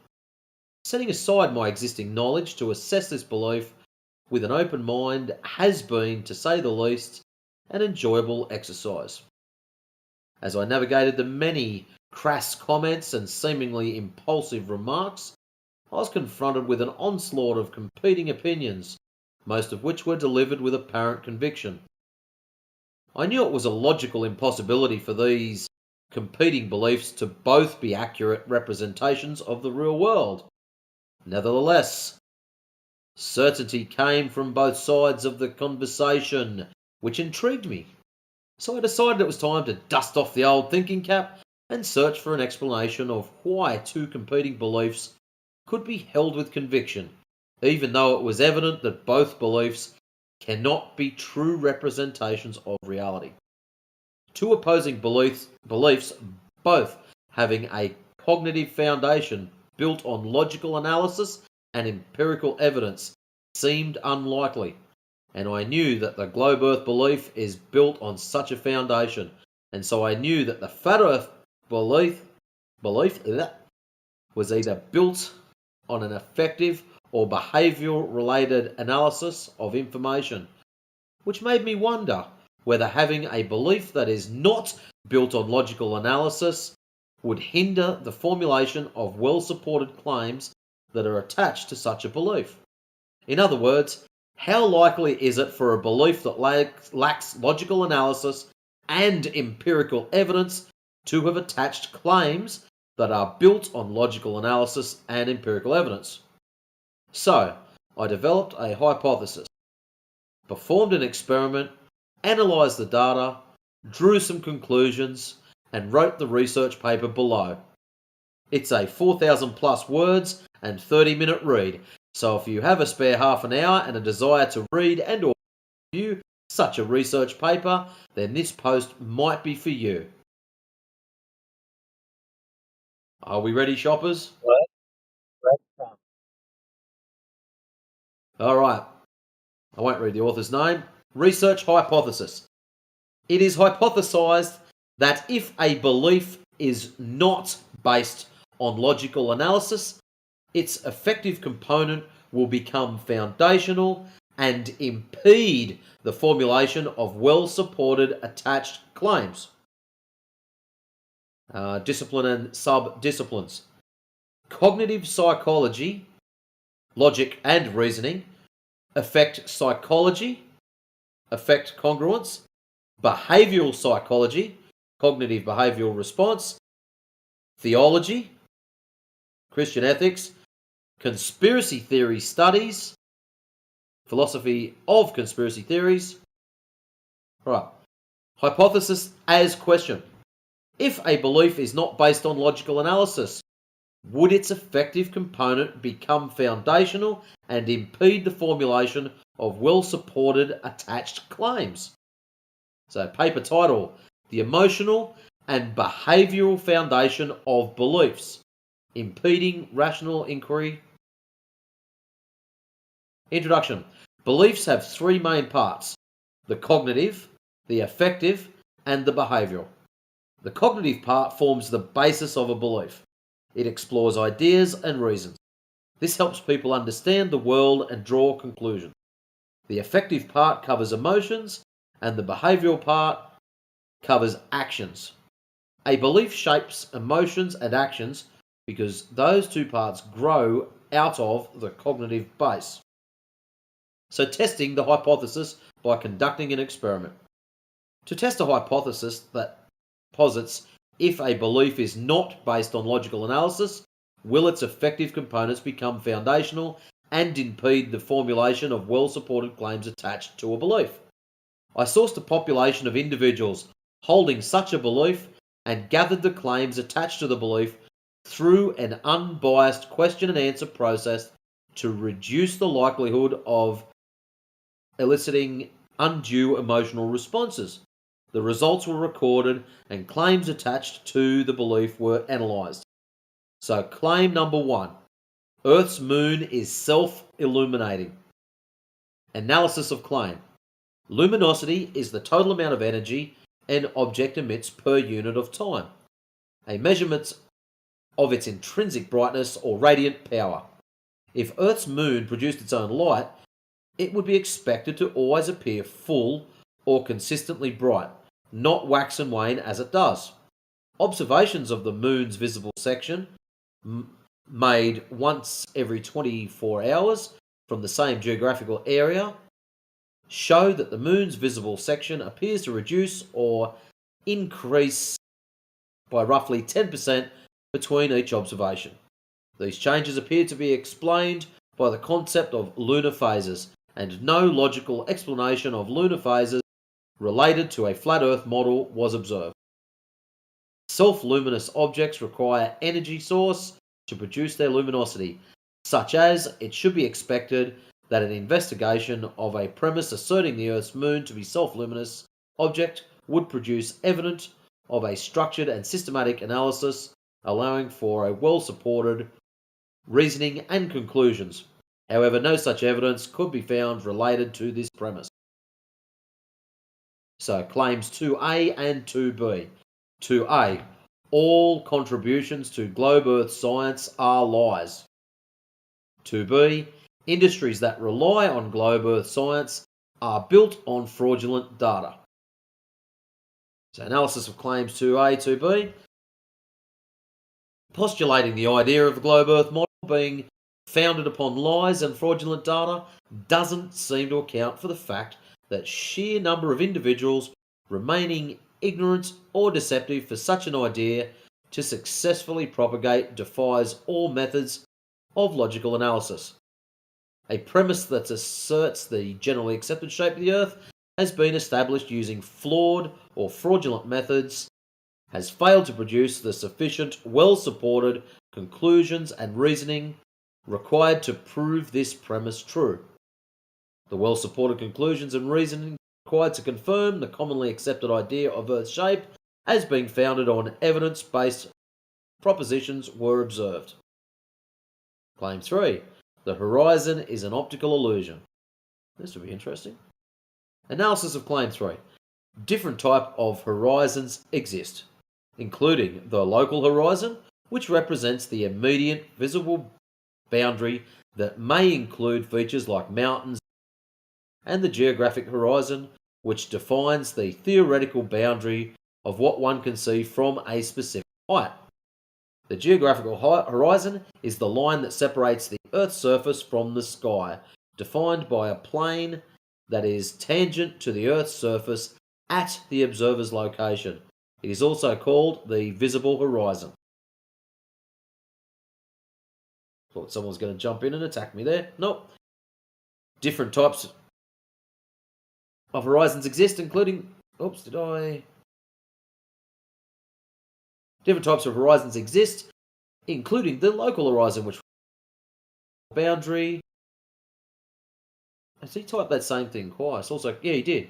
Setting aside my existing knowledge to assess this belief with an open mind has been, to say the least, an enjoyable exercise. As I navigated the many crass comments and seemingly impulsive remarks, I was confronted with an onslaught of competing opinions, most of which were delivered with apparent conviction. I knew it was a logical impossibility for these competing beliefs to both be accurate representations of the real world. Nevertheless, certainty came from both sides of the conversation, which intrigued me. So I decided it was time to dust off the old thinking cap and search for an explanation of why two competing beliefs could be held with conviction, even though it was evident that both beliefs cannot be true representations of reality. Two opposing beliefs, both having a cognitive foundation built on logical analysis and empirical evidence, seemed unlikely, and I knew that the globe Earth belief is built on such a foundation, and so I knew that the flat Earth belief was either built on an effective or behavioural related analysis of information, which made me wonder whether having a belief that is not built on logical analysis would hinder the formulation of well-supported claims that are attached to such a belief. In other words, how likely is it for a belief that lacks logical analysis and empirical evidence to have attached claims that are built on logical analysis and empirical evidence? So, I developed a hypothesis, performed an experiment, analysed the data, drew some conclusions, and wrote the research paper below. It's a 4,000 plus words and 30-minute read. So if you have a spare half an hour and a desire to read and or review such a research paper, then this post might be for you. Are we ready, shoppers? What? Right. All right. I won't read the author's name. Research hypothesis. It is hypothesized that if a belief is not based on logical analysis, its effective component will become foundational and impede the formulation of well-supported attached claims. Discipline and sub-disciplines. Cognitive psychology, logic and reasoning, affect psychology, affect congruence, behavioral psychology, cognitive behavioral response, theology, Christian ethics, conspiracy theory studies, philosophy of conspiracy theories. Right. Hypothesis as question. If a belief is not based on logical analysis, would its effective component become foundational and impede the formulation of well-supported attached claims? So, paper title, The Emotional and Behavioural Foundation of Beliefs, Impeding Rational Inquiry. Introduction. Beliefs have three main parts: the cognitive, the affective, and the behavioural. The cognitive part forms the basis of a belief. It explores ideas and reasons. This helps people understand the world and draw conclusions. The affective part covers emotions, and the behavioural part covers actions. A belief shapes emotions and actions because those two parts grow out of the cognitive base. So, testing the hypothesis by conducting an experiment. To test a hypothesis that posits if a belief is not based on logical analysis, will its effective components become foundational and impede the formulation of well-supported claims attached to a belief? I sourced a population of individuals holding such a belief and gathered the claims attached to the belief through an unbiased question and answer process to reduce the likelihood of eliciting undue emotional responses. The results were recorded and claims attached to the belief were analysed. So, claim number 1, Earth's moon is self-illuminating. Analysis of claim. Luminosity is the total amount of energy an object emits per unit of time, a measurement of its intrinsic brightness or radiant power. If Earth's moon produced its own light, it would be expected to always appear full or consistently bright, not wax and wane as it does. Observations of the moon's visible section, made once every 24 hours from the same geographical area, show that the moon's visible section appears to reduce or increase by roughly 10% between each observation. These changes appear to be explained by the concept of lunar phases, and no logical explanation of lunar phases related to a flat Earth model was observed. Self-luminous objects require energy source to produce their luminosity, such as it should be expected that an investigation of a premise asserting the Earth's moon to be self-luminous object would produce evidence of a structured and systematic analysis, allowing for a well-supported reasoning and conclusions. However, no such evidence could be found related to this premise. So, claims 2A and 2B. 2A. All contributions to globe Earth science are lies. 2B. Industries that rely on globe Earth science are built on fraudulent data. So, analysis of claims 2A, 2B. Postulating the idea of the globe Earth model being founded upon lies and fraudulent data doesn't seem to account for the fact that sheer number of individuals remaining ignorant or deceptive for such an idea to successfully propagate defies all methods of logical analysis. A premise that asserts the generally accepted shape of the Earth has been established using flawed or fraudulent methods has failed to produce the sufficient, well-supported conclusions and reasoning required to prove this premise true. The well-supported conclusions and reasoning required to confirm the commonly accepted idea of Earth's shape as being founded on evidence-based propositions were observed. Claim 3. The horizon is an optical illusion. This would be interesting. Analysis of Claim 3. Different type of horizons exist, including the local horizon, which represents the immediate visible boundary that may include features like mountains, and the geographic horizon, which defines the theoretical boundary of what one can see from a specific height. The geographical horizon is the line that separates the Earth's surface from the sky, defined by a plane that is tangent to the Earth's surface at the observer's location. It is also called the visible horizon. Thought someone was going to jump in and attack me there. Nope. Different types of horizons exist, including... Oops, did I... Different types of horizons exist, including the local horizon, which boundary... Has he typed that same thing twice? Also, yeah, he did.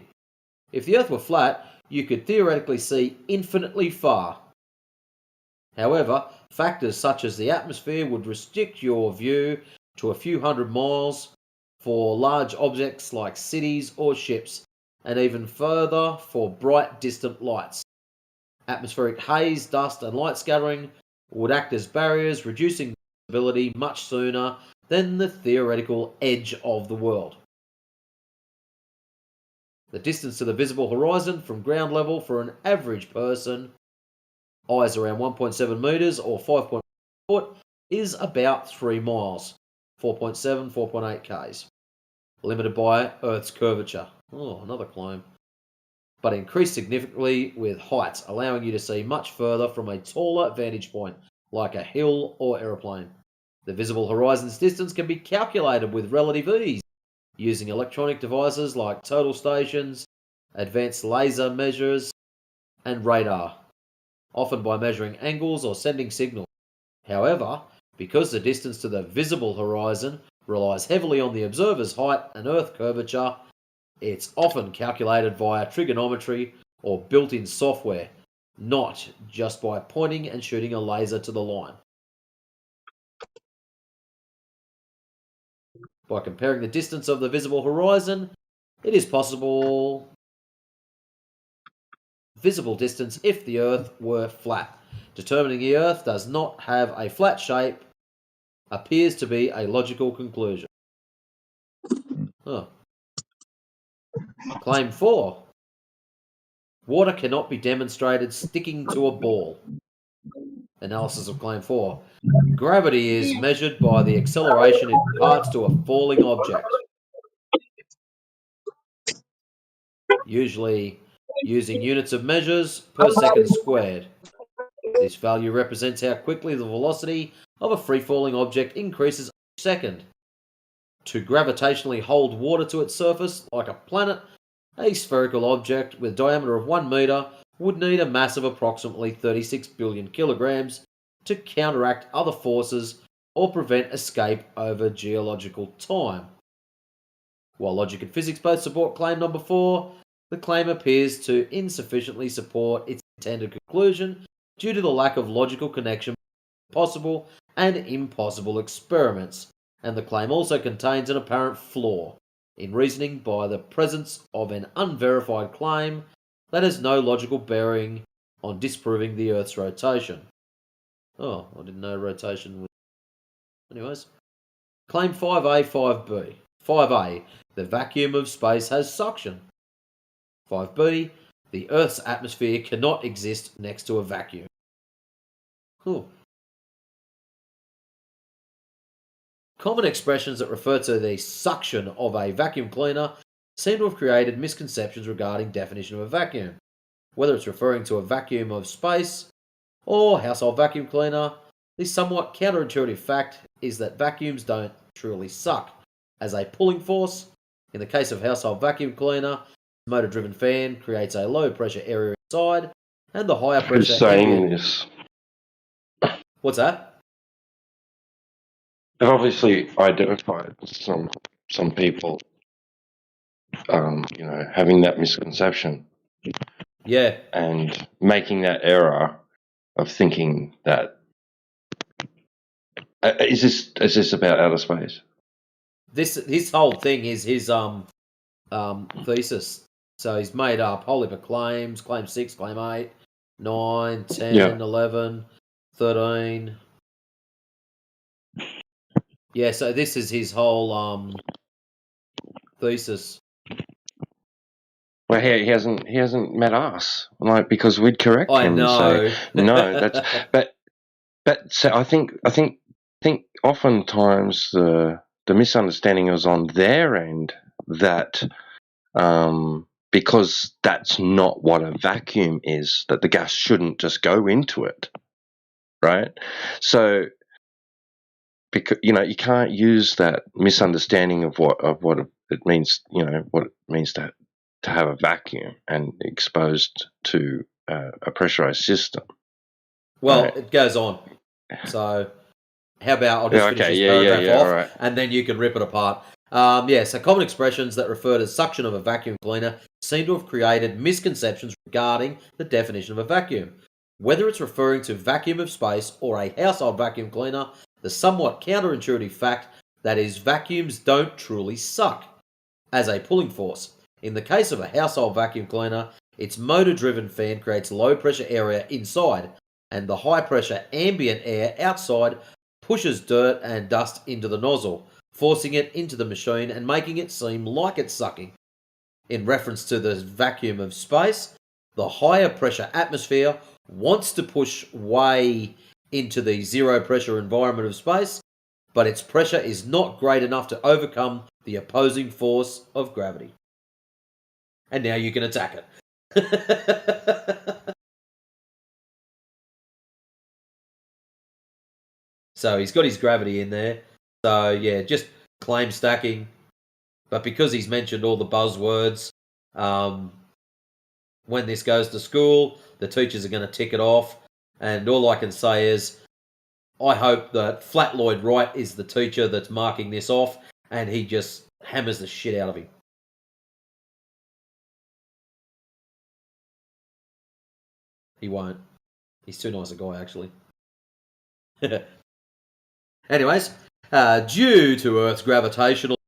If the Earth were flat, you could theoretically see infinitely far. However, factors such as the atmosphere would restrict your view to a few hundred miles for large objects like cities or ships, and even further for bright distant lights. Atmospheric haze, dust, and light scattering would act as barriers, reducing visibility much sooner than the theoretical edge of the world. The distance to the visible horizon from ground level for an average person, eyes around 1.7 metres or 5.1 foot, is about 3 miles, 4.7, 4.8 k's, limited by Earth's curvature. Oh, another claim. But increased significantly with heights, allowing you to see much further from a taller vantage point, like a hill or aeroplane. The visible horizon's distance can be calculated with relative ease, using electronic devices like total stations, advanced laser measures, and radar, often by measuring angles or sending signals. However, because the distance to the visible horizon relies heavily on the observer's height and Earth curvature, it's often calculated via trigonometry or built-in software, not just by pointing and shooting a laser to the line. By comparing the distance of the visible horizon, it is possible visible distance if the Earth were flat. Determining the Earth does not have a flat shape appears to be a logical conclusion. Oh. Claim 4. Water cannot be demonstrated sticking to a ball. Analysis of Claim 4. Gravity is measured by the acceleration it imparts to a falling object, usually using units of measures per second squared. This value represents how quickly the velocity of a free-falling object increases each second. To gravitationally hold water to its surface, like a planet, a spherical object with a diameter of 1 meter would need a mass of approximately 36 billion kilograms to counteract other forces or prevent escape over geological time. While logic and physics both support claim number 4, the claim appears to insufficiently support its intended conclusion due to the lack of logical connection between possible and impossible experiments, and the claim also contains an apparent flaw in reasoning by the presence of an unverified claim that has no logical bearing on disproving the Earth's rotation. Oh, I didn't know rotation was... Anyways. Claim 5A, 5B. 5A. The vacuum of space has suction. 5B. The Earth's atmosphere cannot exist next to a vacuum. Cool. Common expressions that refer to the suction of a vacuum cleaner seem to have created misconceptions regarding definition of a vacuum. Whether it's referring to a vacuum of space or household vacuum cleaner, the somewhat counterintuitive fact is that vacuums don't truly suck. As a pulling force, in the case of household vacuum cleaner, a motor-driven fan creates a low-pressure area inside and the higher Who's pressure saying ambient. this? What's that? They've obviously identified some people, having that misconception. Yeah. And making that error of thinking that is this about outer space? This whole thing is his thesis. So he's made up a whole heap of claims: claim 6, claim 8, 9, 10, Yeah. 11, 13. Yeah, so this is his whole thesis. Well, he hasn't met us, like, because we'd correct I him and know. say no. That's but so I think oftentimes the misunderstanding is on their end that because that's not what a vacuum is, that the gas shouldn't just go into it, right? So because you can't use that misunderstanding of what it means, what it means to have a vacuum and exposed to a pressurized system. Well, right? it goes on. So how about I'll just Yeah, finish okay, this yeah, paragraph off, all right. and then you can rip it apart. So common expressions that refer to suction of a vacuum cleaner seem to have created misconceptions regarding the definition of a vacuum. Whether it's referring to vacuum of space or a household vacuum cleaner, the somewhat counterintuitive fact that is vacuums don't truly suck as a pulling force. In the case of a household vacuum cleaner, its motor-driven fan creates low-pressure area inside, and the high-pressure ambient air outside pushes dirt and dust into the nozzle, forcing it into the machine and making it seem like it's sucking. In reference to the vacuum of space, the higher pressure atmosphere wants to push way into the zero pressure environment of space, but its pressure is not great enough to overcome the opposing force of gravity. And now you can attack it. So he's got his gravity in there. So yeah, just claim stacking. But because he's mentioned all the buzzwords, when this goes to school, the teachers are going to tick it off. And all I can say is, I hope that Flat Lloyd Wright is the teacher that's marking this off, and he just hammers the shit out of him. He won't. He's too nice a guy, actually. Anyways, due to Earth's gravitational,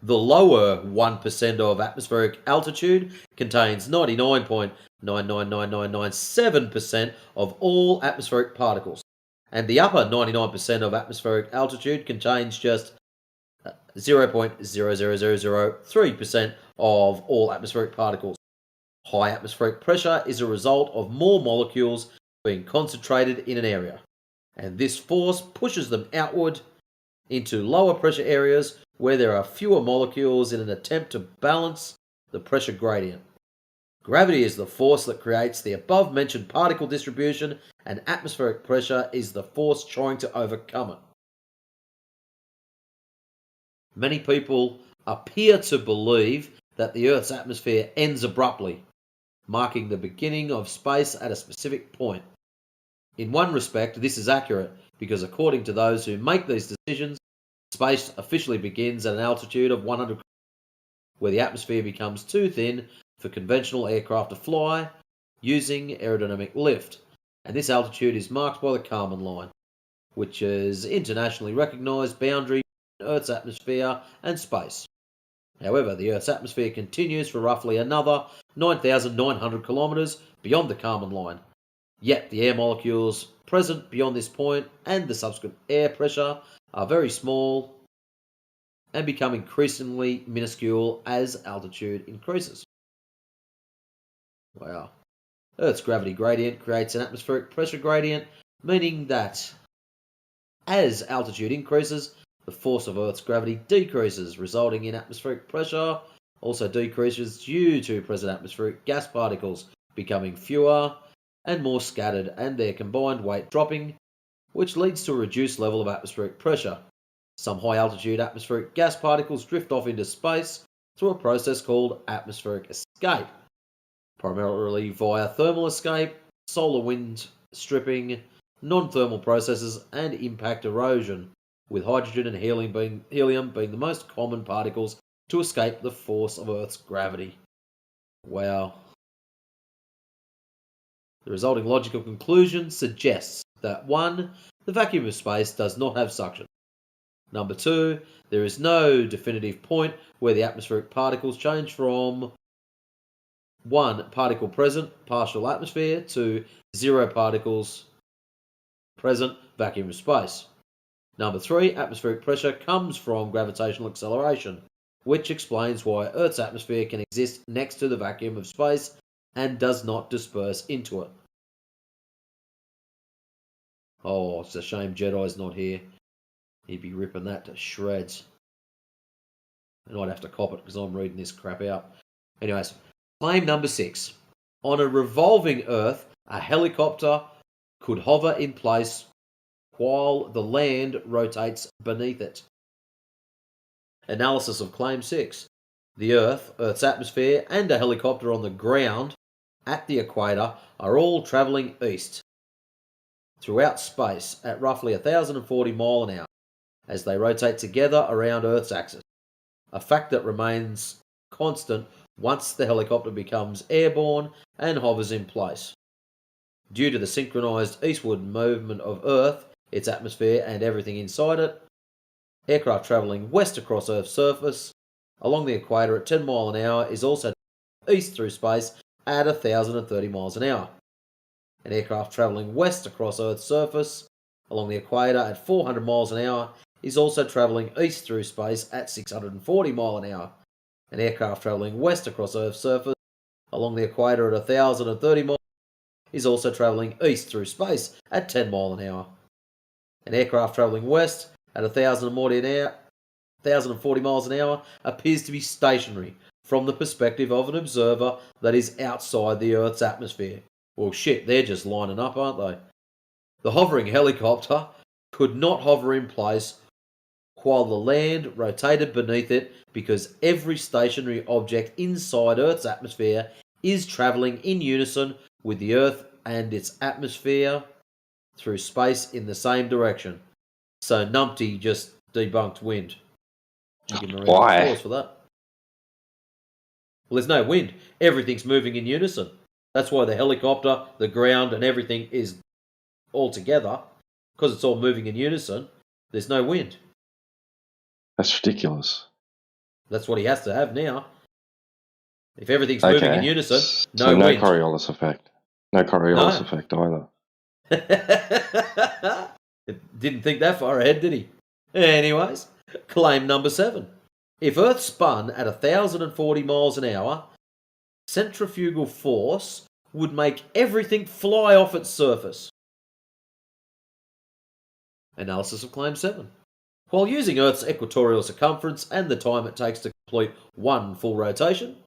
the lower 1% of atmospheric altitude contains 99.999997% of all atmospheric particles, and the upper 99% of atmospheric altitude contains just 0.00003% of all atmospheric particles. High atmospheric pressure is a result of more molecules being concentrated in an area, and this force pushes them outward into lower pressure areas where there are fewer molecules in an attempt to balance the pressure gradient. Gravity is the force that creates the above-mentioned particle distribution, and atmospheric pressure is the force trying to overcome it. Many people appear to believe that the Earth's atmosphere ends abruptly, marking the beginning of space at a specific point. In one respect, this is accurate, because according to those who make these decisions, space officially begins at an altitude of 100 where the atmosphere becomes too thin for conventional aircraft to fly using aerodynamic lift, and this altitude is marked by the Kármán line, which is internationally recognised boundary between Earth's atmosphere and space. However, the Earth's atmosphere continues for roughly another 9,900 kilometres beyond the Kármán line, yet the air molecules present beyond this point and the subsequent air pressure are very small and become increasingly minuscule as altitude increases. Wow. Earth's gravity gradient creates an atmospheric pressure gradient, meaning that as altitude increases, the force of Earth's gravity decreases, resulting in atmospheric pressure also decreases due to present atmospheric gas particles becoming fewer and more scattered and their combined weight dropping, which leads to a reduced level of atmospheric pressure. Some high-altitude atmospheric gas particles drift off into space through a process called atmospheric escape. primarily via thermal escape, solar wind stripping, non-thermal processes, and impact erosion, with hydrogen and helium being the most common particles to escape the force of Earth's gravity. Wow. The resulting logical conclusion suggests that 1. The vacuum of space does not have suction. Number 2. There is no definitive point where the atmospheric particles change from 1 particle present, partial atmosphere, to 0 particles present, vacuum of space. Number 3. Atmospheric pressure comes from gravitational acceleration, which explains why Earth's atmosphere can exist next to the vacuum of space and does not disperse into it. Oh, it's a shame Jedi's not here. He'd be ripping that to shreds. And I'd have to cop it because I'm reading this crap out. Anyways, claim number 6. On a revolving Earth, a helicopter could hover in place while the land rotates beneath it. Analysis of claim 6. The Earth, Earth's atmosphere, and a helicopter on the ground at the equator are all travelling east throughout space at roughly 1,040 miles an hour as they rotate together around Earth's axis, a fact that remains constant once the helicopter becomes airborne and hovers in place. Due to the synchronized eastward movement of Earth, its atmosphere, and everything inside it, aircraft travelling west across Earth's surface along the equator at 10 miles an hour is also east through space at 1,030 miles an hour. An aircraft travelling west across Earth's surface along the equator at 400 miles an hour is also travelling east through space at 640 miles an hour. An aircraft travelling west across Earth's surface along the equator at 1,030 miles is also travelling east through space at 10 miles an hour. An aircraft travelling west at 1,040 miles an hour appears to be stationary from the perspective of an observer that is outside the Earth's atmosphere. Well, shit, they're just lining up, aren't they? The hovering helicopter could not hover in place while the land rotated beneath it because every stationary object inside Earth's atmosphere is travelling in unison with the Earth and its atmosphere through space in the same direction. So Numpty just debunked wind. I'll give him a round of Why? applause for that. Well, there's no wind. Everything's moving in unison. That's why the helicopter, the ground, and everything is all together. Because it's all moving in unison, there's no wind. That's ridiculous. That's what he has to have now. If everything's moving in unison, no so no wind. Coriolis effect. No Coriolis No. effect either. Didn't think that far ahead, did he? Anyways, claim number 7. If Earth spun at 1,040 miles an hour, centrifugal force would make everything fly off its surface. Analysis of claim 7. While using Earth's equatorial circumference and the time it takes to complete one full rotation,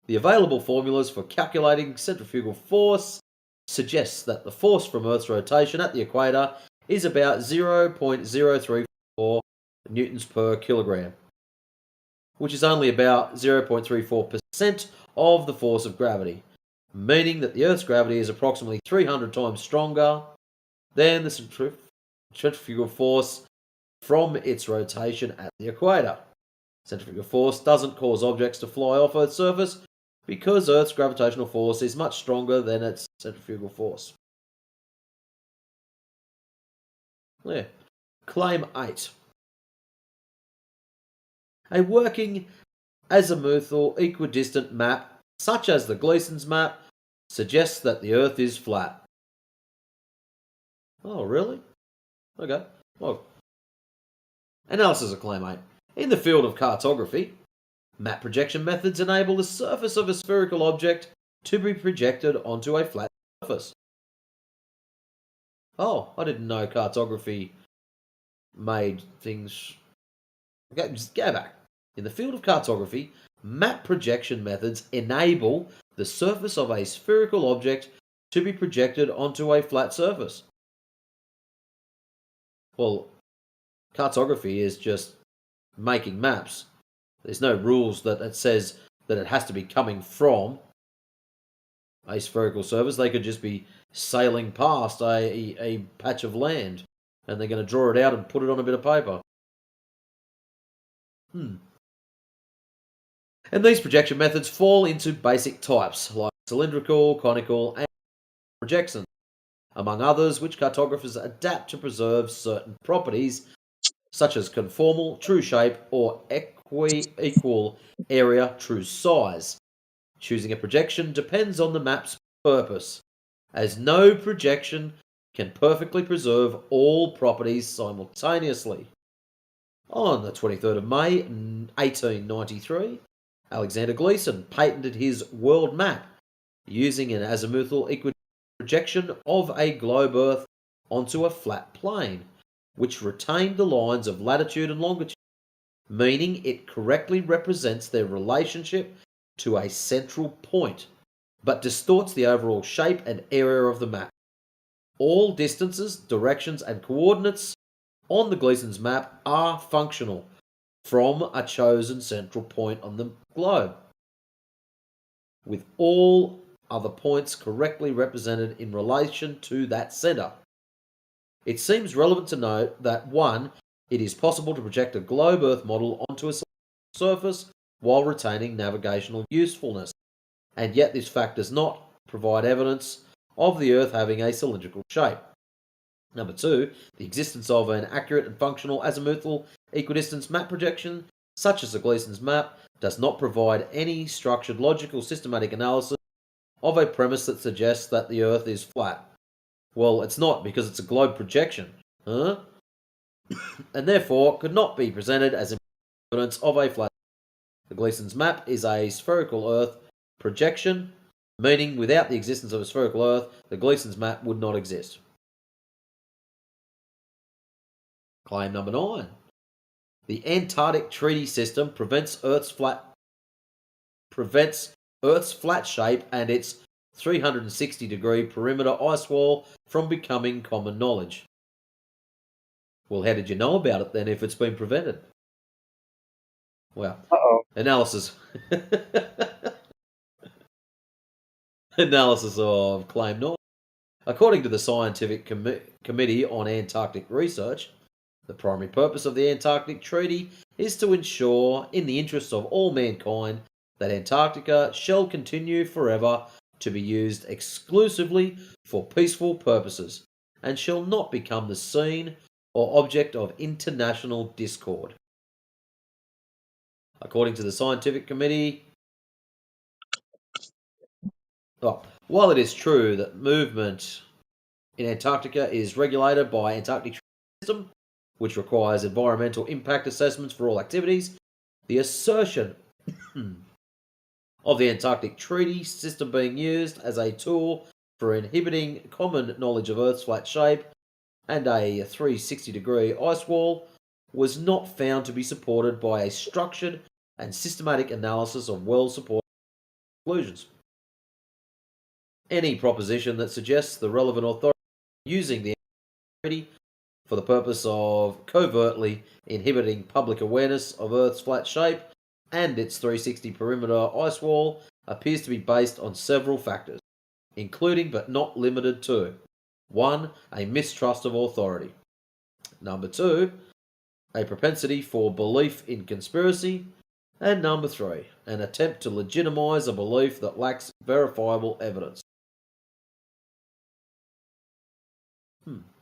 the available formulas for calculating centrifugal force suggests that the force from Earth's rotation at the equator is about 0.034 newtons per kilogram, which is only about 0.34% of the force of gravity, meaning that the Earth's gravity is approximately 300 times stronger than the centrifugal force from its rotation at the equator. Centrifugal force doesn't cause objects to fly off Earth's surface because Earth's gravitational force is much stronger than its centrifugal force. Yeah. Claim 8. A working azimuthal equidistant map, such as the Gleason's map, suggests that the Earth is flat. Oh, really? Okay. Well, analysis of claim 8. In the field of cartography, map projection methods enable the surface of a spherical object to be projected onto a flat surface. Oh, I didn't know cartography made things... Okay, just go back. In the field of cartography, map projection methods enable the surface of a spherical object to be projected onto a flat surface. Well, cartography is just making maps. There's no rules that it says that it has to be coming from a spherical surface. They could just be sailing past a patch of land, and they're going to draw it out and put it on a bit of paper. And these projection methods fall into basic types, like cylindrical, conical, and projections, among others, which cartographers adapt to preserve certain properties, such as conformal, true shape, or equal area, true size. Choosing a projection depends on the map's purpose, as no projection can perfectly preserve all properties simultaneously. On the 23rd of May, 1893, Alexander Gleason patented his world map using an azimuthal projection of a globe Earth onto a flat plane, which retained the lines of latitude and longitude, meaning it correctly represents their relationship to a central point, but distorts the overall shape and area of the map. All distances, directions, and coordinates on the Gleason's map are functional from a chosen central point on the globe, with all other points correctly represented in relation to that center. It seems relevant to note that 1. It is possible to project a globe Earth model onto a surface while retaining navigational usefulness, and yet this fact does not provide evidence of the Earth having a cylindrical shape. Number 2, the existence of an accurate and functional azimuthal equidistance map projection, such as the Gleason's map, does not provide any structured, logical, systematic analysis of a premise that suggests that the Earth is flat. Well, it's not, because it's a globe projection, and therefore could not be presented as evidence of a flat. The Gleason's map is a spherical Earth projection, meaning without the existence of a spherical Earth, the Gleason's map would not exist. Claim number 9. The Antarctic Treaty System prevents Earth's flat shape and its 360-degree perimeter ice wall from becoming common knowledge. Well, how did you know about it then if it's been prevented? Well, analysis. Analysis of Claim 9. According to the Scientific Committee on Antarctic Research, the primary purpose of the Antarctic Treaty is to ensure, in the interests of all mankind, that Antarctica shall continue forever to be used exclusively for peaceful purposes, and shall not become the scene or object of international discord. According to the Scientific Committee, while it is true that movement in Antarctica is regulated by Antarctic System, which requires environmental impact assessments for all activities, the assertion of the Antarctic Treaty System being used as a tool for inhibiting common knowledge of Earth's flat shape and a 360-degree ice wall was not found to be supported by a structured and systematic analysis of well-supported conclusions. Any proposition that suggests the relevant authority using the treaty for the purpose of covertly inhibiting public awareness of Earth's flat shape and its 360 perimeter ice wall appears to be based on several factors, including but not limited to 1. A mistrust of authority. Number 2. A propensity for belief in conspiracy. And number 3. An attempt to legitimize a belief that lacks verifiable evidence.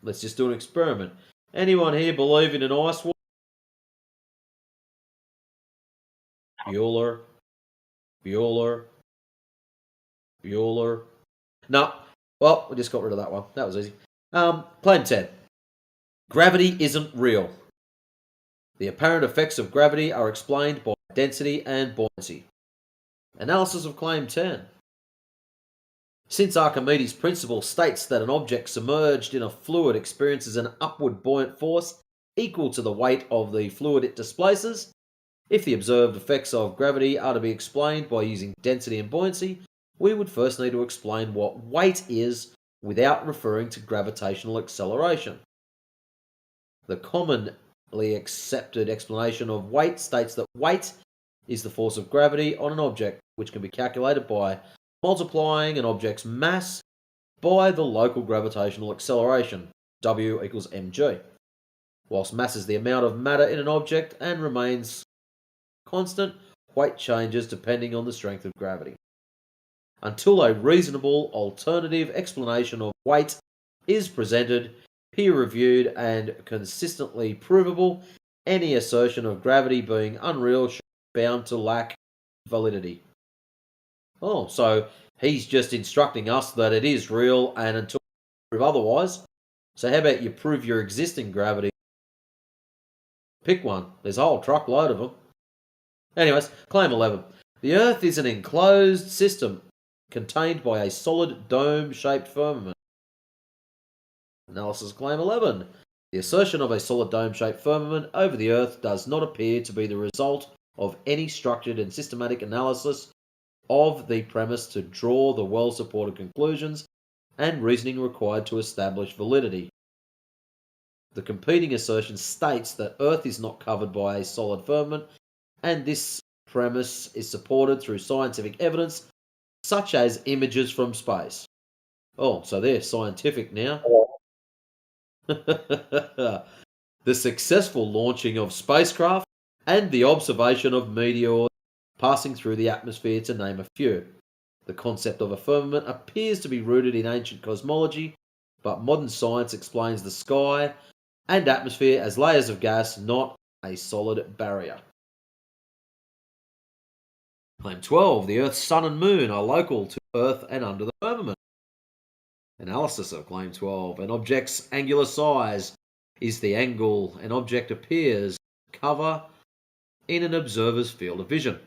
Let's just do an experiment. Anyone here believe in an ice wall? Bueller. No. Well, we just got rid of that one. That was easy. Claim 10. Gravity isn't real. The apparent effects of gravity are explained by density and buoyancy. Analysis of Claim 10. Since Archimedes' principle states that an object submerged in a fluid experiences an upward buoyant force equal to the weight of the fluid it displaces, if the observed effects of gravity are to be explained by using density and buoyancy, we would first need to explain what weight is without referring to gravitational acceleration. The commonly accepted explanation of weight states that weight is the force of gravity on an object, which can be calculated by multiplying an object's mass by the local gravitational acceleration, W equals mg. Whilst mass is the amount of matter in an object and remains constant, weight changes depending on the strength of gravity. Until a reasonable alternative explanation of weight is presented, peer-reviewed, and consistently provable, any assertion of gravity being unreal should be bound to lack validity. Oh, so he's just instructing us that it is real, and until we prove otherwise. So how about you prove your existing gravity? Pick one. There's a whole truckload of them. Anyways, claim 11. The Earth is an enclosed system contained by a solid dome-shaped firmament. Analysis claim 11. The assertion of a solid dome-shaped firmament over the Earth does not appear to be the result of any structured and systematic analysis of the premise to draw the well-supported conclusions and reasoning required to establish validity. The competing assertion states that Earth is not covered by a solid firmament, and this premise is supported through scientific evidence, such as images from space. Oh, so they're scientific now. The successful launching of spacecraft and the observation of meteors passing through the atmosphere, to name a few. The concept of a firmament appears to be rooted in ancient cosmology, but modern science explains the sky and atmosphere as layers of gas, not a solid barrier. Claim 12. The Earth's sun and moon are local to Earth and under the firmament. Analysis of Claim 12. An object's angular size is the angle an object appears to cover in an observer's field of vision,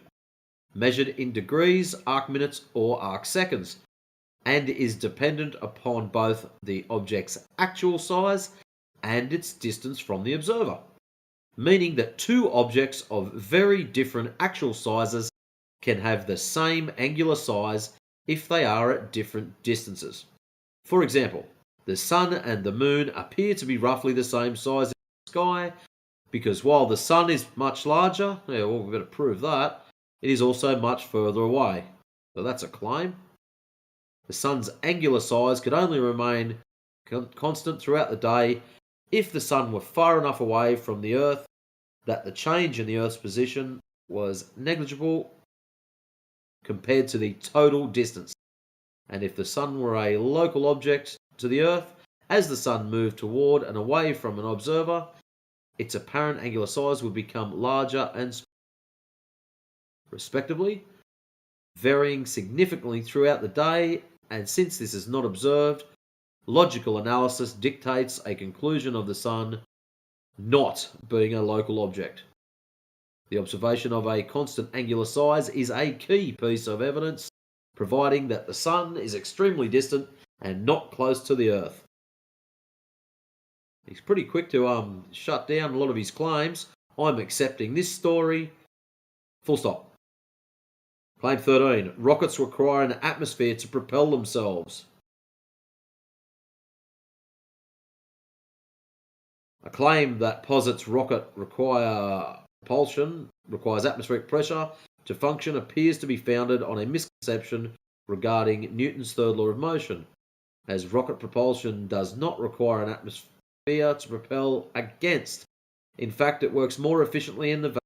measured in degrees, arc minutes, or arc seconds, and is dependent upon both the object's actual size and its distance from the observer, meaning that two objects of very different actual sizes can have the same angular size if they are at different distances. For example, the sun and the moon appear to be roughly the same size in the sky because while the sun is much larger, yeah, well, we've got to prove that, it is also much further away. So that's a claim. The sun's angular size could only remain constant throughout the day if the sun were far enough away from the Earth that the change in the Earth's position was negligible compared to the total distance, and if the sun were a local object to the Earth, as the sun moved toward and away from an observer, its apparent angular size would become larger and smaller, respectively, varying significantly throughout the day, and since this is not observed, logical analysis dictates a conclusion of the sun not being a local object. The observation of a constant angular size is a key piece of evidence, providing that the sun is extremely distant and not close to the Earth. He's pretty quick to shut down a lot of his claims. I'm accepting this story. Full stop. Claim 13. Rockets require an atmosphere to propel themselves. A claim that posits rocket propulsion requires atmospheric pressure to function appears to be founded on a misconception regarding Newton's third law of motion, as rocket propulsion does not require an atmosphere to propel against. In fact, it works more efficiently in the vacuum.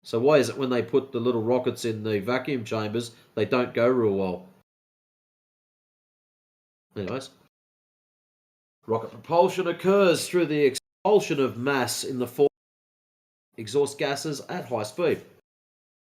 So why is it when they put the little rockets in the vacuum chambers, they don't go real well? Anyways, rocket propulsion occurs through the expulsion of mass in the form of exhaust gases at high speed,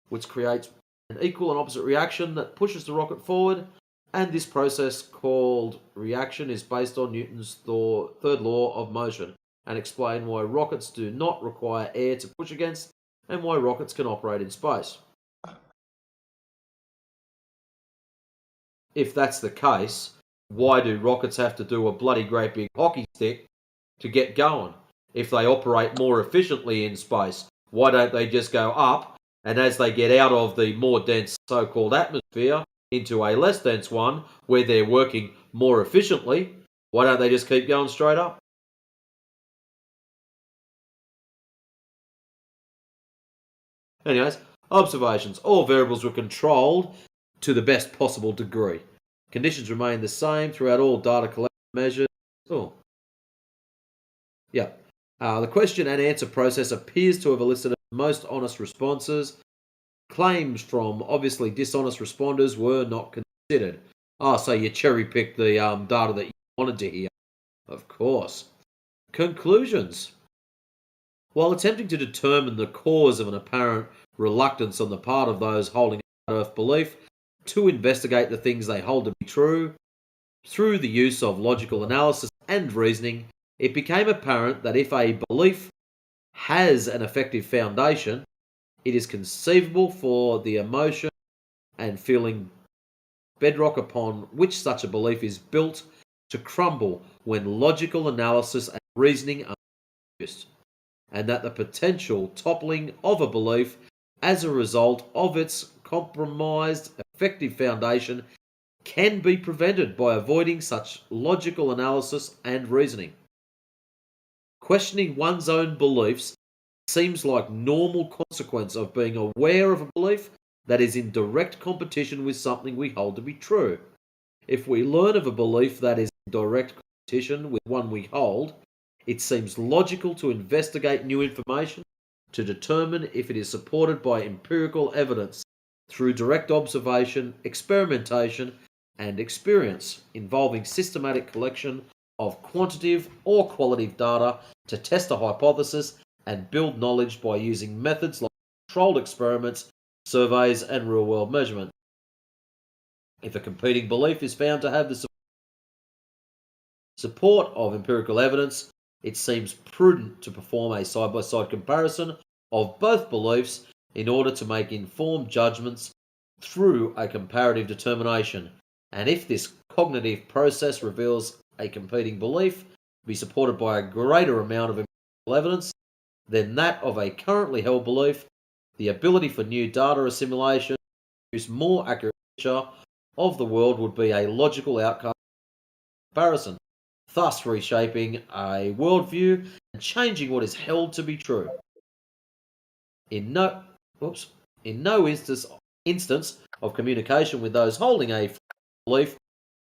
which creates an equal and opposite reaction that pushes the rocket forward, and this process called reaction is based on Newton's third law of motion and explain why rockets do not require air to push against and why rockets can operate in space. If that's the case, why do rockets have to do a bloody great big hockey stick to get going? If they operate more efficiently in space, why don't they just go up, and as they get out of the more dense so-called atmosphere into a less dense one where they're working more efficiently, why don't they just keep going straight up? Anyways, observations. All variables were controlled to the best possible degree. Conditions remained the same throughout all data collection measures. Oh. Yeah. The question and answer process appears to have elicited most honest responses. Claims from obviously dishonest responders were not considered. So you cherry-picked the data that you wanted to hear. Of course. Conclusions. While attempting to determine the cause of an apparent reluctance on the part of those holding a flat Earth belief to investigate the things they hold to be true, through the use of logical analysis and reasoning, it became apparent that if a belief has an effective foundation, it is conceivable for the emotion and feeling bedrock upon which such a belief is built to crumble when logical analysis and reasoning are used, and that the potential toppling of a belief as a result of its compromised effective foundation can be prevented by avoiding such logical analysis and reasoning. Questioning one's own beliefs seems like normal consequence of being aware of a belief that is in direct competition with something we hold to be true. If we learn of a belief that is in direct competition with one we hold, it seems logical to investigate new information to determine if it is supported by empirical evidence through direct observation, experimentation, and experience involving systematic collection of quantitative or qualitative data to test a hypothesis and build knowledge by using methods like controlled experiments, surveys, and real-world measurement. If a competing belief is found to have the support of empirical evidence, it seems prudent to perform a side-by-side comparison of both beliefs in order to make informed judgments through a comparative determination. And if this cognitive process reveals a competing belief to be supported by a greater amount of empirical evidence than that of a currently held belief, the ability for new data assimilation to produce more accurate picture of the world would be a logical outcome of comparison, thus reshaping a worldview and changing what is held to be true. In no instance of communication with those holding a belief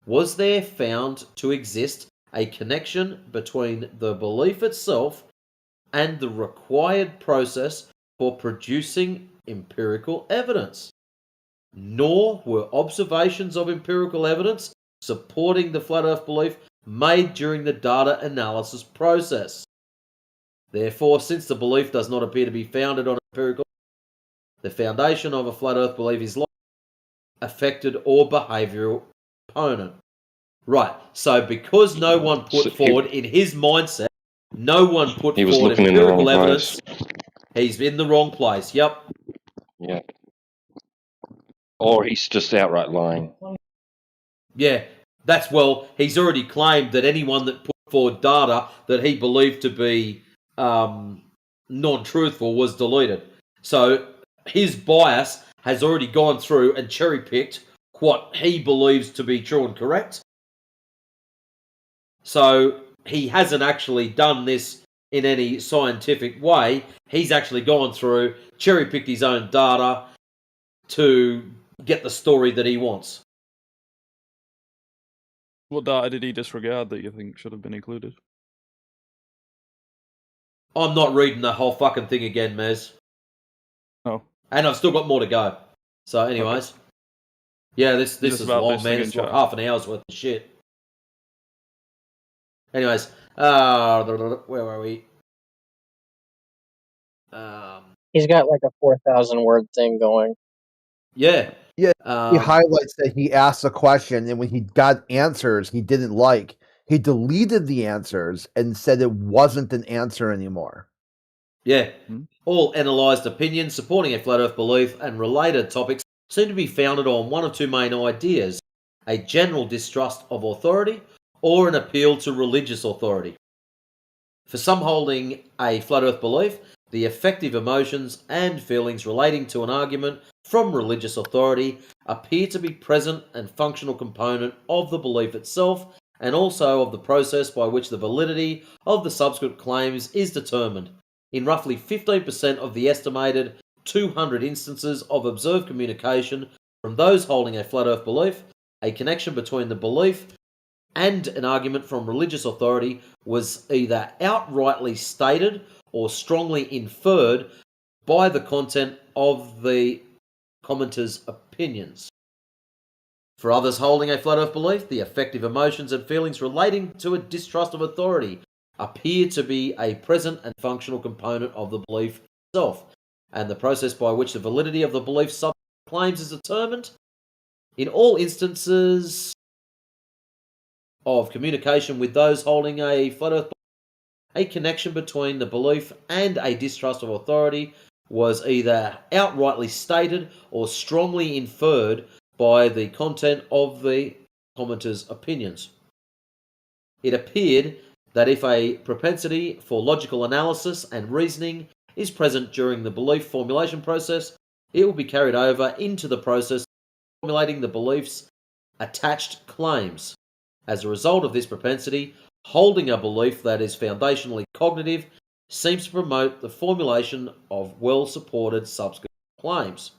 was there found to exist a connection between the belief itself and the required process for producing empirical evidence. Nor were observations of empirical evidence supporting the flat Earth belief made during the data analysis process. Therefore, since the belief does not appear to be founded on empirical, the foundation of a flat Earth belief is likely affected or behavioural component. Right, so because no one put forward in his mindset, no one put He was forward looking in the empirical wrong evidence, place. he's in the wrong place. Yep. Yeah. Or he's just outright lying. Yeah, he's already claimed that anyone that put forward data that he believed to be non-truthful was deleted. So his bias has already gone through and cherry-picked what he believes to be true and correct. So he hasn't actually done this in any scientific way. He's actually gone through, cherry-picked his own data to get the story that he wants. What data did he disregard that you think should have been included? I'm not reading the whole fucking thing again, Mez. Oh. And I've still got more to go. So, anyways. Okay. Yeah, this is long, man. It's like half an hour's worth of shit. Anyways. Where were we? He's got like a 4,000 word thing going. Yeah. Yeah, he highlights that he asked a question, and when he got answers he didn't like, he deleted the answers and said it wasn't an answer anymore. Yeah. All analysed opinions supporting a flat Earth belief and related topics seem to be founded on one of two main ideas: a general distrust of authority or an appeal to religious authority. For some holding a flat Earth belief, the affective emotions and feelings relating to an argument from religious authority appear to be present and functional component of the belief itself, and also of the process by which the validity of the subsequent claims is determined. In roughly 15% of the estimated 200 instances of observed communication from those holding a flat earth belief, a connection between the belief and an argument from religious authority was either outrightly stated or strongly inferred by the content of the commenter's opinions. For others holding a flat earth belief, the affective emotions and feelings relating to a distrust of authority appear to be a present and functional component of the belief itself, and the process by which the validity of the belief's subsequent claims is determined. In all instances of communication with those holding a flat earth belief, a connection between the belief and a distrust of authority was either outrightly stated or strongly inferred by the content of the commenter's opinions. It appeared that if a propensity for logical analysis and reasoning is present during the belief formulation process, it will be carried over into the process of formulating the belief's attached claims. As a result of this propensity, holding a belief that is foundationally cognitive seems to promote the formulation of well-supported subsequent claims.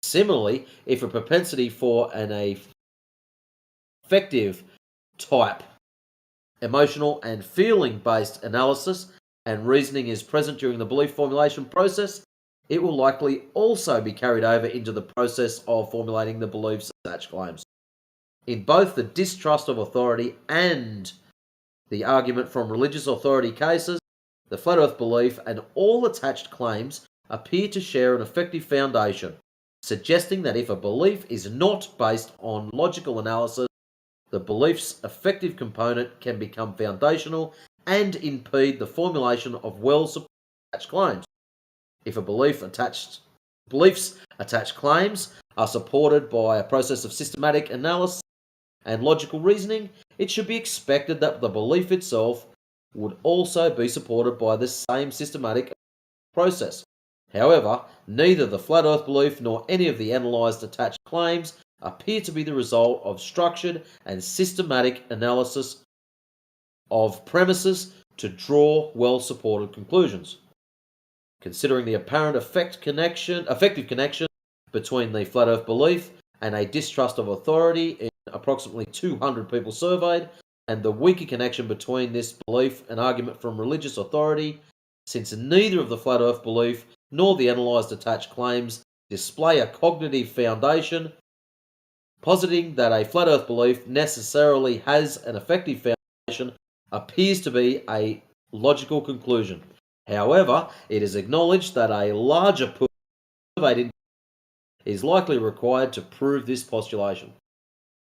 Similarly, if a propensity for an affective type emotional and feeling-based analysis and reasoning is present during the belief formulation process, it will likely also be carried over into the process of formulating the belief's attached claims. In both the distrust of authority and the argument from religious authority cases, the flat earth belief and all attached claims appear to share an effective foundation, suggesting that if a belief is not based on logical analysis, the belief's effective component can become foundational and impede the formulation of well-supported attached claims. If a belief's attached claims are supported by a process of systematic analysis and logical reasoning, it should be expected that the belief itself would also be supported by the same systematic process. However, neither the flat earth belief nor any of the analysed attached claims appear to be the result of structured and systematic analysis of premises to draw well-supported conclusions. Considering the apparent effective connection between the flat earth belief and a distrust of authority in approximately 200 people surveyed, and the weaker connection between this belief and argument from religious authority, since neither of the flat earth belief nor the analysed attached claims display a cognitive foundation, positing that a flat earth belief necessarily has an effective foundation appears to be a logical conclusion. However, it is acknowledged that a larger pool of surveyed is likely required to prove this postulation.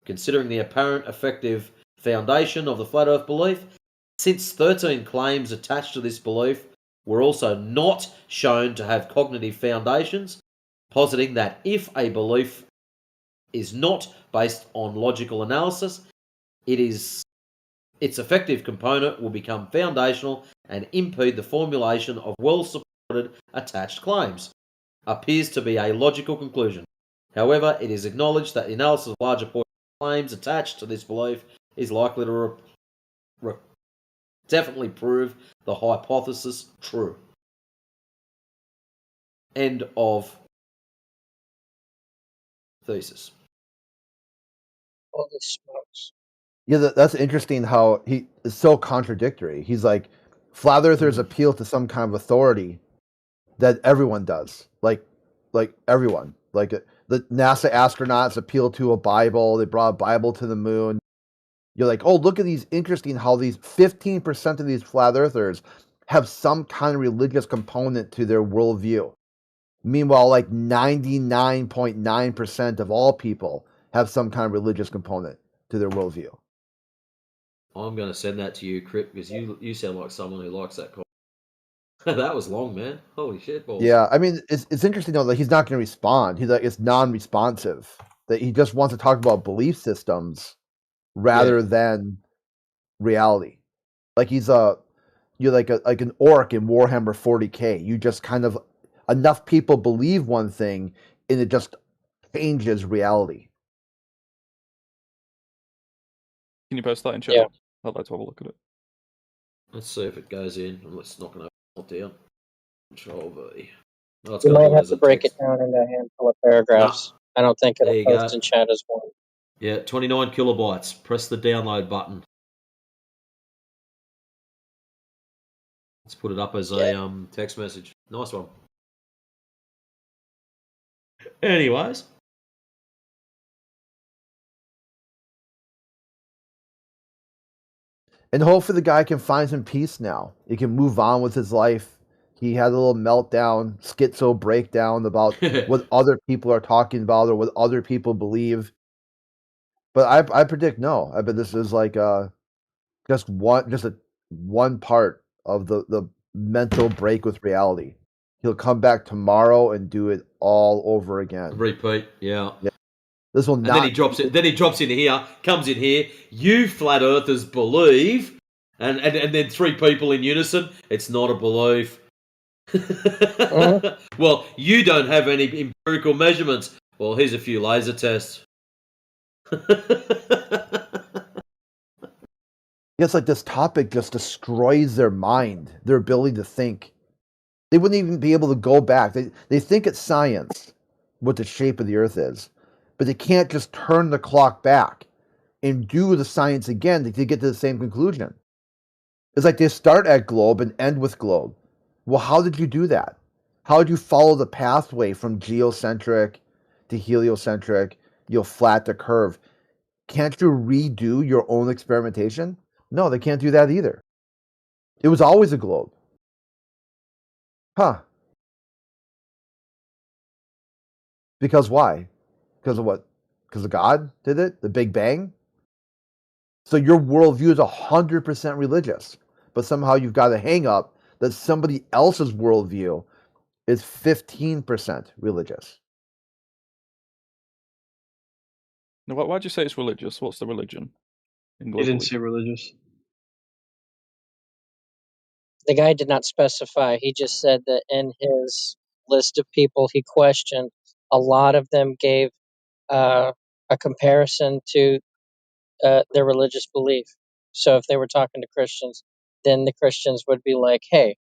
Considering the apparent effective foundation of the flat earth belief, since 13 claims attached to this belief were also not shown to have cognitive foundations, positing that if a belief is not based on logical analysis, its effective component will become foundational and impede the formulation of well-supported attached claims, appears to be a logical conclusion. However, it is acknowledged that the analysis of larger portion of claims attached to this belief is likely to definitely prove the hypothesis true. End of thesis. Holy smokes. Yeah, that's interesting how he is so contradictory. He's like, flat earthers appeal to some kind of authority that everyone does. Like everyone. Like the NASA astronauts appeal to a Bible. They brought a Bible to the moon. You're like, oh, look at these interesting how these 15% of these flat earthers have some kind of religious component to their worldview. Meanwhile, like 99.9% of all people have some kind of religious component to their worldview. I'm going to send that to you, Crip, because you sound like someone who likes that. That was long, man. Holy shit balls. Yeah, I mean, it's interesting though that he's not going to respond. He's like, it's non-responsive. That he just wants to talk about belief systems rather than reality. Like you're like an orc in Warhammer 40K. You just kind of enough people believe one thing, and it just changes reality. Can you post that in chat? Yeah. I'd like to have a look at it. Let's see if it goes in. Let's not going to hold down. Control V. Oh, it's You got to might do it have as to a break it text. down into a handful of paragraphs. I don't think There it'll you post go. in chat as one. Yeah, 29 kilobytes. Press the download button. Let's put it up as a text message. Nice one. Anyways. And hopefully the guy can find some peace now. He can move on with his life. He had a little meltdown, schizo breakdown about what other people are talking about or what other people believe. But I predict no. I bet this is like just one part of the mental break with reality. He'll come back tomorrow and do it all over again. Repeat, yeah. This will and not. then he drops it. Then he drops in here, comes in here. You flat earthers believe, and then three people in unison. It's not a belief. Well, you don't have any empirical measurements. Well, here's a few laser tests. It's like this topic just destroys their mind, their ability to think. They wouldn't even be able to go back. They think it's science, what the shape of the earth is, but they can't just turn the clock back and do the science again to get to the same conclusion. It's like they start at globe and end with globe. Well, how did you do that? How did you follow the pathway from geocentric to heliocentric, flat to curve? Can't you redo your own experimentation? No, they can't do that either. It was always a globe. Huh. Because why? Because of what? Because of God did it? The Big Bang? So your worldview is 100% religious, but somehow you've got a hang up that somebody else's worldview is 15% religious. Now, why'd you say it's religious? What's the religion in He didn't globally? say religious. The guy did not specify. He just said that in his list of people he questioned, a lot of them gave a comparison to their religious belief. So if they were talking to Christians, then the Christians would be like, hey,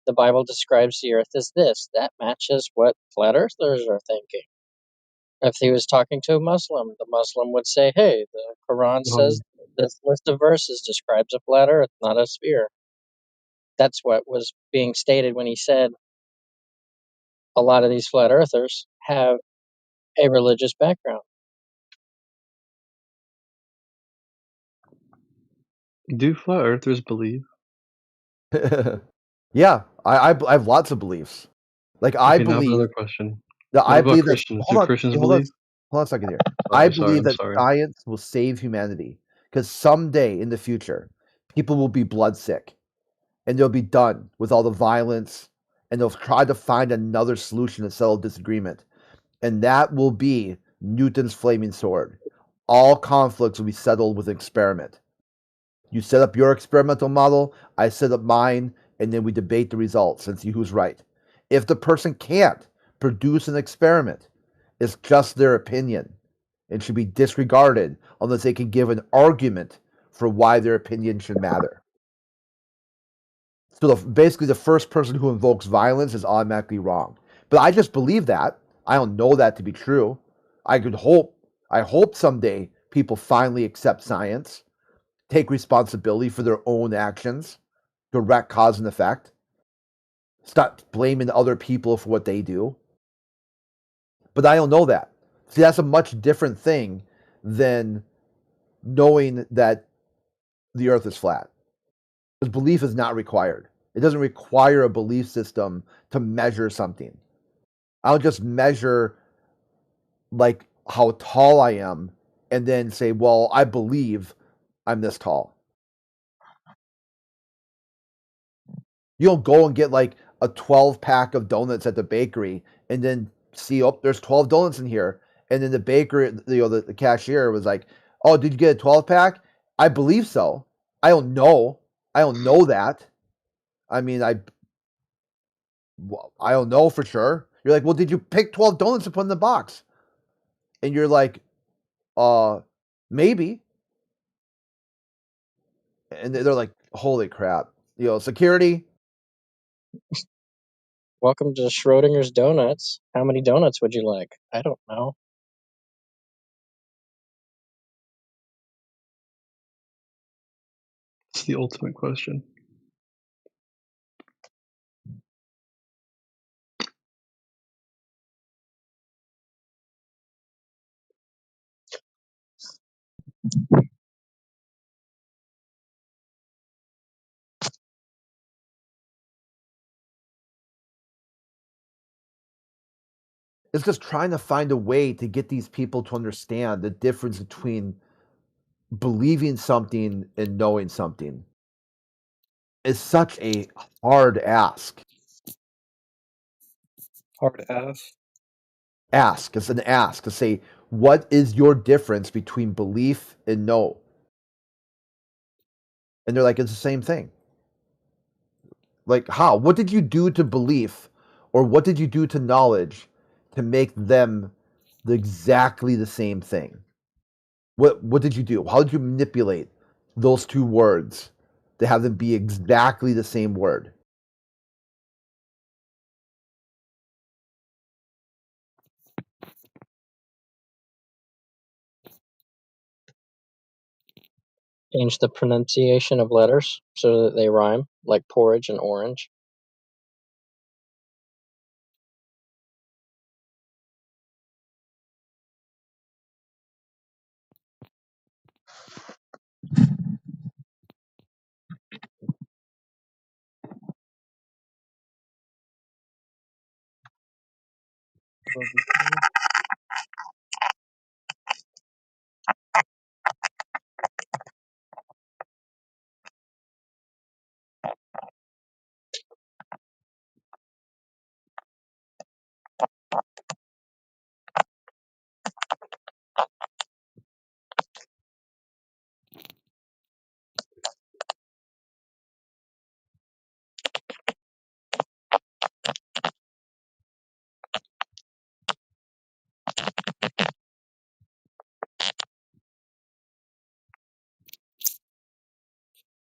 the Bible describes the earth as this. That matches what flat earthers are thinking. If he was talking to a Muslim, the Muslim would say, hey, the Quran says this list of verses describes a flat earth, not a sphere. That's what was being stated when he said a lot of these flat earthers have a religious background. Do flat earthers believe? Yeah, I have lots of beliefs. Like I Okay, now I have believe another question. that What I about believe that. Christians? Do Hold on, Christians hold on, believe? hold on a second here. I Sorry, believe I'm that sorry. science will save humanity because someday in the future, people will be bloodsick, and they'll be done with all the violence, and they'll try to find another solution to settle disagreement, and that will be Newton's flaming sword. All conflicts will be settled with an experiment. You set up your experimental model, I set up mine, and then we debate the results and see who's right. If the person can't produce an experiment, it's just their opinion and should be disregarded unless they can give an argument for why their opinion should matter. So basically, the first person who invokes violence is automatically wrong. But I just believe that. I don't know that to be true. I hope someday people finally accept science, take responsibility for their own actions, direct cause and effect, stop blaming other people for what they do. But I don't know that. See, that's a much different thing than knowing that the earth is flat. Because belief is not required. It doesn't require a belief system to measure something. I'll just measure like how tall I am and then say, well, I believe I'm this tall. You don't go and get like a 12 pack of donuts at the bakery and then see, oh, there's 12 donuts in here. And then the baker, the cashier was like, oh, did you get a 12 pack? I believe so. I don't know. I don't know that. I mean, I don't know for sure. You're like, well, did you pick 12 donuts to put in the box? And you're like, maybe. And they're like, holy crap. Security, Welcome to Schrodinger's Donuts. How many donuts would you like? I don't know. It's the ultimate question. It's just trying to find a way to get these people to understand the difference between believing something and knowing something. Is such a hard ask. Hard ass. Ask. It's an ask to say, what is your difference between belief and know? And they're like, it's the same thing. Like, how? What did you do to belief, or what did you do to knowledge to make them exactly the same thing? What did you do? How did you manipulate those two words to have them be exactly the same word? Change the pronunciation of letters so that they rhyme, like porridge and orange.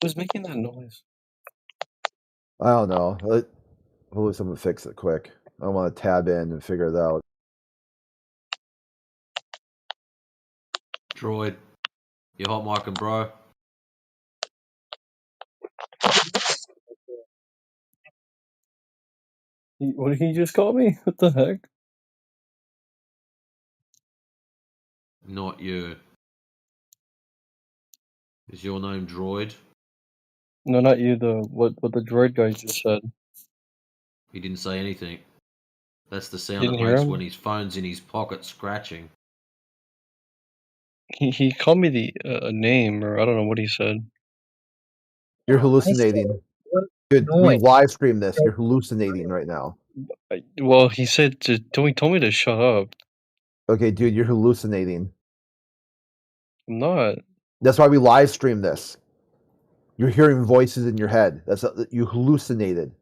Who's making that noise? I don't know. Hopefully someone fix it quick. I want to tab in and figure it out. Droid, you hot micing, bro. What did he just call me? What the heck? Not you. Is your name Droid? No, not you. What the droid guy just said. He didn't say anything. That's the sound Didn't it hear makes him? when his phone's in his pocket scratching. He called me the a name, or I don't know what he said. You're hallucinating. Dude, we live stream this. You're hallucinating right now. Well, he said he told me to shut up. Okay, dude, you're hallucinating. I'm not. That's why we live stream this. You're hearing voices in your head. You hallucinated.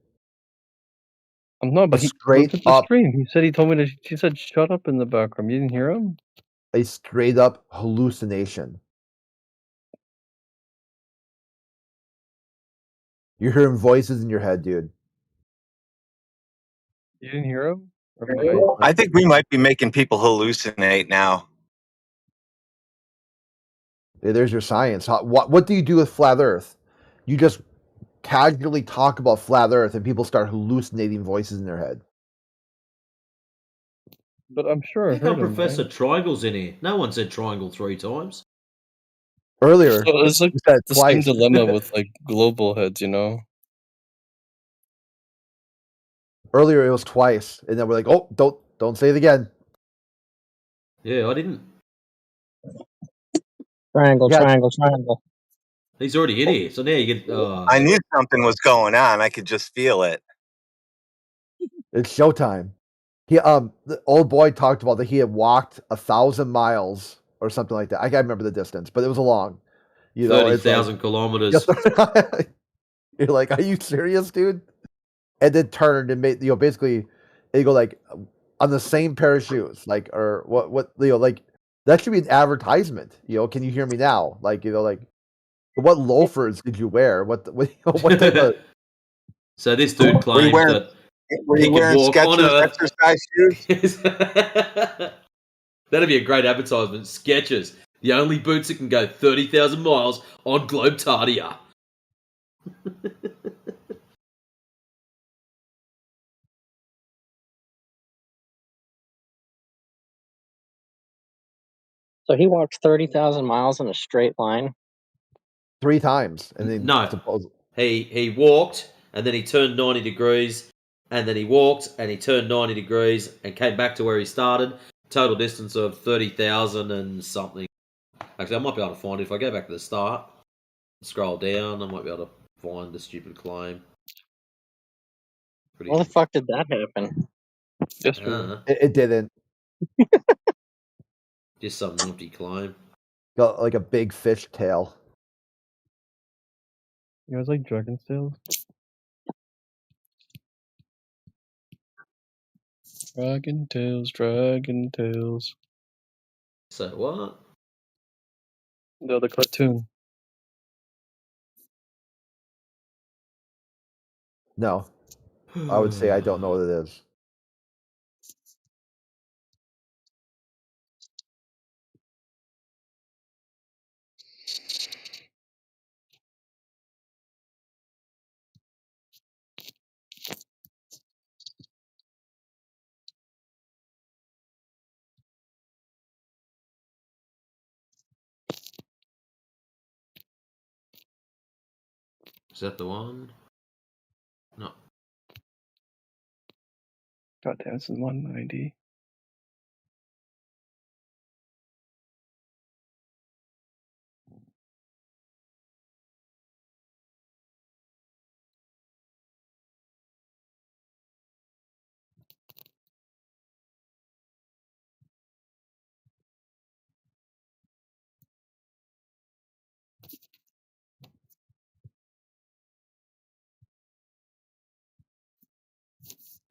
I'm not. But he straight look at the up, stream. He told me to. He said shut up in the background. You didn't hear him? a straight up hallucination. You're hearing voices in your head, dude. You didn't hear him? I think we might be making people hallucinate now. Yeah, there's your science. What do you do with flat Earth? You just casually talk about flat Earth, and people start hallucinating voices in their head. But I'm sure I How come heard him. Professor Right? Triangle's in here? No one said triangle 3 times. Earlier, So it's like you said it the same twice. dilemma with like global heads, you know. Earlier it was twice, and then we're like, oh, don't say it again. Yeah, I didn't. Triangle, Yeah. triangle, triangle. He's already in here, so now you get. I knew something was going on. I could just feel it. It's showtime. The old boy talked about that he had walked 1,000 miles or something like that. I can't remember the distance, but it was a long. 30,000 kilometers. You're like, are you serious, dude? And then turned and made basically, they go like on the same pair of shoes, like or what like that should be an advertisement. Can you hear me now? Like like what loafers did you wear? What type of? So this dude claims that Were He you can wearing walk on Skechers Earth. exercise shoes? That'd be a great advertisement. Skechers, the only boots that can go 30,000 miles on Globetardia. So he walked 30,000 miles in a straight line. 3 times, and then No, he walked and then he turned 90 degrees, and then he walked and he turned 90 degrees and came back to where he started. Total distance of 30,000 and something. Actually, I might be able to find it if I go back to the start. Scroll down, I might be able to find the stupid claim. How the fuck did that happen? It didn't. Just some numpty claim. Got like a big fish tail. You guys like Dragon's Tales? Dragon Tales, Dragon Tales. So what? No, the cartoon. No. I would say I don't know what it is. Is that the one? No. God damn, this is 190.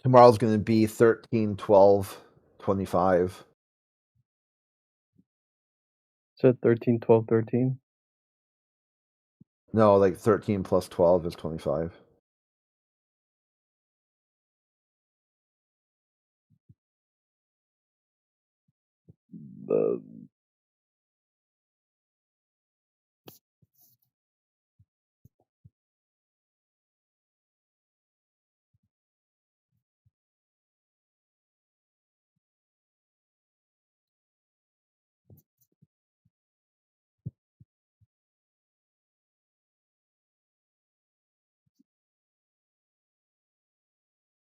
Tomorrow's going to be 13, 12, 25. Said 13, 12, 13. No, like 13 plus 12 is 25.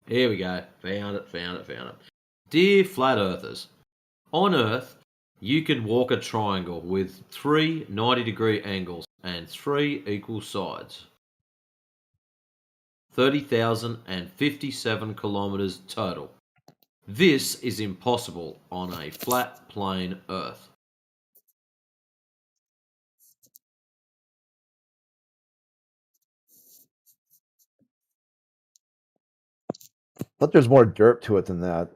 Here we go. Found it. Dear Flat Earthers, on Earth, you can walk a triangle with 3 90-degree angles and 3 equal sides. 30,057 kilometers total. This is impossible on a flat, plain Earth. But there's more dirt to it than that.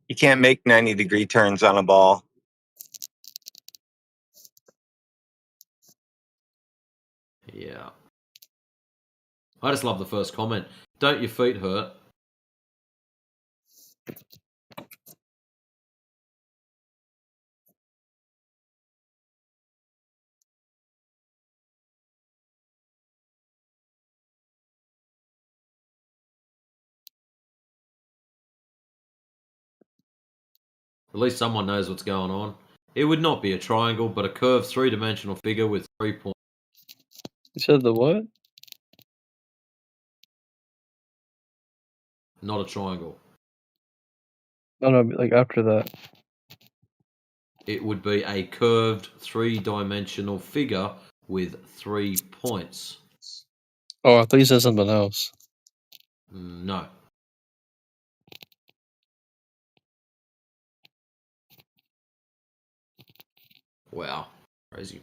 You can't make 90-degree turns on a ball. Yeah. I just love the first comment. Don't your feet hurt? At least someone knows what's going on. It would not be a triangle, but a curved 3-dimensional figure with 3 points. You said the what? Not a triangle. No, like after that. It would be a curved 3-dimensional figure with 3 points. Oh, I thought you said something else. No. Wow. Crazy.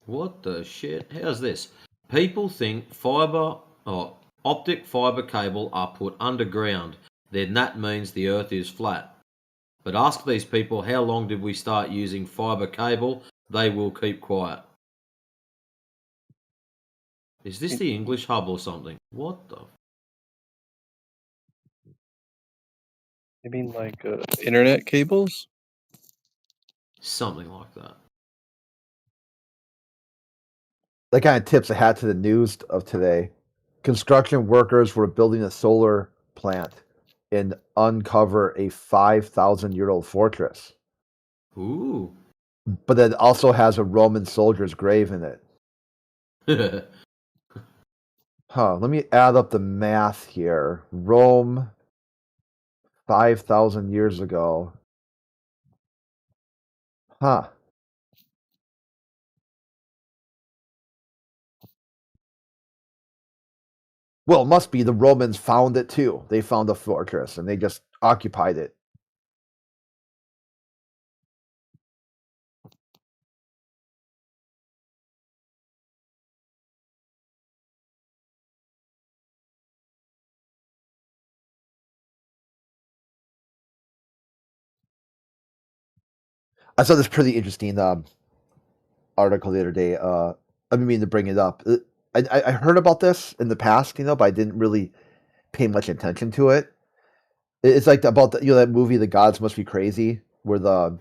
What the shit? How's this? People think optic fiber cable are put underground. Then that means the Earth is flat. But ask these people how long did we start using fiber cable? They will keep quiet. Is this the English hub or something? What the? You mean like internet cables? Something like that. That kind of tips a hat to the news of today. Construction workers were building a solar plant and uncover a 5,000-year-old fortress. Ooh. But it also has a Roman soldier's grave in it. Let me add up the math here. Rome, 5,000 years ago. Well, it must be the Romans found it too. They found the fortress and they just occupied it. I saw this pretty interesting article the other day. I didn't mean to bring it up. I heard about this in the past, but I didn't really pay much attention to it. It's like about that movie, The Gods Must Be Crazy, where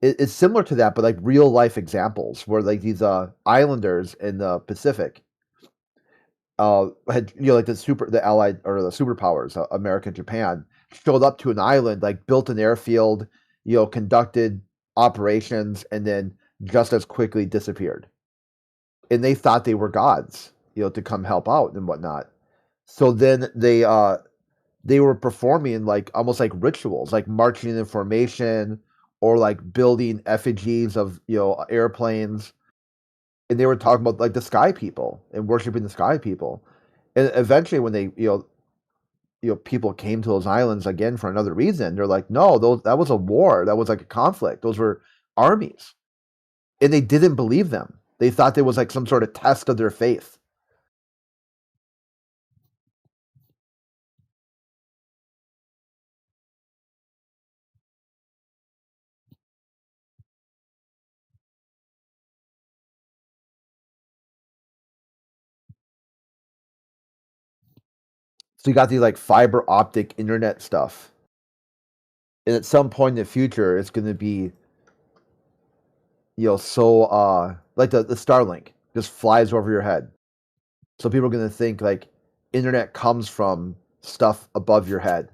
it's similar to that, but like real life examples where like these islanders in the Pacific had like the allied or the superpowers, America and Japan, showed up to an island, like built an airfield, conducted operations, and then just as quickly disappeared. And they thought they were gods, to come help out and whatnot. So then they were performing like almost like rituals, like marching in formation or like building effigies of airplanes. And they were talking about like the sky people and worshiping the sky people. And eventually when they people came to those islands again for another reason, they're like, no, that was a war, that was like a conflict, those were armies. And they didn't believe them. They thought there was like some sort of test of their faith. So you got the like fiber optic internet stuff. And at some point in the future, it's going to be, so like the Starlink just flies over your head. So people are going to think like internet comes from stuff above your head.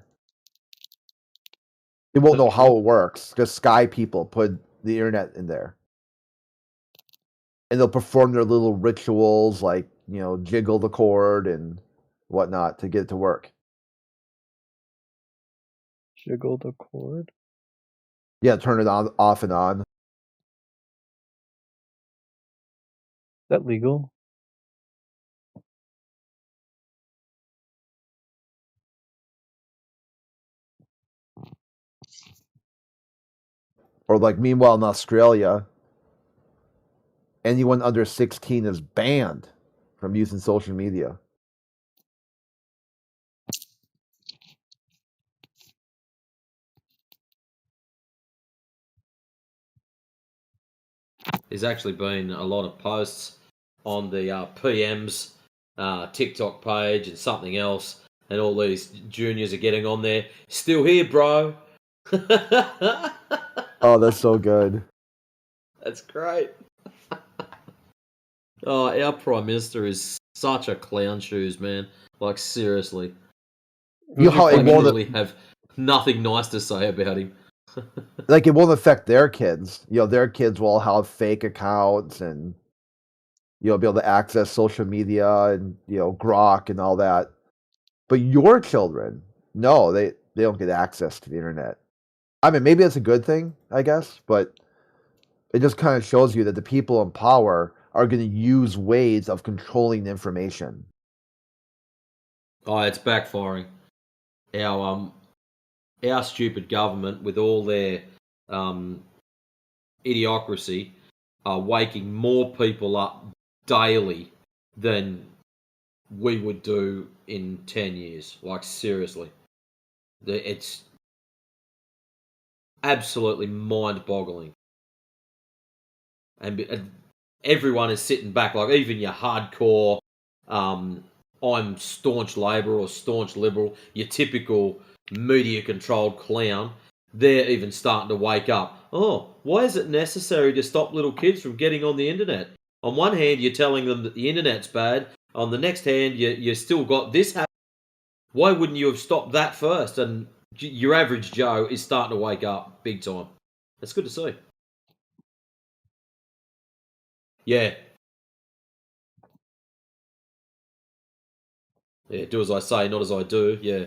They won't know how it works. Just sky people put the internet in there. And they'll perform their little rituals, like, jiggle the cord and whatnot to get it to work. Jiggle the cord? Yeah, turn it on, off and on. Is that legal? Or like, meanwhile in Australia, anyone under 16 is banned from using social media. There's actually been a lot of posts on the PM's TikTok page and something else, and all these juniors are getting on there. Still here, bro. Oh, that's so good. That's great. Oh, our Prime Minister is such a clown shoes, man. Like, seriously. You know how it won't literally have nothing nice to say about him. like it won't affect their kids. Their kids will have fake accounts and be able to access social media and Grok and all that. But your children, no, they don't get access to the internet. I mean, maybe that's a good thing, I guess, but it just kind of shows you that the people in power are going to use ways of controlling information. Oh, it's backfiring. Our stupid government with all their idiocracy are waking more people up daily than we would do in 10 years. Like, seriously. It's absolutely mind-boggling. And everyone is sitting back, like even your hardcore, I'm staunch Labor or staunch Liberal, your typical media-controlled clown, they're even starting to wake up. Oh, why is it necessary to stop little kids from getting on the internet? On one hand, you're telling them that the internet's bad. On the next hand, you still got this happening. Why wouldn't you have stopped that first? And your average Joe is starting to wake up big time. That's good to see. Yeah. Yeah, do as I say, not as I do. Yeah.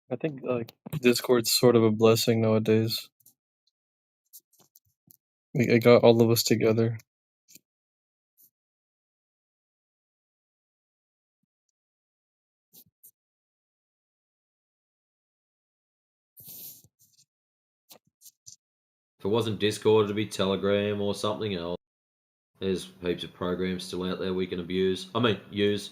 I think like Discord's sort of a blessing nowadays. It got all of us together. If it wasn't Discord, it'd be Telegram or something else. There's heaps of programs still out there we can abuse. I mean, use.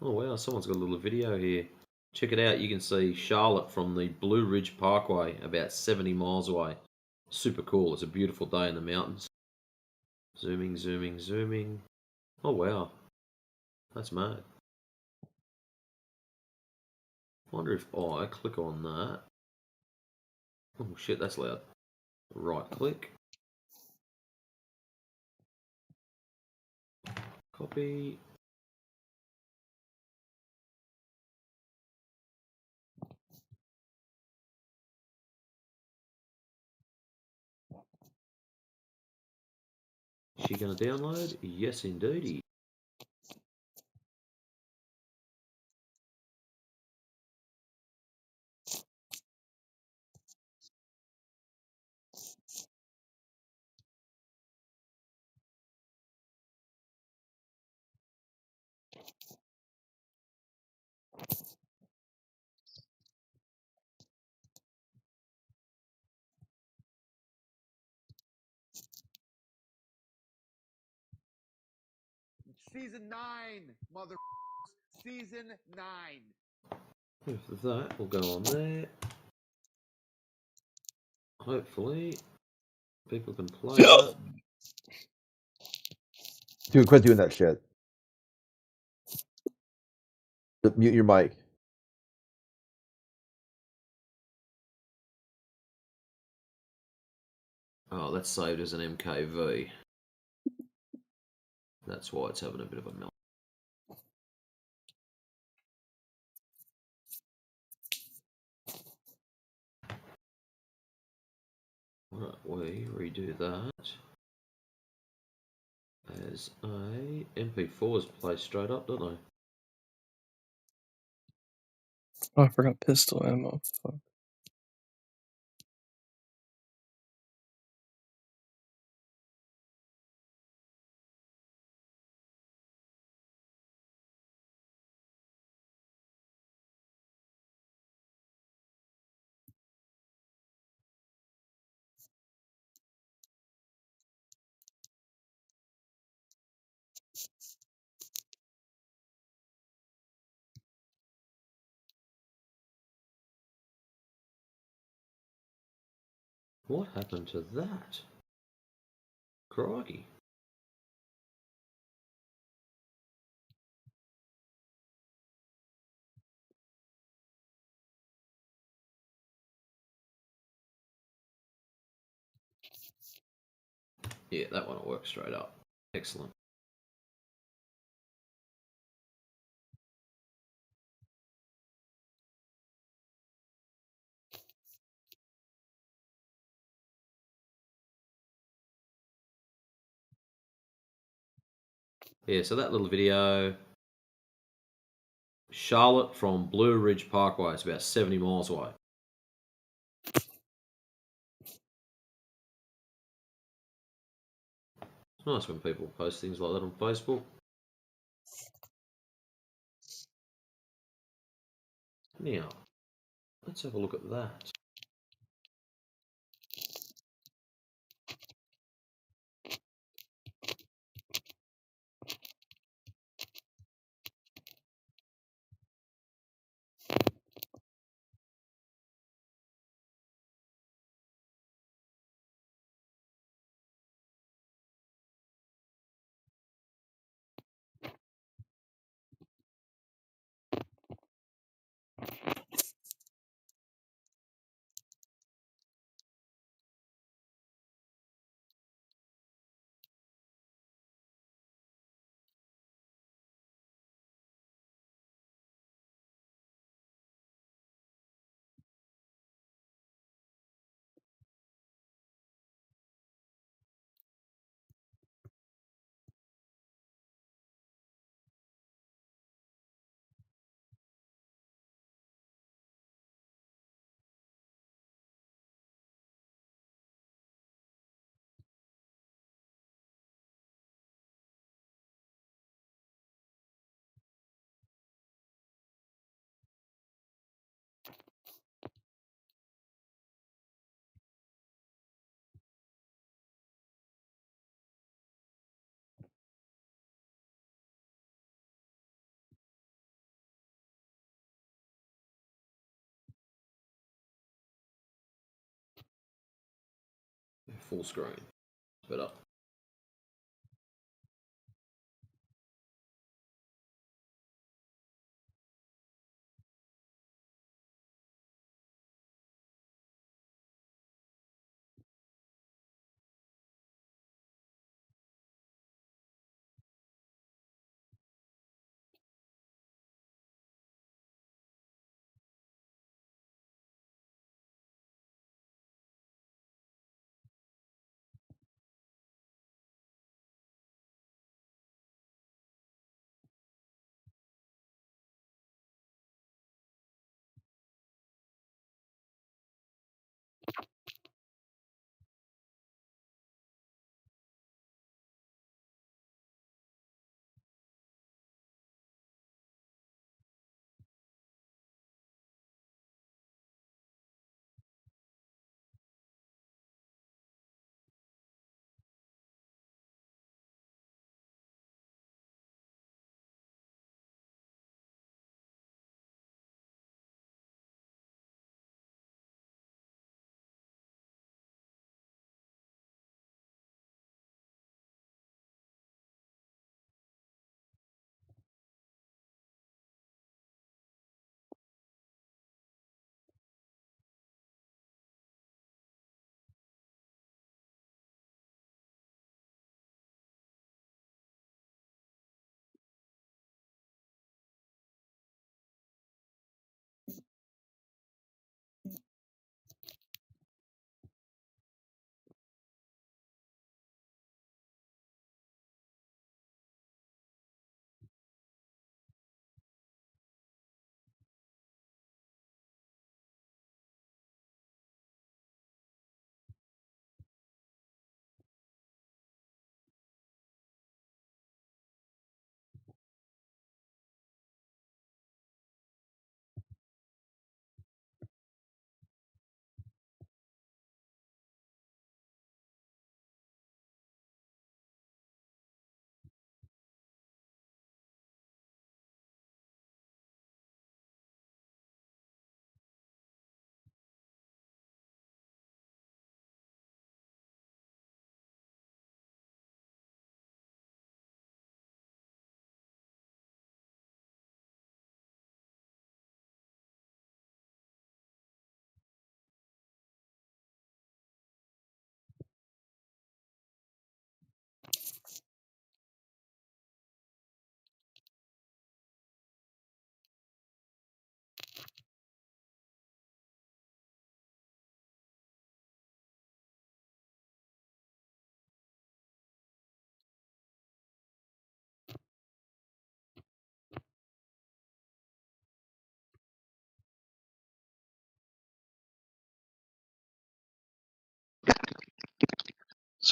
Oh wow, someone's got a little video here. Check it out. You can see Charlotte from the Blue Ridge Parkway, about 70 miles away. Super cool. It's a beautiful day in the mountains. Zooming, zooming, zooming. Oh wow. That's mad. Wonder if I click on that. Oh shit, that's loud. Right click. Copy. Is she going to download? Yes, indeedy. Season 9, mother. Season 9. With that, we'll go on there. Hopefully, people can play that. Dude, quit doing that shit. Mute your mic. Oh, that's saved as an MKV. That's why it's having a bit of a melt. Right, we redo that as a MP4s play straight up, don't they? Oh, I forgot pistol ammo. Fuck. What happened to that? Crikey. Yeah, that one will work straight up. Excellent. Yeah, so that little video. Charlotte from Blue Ridge Parkway. It's about 70 miles away. It's nice when people post things like that on Facebook. Now, let's have a look at that. Full screen. Better.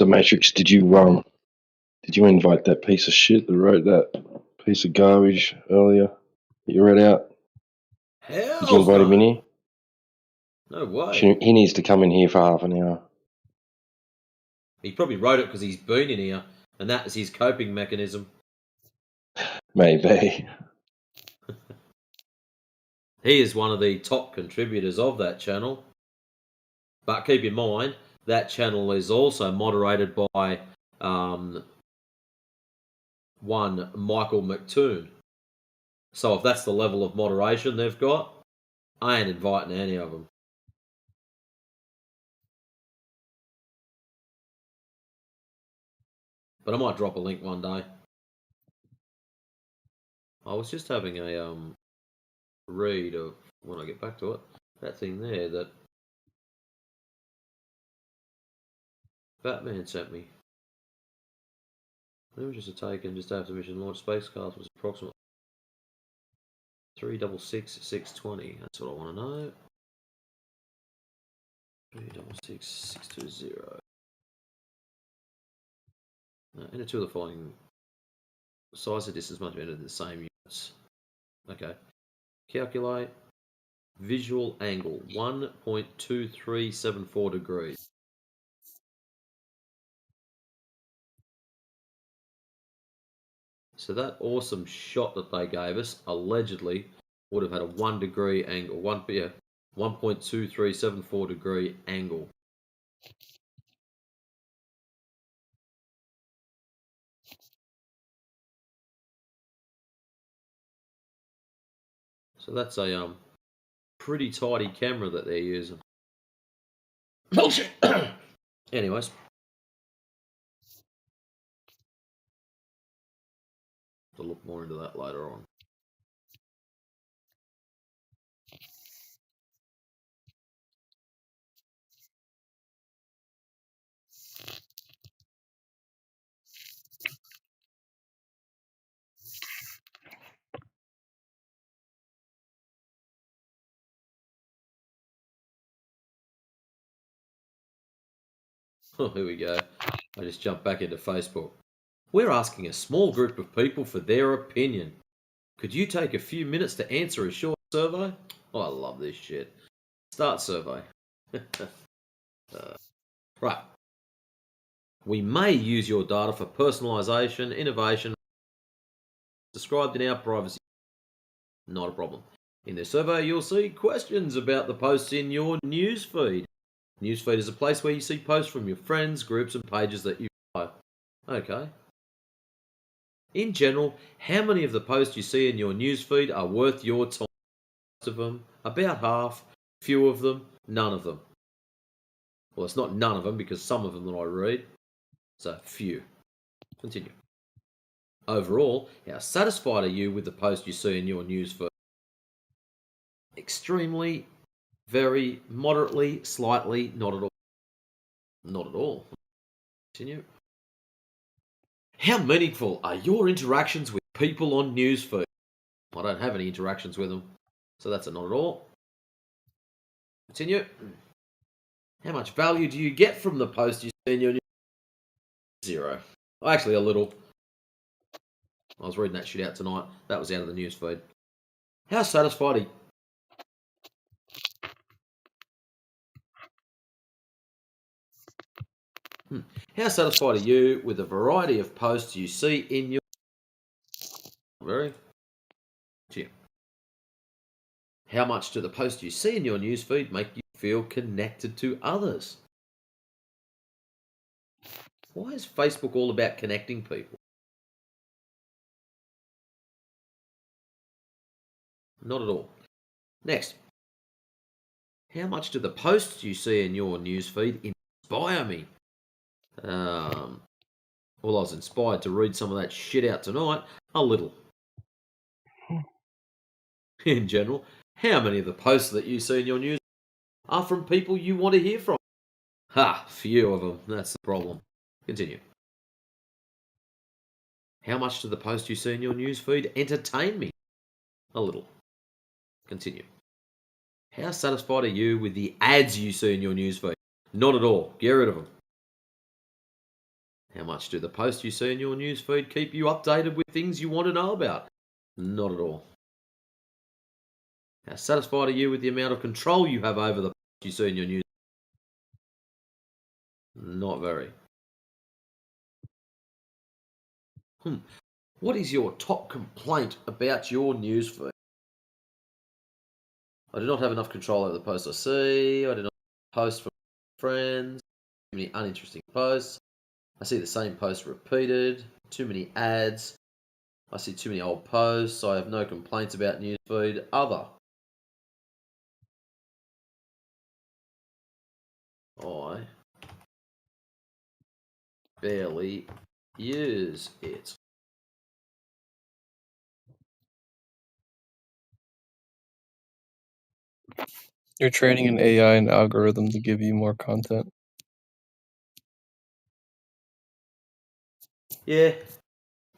So Matrix, did you invite that piece of shit that wrote that piece of garbage earlier that you read out? Did you Hell's invite him in no. here? No way. He needs to come in here for half an hour. He probably wrote it because he's been in here, and that is his coping mechanism. Maybe. He is one of the top contributors of that channel. But keep in mind, that channel is also moderated by one Michael McToon. So if that's the level of moderation they've got, I ain't inviting any of them. But I might drop a link one day. I was just having a read of, when I get back to it, that thing there that Batman sent me. Images are taken just after mission launch. Spacecraft was approximately 366,620. That's what I want to know. 366,620. Enter two of the following. Size of distance must be entered in the same units. Okay. Calculate. Visual angle 1.2374 degrees. So that awesome shot that they gave us allegedly would have had a 1 degree angle. 1.2374 degree angle. So that's a pretty tidy camera that they're using. Bullshit. Anyways. I'll look more into that later on. Oh, here we go. I just jumped back into Facebook. We're asking a small group of people for their opinion. Could you take a few minutes to answer a short survey? Oh, I love this shit. Start survey. Right. We may use your data for personalization, innovation, described in our privacy. Not a problem. In this survey, you'll see questions about the posts in your newsfeed. Newsfeed is a place where you see posts from your friends, groups, and pages that you follow. Okay. In general, how many of the posts you see in your newsfeed are worth your time? Most of them, about half. Few of them, none of them. Well, it's not none of them because some of them that I read. So, few. Continue. Overall, how satisfied are you with the post you see in your newsfeed? Extremely, very, moderately, slightly, not at all. Not at all. Continue. How meaningful are your interactions with people on newsfeed? I don't have any interactions with them, so that's a not at all. Continue. How much value do you get from the post you see in your news? Zero. Actually, a little. I was reading that shit out tonight. That was out of the newsfeed. How satisfied are you? How satisfied are you with the variety of posts you see in your... Very. Yeah. How much do the posts you see in your newsfeed make you feel connected to others? Why is Facebook all about connecting people? Not at all. Next. How much do the posts you see in your newsfeed inspire me? Well, I was inspired to read some of that shit out tonight. A little. In general, how many of the posts that you see in your news are from people you want to hear from? Ha, few of them. That's the problem. Continue. How much do the posts you see in your newsfeed entertain me? A little. Continue. How satisfied are you with the ads you see in your newsfeed? Not at all. Get rid of them. How much do the posts you see in your newsfeed keep you updated with things you want to know about? Not at all. How satisfied are you with the amount of control you have over the posts you see in your news? Not very. What is your top complaint about your newsfeed? I do not have enough control over the posts I see. I do not post for friends. Too many uninteresting posts. I see the same posts repeated. Too many ads. I see too many old posts. I have no complaints about newsfeed. Other. I barely use it. You're training an AI and algorithm to give you more content. Yeah,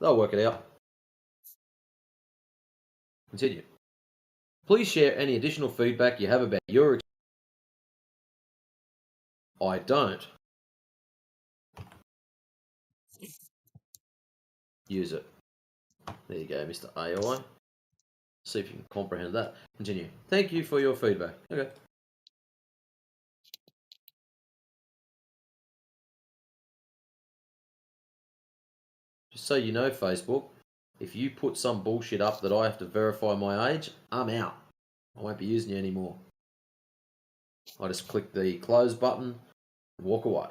they'll work it out. Continue. Please share any additional feedback you have about your experience. I don't use it. There you go, Mr. AI. See if you can comprehend that. Continue. Thank you for your feedback. Okay. Just so you know, Facebook, if you put some bullshit up that I have to verify my age, I'm out. I won't be using you anymore. I just click the close button and walk away.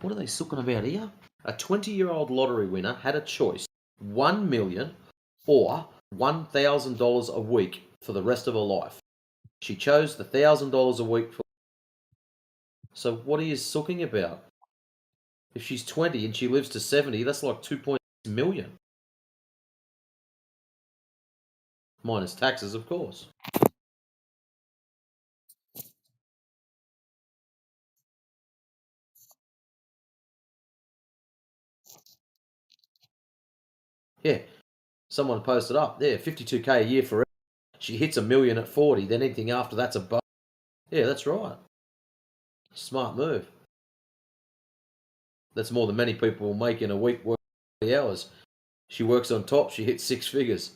What are they sooking about here? A 20-year-old lottery winner had a choice: $1 million or $1,000 a week for the rest of her life. She chose the $1,000 a week. So what are you sooking about? If she's 20 and she lives to 70, that's like 2.6 million. Minus taxes, of course. Yeah, someone posted up there, 52k a year for her. She hits $1 million at 40, then anything after that's a bonus. Yeah, that's right. Smart move. That's more than many people will make in a week working 40 hours. She works on top, she hits 6 figures.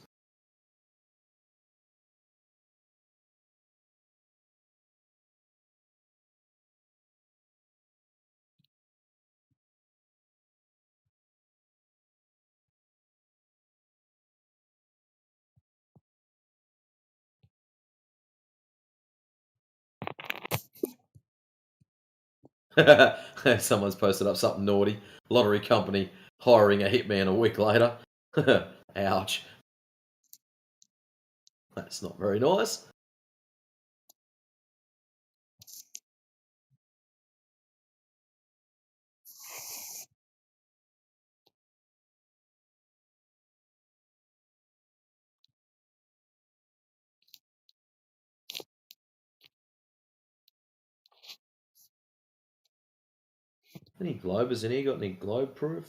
Someone's posted up something naughty. Lottery company hiring a hitman a week later. Ouch. That's not very nice. Any Globers in here? Got any Globe proof?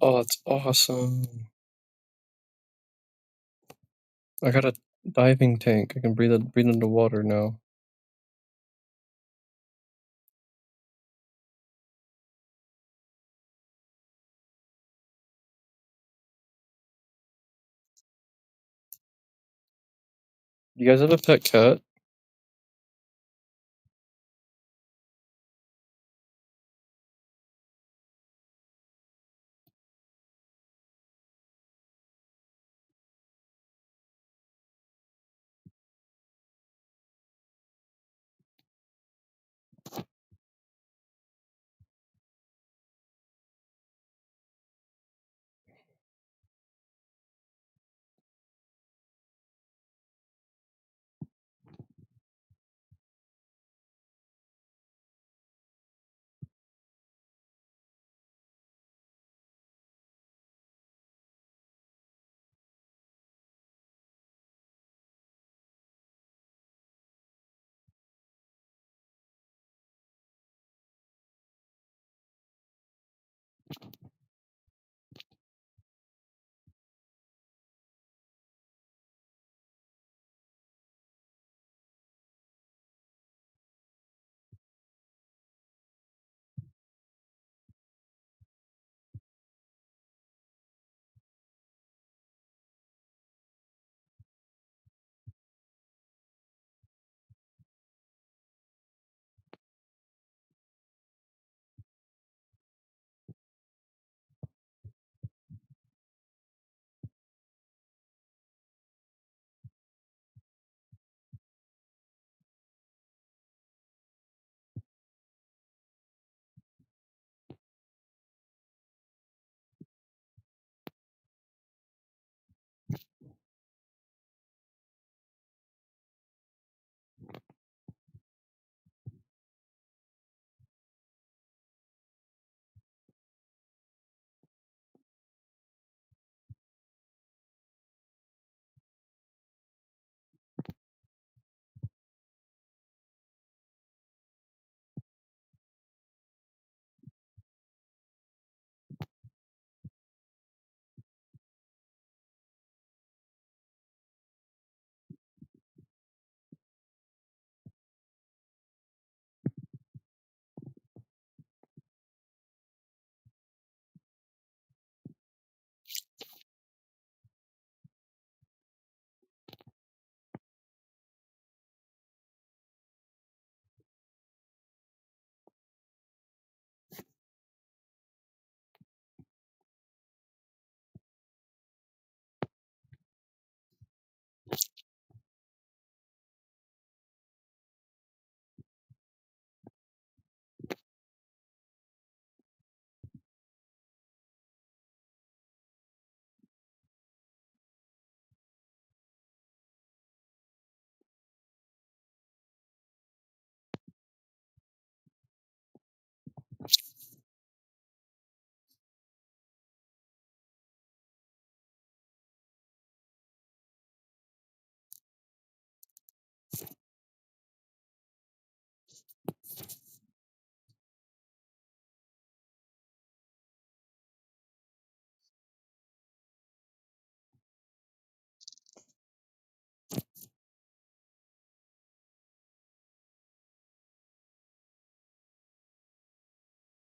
Oh, that's awesome. I got a diving tank. I can breathe underwater now. You guys have a pet cat?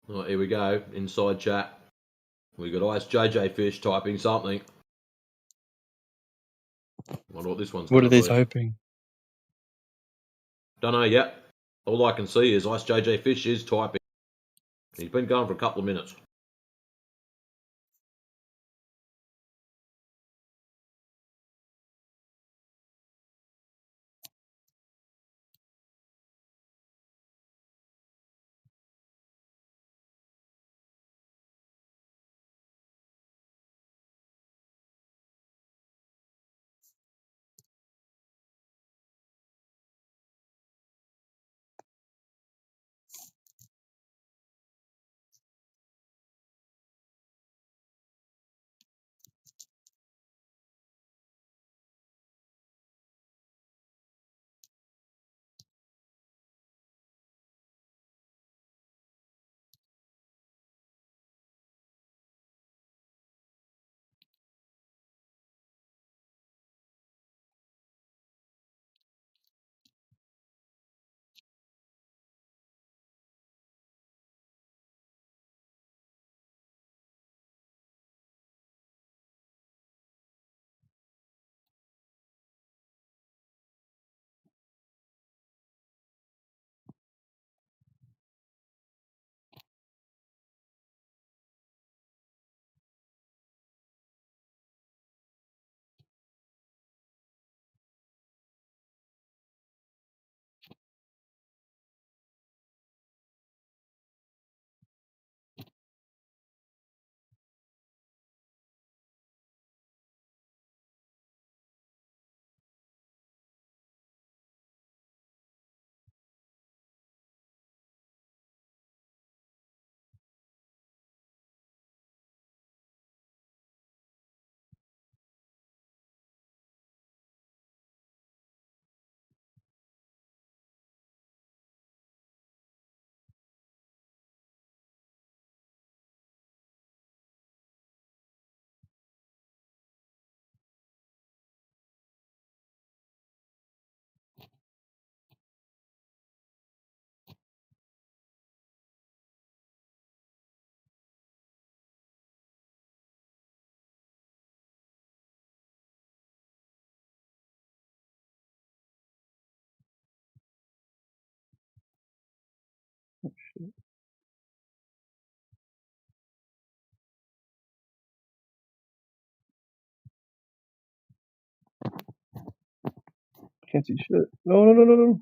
Right, here we go. Inside chat. We got Ice JJ Fish typing something. Wonder what this one's What going are to they be. typing? Don't know yet. All I can see is Ice JJ Fish is typing. He's been going for a couple of minutes. Can't see shit. No, no, no, no, no.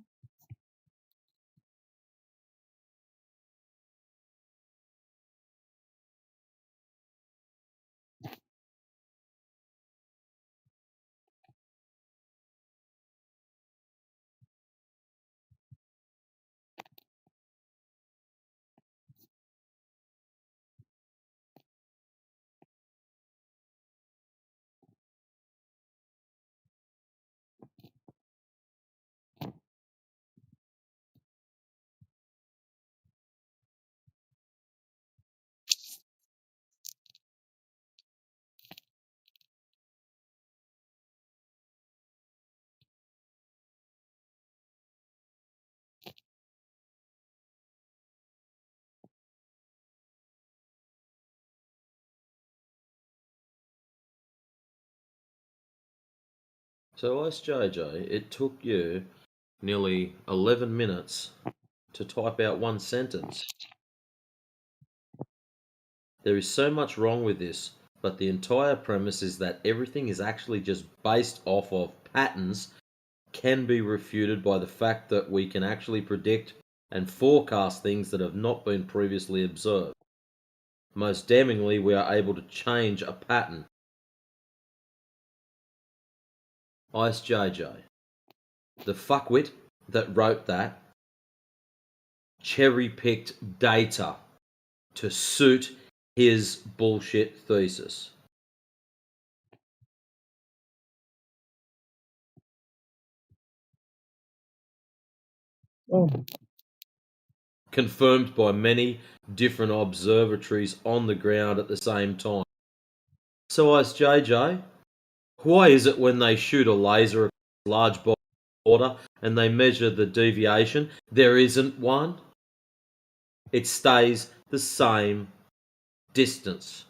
So, JJ, it took you nearly 11 minutes to type out one sentence. There is so much wrong with this, but the entire premise is that everything is actually just based off of patterns, can be refuted by the fact that we can actually predict and forecast things that have not been previously observed. Most damningly, we are able to change a pattern. Ice JJ, the fuckwit that wrote that, cherry-picked data to suit his bullshit thesis. Oh. Confirmed by many different observatories on the ground at the same time. So, Ice JJ, why is it when they shoot a laser across a large body of water and they measure the deviation, there isn't one? It stays the same distance.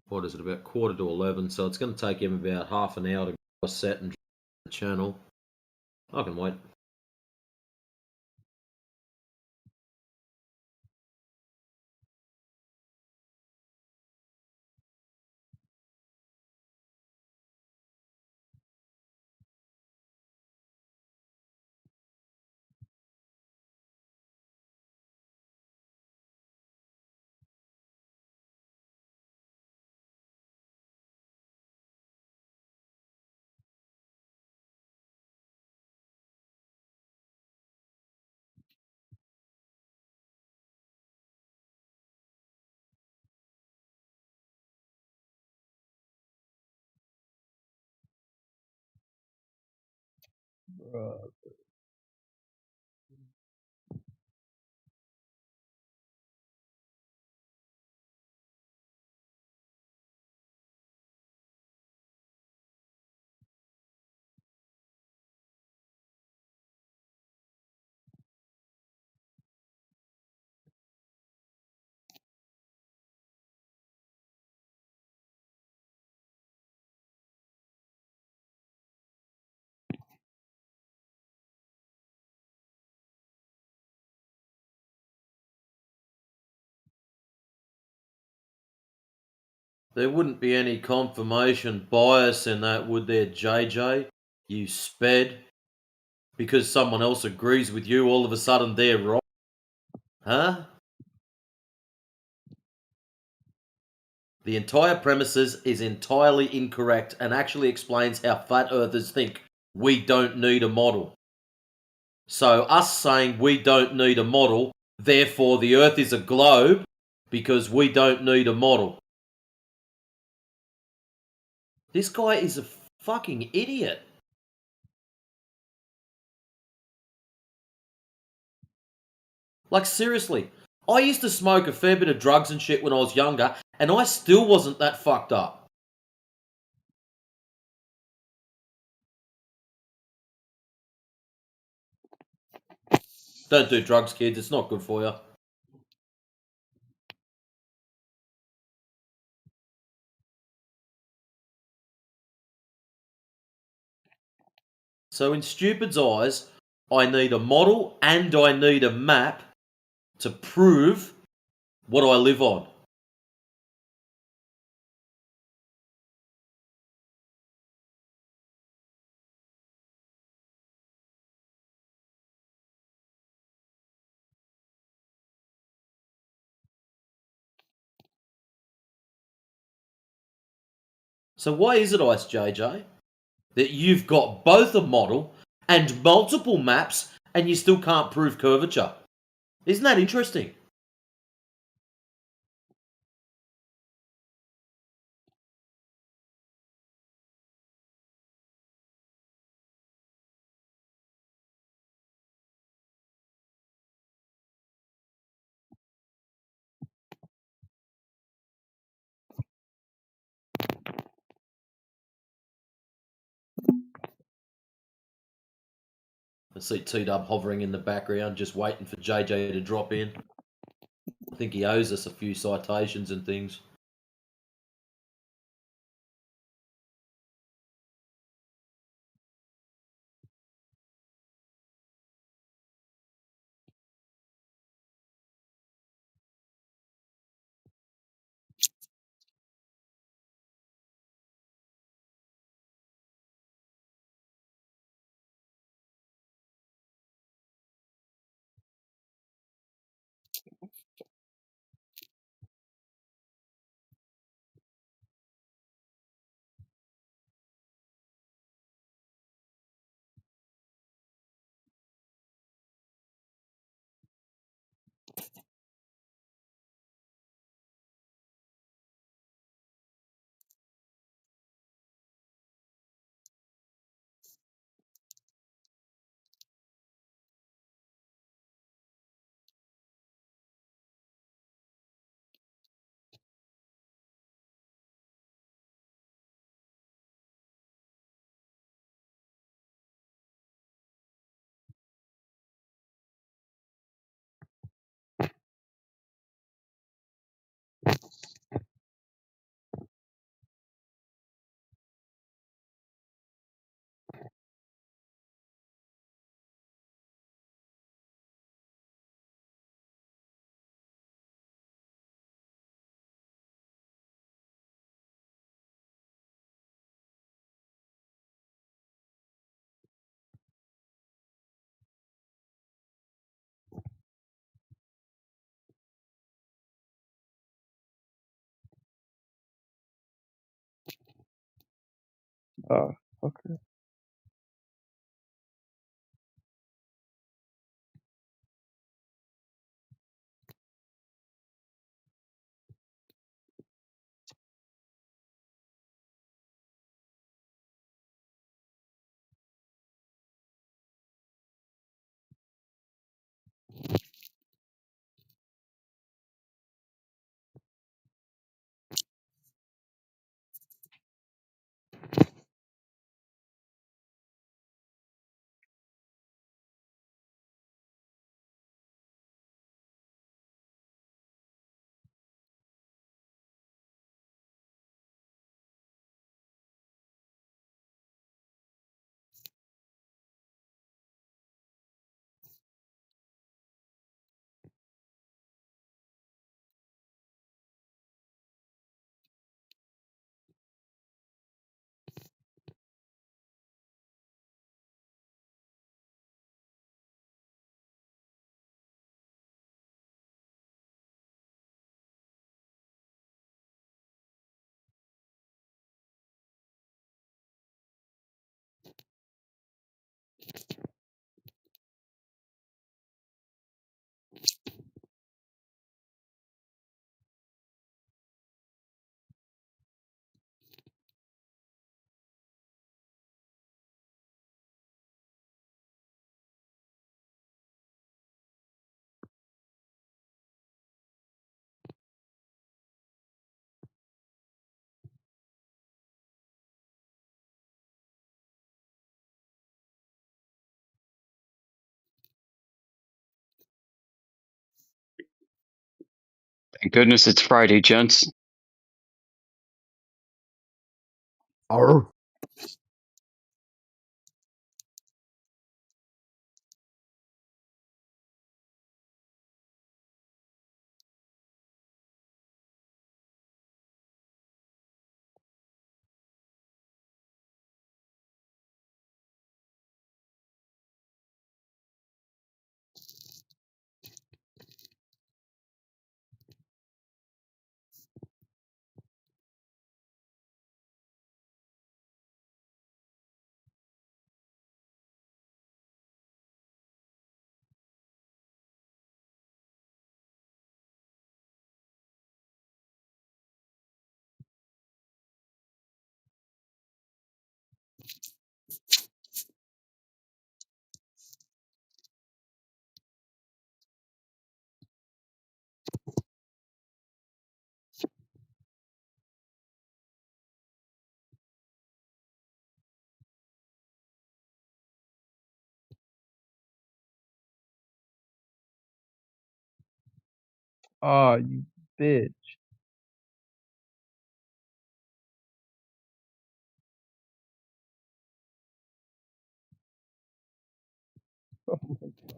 What is it, about 11:15, so it's going to take him about half an hour to set and the channel. I can wait. There wouldn't be any confirmation bias in that, would there, JJ? You sped? Because someone else agrees with you, all of a sudden they're right? Huh? The entire premises is entirely incorrect and actually explains how flat earthers think. We don't need a model. So us saying we don't need a model, therefore the earth is a globe, because we don't need a model. This guy is a fucking idiot. Like, seriously, I used to smoke a fair bit of drugs and shit when I was younger, and I still wasn't that fucked up. Don't do drugs, kids. It's not good for you. So in Stupid's eyes, I need a model and I need a map to prove what I live on. So why is it, Ice JJ, that you've got both a model and multiple maps and you still can't prove curvature? Isn't that interesting? I see T-Dub hovering in the background, just waiting for JJ to drop in. I think he owes us a few citations and things. Okay. Thank goodness it's Friday, gents. Arr. Ah, you bitch. Oh my god.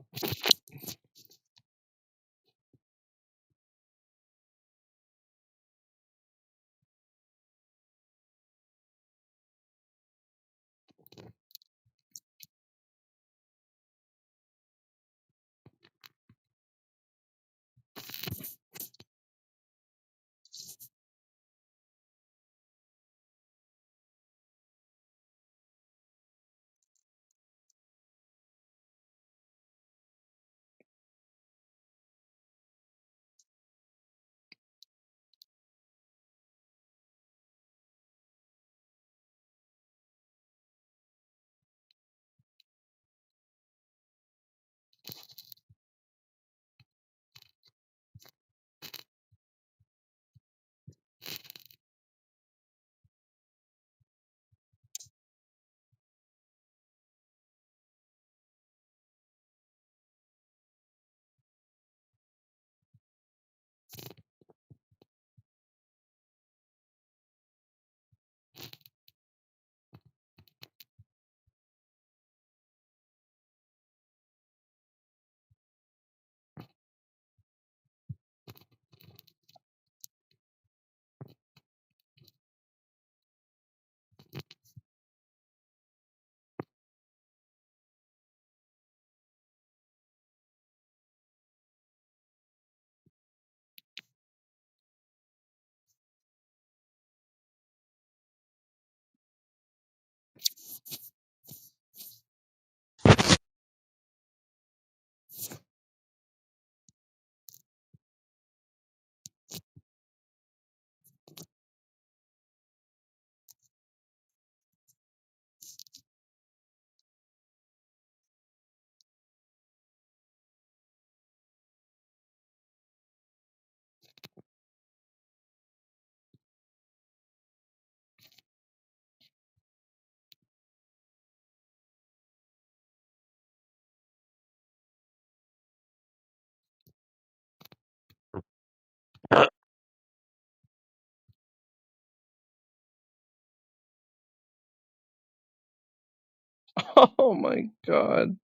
Oh my god.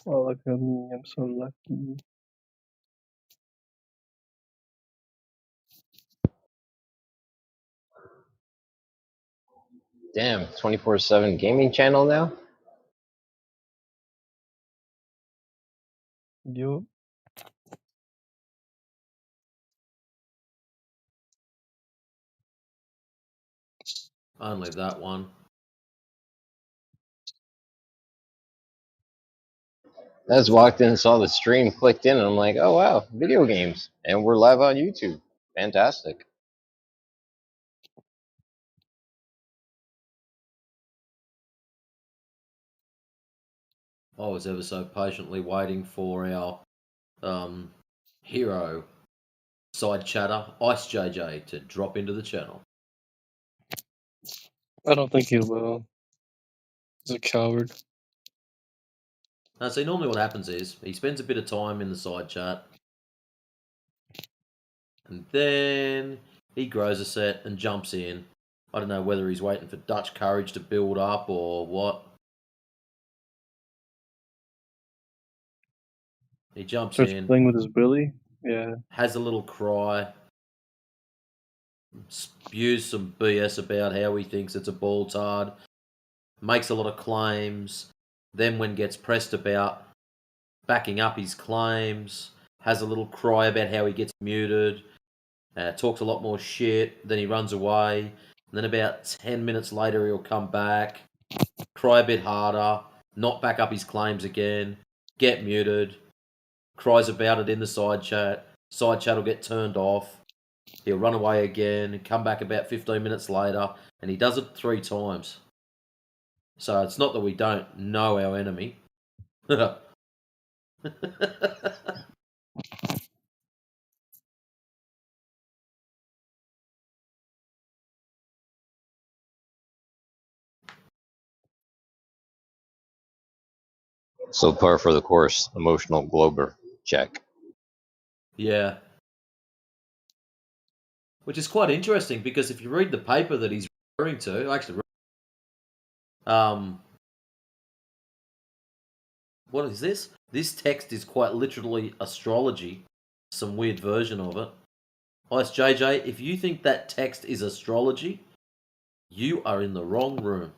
Oh, look at me. I'm so lucky. Damn, 24/7 gaming channel now? Yup. Only that one. I just walked in and saw the stream, clicked in, and I'm like, oh wow, video games. And we're live on YouTube. Fantastic. I was ever so patiently waiting for our hero side chatter, Ice JJ, to drop into the channel. I don't think he will. He's a coward. Now, see, normally what happens is he spends a bit of time in the side chat, and then he grows a set and jumps in. I don't know whether he's waiting for Dutch courage to build up or what. He jumps Starts in, playing with his Billy. Yeah. has a little cry, spews some BS about how he thinks it's a baltard, makes a lot of claims. Then, when gets pressed about backing up his claims, has a little cry about how he gets muted, talks a lot more shit, then he runs away, and then about 10 minutes later he'll come back, cry a bit harder, not back up his claims again, get muted, cries about it in the side chat will get turned off, he'll run away again, come back about 15 minutes later, and he does it 3 times. So it's not that we don't know our enemy. So par for the course. Emotional Glober. Check. Yeah. Which is quite interesting because if you read the paper that he's referring to, actually, what is this? This text is quite literally astrology, some weird version of it. Ice JJ, if you think that text is astrology, you are in the wrong room.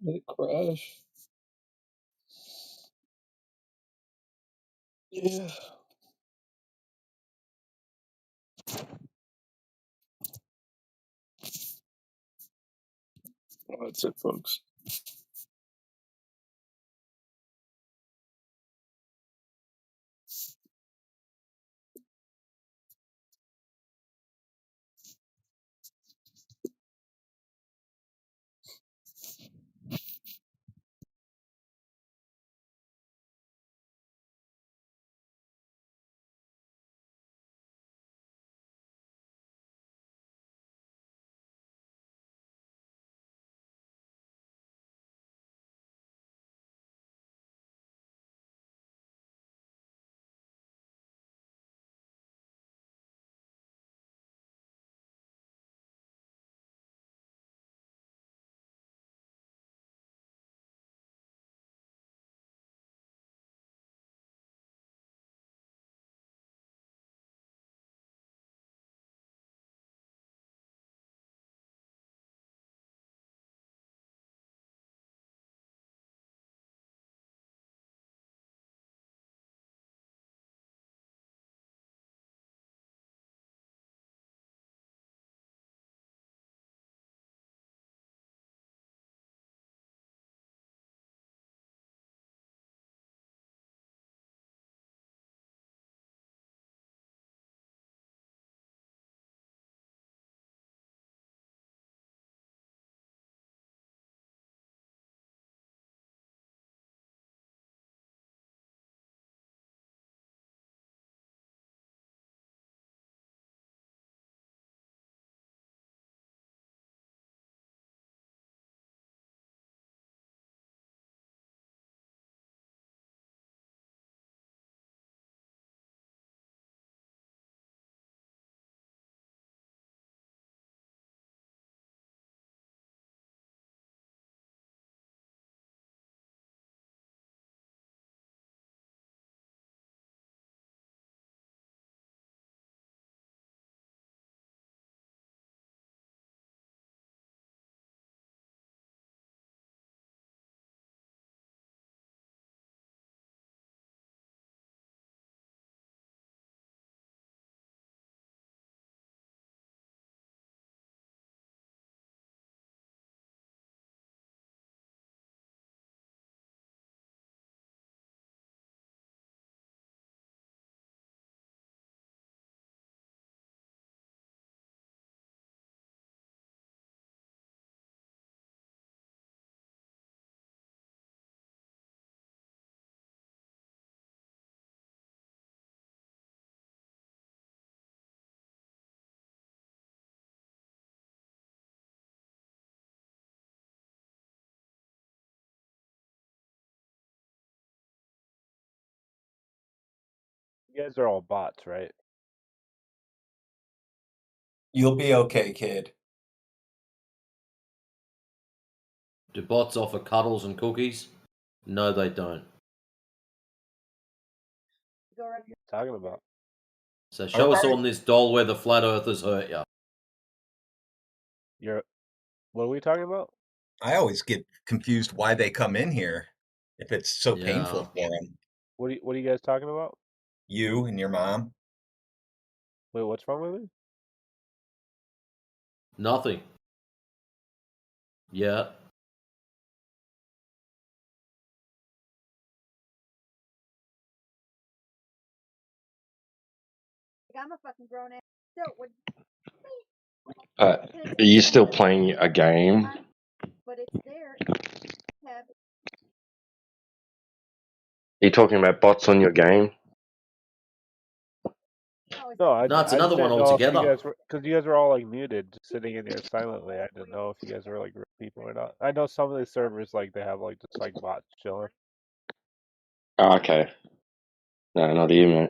Did it crash? Yeah. Well, that's it, folks. guys are all bots, right? You'll be okay, kid. Do bots offer cuddles and cookies? No, they don't. What are you talking about? So show us on this doll where the flat earthers hurt you. What are we talking about? I always get confused why they come in here if it's so painful for them. What are you guys talking about? You and your mom. Wait, what's wrong with me? Nothing. Yeah. I'm a fucking grown ass. So what? Are you still playing a game? But it's there. Have Are you talking about bots on your game? No, I No, it's just another one didn't know if you altogether. guys were, because you guys were all like muted, just sitting in there silently. I didn't know if you guys were like real people or not. I know some of the servers like they have like just like bots chilling. Oh, okay. No, not you, mate.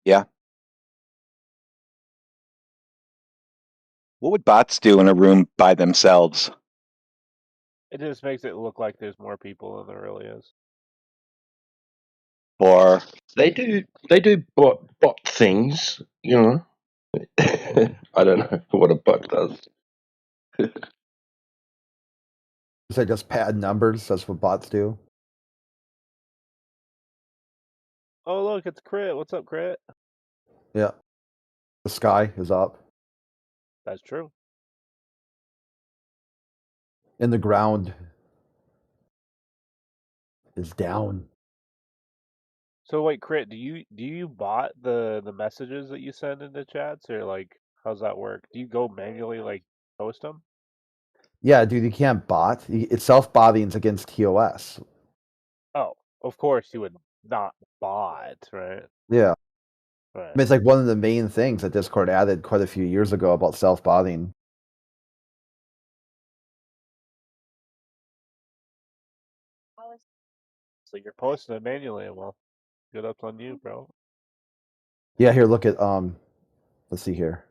Yeah. What would bots do in a room by themselves? It just makes it look like there's more people than there really is. Or they do bot things, you know. I don't know what a bot does. Is that just pad numbers? That's what bots do. Oh look, it's Crit. What's up, Crit? Yeah. The sky is up. That's true. And the ground is down. So wait, Crit, do you bot the messages that you send into chats, or like how's that work? Do you go manually like post them? Yeah, dude, you can't bot. It's self-botting against TOS. Oh, of course you would not bot, right? Yeah. Right. I mean, it's like one of the main things that Discord added quite a few years ago about self-botting. So you're posting it manually, well, good up on you, bro. Yeah, here, look at let's see here.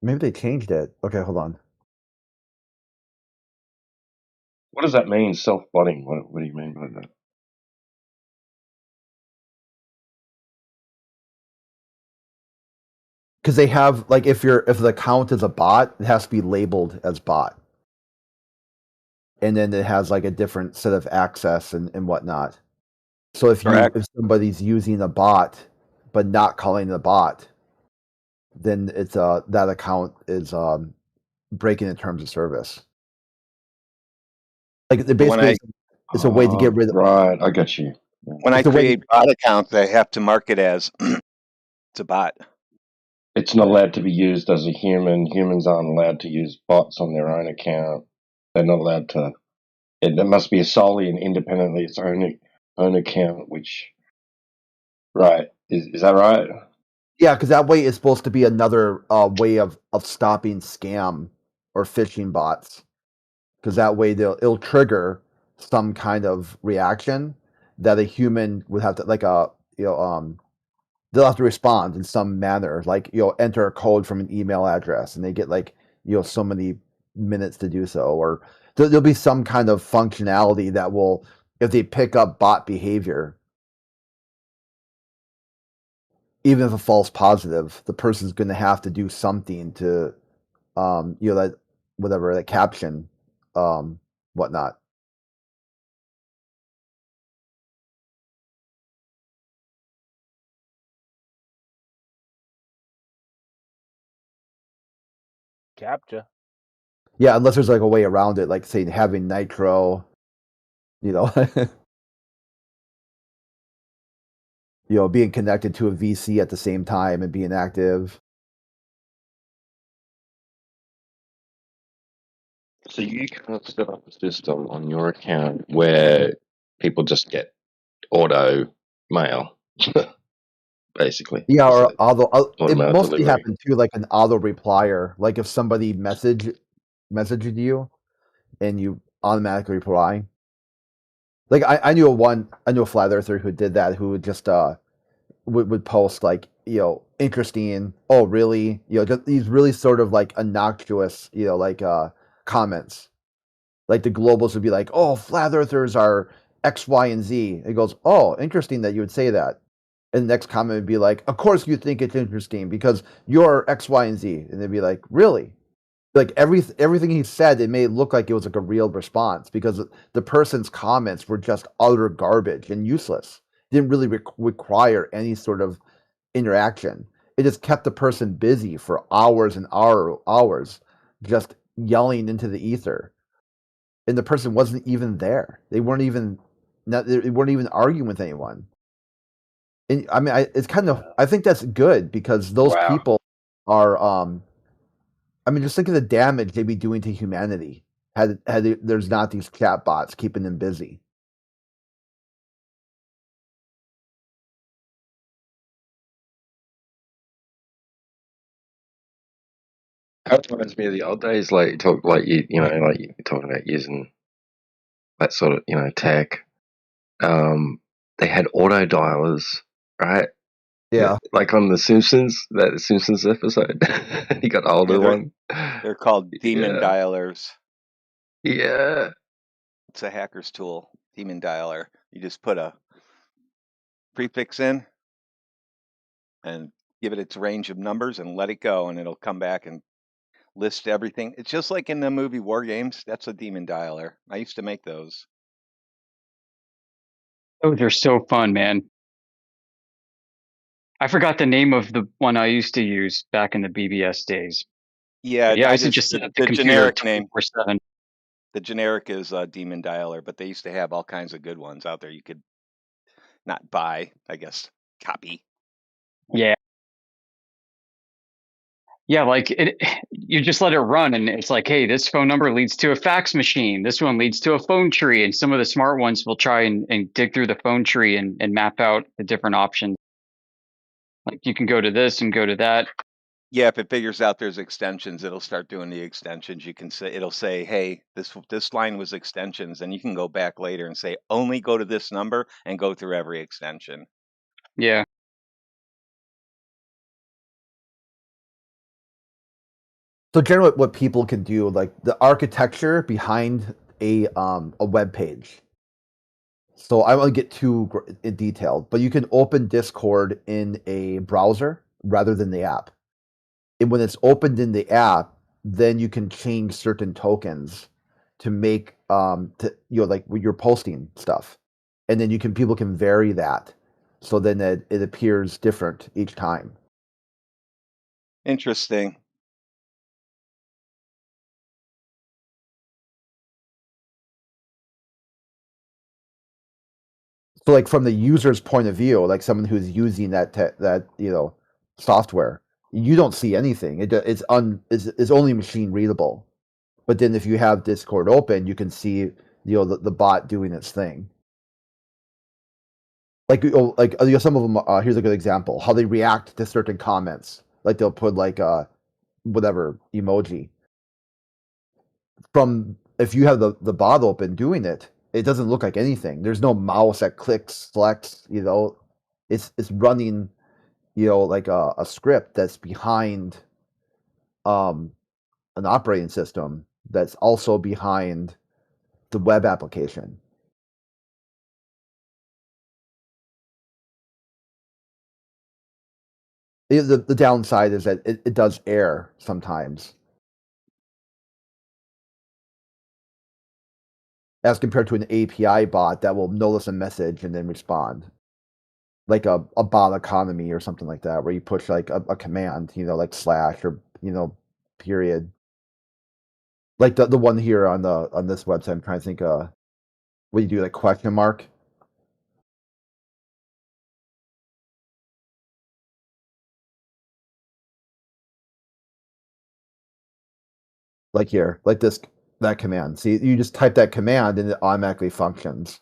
Maybe they changed it. Okay, hold on. What does that mean, self-botting? What do you mean by that? Because they have like if the account is a bot, it has to be labeled as bot. And then it has like a different set of access and whatnot. So if somebody's using a bot but not calling the bot, then it's that account is breaking the terms of service. Like basically, it's a way to get rid of. Right, I get you. When I create bot accounts, I have to mark it as it's a bot. It's not allowed to be used as a human. Humans aren't allowed to use bots on their own account. They're not allowed to. It must be solely and independently its own account. Which, right, is that right? Yeah, because that way it's supposed to be another way of stopping scam or phishing bots. Because that way it'll trigger some kind of reaction that a human would have to they'll have to respond in some manner, like enter a code from an email address, and they get like so many minutes to do so, or there'll be some kind of functionality that will, if they pick up bot behavior, even if a false positive, the person's going to have to do something to, that whatever that caption, whatnot. CAPTCHA. Yeah, unless there's like a way around it, like say having nitro, being connected to a VC at the same time and being active. So you can't set up a system on your account where people just get auto mail, basically. Yeah, It's or like auto. It automatic mostly delivery. happened too, like an auto replier. Like if somebody messaged you and you automatically reply. Like I knew a flat earther who did that, who would just would post like, interesting. Oh, really? Just these really sort of like innocuous, like comments. Like the globals would be like, "Oh, flat earthers are X, Y, and Z." It goes, "Oh, interesting that you would say that." And the next comment would be like, "Of course you think it's interesting because you're X, Y, and Z." And they'd be like, "Really?" Like everything he said, it made it look like it was like a real response because the person's comments were just utter garbage and useless. Didn't really require any sort of interaction. It just kept the person busy for hours and hours, just yelling into the ether, and the person wasn't even there. They weren't even arguing with anyone. And I mean, it's kind of, I think that's good because those Wow. people are I mean, just think of the damage they'd be doing to humanity there's not these chat bots keeping them busy. That reminds me of the old days, like talk like like you're talking about using that sort of tech. They had auto dialers, right? Yeah. Like on the Simpsons, that Simpsons episode. You got the older Yeah, one. they're called demon Yeah. dialers. Yeah. It's a hacker's tool, demon dialer. You just put a prefix in and give it its range of numbers and let it go, and it'll come back and list everything. It's just like in the movie War Games. That's a demon dialer. I used to make those. Oh, they're so fun, man. I forgot the name of the one I used to use back in the BBS days. Yeah, But yeah, I I used to just just set up the the computer generic name. 24/7. The generic is demon dialer, but they used to have all kinds of good ones out there. You could not buy, I guess, copy. Yeah. Yeah, like you just let it run and it's like, hey, this phone number leads to a fax machine. This one leads to a phone tree. And some of the smart ones will try and dig through the phone tree and map out the different options. Like you can go to this and go to that. Yeah, if it figures out there's extensions, it'll start doing the extensions. You can say it'll say, "Hey, this line was extensions," and you can go back later and say, "Only go to this number and go through every extension." Yeah. So generally, what people can do, like the architecture behind a web page. So I won't get too detailed, but you can open Discord in a browser rather than the app. And when it's opened in the app, then you can change certain tokens to make like when you're posting stuff, and then people can vary that, so then it appears different each time. Interesting. So like from the user's point of view, like someone who's using that software, you don't see anything. It's only machine readable. But then if you have Discord open, you can see the bot doing its thing. Like some of them. Here's a good example: how they react to certain comments. Like they'll put like whatever emoji. From if you have the bot open doing it, it doesn't look like anything. There's no mouse that clicks, selects. It's running like a script that's behind an operating system that's also behind the web application. The downside is that it does error sometimes as compared to an API bot that will notice a message and then respond, like a bot economy or something like that, where you push like a command, like slash or period. Like the one here on this website, I'm trying to think. What you do, like question mark. Like here, like this. that command. See, you just type that command and it automatically functions.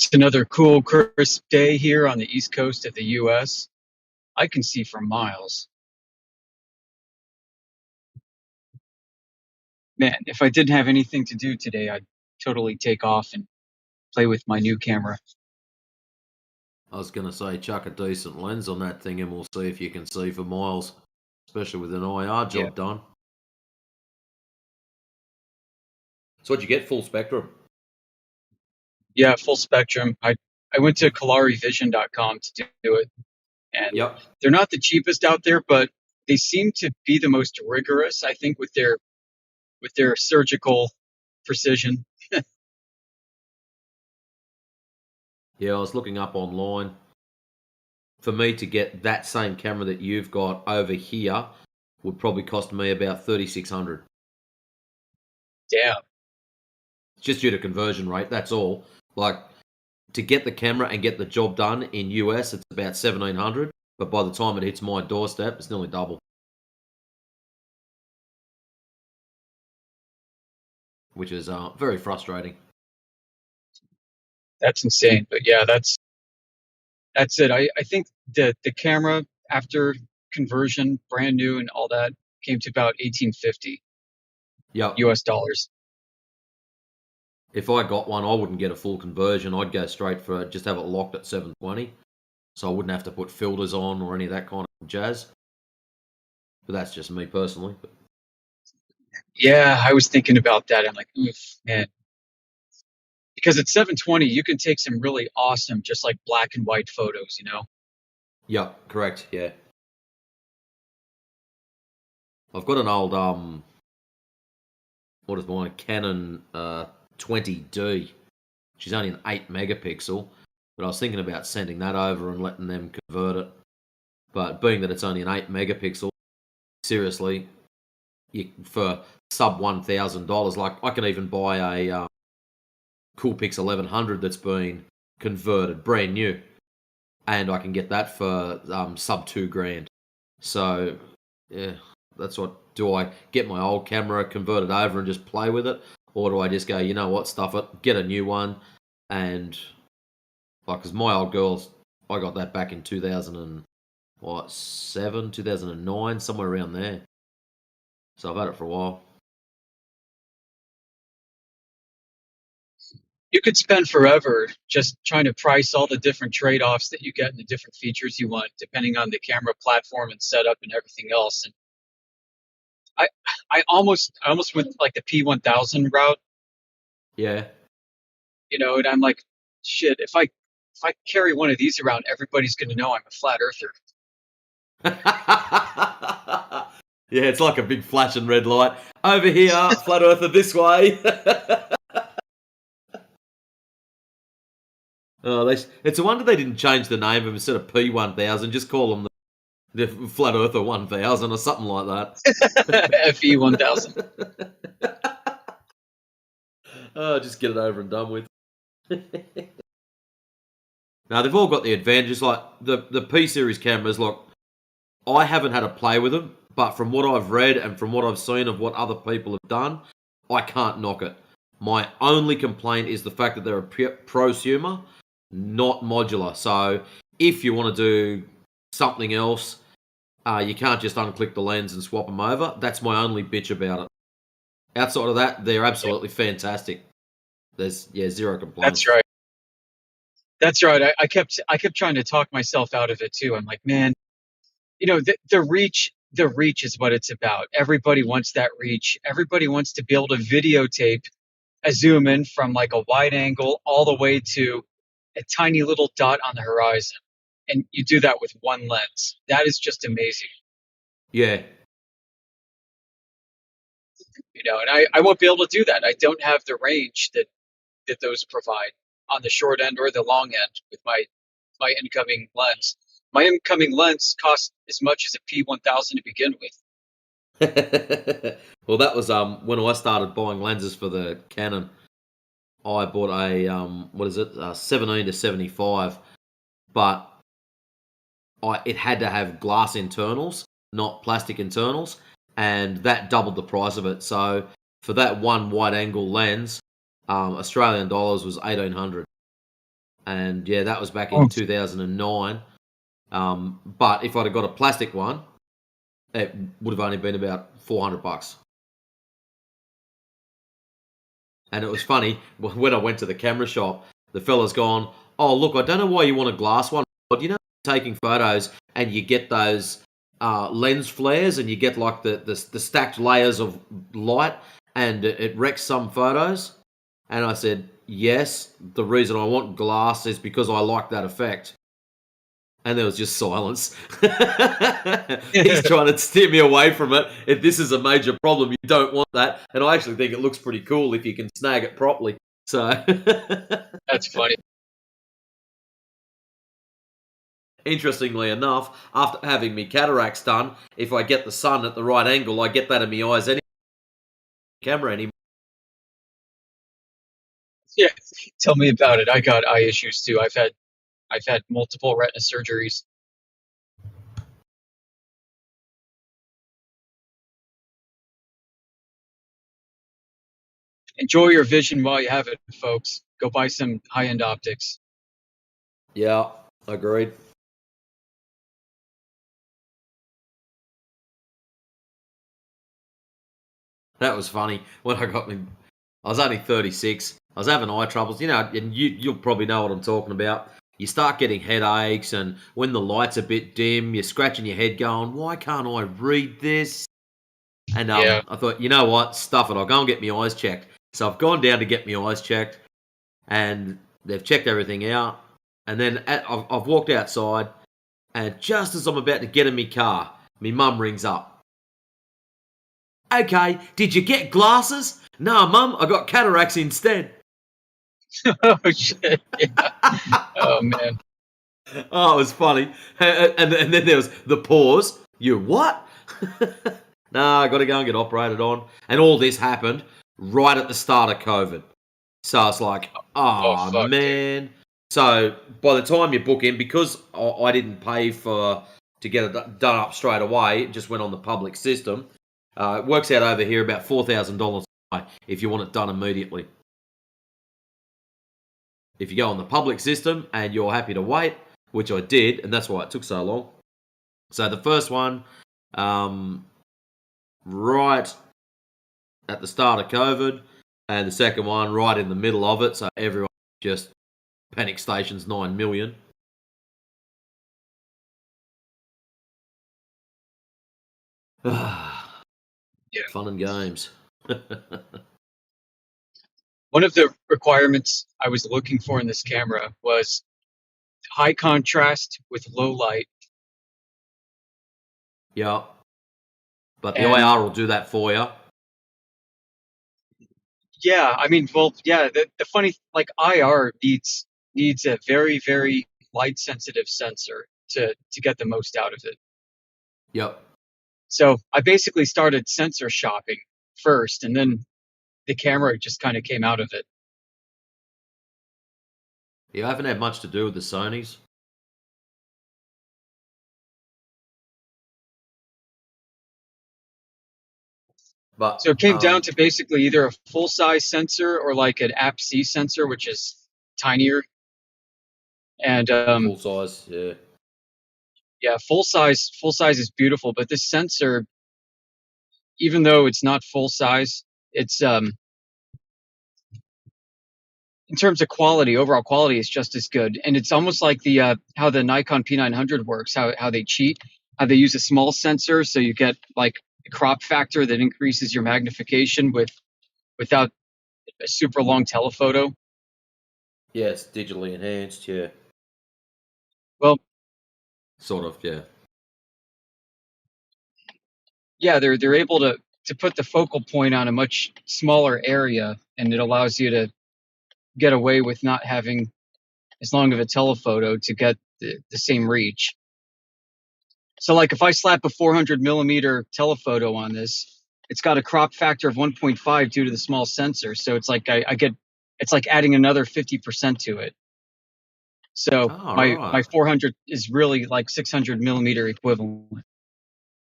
It's another cool, crisp day here on the east coast of the U.S. I can see for miles. Man, if I didn't have anything to do today, I'd totally take off and play with my new camera. I was going to say, chuck a decent lens on that thing and we'll see if you can see for miles, especially with an IR job done. So what'd you get, full spectrum? Yeah, full spectrum. I went to KalariVision.com to do it, and they're not the cheapest out there, but they seem to be the most rigorous, I think, with their surgical precision. Yeah, I was looking up online. For me to get that same camera that you've got over here would probably cost me about $3,600. Damn. Just due to conversion rate, that's all. Like, to get the camera and get the job done in US, it's about $1,700, but by the time it hits my doorstep, it's nearly double. Which is very frustrating. That's insane. But yeah, that's it. I think the camera after conversion, brand new and all that, came to about $1,850 US dollars. If I got one, I wouldn't get a full conversion. I'd go straight for just have it locked at 720, so I wouldn't have to put filters on or any of that kind of jazz. But that's just me personally. Yeah, I was thinking about that. I'm like, oof, man. Because at 720, you can take some really awesome, just like black and white photos, you know? Yep, correct, yeah. I've got an old, what is mine? Canon 20D. She's only an 8 megapixel, but I was thinking about sending that over and letting them convert it. But being that it's only an 8 megapixel, seriously, for sub $1,000, like I can even buy a Coolpix 1100 that's been converted, brand new, and I can get that for sub $2,000. So yeah, that's what. Do I get my old camera, convert it over, and just play with it, or do I just go, you know what, stuff it, get a new one, and like, because my old girls, I got that back in 2007, 2009, somewhere around there. So I've had it for a while. You could spend forever just trying to price all the different trade-offs that you get and the different features you want, depending on the camera platform and setup and everything else. And I almost went like the P1000 route. Yeah. You know, and I'm like, shit, if I carry one of these around, everybody's going to know I'm a flat earther. Yeah, it's like a big flashing red light. Over here, flat earther this way. Oh, it's a wonder they didn't change the name of them instead of P1000. Just call them the Flat Earther 1000 or something like that. FE 1000. Oh, just get it over and done with. Now, they've all got the advantages. Like the P series cameras, look, I haven't had a play with them, but from what I've read and from what I've seen of what other people have done, I can't knock it. My only complaint is the fact that they're a prosumer, not modular. So if you want to do something else, you can't just unclick the lens and swap them over. That's my only bitch about it. Outside of that, they're absolutely fantastic. There's zero complaints. That's right. That's right. I kept trying to talk myself out of it too. I'm like, man, you know, the reach is what it's about. Everybody wants that reach. Everybody wants to be able to videotape a zoom in from like a wide angle all the way to a tiny little dot on the horizon. And you do that with one lens. That is just amazing. Yeah. You know, and I won't be able to do that. I don't have the range that those provide on the short end or the long end with my incoming lens. My incoming lens costs as much as a P1000 to begin with. Well, that was when I started buying lenses for the Canon. I bought a 17 to 75, but it had to have glass internals, not plastic internals, and that doubled the price of it. So for that one wide angle lens, Australian dollars was 1,800. and yeah, that was back in 2009. But if I'd have got a plastic one, it would have only been about $400. And it was funny when I went to the camera shop, the fella's gone, "Oh, look, I don't know why you want a glass one, but you know, taking photos and you get those lens flares and you get like the stacked layers of light and it wrecks some photos." And I said, "Yes, the reason I want glass is because I like that effect." And there was just silence. He's trying to steer me away from it. If this is a major problem, you don't want that. And I actually think it looks pretty cool if you can snag it properly. So That's funny. Interestingly enough, after having me cataracts done, if I get the sun at the right angle, I get that in my eyes anyway. Camera anymore. Yeah, tell me about it. I got eye issues too. I've had multiple retina surgeries. Enjoy your vision while you have it, folks. Go buy some high-end optics. Yeah, agreed. That was funny. When I got me, I was only 36. I was having eye troubles, you know, and you'll probably know what I'm talking about. You start getting headaches, and when the light's a bit dim, you're scratching your head going, "Why can't I read this?" And Yeah. I thought, you know what, stuff it, I'll go and get my eyes checked. So I've gone down to get my eyes checked, and they've checked everything out. And then I've walked outside, and just as I'm about to get in my car, my mum rings up. "Okay, did you get glasses?" "No, Mum, I got cataracts instead." Oh shit! Yeah. Oh man. Oh, it was funny. And then there was the pause. "You what?" "Nah, I got to go and get operated on." And all this happened right at the start of COVID. So it's like, oh fuck, man. So by the time you book in, because I didn't pay to get it done up straight away, it just went on the public system. It works out over here about $4,000 if you want it done immediately. If you go on the public system and you're happy to wait, which I did, and that's why it took so long. So the first one, right at the start of COVID, and the second one right in the middle of it, so everyone just panic stations 9 million. Fun and games. One of the requirements I was looking for in this camera was high contrast with low light. Yeah. But the And IR will do that for you. yeah, I mean, well, yeah. The funny, like IR needs a very, very light sensitive sensor to get the most out of it. Yep. So I basically started sensor shopping first, and then the camera just kind of came out of it. Yeah, I haven't had much to do with the Sonys. But So it came down to basically either a full size sensor or like an APC sensor, which is tinier. And full size, yeah. Yeah, full size is beautiful, but this sensor, even though it's not full size, it's in terms of quality, overall quality, is just as good. And it's almost like the how the Nikon P900 works, how they cheat, how they use a small sensor, so you get like a crop factor that increases your magnification without a super long telephoto. Yeah, it's digitally enhanced, yeah. Well, sort of, yeah. Yeah, they're able to put the focal point on a much smaller area, and it allows you to get away with not having as long of a telephoto to get the same reach. So like if I slap a 400 millimeter telephoto on this, it's got a crop factor of 1.5 due to the small sensor. So it's like I get, it's like adding another 50% to it. So my 400 is really like 600 millimeter equivalent.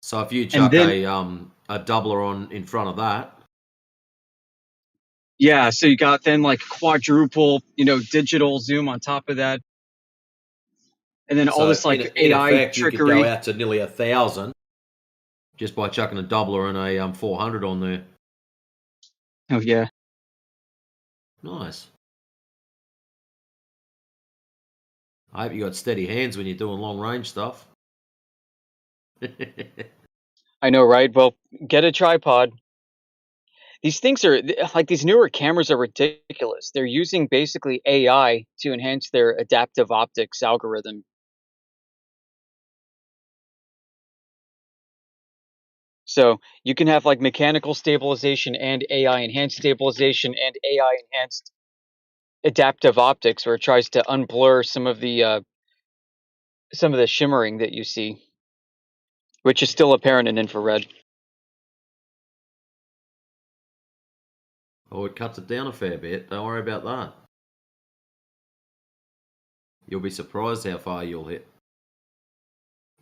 So if you chuck a doubler on in front of that, Yeah, so you got then like quadruple, digital zoom on top of that, and then all So this like in AI effect, you could go trickery. out to nearly 1,000 just by chucking a doubler and a 400 on there. Oh yeah. Nice. I hope you got steady hands when you're doing long range stuff. I know, right? Well, get a tripod. These things are like these newer cameras are ridiculous. They're using basically AI to enhance their adaptive optics algorithm. So you can have like mechanical stabilization and AI enhanced stabilization and AI enhanced adaptive optics, where it tries to unblur some of the shimmering that you see, which is still apparent in infrared. Oh, it cuts it down a fair bit. Don't worry about that. You'll be surprised how far you'll hit.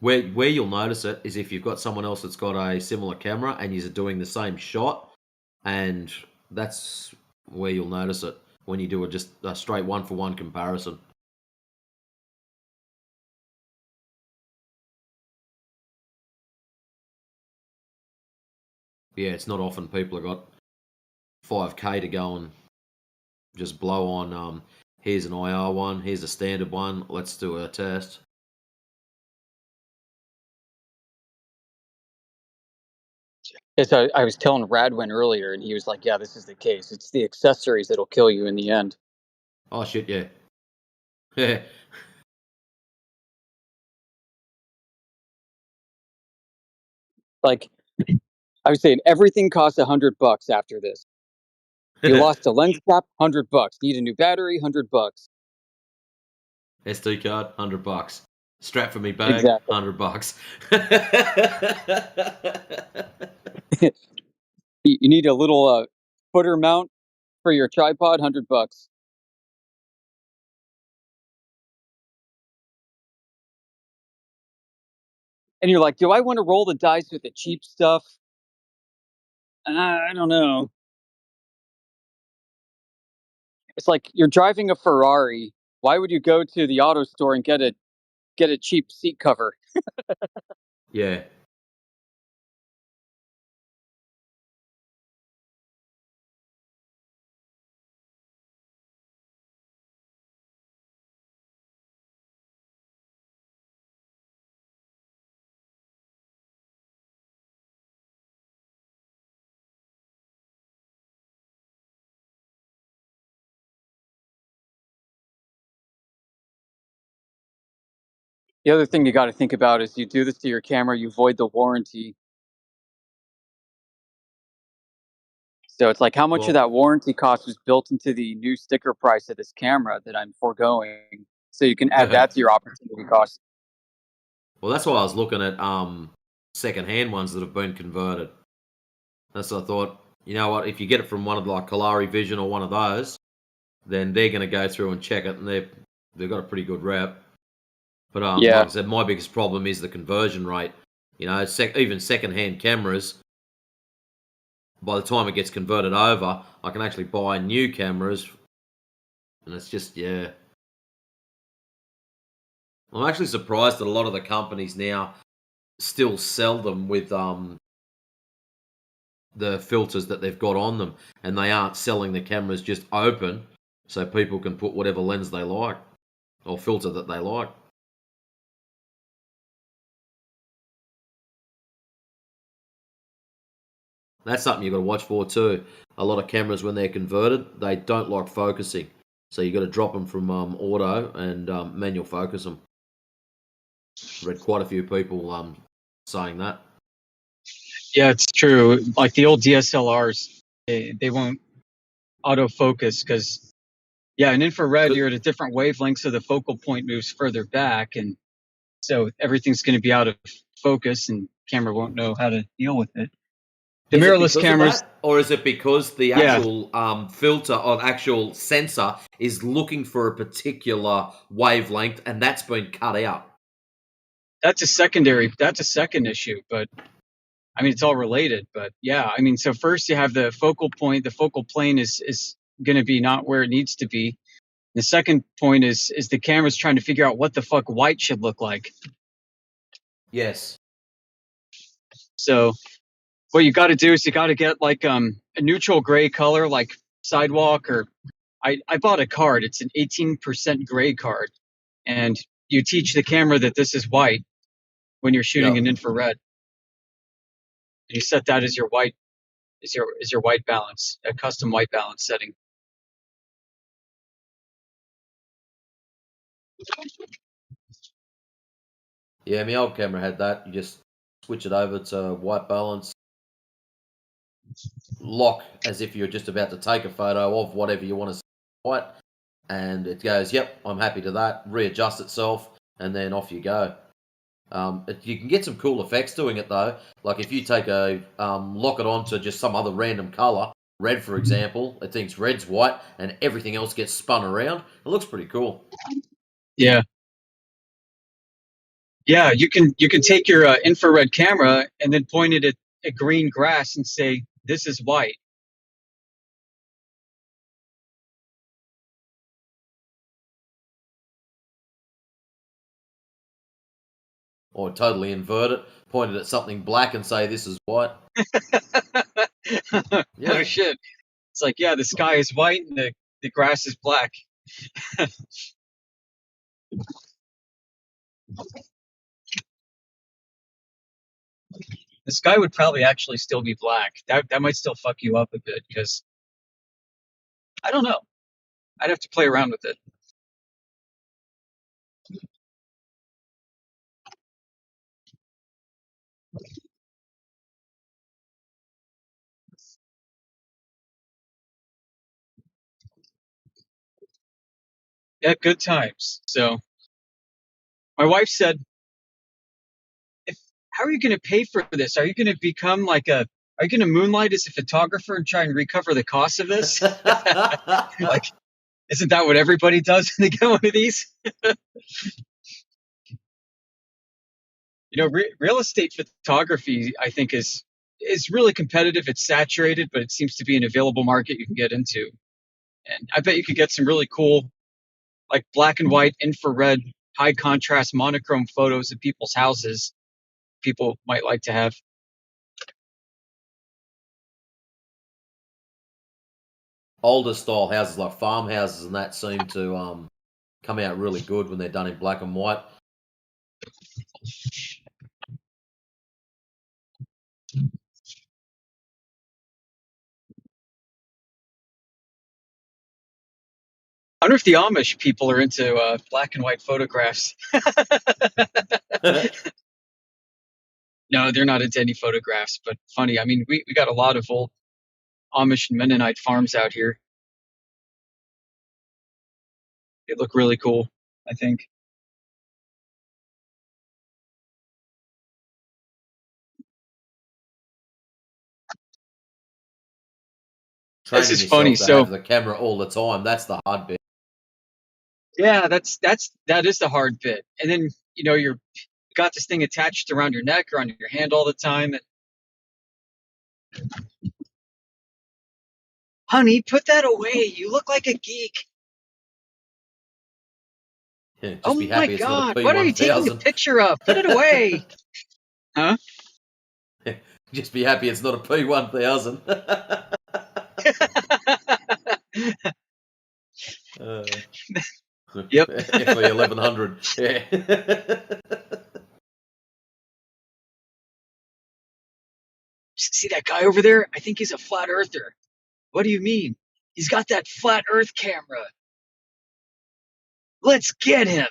Where you'll notice it is if you've got someone else that's got a similar camera and you're doing the same shot, and that's where you'll notice it when you do just a straight 1-for-1 comparison. Yeah, it's not often people have got 5K to go and just blow on. Here's an IR one. Here's a standard one. Let's do a test. As I was telling Radwin earlier, and he was like, "Yeah, this is the case. It's the accessories that'll kill you in the end." Oh shit, yeah. Yeah. Like I was saying, everything costs $100 after this. You lost a lens cap, $100. Need a new battery, $100. SD card, $100. Strap for me bag, Exactly. $100. You need a little footer mount for your tripod, $100. And you're like, do I want to roll the dice with the cheap stuff? I don't know. It's like you're driving a Ferrari. Why would you go to the auto store and get a cheap seat cover? Yeah. The other thing you got to think about is you do this to your camera, you void the warranty. So it's like how much of Well, that warranty cost was built into the new sticker price of this camera that I'm foregoing. So you can add that to your opportunity cost. well, that's why I was looking at second-hand ones that have been converted. That's what I thought. You know what? If you get it from one of like Kalari Vision or one of those, then they're going to go through and check it, and they've got a pretty good rep. But Yeah. like I said, my biggest problem is the conversion rate. You know, even second-hand cameras, by the time it gets converted over, I can actually buy new cameras, and it's just, yeah. I'm actually surprised that a lot of the companies now still sell them with the filters that they've got on them, and they aren't selling the cameras just open so people can put whatever lens they like or filter that they like. That's something you've got to watch for too. A lot of cameras, when they're converted, they don't like focusing, so you've got to drop them from auto and manual focus them. Read quite a few people saying that. Yeah, it's true. Like the old DSLRs, they won't autofocus because, yeah, in infrared, you're at a different wavelength, so the focal point moves further back. And so everything's going to be out of focus and camera won't know how to deal with it. The Is it mirrorless because cameras, of that, or is it because the yeah, actual filter or actual sensor is looking for a particular wavelength and that's been cut out? that's a second issue. But I mean, it's all related, but yeah, I mean, so first you have the focal point. The focal plane is going to be not where it needs to be. The second point is the camera's trying to figure out what the fuck white should look like. Yes. So what you got to do is you got to get like a neutral gray color, like sidewalk, or I bought a card. It's an 18% gray card, and you teach the camera that this is white when you're shooting in infrared, and you set that as your white is your white balance, a custom white balance setting. Yeah, my old camera had that. You just switch it over to white balance, lock as if you're just about to take a photo of whatever you want to see white, and it goes, yep, I'm happy to that, readjust itself, and then off you go. You can get some cool effects doing it though. Like if you take lock it onto just some other random color, red for example, it thinks red's white, and everything else gets spun around. It looks pretty cool. Yeah. Yeah, you can take your infrared camera and then point it at green grass and say, this is white. Or totally invert it, point it at something black and say, this is white. Yeah. Oh shit. It's like, yeah, the sky is white and the grass is black. The sky would probably actually still be black. That might still fuck you up a bit, because I don't know. I'd have to play around with it. Yeah, good times. So my wife said, how are you going to pay for this? Are you going to become like are you going to moonlight as a photographer and try and recover the cost of this? Like, isn't that what everybody does when they get one of these? Real estate photography, I think, is really competitive. It's saturated, but it seems to be an available market you can get into. And I bet you could get some really cool, like black and white, infrared, high contrast, monochrome photos of people's houses people might like to have. Older style houses like farmhouses and that seem to come out really good when they're done in black and white. I wonder if the Amish people are into black and white photographs. No, they're not into any photographs, but funny. I mean, we got a lot of old Amish and Mennonite farms out here. They look really cool, I think. Training This is yourself funny. to So have the camera all the time, that's the hard bit. yeah, that is the hard bit. And then you got this thing attached around your neck or on your hand all the time. And, honey, put that away. You look like a geek. Yeah, just Oh be my happy it's not a God! What are you taking a P1000. picture of? Put it away. Huh? Just be happy it's not a P1000. Yep. FE 1100. Yeah. See that guy over there? I think he's a flat earther. What do you mean? He's got that flat earth camera. Let's get him.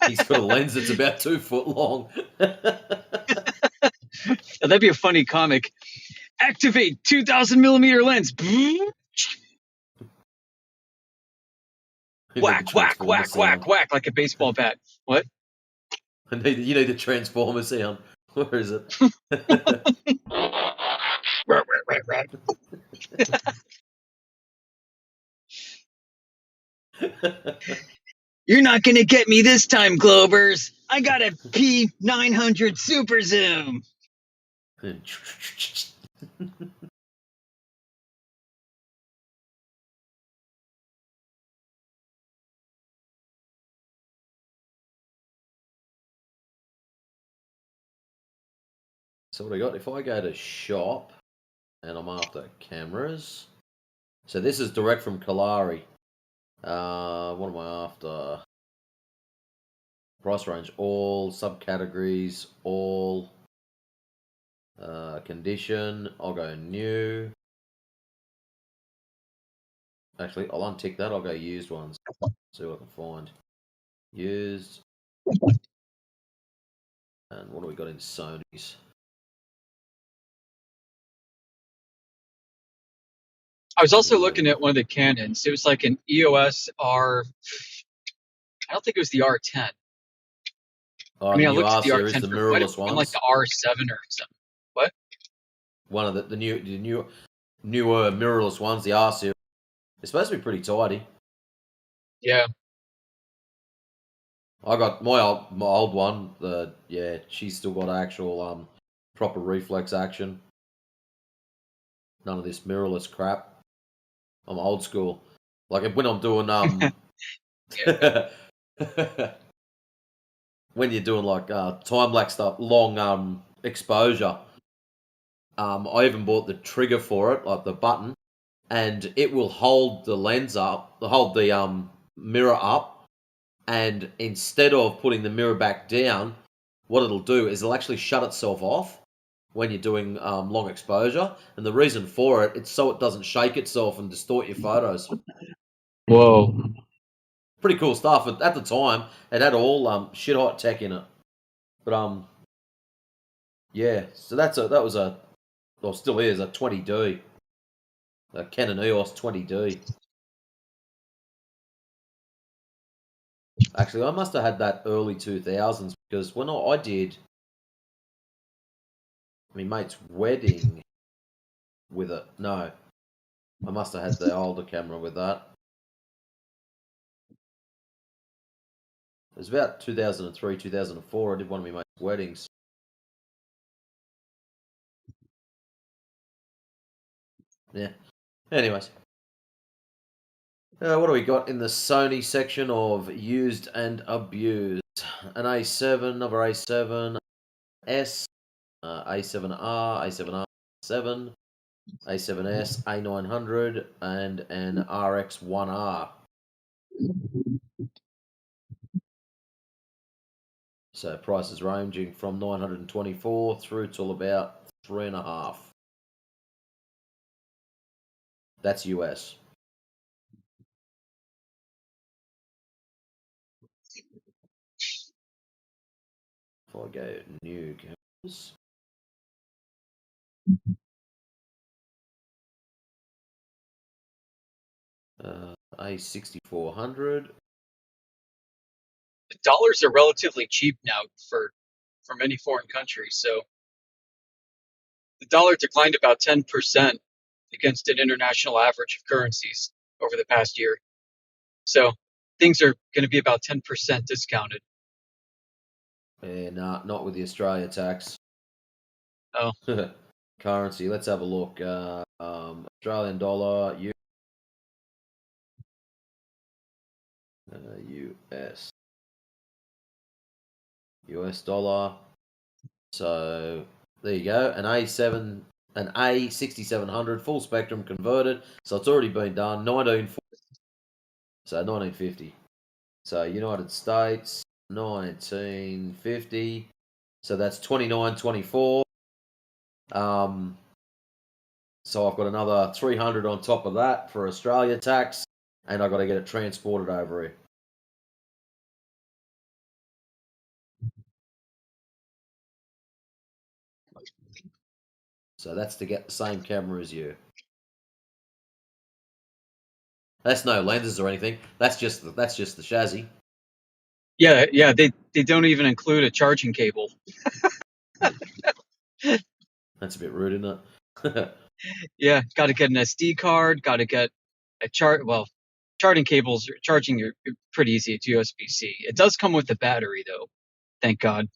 He's got a lens that's about 2 foot long. That'd be a funny comic. Activate 2,000 millimeter lens. Whack, whack, whack, whack, whack, like a baseball bat. What? You need the Transformer sound. Where is it? You're not going to get me this time, Globers. I got a P900 Super Zoom. So what I got? If I go to shop and I'm after cameras, so this is direct from Kalari. What am I after? Price range, all subcategories, all condition. I'll go new. Actually, I'll untick that. I'll go used ones. See what I can find. Used. And what do we got in Sony's? I was also looking at one of the Canons. It was like an EOS R. I don't think it was the R10. Oh, I mean, the I new looked at R the series, R10 the for it might have mirrorless been like ones. the R7 or something. What? One of the newer mirrorless ones, the R series. It's supposed to be pretty tidy. Yeah. I got my old one. She's still got actual proper reflex action. None of this mirrorless crap. I'm old school. Like when I'm doing when you're doing like time lapse stuff, long exposure. I even bought the trigger for it, like the button, and it will hold the lens up, hold the mirror up, and instead of putting the mirror back down, what it'll do is it'll actually shut itself off when you're doing long exposure. And the reason for it, it's so it doesn't shake itself and distort your photos. Whoa. Pretty cool stuff. At the time, it had all shit hot tech in it. But yeah. So that was a, well, still is a 20D, a Canon EOS 20D. Actually, I must have had that early 2000s because when I did my mate's wedding with it. No, I must have had the older camera with that. It was about 2003, 2004. I did one of my mate's weddings. Yeah. Anyways. What do we got in the Sony section of used and abused? An A7, another A7, S, A7R, A7R7, A7S, A900, and an RX1R. So prices ranging from 924 through till about 3.5. That's US. If I go new cameras. A6400. The dollars are relatively cheap now for many foreign countries. So the dollar declined about 10% against an international average of currencies over the past year. So things are going to be about 10% discounted. Yeah, nah, not with the Australia tax. Oh. Currency. Let's have a look. Australian dollar, US dollar. So there you go. An A6700 full spectrum converted. So it's already been done. 1950. So United States, 1950. So that's 29.24. So I've got another 300 on top of that for Australia tax, and I've got to get it transported over here. So that's to get the same camera as you. That's no lenses or anything. That's just the chassis. Yeah, they don't even include a charging cable. That's a bit rude, isn't it? Yeah, got to get an SD card, got to get a charging cables, charging are pretty easy. It's USB-C. It does come with the battery though. Thank God.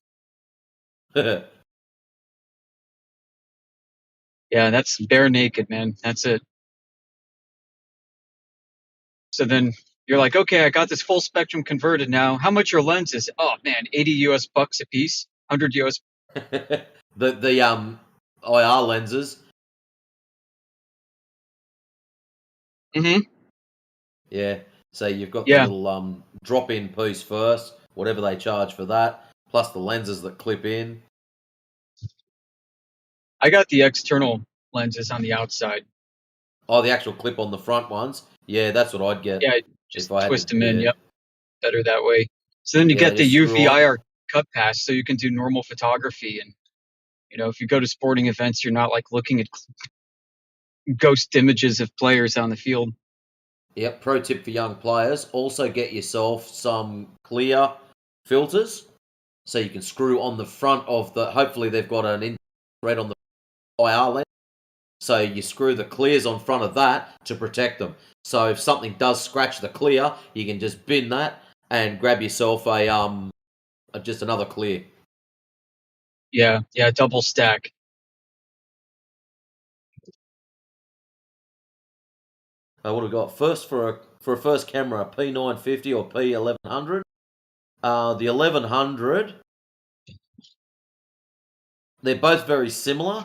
Yeah, that's bare naked, man. That's it. So then you're like, okay, I got this full spectrum converted now. How much are lenses? Oh man, 80 US bucks a piece, 100 US. the IR lenses. Mm-hmm. Yeah. So you've got the Yeah, little drop-in piece first, whatever they charge for that, plus the lenses that clip in. I got the external lenses on the outside. Oh, the actual clip on the front ones. Yeah, that's what I'd get Yeah, if just I had twist to. them in. Yeah, Yep, better that way. So then you yeah, they get the just screw UV on. IR cut pass, so you can do normal photography. And if you go to sporting events, you're not like looking at ghost images of players on the field. Yep. Pro tip for young players: also get yourself some clear filters, so you can screw on the front of the. Hopefully, they've got an thread on the IR lens. So you screw the clears on front of that to protect them. So if something does scratch the clear, you can just bin that and grab yourself just another clear. Yeah, double stack. What have we got? First for a first camera, a P950 or P1100. The 1100, they're both very similar.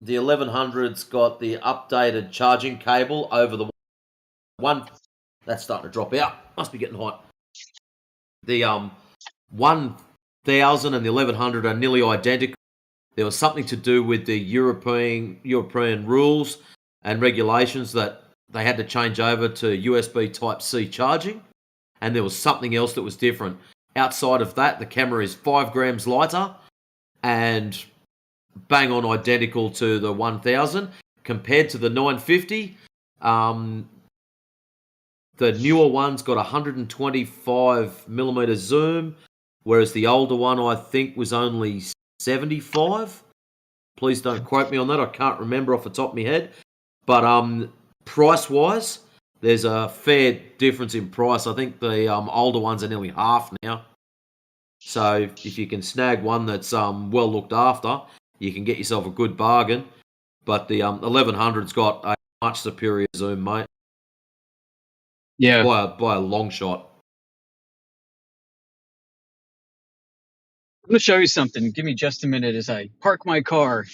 The 1100's got the updated charging cable over the one. That's starting to drop out. Must be getting hot. The 1000 and the 1100 are nearly identical. There was something to do with the European rules and regulations that they had to change over to USB Type-C charging, and there was something else that was different. Outside of that, the camera is 5 grams lighter and bang on identical to the 1000 compared to the 950. The newer one's got 125 millimeter zoom, whereas the older one I think was only 75. Please don't quote me on that. I can't remember off the top of my head. But price wise, there's a fair difference in price. I think the older ones are nearly half now. So if you can snag one that's well looked after, you can get yourself a good bargain. But the 1100's got a much superior zoom, mate. Yeah. By a long shot. I'm going to show you something. Give me just a minute as I park my car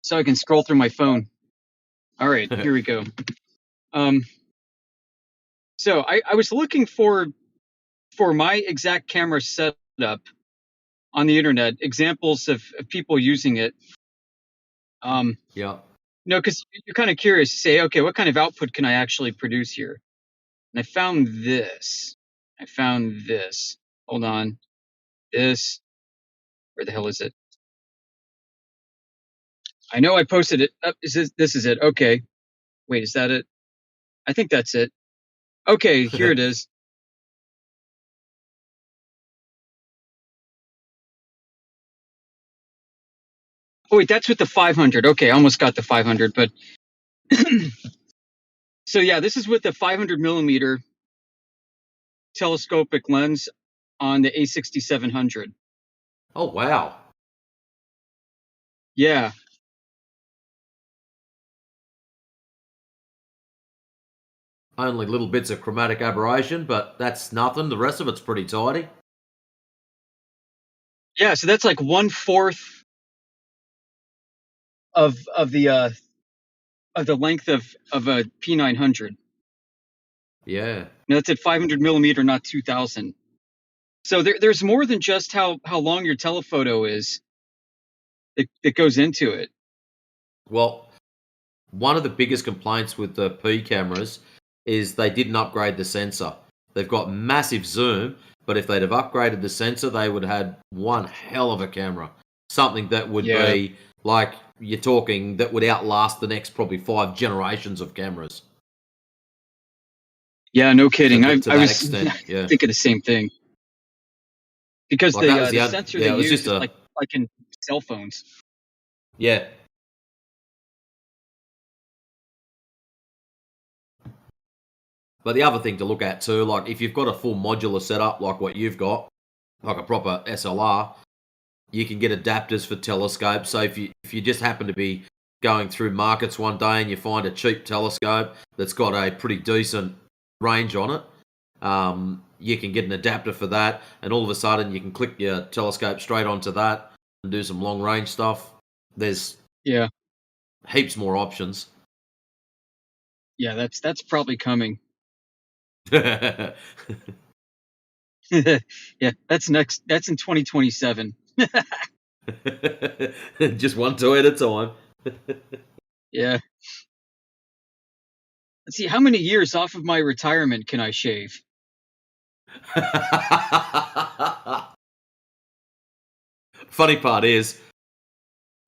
so I can scroll through my phone. All right, here we go. So I was looking for my exact camera setup on the internet, examples of people using it. Yeah. Because you're kind of curious to say, okay, what kind of output can I actually produce here? And I found this. Hold on. This. Where the hell is it? I know I posted it. This is it. Okay. Wait, is that it? I think that's it. Okay, here it is. Oh wait, that's with the 500. Okay, I almost got the 500, but so yeah, this is with the 500 millimeter telescopic lens on the A6700. Oh wow. Yeah. Only little bits of chromatic aberration, but that's nothing. The rest of it's pretty tidy. Yeah, so that's like 1/4 of the length of a P900. Yeah. Now that's at 500 millimeter, not 2000. So there's more than just how long your telephoto is that goes into it. Well, one of the biggest complaints with the P cameras is they didn't upgrade the sensor. They've got massive zoom, but if they'd have upgraded the sensor, they would have had one hell of a camera. Something that would be like you're talking that would outlast the next probably 5 generations of cameras. Yeah, no kidding. To I that was extent, yeah. thinking the same thing. Because Like, the sensor they use is like in cell phones. Yeah. But the other thing to look at too, like if you've got a full modular setup like what you've got, like a proper SLR, you can get adapters for telescopes. So if you just happen to be going through markets one day and you find a cheap telescope that's got a pretty decent range on it, you can get an adapter for that, and all of a sudden you can click your telescope straight onto that and do some long range stuff. There's heaps more options. Yeah, that's probably coming. Yeah, that's next. That's in 2027. Just one toy at a time. Yeah. Let's see, how many years off of my retirement can I shave? Funny part is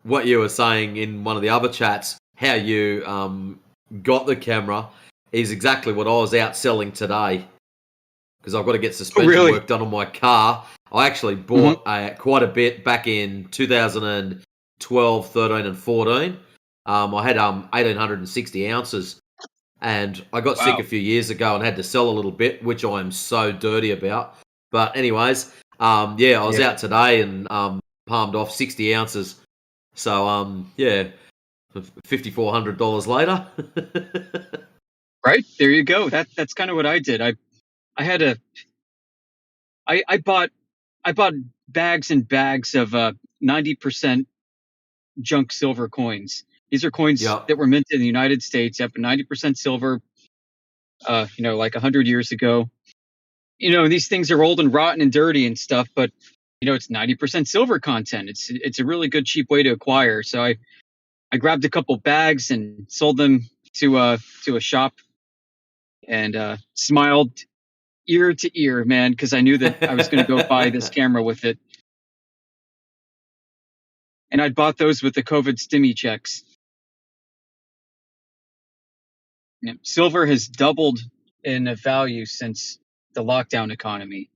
what you were saying in one of the other chats, how you got the camera, is exactly what I was out selling today, because I've got to get suspension work done on my car. I actually bought quite a bit back in 2012, 13 and 14. I had 1,860 ounces, and I got sick a few years ago and had to sell a little bit, which I'm so dirty about. But anyways, I was out today and palmed off 60 ounces. So, $5,400 later. Right, there you go. That's kind of what I did. I bought bags and bags of 90% junk silver coins. These are coins that were minted in the United States. 90% silver. Like 100 years ago. These things are old and rotten and dirty and stuff, but it's 90% silver content. It's a really good cheap way to acquire. So I grabbed a couple bags and sold them to a shop, and smiled ear to ear, man, because I knew that I was going to go buy this camera with it. And I'd bought those with the COVID stimmy checks. Silver has doubled in value since the lockdown economy.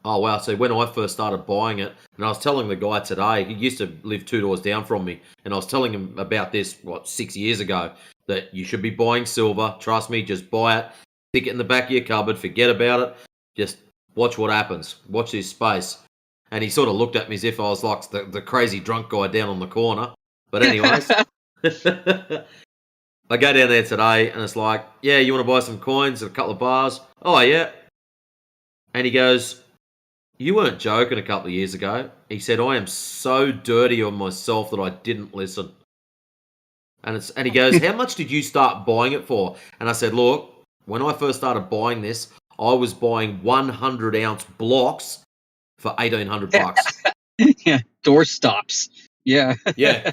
Oh, wow. So when I first started buying it, and I was telling the guy today, he used to live 2 doors down from me, and I was telling him about this, 6 years ago, that you should be buying silver. Trust me, just buy it, stick it in the back of your cupboard, forget about it, just watch what happens. Watch this space. And he sort of looked at me as if I was like the crazy drunk guy down on the corner. But anyways, I go down there today, and it's like, yeah, you want to buy some coins and a couple of bars? Oh, yeah. And he goes, you weren't joking a couple of years ago. He said, I am so dirty on myself that I didn't listen. And he goes, how much did you start buying it for? And I said, look, when I first started buying this, I was buying 100-ounce blocks for $1,800. Yeah, door stops. Yeah. Yeah,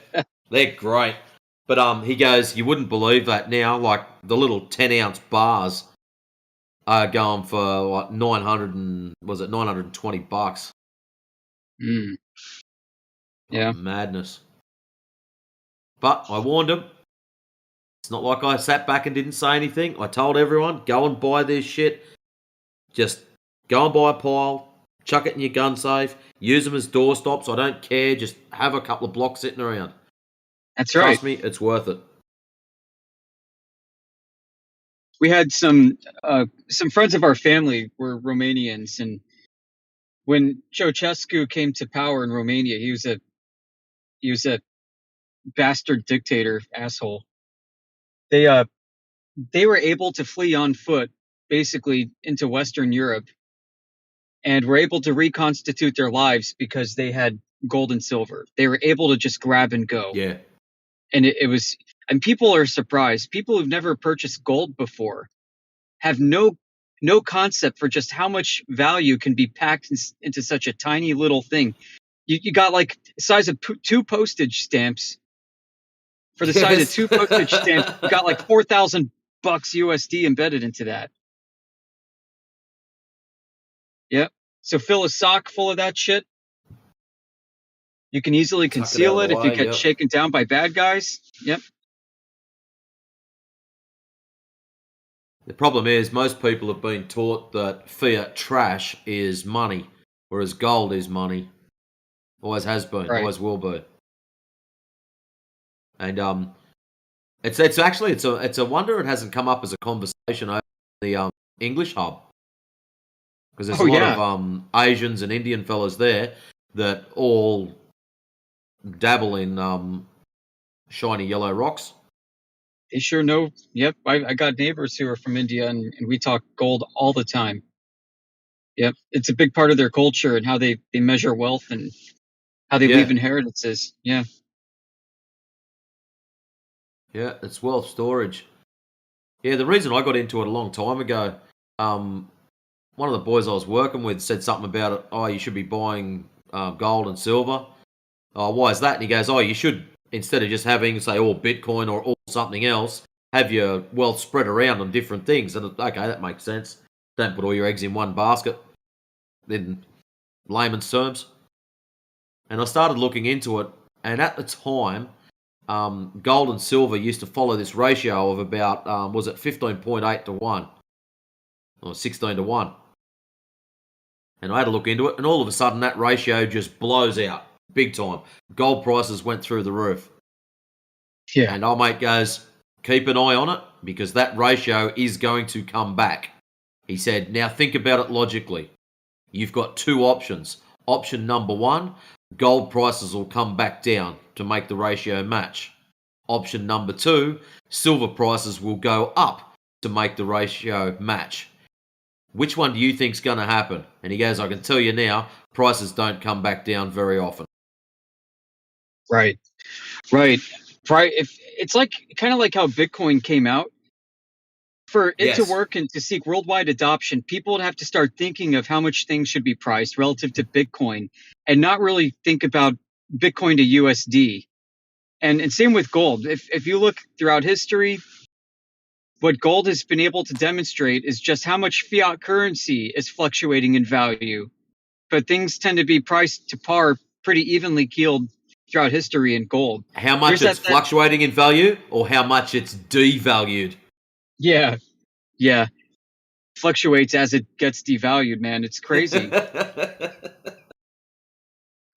they're great. But he goes, you wouldn't believe that now. Like the little 10-ounce bars are going for like $920. Yeah, madness. But I warned him. It's not like I sat back and didn't say anything. I told everyone, go and buy this shit. Just go and buy a pile, chuck it in your gun safe, use them as door stops. I don't care. Just have a couple of blocks sitting around. That's right. Trust me, it's worth it. We had some friends of our family were Romanians, and when Ceausescu came to power in Romania, he was a bastard dictator asshole. They were able to flee on foot, basically into Western Europe, and were able to reconstitute their lives because they had gold and silver. They were able to just grab and go. Yeah. And and people are surprised. People who've never purchased gold before have no concept for just how much value can be packed into such a tiny little thing. You got like the size of 2 postage stamps. For the size of 2 postage stamps, you got like $4,000 USD embedded into that. Yep. So fill a sock full of that shit. You can easily conceal it if you get shaken down by bad guys. Yep. The problem is most people have been taught that fiat trash is money, whereas gold is money. Always has been, always will be. And it's a wonder it hasn't come up as a conversation over the English hub, because there's a lot of Asians and Indian fellas there, that all dabble in shiny yellow rocks. They sure know. Yep, I got neighbors who are from India, and we talk gold all the time. Yep, it's a big part of their culture and how they measure wealth and how they leave Yeah. inheritances. Yeah. Yeah, it's wealth storage. Yeah, the reason I got into it a long time ago, one of the boys I was working with said something about it. Oh, you should be buying gold and silver. Oh, why is that? And he goes, oh, you should, instead of just having, say, all Bitcoin or all something else, have your wealth spread around on different things. And okay, that makes sense. Don't put all your eggs in one basket, in layman's terms. And I started looking into it, and at the time, gold and silver used to follow this ratio of about, was it 15.8 to 1 or 16 to 1? And I had to look into it, and all of a sudden that ratio just blows out big time. Gold prices went through the roof. Yeah. And our mate goes, keep an eye on it because that ratio is going to come back. He said, now think about it logically. You've got two options. Option number one, gold prices will come back down to make the ratio match. Option number two, silver prices will go up to make the ratio match. Which one do you think's going to happen? And he goes, I can tell you now, prices don't come back down very often. Right. If it's like kind of like how Bitcoin came out. For it to Yes. work and to seek worldwide adoption, people would have to start thinking of how much things should be priced relative to Bitcoin and not really think about Bitcoin to USD. And same with gold. If you look throughout history, what gold has been able to demonstrate is just how much fiat currency is fluctuating in value. But things tend to be priced to par pretty evenly keeled throughout history in gold. How much it's fluctuating in value or how much it's devalued? Yeah. Fluctuates as it gets devalued, man. It's crazy. I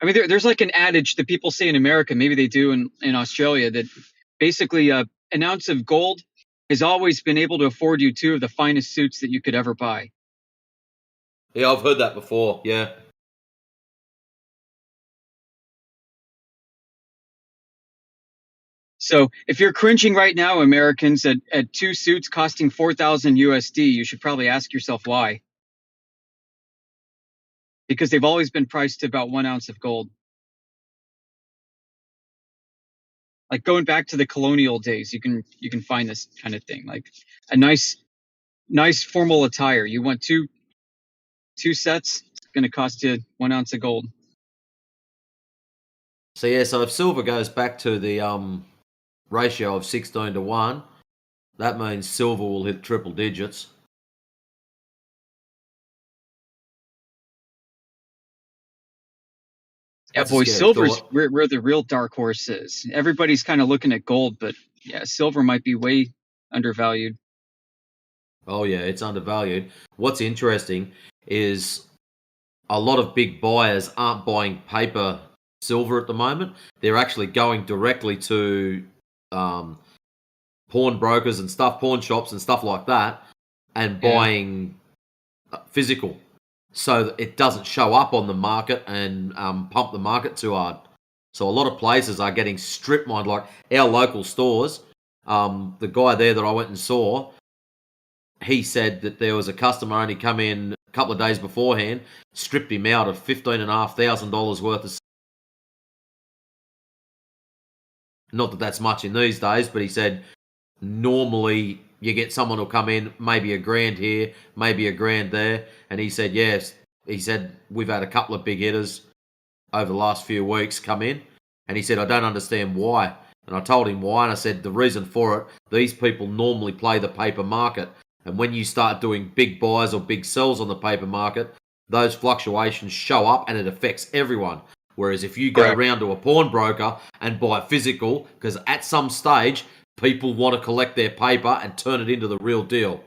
mean, there's like an adage that people say in America, maybe they do in Australia, that basically an ounce of gold has always been able to afford you two of the finest suits that you could ever buy. Yeah, I've heard that before. Yeah. So if you're cringing right now, Americans, at two suits costing 4,000 USD, you should probably ask yourself why. Because they've always been priced to about 1 ounce of gold. Like going back to the colonial days, you can find this kind of thing. Like a nice formal attire. You want two sets, it's going to cost you 1 ounce of gold. So yeah, so if silver goes back to the ratio of 16 to 1, that means silver will hit triple digits. Yeah, boy, silver's where the real dark horse is. Everybody's kind of looking at gold, but yeah, silver might be way undervalued. Oh yeah, it's undervalued. What's interesting is a lot of big buyers aren't buying paper silver at the moment. They're actually going directly to pawn brokers and stuff, pawn shops and stuff like that, and buying physical, so that it doesn't show up on the market and pump the market too hard. So a lot of places are getting strip mined, like our local stores. The guy there that I went and saw, he said that there was a customer only come in a couple of days beforehand, stripped him out of $15,500 worth of. Not that that's much in these days, but he said normally you get someone who'll come in, maybe $1,000 here, maybe $1,000 there, and he said yes. He said we've had a couple of big hitters over the last few weeks come in, and he said I don't understand why. And I told him why, and I said the reason for it, these people normally play the paper market, and when you start doing big buys or big sells on the paper market, those fluctuations show up and it affects everyone. Whereas if you go round to a pawnbroker and buy physical, because at some stage people want to collect their paper and turn it into the real deal.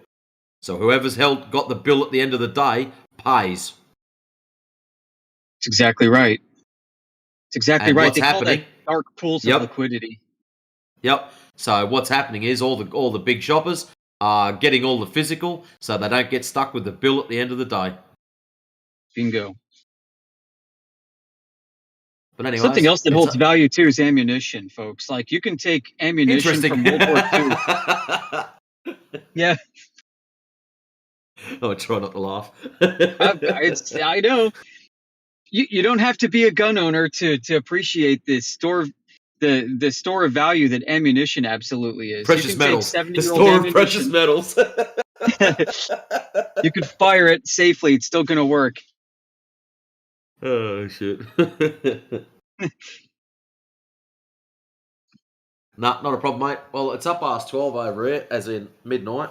So whoever's got the bill at the end of the day pays. That's exactly right. It's exactly And right. what's They call happening? that dark pools of liquidity. Yep. So what's happening is all the big shoppers are getting all the physical, so they don't get stuck with the bill at the end of the day. Bingo. But anyways, something else that it's holds value too is ammunition, folks. Like you can take ammunition interesting. from World War II. Yeah, I try not to laugh. I know. You don't have to be a gun owner to appreciate the store of value that ammunition absolutely is. Precious You can metals. take The 70-year-old store of precious ammunition. metals. You could fire it safely; it's still going to work. Oh shit. Nah, not a problem, mate. Well, it's up past 12 over here, as in midnight.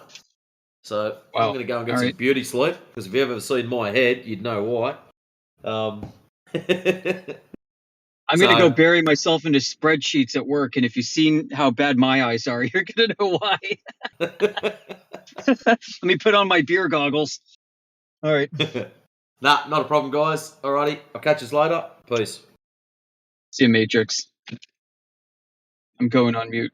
So I'm going to go and get some beauty sleep, because if you've ever seen my head, you'd know why. I'm going to go bury myself into spreadsheets at work, and if you've seen how bad my eyes are, you're going to know why. Let me put on my beer goggles. All right. Nah, not a problem, guys. Alrighty, I'll catch you later. Peace. See you, Matrix. I'm going on mute.